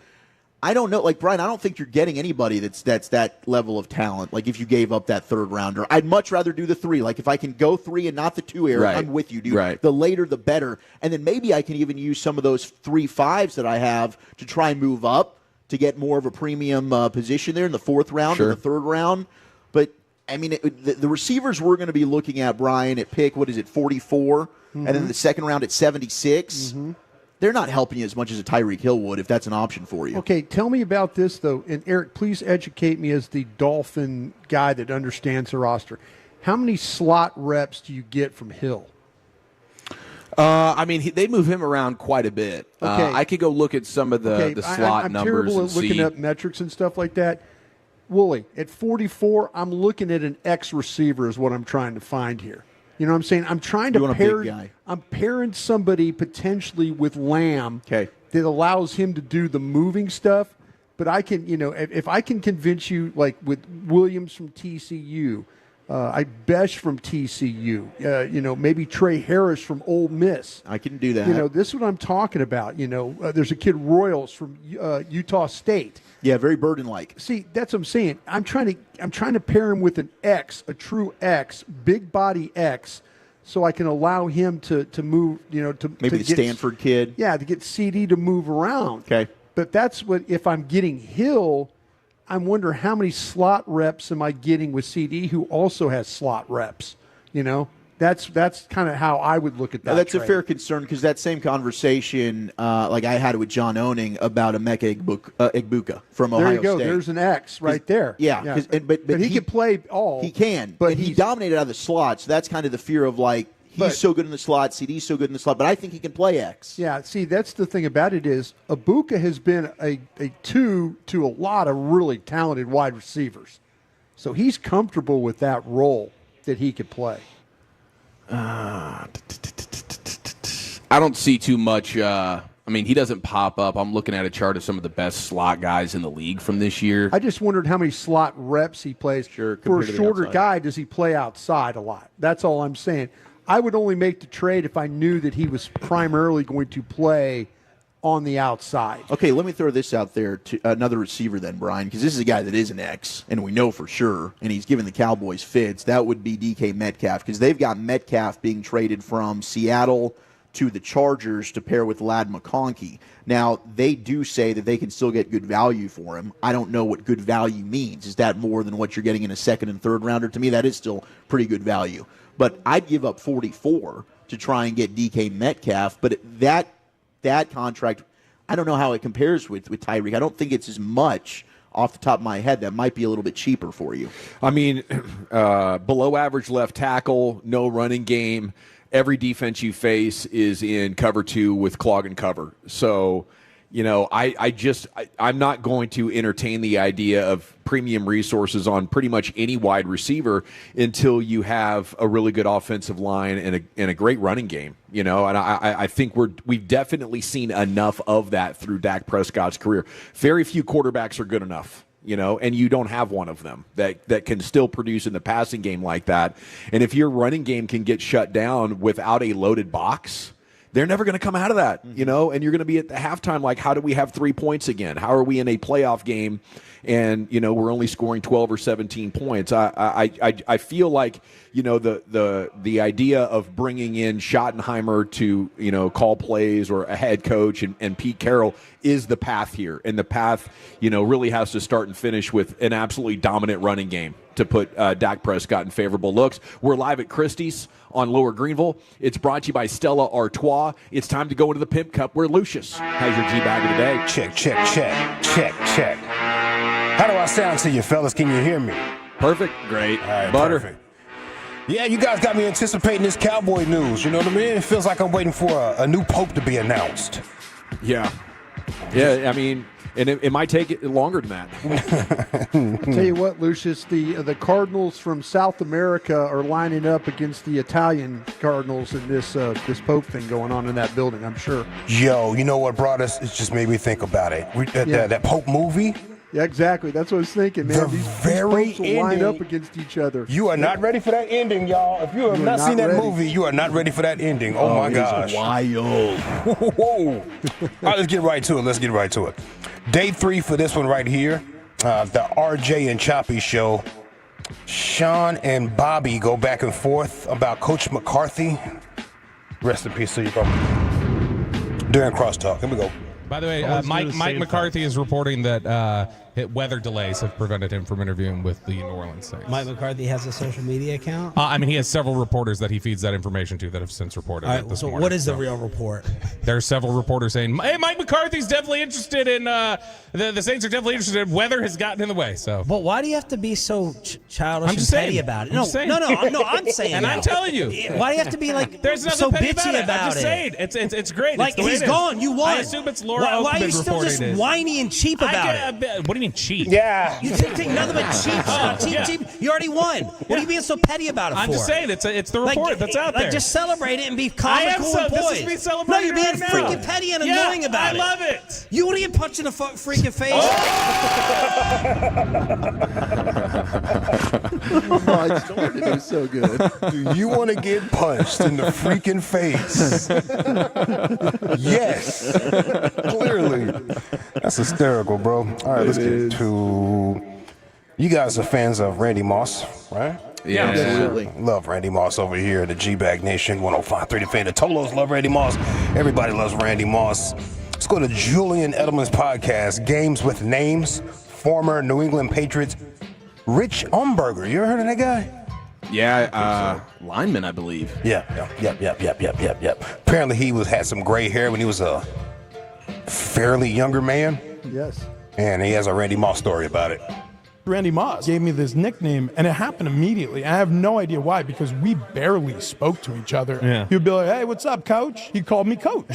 I don't know. Like, Brian, I don't think you're getting anybody that's that level of talent. Like, if you gave up that third rounder, I'd much rather do the 3. Like, if I can go 3 and not the 2 era, I'm with you, dude. Right. The later, the better. And then maybe I can even use some of those 3-5s that I have to try and move up to get more of a premium position there in the 4th round or the 3rd round. But, I mean, the receivers we're going to be looking at, Brian, at pick, 44, and then the 2nd round at 76. They're not helping you as much as a Tyreek Hill would if that's an option for you. Okay, tell me about this, though. And, Eric, please educate me as the Dolphin guy that understands the roster. How many slot reps do you get from Hill? I mean, they move him around quite a bit. Okay. I could go look at some of the slot I'm numbers terrible and at looking see. up metrics and stuff like that. Wooly, at 44, I'm looking at an X receiver is what I'm trying to find here. You know what I'm saying? I'm trying to pair. I'm pairing somebody potentially with Lamb that allows him to do the moving stuff. But I can, if I can convince you, like with Williams from TCU, Besh from TCU, maybe Trey Harris from Ole Miss. I can do that. This is what I'm talking about. There's a kid Royals from Utah State. Yeah, very Burden-like. See, that's what I'm saying. I'm trying to pair him with an X, a true X, big body X, so I can allow him to move. Maybe the Stanford kid. Yeah, to get CD to move around. Okay, but that's what if I'm getting Hill. I wonder how many slot reps am I getting with CD, who also has slot reps. That's kind of how I would look at that. Now, that's trade. a fair concern because that same conversation, like I had it with John Owning about Emeka Egbuka from Ohio State. There you go. There's an X right there. Yeah. But he can play all. He can, but he dominated out of the slot. So that's kind of the fear of like he's so good in the slot, CD's so good in the slot, but I think he can play X. Yeah. See, that's the thing about it is Egbuka has been a 2 to a lot of really talented wide receivers, so he's comfortable with that role that he could play. I don't see too much. He doesn't pop up. I'm looking at a chart of some of the best slot guys in the league from this year. I just wondered how many slot reps he plays. For a shorter guy, does he play outside a lot? That's all I'm saying. I would only make the trade if I knew that he was primarily going to play on the outside. Okay, let me throw this out there to another receiver then, Brian, because this is a guy that is an X, and we know for sure, and he's given the Cowboys fits. That would be DK Metcalf, because they've got Metcalf being traded from Seattle to the Chargers to pair with Ladd McConkey. Now, they do say that they can still get good value for him. I don't know what good value means. Is that more than what you're getting in a 2nd and 3rd rounder? To me, that is still pretty good value. But I'd give up 44 to try and get DK Metcalf, but that contract, I don't know how it compares with Tyreek. I don't think it's as much off the top of my head. That might be a little bit cheaper for you. I mean, below average left tackle, no running game. Every defense you face is in cover 2 with clog and cover. So, I'm not going to entertain the idea of premium resources on pretty much any wide receiver until you have a really good offensive line and a great running game. And I think we've definitely seen enough of that through Dak Prescott's career. Very few quarterbacks are good enough. And you don't have one of them that can still produce in the passing game like that. And if your running game can get shut down without a loaded box, they're never going to come out of that, and you're going to be at the halftime like, how do we have 3 points again? How are we in a playoff game and, we're only scoring 12 or 17 points? I feel like, the idea of bringing in Schottenheimer to, call plays or a head coach and Pete Carroll is the path here. And the path, really has to start and finish with an absolutely dominant running game to put Dak Prescott in favorable looks. We're live at Christie's on Lower Greenville. It's brought to you by Stella Artois. It's time to go into the Pimp Cup where Lucius has your G-Bag of the day. Check. How do I sound to you, fellas? Can you hear me? Perfect. Great. All right, Butter. Perfect. Yeah, you guys got me anticipating this Cowboy news. You know what I mean? It feels like I'm waiting for a new pope to be announced. Yeah. Yeah, I mean, And it might take it longer than that. I'll tell you what, Lucius, the Cardinals from South America are lining up against the Italian Cardinals in this Pope thing going on in that building, I'm sure. Yo, you know what brought us? It just made me think about it. That Pope movie. Yeah, exactly. That's what I was thinking, man. These popes will line up against each other. You are not ready for that ending, y'all. If you have not seen that movie, you are not ready for that ending. Oh my gosh. Wild. Whoa. All right, let's get right to it. Day 3 for this one right here. The RJ and Choppy show. Sean and Bobby go back and forth about Coach McCarthy. Rest in peace to you, bro. During crosstalk. Here we go. By the way, Mike McCarthy is reporting that weather delays have prevented him from interviewing with the New Orleans Saints. Mike McCarthy has a social media account? He has several reporters that he feeds that information to that have since reported it this morning. What is the real report? There are several reporters saying, hey, Mike McCarthy's definitely interested in, the Saints are definitely interested in weather has gotten in the way. So, but why do you have to be so childish and petty about it? No, I'm saying and that. I'm telling you. Why do you have to be there's so petty bitchy about it? I'm just saying. It's great. Like, it's he's gone. You won. I assume it's Laura Why are Oakman you still just reporting it. whiny and cheap about it? What do you mean cheap? Yeah. You think nothing but cheap. You already won. What are you being so petty about it for? I'm just saying, it's the report that's out there. Just celebrate it and be calm and cool and poised. This is me celebrating. No, you're being freaking petty and annoying about it. I love it. You want to get punched in the freaking face? I just wanted to do so good. Do you want to get punched in the freaking face? Yes. Clearly. That's hysterical, bro. All right, let's get to... You guys are fans of Randy Moss, right? Yeah, absolutely. Love Randy Moss over here at the G-Bag Nation 105.3 The Fan. The Tolos love Randy Moss. Everybody loves Randy Moss. Let's go to Julian Edelman's podcast, Games with Names. Former New England Patriots, Rich Umberger. You ever heard of that guy? Yeah, lineman, I believe. Yep. Apparently he had some gray hair when he was a fairly younger man. Yes. And he has a Randy Moss story about it. Randy Moss gave me this nickname, and it happened immediately. I have no idea why, because we barely spoke to each other. Yeah. He'd be like, hey, what's up, coach? He called me coach.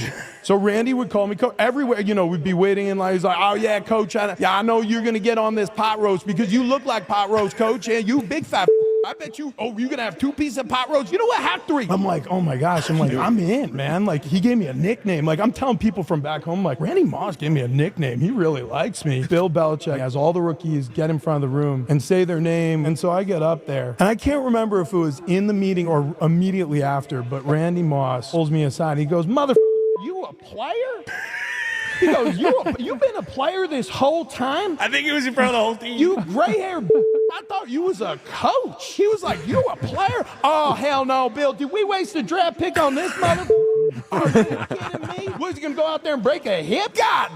So Randy would call me coach. Everywhere, we'd be waiting in line. He's like, oh, yeah, coach. I know you're going to get on this pot roast because you look like pot roast, coach, and you big fat I bet you, you're going to have 2 pieces of pot roast. You know what? Have 3. I'm like, oh, my gosh. I'm like, I'm in, man. Like, he gave me a nickname. Like, I'm telling people from back home, like, Randy Moss gave me a nickname. He really likes me. Bill Belichick has all the rookies get in front of the room and say their name. And so I get up there. And I can't remember if it was in the meeting or immediately after, but Randy Moss pulls me aside. He goes, you a player? He goes, you been a player this whole time? I think he was in front of the whole team. You gray hair. I thought you was a coach. He was like, you a player? Oh, hell no, Bill. Did we waste a draft pick on this mother? Are you kidding me? Was he going to go out there and break a hip? God,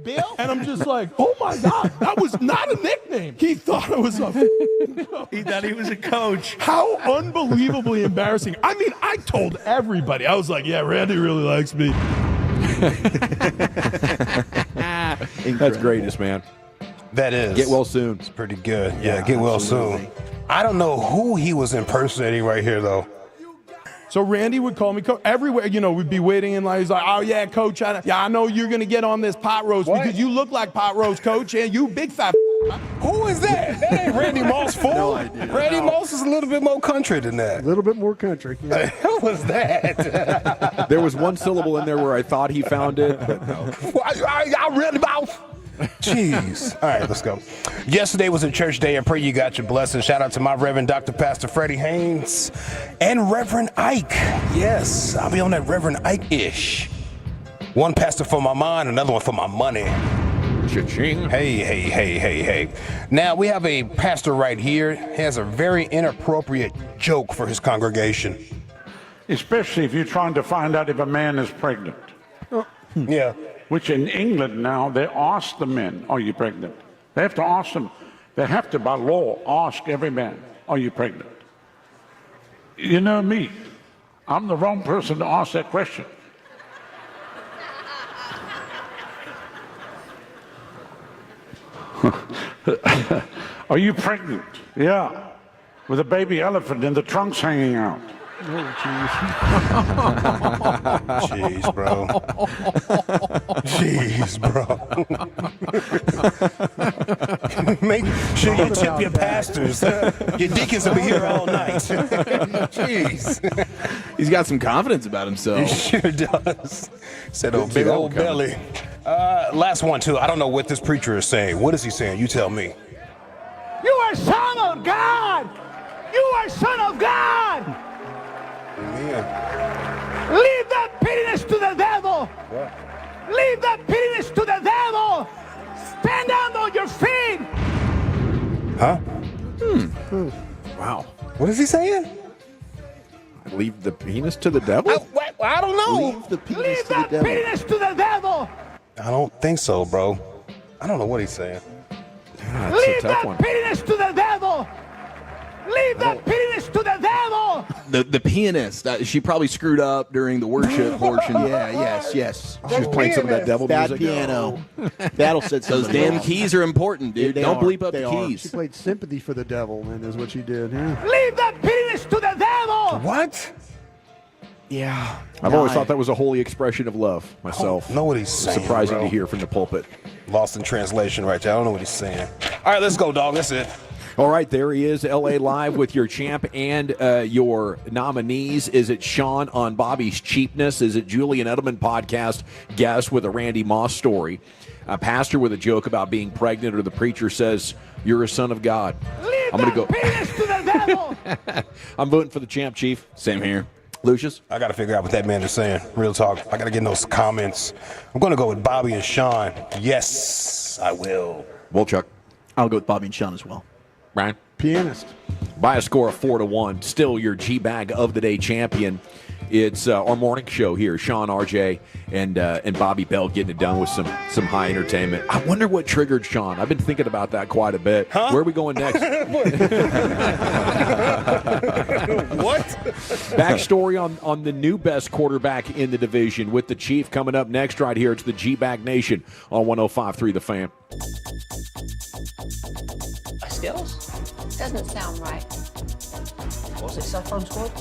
Bill. And I'm just like, oh, my God, that was not a nickname. He thought it was a coach. He thought he was a coach. How unbelievably embarrassing. I mean, I told everybody. I was like, yeah, Randy really likes me. That's greatness, man. That is. Get well soon. It's pretty good. Yeah, get well soon. I don't know who he was impersonating right here, though. So Randy would call me coach. Everywhere, we'd be waiting in line. He's like, oh, yeah, coach. I know you're going to get on this pot roast because you look like pot roast, coach, and you big fat. Who is that? That ain't Randy Moss, fool. No idea. Randy Moss is a little bit more country than that. A little bit more country. Yeah. Who was that? There was one syllable in there where I thought he found it, but no. I Randy Moss. Jeez. All right, let's go. Yesterday was a church day. I pray you got your blessing. Shout out to my Reverend Dr. Pastor Freddie Haynes and Reverend Ike. Yes, I'll be on that Reverend Ike-ish. One pastor for my mind, another one for my money. Cha-ching. Hey. Now, we have a pastor right here. He has a very inappropriate joke for his congregation. Especially if you're trying to find out if a man is pregnant. Yeah. Which in England now, they ask the men, are you pregnant? They have to ask them. They have to, by law, ask every man, are you pregnant? You know me. I'm the wrong person to ask that question. Are you pregnant? Yeah. With a baby elephant and the trunks hanging out. Oh, jeez, bro. Jeez, bro. Make sure you tip your pastors. Your deacons will be here all night. Jeez. He's got some confidence about himself. He sure does. Said a big old belly. Last one, too. I don't know what this preacher is saying. What is he saying? You tell me. You are son of God. You are son of God. Amen. Leave that pettiness to the devil. What? Leave that pettiness to the devil. Stand down on your feet. Huh? Wow. What is he saying? Leave the penis to the devil? I don't know. Leave the penis Leave to the that devil. pettiness to the devil. I don't think so, bro. I don't know what he's saying. That's Leave a tough that one. pettiness to the devil. Leave that pettiness to the devil. The pianist, she probably screwed up during the worship portion. Yes. She was playing some of that devil Bad music. piano. That'll set Those somebody damn off. keys are important, dude. They Don't are. bleep up They the are. keys. She played sympathy for the devil, man, is what she did. Yeah. Leave that pettiness to the devil. What? Yeah. I've always thought that was a holy expression of love myself. I don't know what he's saying. Surprising bro. to hear from the pulpit. Lost in translation right there. I don't know what he's saying. All right, let's go, dog. That's it. All right, there he is, LA Live with your champ and your nominees. Is it Sean on Bobby's cheapness? Is it Julian Edelman podcast guest with a Randy Moss story? A pastor with a joke about being pregnant, or the preacher says you're a son of God? Leave I'm gonna go. pettiness to the devil. I'm voting for the champ, Chief. Same here. Lucius? I got to figure out what that man is saying. Real talk. I got to get in those comments. I'm going to go with Bobby and Sean. Yes, I will. Wolchuk? I'll go with Bobby and Sean as well. Brian? Pianist. By a score of 4-1, still your G-Bag of the Day champion. It's our morning show here. Sean, RJ, and Bobby Bell getting it done with some high entertainment. I wonder what triggered Sean. I've been thinking about that quite a bit. Huh? Where are we going next? What? Backstory on the new best quarterback in the division with the Chief coming up next right here. It's the G-Bag Nation on 105.3 The Fan. Skills? Doesn't sound right. Was it Saffron Squad?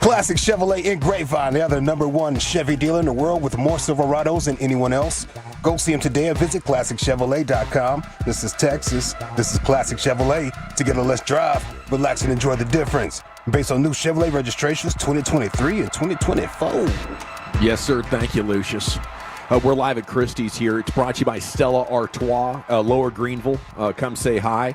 Classic Chevrolet in Grapevine. They are the #1 Chevy dealer in the world with more Silverados than anyone else. Go see them today and visit ClassicChevrolet.com. This is Texas. This is Classic Chevrolet. Together, let's drive, relax, and enjoy the difference. Based on new Chevrolet registrations 2023 and 2024. Yes, sir. Thank you, Lucius. We're live at Christie's here. It's brought to you by Stella Artois, Lower Greenville. Come say hi.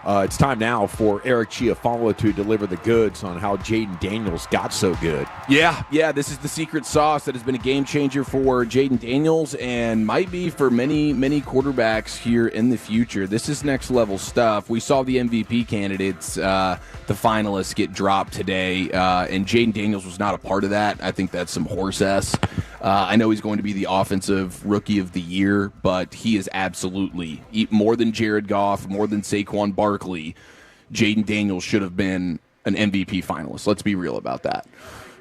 It's time now for Eric Chiafalo to deliver the goods on how Jaden Daniels got so good. Yeah, this is the secret sauce that has been a game changer for Jaden Daniels and might be for many, many quarterbacks here in the future. This is next level stuff. We saw the MVP candidates, the finalists, get dropped today, and Jaden Daniels was not a part of that. I think that's some horse ass. I know he's going to be the offensive rookie of the year, but he is absolutely more than Jared Goff, more than Saquon Barkley. Jaden Daniels should have been an MVP finalist. Let's be real about that.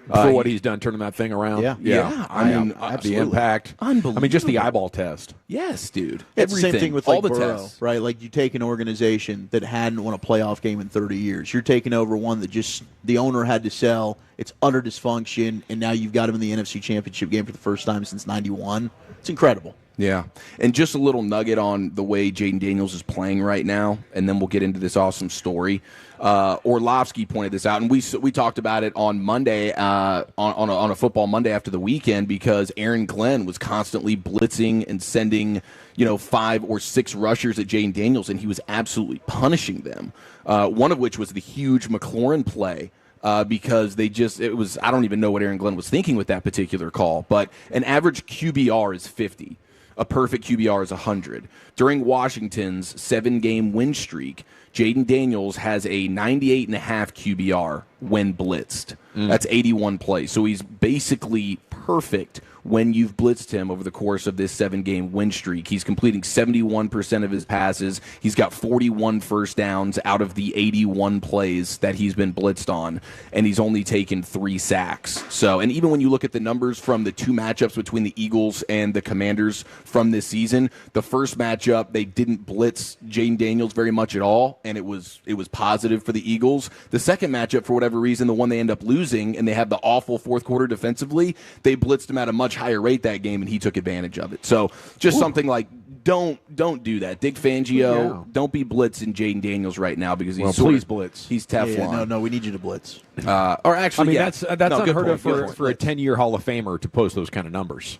For what he's done, turning that thing around. Yeah. I mean, the impact. Unbelievable. I mean, just the eyeball test. Yes, dude. It's the same thing with like all the Burrow, tests. right? Like you take an organization that hadn't won a playoff game in 30 years. You're taking over one that just the owner had to sell. It's utter dysfunction, and now you've got him in the NFC Championship game for the first time since '91. It's incredible. Yeah, and just a little nugget on the way Jaden Daniels is playing right now, and then we'll get into this awesome story. Orlovsky pointed this out, and we talked about it on Monday, on a Football Monday after the weekend, because Aaron Glenn was constantly blitzing and sending 5 or 6 rushers at Jaden Daniels, and he was absolutely punishing them. One of which was the huge McLaurin play. Because I don't even know what Aaron Glenn was thinking with that particular call, but an average QBR is 50. A perfect QBR is 100. During Washington's 7-game win streak, Jaden Daniels has a 98.5 QBR when blitzed. That's 81 plays. So he's basically perfect when you've blitzed him over the course of this 7-game win streak. He's completing 71% of his passes. He's got 41 first downs out of the 81 plays that he's been blitzed on, and he's only taken 3 sacks. So, and even when you look at the numbers from the 2 matchups between the Eagles and the Commanders from this season, the first matchup, they didn't blitz Jaden Daniels very much at all, and it was positive for the Eagles. The second matchup, for whatever reason, the one they end up losing, and they have the awful fourth quarter defensively, they blitzed him at a much higher rate that game, and he took advantage of it. So just something like, don't do that. Dick Fangio, don't be blitzing Jaden Daniels right now, because he's please blitz. He's Teflon. No, we need you to blitz. Or actually, that's unheard of for a 10-year Hall of Famer to post those kind of numbers.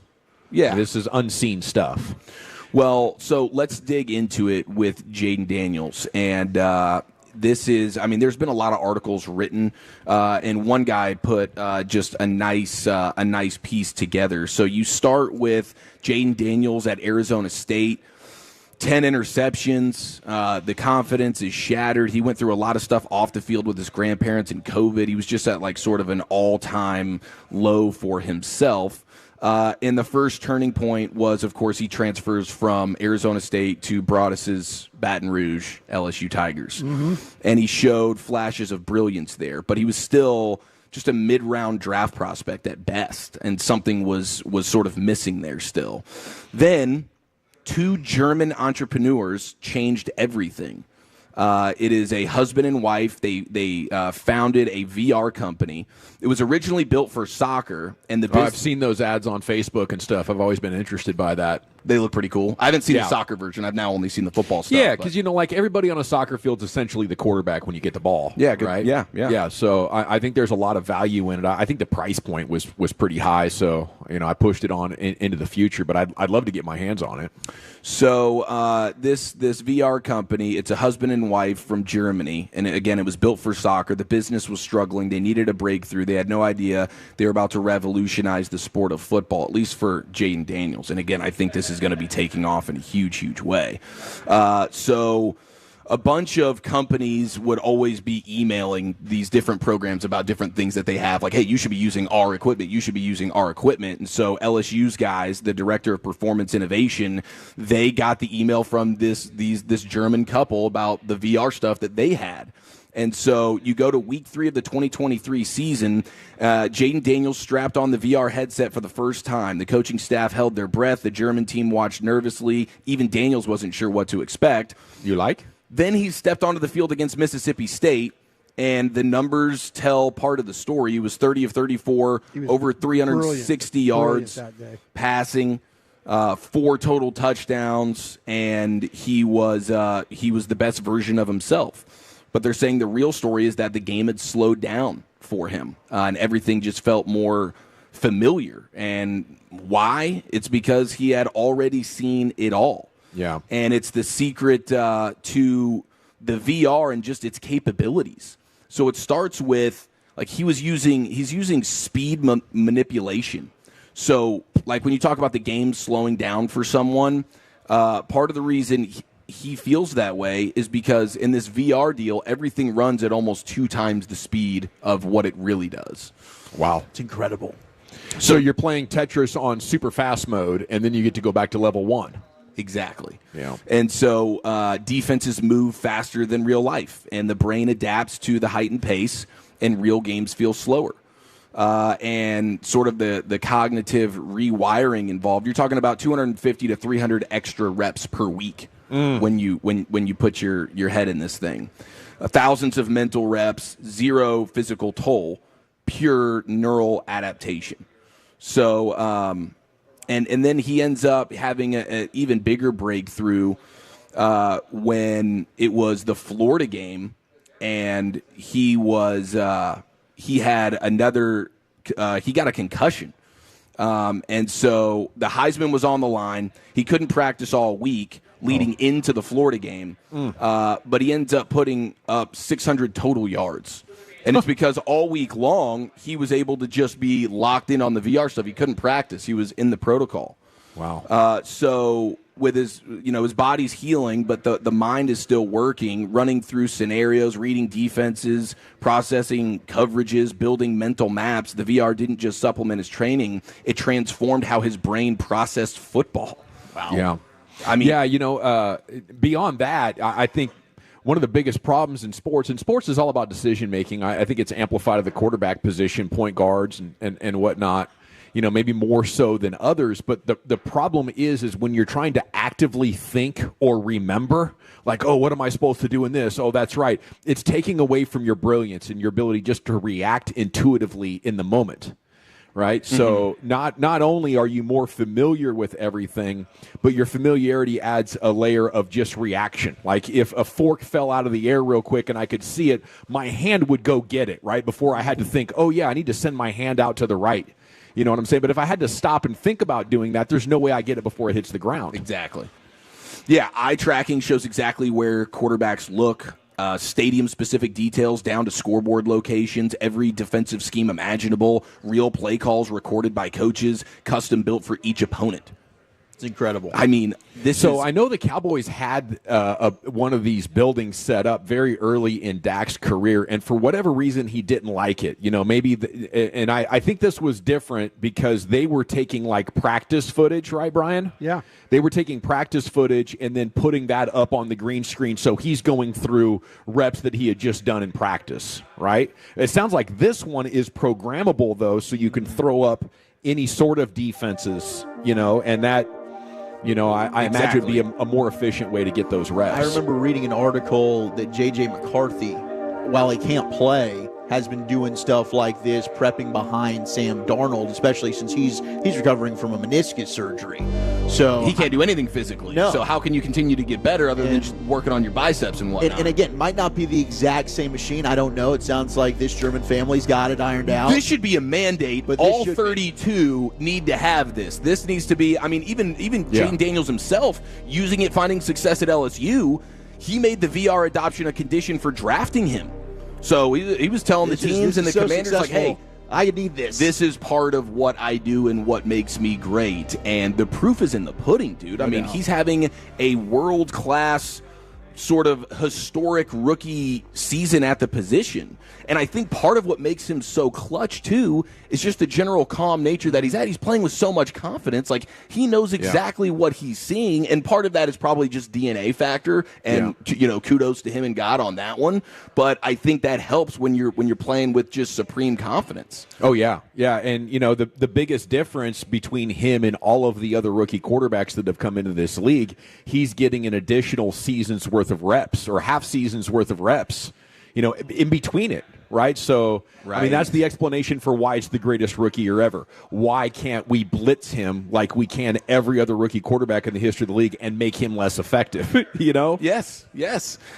Yeah. This is unseen stuff. Well, so let's dig into it with Jaden Daniels. And this is, there's been a lot of articles written, and one guy put just a nice piece together. So you start with Jaden Daniels at Arizona State. 10 interceptions. The confidence is shattered. He went through a lot of stuff off the field with his grandparents and COVID. He was just at like sort of an all-time low for himself. And the first turning point was, of course, he transfers from Arizona State to Broadus's Baton Rouge LSU Tigers. Mm-hmm. And he showed flashes of brilliance there, but he was still just a mid-round draft prospect at best, and something was sort of missing there still. Then 2 German entrepreneurs changed everything. It is a husband and wife. They founded a VR company. It was originally built for soccer, and I've seen those ads on Facebook and stuff. I've always been interested by that. They look pretty cool. I haven't seen the soccer version. I've now only seen the football stuff. Yeah, because like everybody on a soccer field is essentially the quarterback when you get the ball. Yeah, good. Right. Yeah. So I think there's a lot of value in it. I think the price point was pretty high. So I pushed it on into the future, but I'd love to get my hands on it. So this VR company, it's a husband and wife from Germany, and again, it was built for soccer. The business was struggling. They needed a breakthrough. They had no idea they were about to revolutionize the sport of football, at least for Jaden Daniels. And again, I think this is going to be taking off in a huge, huge way. So a bunch of companies would always be emailing these different programs about different things that they have, like, hey, you should be using our equipment. You should be using our equipment. And so LSU's guys, the director of performance innovation, they got the email from this German couple about the VR stuff that they had. And so you go to week 3 of the 2023 season, Jaden Daniels strapped on the VR headset for the first time. The coaching staff held their breath. The German team watched nervously. Even Daniels wasn't sure what to expect. You like? Then he stepped onto the field against Mississippi State, And the numbers tell part of the story. He was 30 of 34, over 360 yards that day. passing, 4 total touchdowns, and he was the best version of himself. But they're saying the real story is that the game had slowed down for him, and everything just felt more familiar. And why? It's because he had already seen it all. Yeah. And it's the secret to the VR and just its capabilities. So it starts with, like, he's using speed manipulation. So, like, when you talk about the game slowing down for someone, part of the reason he feels that way is because in this VR deal, everything runs at almost 2 times the speed of what it really does. Wow. It's incredible. So you're playing Tetris on super fast mode, and then you get to go back to level 1. Exactly. Yeah. And so defenses move faster than real life, and the brain adapts to the heightened pace, and real games feel slower. And sort of the cognitive rewiring involved. You're talking about 250 to 300 extra reps per week when you put your head in this thing. Thousands of mental reps, 0 physical toll, pure neural adaptation. So, and then he ends up having an even bigger breakthrough when it was the Florida game, and he had another. He got a concussion, and so the Heisman was on the line. He couldn't practice all week leading into the Florida game, but he ends up putting up 600 total yards. And it's because all week long, he was able to just be locked in on the VR stuff. He couldn't practice. He was in the protocol. Wow. So with his body's healing, but the mind is still working, running through scenarios, reading defenses, processing coverages, building mental maps. The VR didn't just supplement his training. It transformed how his brain processed football. Wow. Yeah. I mean, beyond that, I think one of the biggest problems in sports, and sports is all about decision making. I think it's amplified at the quarterback position, point guards, and whatnot. Maybe more so than others. But the problem is when you're trying to actively think or remember, like, oh, what am I supposed to do in this? Oh, that's right. It's taking away from your brilliance and your ability just to react intuitively in the moment. Right. So not only are you more familiar with everything, but your familiarity adds a layer of just reaction. Like if a fork fell out of the air real quick and I could see it, my hand would go get it right before I had to think, oh, yeah, I need to send my hand out to the right. You know what I'm saying? But if I had to stop and think about doing that, there's no way I get it before it hits the ground. Exactly. Yeah. Eye tracking shows exactly where quarterbacks look. Stadium-specific details down to scoreboard locations, every defensive scheme imaginable, real play calls recorded by coaches, custom built for each opponent. It's incredible. I mean, I know the Cowboys had one of these buildings set up very early in Dak's career, and for whatever reason, he didn't like it. And I think this was different because they were taking like practice footage, right, Brian? Yeah. They were taking practice footage and then putting that up on the green screen, so he's going through reps that he had just done in practice, right? It sounds like this one is programmable, though, so you can throw up any sort of defenses, and that. I imagine it would be a more efficient way to get those reps. I remember reading an article that J.J. McCarthy, while he can't play, has been doing stuff like this, prepping behind Sam Darnold, especially since he's recovering from a meniscus surgery. So he can't do anything physically. No. So how can you continue to get better other than just working on your biceps and whatnot? And again, might not be the exact same machine. I don't know. It sounds like this German family's got it ironed out. This should be a mandate. But all 32 need to have this. This needs to be, I mean, even Jaden Daniels himself, using it, finding success at LSU, he made the VR adoption a condition for drafting him. So he was telling the teams and the commanders, like, hey, I need this. This is part of what I do and what makes me great. And the proof is in the pudding, dude. I mean, he's having a world-class sort of historic rookie season at the position. And I think part of what makes him so clutch, too, is just the general calm nature that he's at. He's playing with so much confidence. Like, he knows exactly what he's seeing. And part of that is probably just DNA factor. And, kudos to him and God on that one. But I think that helps when you're playing with just supreme confidence. Oh, yeah. Yeah. And, the biggest difference between him and all of the other rookie quarterbacks that have come into this league, he's getting an additional season's worth of reps or half season's worth of reps. in between it. Right. So, I mean, that's the explanation for why it's the greatest rookie year ever. Why can't we blitz him like we can every other rookie quarterback in the history of the league and make him less effective? Yes.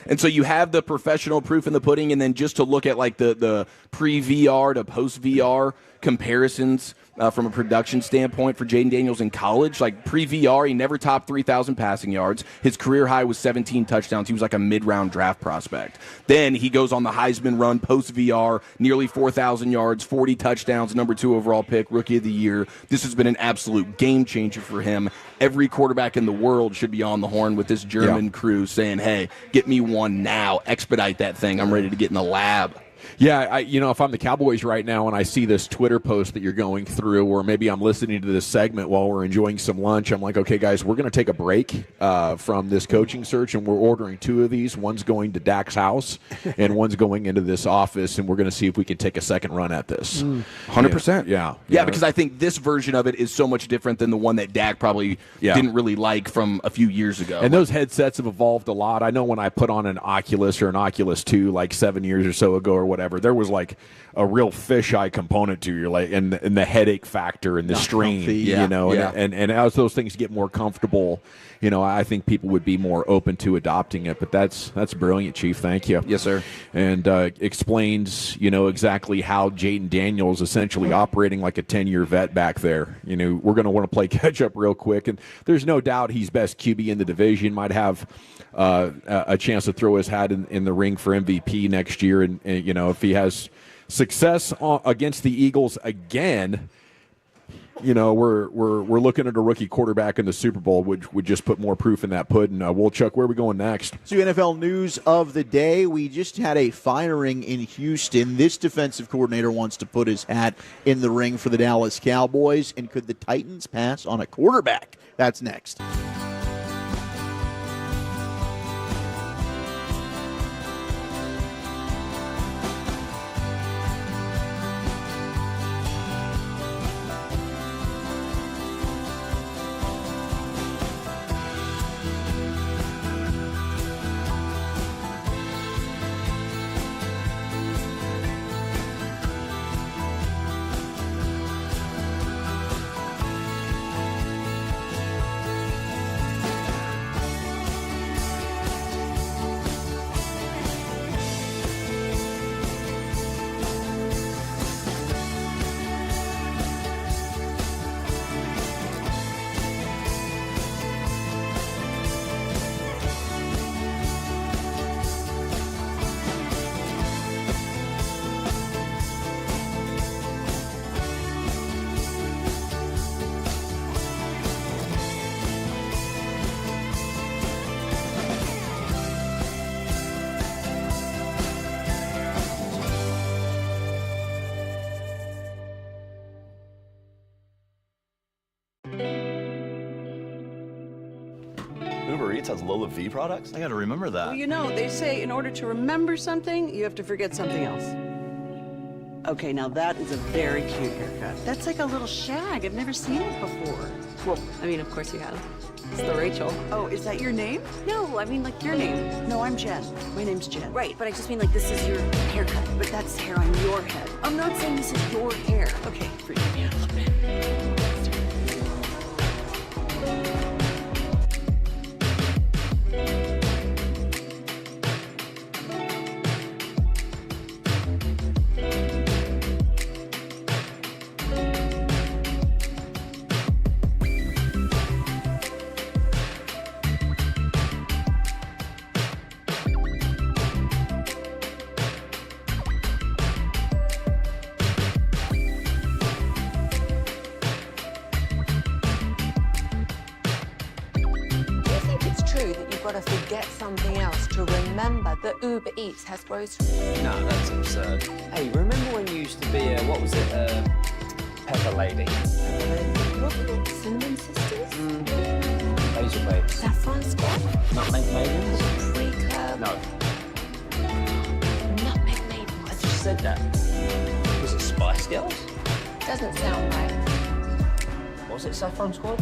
And so you have the professional proof in the pudding, and then just to look at like the pre-VR to post-VR comparisons from a production standpoint for Jaden Daniels in college. Like pre-VR, he never topped 3,000 passing yards. His career high was 17 touchdowns. He was like a mid-round draft prospect. Then he goes on the Heisman run post-VR, nearly 4,000 yards, 40 touchdowns, number 2 overall pick, rookie of the year. This has been an absolute game changer for him. Every quarterback in the world should be on the horn with this German crew saying, hey, get me one now. Expedite that thing. I'm ready to get in the lab. Yeah, if I'm the Cowboys right now and I see this Twitter post that you're going through, or maybe I'm listening to this segment while we're enjoying some lunch, I'm like, okay, guys, we're going to take a break from this coaching search, and we're ordering 2 of these. One's going to Dak's house, and one's going into this office, and we're going to see if we can take a second run at this. 100%. Yeah, because I think this version of it is so much different than the one that Dak probably didn't really like from a few years ago. And those headsets have evolved a lot. I know when I put on an Oculus or an Oculus 2 like 7 years or so ago or whatever, there was like a real fisheye component to your and the headache factor and the strain, and as those things get more comfortable, I think people would be more open to adopting it. But that's brilliant, Chief. Thank you. Yes, sir. And explains exactly how Jaden Daniels essentially operating like a 10-year vet back there. We're going to want to play catch up real quick, and there's no doubt he's best QB in the division. Might have a chance to throw his hat in the ring for MVP next year, and if he has success against the Eagles again, we're looking at a rookie quarterback in the Super Bowl, which would just put more proof in that pudding. Chuck, where are we going next? So NFL news of the day, we just had a firing in Houston. This defensive coordinator wants to put his hat in the ring for the Dallas Cowboys, and could the Titans pass on a quarterback? That's next. Uber Eats has Lola V products? I gotta remember that. Well, they say in order to remember something, you have to forget something else. Okay, now that is a very cute haircut. That's like a little shag. I've never seen it before. Well, I mean, of course you have. It's the Rachel. Oh, is that your name? No, I mean like your name. No, I'm Jen. My name's Jen. Right, but I just mean like this is your haircut. But that's hair on your head. I'm not saying this is your hair. Okay, forgive me a little bit. got to forget something else to remember that Uber Eats has groceries. No, that's absurd. Hey, remember when you used to be a, what was it, Pepper Lady? What were they? Cinnamon Sisters? Basil Babes. Saffron Squad? Nutmeg Maidens? Pre-curb? No. Nutmeg Maidens. I just said that. Was it Spice Girls? Doesn't sound right. Was it Saffron Squad?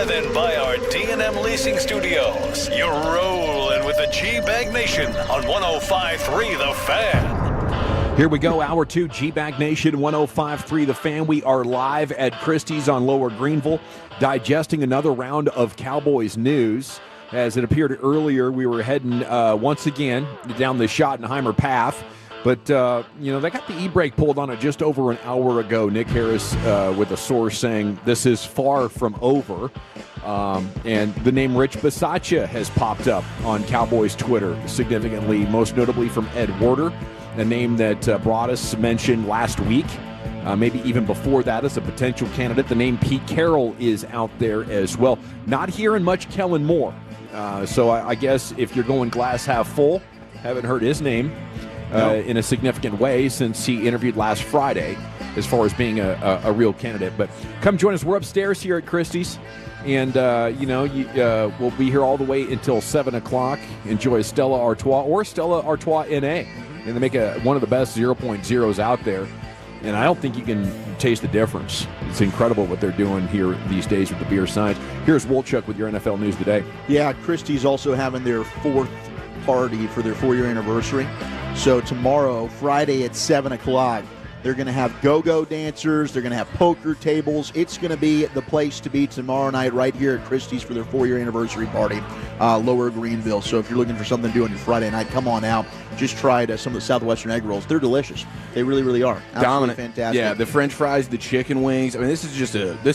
driven by our D&M Leasing Studios. You're rolling with the G-Bag Nation on 105.3 The Fan. Here we go, Hour 2, G-Bag Nation, 105.3 The Fan. We are live at Christie's on Lower Greenville, digesting another round of Cowboys news. As it appeared earlier, we were heading once again down the Schottenheimer path. But, they got the e-brake pulled on it just over an hour ago. Nick Harris with a source saying this is far from over. And the name Rich Bisaccia has popped up on Cowboys Twitter significantly, most notably from Ed Werder, a name that Broadus mentioned last week. Maybe even before that as a potential candidate. The name Pete Carroll is out there as well. Not hearing much Kellen Moore. So I guess if you're going glass half full, haven't heard his name in a significant way since he interviewed last Friday as far as being a real candidate. But come join us. We're upstairs here at Christie's. And, we'll be here all the way until 7 o'clock. Enjoy Stella Artois or Stella Artois NA. And they make one of the best 0.0s out there. And I don't think you can taste the difference. It's incredible what they're doing here these days with the beer signs. Here's Wolchuk with your NFL news today. Yeah, Christie's also having their 4th party for their 4-year anniversary. So tomorrow, Friday at 7 o'clock, they're going to have go-go dancers. They're going to have poker tables. It's going to be the place to be tomorrow night right here at Christie's for their 4-year anniversary party, Lower Greenville. So if you're looking for something to do on your Friday night, come on out. Just tried some of the Southwestern egg rolls. They're delicious. They really, really are. Absolutely dominant. Fantastic. Yeah, the French fries, the chicken wings. I mean, this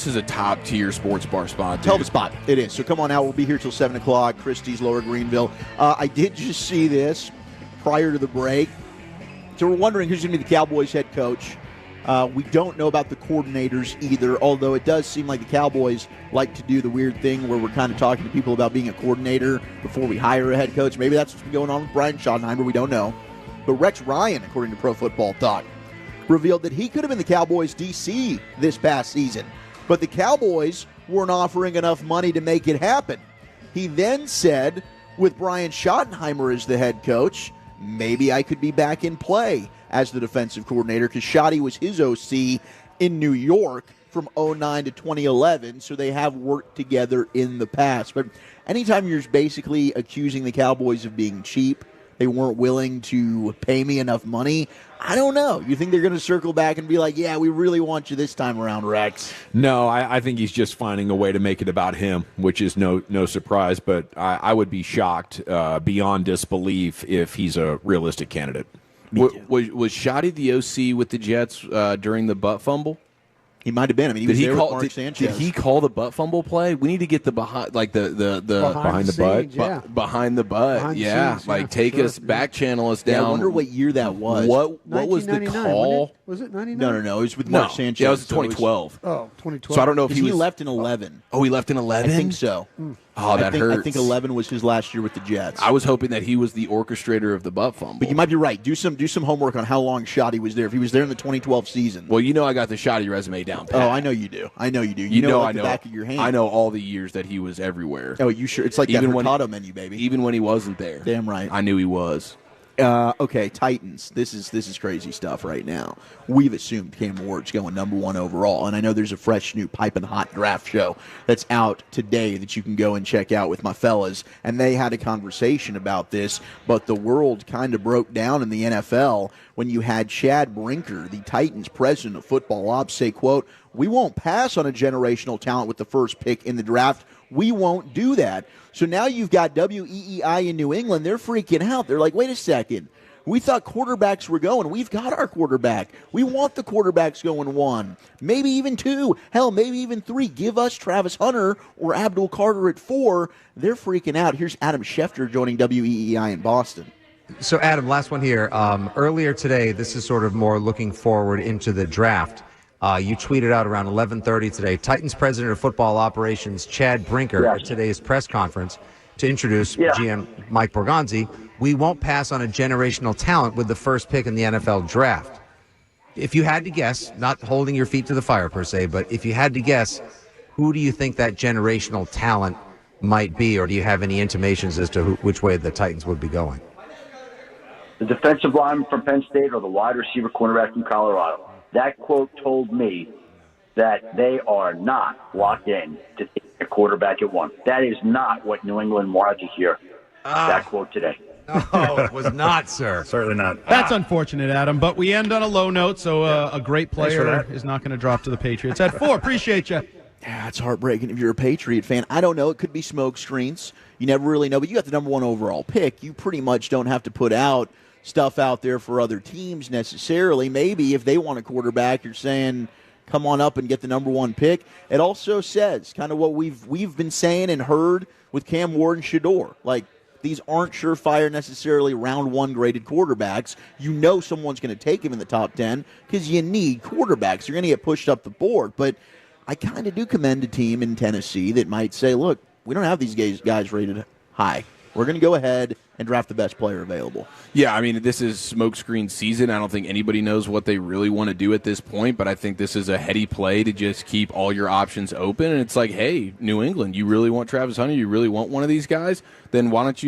is a top-tier sports bar spot, dude. Tell the spot. It is. So come on out. We'll be here till 7 o'clock, Christie's, Lower Greenville. I did just see this prior to the break. So we're wondering who's going to be the Cowboys head coach. We don't know about the coordinators either, although it does seem like the Cowboys like to do the weird thing where we're kind of talking to people about being a coordinator before we hire a head coach. Maybe that's what's been going on with Brian Schottenheimer. We don't know. But Rex Ryan, according to Pro Football Talk, revealed that he could have been the Cowboys' DC this past season, but the Cowboys weren't offering enough money to make it happen. He then said, with Brian Schottenheimer as the head coach, maybe I could be back in play as the defensive coordinator, because Schotty was his OC in New York from 2009 to 2011, so they have worked together in the past. But anytime you're basically accusing the Cowboys of being cheap, they weren't willing to pay me enough money, I don't know. You think they're going to circle back and be like, yeah, we really want you this time around, Rex? No, I think he's just finding a way to make it about him, which is no surprise. But I would be shocked beyond disbelief if he's a realistic candidate. Was Schotty the OC with the Jets during the butt fumble? He might have been. I mean, he was there with Mark Sanchez. Did he call the butt fumble play? We need to get the behind, like the behind the butt, yeah. Behind the butt, Behind yeah. scenes, like take us back, channel us down. Yeah, I wonder what year that was. What was the call? Was it 99? No. It was with Mark Sanchez. Yeah, it was 2012. Oh, 2012. So I don't know if he left in 11. Oh, he left in 11? I think so. Oh, that hurts. I think 11 was his last year with the Jets. I was hoping that he was the orchestrator of the butt fumble. But you might be right. Do some homework on how long Schotty was there. If he was there in the 2012 season. Well, I got the Schotty resume down pat. Oh, I know you do. You know I the know. back of your hand. I know all the years that he was everywhere. Oh, you sure? It's like that Hurtado menu, baby. Even when he wasn't there. Damn right. I knew he was. Okay, Titans. This is crazy stuff right now. We've assumed Cam Ward's going number 1 overall, and I know there's a fresh new piping hot draft show that's out today that you can go and check out with my fellas, and they had a conversation about this, but the world kind of broke down in the NFL when you had Chad Brinker, the Titans president of football ops, say, quote, "We won't pass on a generational talent with the first pick in the draft. We won't do that." So now you've got WEEI in New England. They're freaking out. They're like, wait a second. We thought quarterbacks were going. We've got our quarterback. We want the quarterbacks going 1, maybe even 2. Hell, maybe even 3. Give us Travis Hunter or Abdul Carter at 4. They're freaking out. Here's Adam Schefter joining WEEI in Boston. So, Adam, last one here. Earlier today, this is sort of more looking forward into the draft. You tweeted out around 11:30 today, Titans president of football operations, Chad Brinker, at today's press conference to introduce GM Mike Borgonzi. We won't pass on a generational talent with the first pick in the NFL draft. If you had to guess, not holding your feet to the fire per se, but if you had to guess, who do you think that generational talent might be, or do you have any intimations as to which way the Titans would be going? The defensive lineman from Penn State or the wide receiver cornerback from Colorado. That quote told me that they are not locked in to take a quarterback at 1. That is not what New England wanted to hear. That quote today. Oh, it was not, sir. Certainly not. That's unfortunate, Adam, but we end on a low note, so a great player is not going to drop to the Patriots. At 4, appreciate you. Yeah, it's heartbreaking if you're a Patriot fan. I don't know. It could be smoke screens. You never really know. But you got the number 1 overall pick. You pretty much don't have to put out stuff out there for other teams necessarily. Maybe if they want a quarterback, you're saying, come on up and get the number 1 pick. It also says kind of what we've been saying and heard with Cam Ward and Shedeur. Like, these aren't surefire necessarily round 1 graded quarterbacks. You know someone's going to take him in the top 10 because you need quarterbacks. You're going to get pushed up the board. But I kind of do commend a team in Tennessee that might say, look, we don't have these guys rated high. We're going to go ahead and draft the best player available. Yeah, I mean, this is smokescreen season. I don't think anybody knows what they really want to do at this point, but I think this is a heady play to just keep all your options open. And it's like, hey, New England, you really want Travis Hunter? You really want one of these guys? Then why don't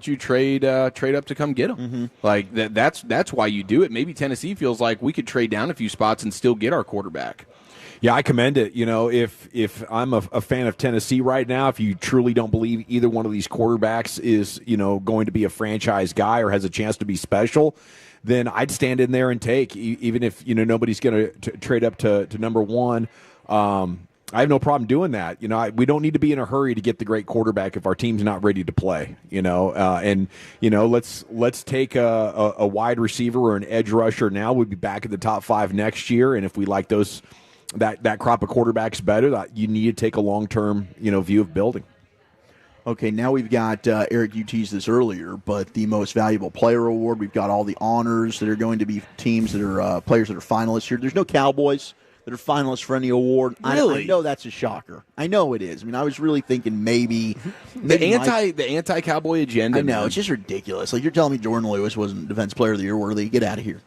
you trade up to come get him? Mm-hmm. Like that's why you do it. Maybe Tennessee feels like we could trade down a few spots and still get our quarterback. Yeah, I commend it. You know, if I'm a fan of Tennessee right now, if you truly don't believe either one of these quarterbacks is, going to be a franchise guy or has a chance to be special, then I'd stand in there and take, even if, nobody's going to trade up to number 1. I have no problem doing that. We don't need to be in a hurry to get the great quarterback if our team's not ready to play, let's take a wide receiver or an edge rusher now. We'll be back in the top 5 next year. And if we like that crop of quarterbacks better, you need to take a long-term, view of building. Okay, now we've got, Eric, you teased this earlier, but the Most Valuable Player Award, we've got all the honors that are going to be teams that are players that are finalists here. There's no Cowboys that are finalists for any award. Really? I know that's a shocker. I know it is. I mean, I was really thinking maybe the anti-Cowboy agenda. I know, it's just ridiculous. Like, you're telling me Jordan Lewis wasn't Defense Player of the Year worthy? Get out of here.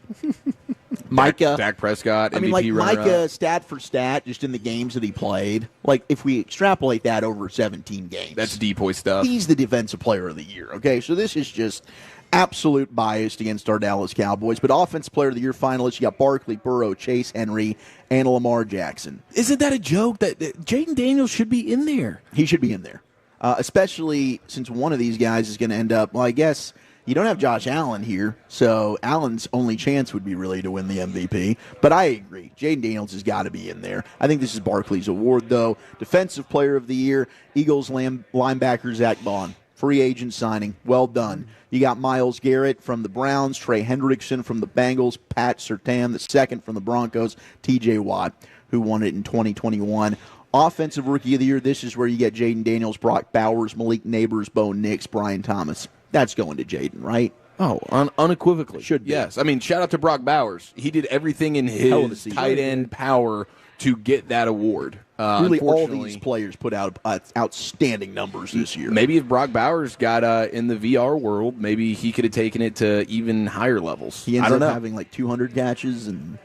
Micah, Dak Prescott, MVP I mean, like runner-up. Micah, stat for stat, just in the games that he played. Like, if we extrapolate that over 17 games, that's depoy stuff. He's the Defensive Player of the Year. Okay, so this is just absolute bias against our Dallas Cowboys. But Offensive Player of the Year finalists, you got Barkley, Burrow, Chase Henry, and Lamar Jackson. Isn't that a joke that Jaden Daniels should be in there? He should be in there, especially since one of these guys is going to end up. Well, I guess. You don't have Josh Allen here, so Allen's only chance would be really to win the MVP. But I agree. Jaden Daniels has got to be in there. I think this is Barkley's award, though. Defensive Player of the Year, Eagles linebacker Zach Bond. Free agent signing. Well done. You got Myles Garrett from the Browns, Trey Hendrickson from the Bengals, Pat Surtain, the second from the Broncos, T.J. Watt, who won it in 2021. Offensive Rookie of the Year, this is where you get Jaden Daniels, Brock Bowers, Malik Neighbors, Bo Nix, Brian Thomas. That's going to Jaden, right? Oh, unequivocally. Should be. Yes. I mean, shout out to Brock Bowers. He did everything in his tight end power to get that award. Really, all these players put out outstanding numbers this year. Maybe if Brock Bowers got in the VR world, maybe he could have taken it to even higher levels. He ends up having like 200 catches and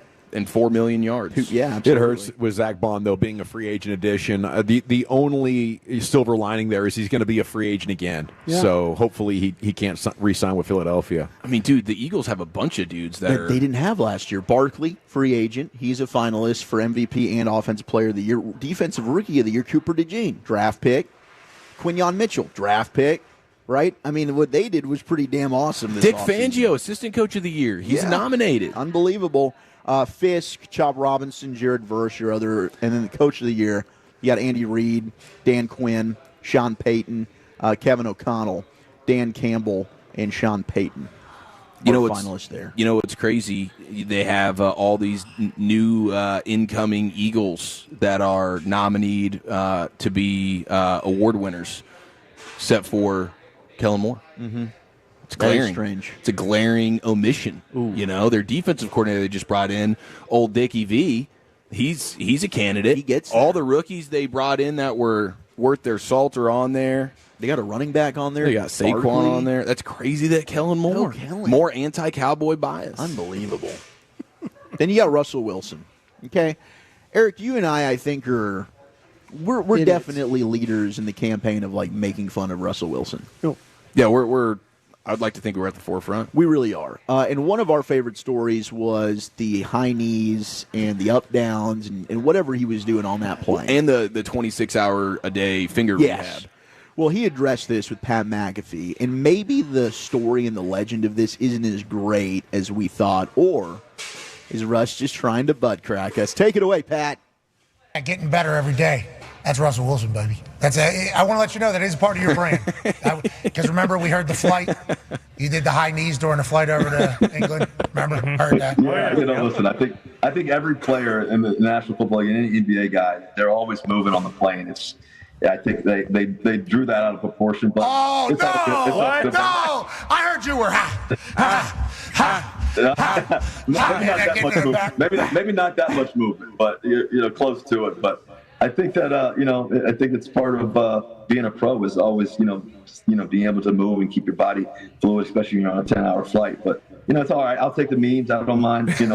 4 million yards. Yeah, absolutely. It hurts with Zach Bond, though, being a free agent addition. The only silver lining there is he's going to be a free agent again. Yeah. So hopefully he can't re-sign with Philadelphia. I mean, dude, the Eagles have a bunch of dudes that they didn't have last year. Barkley, free agent. He's a finalist for MVP and Offensive Player of the Year. Defensive Rookie of the Year, Cooper DeJean, draft pick. Quinyon Mitchell, draft pick. Right? I mean, what they did was pretty damn awesome this Dick offseason. Fangio, Assistant Coach of the Year. He's nominated. Unbelievable. Fisk, Chop Robinson, Jared Verse, your other, and then the Coach of the Year, you got Andy Reid, Dan Quinn, Sean Payton, Kevin O'Connell, Dan Campbell, and Sean Payton. Finalists there. You know what's crazy? They have all these new incoming Eagles that are nominated to be award winners, except for Kellen Moore. Mm-hmm. It's glaring. Strange. It's a glaring omission. Ooh. Their defensive coordinator they just brought in, old Dickie V, he's a candidate. He gets all the rookies they brought in that were worth their salt are on there. They got a running back on there. They got Saquon Barkley on there. That's crazy that Kellen Moore. More anti-Cowboy bias. Unbelievable. Then you got Russell Wilson. Okay. Eric, you and I think we're definitely leaders in the campaign of like making fun of Russell Wilson. Yeah, we're I'd like to think we're at the forefront. We really are. And one of our favorite stories was the high knees and the up downs and whatever he was doing on that plane. And the 26-hour-a-day finger rehab. Well, he addressed this with Pat McAfee, and maybe the story and the legend of this isn't as great as we thought, or is Russ just trying to butt crack us? Take it away, Pat. Getting better every day. That's Russell Wilson, baby. I want to let you know that is part of your brand. Because remember, we heard the flight. You did the high knees during the flight over to England. Remember? Heard that. Yeah, listen, I think every player in the National Football League, any NBA guy, they're always moving on the plane. I think they drew that out of proportion. But no! I heard you were maybe not that much movement, but close to it. But I think that I think it's part of being a pro is always being able to move and keep your body fluid, especially on a 10-hour flight. But it's all right. I'll take the memes. I don't mind. You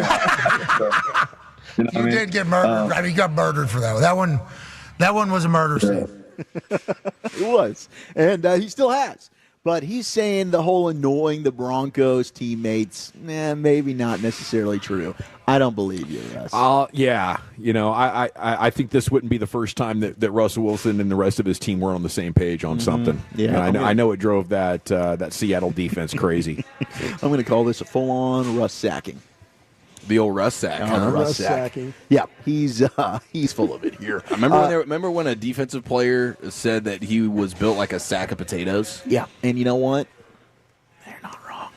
did get murdered. You got murdered for that one. That one was a murder scene. It was. And he still has. But he's saying the whole annoying the Broncos teammates, maybe not necessarily true. I don't believe you, Russ. Yeah. I think this wouldn't be the first time that Russell Wilson and the rest of his team were on the same page on something. Yeah, and I know it drove that Seattle defense crazy. I'm going to call this a full-on Russ sacking. The old Russ sack. Russ sacking. Yeah, he's full of it here. Remember when a defensive player said that he was built like a sack of potatoes? Yeah, and you know what? They're not wrong.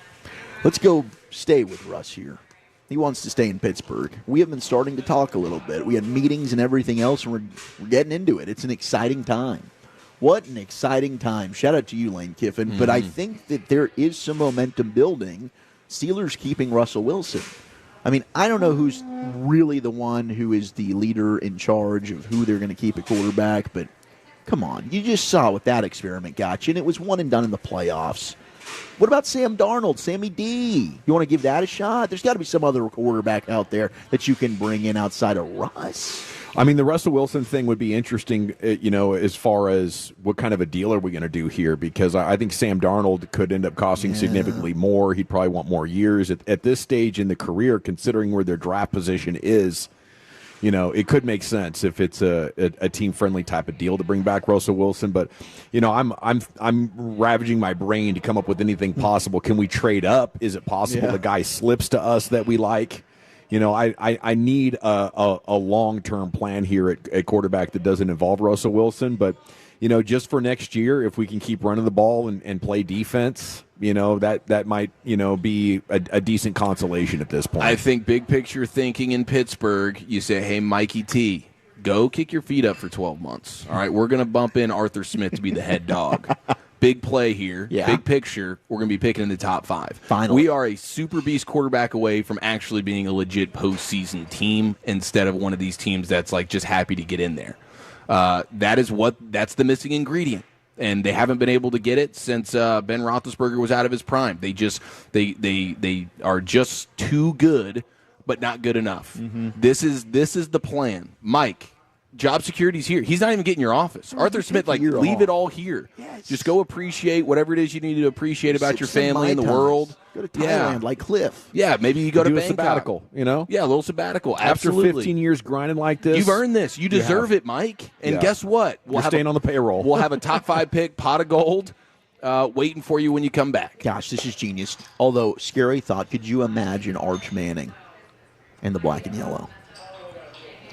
Let's go stay with Russ here. He wants to stay in Pittsburgh. We have been starting to talk a little bit. We had meetings and everything else, and we're getting into it. It's an exciting time. What an exciting time. Shout out to you, Lane Kiffin. Mm-hmm. But I think that there is some momentum building. Steelers keeping Russell Wilson. I mean, I don't know who's really the one who is the leader in charge of who they're going to keep at quarterback, but come on. You just saw what that experiment got you, and it was one and done in the playoffs. What about Sam Darnold, Sammy D? You want to give that a shot? There's got to be some other quarterback out there that you can bring in outside of Russ. I mean, the Russell Wilson thing would be interesting, as far as what kind of a deal are we going to do here, because I think Sam Darnold could end up costing significantly more. He'd probably want more years. At this stage in the career, considering where their draft position is, it could make sense if it's a team-friendly type of deal to bring back Russell Wilson. But, I'm ravaging my brain to come up with anything possible. Can we trade up? Is it possible the guy slips to us that we like? I need a long-term plan here at quarterback that doesn't involve Russell Wilson. But, just for next year, if we can keep running the ball and play defense, that might, be a decent consolation at this point. I think big picture thinking in Pittsburgh, you say, hey, Mikey T, go kick your feet up for 12 months. All right, we're going to bump in Arthur Smith to be the head dog. Big play here, big picture, we're going to be picking in the top 5. Finally. We are a super beast quarterback away from actually being a legit postseason team instead of one of these teams that's like just happy to get in there. That's the missing ingredient. And they haven't been able to get it since Ben Roethlisberger was out of his prime. They are just too good, but not good enough. Mm-hmm. This is the plan. Mike, job security's here. He's not even getting your office. Arthur Smith, leave it all here. Yes. Just go appreciate whatever it is you need to appreciate about your family and the world. Go to Thailand like Cliff. Yeah, maybe you go to Bangkok. A sabbatical, Yeah, a little sabbatical. After Absolutely. 15 years grinding like this. You've earned this. You deserve it, Mike. And guess what? We're staying on the payroll. We'll have a top 5 pick, pot of gold, waiting for you when you come back. Gosh, this is genius. Although, scary thought, could you imagine Arch Manning in the black and yellow?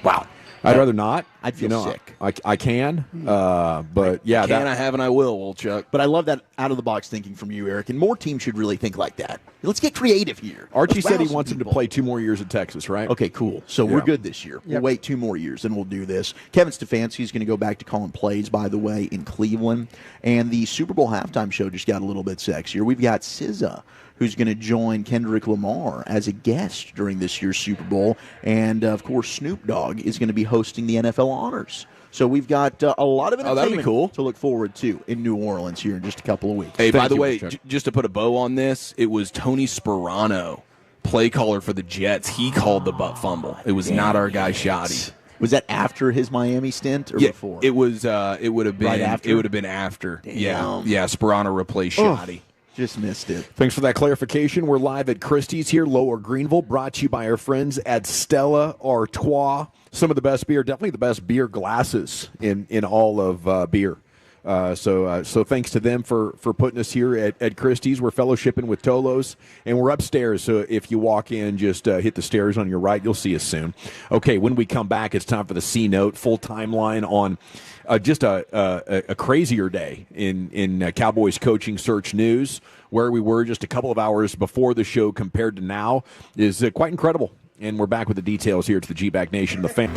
Wow. I'd rather not. I'd feel sick. I can, but yeah. I have and I will, old Chuck. But I love that out-of-the-box thinking from you, Eric, and more teams should really think like that. Let's get creative here. Archie said he wants him to play 2 more years at Texas, right? Okay, cool. So we're good this year. We'll wait 2 more years, and we'll do this. Kevin Stefanski is going to go back to calling plays, by the way, in Cleveland. And the Super Bowl halftime show just got a little bit sexier. We've got SZA, who's going to join Kendrick Lamar as a guest during this year's Super Bowl. And, of course, Snoop Dogg is going to be hosting the NFL Honors. So we've got a lot of entertainment to look forward to in New Orleans here in just a couple of weeks. Hey, by the way, just to put a bow on this, it was Tony Sperano, play caller for the Jets. He called the butt fumble. It was not our guy Shoddy. Was that after his Miami stint or before? It was. It would have been. Right after? It would have been after. Damn. Yeah. Sperano replaced Shoddy. Just missed it. Thanks for that clarification. We're live at Christie's here, Lower Greenville, brought to you by our friends at Stella Artois. Some of the best beer, definitely the best beer glasses in all of beer. So thanks to them for putting us here at Christie's. We're fellowshipping with Tolos, and we're upstairs. So if you walk in, just hit the stairs on your right. You'll see us soon. Okay, when we come back, it's time for the C-Note, full timeline on just a crazier day in Cowboys coaching search news. Where we were just a couple of hours before the show compared to now is quite incredible. And we're back with the details here to the G-Back Nation, the fan.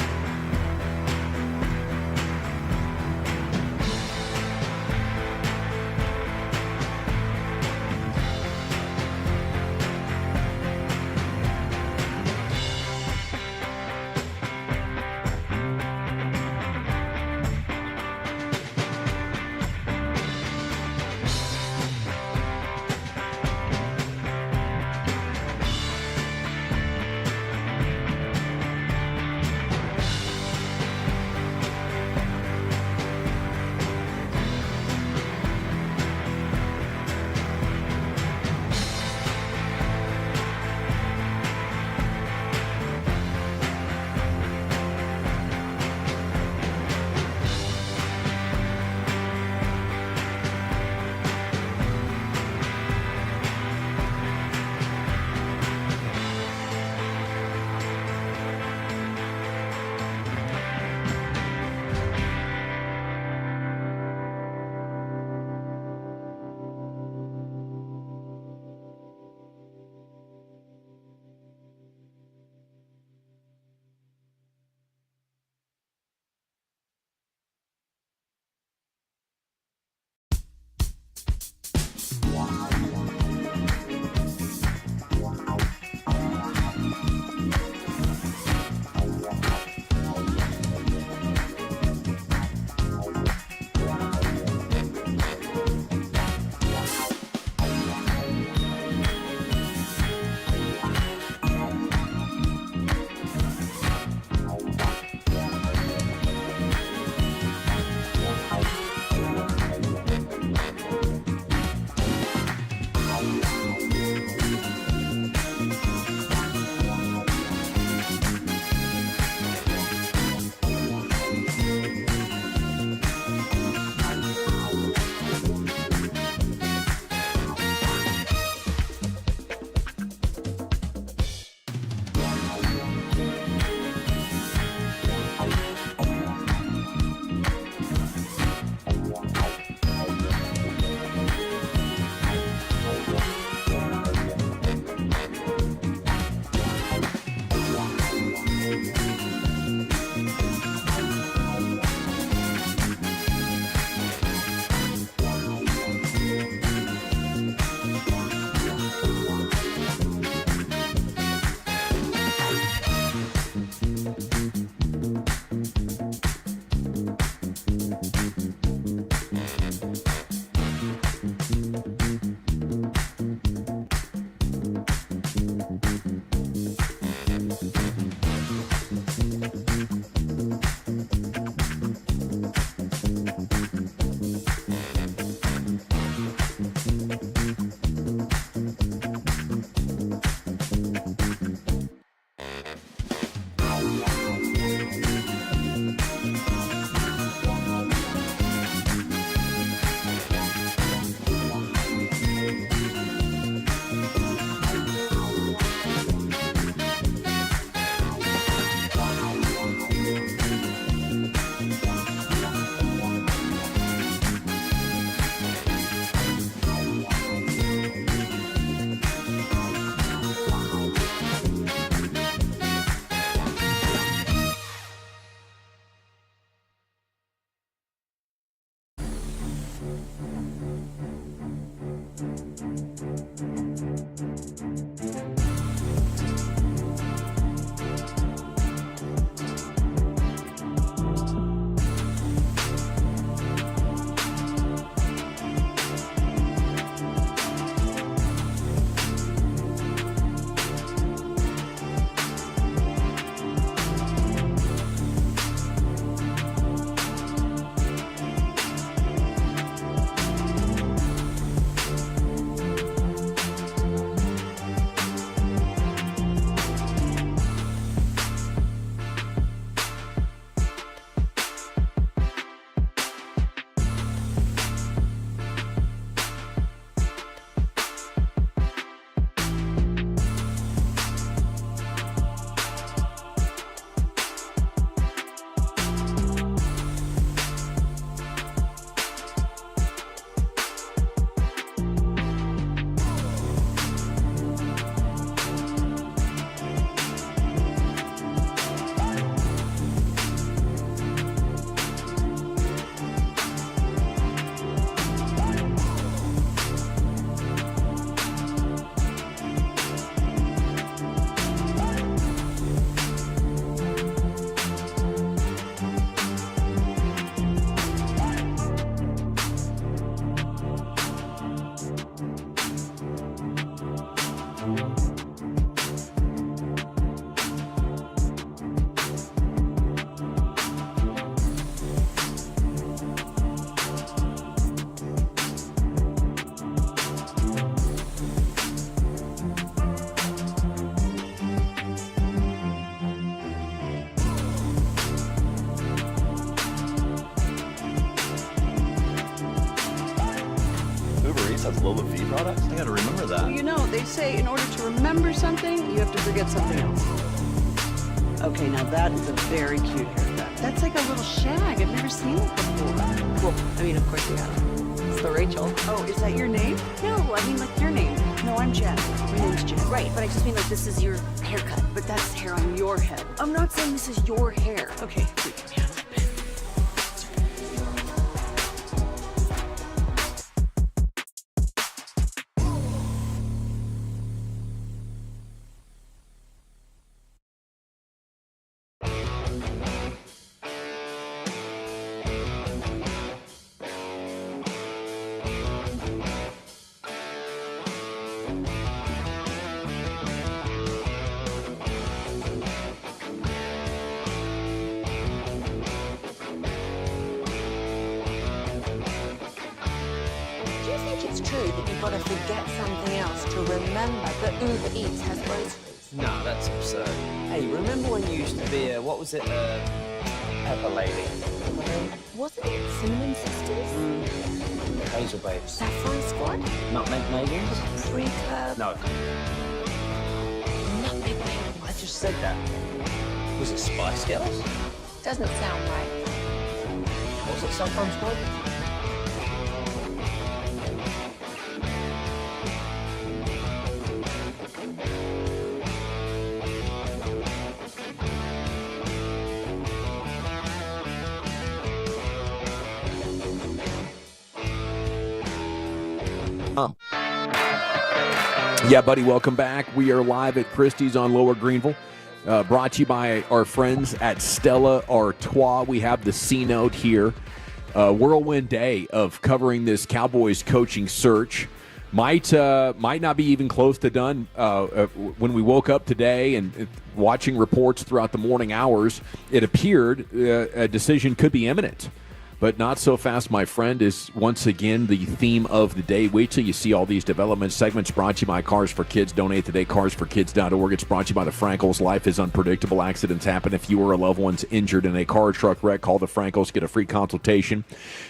has Lola V products? I gotta remember that. Well, you know, they say in order to remember something, you have to forget something else. Okay, now that is a very cute haircut. That's like a little shag. I've never seen it before. Well, I mean, of course you have. It's the Rachel. Oh, is that your name? No, I mean like your name. No, I'm Jen. My name's Jen. Right, but I just mean like this is your haircut. But that's hair on your head. I'm not saying this is your hair. Okay, Do you think it's true that you've got to forget something else to remember that Uber Eats has groceries? No, that's absurd. Hey, remember when you used to be a, what was it, Pepper Lady? Was it Cinnamon Sisters? Hazel Babes. Saffron Squad? Nutmeg Maidens? Pre-Club? No. Nutmeg Maidens. I just said that. Was it Spice Girls? Doesn't sound right. Was it Saffron Squad? Yeah, buddy, welcome back. We are live at Christie's on Lower Greenville. Brought to you by our friends at Stella Artois. We have the C-Note here. Whirlwind day of covering this Cowboys coaching search. Might not be even close to done. When we woke up today and watching reports throughout the morning hours, it appeared a decision could be imminent. But not so fast, my friend, is once again the theme of the day. Wait till you see all these developments. Segments brought to you by Cars for Kids. Donate today, carsforkids.org. It's brought to you by the Frankels. Life is unpredictable. Accidents happen. If you or a loved one's injured in a car or truck wreck, call the Frankels. Get a free consultation.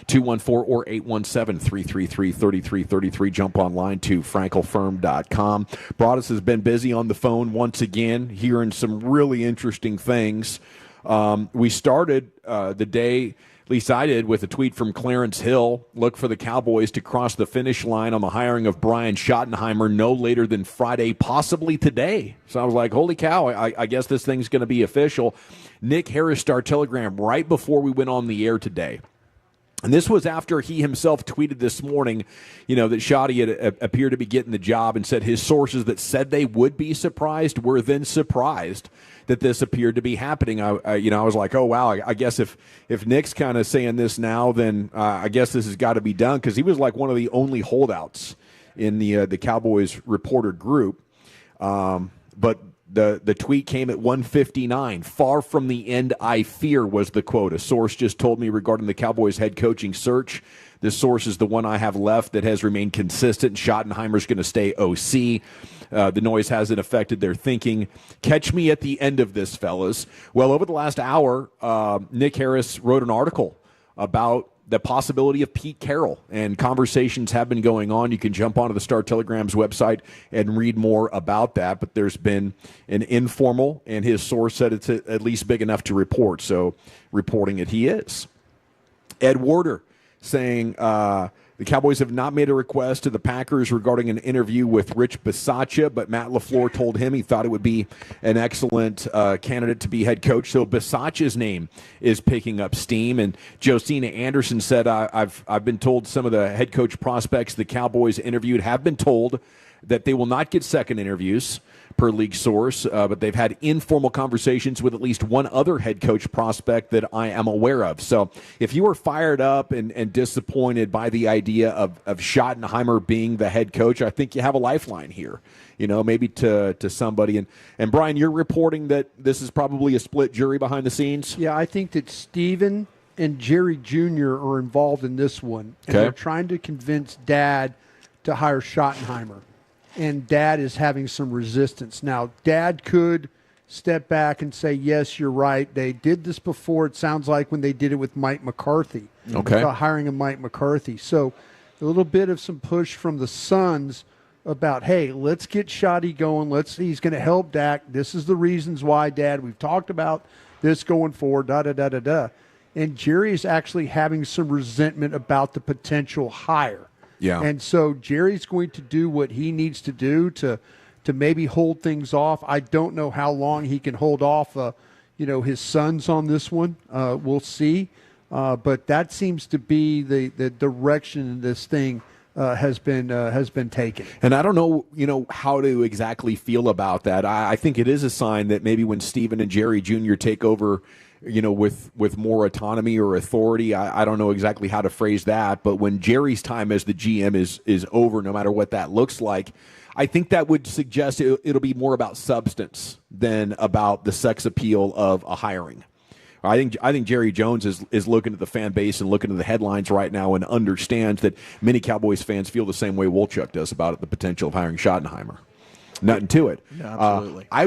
214 or 817-333-3333. Jump online to frankelfirm.com. Broadus has been busy on the phone once again, hearing some really interesting things. We started the day, at least I did, with a tweet from Clarence Hill. Look for the Cowboys to cross the finish line on the hiring of Brian Schottenheimer no later than Friday, possibly today. So I was like, holy cow, I guess this thing's going to be official. Nick Harris Star-Telegram right before we went on the air today. And this was after he himself tweeted this morning, that Schotty had appeared to be getting the job, and said his sources that said they would be surprised were then surprised that this appeared to be happening. I was like, oh, wow, I guess if Nick's kind of saying this now, then I guess this has got to be done, because he was like one of the only holdouts in the Cowboys reporter group. But the tweet came at 1:59. Far from the end, I fear, was the quote. A source just told me regarding the Cowboys head coaching search. This source is the one I have left that has remained consistent. Schottenheimer's going to stay OC. The noise hasn't affected their thinking. Catch me at the end of this, fellas. Well, over the last hour, Nick Harris wrote an article about the possibility of Pete Carroll, and conversations have been going on. You can jump onto the Star-Telegram's website and read more about that, but there's been an informal, and his source said it's at least big enough to report, so reporting it he is. Ed Warder saying the Cowboys have not made a request to the Packers regarding an interview with Rich Bisaccia, but Matt LaFleur told him he thought it would be an excellent candidate to be head coach. So Bisaccia's name is picking up steam. And Josina Anderson said, I've been told some of the head coach prospects the Cowboys interviewed have been told that they will not get second interviews, per league source, but they've had informal conversations with at least one other head coach prospect that I am aware of. So if you are fired up and disappointed by the idea of Schottenheimer being the head coach, I think you have a lifeline here, maybe to somebody. And Brian, you're reporting that this is probably a split jury behind the scenes? Yeah, I think that Steven and Jerry Jr. are involved in this one. And they're trying to convince Dad to hire Schottenheimer. And Dad is having some resistance. Now, Dad could step back and say, yes, you're right. They did this before. It sounds like when they did it with Mike McCarthy. Okay. Hiring of Mike McCarthy. So a little bit of some push from the Suns about, hey, let's get Shotty going. He's going to help Dak. This is the reasons why, Dad. We've talked about this going forward, da-da-da-da-da. And Jerry is actually having some resentment about the potential hire. Yeah. And so Jerry's going to do what he needs to do to maybe hold things off. I don't know how long he can hold off, his sons on this one. We'll see. But that seems to be the direction this thing has been taken. And I don't know, how to exactly feel about that. I think it is a sign that maybe when Steven and Jerry Jr. take over, with more autonomy or authority, I don't know exactly how to phrase that, but when Jerry's time as the GM is over, no matter what that looks like, I think that would suggest it'll be more about substance than about the sex appeal of a hiring. I think Jerry Jones is looking at the fan base and looking at the headlines right now and understands that many Cowboys fans feel the same way Wolchuk does about the potential of hiring Schottenheimer. Nothing to it. No, absolutely. I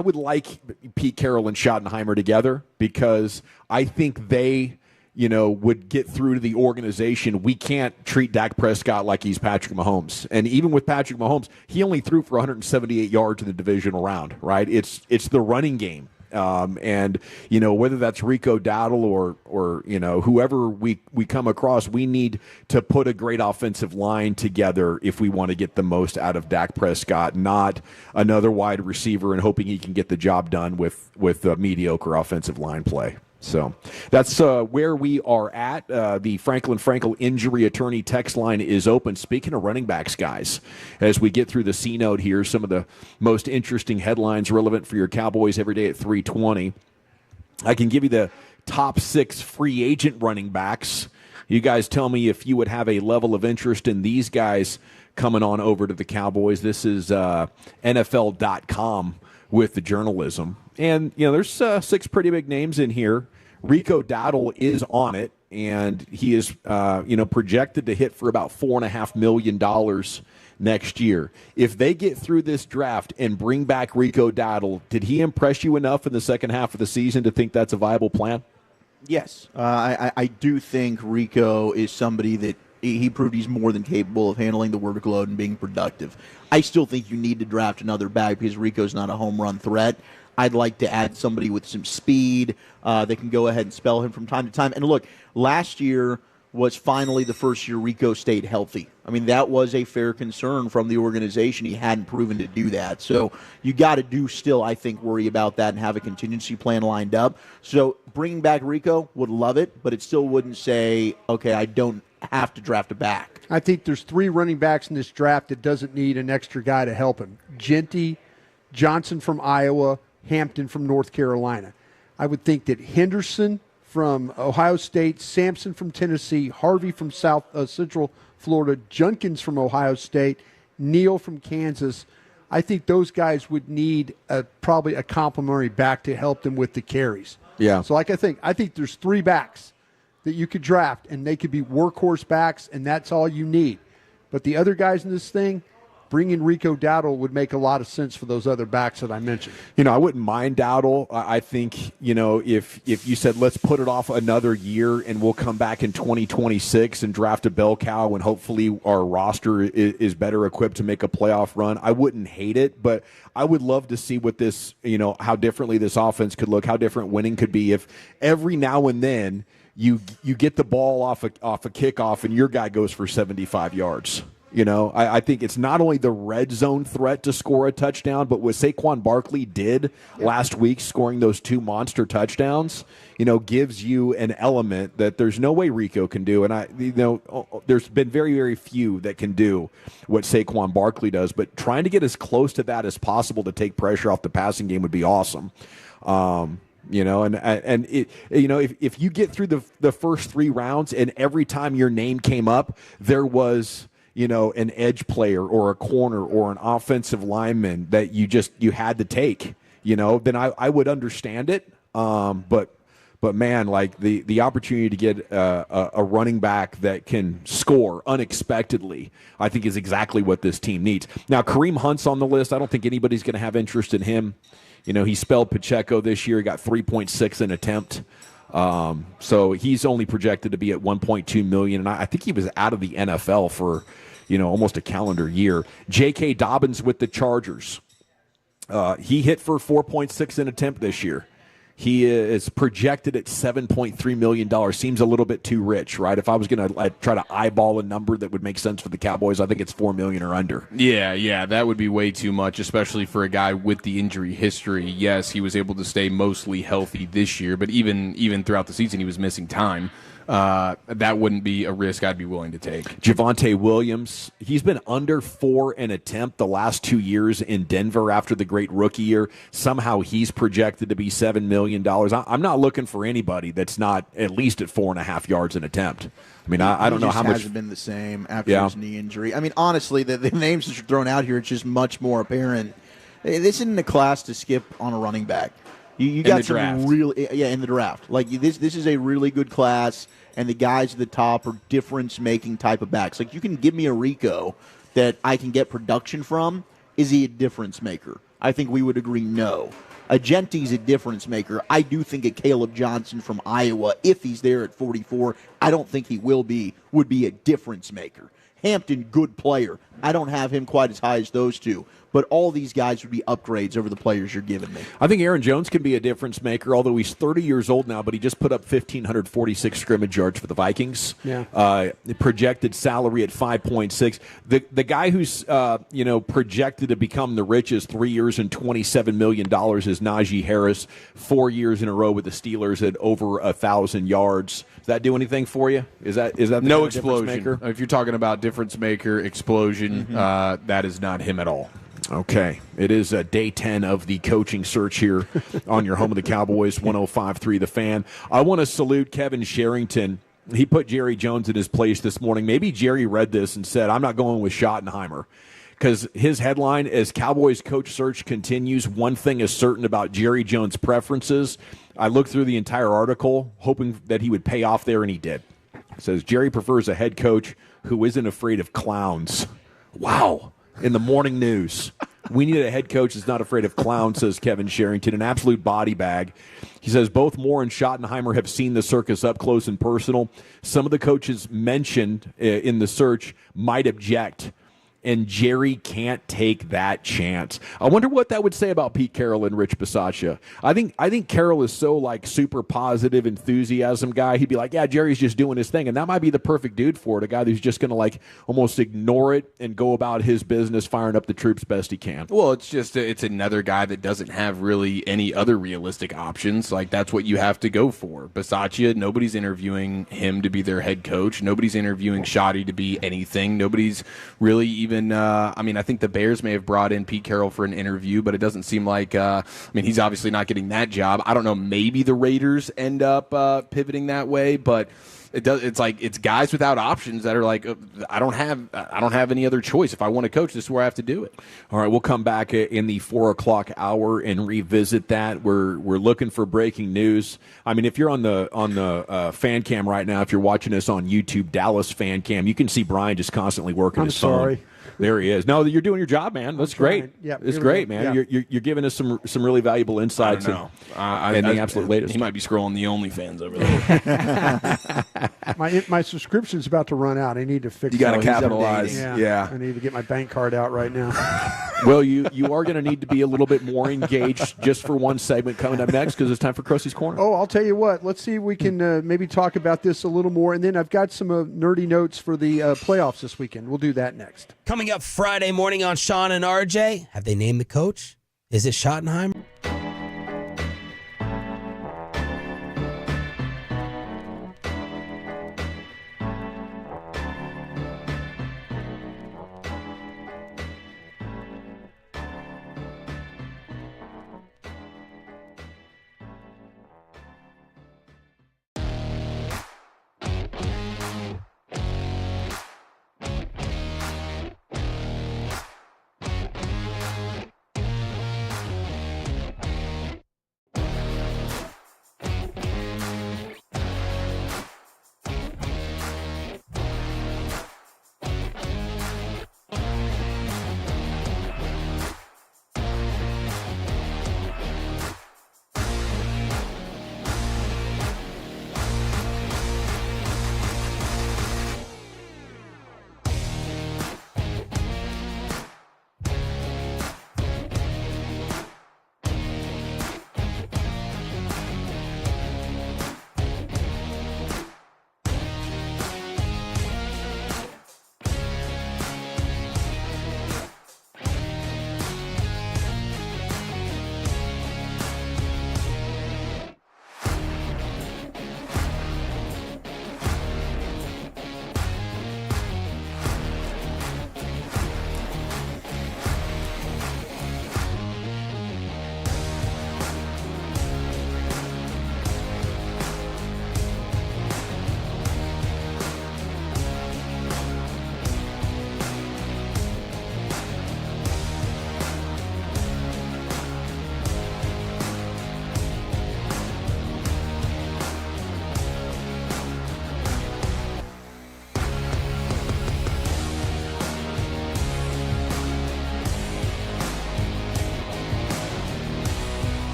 would like Pete Carroll and Schottenheimer together because I think they, would get through to the organization. We can't treat Dak Prescott like he's Patrick Mahomes. And even with Patrick Mahomes, he only threw for 178 yards in the divisional round, right? It's the running game. And whether that's Rico Dowdle or whoever we come across, we need to put a great offensive line together if we want to get the most out of Dak Prescott, not another wide receiver and hoping he can get the job done with mediocre offensive line play. So that's where we are at. The Franklin Frankel injury attorney text line is open. Speaking of running backs, guys, as we get through the C note here, some of the most interesting headlines relevant for your Cowboys every day at 3:20. I can give you the top 6 free agent running backs. You guys tell me if you would have a level of interest in these guys coming on over to the Cowboys. This is NFL.com with the journalism. And, there's 6 pretty big names in here. Rico Dowdle is on it, and he is, projected to hit for about $4.5 million next year. If they get through this draft and bring back Rico Dowdle, did he impress you enough in the second half of the season to think that's a viable plan? Yes. I do think Rico is somebody that he proved he's more than capable of handling the workload and being productive. I still think you need to draft another back because Rico's not a home run threat. I'd like to add somebody with some speed that can go ahead and spell him from time to time. And look, last year was finally the first year Rico stayed healthy. I mean, that was a fair concern from the organization. He hadn't proven to do that. So you got to still, I think, worry about that and have a contingency plan lined up. So bringing back Rico, would love it, but it still wouldn't say, okay, I don't have to draft a back. I think there's 3 running backs in this draft that doesn't need an extra guy to help him. Genty, Johnson from Iowa, Hampton from North Carolina. I would think that Henderson from Ohio State, Sampson from Tennessee, Harvey from Central Florida, Junkins from Ohio State, Neal from Kansas. I think those guys would need probably a complimentary back to help them with the carries. Yeah. So I think there's 3 backs that you could draft, and they could be workhorse backs, and that's all you need. But the other guys in this thing, bringing Rico Dowdle would make a lot of sense for those other backs that I mentioned. I wouldn't mind Dowdle. I think, if you said let's put it off another year and we'll come back in 2026 and draft a bell cow and hopefully our roster is better equipped to make a playoff run, I wouldn't hate it, but I would love to see what this, how differently this offense could look, how different winning could be if every now and then you get the ball off a kickoff and your guy goes for 75 yards. I think it's not only the red zone threat to score a touchdown, but what Saquon Barkley did last week, scoring those 2 monster touchdowns, gives you an element that there's no way Rico can do. And there's been very, very few that can do what Saquon Barkley does, but trying to get as close to that as possible to take pressure off the passing game would be awesome. If you get through the first 3 rounds and every time your name came up, there was an edge player or a corner or an offensive lineman that you had to take, then I would understand it. But man, like the opportunity to get a running back that can score unexpectedly, I think is exactly what this team needs. Now, Kareem Hunt's on the list. I don't think anybody's going to have interest in him. He spelled Pacheco this year. He got 3.6 an attempt. So he's only projected to be at $1.2 million, and I think he was out of the NFL for almost a calendar year. J.K. Dobbins with the Chargers. He hit for 4.6 an attempt this year. He is projected at $7.3 million. Seems a little bit too rich, right? If I was going to try to eyeball a number that would make sense for the Cowboys, I think it's $4 million or under. Yeah, that would be way too much, especially for a guy with the injury history. Yes, he was able to stay mostly healthy this year, but even throughout the season, he was missing time. That wouldn't be a risk I'd be willing to take. Javonte Williams, he's been under 4 an attempt the last 2 years in Denver after the great rookie year. Somehow he's projected to be $7 million. I'm not looking for anybody that's not at least at 4.5 yards an attempt. I mean, I don't know how much. He hasn't been the same after his knee injury. I mean, honestly, the names that are thrown out here, it's just much more apparent. This isn't a class to skip on a running back. You got some really, in the draft. Like this is a really good class, and the guys at the top are difference-making type of backs. Like you can give me a Rico that I can get production from. Is he a difference maker? I think we would agree no. A Genti's a difference maker. I do think a Caleb Johnson from Iowa, if he's there at 44, I don't think he would be a difference maker. Hampton, good player. I don't have him quite as high as those two. But all these guys would be upgrades over the players you're giving me. I think Aaron Jones can be a difference maker, although he's 30 years old now, but he just put up 1,546 scrimmage yards for the Vikings. Yeah. Projected salary at 5.6. The guy who's projected to become the richest 3 years and $27 million is Najee Harris, 4 years in a row with the Steelers at over 1,000 yards. Does that do anything for you? Is that the no kind of explosion? Maker? If you're talking about difference maker, explosion, that is not him at all. Okay. It is day 10 of the coaching search here on your home of the Cowboys, 105.3 The Fan. I want to salute Kevin Sherrington. He put Jerry Jones in his place this morning. Maybe Jerry read this and said, I'm not going with Schottenheimer. Because his headline, as Cowboys coach search continues, one thing is certain about Jerry Jones' preferences. I looked through the entire article, hoping that he would pay off there, and he did. It says, Jerry prefers a head coach who isn't afraid of clowns. Wow. In the morning news. We need a head coach that's not afraid of clowns, says Kevin Sherrington, an absolute body bag. He says both Moore and Schottenheimer have seen the circus up close and personal. Some of the coaches mentioned in the search might object, and Jerry can't take that chance. I wonder what that would say about Pete Carroll and Rich Bisaccia. I think Carroll is so super positive enthusiasm guy. He'd be like, yeah, Jerry's just doing his thing, and that might be the perfect dude for it. A guy who's just going to almost ignore it and go about his business, firing up the troops best he can. Well, it's another guy that doesn't have really any other realistic options. That's what you have to go for. Bisaccia, nobody's interviewing him to be their head coach. Nobody's interviewing Schotty to be anything. Nobody's really even. I think the Bears may have brought in Pete Carroll for an interview, but it doesn't seem like. He's obviously not getting that job. I don't know. Maybe the Raiders end up pivoting that way, but it does. It's guys without options that are I don't have any other choice. If I want to coach, this is where I have to do it. All right, we'll come back in the 4 o'clock hour and revisit that. We're looking for breaking news. If you're on the fan cam right now, if you're watching us on YouTube, Dallas fan cam, you can see Brian just constantly working his phone. Sorry. There he is. No, you're doing your job, man. That's great. Yeah, it's great, man. Yeah. You're giving us some really valuable insights. I don't know. And the absolute latest. He might be scrolling the OnlyFans over there. My subscription's about to run out. I need to fix it. You got to capitalize. Yeah. I need to get my bank card out right now. Well, you are going to need to be a little bit more engaged just for one segment coming up next because it's time for Crosby's Corner. Oh, I'll tell you what. Let's see if we can maybe talk about this a little more. And then I've got some nerdy notes for the playoffs this weekend. We'll do that next. Coming up Friday morning on Sean and RJ, have they named the coach? Is it Schottenheimer?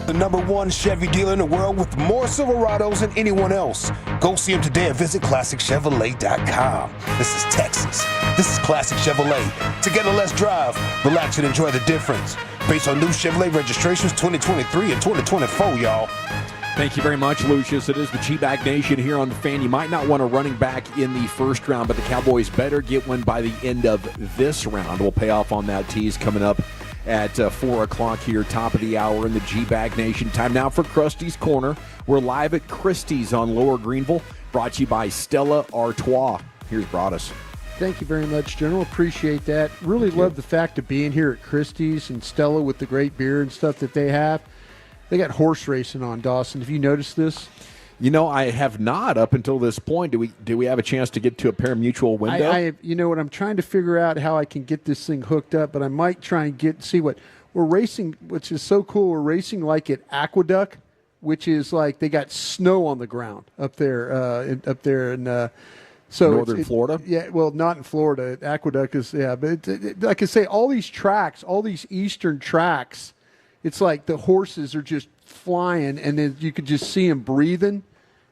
the #1 Chevy dealer in the world with more Silverados than anyone else. Go see them today and visit ClassicChevrolet.com. This is Texas. This is Classic Chevrolet. Together, let's drive, relax, and enjoy the difference. Based on new Chevrolet registrations 2023 and 2024, y'all. Thank you very much, Lucius. It is the G-Bag Nation here on The Fan. You might not want a running back in the first round, but the Cowboys better get one by the end of this round. We'll pay off on that tease coming up at 4 o'clock here, top of the hour in the G-Bag Nation. Time now for Krusty's Corner. We're live at Christie's on Lower Greenville, brought to you by Stella Artois. Here's Broadus. Thank you very much, General. Appreciate that. Really love the fact of being here at Christie's and Stella with the great beer and stuff that they have. They got horse racing on, Dawson. Have you noticed this? You know, I have not up until this point. Do we have a chance to get to a pari-mutuel window? You know what? I'm trying to figure out how I can get this thing hooked up, but I might try and see what we're racing, which is so cool. We're racing like at Aqueduct, which is like they got snow on the ground up there, in so Northern Florida? Yeah, well, not in Florida. Aqueduct is, but like I say, all these tracks, all these eastern tracks, it's like the horses are just flying, and then you could just see them breathing,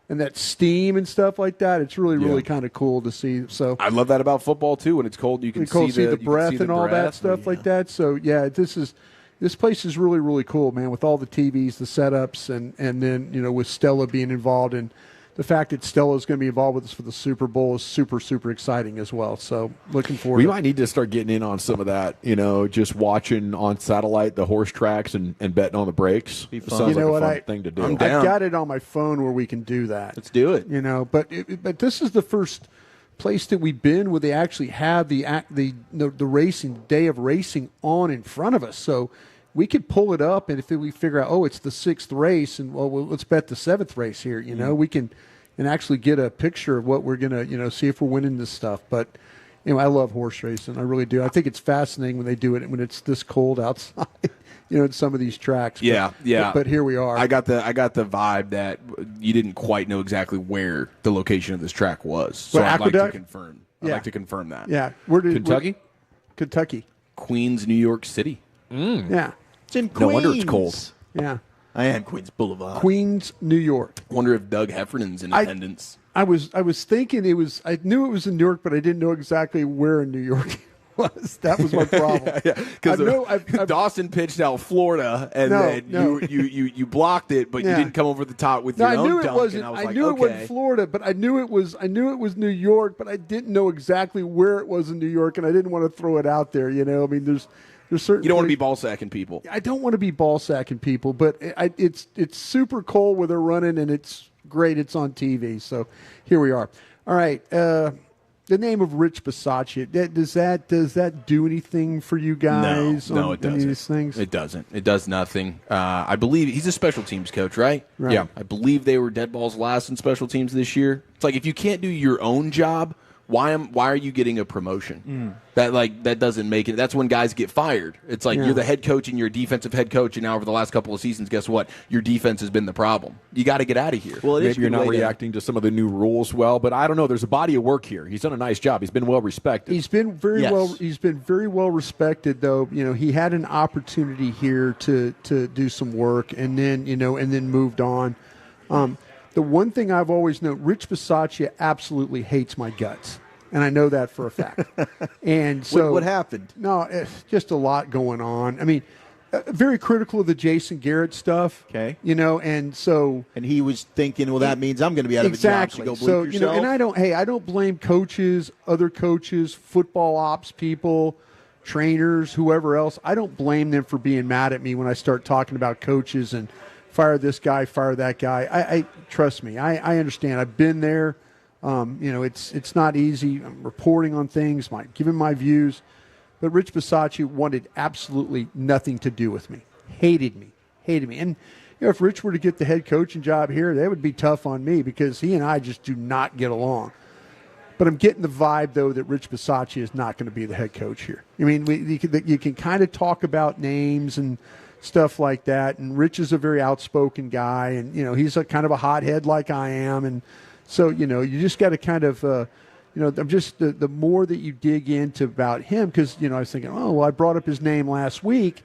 and that steam and stuff like that. It's really kind of cool to see. So I love that about football too. When it's cold, you can see the breath and all that stuff like that. So yeah, this place is really cool, man. With all the TVs, the setups, and then with Stella being involved in. The fact that Stella is going to be involved with us for the Super Bowl is super exciting as well. So looking forward. We might need to start getting in on some of that. Just watching on satellite the horse tracks and betting on the breaks. Sounds like a fun thing to do. I've got it on my phone where we can do that. Let's do it. But this is the first place that we've been where they actually have the racing day of racing on in front of us. So. We could pull it up, and if we figure out, it's the 6th race, and well, let's bet the 7th race here. We can and actually get a picture of what we're gonna, see if we're winning this stuff. But I love horse racing, I really do. I think it's fascinating when they do it when it's this cold outside. In some of these tracks. Yeah. But here we are. I got the vibe that you didn't quite know exactly where the location of this track was. So I'd like to confirm. I'd like to confirm that. Yeah. Kentucky? Kentucky. Queens, New York City. Yeah. It's in Queens. No wonder it's cold. Yeah. I am Queens Boulevard. New York. Wonder if Doug Heffernan's in attendance. I was thinking I knew it was in New York, but I didn't know exactly where in New York it was. That was my problem. Because Dawson pitched out Florida, and then you blocked it, but you didn't come over the top with your own dunk. I knew it wasn't Florida, but I knew it was New York, but I didn't know exactly where it was in New York, and I didn't want to throw it out there. There's certain. You don't want to be ball sacking people. I don't want to be ball sacking people, but it's super cold where they're running, and it's great. It's on TV, so here we are. All right, the name of Rich Bisaccia, does that do anything for you guys? No, it doesn't. Any of these things? It doesn't. It does nothing. I believe he's a special teams coach, right? Yeah. I believe they were dead balls last in special teams this year. It's like if you can't do your own job, why are you getting a promotion? That doesn't make it. That's when guys get fired. It's like you're the head coach and you're a defensive head coach, and now over the last couple of seasons, guess what? Your defense has been the problem. You got to get out of here. Well, maybe you're not reacting to some of the new rules well, but I don't know. There's a body of work here. He's done a nice job. He's been well respected. He's been very well respected, though. He had an opportunity here to do some work, and then moved on. The one thing I've always known, Rich Bisaccia absolutely hates my guts, and I know that for a fact. And so, what happened? No, it's just a lot going on. I mean, very critical of the Jason Garrett stuff. Okay, and he was thinking, well, that means I'm going to be out of a job. So go bleep yourself. And I don't blame coaches, other coaches, football ops people, trainers, whoever else. I don't blame them for being mad at me when I start talking about coaches and. Fire this guy, fire that guy. I trust me. I understand. I've been there. It's not easy. I'm reporting on things, giving my views. But Rich Bisaccia wanted absolutely nothing to do with me. Hated me. And if Rich were to get the head coaching job here, that would be tough on me because he and I just do not get along. But I'm getting the vibe, though, that Rich Bisaccia is not going to be the head coach here. I mean, you can kind of talk about names and stuff like that, and Rich is a very outspoken guy, and he's a kind of a hothead like I am, and so you just got to kind of I'm just the more that you dig into about him, because I was thinking, I brought up his name last week,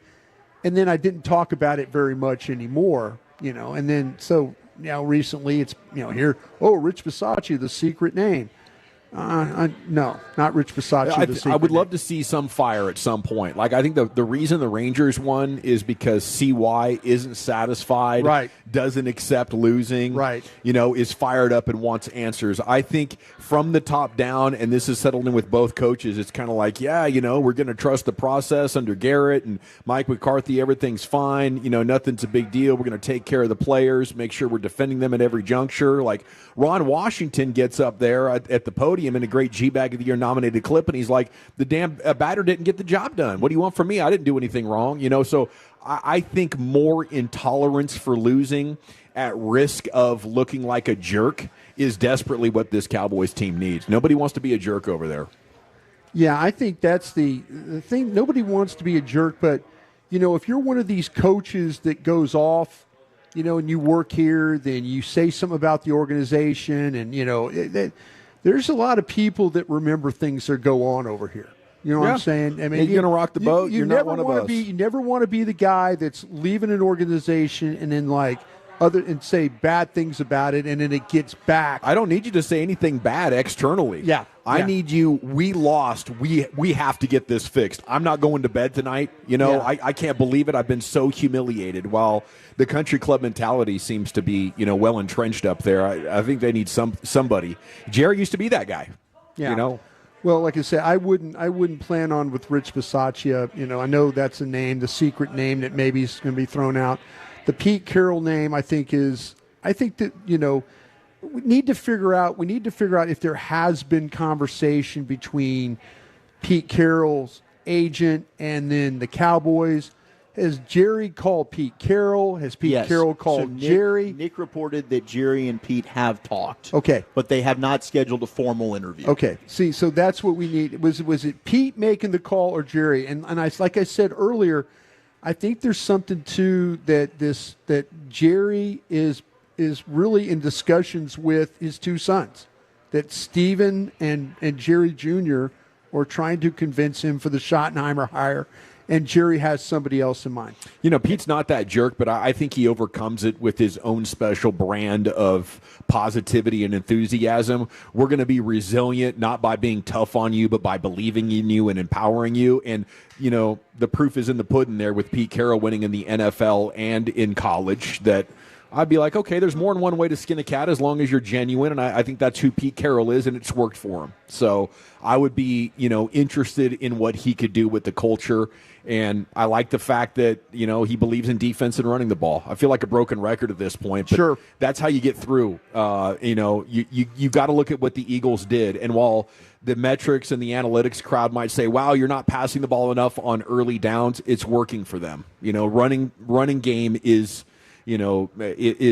And then I didn't talk about it very much anymore, and then so now recently it's, here, Rich Bisaccia, the secret name. No, not Rich Bisaccia. I would love to see some fire at some point. Like, I think the reason the Rangers won is because CY isn't satisfied, right? Doesn't accept losing, right? Is fired up and wants answers. I think from the top down, and this is settled in with both coaches, it's kind of like, we're going to trust the process under Garrett and Mike McCarthy. Everything's fine. Nothing's a big deal. We're going to take care of the players, make sure we're defending them at every juncture. Like, Ron Washington gets up there at the podium in a great G-Bag of the Year nominated clip, and he's like, the damn batter didn't get the job done. What do you want from me? I didn't do anything wrong. So I think more intolerance for losing at risk of looking like a jerk is desperately what this Cowboys team needs. Nobody wants to be a jerk over there. Yeah, I think that's the thing. Nobody wants to be a jerk, but, if you're one of these coaches that goes off, and you work here, then you say something about the organization, and, there's a lot of people that remember things that go on over here. You know what I'm saying? I mean, you're going to rock the boat. You're not one of us. You never want to be the guy that's leaving an organization and then say bad things about it, and then it gets back. I don't need you to say anything bad externally. Yeah. I need you. We lost. We have to get this fixed. I'm not going to bed tonight. I can't believe it. I've been so humiliated. While the country club mentality seems to be, well entrenched up there, I think they need somebody. Jerry used to be that guy. Yeah. Well, like I said, I wouldn't plan on with Rich Bisaccia. I know that's a name, the secret name that maybe is going to be thrown out. The Pete Carroll name, I think that, we need to figure out if there has been conversation between Pete Carroll's agent and then the Cowboys. Has Jerry called Pete Carroll? Has Pete Carroll called Jerry? Nick reported that Jerry and Pete have talked. Okay. But they have not scheduled a formal interview. Okay. See, so that's what we need. Was it Pete making the call or Jerry? And like I said earlier, I think there's something to that Jerry is really in discussions with his two sons, that Steven and Jerry Jr. are trying to convince him for the Schottenheimer hire, and Jerry has somebody else in mind. Pete's not that jerk, but I think he overcomes it with his own special brand of positivity and enthusiasm. We're going to be resilient, not by being tough on you, but by believing in you and empowering you. And, the proof is in the pudding there with Pete Carroll winning in the NFL and in college, that I'd be like, okay, there's more than one way to skin a cat as long as you're genuine, and I think that's who Pete Carroll is, and it's worked for him. So I would be, interested in what he could do with the culture, and I like the fact that, he believes in defense and running the ball. I feel like a broken record at this point, but sure, that's how you get through. You got to look at what the Eagles did, and while the metrics and the analytics crowd might say, wow, you're not passing the ball enough on early downs, it's working for them. Running game is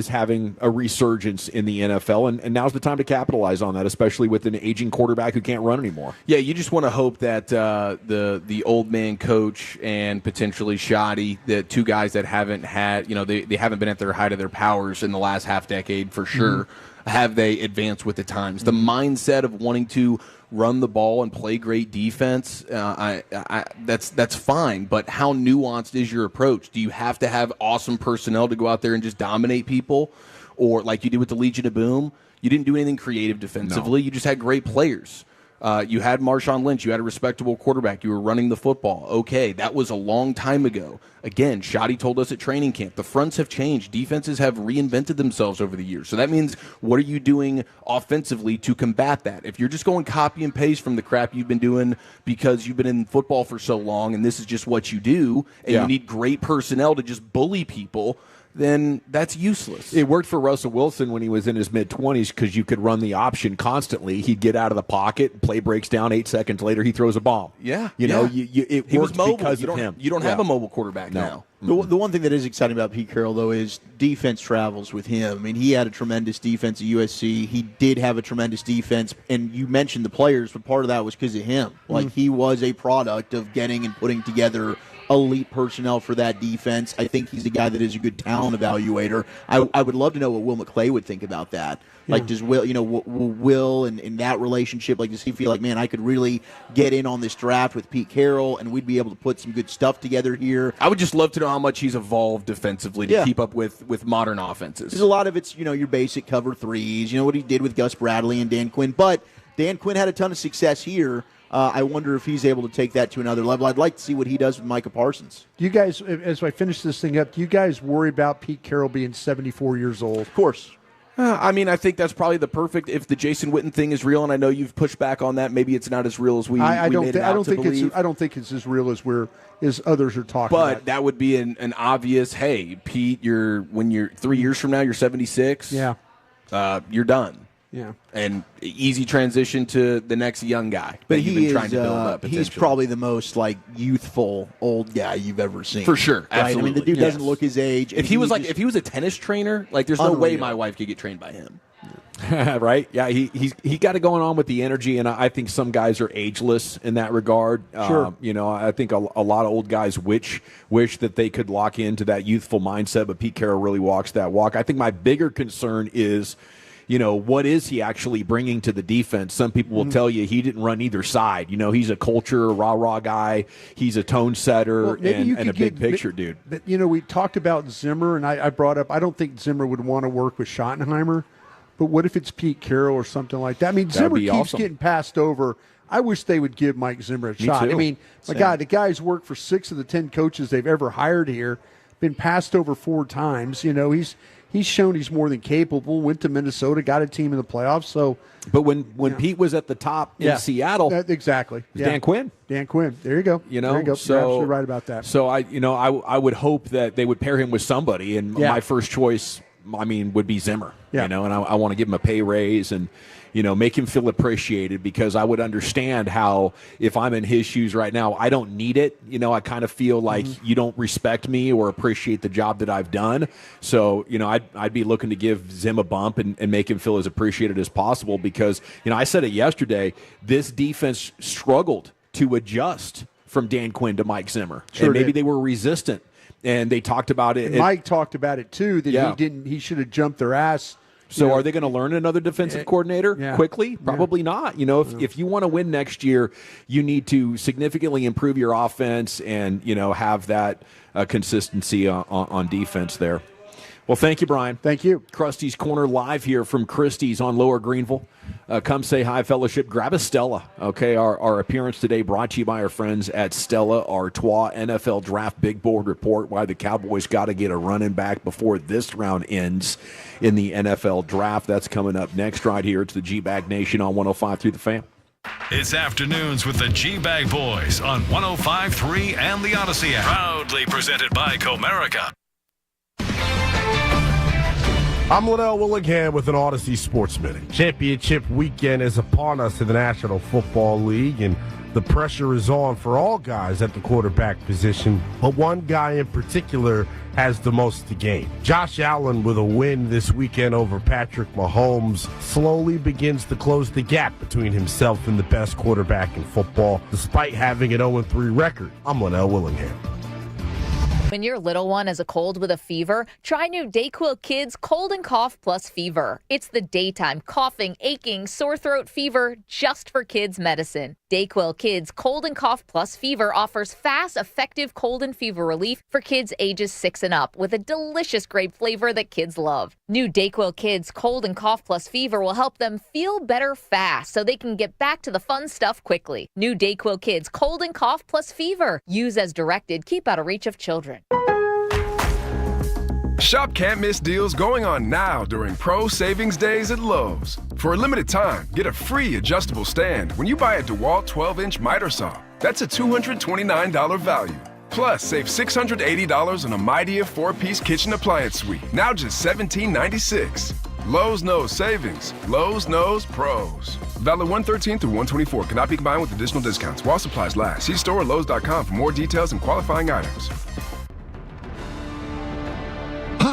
having a resurgence in the NFL, and now's the time to capitalize on that, especially with an aging quarterback who can't run anymore. Yeah, you just want to hope that the old man coach and potentially Schotty, the two guys that haven't had, they haven't been at their height of their powers in the last half decade for sure, have they advanced with the times. The mindset of wanting to run the ball and play great defense, that's fine. But how nuanced is your approach? Do you have to have awesome personnel to go out there and just dominate people? Or like you did with the Legion of Boom, you didn't do anything creative defensively. No. You just had great players. You had Marshawn Lynch. You had a respectable quarterback. You were running the football. Okay, that was a long time ago. Again, Schotty told us at training camp, the fronts have changed. Defenses have reinvented themselves over the years. So that means, what are you doing offensively to combat that? If you're just going copy and paste from the crap you've been doing because you've been in football for so long and this is just what you do, and you need great personnel to just bully people, then that's useless. It worked for Russell Wilson when he was in his mid-20s because you could run the option constantly. He'd get out of the pocket, play breaks down, 8 seconds later, he throws a bomb. Yeah. It he worked was mobile. because of him. You don't have a mobile quarterback now. The one thing that is exciting about Pete Carroll, though, is defense travels with him. I mean, he had a tremendous defense at USC. He did have a tremendous defense, and you mentioned the players, but part of that was because of him. Like, he was a product of getting and putting together elite personnel for that defense. I think he's a guy that is a good talent evaluator. I would love to know what Will McClay would think about that. Like, does Will, Will and in that relationship, like, does he feel like, man, I could really get in on this draft with Pete Carroll and we'd be able to put some good stuff together here? I would just love to know know how much he's evolved defensively to keep up with modern offenses. Because a lot of it's, your basic cover threes, what he did with Gus Bradley and Dan Quinn. But Dan Quinn had a ton of success here. I wonder if he's able to take that to another level. I'd like to see what he does with Micah Parsons. Do you guys, as I finish this thing up, do you guys worry about Pete Carroll being 74 years old? Of course. I think that's probably the perfect. If the Jason Witten thing is real, and I know you've pushed back on that, maybe it's not as real as we made it out to believe. I don't think it's as real as others are talking about. But that would be an obvious. Hey, Pete, when you're 3 years from now, you're 76. Yeah, you're done. Yeah, and easy transition to the next young guy. But that you've been trying to build up. He's probably the most youthful old guy you've ever seen. For sure, right? absolutely. I mean, the dude doesn't look his age. If he was a tennis trainer, there's no way my wife could get trained by him. Right? Yeah, he got it going on with the energy, and I think some guys are ageless in that regard. Sure. I think a lot of old guys wish that they could lock into that youthful mindset, but Pete Carroll really walks that walk. I think my bigger concern is, what is he actually bringing to the defense? Some people will tell you he didn't run either side. He's a culture, rah-rah guy. He's a tone setter and a big picture dude. But, we talked about Zimmer, and I brought up, I don't think Zimmer would want to work with Schottenheimer, but what if it's Pete Carroll or something like that? I mean, Zimmer keeps getting passed over. I wish they would give Mike Zimmer a shot. Too. I mean, God, the guy's worked for 6 of the 10 coaches they've ever hired here, been passed over 4 times. He's shown he's more than capable. Went to Minnesota, got a team in the playoffs. So, but when Pete was at the top in Seattle, exactly, Dan Quinn. Dan Quinn. There you go. There you go. So, you're absolutely right about that. So I would hope that they would pair him with somebody, and my first choice, would be Zimmer. Yeah. And I want to give him a pay raise and make him feel appreciated, because I would understand how, if I'm in his shoes right now, I don't need it. I kind of feel like you don't respect me or appreciate the job that I've done. So, I'd be looking to give Zim a bump and make him feel as appreciated as possible, because, I said it yesterday, this defense struggled to adjust from Dan Quinn to Mike Zimmer. Sure and maybe did. they were resistant, and they talked about it. And Mike talked about it too, that he should have jumped their ass. So are they going to learn another defensive coordinator quickly? Probably not. If you want to win next year, you need to significantly improve your offense and, have that consistency on defense there. Well, thank you, Brian. Thank you. Krusty's Corner live here from Christie's on Lower Greenville. Come say hi, fellowship. Grab a Stella. Okay, our appearance today brought to you by our friends at Stella Artois. NFL Draft Big Board Report, why the Cowboys got to get a running back before this round ends in the NFL Draft. That's coming up next right here. It's the G-Bag Nation on 105.3 The Fan. It's afternoons with the G-Bag Boys on 105.3 and the Odyssey app. Proudly presented by Comerica. I'm Liddell Willingham with an Odyssey Sports Minute. Championship weekend is upon us in the National Football League, and the pressure is on for all guys at the quarterback position, but one guy in particular has the most to gain. Josh Allen, with a win this weekend over Patrick Mahomes, slowly begins to close the gap between himself and the best quarterback in football, despite having an 0-3 record. I'm Liddell Willingham. When your little one has a cold with a fever, try new Dayquil Kids Cold and Cough Plus Fever. It's the daytime coughing, aching, sore throat fever just for kids medicine. Dayquil Kids Cold and Cough Plus Fever offers fast, effective cold and fever relief for kids ages 6 and up with a delicious grape flavor that kids love. New Dayquil Kids Cold and Cough Plus Fever will help them feel better fast so they can get back to the fun stuff quickly. New Dayquil Kids Cold and Cough Plus Fever. Use as directed. Keep out of reach of children. Shop can't miss deals going on now during Pro Savings Days at Lowe's. For a limited time, get a free adjustable stand when you buy a DeWalt 12-inch miter saw. That's a $229 value. Plus, save $680 on a Midea 4-piece kitchen appliance suite, now just $17.96. Lowe's knows savings. Lowe's knows pros. Valid 1/13 through 1/24. Cannot be combined with additional discounts while supplies last. See store or Lowes.com for more details and qualifying items.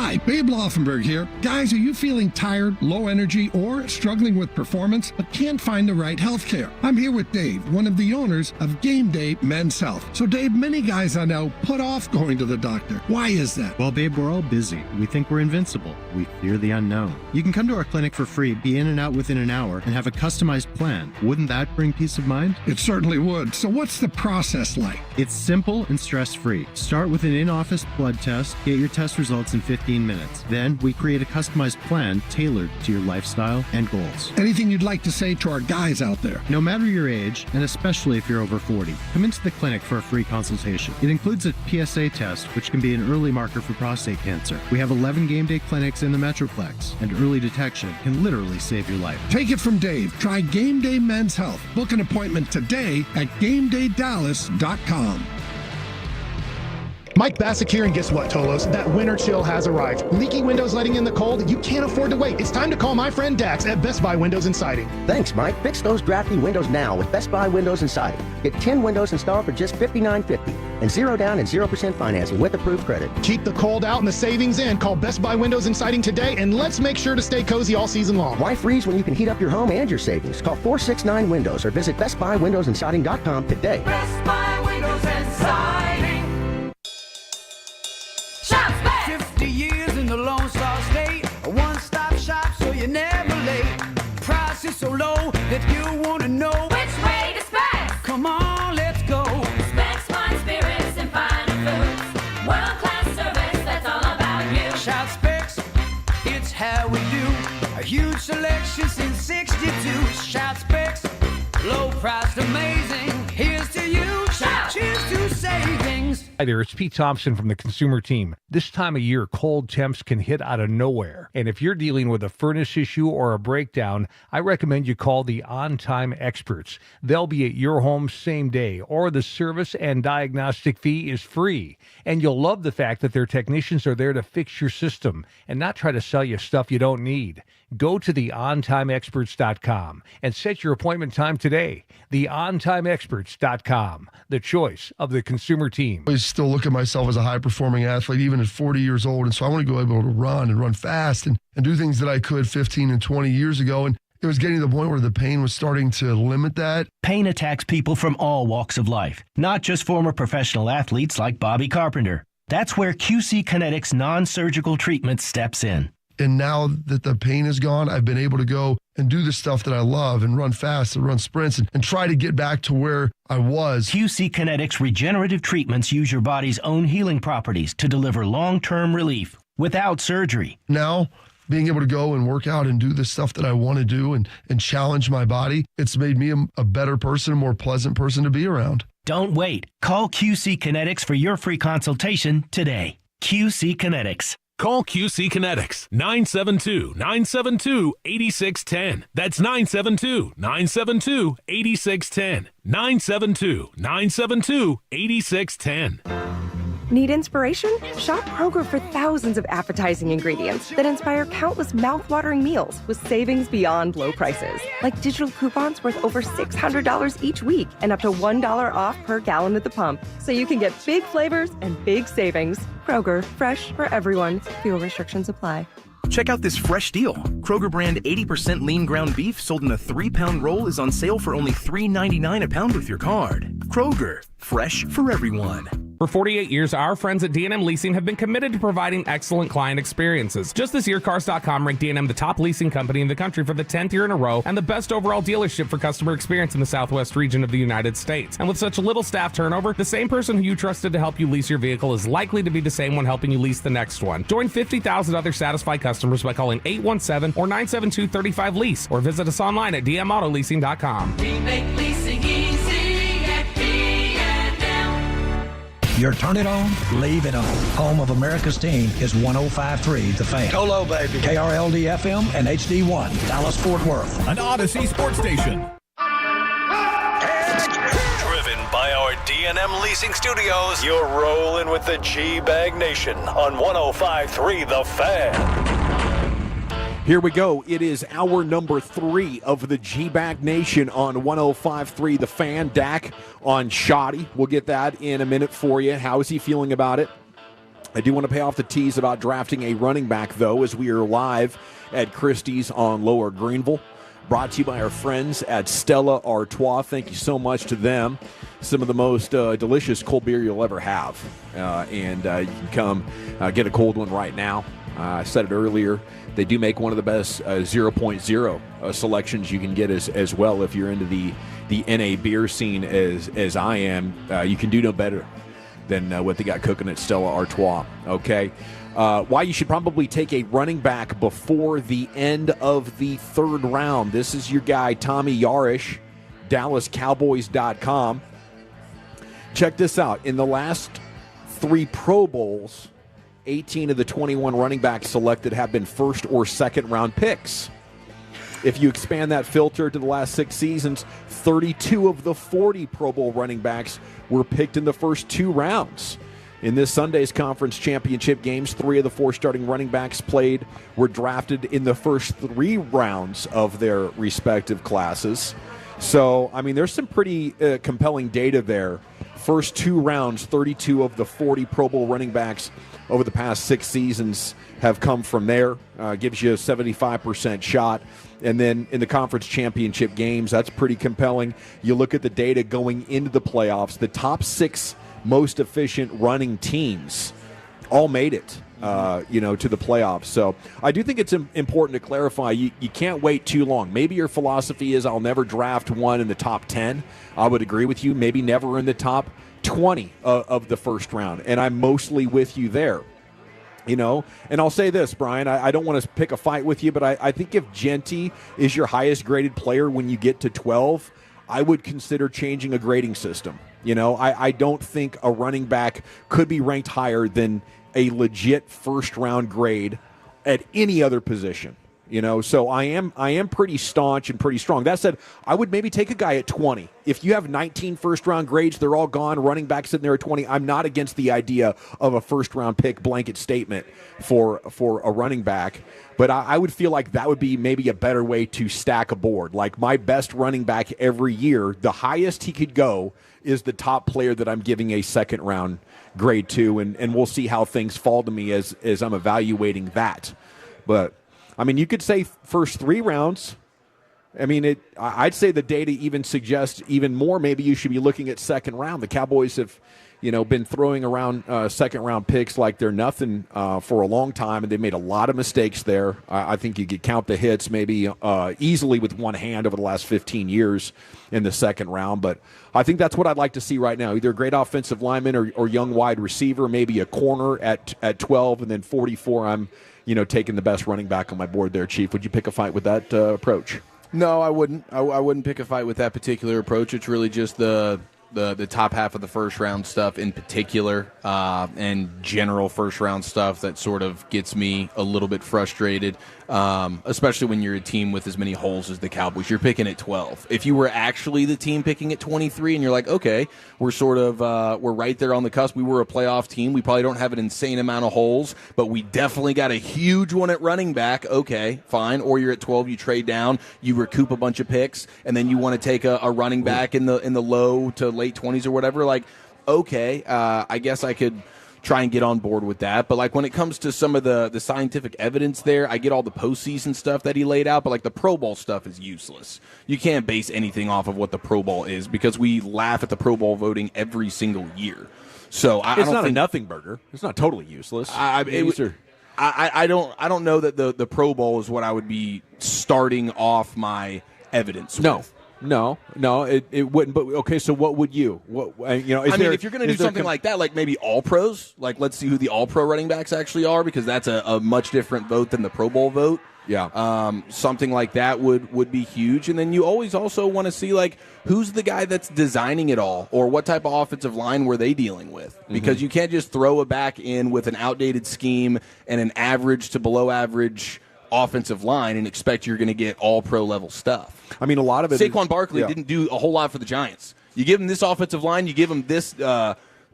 Hi, Babe Laufenberg here. Guys, are you feeling tired, low energy, or struggling with performance but can't find the right health care? I'm here with Dave, one of the owners of Game Day Men's Health. So Dave, many guys I know put off going to the doctor. Why is that? Well, babe, we're all busy. We think we're invincible. We fear the unknown. You can come to our clinic for free, be in and out within an hour, and have a customized plan. Wouldn't that bring peace of mind? It certainly would. So what's the process like? It's simple and stress-free. Start with an in-office blood test, get your test results in 15 minutes. Then we create a customized plan tailored to your lifestyle and goals. Anything you'd like to say to our guys out there? No matter your age, and especially if you're over 40, come into the clinic for a free consultation. It includes a PSA test, which can be an early marker for prostate cancer. We have 11 Game Day clinics in the Metroplex, and early detection can literally save your life. Take it from Dave. Try Game Day Men's Health. Book an appointment today at GameDayDallas.com. Mike Bassick here, and guess what, Tolos? That winter chill has arrived. Leaky windows letting in the cold? You can't afford to wait. It's time to call my friend Dax at Best Buy Windows and Siding. Thanks, Mike. Fix those drafty windows now with Best Buy Windows and Siding. Get 10 windows installed for just $59.50 and 0 down and 0% financing with approved credit. Keep the cold out and the savings in. Call Best Buy Windows and Siding today, and let's make sure to stay cozy all season long. Why freeze when you can heat up your home and your savings? Call 469 Windows or visit BestBuyWindowsandSiding.com today. Best Buy Windows and Siding. 50 years in the Lone Star State, a one-stop shop so you're never late. Price is so low that you want to know Which way to Specs? Come on, let's go. Specs, fine spirits, and finer foods. World-class service, that's all about you. Shout Specs, it's how we do. A huge selection since 62. Shout Specs, low priced, amazing. Here's to you. Shout. Cheers to savings. Hi there, it's Pete Thompson from the Consumer Team. This time of year, cold temps can hit out of nowhere. And if you're dealing with a furnace issue or a breakdown, I recommend you call the On-Time Experts. They'll be at your home same day, or the service and diagnostic fee is free. And you'll love the fact that their technicians are there to fix your system and not try to sell you stuff you don't need. Go to theontimeexperts.com and set your appointment time today. Theontimeexperts.com, the choice of the Consumer Team. I still look at myself as a high-performing athlete, even at 40 years old, and so I want to go able to run and run fast and do things that I could 15 and 20 years ago, and it was getting to the point where the pain was starting to limit that. Pain attacks people from all walks of life, not just former professional athletes like Bobby Carpenter. That's where QC Kinetics non-surgical treatment steps in. And now that the pain is gone, I've been able to go and do the stuff that I love and run fast and run sprints and try to get back to where I was. QC Kinetics regenerative treatments use your body's own healing properties to deliver long-term relief without surgery. Now, being able to go and work out and do the stuff that I want to do and challenge my body, it's made me a better person, a more pleasant person to be around. Don't wait. Call QC Kinetics for your free consultation today. QC Kinetics. Call QC Kinetics, 972-972-8610. That's 972-972-8610. 972-972-8610. Need inspiration? Shop Kroger for thousands of appetizing ingredients that inspire countless mouth-watering meals with savings beyond low prices. Like digital coupons worth over $600 each week and up to $1 off per gallon at the pump. So you can get big flavors and big savings. Kroger, fresh for everyone. Fuel restrictions apply. Check out this fresh deal. Kroger brand 80% lean ground beef sold in a 3-pound roll is on sale for only $3.99 a pound with your card. Kroger, fresh for everyone. For 48 years, our friends at D&M Leasing have been committed to providing excellent client experiences. Just this year, Cars.com ranked D&M the top leasing company in the country for the 10th year in a row and the best overall dealership for customer experience in the Southwest region of the United States. And with such little staff turnover, the same person who you trusted to help you lease your vehicle is likely to be the same one helping you lease the next one. Join 50,000 other satisfied customers by calling 817 or 972-35-LEASE or visit us online at dmautoleasing.com. We make leasing easy at D&M. Your turn it on, leave it on. Home of America's team is 105.3 The Fan. Hello, baby. KRLD-FM and HD1, Dallas-Fort Worth. An Odyssey sports station. Driven by our D&M Leasing Studios, you're rolling with the G-Bag Nation on 105.3 The Fan. Here we go. It is hour number 3 of the G-Bag Nation on 105.3 The Fan. Dak on Shoddy. We'll get that in a minute for you. How is he feeling about it? I do want to pay off the tease about drafting a running back, though, as we are live at Christie's on Lower Greenville. Brought to you by our friends at Stella Artois. Thank you so much to them. Some of the most delicious cold beer you'll ever have. And you can come get a cold one right now. I said it earlier. They do make one of the best 0.0 selections you can get as well. If you're into the NA beer scene as I am, you can do no better than what they got cooking at Stella Artois. Okay? Why you should probably take a running back before the end of the third round. This is your guy, Tommy Yarish, DallasCowboys.com. Check this out. In the last 3 Pro Bowls, 18 of the 21 running backs selected have been first or second round picks. If you expand that filter to the last 6 seasons, 32 of the 40 Pro Bowl running backs were picked in the first 2 rounds. In this Sunday's conference championship games, 3 of the 4 starting running backs played were drafted in the first 3 rounds of their respective classes. So, I mean, there's some pretty compelling data there. First 2 rounds, 32 of the 40 Pro Bowl running backs over the past 6 seasons have come from there. Gives you a 75% shot. And then in the conference championship games, that's pretty compelling. You look at the data going into the playoffs, the top 6 most efficient running teams all made it, to the playoffs. So I do think it's important to clarify, you can't wait too long. Maybe your philosophy is I'll never draft one in the top 10. I would agree with you. Maybe never in the top 20 of the first round. And I'm mostly with you there. And I'll say this, Brian, I don't want to pick a fight with you, but I think if Genty is your highest graded player when you get to 12, I would consider changing a grading system. I don't think a running back could be ranked higher than a legit first-round grade at any other position. So I am pretty staunch and pretty strong. That said, I would maybe take a guy at 20. If you have 19 first-round grades, they're all gone, running back sitting there at 20, I'm not against the idea of a first-round pick blanket statement for a running back. But I would feel like that would be maybe a better way to stack a board. Like my best running back every year, the highest he could go is the top player that I'm giving a second-round grade to, and we'll see how things fall to me as I'm evaluating that. But, I mean, you could say first 3 rounds. I mean, I'd say the data even suggests even more maybe you should be looking at second round. The Cowboys have, been throwing around second-round picks like they're nothing for a long time, and they made a lot of mistakes there. I think you could count the hits maybe easily with one hand over the last 15 years in the second round. But I think that's what I'd like to see right now, either a great offensive lineman or young wide receiver, maybe a corner at 12, and then 44 I'm taking the best running back on my board there, Chief. Would you pick a fight with that approach? No, I wouldn't. I wouldn't pick a fight with that particular approach. It's really just the top half of the first round stuff in particular, and general first round stuff that sort of gets me a little bit frustrated, especially when you're a team with as many holes as the Cowboys. You're picking at 12. If you were actually the team picking at 23 and you're like, okay, we're sort of we're right there on the cusp. We were a playoff team. We probably don't have an insane amount of holes, but we definitely got a huge one at running back. Okay, fine. Or you're at 12, you trade down, you recoup a bunch of picks, and then you want to take a running back in the low to late 20s or whatever. Like, okay, I guess I could try and get on board with that. But like when it comes to some of the scientific evidence there, I get all the postseason stuff that he laid out, but like the Pro Bowl stuff is useless. You can't base anything off of what the Pro Bowl is because we laugh at the Pro Bowl voting every single year. So it's not a nothing burger. It's not totally useless. I don't know that the Pro Bowl is what I would be starting off my evidence with. No, it wouldn't. But okay, so what would you? If you're going to do something like that, like maybe All Pros, like let's see who the All Pro running backs actually are, because that's a much different vote than the Pro Bowl vote. Yeah. Something like that would be huge. And then you always also want to see like who's the guy that's designing it all, or what type of offensive line were they dealing with? Because you can't just throw a back in with an outdated scheme and an average to below average offensive line and expect you're going to get all pro level stuff. I mean, a lot of it. Saquon Barkley didn't do a whole lot for the Giants. You give him this offensive line, you give him this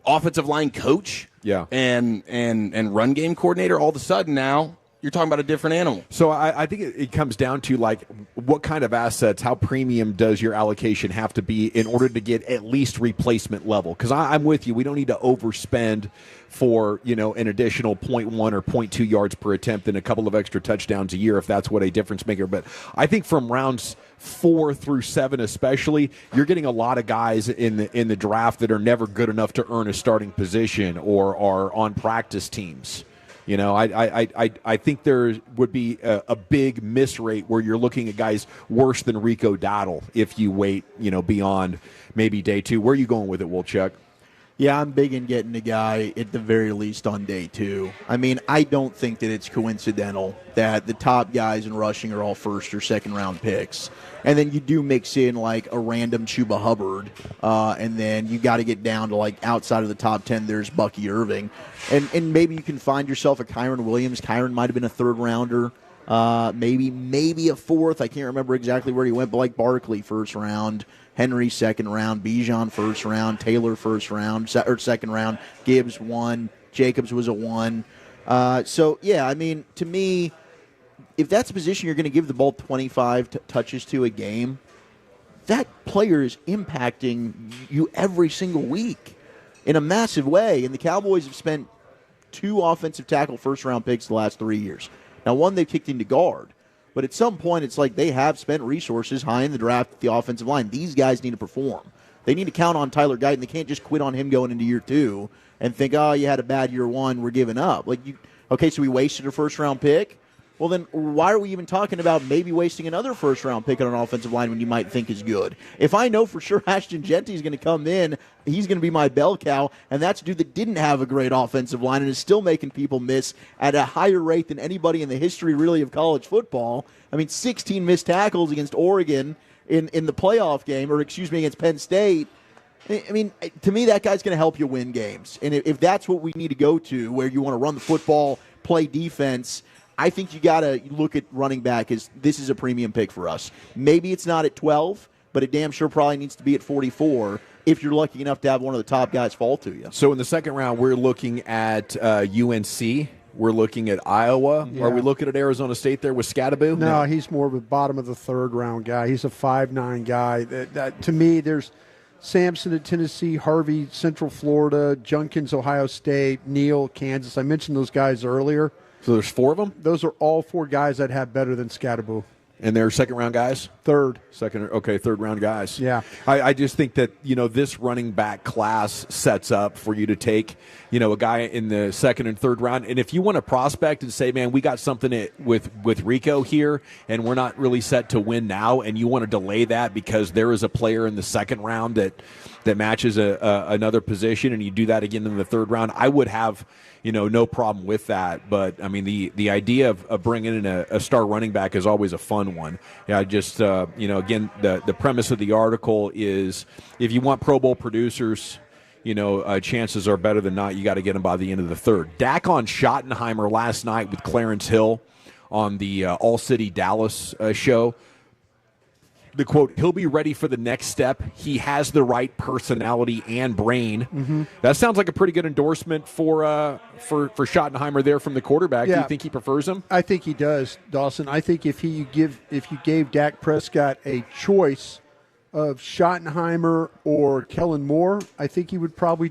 offensive line coach, and run game coordinator. All of a sudden now, you're talking about a different animal. So I think it comes down to, like, what kind of assets, how premium does your allocation have to be in order to get at least replacement level? Because I'm with you. We don't need to overspend for, an additional 0.1 or 0.2 yards per attempt and a couple of extra touchdowns a year if that's what a difference maker. But I think from rounds 4 through 7 especially, you're getting a lot of guys in the draft that are never good enough to earn a starting position or are on practice teams. I think there would be a big miss rate where you're looking at guys worse than Rico Dowdle if you wait, beyond maybe day 2. Where are you going with it, Wolchuk? Yeah, I'm big in getting a guy at the very least on day 2. I mean, I don't think that it's coincidental that the top guys in rushing are all first or second round picks. And then you do mix in like a random Chuba Hubbard, and then you got to get down to like outside of the top 10. There's Bucky Irving, and maybe you can find yourself a Kyron Williams. Kyron might have been a third rounder, maybe a fourth. I can't remember exactly where he went, but like Barkley first round, Henry second round, Bijan first round, Taylor first round or second round, Gibbs 1, Jacobs was a 1. So yeah, I mean, to me, if that's a position you're going to give the ball 25 touches to a game, that player is impacting you every single week in a massive way. And the Cowboys have spent 2 offensive tackle first-round picks the last 3 years. Now, one they've kicked into guard. But at some point, it's like they have spent resources high in the draft at the offensive line. These guys need to perform. They need to count on Tyler Guyton. They can't just quit on him going into year 2 and think, oh, you had a bad year 1, we're giving up. Okay, so we wasted a first-round pick? Well, then why are we even talking about maybe wasting another first-round pick on an offensive line when you might think is good? If I know for sure Ashton Genty is going to come in, he's going to be my bell cow, and that's a dude that didn't have a great offensive line and is still making people miss at a higher rate than anybody in the history, really, of college football. I mean, 16 missed tackles against Oregon in the playoff game, against Penn State. I mean, to me, that guy's going to help you win games. And if that's what we need to go to, where you want to run the football, play defense, I think you got to look at running back as this is a premium pick for us. Maybe it's not at 12, but it damn sure probably needs to be at 44 if you're lucky enough to have one of the top guys fall to you. So in the second round, we're looking at UNC. We're looking at Iowa. Yeah. Are we looking at Arizona State there with Scadaboo? No, he's more of a bottom of the third round guy. He's a 5'9" guy. That to me, there's Sampson at Tennessee, Harvey, Central Florida, Junkins, Ohio State, Neal, Kansas. I mentioned those guys earlier. So there's 4 of them? Those are all 4 guys that have better than Scadaboo. And they're second-round guys? Third. Third-round guys. Yeah. I just think that, this running back class sets up for you to take, a guy in the second and third round. And if you want to prospect and say, man, we got something with Rico here, and we're not really set to win now, and you want to delay that because there is a player in the second round that matches another position, and you do that again in the third round, I would have no problem with that. But, I mean, the idea of bringing in a star running back is always a fun one. Yeah, just, again, the premise of the article is if you want Pro Bowl producers, chances are better than not you got to get them by the end of the third. Dak on Schottenheimer last night with Clarence Hill on the All City Dallas show. The quote, he'll be ready for the next step. He has the right personality and brain. Mm-hmm. That sounds like a pretty good endorsement for Schottenheimer there from the quarterback. Yeah. Do you think he prefers him? I think he does, Dawson. I think if you gave Dak Prescott a choice of Schottenheimer or Kellen Moore, I think he would probably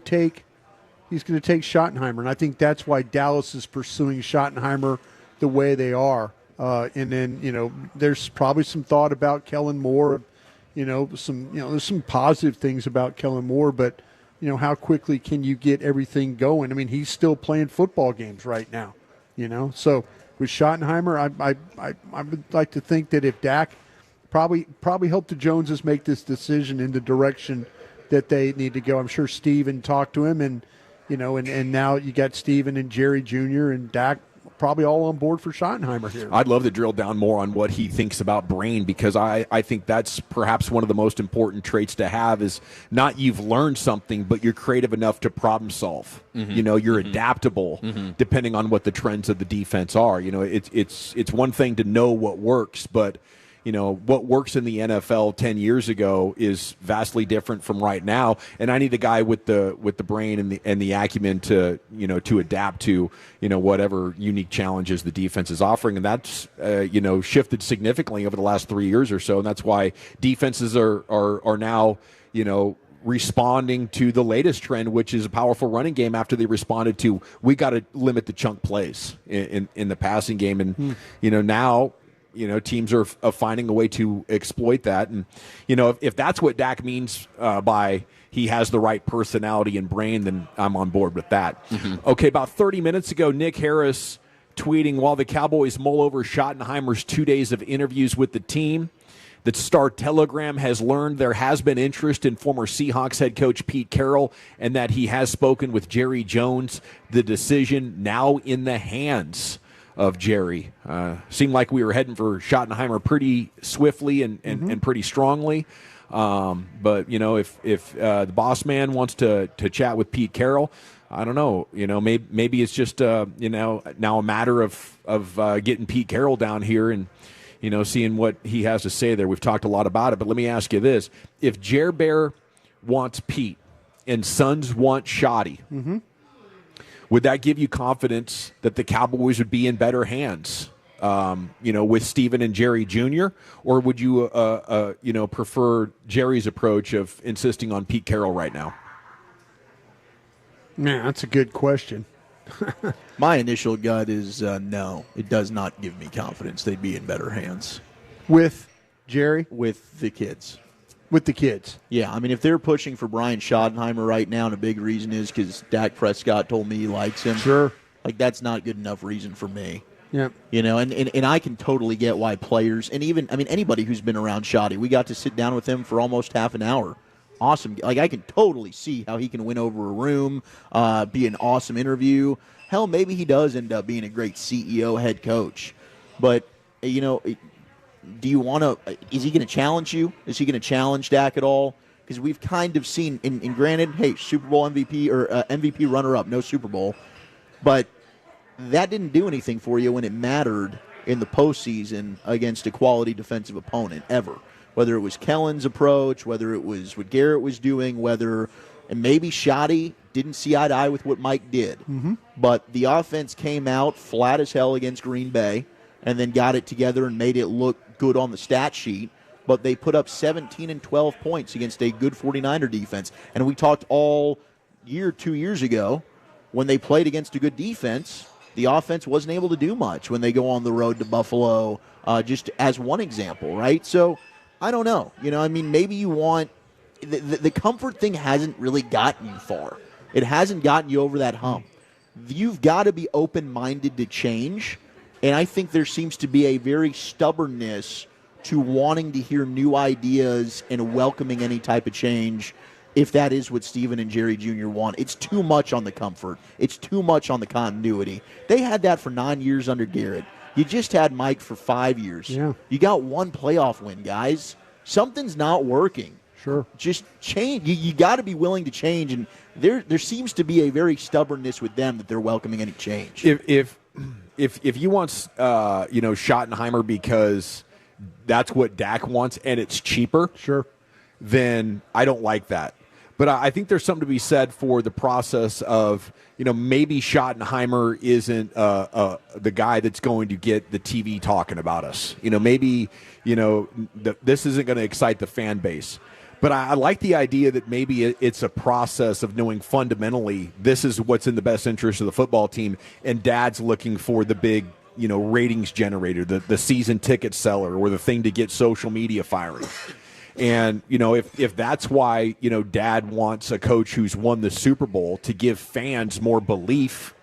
he's going to take Schottenheimer. And I think that's why Dallas is pursuing Schottenheimer the way they are. And then, there's probably some thought about Kellen Moore, there's some positive things about Kellen Moore, but, how quickly can you get everything going? I mean, he's still playing football games right now, So with Schottenheimer, I would like to think that if Dak probably helped the Joneses make this decision in the direction that they need to go. I'm sure Steven talked to him and now you got Steven and Jerry Jr. and Dak probably all on board for Schottenheimer here. I'd love to drill down more on what he thinks about brain because I think that's perhaps one of the most important traits to have is not you've learned something, but you're creative enough to problem solve. Mm-hmm. You're mm-hmm. adaptable mm-hmm. depending on what the trends of the defense are. It's one thing to know what works, but what works in the NFL 10 years ago is vastly different from right now, and I need a guy with the brain and the acumen to adapt to whatever unique challenges the defense is offering, and that's shifted significantly over the last 3 years or so, and that's why defenses are now responding to the latest trend, which is a powerful running game. After they responded to, we got to limit the chunk plays in the passing game, and now. Teams are finding a way to exploit that. And, if that's what Dak means by he has the right personality and brain, then I'm on board with that. Mm-hmm. Okay, about 30 minutes ago, Nick Harris tweeting, while the Cowboys mull over Schottenheimer's 2 days of interviews with the team, the Star-Telegram has learned there has been interest in former Seahawks head coach Pete Carroll and that he has spoken with Jerry Jones. The decision now in the hands of Jerry. Seemed like we were heading for Schottenheimer pretty swiftly and pretty strongly. But, if the boss man wants to chat with Pete Carroll, I don't know. Maybe it's just, now a matter of getting Pete Carroll down here and, seeing what he has to say there. We've talked a lot about it, but let me ask you this. If Jer Bear wants Pete and Suns want Shotty, would that give you confidence that the Cowboys would be in better hands, with Steven and Jerry Jr., or would you, prefer Jerry's approach of insisting on Pete Carroll right now? Man, that's a good question. My initial gut is no. It does not give me confidence they'd be in better hands. With Jerry? With the kids. With the kids. Yeah, I mean, if they're pushing for Brian Schottenheimer right now, and a big reason is because Dak Prescott told me he likes him. Sure. That's not good enough reason for me. Yeah. And I can totally get why players, and even, anybody who's been around Shotty, we got to sit down with him for almost half an hour. Awesome. I can totally see how he can win over a room, be an awesome interview. Hell, maybe he does end up being a great CEO, head coach. But, do you want to – is he going to challenge you? Is he going to challenge Dak at all? Because we've kind of seen – and granted, hey, Super Bowl MVP or MVP runner-up, no Super Bowl. But that didn't do anything for you when it mattered in the postseason against a quality defensive opponent ever. Whether it was Kellen's approach, whether it was what Garrett was doing, and maybe Shotty didn't see eye to eye with what Mike did. Mm-hmm. But the offense came out flat as hell against Green Bay and then got it together and made it look good on the stat sheet. But they put up 17 and 12 points against a good 49er defense. And we talked all year, 2 years ago, when they played against a good defense, the offense wasn't able to do much when they go on the road to Buffalo, just as one example, right? So I don't know. Maybe you want the comfort thing hasn't really gotten you far. It hasn't gotten you over that hump. You've got to be open-minded to change, and I think there seems to be a very stubbornness to wanting to hear new ideas and welcoming any type of change if that is what Steven and Jerry Jr. want. It's too much on the comfort. It's too much on the continuity. They had that for 9 years under Garrett. You just had Mike for 5 years. Yeah. You got one playoff win, guys. Something's not working. Sure. Just change. You got to be willing to change, and there seems to be a very stubbornness with them that they're welcoming any change. If you want Schottenheimer because that's what Dak wants and it's cheaper, sure, then I don't like that. But I think there's something to be said for the process of, maybe Schottenheimer isn't the guy that's going to get the TV talking about us. Maybe, this isn't going to excite the fan base. But I like the idea that maybe it's a process of knowing fundamentally this is what's in the best interest of the football team, and Dad's looking for the big, ratings generator, the season ticket seller, or the thing to get social media firing. And, if that's why, Dad wants a coach who's won the Super Bowl to give fans more belief,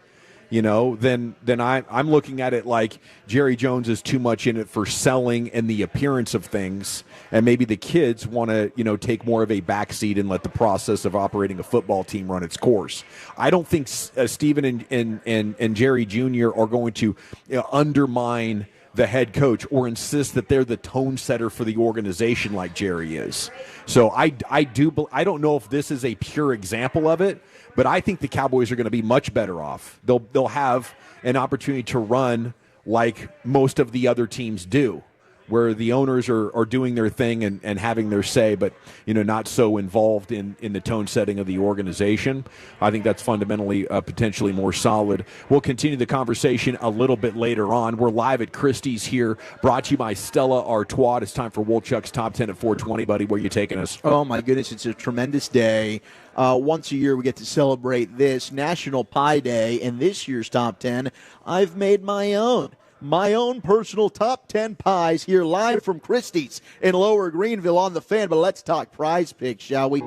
then I'm looking at it like Jerry Jones is too much in it for selling and the appearance of things. And maybe the kids want to, take more of a backseat and let the process of operating a football team run its course. I don't think Steven and Jerry Jr. are going to undermine the head coach or insist that they're the tone setter for the organization like Jerry is. So I don't know if this is a pure example of it, but I think the Cowboys are going to be much better off. They'll have an opportunity to run like most of the other teams do. where the owners are doing their thing and having their say, but not so involved in the tone setting of the organization. I think that's fundamentally potentially more solid. We'll continue the conversation a little bit later on. We're live at Christie's here, brought to you by Stella Artois. It's time for Wolchuk's Top 10 at 420. Buddy, where are you taking us? Oh, my goodness, it's a tremendous day. Once a year, we get to celebrate this National Pie Day, and this year's Top 10, I've made my own. My own personal top 10 pies here live from Christie's in Lower Greenville on the Fan. But let's talk prize picks, shall we?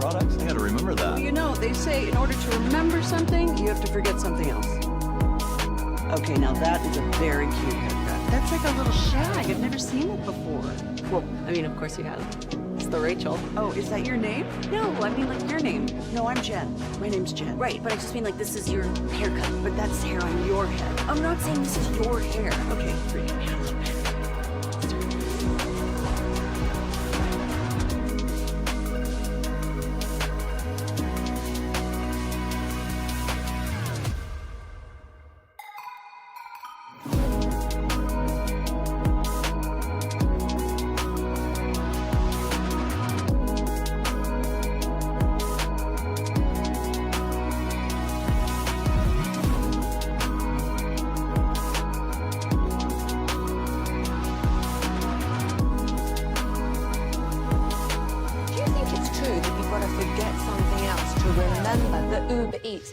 products? I gotta remember that. Well, you know, they say in order to remember something, you have to forget something else. Okay, now that is a very cute haircut. That's like a little shag. I've never seen it before. Well, I mean, of course you have. It's the Rachel. Oh, is that your name? No, I mean like your name. No, I'm Jen. My name's Jen. Right, but I just mean like this is your haircut. But that's hair on your head. I'm not saying this is your hair. Okay, freaking me out a little bit.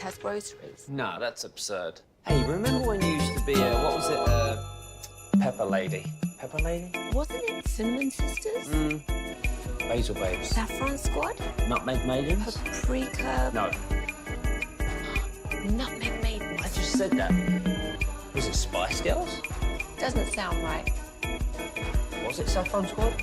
Has groceries. No, that's absurd. Hey, remember when you used to be what was it, Pepper Lady? Pepper Lady? Wasn't it Cinnamon Sisters? Basil Babes. Saffron Squad? Nutmeg Maidens? Paprika? No. Nutmeg Maidens. I just said that. Was it Spice Girls? Doesn't sound right. Was it Saffron Squad?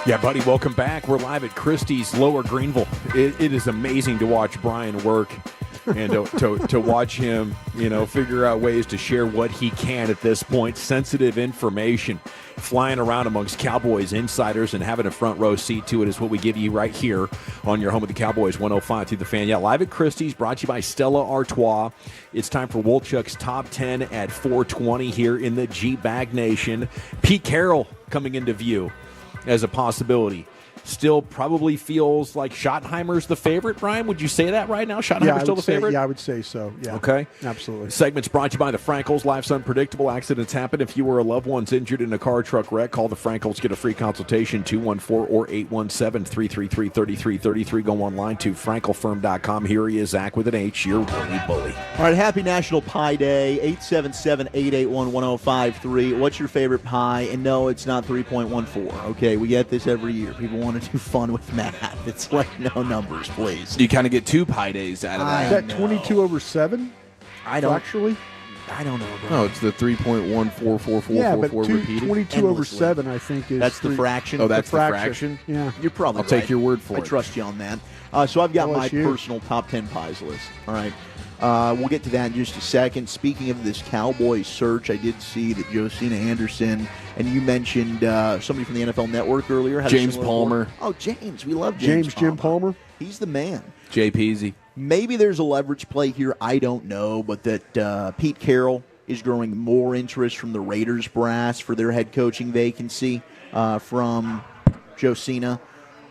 Yeah, buddy, welcome back. We're live at Christie's, Lower Greenville. It is amazing to watch Brian work and to watch him, figure out ways to share what he can at this point. Sensitive information flying around amongst Cowboys insiders, and having a front row seat to it is what we give you right here on your home of the Cowboys, 105 through the Fan. Yeah, live at Christie's, brought to you by Stella Artois. It's time for Wolchuk's Top 10 at 420 here in the G-Bag Nation. Pete Carroll coming into view as a possibility. Still probably feels like Schottenheimer's the favorite, Brian. Would you say that right now? Schottenheimer's still the favorite? Yeah, I would say so. Yeah. Okay. Absolutely. Segment's brought to you by the Frankels. Life's unpredictable. Accidents happen. If you or a loved one's injured in a car or truck wreck, call the Frankels. Get a free consultation, 214 or 817-333-3333. Go online to frankelfirm.com. Here he is, Zach with an H, your Willie Bully. All right, happy National Pie Day, 877-881-1053. What's your favorite pie? And no, it's not 3.14. Okay, we get this every year. People want to do fun with math. It's like no numbers, please. You kind of get 2 pie days out of that. Is that 22/7? I don't actually. I don't know. No, it's the 3.144444 Yeah, but repeated. 22/7, I think, is that's the fraction. Oh, that's the fraction. Yeah, you're probably. I'll take your word for it. I trust you on that. So I've got my personal top 10 pies list. All right. We'll get to that in just a second. Speaking of this Cowboys search, I did see that Josina Anderson, and you mentioned somebody from the NFL Network earlier. Had James Palmer. Oh, James. We love James Jim Palmer. He's the man. Jay Peasy. Maybe there's a leverage play here. I don't know, but that Pete Carroll is growing more interest from the Raiders brass for their head coaching vacancy from Josina.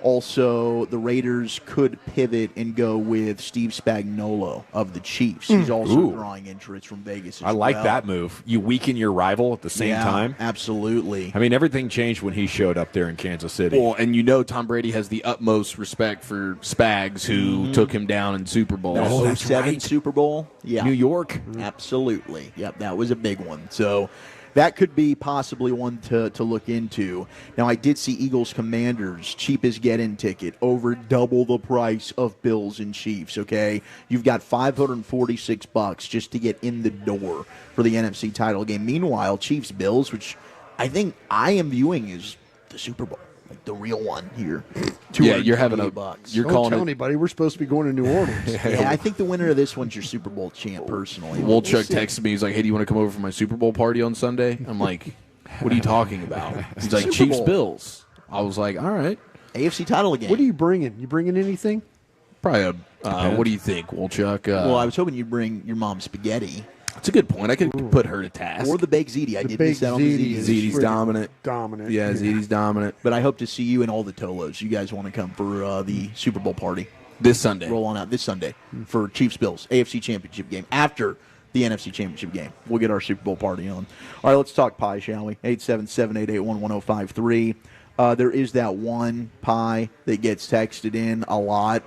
Also, the Raiders could pivot and go with Steve Spagnuolo of the Chiefs. He's also drawing interest from Vegas as I like well. that move. You weaken your rival at the same time. Absolutely. I mean, everything changed when he showed up there in Kansas City. Well, and Tom Brady has the utmost respect for Spags, who took him down in Super Bowl. That 07 Super Bowl? Yeah. New York? Absolutely. Yep, that was a big one. So that could be possibly one to look into. Now, I did see Eagles Commanders, cheapest get-in ticket, over double the price of Bills and Chiefs, okay? You've got $546 just to get in the door for the NFC title game. Meanwhile, Chiefs-Bills, which I think I am viewing as the Super Bowl, like the real one here. Yeah, you're having bucks. You're Don't calling tell it. anybody. We're supposed to be going to New Orleans. Yeah, I think the winner of this one's your Super Bowl champ, personally. Wolchuk texted me. He's like, "Hey, do you want to come over for my Super Bowl party on Sunday?" I'm like, "What are you talking about?" He's like, Super "Chiefs Bowl. Bills." I was like, "All right." AFC title again. What are you bringing? You bringing anything? Probably a. What do you think, Wolchuk? Well, I was hoping you'd bring your mom spaghetti. That's a good point. I could put her to task. Or the baked ziti. I did miss out on the ziti. Ziti's dominant. Dominant. Yeah, Ziti's dominant. But I hope to see you and all the Tolos. You guys want to come for the Super Bowl party. This Sunday. Roll on out this Sunday for Chiefs-Bills, AFC Championship game. After the NFC Championship game, we'll get our Super Bowl party on. All right, let's talk pie, shall we? 877-881-1053. There is that one pie that gets texted in a lot.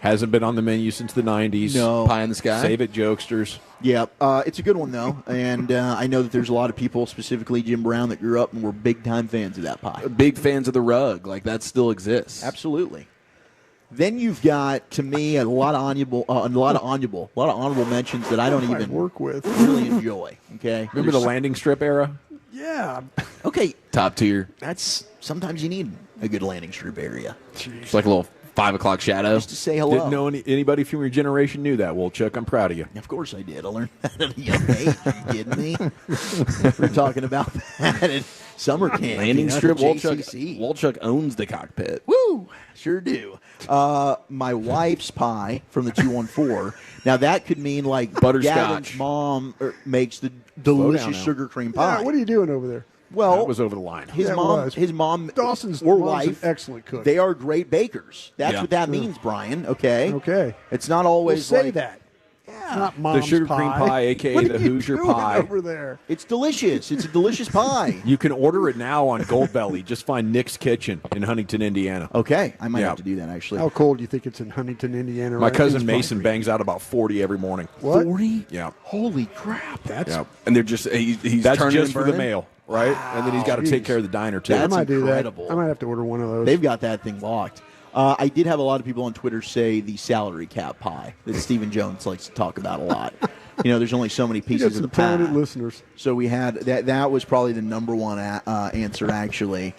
Hasn't been on the menu since the 90s. No. Pie in the sky. Save it, jokesters. Yeah, it's a good one, though. And I know that there's a lot of people, specifically Jim Brown, that grew up and were big-time fans of that pie. Big fans of the rug. Like, that still exists. Absolutely. Then you've got, to me, a lot of honorable mentions that I don't even work with. really enjoy. Okay, Remember the landing strip era? Yeah. Okay, Top tier. that's sometimes you need a good landing strip area It's like a little 5 o'clock shadow. just to say hello. Didn't know anybody from your generation knew that, Wolchuk. I'm proud of you. Of course I did. I learned that at a young age. Are you kidding me? We're talking about that at summer camp. Landing strip. JCC. Wolchuk owns the cockpit. Woo! Sure do. My wife's pie from the 214. Now, that could mean like Butterscotch. Gavin's mom makes the delicious now. sugar cream pie. Yeah, what are you doing over there? Well, That was over the line. his Yeah, it mom, was. his mom, Dawson's or mom's wife, an excellent cook. they are great bakers. That's Yeah. what that means, Brian. Okay. Okay. It's not We'll always say like, that. Yeah. Not mom's The sugar cream pie, a.k.a. What the are you Hoosier doing pie. over there? It's delicious. It's a delicious pie. You can order it now on Goldbelly. Just find Nick's Kitchen in Huntington, Indiana. Okay, I might Yeah. have to do that actually. How cold do you think it's in Huntington, Indiana? My right? cousin It's Mason fine. bangs out about 40 every morning. What? 40? Yeah. Holy crap! That's Yeah. And they're just, he's That's turning just and for the burning. mail, right? And then he's got to take Jeez. care of the diner, too. I That's might do incredible. that. I might have to order one of those. They've got that thing locked. I did have a lot of people on Twitter say the salary cap pie that Stephen Jones likes to talk about a lot. You know, there's only so many You got pieces of the some talented pie. listeners. So we had that. That was probably the number one answer, actually.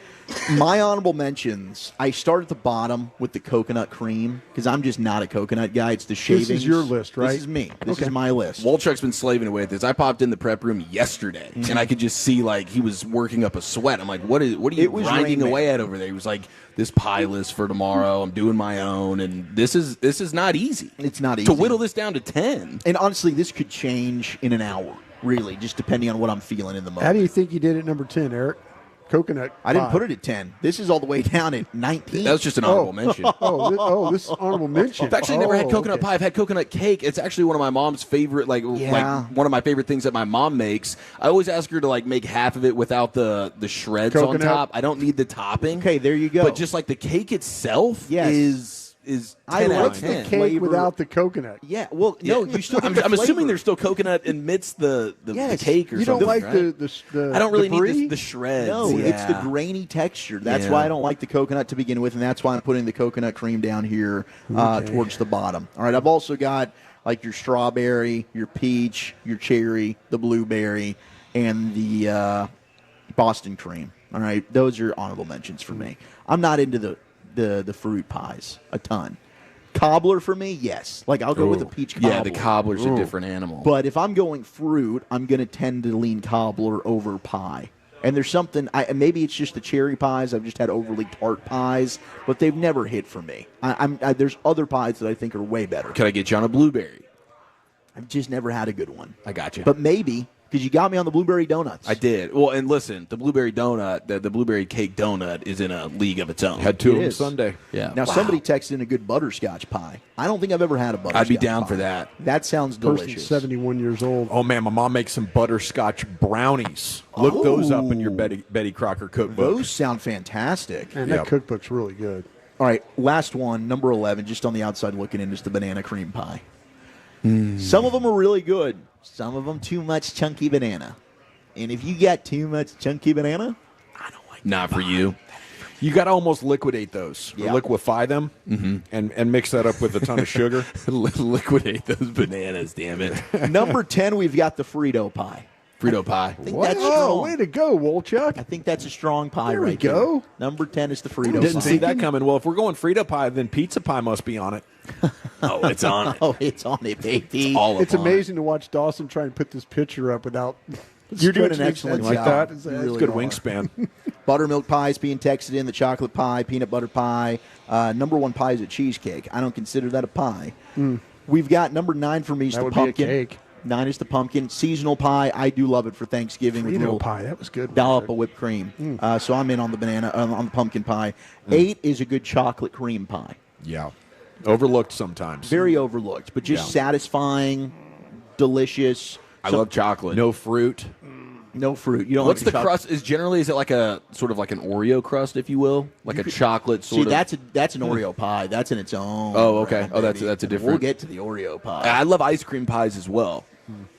My honorable mentions, I start at the bottom with the coconut cream because I'm just not a coconut guy. It's the shavings. This is your list, right? This is me. This is my list. Walchuk's been slaving away at this. I popped in the prep room yesterday, and I could just see, like, he was working up a sweat. I'm like, what are you grinding away at over there? He was like, this pie list for tomorrow. I'm doing my own, and this is not easy. It's not easy. To whittle this down to 10. And honestly, this could change in an hour, really, just depending on what I'm feeling in the moment. How do you think you did at number 10, Eric? Coconut I didn't pie. put it at 10. This is all the way down at 19. That was just an honorable mention. This is honorable mention. I've actually never had coconut pie. I've had coconut cake. It's actually one of my mom's favorite, like one of my favorite things that my mom makes. I always ask her to like make half of it without the shreds Coconut. on top. I don't need the topping. Okay, there you go. But just like the cake itself is 10 out of 10. The cake without the coconut. Yeah, well, no, you still. I'm assuming there's still coconut amidst the cake or you something. don't like right? the I don't really debris? need the shreds. No, it's the grainy texture. That's why I don't like the coconut to begin with, and that's why I'm putting the coconut cream down here towards the bottom. All right, I've also got like your strawberry, your peach, your cherry, the blueberry, and the Boston cream. All right, those are honorable mentions for me. I'm not into the fruit pies a ton. Cobbler for me, yes. Like I'll go with the peach cobbler. Yeah, the cobbler's a different animal. But if I'm going fruit, I'm going to tend to lean cobbler over pie. And there's something, maybe it's just the cherry pies. I've just had overly tart pies, but they've never hit for me. There's other pies that I think are way better. Can I get you on a blueberry? I've just never had a good one. I got you. But maybe, because you got me on the blueberry donuts. I did. Well, and listen, the blueberry donut, the blueberry cake donut is in a league of its own. Had two It of them is. Sunday. Yeah. Now, somebody texted in a good butterscotch pie. I don't think I've ever had a butterscotch I'd be down pie. for that. That sounds Person's delicious. 71 years old. Oh, man, my mom makes some butterscotch brownies. Look those up in your Betty Crocker cookbook. Those sound fantastic. Man, that cookbook's really good. All right, last one, number 11, just on the outside looking in, is the banana cream pie. Some of them are really good. Some of them too much chunky banana. And if you got too much chunky banana, I don't like Not for you. You got to almost liquidate those, or Yeah. liquefy them, and mix that up with a ton of sugar. Liquidate those bananas, damn it. Number 10, we've got the Frito pie. Frito pie. I think that's Oh, strong. way to go, Wolchuk. I think that's a strong pie There we right go. there. Number 10 is the Frito Didn't pie. see that coming. Well, if we're going Frito pie, then pizza pie must be on it. Oh, it's on it. Oh, it's on it, baby. All It's up on it. amazing to watch Dawson try and put this picture up without. You're doing an stretching his excellent head job. out. You It's really Good are. wingspan. Buttermilk pie is being texted in, the chocolate pie, peanut butter pie. Number 1 pie is a cheesecake. I don't consider that a pie. We've got number 9 for me is That the would be a pumpkin. cake. 9 is the pumpkin. Seasonal pie, I do love it for Thanksgiving. with a Frito little pie, that was good. dollop of whipped cream. So I'm in on the banana, on the pumpkin pie. 8 is a good chocolate cream pie. Yeah. Overlooked sometimes. Very overlooked, but just Yeah. satisfying, delicious. I love chocolate. No fruit. No fruit. You don't What's like the chocolate. crust? Is it like a sort of like an Oreo crust, if you will, like a chocolate sort See, of? that's an Oreo pie. That's in its own. Oh, okay. brand, Oh, that's baby. a different. We'll get to the Oreo pie. I love ice cream pies as well.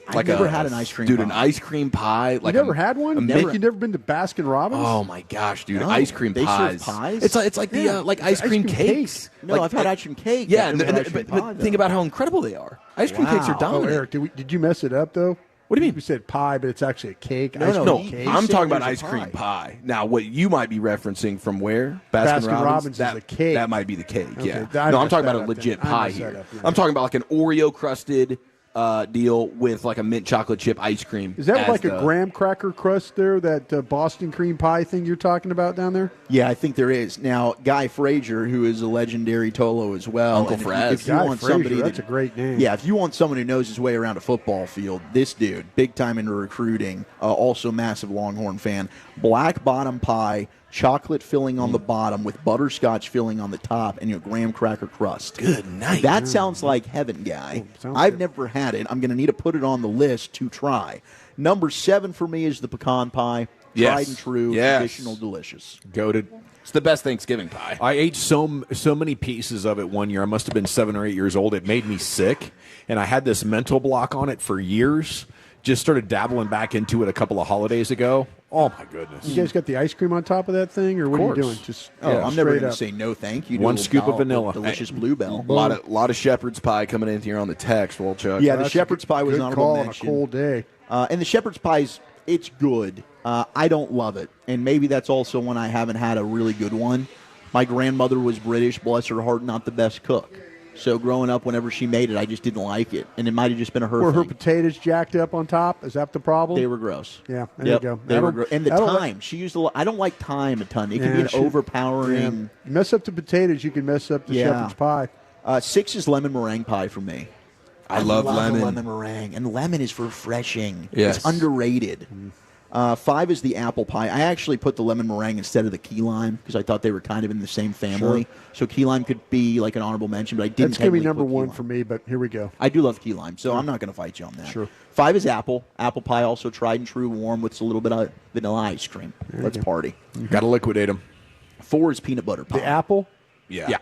I've never had an ice cream dude. pie. An ice cream pie. Like You never had one? mint- You've never been to Baskin Robbins? Oh my gosh, dude! No, Ice cream they serve pies. pies? It's like Yeah, the like it's ice cream cakes. No, Like- I've had ice cream cake. Yeah, I've never had ice cream pie, but think though. about how incredible they are. Ice cream cakes are Wow. Oh, dominant. Eric, did you mess it up, though? What do you mean? You said pie, but it's actually a cake. No, ice no, cream he- cake. I'm said talking about there's ice a cream pie. pie. Now, what you might be referencing from where? Baskin Robbins that, is a cake. That might be the cake, Okay, yeah. I No, I'm messed talking that about a up legit then. I pie messed that here. up, you're I'm right. talking about like an Oreo-crusted deal with like a mint chocolate chip ice cream. Is that as like a the- graham cracker crust there, that Boston cream pie thing you're talking about down there? Yeah, I think there is. Now, Guy Frazier, who is a legendary Tolo as well. Uncle and if you- Fraz. If you Guy want Frazier, somebody that's that- a great name. Yeah, if you want someone who knows his way around a football field, this dude, big time into recruiting, also massive Longhorn fan. Black bottom pie, chocolate filling on the bottom with butterscotch filling on the top, and your graham cracker crust. Good night. That sounds like heaven, Guy. sounds I've good. never had it. I'm going to need to put it on the list to try. Number 7 for me is the pecan pie. Yes. Tried and true, Yes. traditional, delicious. Goated. It's the best Thanksgiving pie. I ate so many pieces of it one year. I must have been 7 or 8 years old. It made me sick, and I had this mental block on it for years. Just started dabbling back into it a couple of holidays ago. Oh, my goodness. You guys got the ice cream on top of that thing, or what are you course. doing? Just Oh, I'm never straight going to up. say no thank you. to One a scoop of dollop vanilla. Delicious bluebell. A lot of shepherd's pie coming in here on the text, Wolchuk. Yeah, the That's a shepherd's pie was good an honorable call on a mention. cold day. And the shepherd's pie's It's good. I don't love it, and maybe that's also when I haven't had a really good one. My grandmother was British, bless her heart, not the best cook. So growing up, whenever she made it, I just didn't like it, and it might have just been a her Were thing. her potatoes jacked up on top? Is that the problem? They were gross. Yeah, there Yep, you go. They were gross. And the thyme. She used a lot. I don't like thyme a ton. It can be an overpowering. Yeah. You mess up the potatoes, you can mess up the shepherd's pie. 6 is lemon meringue pie for me. I love lemon. lemon meringue, and lemon is refreshing. Yes. It's underrated. 5 is the apple pie. I actually put the lemon meringue instead of the key lime because I thought they were kind of in the same family. Sure. So key lime could be like an honorable mention, but I didn't. That's going to be technically number put key one lime. for me, but here we go. I do love key lime, so I'm not going to fight you on that. Sure. 5 is apple. Apple pie, also tried and true, warm with a little bit of vanilla ice cream. Let's party. Got to liquidate them. 4 is peanut butter pie. The apple? Yeah.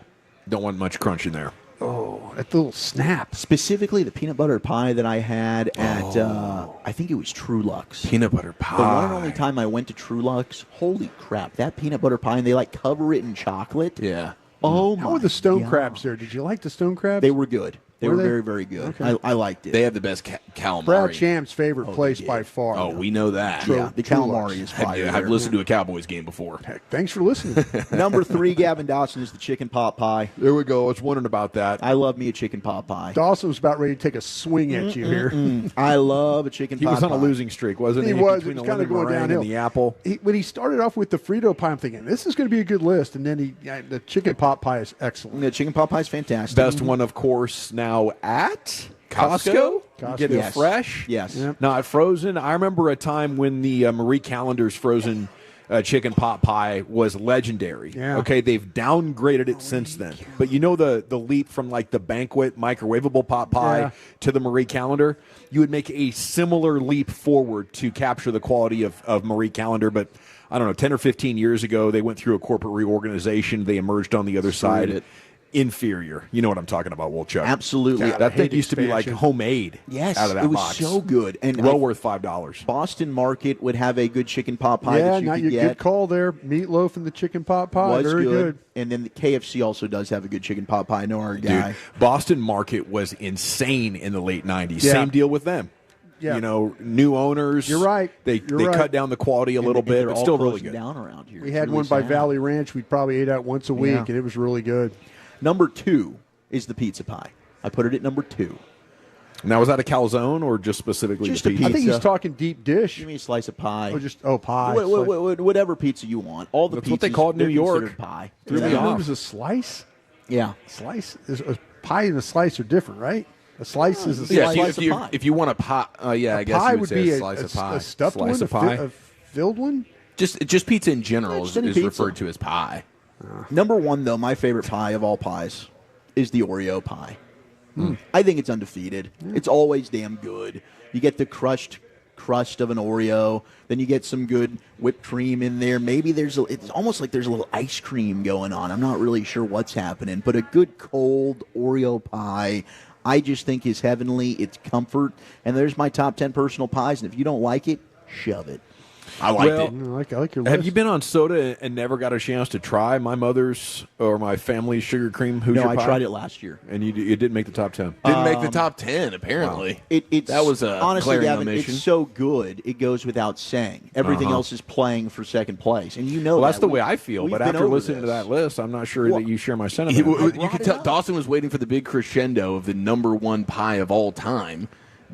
Don't want much crunch in there. Oh, that little snap. Specifically, the peanut butter pie that I had at, I think it was True Lux. Peanut butter pie. The one and only time I went to True Lux, holy crap, that peanut butter pie, and they like cover it in chocolate. Yeah. Oh, How were the stone crabs there? Did you like the stone crabs? They were good. They Were were they? very, very good. Okay. I liked it. They have the best calamari. Brad Cham's favorite place by far. Oh, we know that. Yeah, the True calamari Lux. is fire. I've listened to a Cowboys game before. Heck, thanks for listening. Number 3, Gavin Dawson, is the chicken pot pie. There we go. I was wondering about that. I love me a chicken pot pie. Dawson was about ready to take a swing at you here. I love a chicken He pot was on pie. a losing streak, wasn't he? He was. Between It was the kind of lemon going meringue downhill. and the apple. When he started off with the Frito pie, I'm thinking, this is going to be a good list. And then the chicken pot pie is excellent. The chicken pot pie is fantastic. Best one, of course, now at Costco. You get it Yes. fresh. Yes. Yep. Not frozen. I remember a time when the Marie Callender's frozen chicken pot pie was legendary. Yeah. Okay, they've downgraded it since then. But you know the leap from like the banquet microwavable pot pie to the Marie Callender? You would make a similar leap forward to capture the quality of Marie Callender, but I don't know, 10 or 15 years ago, they went through a corporate reorganization. They emerged on the other side. it. Inferior. You know what I'm talking about, Wolchuk. Absolutely. That thing hate used to be like expansion. homemade. Yes, out of that it was box. so good. And well worth $5. Boston Market would have a good chicken pot pie Yeah, that you not could your get. good call there. Meatloaf and the chicken pot pie. Was Very good. And then the KFC also does have a good chicken pot pie. I know our guy. Dude, Boston Market was insane in the late 90s. Yeah. Same deal with them. Yeah. You know, new owners. You're right. They You're right. cut down the quality a little And bit, they're but all still really closing good. down around here. We It's had really one by sad. Valley Ranch. We probably ate out once a week, Yeah. and it was really good. Number 2 is the pizza pie. I put it at number 2. Now, was that a calzone or just specifically Just the a pizza? I think he's Pizza. talking deep dish. Give me a slice of pie. Or just pie. Whatever pizza you want. All the That's pizzas, what they call it in New they're York. considered pie. Threw Is me that known off. as a slice? Yeah. Slice is a pie and a slice are different, right? A slice is a Yeah, slice. if you want a pie, I guess pie you would would say be a slice of pie. a stuffed Slice one, of pie. a filled one. Just pizza in general Just any is pizza. referred to as pie. Number 1, though, my favorite pie of all pies is the Oreo pie. I think it's undefeated. It's always damn good. You get the crushed crust of an Oreo, then you get some good whipped cream in there. Maybe it's almost like there's a little ice cream going on. I'm not really sure what's happening, but a good cold Oreo pie I just think is heavenly. It's comfort, and there's my top 10 personal pies, and if you don't like it, shove it. I liked Well, it. I like your list. Have you been on soda and never got a chance to try my mother's or my family's sugar cream Hoosier No, I pie? tried it last year. And it didn't make the top 10. Didn't make the top 10, apparently. It's That was a honestly, glaring Gavin, omission. it's so good it goes without saying. Everything Uh-huh. else is playing for second place, and you know Well, that's that. the way I feel. We've But been after over listening to this. that list, I'm not sure that you share my You sentiment. could tell Dawson was waiting for the big crescendo of the number one pie of all time,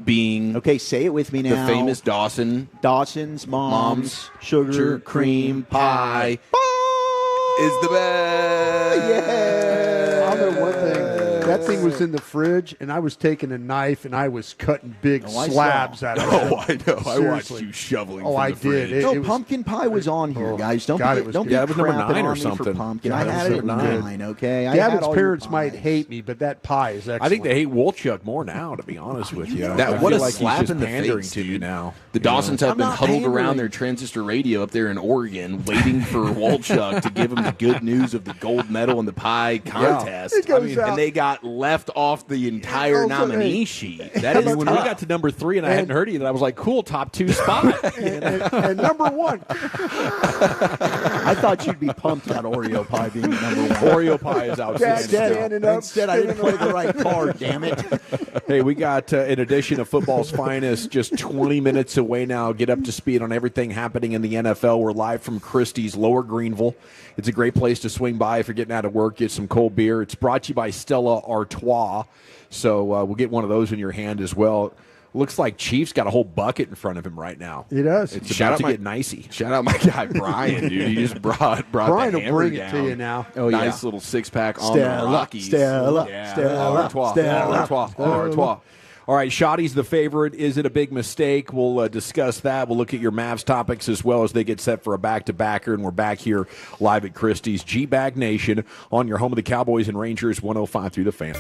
being Okay, say it with me the now. famous Dawson's Mom's sugar sugar cream pie is the best. Yeah. I'll know one thing. That thing was in the fridge, and I was taking a knife and I was cutting big Oh, I slabs saw. out of it. Oh, I know. I watched Seriously. you shoveling. Oh, from I the fridge. did. No, It was- pumpkin pie was on here, Oh, guys. Don't God, be, it was don't good. be Yeah, it was number crapping 9 or on me for something. pumpkin. Yeah, I it was had it at number 9. 9, okay? I had Gavin's all your parents might pies. hate me, but that pie is excellent. I think they hate Wolchuk more now, to be honest with you. That I what feel a like slap he's just in the pandering face, to you dude. now. The Dawsons I'm have been not huddled pandering. around their transistor radio up there in Oregon, waiting for Wolchuk to give them the good news of the gold medal in the pie contest. It goes out. And they got left off the entire Also, nominee hey, sheet. That is When we tough. got to number 3 and I hadn't heard it, I was like, cool, top 2 spot. and number one. I I thought you'd be pumped about Oreo pie being number one. Oreo pie is outstanding. Instead, I didn't play the right card, damn it. Hey, we got an edition of Football's Finest just 20 minutes away now. Get up to speed on everything happening in the NFL. We're live from Christie's, Lower Greenville. It's a great place to swing by if you're getting out of work, get some cold beer. It's brought to you by Stella Artois. So we'll get one of those in your hand as well. Looks like Chief's got a whole bucket in front of him right now. He does. It's about to get nicey. Shout out my guy Brian, dude. He just brought Brian the will hammer bring down. it to you now. Oh, nice little 6-pack on the Rockies. Stella. Artois. All right, Schotty's the favorite. Is it a big mistake? We'll discuss that. We'll look at your Mavs topics as well as they get set for a back-to-backer, and we're back here live at Christie's G-Bag Nation on your home of the Cowboys and Rangers, 105 through the Fan.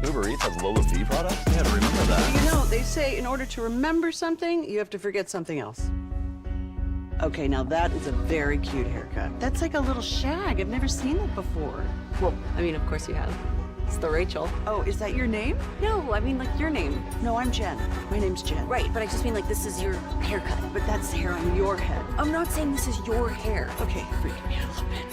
Uber Eats has Lola V products? I gotta remember that. You know, they say in order to remember something, you have to forget something else. Okay, now that is a very cute haircut. That's like a little shag. I've never seen that before. Well, I mean, of course you have. It's the Rachel. Oh, is that your name? No, I mean, like, your name. No, I'm Jen. My name's Jen. Right, but I just mean, like, this is your haircut. But that's the hair on your head. I'm not saying this is your hair. Okay, freaking me out a little bit.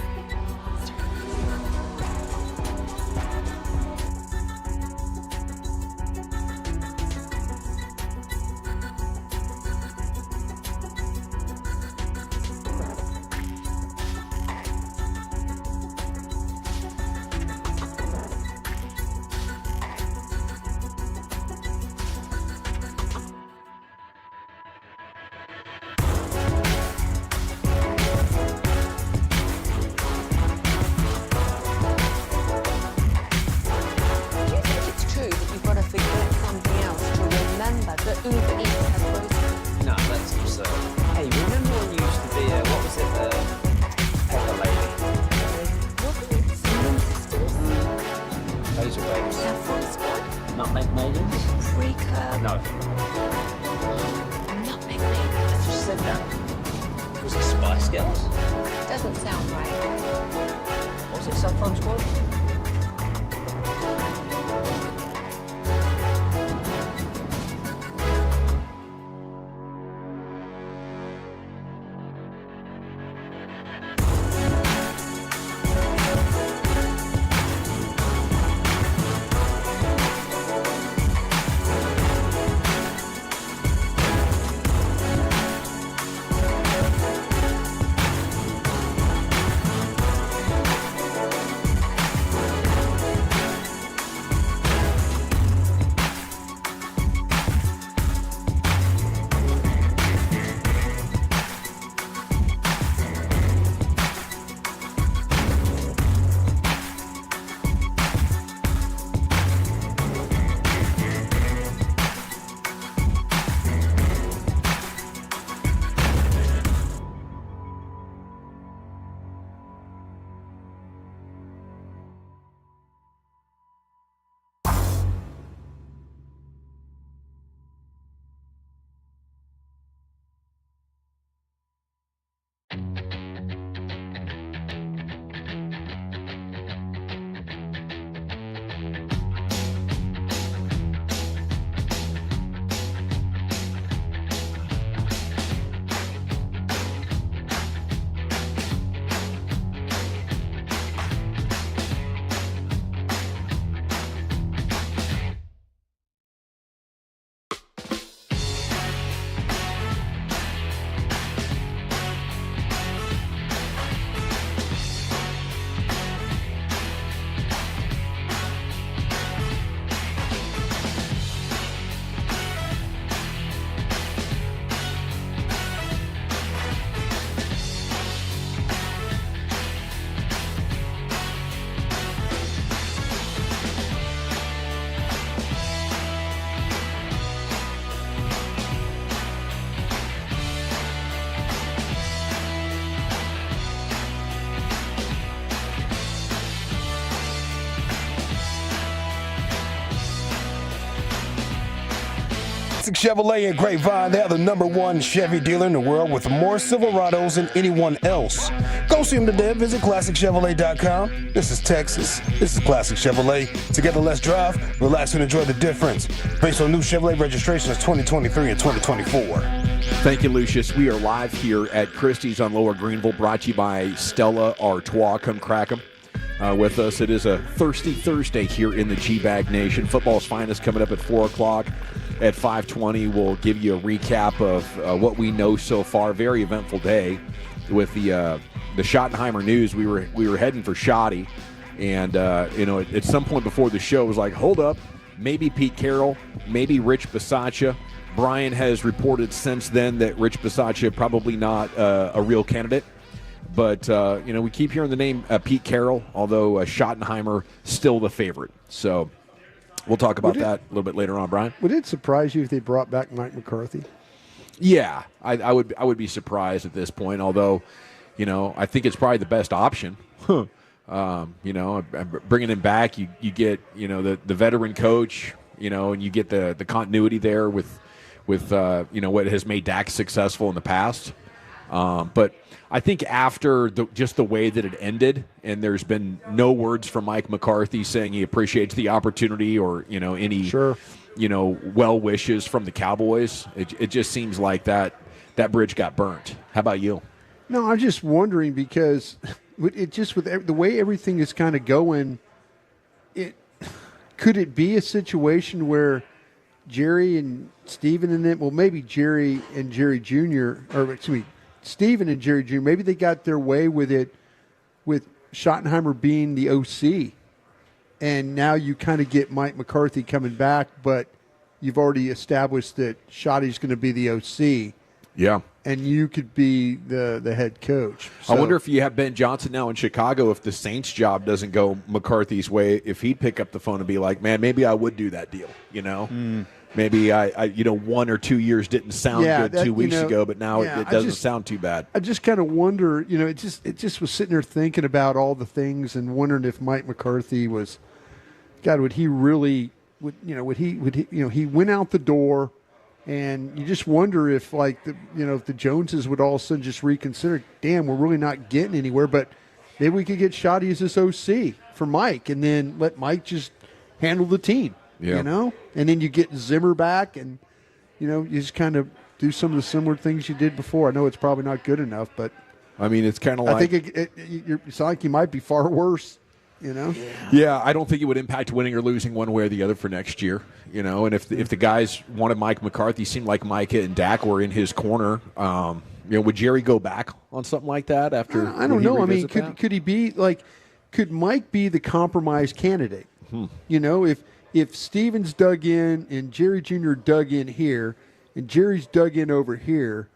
Spice Girls? Doesn't sound right. What's it sometimes called? Classic Chevrolet in Grapevine. They are the #1 Chevy dealer in the world with more Silverados than anyone else. Go see them today. Visit ClassicChevrolet.com. This is Texas. This is Classic Chevrolet. Together, let's drive, relax, and enjoy the difference. Based on new Chevrolet registrations 2023 and 2024. Thank you, Lucius. We are live here at Christie's on Lower Greenville, brought to you by Stella Artois. Come crack 'em. With us, it is a thirsty Thursday here in the G-Bag Nation. Football's finest coming up at 4 o'clock. At 5:20, we'll give you a recap of what we know so far. Very eventful day with the Schottenheimer news. We were heading for Schotty, and at some point before the show, it was like, hold up, maybe Pete Carroll, maybe Rich Bisaccia. Brian has reported since then that Rich Bisaccia probably not a real candidate. But, we keep hearing the name Pete Carroll, although Schottenheimer still the favorite. So we'll talk about that a little bit later on, Brian. Would it surprise you if they brought back Mike McCarthy? Yeah, I would be surprised at this point, although, I think it's probably the best option. Bringing him back, you get, the veteran coach, and you get the continuity there with what has made Dak successful in the past. But I think after just the way that it ended, and there's been no words from Mike McCarthy saying he appreciates the opportunity or any well wishes from the Cowboys. It just seems like that bridge got burnt. How about you? No, I'm just wondering because it just with the way everything is kind of going, could it be a situation where Jerry and Steven and them, well, maybe Jerry and Jerry Jr. or excuse me, Steven and Jerry Jr., maybe they got their way with it with Schottenheimer being the OC. And now you kind of get Mike McCarthy coming back, but you've already established that Schotty's going to be the OC. Yeah. And you could be the head coach. So, I wonder if you have Ben Johnson now in Chicago, if the Saints job doesn't go McCarthy's way, if he'd pick up the phone and be like, man, maybe I would do that deal, Maybe I 1 or 2 years didn't sound good 2 weeks ago, but now it doesn't sound too bad. I just kind of wonder, it just was sitting there thinking about all the things and wondering if Mike McCarthy was, God, would he really, he went out the door And you just wonder if, like, if the Joneses would all of a sudden just reconsider, damn, we're really not getting anywhere. But maybe we could get Schotty as this OC for Mike and then let Mike just handle the team, And then you get Zimmer back and, you just kind of do some of the similar things you did before. I know it's probably not good enough, but I mean, it's kind of like I think it's like you might be far worse. Yeah, I don't think it would impact winning or losing one way or the other for next year. And if the guys wanted Mike McCarthy, seemed like Mike and Dak were in his corner. Would Jerry go back on something like that after? I don't know. I mean, could he be like? Could Mike be the compromise candidate? If Stevens dug in and Jerry Jr. dug in here, and Jerry's dug in over here.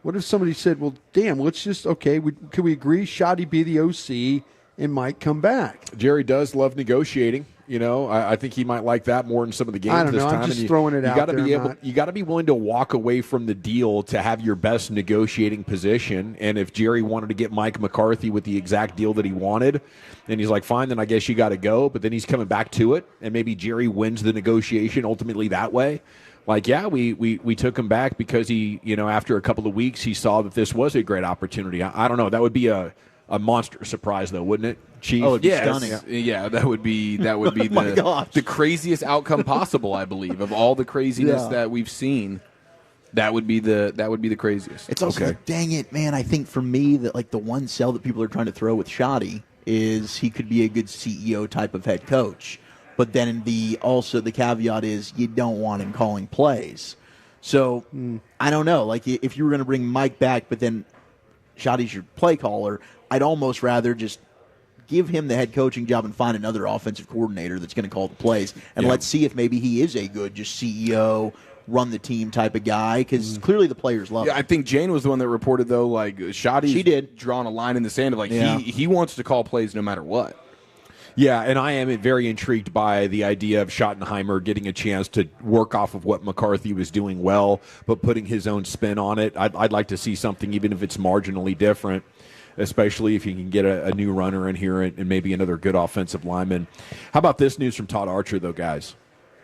What if somebody said, "Well, damn, let's just can we agree? Schotty be the OC." And might come back. Jerry does love negotiating. I think he might like that more in some of the games. I don't know. This time. I'm just throwing it out there. You got to be willing to walk away from the deal to have your best negotiating position. And if Jerry wanted to get Mike McCarthy with the exact deal that he wanted, then he's like, fine, then I guess you got to go. But then he's coming back to it, and maybe Jerry wins the negotiation ultimately that way. Like, yeah, we took him back because he, after a couple of weeks, he saw that this was a great opportunity. I don't know. That would be a monster surprise, though, wouldn't it, Chief? Oh, it'd be stunning. Yeah, that would be the craziest outcome possible, I believe, of all the craziness that we've seen. That would be the craziest. It's also like, dang it, man. I think for me that like the one sell that people are trying to throw with Schotty is he could be a good CEO type of head coach, but then the caveat is you don't want him calling plays. So I don't know. Like if you were going to bring Mike back, but then Schotty's your play caller, I'd almost rather just give him the head coaching job and find another offensive coordinator that's going to call the plays. And let's see if maybe he is a good just CEO, run the team type of guy, because clearly the players love him. I think Jane was the one that reported, though, like Schotty's drawing a line in the sand of like he wants to call plays no matter what. Yeah, and I am very intrigued by the idea of Schottenheimer getting a chance to work off of what McCarthy was doing well, but putting his own spin on it. I'd like to see something, even if it's marginally different, especially if you can get a new runner in here and maybe another good offensive lineman. How about this news from Todd Archer, though, guys?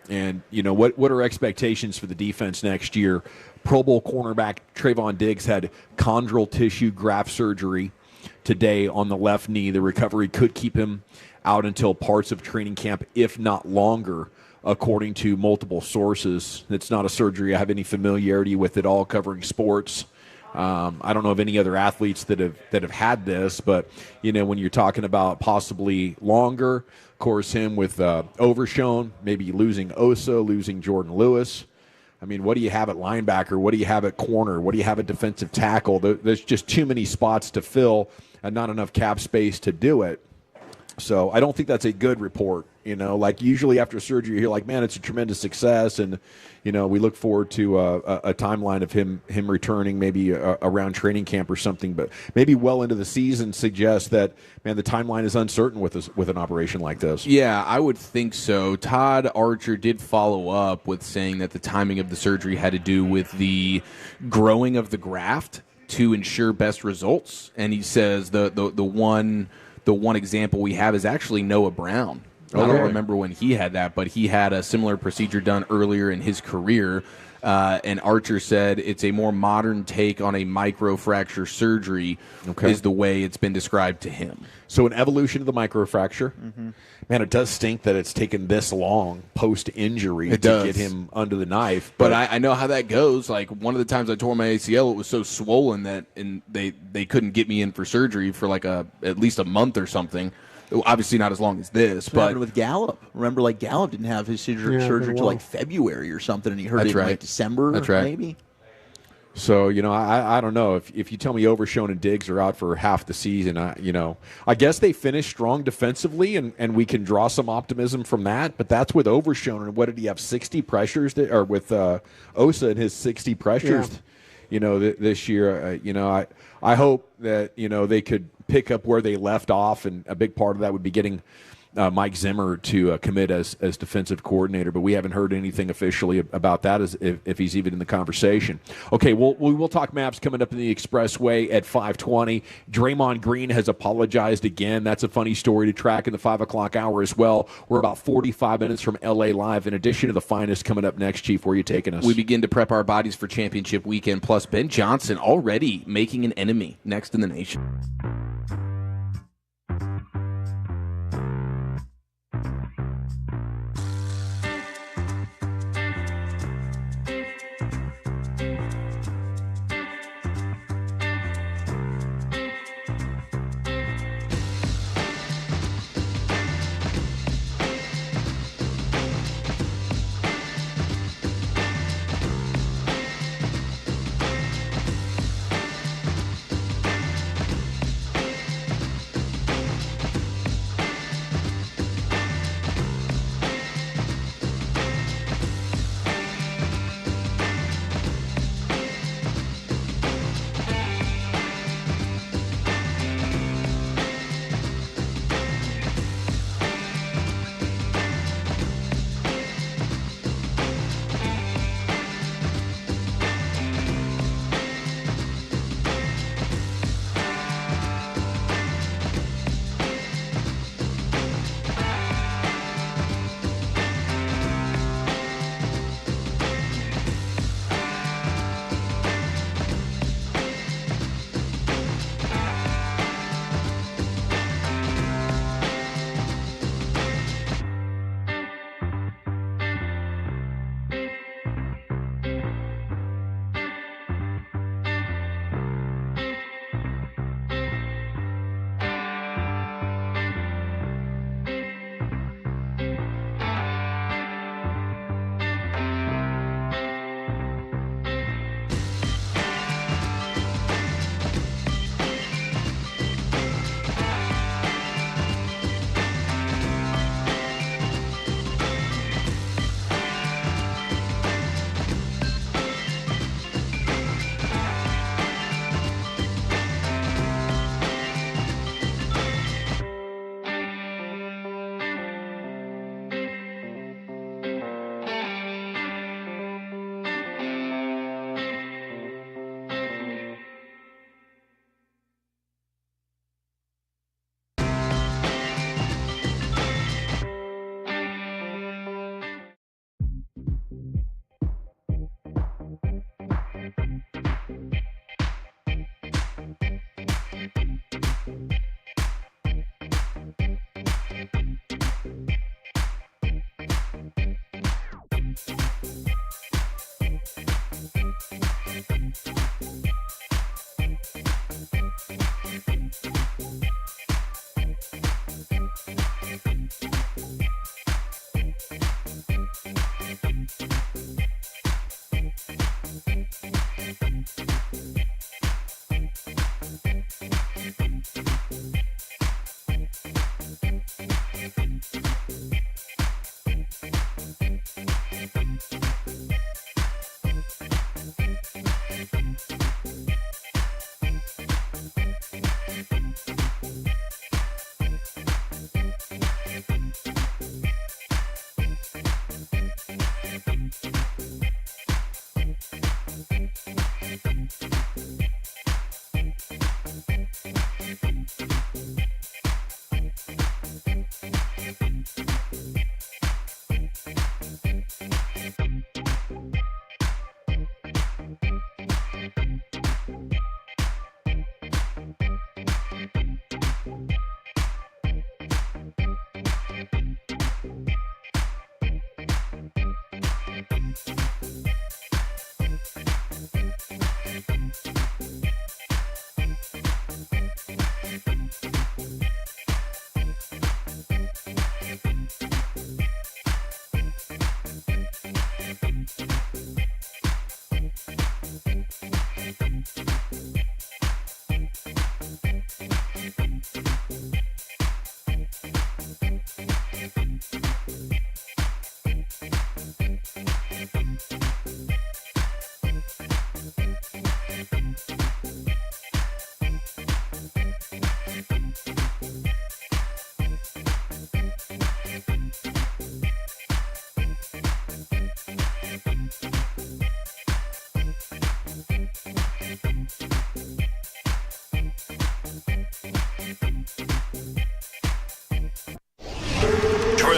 And, what are expectations for the defense next year? Pro Bowl cornerback Trayvon Diggs had chondral tissue graft surgery today on the left knee. The recovery could keep him out until parts of training camp, if not longer, according to multiple sources. It's not a surgery I have any familiarity with at all, covering sports. I don't know of any other athletes that have had this, but when you're talking about possibly longer, of course, him with Overshown, maybe losing Osa, losing Jordan Lewis. I mean, what do you have at linebacker? What do you have at corner? What do you have at defensive tackle? There's just too many spots to fill and not enough cap space to do it. So I don't think that's a good report. Like usually after surgery, you're like, man, it's a tremendous success. And, we look forward to a timeline of him returning maybe around training camp or something. But maybe well into the season suggests that, man, the timeline is uncertain with an operation like this. Yeah, I would think so. Todd Archer did follow up with saying that the timing of the surgery had to do with the growing of the graft to ensure best results. And he says the one example we have is actually Noah Brown. I don't remember when he had that, but he had a similar procedure done earlier in his career. And Archer said it's a more modern take on a microfracture surgery is the way it's been described to him. So an evolution of the microfracture. Mm-hmm. Man, it does stink that it's taken this long post-injury to get him under the knife. But I know how that goes. Like one of the times I tore my ACL, it was so swollen that they couldn't get me in for surgery for like at least a month or something. Obviously not as long as this. What happened with Gallup? Remember, like Gallup didn't have his surgery until like February or something, and he hurt it in like December. That's right. Maybe. So, I don't know. If you tell me Overshown and Diggs are out for half the season, I guess they finished strong defensively, and we can draw some optimism from that. But that's with Overshown. And what did he have, 60 pressures? Or with Osa and his 60 pressures, this year. I hope that, they could pick up where they left off, and a big part of that would be getting Mike Zimmer to commit as defensive coordinator, but we haven't heard anything officially about that, as if he's even in the conversation. Okay, we will talk Mavs coming up in the Expressway at 5:20. Draymond Green has apologized again. That's a funny story to track in the 5 o'clock hour as well. We're about 45 minutes from L.A. Live. In addition to the finest coming up next, Chief, where are you taking us? We begin to prep our bodies for championship weekend, plus Ben Johnson already making an enemy next in the nation.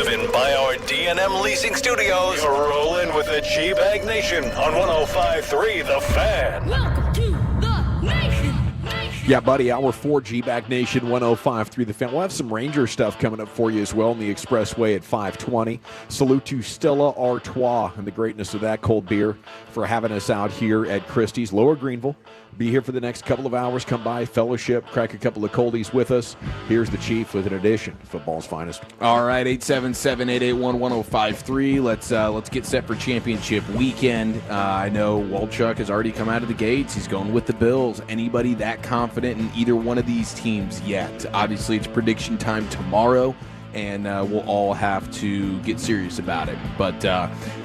Driven by our D&M Leasing Studios. You're rolling with the G-Bag Nation on 105.3 The Fan. Welcome to the nation. Yeah, buddy, Hour 4, G-Bag Nation, 105.3 The Fan. We'll have some Ranger stuff coming up for you as well on the Expressway at 5:20. Salute to Stella Artois and the greatness of that cold beer for having us out here at Christie's, Lower Greenville. Be here for the next couple of hours. Come by, fellowship, crack a couple of coldies with us. Here's the Chief with an edition of football's finest. All right, 877-881-1053. Let's get set for championship weekend. I know Walchuk has already come out of the gates. He's going with the Bills. Anybody that confident in either one of these teams yet? Obviously, it's prediction time tomorrow, and we'll all have to get serious about it. But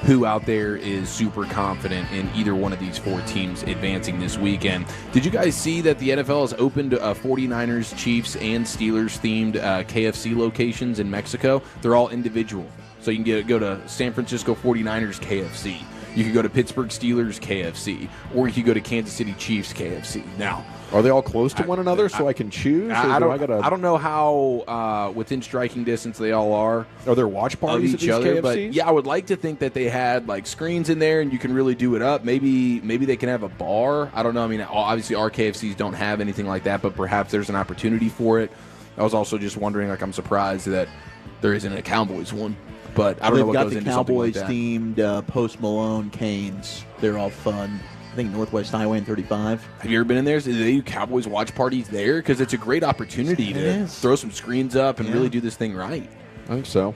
who out there is super confident in either one of these four teams advancing this weekend? Did you guys see that the NFL has opened 49ers, Chiefs, and Steelers-themed KFC locations in Mexico? They're all individual. So you can go to San Francisco 49ers KFC. You could go to Pittsburgh Steelers KFC, or you could go to Kansas City Chiefs KFC. Now, are they all close to one another so I can choose? I don't know how within striking distance they all are. Are there watch parties of each at these other? KFCs? But yeah, I would like to think that they had like screens in there and you can really do it up. Maybe they can have a bar. I don't know. I mean, obviously our KFCs don't have anything like that, but perhaps there's an opportunity for it. I was also just wondering, like, I'm surprised that there isn't a Cowboys one. But I don't know what goes into something like that. They've got the Cowboys-themed Post Malone canes. They're all fun. I think Northwest Highway and 35. Have you ever been in there? Do they do Cowboys watch parties there? Because it's a great opportunity to throw some screens up and really do this thing right. I think so.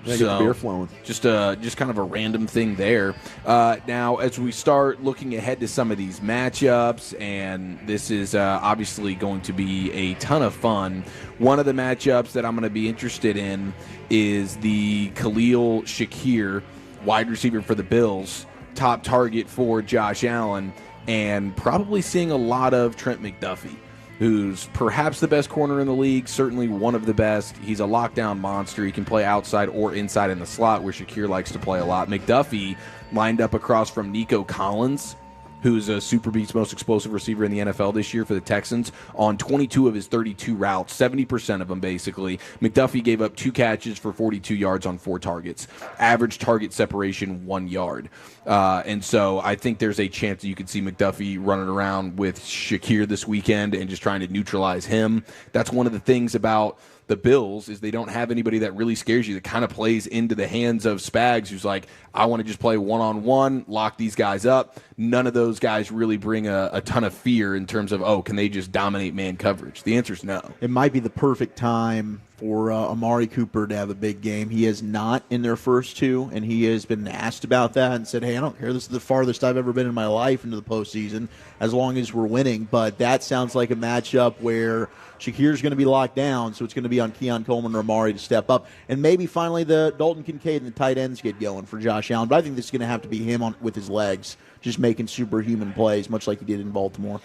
Yeah, get the beer flowing. Just kind of a random thing there. Now, as we start looking ahead to some of these matchups, and this is obviously going to be a ton of fun. One of the matchups that I'm going to be interested in is the Khalil Shakir, wide receiver for the Bills, top target for Josh Allen, and probably seeing a lot of Trent McDuffie, who's perhaps the best corner in the league, certainly one of the best. He's a lockdown monster. He can play outside or inside in the slot, where Shakir likes to play a lot. McDuffie lined up across from Nico Collins, who's a Super Beats most explosive receiver in the NFL this year for the Texans, on 22 of his 32 routes, 70% of them basically. McDuffie gave up 2 catches for 42 yards on 4 targets. Average target separation, 1 yard. And so I think there's a chance that you could see McDuffie running around with Shakir this weekend and just trying to neutralize him. That's one of the things about the Bills, is they don't have anybody that really scares you, that kind of plays into the hands of Spags, who's like, I want to just play one-on-one, lock these guys up. None of those guys really bring a ton of fear in terms of, can they just dominate man coverage? The answer is no. It might be the perfect time for Amari Cooper to have a big game. He is not in their first 2, and he has been asked about that and said, hey, I don't care. This is the farthest I've ever been in my life into the postseason, as long as we're winning. But that sounds like a matchup where Shakir's going to be locked down, so it's going to be on Keon Coleman or Amari to step up. And maybe finally the Dalton Kincaid and the tight ends get going for Josh Allen. But I think this is going to have to be him with his legs, just making superhuman plays, much like he did in Baltimore.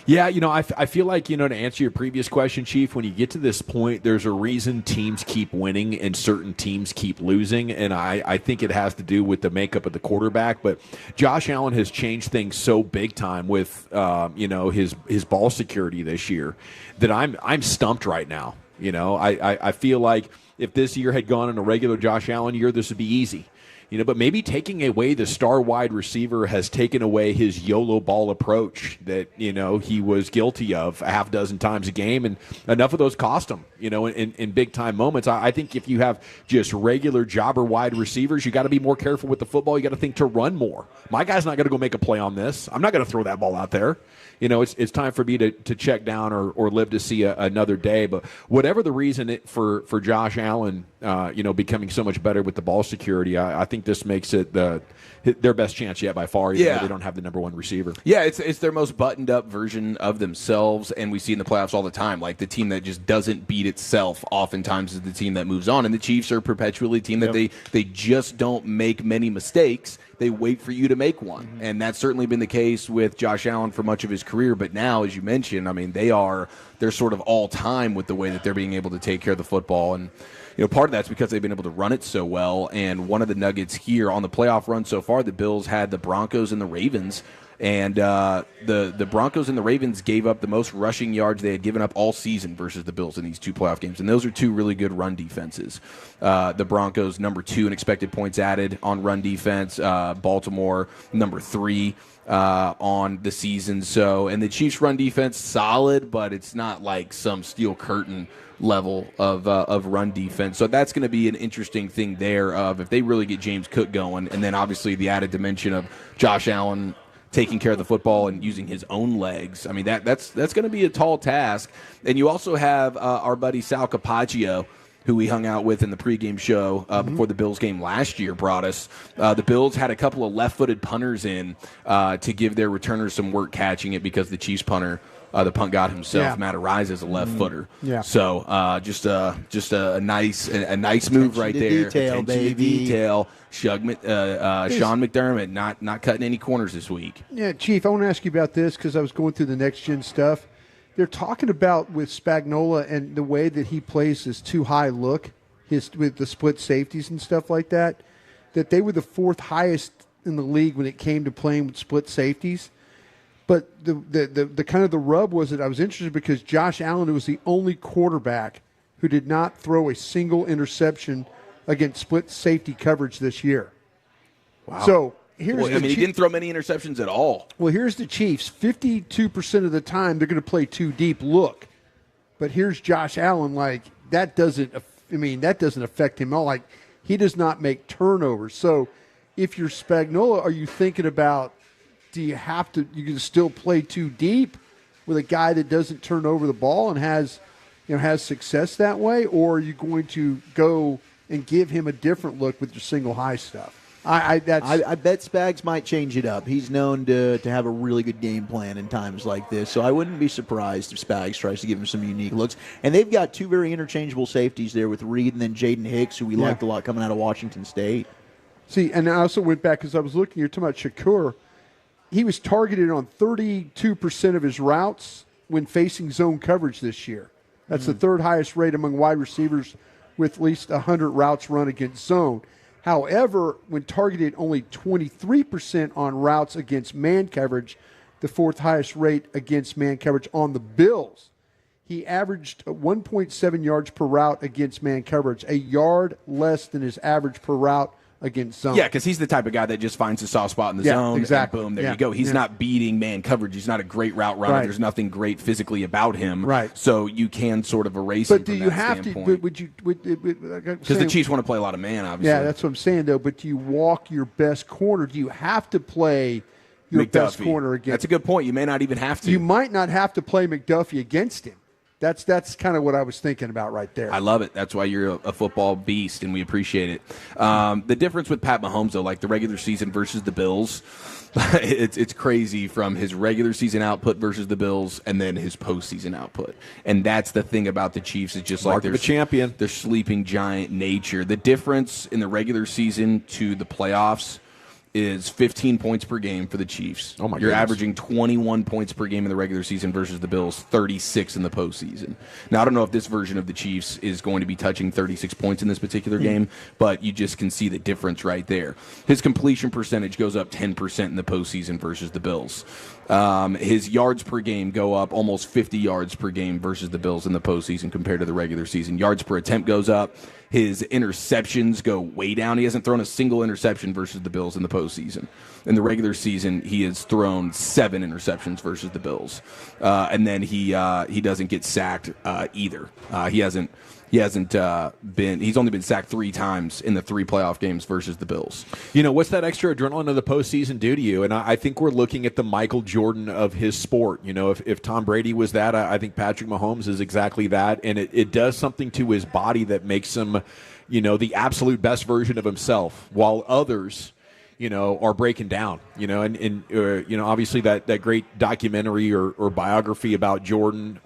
Yeah, I feel like, to answer your previous question, Chief, when you get to this point, there's a reason teams keep winning and certain teams keep losing, and I think it has to do with the makeup of the quarterback. But Josh Allen has changed things so big time with, his ball security this year that I'm stumped right now. I feel like if this year had gone in a regular Josh Allen year, this would be easy. But maybe taking away the star wide receiver has taken away his YOLO ball approach that, he was guilty of a half dozen times a game, and enough of those cost him, in big time moments. I think if you have just regular jobber wide receivers, you got to be more careful with the football. You got to think to run more. My guy's not going to go make a play on this. I'm not going to throw that ball out there. It's time for me to check down or live to see another day. But whatever the reason for Josh Allen, becoming so much better with the ball security, I think this makes it their best chance yet by far, even though they don't have the number 1 receiver. Yeah, it's their most buttoned-up version of themselves, and we see in the playoffs all the time, like the team that just doesn't beat itself oftentimes is the team that moves on, and the Chiefs are perpetually a team that they just don't make many mistakes. They wait for you to make one, and that's certainly been the case with Josh Allen for much of his career. But now, as you mentioned, I mean, they're sort of all-time with the way that they're being able to take care of the football, and part of that's because they've been able to run it so well. And one of the nuggets here on the playoff run so far, the Bills had the Broncos and the Ravens And the Broncos and the Ravens gave up the most rushing yards they had given up all season versus the Bills in these 2 playoff games. And those are 2 really good run defenses. The Broncos, number 2 in expected points added on run defense. Baltimore, number 3 on the season. So, and the Chiefs' run defense, solid, but it's not like some steel curtain level of run defense. So that's going to be an interesting thing there of if they really get James Cook going, and then obviously the added dimension of Josh Allen taking care of the football and using his own legs. I mean, that's going to be a tall task. And you also have our buddy Sal Capaccio, who we hung out with in the pregame show before the Bills game last year, brought us. The Bills had a couple of left-footed punters in to give their returners some work catching it because the Chiefs punter, the punt god himself, Matt Arise, is a left footer. Yeah. So just a nice move right there. Detail, baby. Detail. Sean McDermott not cutting any corners this week. Yeah, Chief, I want to ask you about this because I was going through the next gen stuff. They're talking about with Spagnuolo and the way that he plays his too high look, with the split safeties and stuff like that, that they were the 4th highest in the league when it came to playing with split safeties. But the kind of the rub was that I was interested because Josh Allen was the only quarterback who did not throw a single interception against split safety coverage this year. Wow. So here's he didn't throw many interceptions at all. Well, here's the Chiefs. 52% of the time they're going to play too deep look. But here's Josh Allen, that doesn't affect him at all. Like, he does not make turnovers. So if you're Spagnuolo, are you thinking about, you can still play too deep with a guy that doesn't turn over the ball and has success that way, or are you going to go and give him a different look with your single high stuff? I bet Spags might change it up. He's known to have a really good game plan in times like this, so I wouldn't be surprised if Spags tries to give him some unique looks. And they've got 2 very interchangeable safeties there with Reed and then Jaden Hicks, who we liked a lot coming out of Washington State. See, and I also went back because I was looking, you're talking about Shakur. He was targeted on 32% of his routes when facing zone coverage this year. That's the 3rd highest rate among wide receivers with at least 100 routes run against zone. However, when targeted only 23% on routes against man coverage, the 4th highest rate against man coverage on the Bills. He averaged 1.7 yards per route against man coverage, a yard less than his average per route against zone. Yeah, because he's the type of guy that just finds a soft spot in the zone. Exactly. And boom, there you go. He's not beating man coverage. He's not a great route runner. Right. There's nothing great physically about him. Right. So you can sort of erase him But do from you that have standpoint. to? Would you? Because the Chiefs want to play a lot of man, obviously. Yeah, that's what I'm saying, though. But do you walk your best corner? Do you have to play your best McDuffie. corner against? That's a good point. You may not even have to. You might not have to play McDuffie against him. That's kind of what I was thinking about right there. I love it. That's why you're a football beast, and we appreciate it. The difference with Pat Mahomes, though, like the regular season versus the Bills, it's crazy from his regular season output versus the Bills and then his postseason output. And that's the thing about the Chiefs. It's just Mark of a champion. Their sleeping giant nature. The difference in the regular season to the playoffs is 15 points per game for the Chiefs. Oh, my You're goodness. averaging 21 points per game in the regular season versus the Bills, 36 in the postseason. Now, I don't know if this version of the Chiefs is going to be touching 36 points in this particular game, but you just can see the difference right there. His completion percentage goes up 10% in the postseason versus the Bills. His yards per game go up almost 50 yards per game versus the Bills in the postseason compared to the regular season. Yards per attempt goes up. His interceptions go way down. He hasn't thrown a single interception versus the Bills in the postseason. In the regular season, he has thrown 7 interceptions versus the Bills, and then he doesn't get sacked either. He's only been sacked 3 times in the 3 playoff games versus the Bills. You know, what's that extra adrenaline of the postseason do to you? And I think we're looking at the Michael Jordan of his sport. You know, if Tom Brady was that, I think Patrick Mahomes is exactly that. And it does something to his body that makes him, you know, the absolute best version of himself, while others, you know, are breaking down, you know, and you know, obviously that great documentary or biography about Jordan,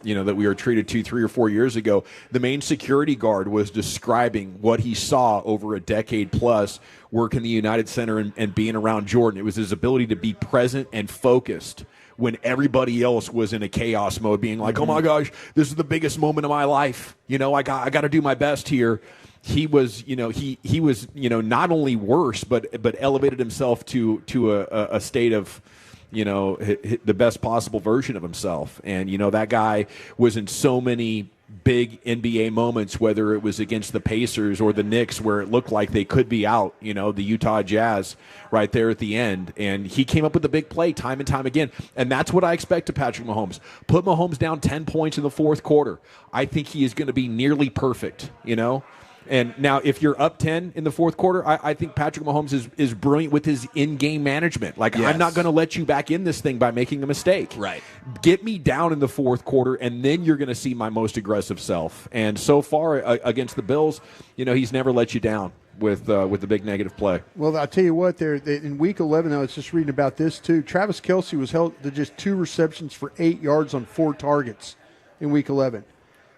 you know, that we were treated to 3 or 4 years ago, the main security guard was describing what he saw over a decade plus working the United Center and being around Jordan. It was his ability to be present and focused when everybody else was in a chaos mode, being like, oh my gosh, this is the biggest moment of my life. You know, I got to do my best here. He was, you know, he was, you know, not only worse, but elevated himself to a state of, the best possible version of himself. And, that guy was in so many big NBA moments, whether it was against the Pacers or the Knicks, where it looked like they could be out, the Utah Jazz right there at the end. And he came up with a big play time and time again. And that's what I expect of Patrick Mahomes. Put Mahomes down 10 points in the fourth quarter. I think he is going to be nearly perfect, And now, if you're up 10 in the fourth quarter, I think Patrick Mahomes is brilliant with his in-game management. Like, Yes. I'm not going to let you back in this thing by making a mistake. Right. Get me down in the fourth quarter, and then you're going to see my most aggressive self. And so far, against the Bills, he's never let you down with the big negative play. Well, I'll tell you what, in Week 11, I was just reading about this, too. Travis Kelce was held to just 2 receptions for 8 yards on 4 targets in Week 11.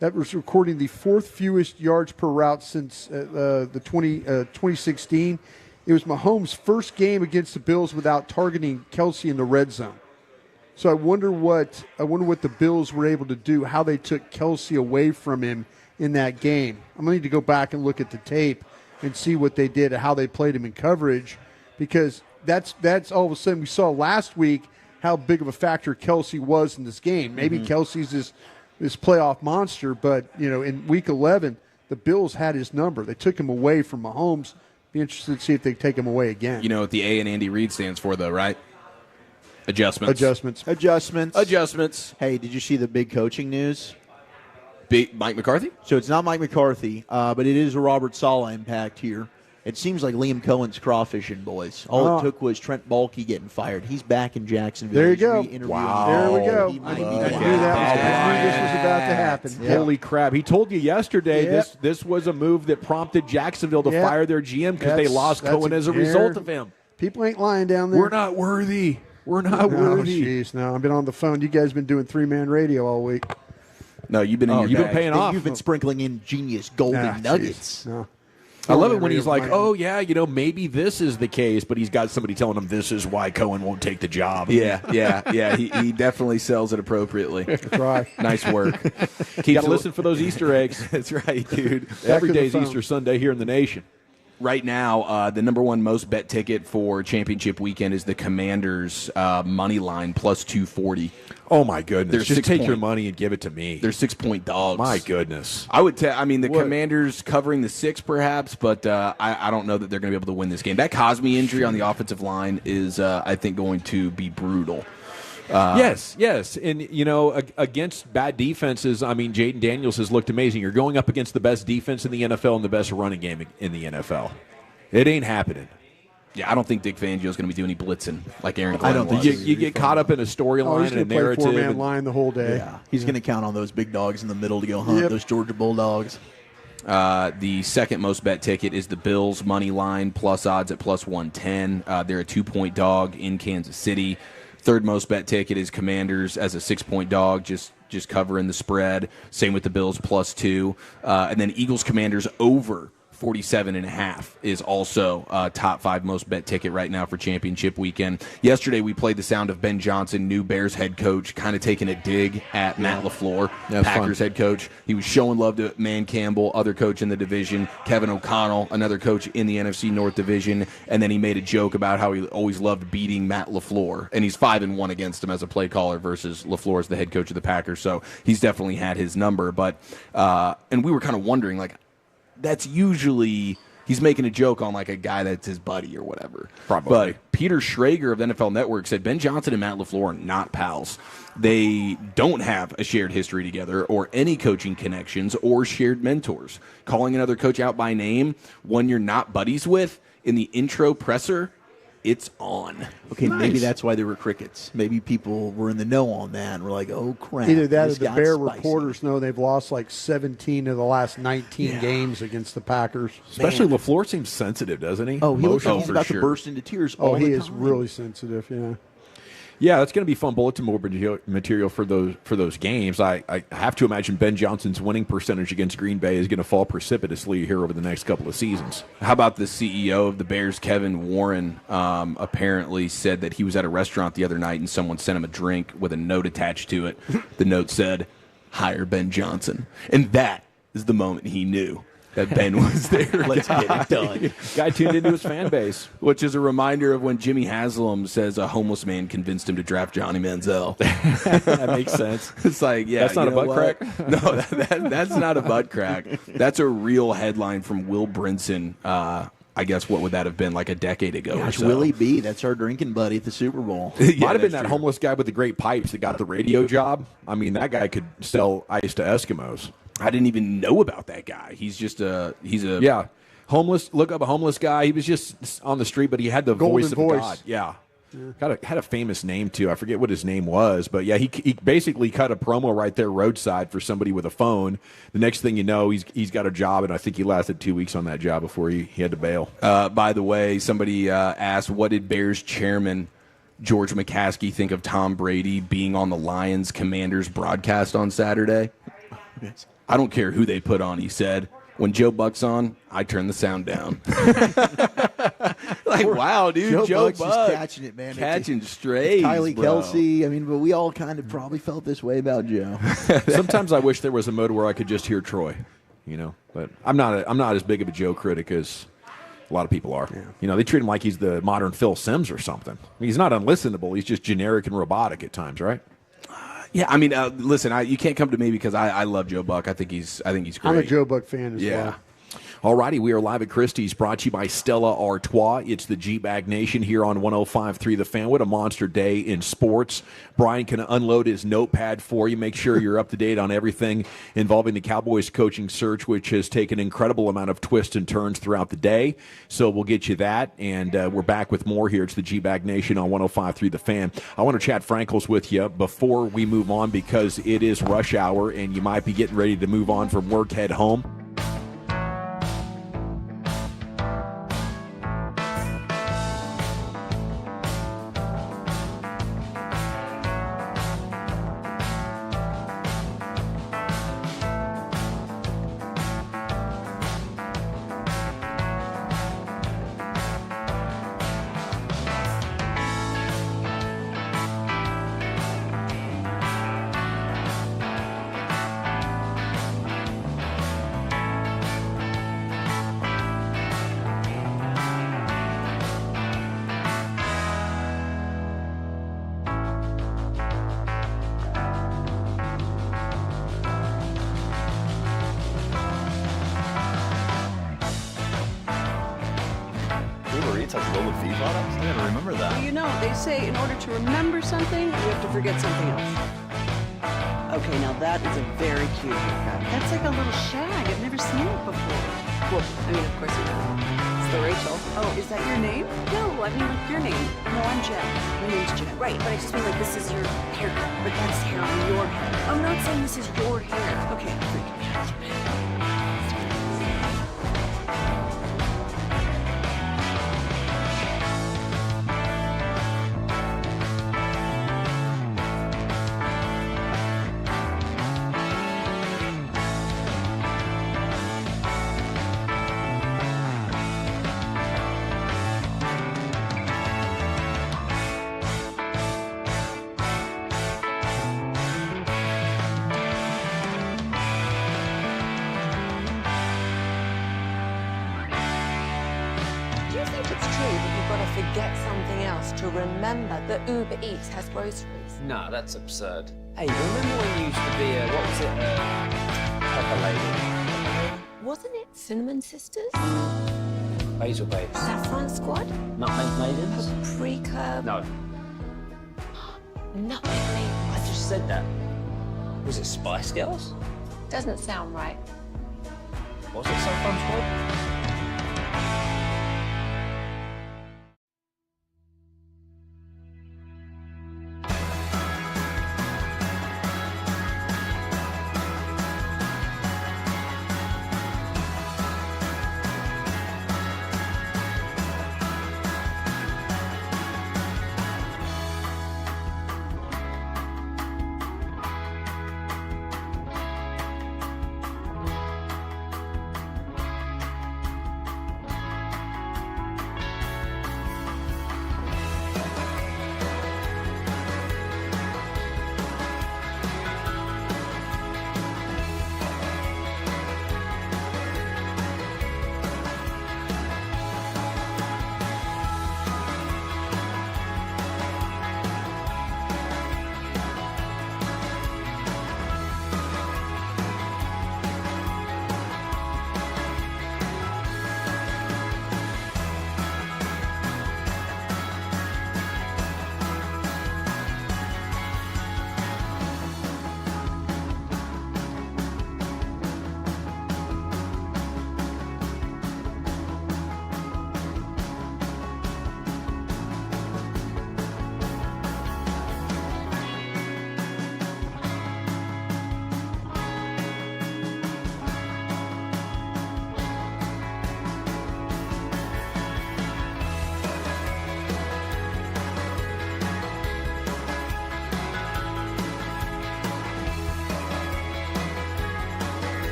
That was recording the 4th fewest yards per route since 2016. It was Mahomes' first game against the Bills without targeting Kelce in the red zone. So I wonder what the Bills were able to do, how they took Kelce away from him in that game. I'm going to need to go back and look at the tape and see what they did and how they played him in coverage, because that's all of a sudden we saw last week how big of a factor Kelce was in this game. Maybe Kelce's this playoff monster, but in Week 11, the Bills had his number. They took him away from Mahomes. Be interested to see if they take him away again. You know what the A in Andy Reid stands for, though, right? Adjustments. Adjustments. Hey, did you see the big coaching news? Mike McCarthy? So it's not Mike McCarthy, but it is a Robert Saleh impact here. It seems like Liam Cohen's crawfishing, boys. All it took was Trent Baalke getting fired. He's back in Jacksonville. There you go. Wow. There we go. I knew this was about to happen. Yep. Holy crap. He told you yesterday this was a move that prompted Jacksonville to fire their GM because they lost Cohen as a result of him. People ain't lying down there. We're not worthy. We're not worthy. Jeez, no. I've been on the phone. You guys been doing 3-man radio all week. No, you've been in your you've bag. been paying off. You've been sprinkling in genius golden nuggets. No. I love it when he's like, oh, yeah, maybe this is the case, but he's got somebody telling him this is why Cohen won't take the job. Yeah. He definitely sells it appropriately. That's right. Nice work. You got to listen for those Easter eggs. That's right, dude. Every day's Easter Sunday here in the nation. Right now, the number one most bet ticket for championship weekend is the Commanders money line plus 240. Oh, my goodness. Just take your point. money and give it to me. They're 6-point dogs. My goodness. I would tell. I mean, the Commanders covering the 6 perhaps, but I don't know that they're going to be able to win this game. That Cosme injury on the offensive line is, I think, going to be brutal. Yes. And, against bad defenses, I mean, Jaden Daniels has looked amazing. You're going up against the best defense in the NFL and the best running game in the NFL. It ain't happening. Yeah, I don't think Dick Fangio's going to be doing any blitzing like Aaron Glenn I don't think you get caught up in a storyline and a narrative. He's going to play 4-man line the whole day. Yeah, he's going to count on those big dogs in the middle to go hunt those Georgia Bulldogs. The second most bet ticket is the Bills money line plus odds at plus 110. They're a 2-point dog in Kansas City. Third most bet ticket is Commanders as a 6-point dog, just covering the spread. Same with the Bills plus 2. And then Eagles Commanders over 47.5 is also top 5 most bet ticket right now for championship weekend. Yesterday we played the sound of Ben Johnson, new Bears head coach, kind of taking a dig at Matt LaFleur, Packers head coach. He was showing love to Man Campbell, other coach in the division, Kevin O'Connell, another coach in the NFC North division, and then he made a joke about how he always loved beating Matt LaFleur, and he's 5-1 against him as a play caller versus LaFleur as the head coach of the Packers, so he's definitely had his number. But and we were kind of wondering, like, that's usually he's making a joke on like a guy that's his buddy or whatever. Probably. But Peter Schrager of the NFL Network said Ben Johnson and Matt LaFleur are not pals. They don't have a shared history together or any coaching connections or shared mentors. Calling another coach out by name, one you're not buddies with, in the intro presser, it's on. Okay, maybe that's why there were crickets. Maybe people were in the know on that and were like, oh, crap. Either that or this the got Bear spicy. reporters know they've lost like 17 of the last 19 games against the Packers. Especially LaFleur seems sensitive, doesn't he? Oh, he looks like he's for about sure. to burst into tears all he the is time. really sensitive, yeah. Yeah, that's going to be fun bulletin board material for those games. I have to imagine Ben Johnson's winning percentage against Green Bay is going to fall precipitously here over the next couple of seasons. How about the CEO of the Bears, Kevin Warren, apparently said that he was at a restaurant the other night and someone sent him a drink with a note attached to it. The note said, "Hire Ben Johnson." And that is the moment he knew that Ben was there. Let's get it done. Guy tuned into his fan base. Which is a reminder of when Jimmy Haslam says a homeless man convinced him to draft Johnny Manziel. That makes sense. It's like, yeah. That's not a butt crack? No, that's not a butt crack. That's a real headline from Will Brinson. I guess what would that have been, like a decade ago Gosh, or so? Willie B, that's our drinking buddy at the Super Bowl. Might have been that homeless guy with the great pipes that got the radio job. I mean, that guy could sell ice to Eskimos. I didn't even know about that guy. He's a Yeah. Homeless. Look up a homeless guy. He was just on the street, but he had the Golden voice of voice. God. Yeah. Had a famous name too. I forget what his name was, but yeah, he basically cut a promo right there roadside for somebody with a phone. The next thing you know, he's got a job, and I think he lasted 2 weeks on that job before he had to bail. By the way, somebody asked, what did Bears chairman George McCaskey think of Tom Brady being on the Lions Commanders broadcast on Saturday? I don't care who they put on, he said. When Joe Buck's on, I turn the sound down. Like, wow, dude, Joe Buck's Buck is catching it, man. catching strays, Kylie bro. Kelsey. I mean, but we all kind of probably felt this way about Joe. Sometimes I wish there was a mode where I could just hear Troy, But I'm not as big of a Joe critic as a lot of people are. Yeah. They treat him like he's the modern Phil Simms or something. I mean, he's not unlistenable. He's just generic and robotic at times, right? Yeah, I mean, listen, you can't come to me because I love Joe Buck. I think he's great. I'm a Joe Buck fan as well. All righty, we are live at Christie's, brought to you by Stella Artois. It's the G-Bag Nation here on 105.3 The Fan. What a monster day in sports. Brian can unload his notepad for you. Make sure you're up to date on everything involving the Cowboys coaching search, which has taken an incredible amount of twists and turns throughout the day. So we'll get you that, and we're back with more here. It's the G-Bag Nation on 105.3 The Fan. I want to chat Frankels with you before we move on because it is rush hour, and you might be getting ready to move on from work, head home. Uber Eats has low fee products? I gotta remember that. Well, you know, they say in order to remember something, you have to forget something else. Okay, now that is a very cute haircut. That's like a little shag. I've never seen it before. Well, I mean, of course you have. It's the Rachel. Oh, is that your name? No, I mean, like your name. No, I'm Jen. My name's Jen. Right, but I just mean like this is your haircut. But that's hair on your head. I'm not saying this is your hair. Okay, forget something else to remember that Uber Eats has groceries. No, that's absurd. Hey, remember when you used to be a, what was it, Pepper Lady? Wasn't it Cinnamon Sisters? Basil Babes. Saffron Squad? Nutmeg Maidens? Paprika? No. Nutmeg Maidens. I just said that. Was it Spice Girls? Doesn't sound right. Was it Saffron Squad?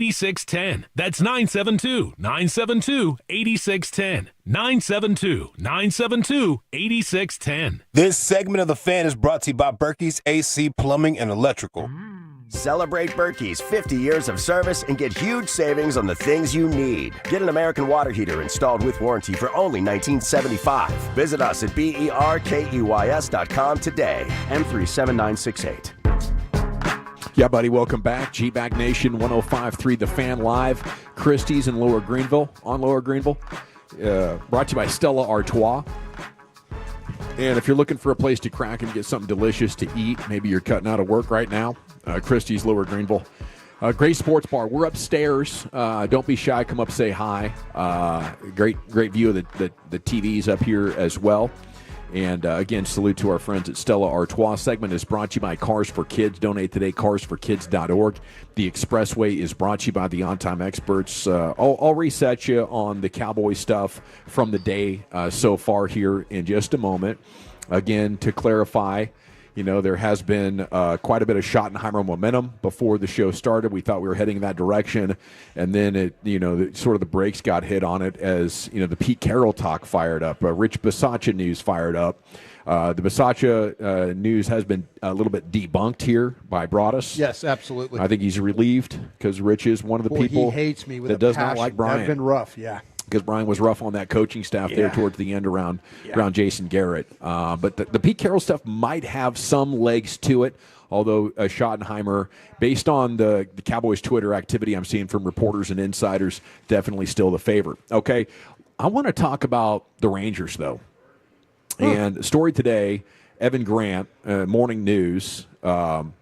8610. That's 972-972-8610. 972-972-8610. This segment of The Fan is brought to you by Berkey's AC Plumbing and Electrical. Celebrate Berkey's 50 years of service and get huge savings on the things you need. Get an American water heater installed with warranty for only $19.75. Visit us at BERKEYS.com today. M37968. Yeah, buddy, welcome back. G-Back Nation 105.3 The Fan Live. Christie's in Lower Greenville, on Lower Greenville. Brought to you by Stella Artois. And if you're looking for a place to crack and get something delicious to eat, maybe you're cutting out of work right now, Christie's, Lower Greenville. Great sports bar. We're upstairs. Don't be shy. Come up, say hi. Great view of the TVs up here as well. And again, salute to our friends at Stella Artois. Segment is brought to you by Cars for Kids. Donate today, carsforkids.org. The Expressway is brought to you by the On-Time Experts. I'll reset you on the Cowboys stuff from the day so far here in just a moment. Again, to clarify, there has been quite a bit of Schottenheimer momentum before the show started. We thought we were heading in that direction, and then sort of the brakes got hit on it as the Pete Carroll talk fired up. Rich Bisaccia news fired up. The Bisaccia news has been a little bit debunked here by Broadus. Yes, absolutely. I think he's relieved because Rich is one of the people he hates me with that does passion. not like Brian. That's been rough, yeah. Because Brian was rough on that coaching staff there towards the end around Jason Garrett. But the Pete Carroll stuff might have some legs to it, although Schottenheimer, based on the Cowboys Twitter activity I'm seeing from reporters and insiders, definitely still the favorite. Okay, I want to talk about the Rangers, though. And the story today, Evan Grant, Morning News, about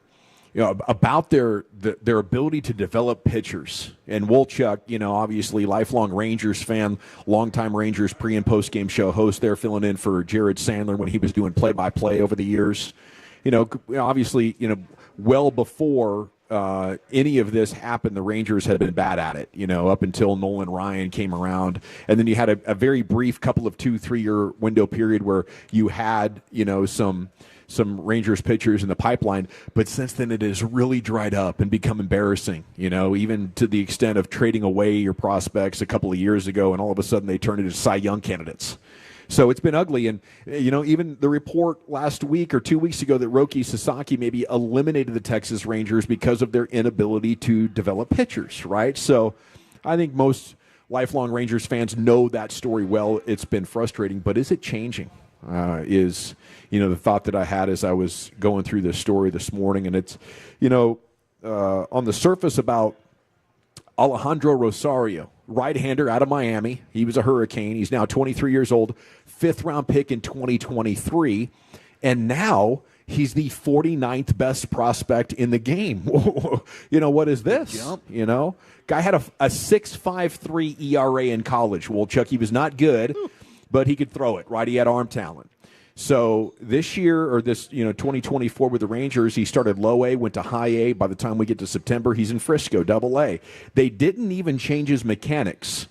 their ability to develop pitchers. And Wolchuk, obviously lifelong Rangers fan, longtime Rangers pre- and post-game show host there, filling in for Jared Sandler when he was doing play-by-play over the years. Obviously, well before any of this happened, the Rangers had been bad at it, up until Nolan Ryan came around. And then you had a very brief couple of 2-3 year window period where you had, some Rangers pitchers in the pipeline, but since then it has really dried up and become embarrassing, even to the extent of trading away your prospects a couple of years ago, and all of a sudden they turn into Cy Young candidates. So it's been ugly, and even the report last week or 2 weeks ago that Roki Sasaki maybe eliminated the Texas Rangers because of their inability to develop pitchers, right? So I think most lifelong Rangers fans know that story well. It's been frustrating, but is it changing? Is the thought that I had as I was going through this story this morning. And it's on the surface about Alejandro Rosario, right-hander out of Miami. He was a Hurricane. He's now 23 years old, 5th-round pick in 2023, and now he's the 49th best prospect in the game. What is this? Guy had a 6.53 ERA in college. Well, Chuck, he was not good, but he could throw it, right? He had arm talent. So this year, or this 2024 with the Rangers, he started low A, went to high A. By the time we get to September, he's in Frisco, double A. They didn't even change his mechanics.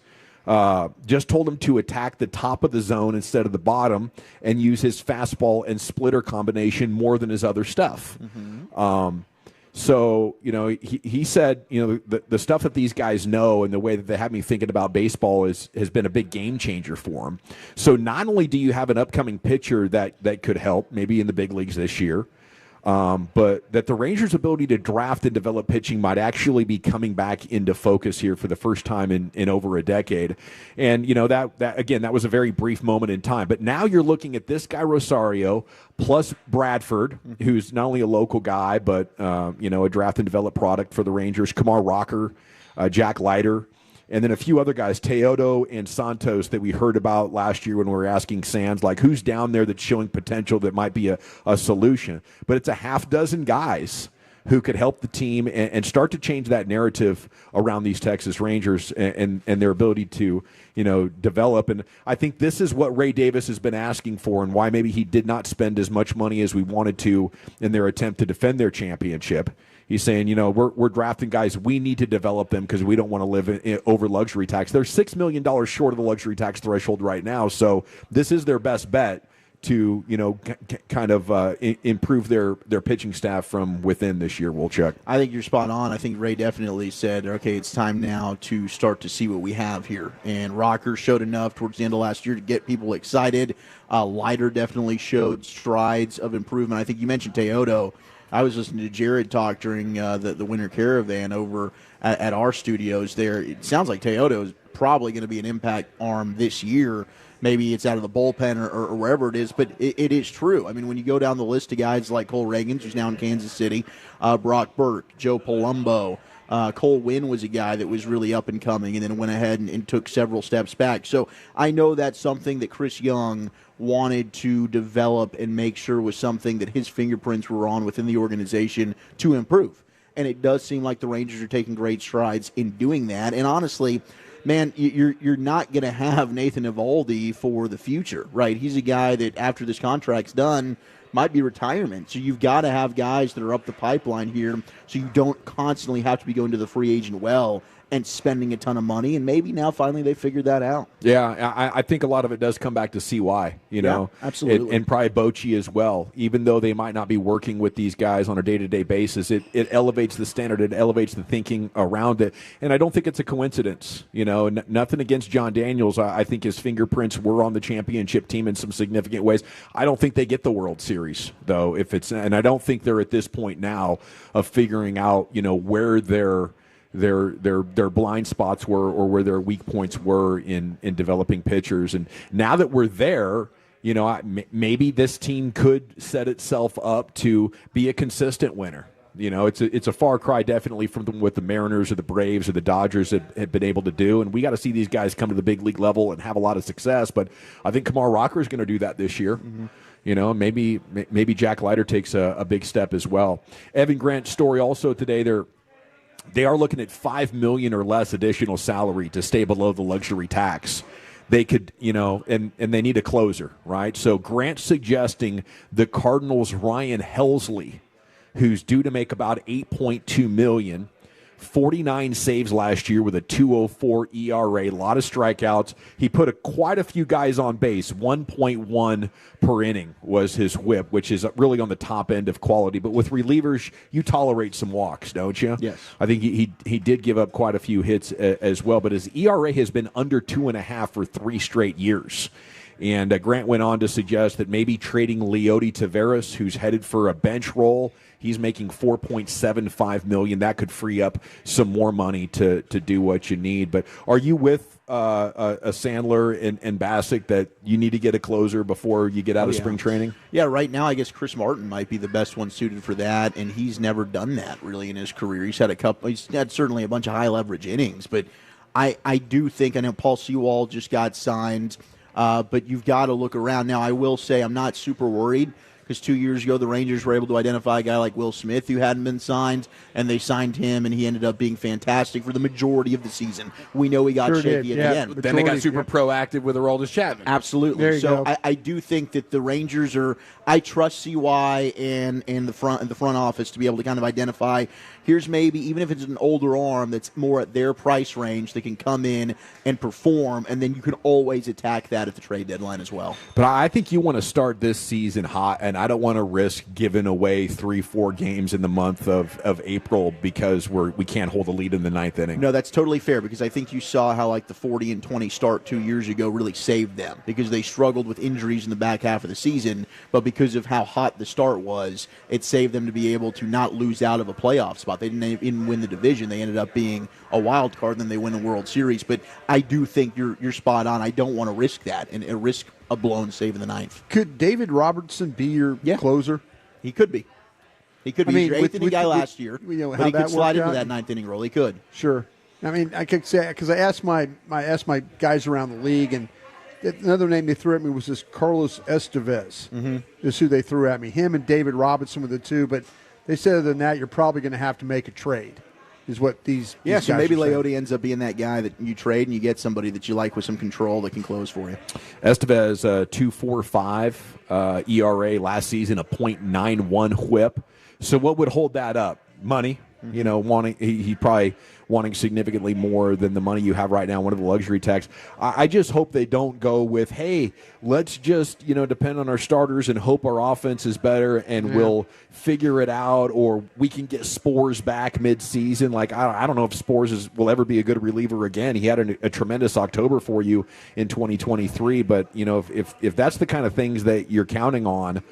Just told him to attack the top of the zone instead of the bottom and use his fastball and splitter combination more than his other stuff. Mm-hmm. So, he said, the stuff that these guys know and the way that they have me thinking about baseball has been a big game changer for him. So not only do you have an upcoming pitcher that could help, maybe in the big leagues this year, but that the Rangers' ability to draft and develop pitching might actually be coming back into focus here for the first time in over a decade. And, that was a very brief moment in time. But now you're looking at this guy, Rosario, plus Bradford, who's not only a local guy, but, a draft and develop product for the Rangers, Kumar Rocker, Jack Leiter, and then a few other guys, Teodo and Santos, that we heard about last year when we were asking Sands, like, who's down there that's showing potential that might be a solution. But it's a half dozen guys who could help the team and start to change that narrative around these Texas Rangers and their ability to, develop. And I think this is what Ray Davis has been asking for and why maybe he did not spend as much money as we wanted to in their attempt to defend their championship. He's saying, we're drafting guys. We need to develop them because we don't want to live over luxury tax. They're $6 million short of the luxury tax threshold right now. So this is their best bet to kind of improve their pitching staff from within this year, Wolchuk. I think you're spot on. I think Ray definitely said, okay, it's time now to start to see what we have here. And Rocker showed enough towards the end of last year to get people excited. Leiter definitely showed strides of improvement. I think you mentioned Teodo. I was listening to Jared talk during the Winter Caravan over at our studios there. It sounds like Teodo is probably going to be an impact arm this year. Maybe it's out of the bullpen or wherever it is, but it is true. I mean, when you go down the list of guys like Cole Reagans, who's now in Kansas City, Brock Burke, Joe Palumbo, Cole Winn was a guy that was really up and coming and then went ahead and took several steps back. So I know that's something that Chris Young wanted to develop and make sure was something that his fingerprints were on within the organization to improve. And it does seem like the Rangers are taking great strides in doing that. And honestly, man, you're not going to have Nathan Eovaldi for the future, right? He's a guy that after this contract's done might be retirement. So you've got to have guys that are up the pipeline here so you don't constantly have to be going to the free agent well and spending a ton of money, and maybe now finally they figured that out. Yeah, I think a lot of it does come back to CY, absolutely. And probably Bochy as well. Even though they might not be working with these guys on a day-to-day basis, it elevates the standard, it elevates the thinking around it, and I don't think it's a coincidence. Nothing against John Daniels. I think his fingerprints were on the championship team in some significant ways. I don't think they get the World Series, though, and I don't think they're at this point now of figuring out, where their blind spots were or where their weak points were in developing pitchers. And now that we're there, maybe this team could set itself up to be a consistent winner. It's a far cry definitely from what the Mariners or the Braves or the Dodgers have been able to do. And we got to see these guys come to the big league level and have a lot of success. But I think Kumar Rocker is going to do that this year. Mm-hmm. Maybe Jack Leiter takes a big step as well. Evan Grant's story also today, they are looking at $5 million or less additional salary to stay below the luxury tax. They could, and they need a closer, right? So Grant's suggesting the Cardinals' Ryan Helsley, who's due to make about $8.2 million, 49 saves last year with a 2.04 ERA, a lot of strikeouts. He put quite a few guys on base. 1.1 per inning was his whip, which is really on the top end of quality. But with relievers, you tolerate some walks, don't you? Yes. I think he did give up quite a few hits as well. But his ERA has been under 2.5 for 3 straight years. And Grant went on to suggest that maybe trading Leody Taveras, who's headed for a bench role. He's making $4.75 million. That could free up some more money to do what you need. But are you with a Sandler and Bassick that you need to get a closer before you get out of spring training? Yeah, right now I guess Chris Martin might be the best one suited for that, and he's never done that really in his career. He's had certainly a bunch of high leverage innings, but I do think, I know Paul Sewald just got signed, but you've got to look around. Now I will say I'm not super worried, because 2 years ago the Rangers were able to identify a guy like Will Smith who hadn't been signed, and they signed him, and he ended up being fantastic for the majority of the season. We know he got shaky at the end. Then they got super proactive with Aroldis Chapman. Absolutely. So I do think that the Rangers I trust CY and the front office to be able to kind of identify, here's maybe, even if it's an older arm that's more at their price range, that can come in and perform, and then you can always attack that at the trade deadline as well. But I think you want to start this season hot, and I don't want to risk giving away 3-4 games in the month of April because we can't hold a lead in the ninth inning. No, that's totally fair, because I think you saw how the 40-20 start 2 years ago really saved them, because they struggled with injuries in the back half of the season, but because of how hot the start was, it saved them to be able to not lose out of a playoff spot. They didn't even win the division. They ended up being a wild card, and then they win the World Series. But I do think you're spot on. I don't want to risk that and risk a blown save in the ninth. Could David Robertson be your closer? He could be. He could be. He's your eighth inning guy last year, but he could slide into that ninth inning role. He could. Sure. I mean, I could say, because I asked my guys around the league, and another name they threw at me was this Carlos Estevez. Mm-hmm. Is who they threw at me. Him and David Robinson were the two, but they said other than that, you're probably going to have to make a trade, is what these so guys maybe are saying. Leody ends up being that guy that you trade and you get somebody that you like with some control that can close for you. Estevez, 2.45 ERA last season, a .91 whip. So what would hold that up? Money. You know, he probably wanting significantly more than the money you have right now, one of the luxury tax. I just hope they don't go with, hey, let's just, depend on our starters and hope our offense is better and we'll figure it out, or we can get Spores back mid-season. Like, I don't know if Spores will ever be a good reliever again. He had a tremendous October for you in 2023, but, if that's the kind of things that you're counting on,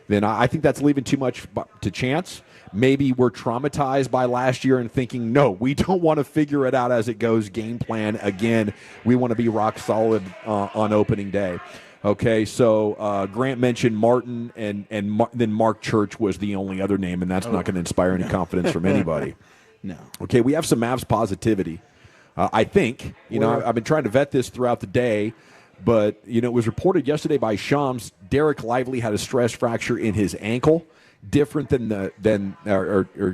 then I think that's leaving too much to chance. Maybe we're traumatized by last year and thinking, no, we don't want to figure it out as it goes, game plan again. We want to be rock solid on opening day. Okay, so Grant mentioned Martin, and then Mark Church was the only other name, and that's not going to inspire any confidence from anybody. No. Okay, we have some Mavs positivity. I think, I've been trying to vet this throughout the day, but, it was reported yesterday by Shams, Dereck Lively had a stress fracture in his ankle, different than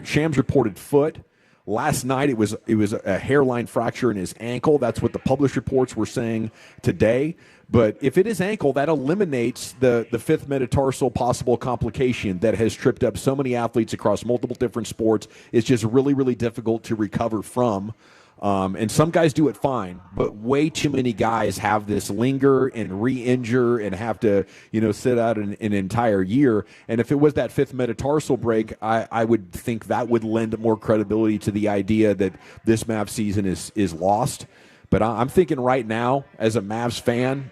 Shams reported foot. Last night it was a hairline fracture in his ankle. That's what the published reports were saying today. But if it is ankle, that eliminates the fifth metatarsal possible complication that has tripped up so many athletes across multiple different sports. It's just really, really difficult to recover from. And some guys do it fine, but way too many guys have this linger and re-injure and have to, sit out an entire year. And if it was that fifth metatarsal break, I would think that would lend more credibility to the idea that this Mavs season is lost. But I'm thinking right now, as a Mavs fan,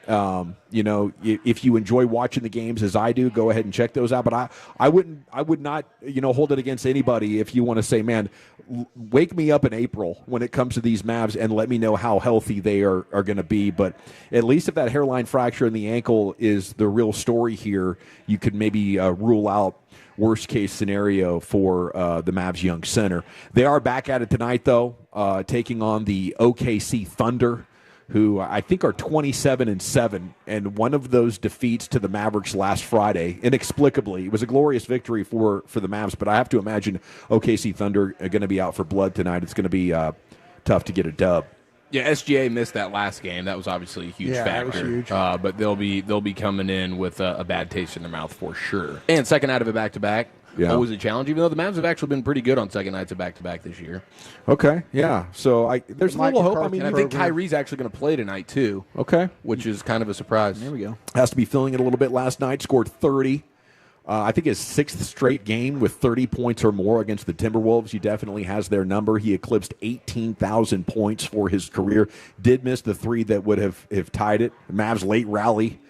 if you enjoy watching the games as I do, go ahead and check those out. But I would not, hold it against anybody if you want to say, man, wake me up in April when it comes to these Mavs and let me know how healthy they are going to be. But at least if that hairline fracture in the ankle is the real story here, you could maybe rule out worst case scenario for the Mavs young center. They are back at it tonight, though, taking on the OKC Thunder, who I think are 27-7, and one of those defeats to the Mavericks last Friday, inexplicably, it was a glorious victory for the Mavs, but I have to imagine OKC Thunder are going to be out for blood tonight. It's going to be tough to get a dub. Yeah, SGA missed that last game. That was obviously a huge factor. That was huge. But they'll be coming in with a bad taste in their mouth for sure. And second night of a back-to-back, always a challenge, even though the Mavs have actually been pretty good on second nights of back-to-back this year. Okay, yeah. So there's a little hope. I mean, I think Kyrie's actually going to play tonight, too. Okay. Which is kind of a surprise. There we go. Has to be feeling it a little bit last night. Scored 30. I think his sixth straight game with 30 points or more against the Timberwolves. He definitely has their number. He eclipsed 18,000 points for his career. Did miss the three that would have tied it. Mavs late rally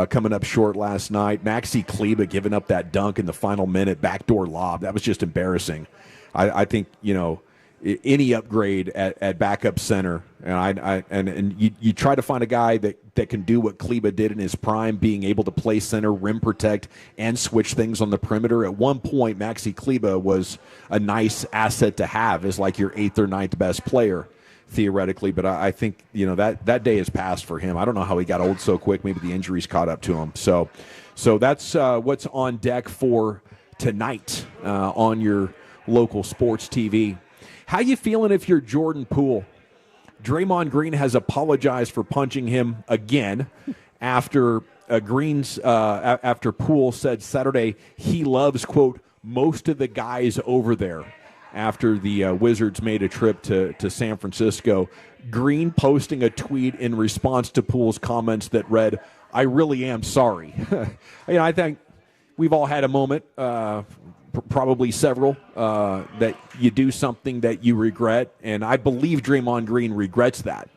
coming up short last night. Maxi Kleber giving up that dunk in the final minute, backdoor lob. That was just embarrassing. I think, any upgrade at backup center, and you try to find a guy that can do what Kleber did in his prime, being able to play center, rim protect, and switch things on the perimeter. At one point, Maxi Kleber was a nice asset to have as like your 8th or 9th best player, theoretically. But I think that day has passed for him. I don't know how he got old so quick. Maybe the injuries caught up to him. So that's what's on deck for tonight on your local sports TV. How you feeling if you're Jordan Poole? Draymond Green has apologized for punching him again after after Poole said Saturday he loves, quote, most of the guys over there after the Wizards made a trip to San Francisco. Green posting a tweet in response to Poole's comments that read, "I really am sorry." I think we've all had a moment, probably several, that you do something that you regret, and I believe Draymond Green regrets that.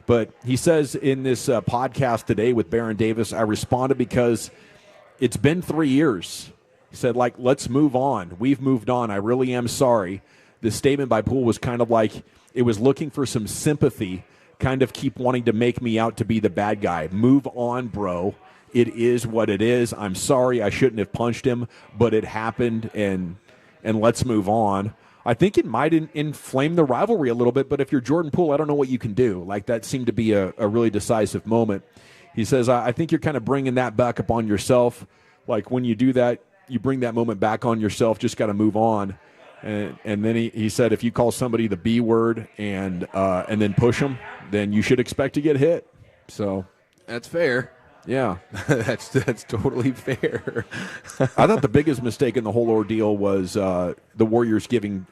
But he says in this podcast today with Baron Davis, I responded because it's been 3 years. He said, let's move on. We've moved on. I really am sorry. The statement by Poole was kind of like it was looking for some sympathy, kind of keep wanting to make me out to be the bad guy. Move on, bro. It is what it is. I'm sorry. I shouldn't have punched him, but it happened, and let's move on. I think it might inflame the rivalry a little bit, but if you're Jordan Poole, I don't know what you can do. That seemed to be a really decisive moment. He says, I think you're kind of bringing that back up on yourself. When you do that, you bring that moment back on yourself, just got to move on. And then he said, if you call somebody the B word and then push them, then you should expect to get hit. So that's fair. Yeah, that's totally fair. I thought the biggest mistake in the whole ordeal was the Warriors giving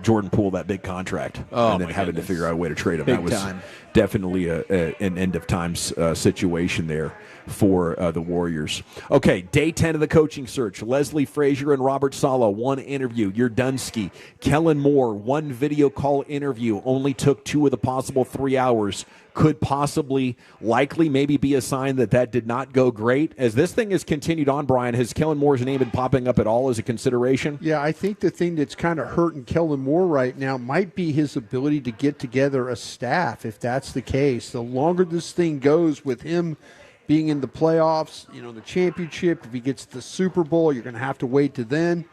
Jordan Poole that big contract and then having to figure out a way to trade him. Big that was time. definitely an end-of-times situation there for the Warriors. Okay, day 10 of the coaching search. Leslie Frazier and Robert Saleh, one interview. Yurdunsky. Kellen Moore, one video call interview. Only took 2 of the possible 3 hours. Could possibly, likely, maybe be a sign that did not go great. As this thing has continued on, Brian, has Kellen Moore's name been popping up at all as a consideration? Yeah, I think the thing that's kind of hurting Kellen Moore right now might be his ability to get together a staff, if that's the case. The longer this thing goes with him being in the playoffs, the championship, if he gets to the Super Bowl, you're going to have to wait to then.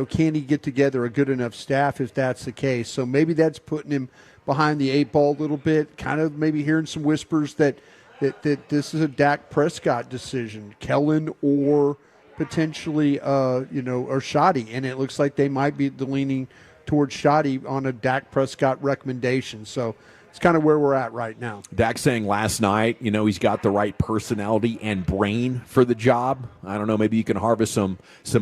Can he get together a good enough staff if that's the case? So maybe that's putting him behind the 8 ball a little bit, kind of maybe hearing some whispers that this is a Dak Prescott decision, Kellen or potentially, or Schotty. And it looks like they might be leaning towards Schotty on a Dak Prescott recommendation. So it's kind of where we're at right now. Dak saying last night, he's got the right personality and brain for the job. I don't know, maybe you can harvest some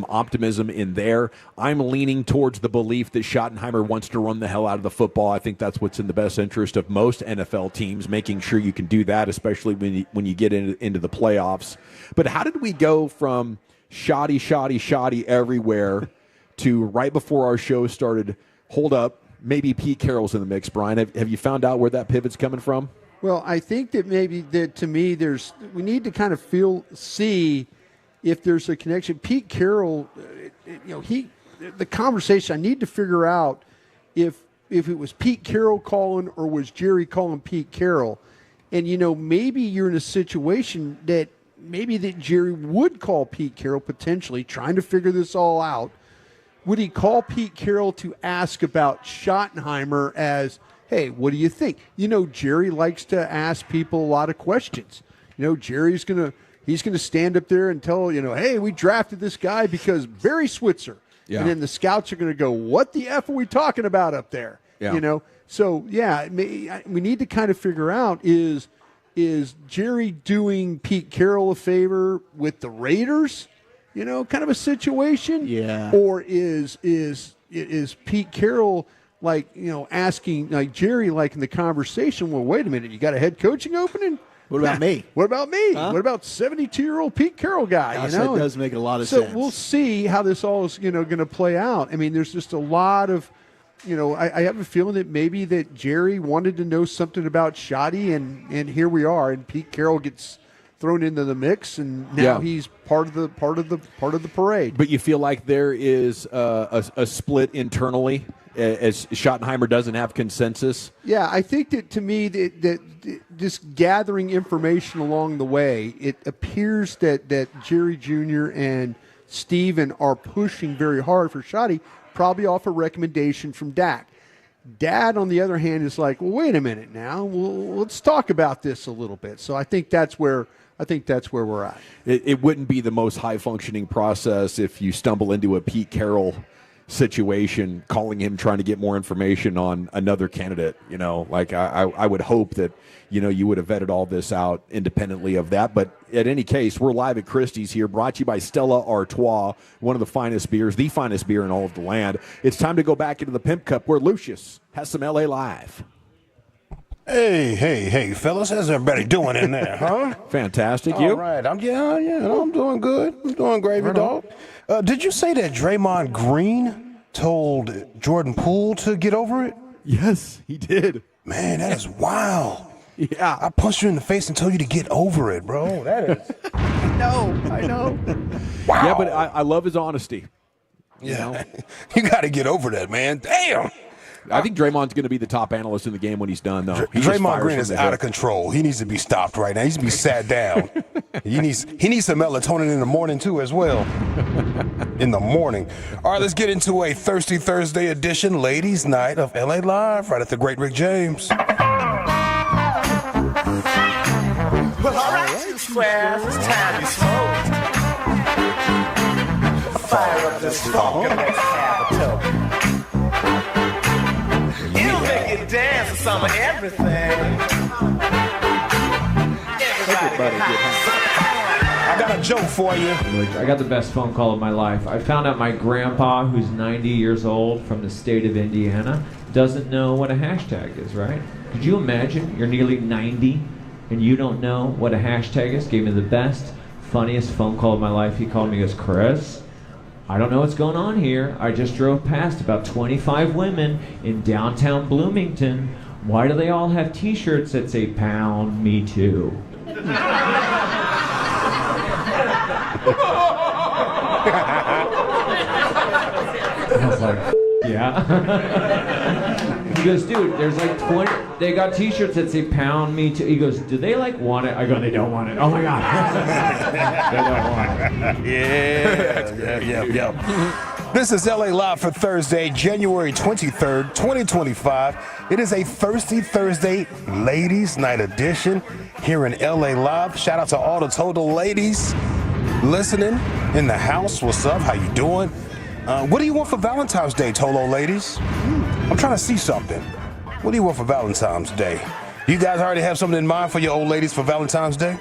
optimism in there. I'm leaning towards the belief that Schottenheimer wants to run the hell out of the football. I think that's what's in the best interest of most NFL teams, making sure you can do that, especially when you get into the playoffs. But how did we go from shoddy everywhere to right before our show started, hold up, maybe Pete Carroll's in the mix, Brian? Have you found out where that pivot's coming from? Well, I think that maybe that to me, we need to kind of see if there's a connection. Pete Carroll, the conversation, I need to figure out if it was Pete Carroll calling or was Jerry calling Pete Carroll. And, maybe you're in a situation that Jerry would call Pete Carroll potentially, trying to figure this all out. Would he call Pete Carroll to ask about Schottenheimer as, hey, what do you think? Jerry likes to ask people a lot of questions. Jerry's he's gonna stand up there and tell, hey, we drafted this guy because Barry Switzer. Yeah. And then the scouts are going to go, what the F are we talking about up there? Yeah. So, yeah, we need to kind of figure out is Jerry doing Pete Carroll a favor with the Raiders? Kind of a situation. Yeah. Or is Pete Carroll asking Jerry in the conversation? Well, wait a minute, you got a head coaching opening? What about me? What about me? Huh? What about 72-year-old Pete Carroll guy? Gosh, that does make a lot of sense. sense. So we'll see how this all is going to play out. I mean, there's just a lot of. I have a feeling that maybe that Jerry wanted to know something about Schotty, and here we are, and Pete Carroll gets thrown into the mix, and now he's part of the parade. But you feel like there is a split internally, as Schottenheimer doesn't have consensus. Yeah, I think that to me that just gathering information along the way, it appears that Jerry Jr. and Steven are pushing very hard for Schotty, probably off a recommendation from Dak. Dad, on the other hand, is like, well, wait a minute now. Well, let's talk about this a little bit. So I think that's where we're at. It wouldn't be the most high-functioning process if you stumble into a Pete Carroll situation, calling him, trying to get more information on another candidate. I would hope that, you would have vetted all this out independently of that. But in any case, we're live at Christie's here, brought to you by Stella Artois, one of the finest beers, the finest beer in all of the land. It's time to go back into the Pimp Cup where Lucius has some LA Live. Hey, fellas, how's everybody doing in there, huh? Fantastic. You? All right. I'm doing good. I'm doing gravy, dog. Did you say that Draymond Green told Jordan Poole to get over it? Yes, he did. Man, that is wild. Yeah. I punched you in the face and told you to get over it, bro. That is. I know. Wow. Yeah, but I love his honesty. Yeah. You got to get over that, man. Damn. I think Draymond's going to be the top analyst in the game when he's done, though. Draymond Green is out of control. He needs to be stopped right now. He needs to be sat down. He needs some melatonin in the morning, too, as well. In the morning. All right, let's get into a Thirsty Thursday edition, Ladies' Night of LA Live, right at the great Rick James. Well, all right, squares, it's time to smoke. Fire up this funk and let's have a toke. It'll make you dance to some of everything. Everybody get high. I got a joke for you. I got the best phone call of my life. I found out my grandpa, who's 90 years old from the state of Indiana, doesn't know what a hashtag is, right? Could you imagine you're nearly 90 and you don't know what a hashtag is? Gave me the best, funniest phone call of my life. He called me, he goes, Chris, I don't know what's going on here. I just drove past about 25 women in downtown Bloomington. Why do they all have t-shirts that say pound me too? I was like, yeah. He goes, dude, there's like 20, they got t-shirts that say pound me too. He goes, do they like want it? I go, they don't want it. Oh my God. They don't want it. Yeah. This is LA Live for Thursday, January 23rd, 2025. It is a Thirsty Thursday Ladies Night edition here in LA Live. Shout out to all the total ladies listening in the house. What's up? How you doing? What do you want for Valentine's Day, Tolo ladies? I'm trying to see something. What do you want for Valentine's Day? You guys already have something in mind for your old ladies for Valentine's Day?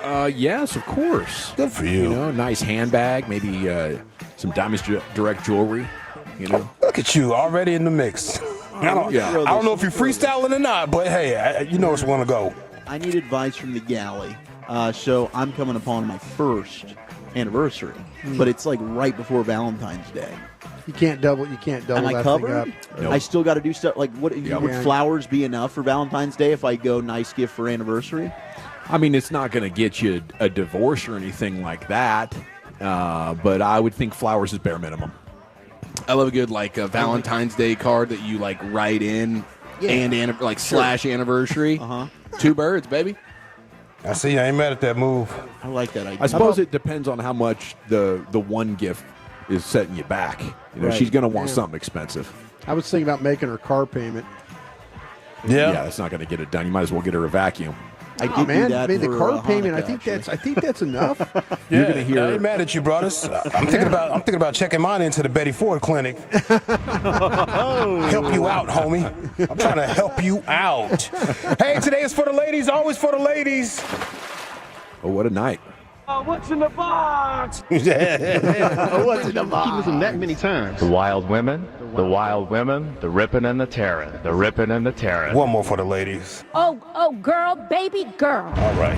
Yes, of course. Good for you. You know, nice handbag, maybe some Diamonds Direct jewelry. You know, look at you already in the mix. I don't know if you're freestyling or not, but hey, you know it's going to go. I need advice from the galley. So I'm coming upon my first anniversary, but it's like right before Valentine's Day. You can't double. Am I that covered? thing up. Nope. I still got to do stuff like what? Would flowers be enough for Valentine's Day if I go nice gift for anniversary? I mean, it's not going to get you a divorce or anything like that, but I would think flowers is bare minimum. I love a good Valentine's Day card that you write in and slash anniversary. 2 birds, baby. I see. I ain't mad at that move. I like that idea. I suppose it depends on how much the one gift is setting you back. You know, she's going to want something expensive. I was thinking about making her car payment. Yeah, that's not going to get it done. You might as well get her a vacuum. I did do that the for, car payment. Hanukkah, I think that's enough. You're gonna hear. I ain't mad at you, brothers. I'm thinking about checking mine into the Betty Ford clinic. Help you out, homie. I'm trying to help you out. Hey, today is for the ladies. Always for the ladies. Oh, what a night. What's in the box? What's in the box? He listened that many times. The wild women, the ripping and the tearing, the ripping and the tearing. One more for the ladies. Oh, girl, baby girl. All right.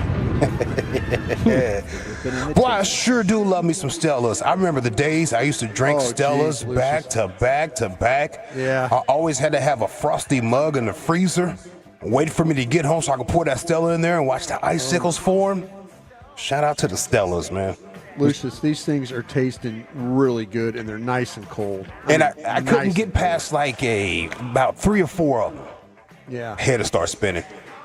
Boy, I sure do love me some Stellas. I remember the days I used to drink Stellas back to back to back. Yeah. I always had to have a frosty mug in the freezer, wait for me to get home so I could pour that Stella in there and watch the icicles form. Shout out to the Stellas, man. Lucius, these things are tasting really good, and they're nice and cold. And I couldn't get past about 3 or 4 of them. Yeah. Head to start spinning.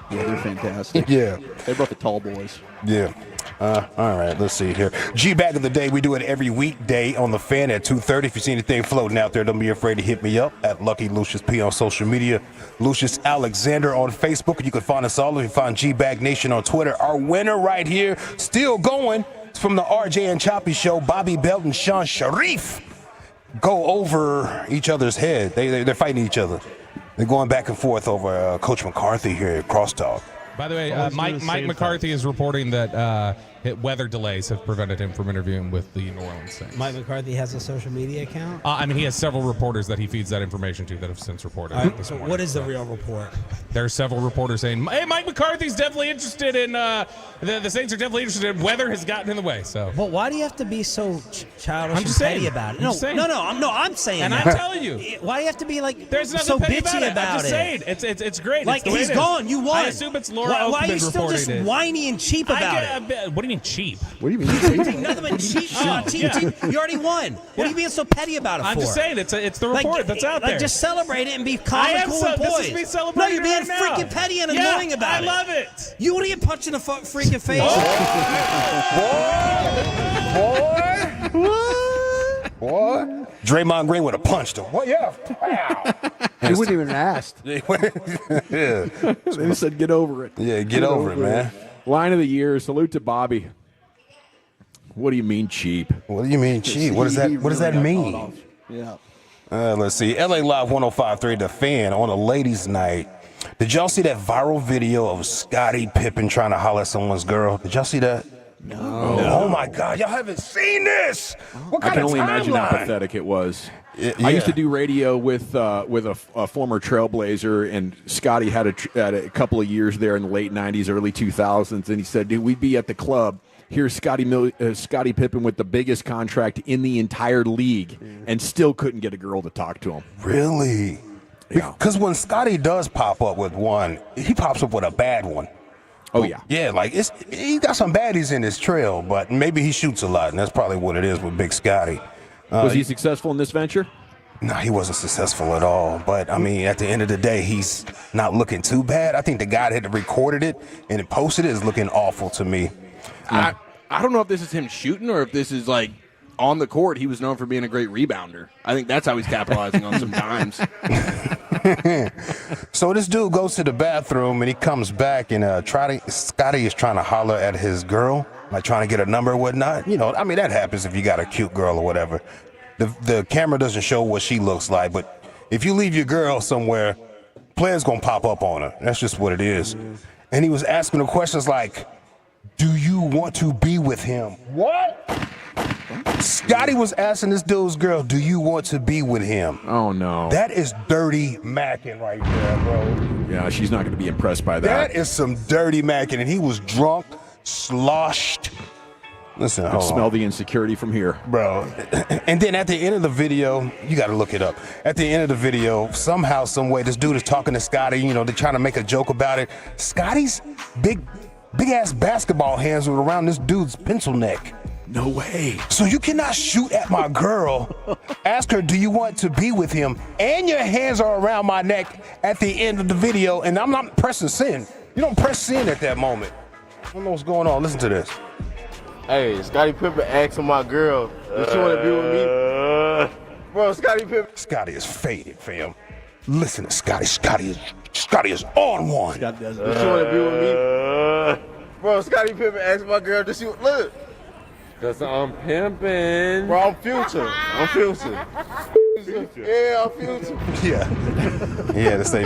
Yeah, they're fantastic. Yeah. They brought the tall boys. Yeah. All right, let's see here. G-Bag of the Day, we do it every weekday on The Fan at 2:30. If you see anything floating out there, don't be afraid to hit me up at Lucky Lucius P on social media. Lucius Alexander on Facebook. You can find us all. If you find G-Bag Nation on Twitter. Our winner right here, still going. It's from the RJ and Choppy Show. Bobby Belt and Sean Sharif go over each other's head. They're fighting each other. They're going back and forth over Coach McCarthy here at Crosstalk. By the way, Mike McCarthy is reporting that weather delays have prevented him from interviewing with the New Orleans Saints. Mike McCarthy has a social media account? He has several reporters that he feeds that information to that have since reported. So what is the real report? There are several reporters saying, hey, Mike McCarthy's definitely interested in, the Saints are definitely interested in weather has gotten in the way. So. But why do you have to be so childish and petty about it? I'm saying And that. I'm telling you. Why do you have to be There's so petty bitchy about I'm just saying. It's great. Like, it's the he's way it is. gone. You won. I assume it's Laura Why are you Oakman still just reporting it. whiny and cheap about it? What do you mean cheap? What do you mean cheap? Nothing but cheap. You already won. What are you being so petty about it for? I'm just saying, it's the report that's out there. Just celebrate it and be calm and cool and poised. This is me celebrating No, you're being right freaking now. petty and annoying about it. I love it. You want to get punched in the freaking face? Boy. Draymond Green would have punched him. Well, yeah. Wow. He wouldn't even ask. Yeah. They just said, get over it. Yeah, get over it, man. Line of the year. Salute to Bobby. What do you mean cheap? What do you mean cheap? What does that mean? Yeah. Let's see. LA Live 105.3, The Fan on a ladies' night. Did y'all see that viral video of Scottie Pippen trying to holler at someone's girl? Did y'all see that? No. Oh my God, y'all haven't seen this. What kind I can of only imagine how timeline? pathetic it was. Yeah. I used to do radio with a former Trailblazer, and Scotty had a couple of years there in the late 90s, early 2000s, and he said, dude, we'd be at the club. Here's Scottie Pippen with the biggest contract in the entire league and still couldn't get a girl to talk to him. Really? Yeah. Because when Scotty does pop up with one, he pops up with a bad one. Oh, yeah. Yeah, like he got some baddies in his trail, but maybe he shoots a lot, and that's probably what it is with Big Scotty. Was he successful in this venture? No, he wasn't successful at all. But, I mean, at the end of the day, he's not looking too bad. I think the guy that recorded it and it posted it is looking awful to me. I don't know if this is him shooting or if this is like on the court. He was known for being a great rebounder. I think that's how he's capitalizing on some dimes. So this dude goes to the bathroom and he comes back and Scotty is trying to holler at his girl, like trying to get a number or whatnot. You know, I mean, that happens if you got a cute girl or whatever. The camera doesn't show what she looks like, but if you leave your girl somewhere, player's gonna pop up on her. That's just what it is. And he was asking her questions like, do you want to be with him? What? Scotty was asking this dude's girl, do you want to be with him? Oh, no. That is dirty macking right there, bro. Yeah, she's not going to be impressed by that. That is some dirty macking, and he was drunk, sloshed. Listen, I can smell the insecurity from here. Bro. And then at the end of the video, you got to look it up. At the end of the video, somehow, some way, this dude is talking to Scotty. You know, they're trying to make a joke about it. Scotty's big-ass basketball hands were around this dude's pencil neck. No way. So you cannot shoot at my girl, ask her, do you want to be with him, and your hands are around my neck at the end of the video, and I'm not pressing send. You don't press send at that moment. I don't know what's going on. Listen to this. Hey, Scottie Pippen asking my girl, does she want to be with me? Bro, Scottie Pippen. Scotty is faded, fam. Listen to Scotty. Scotty is on one. Does she want to be with me? Bro, Scottie Pippen asked my girl, does she look? Cause I'm pimping. Bro, I'm Future. Yeah, I'm Future. Yeah, the same.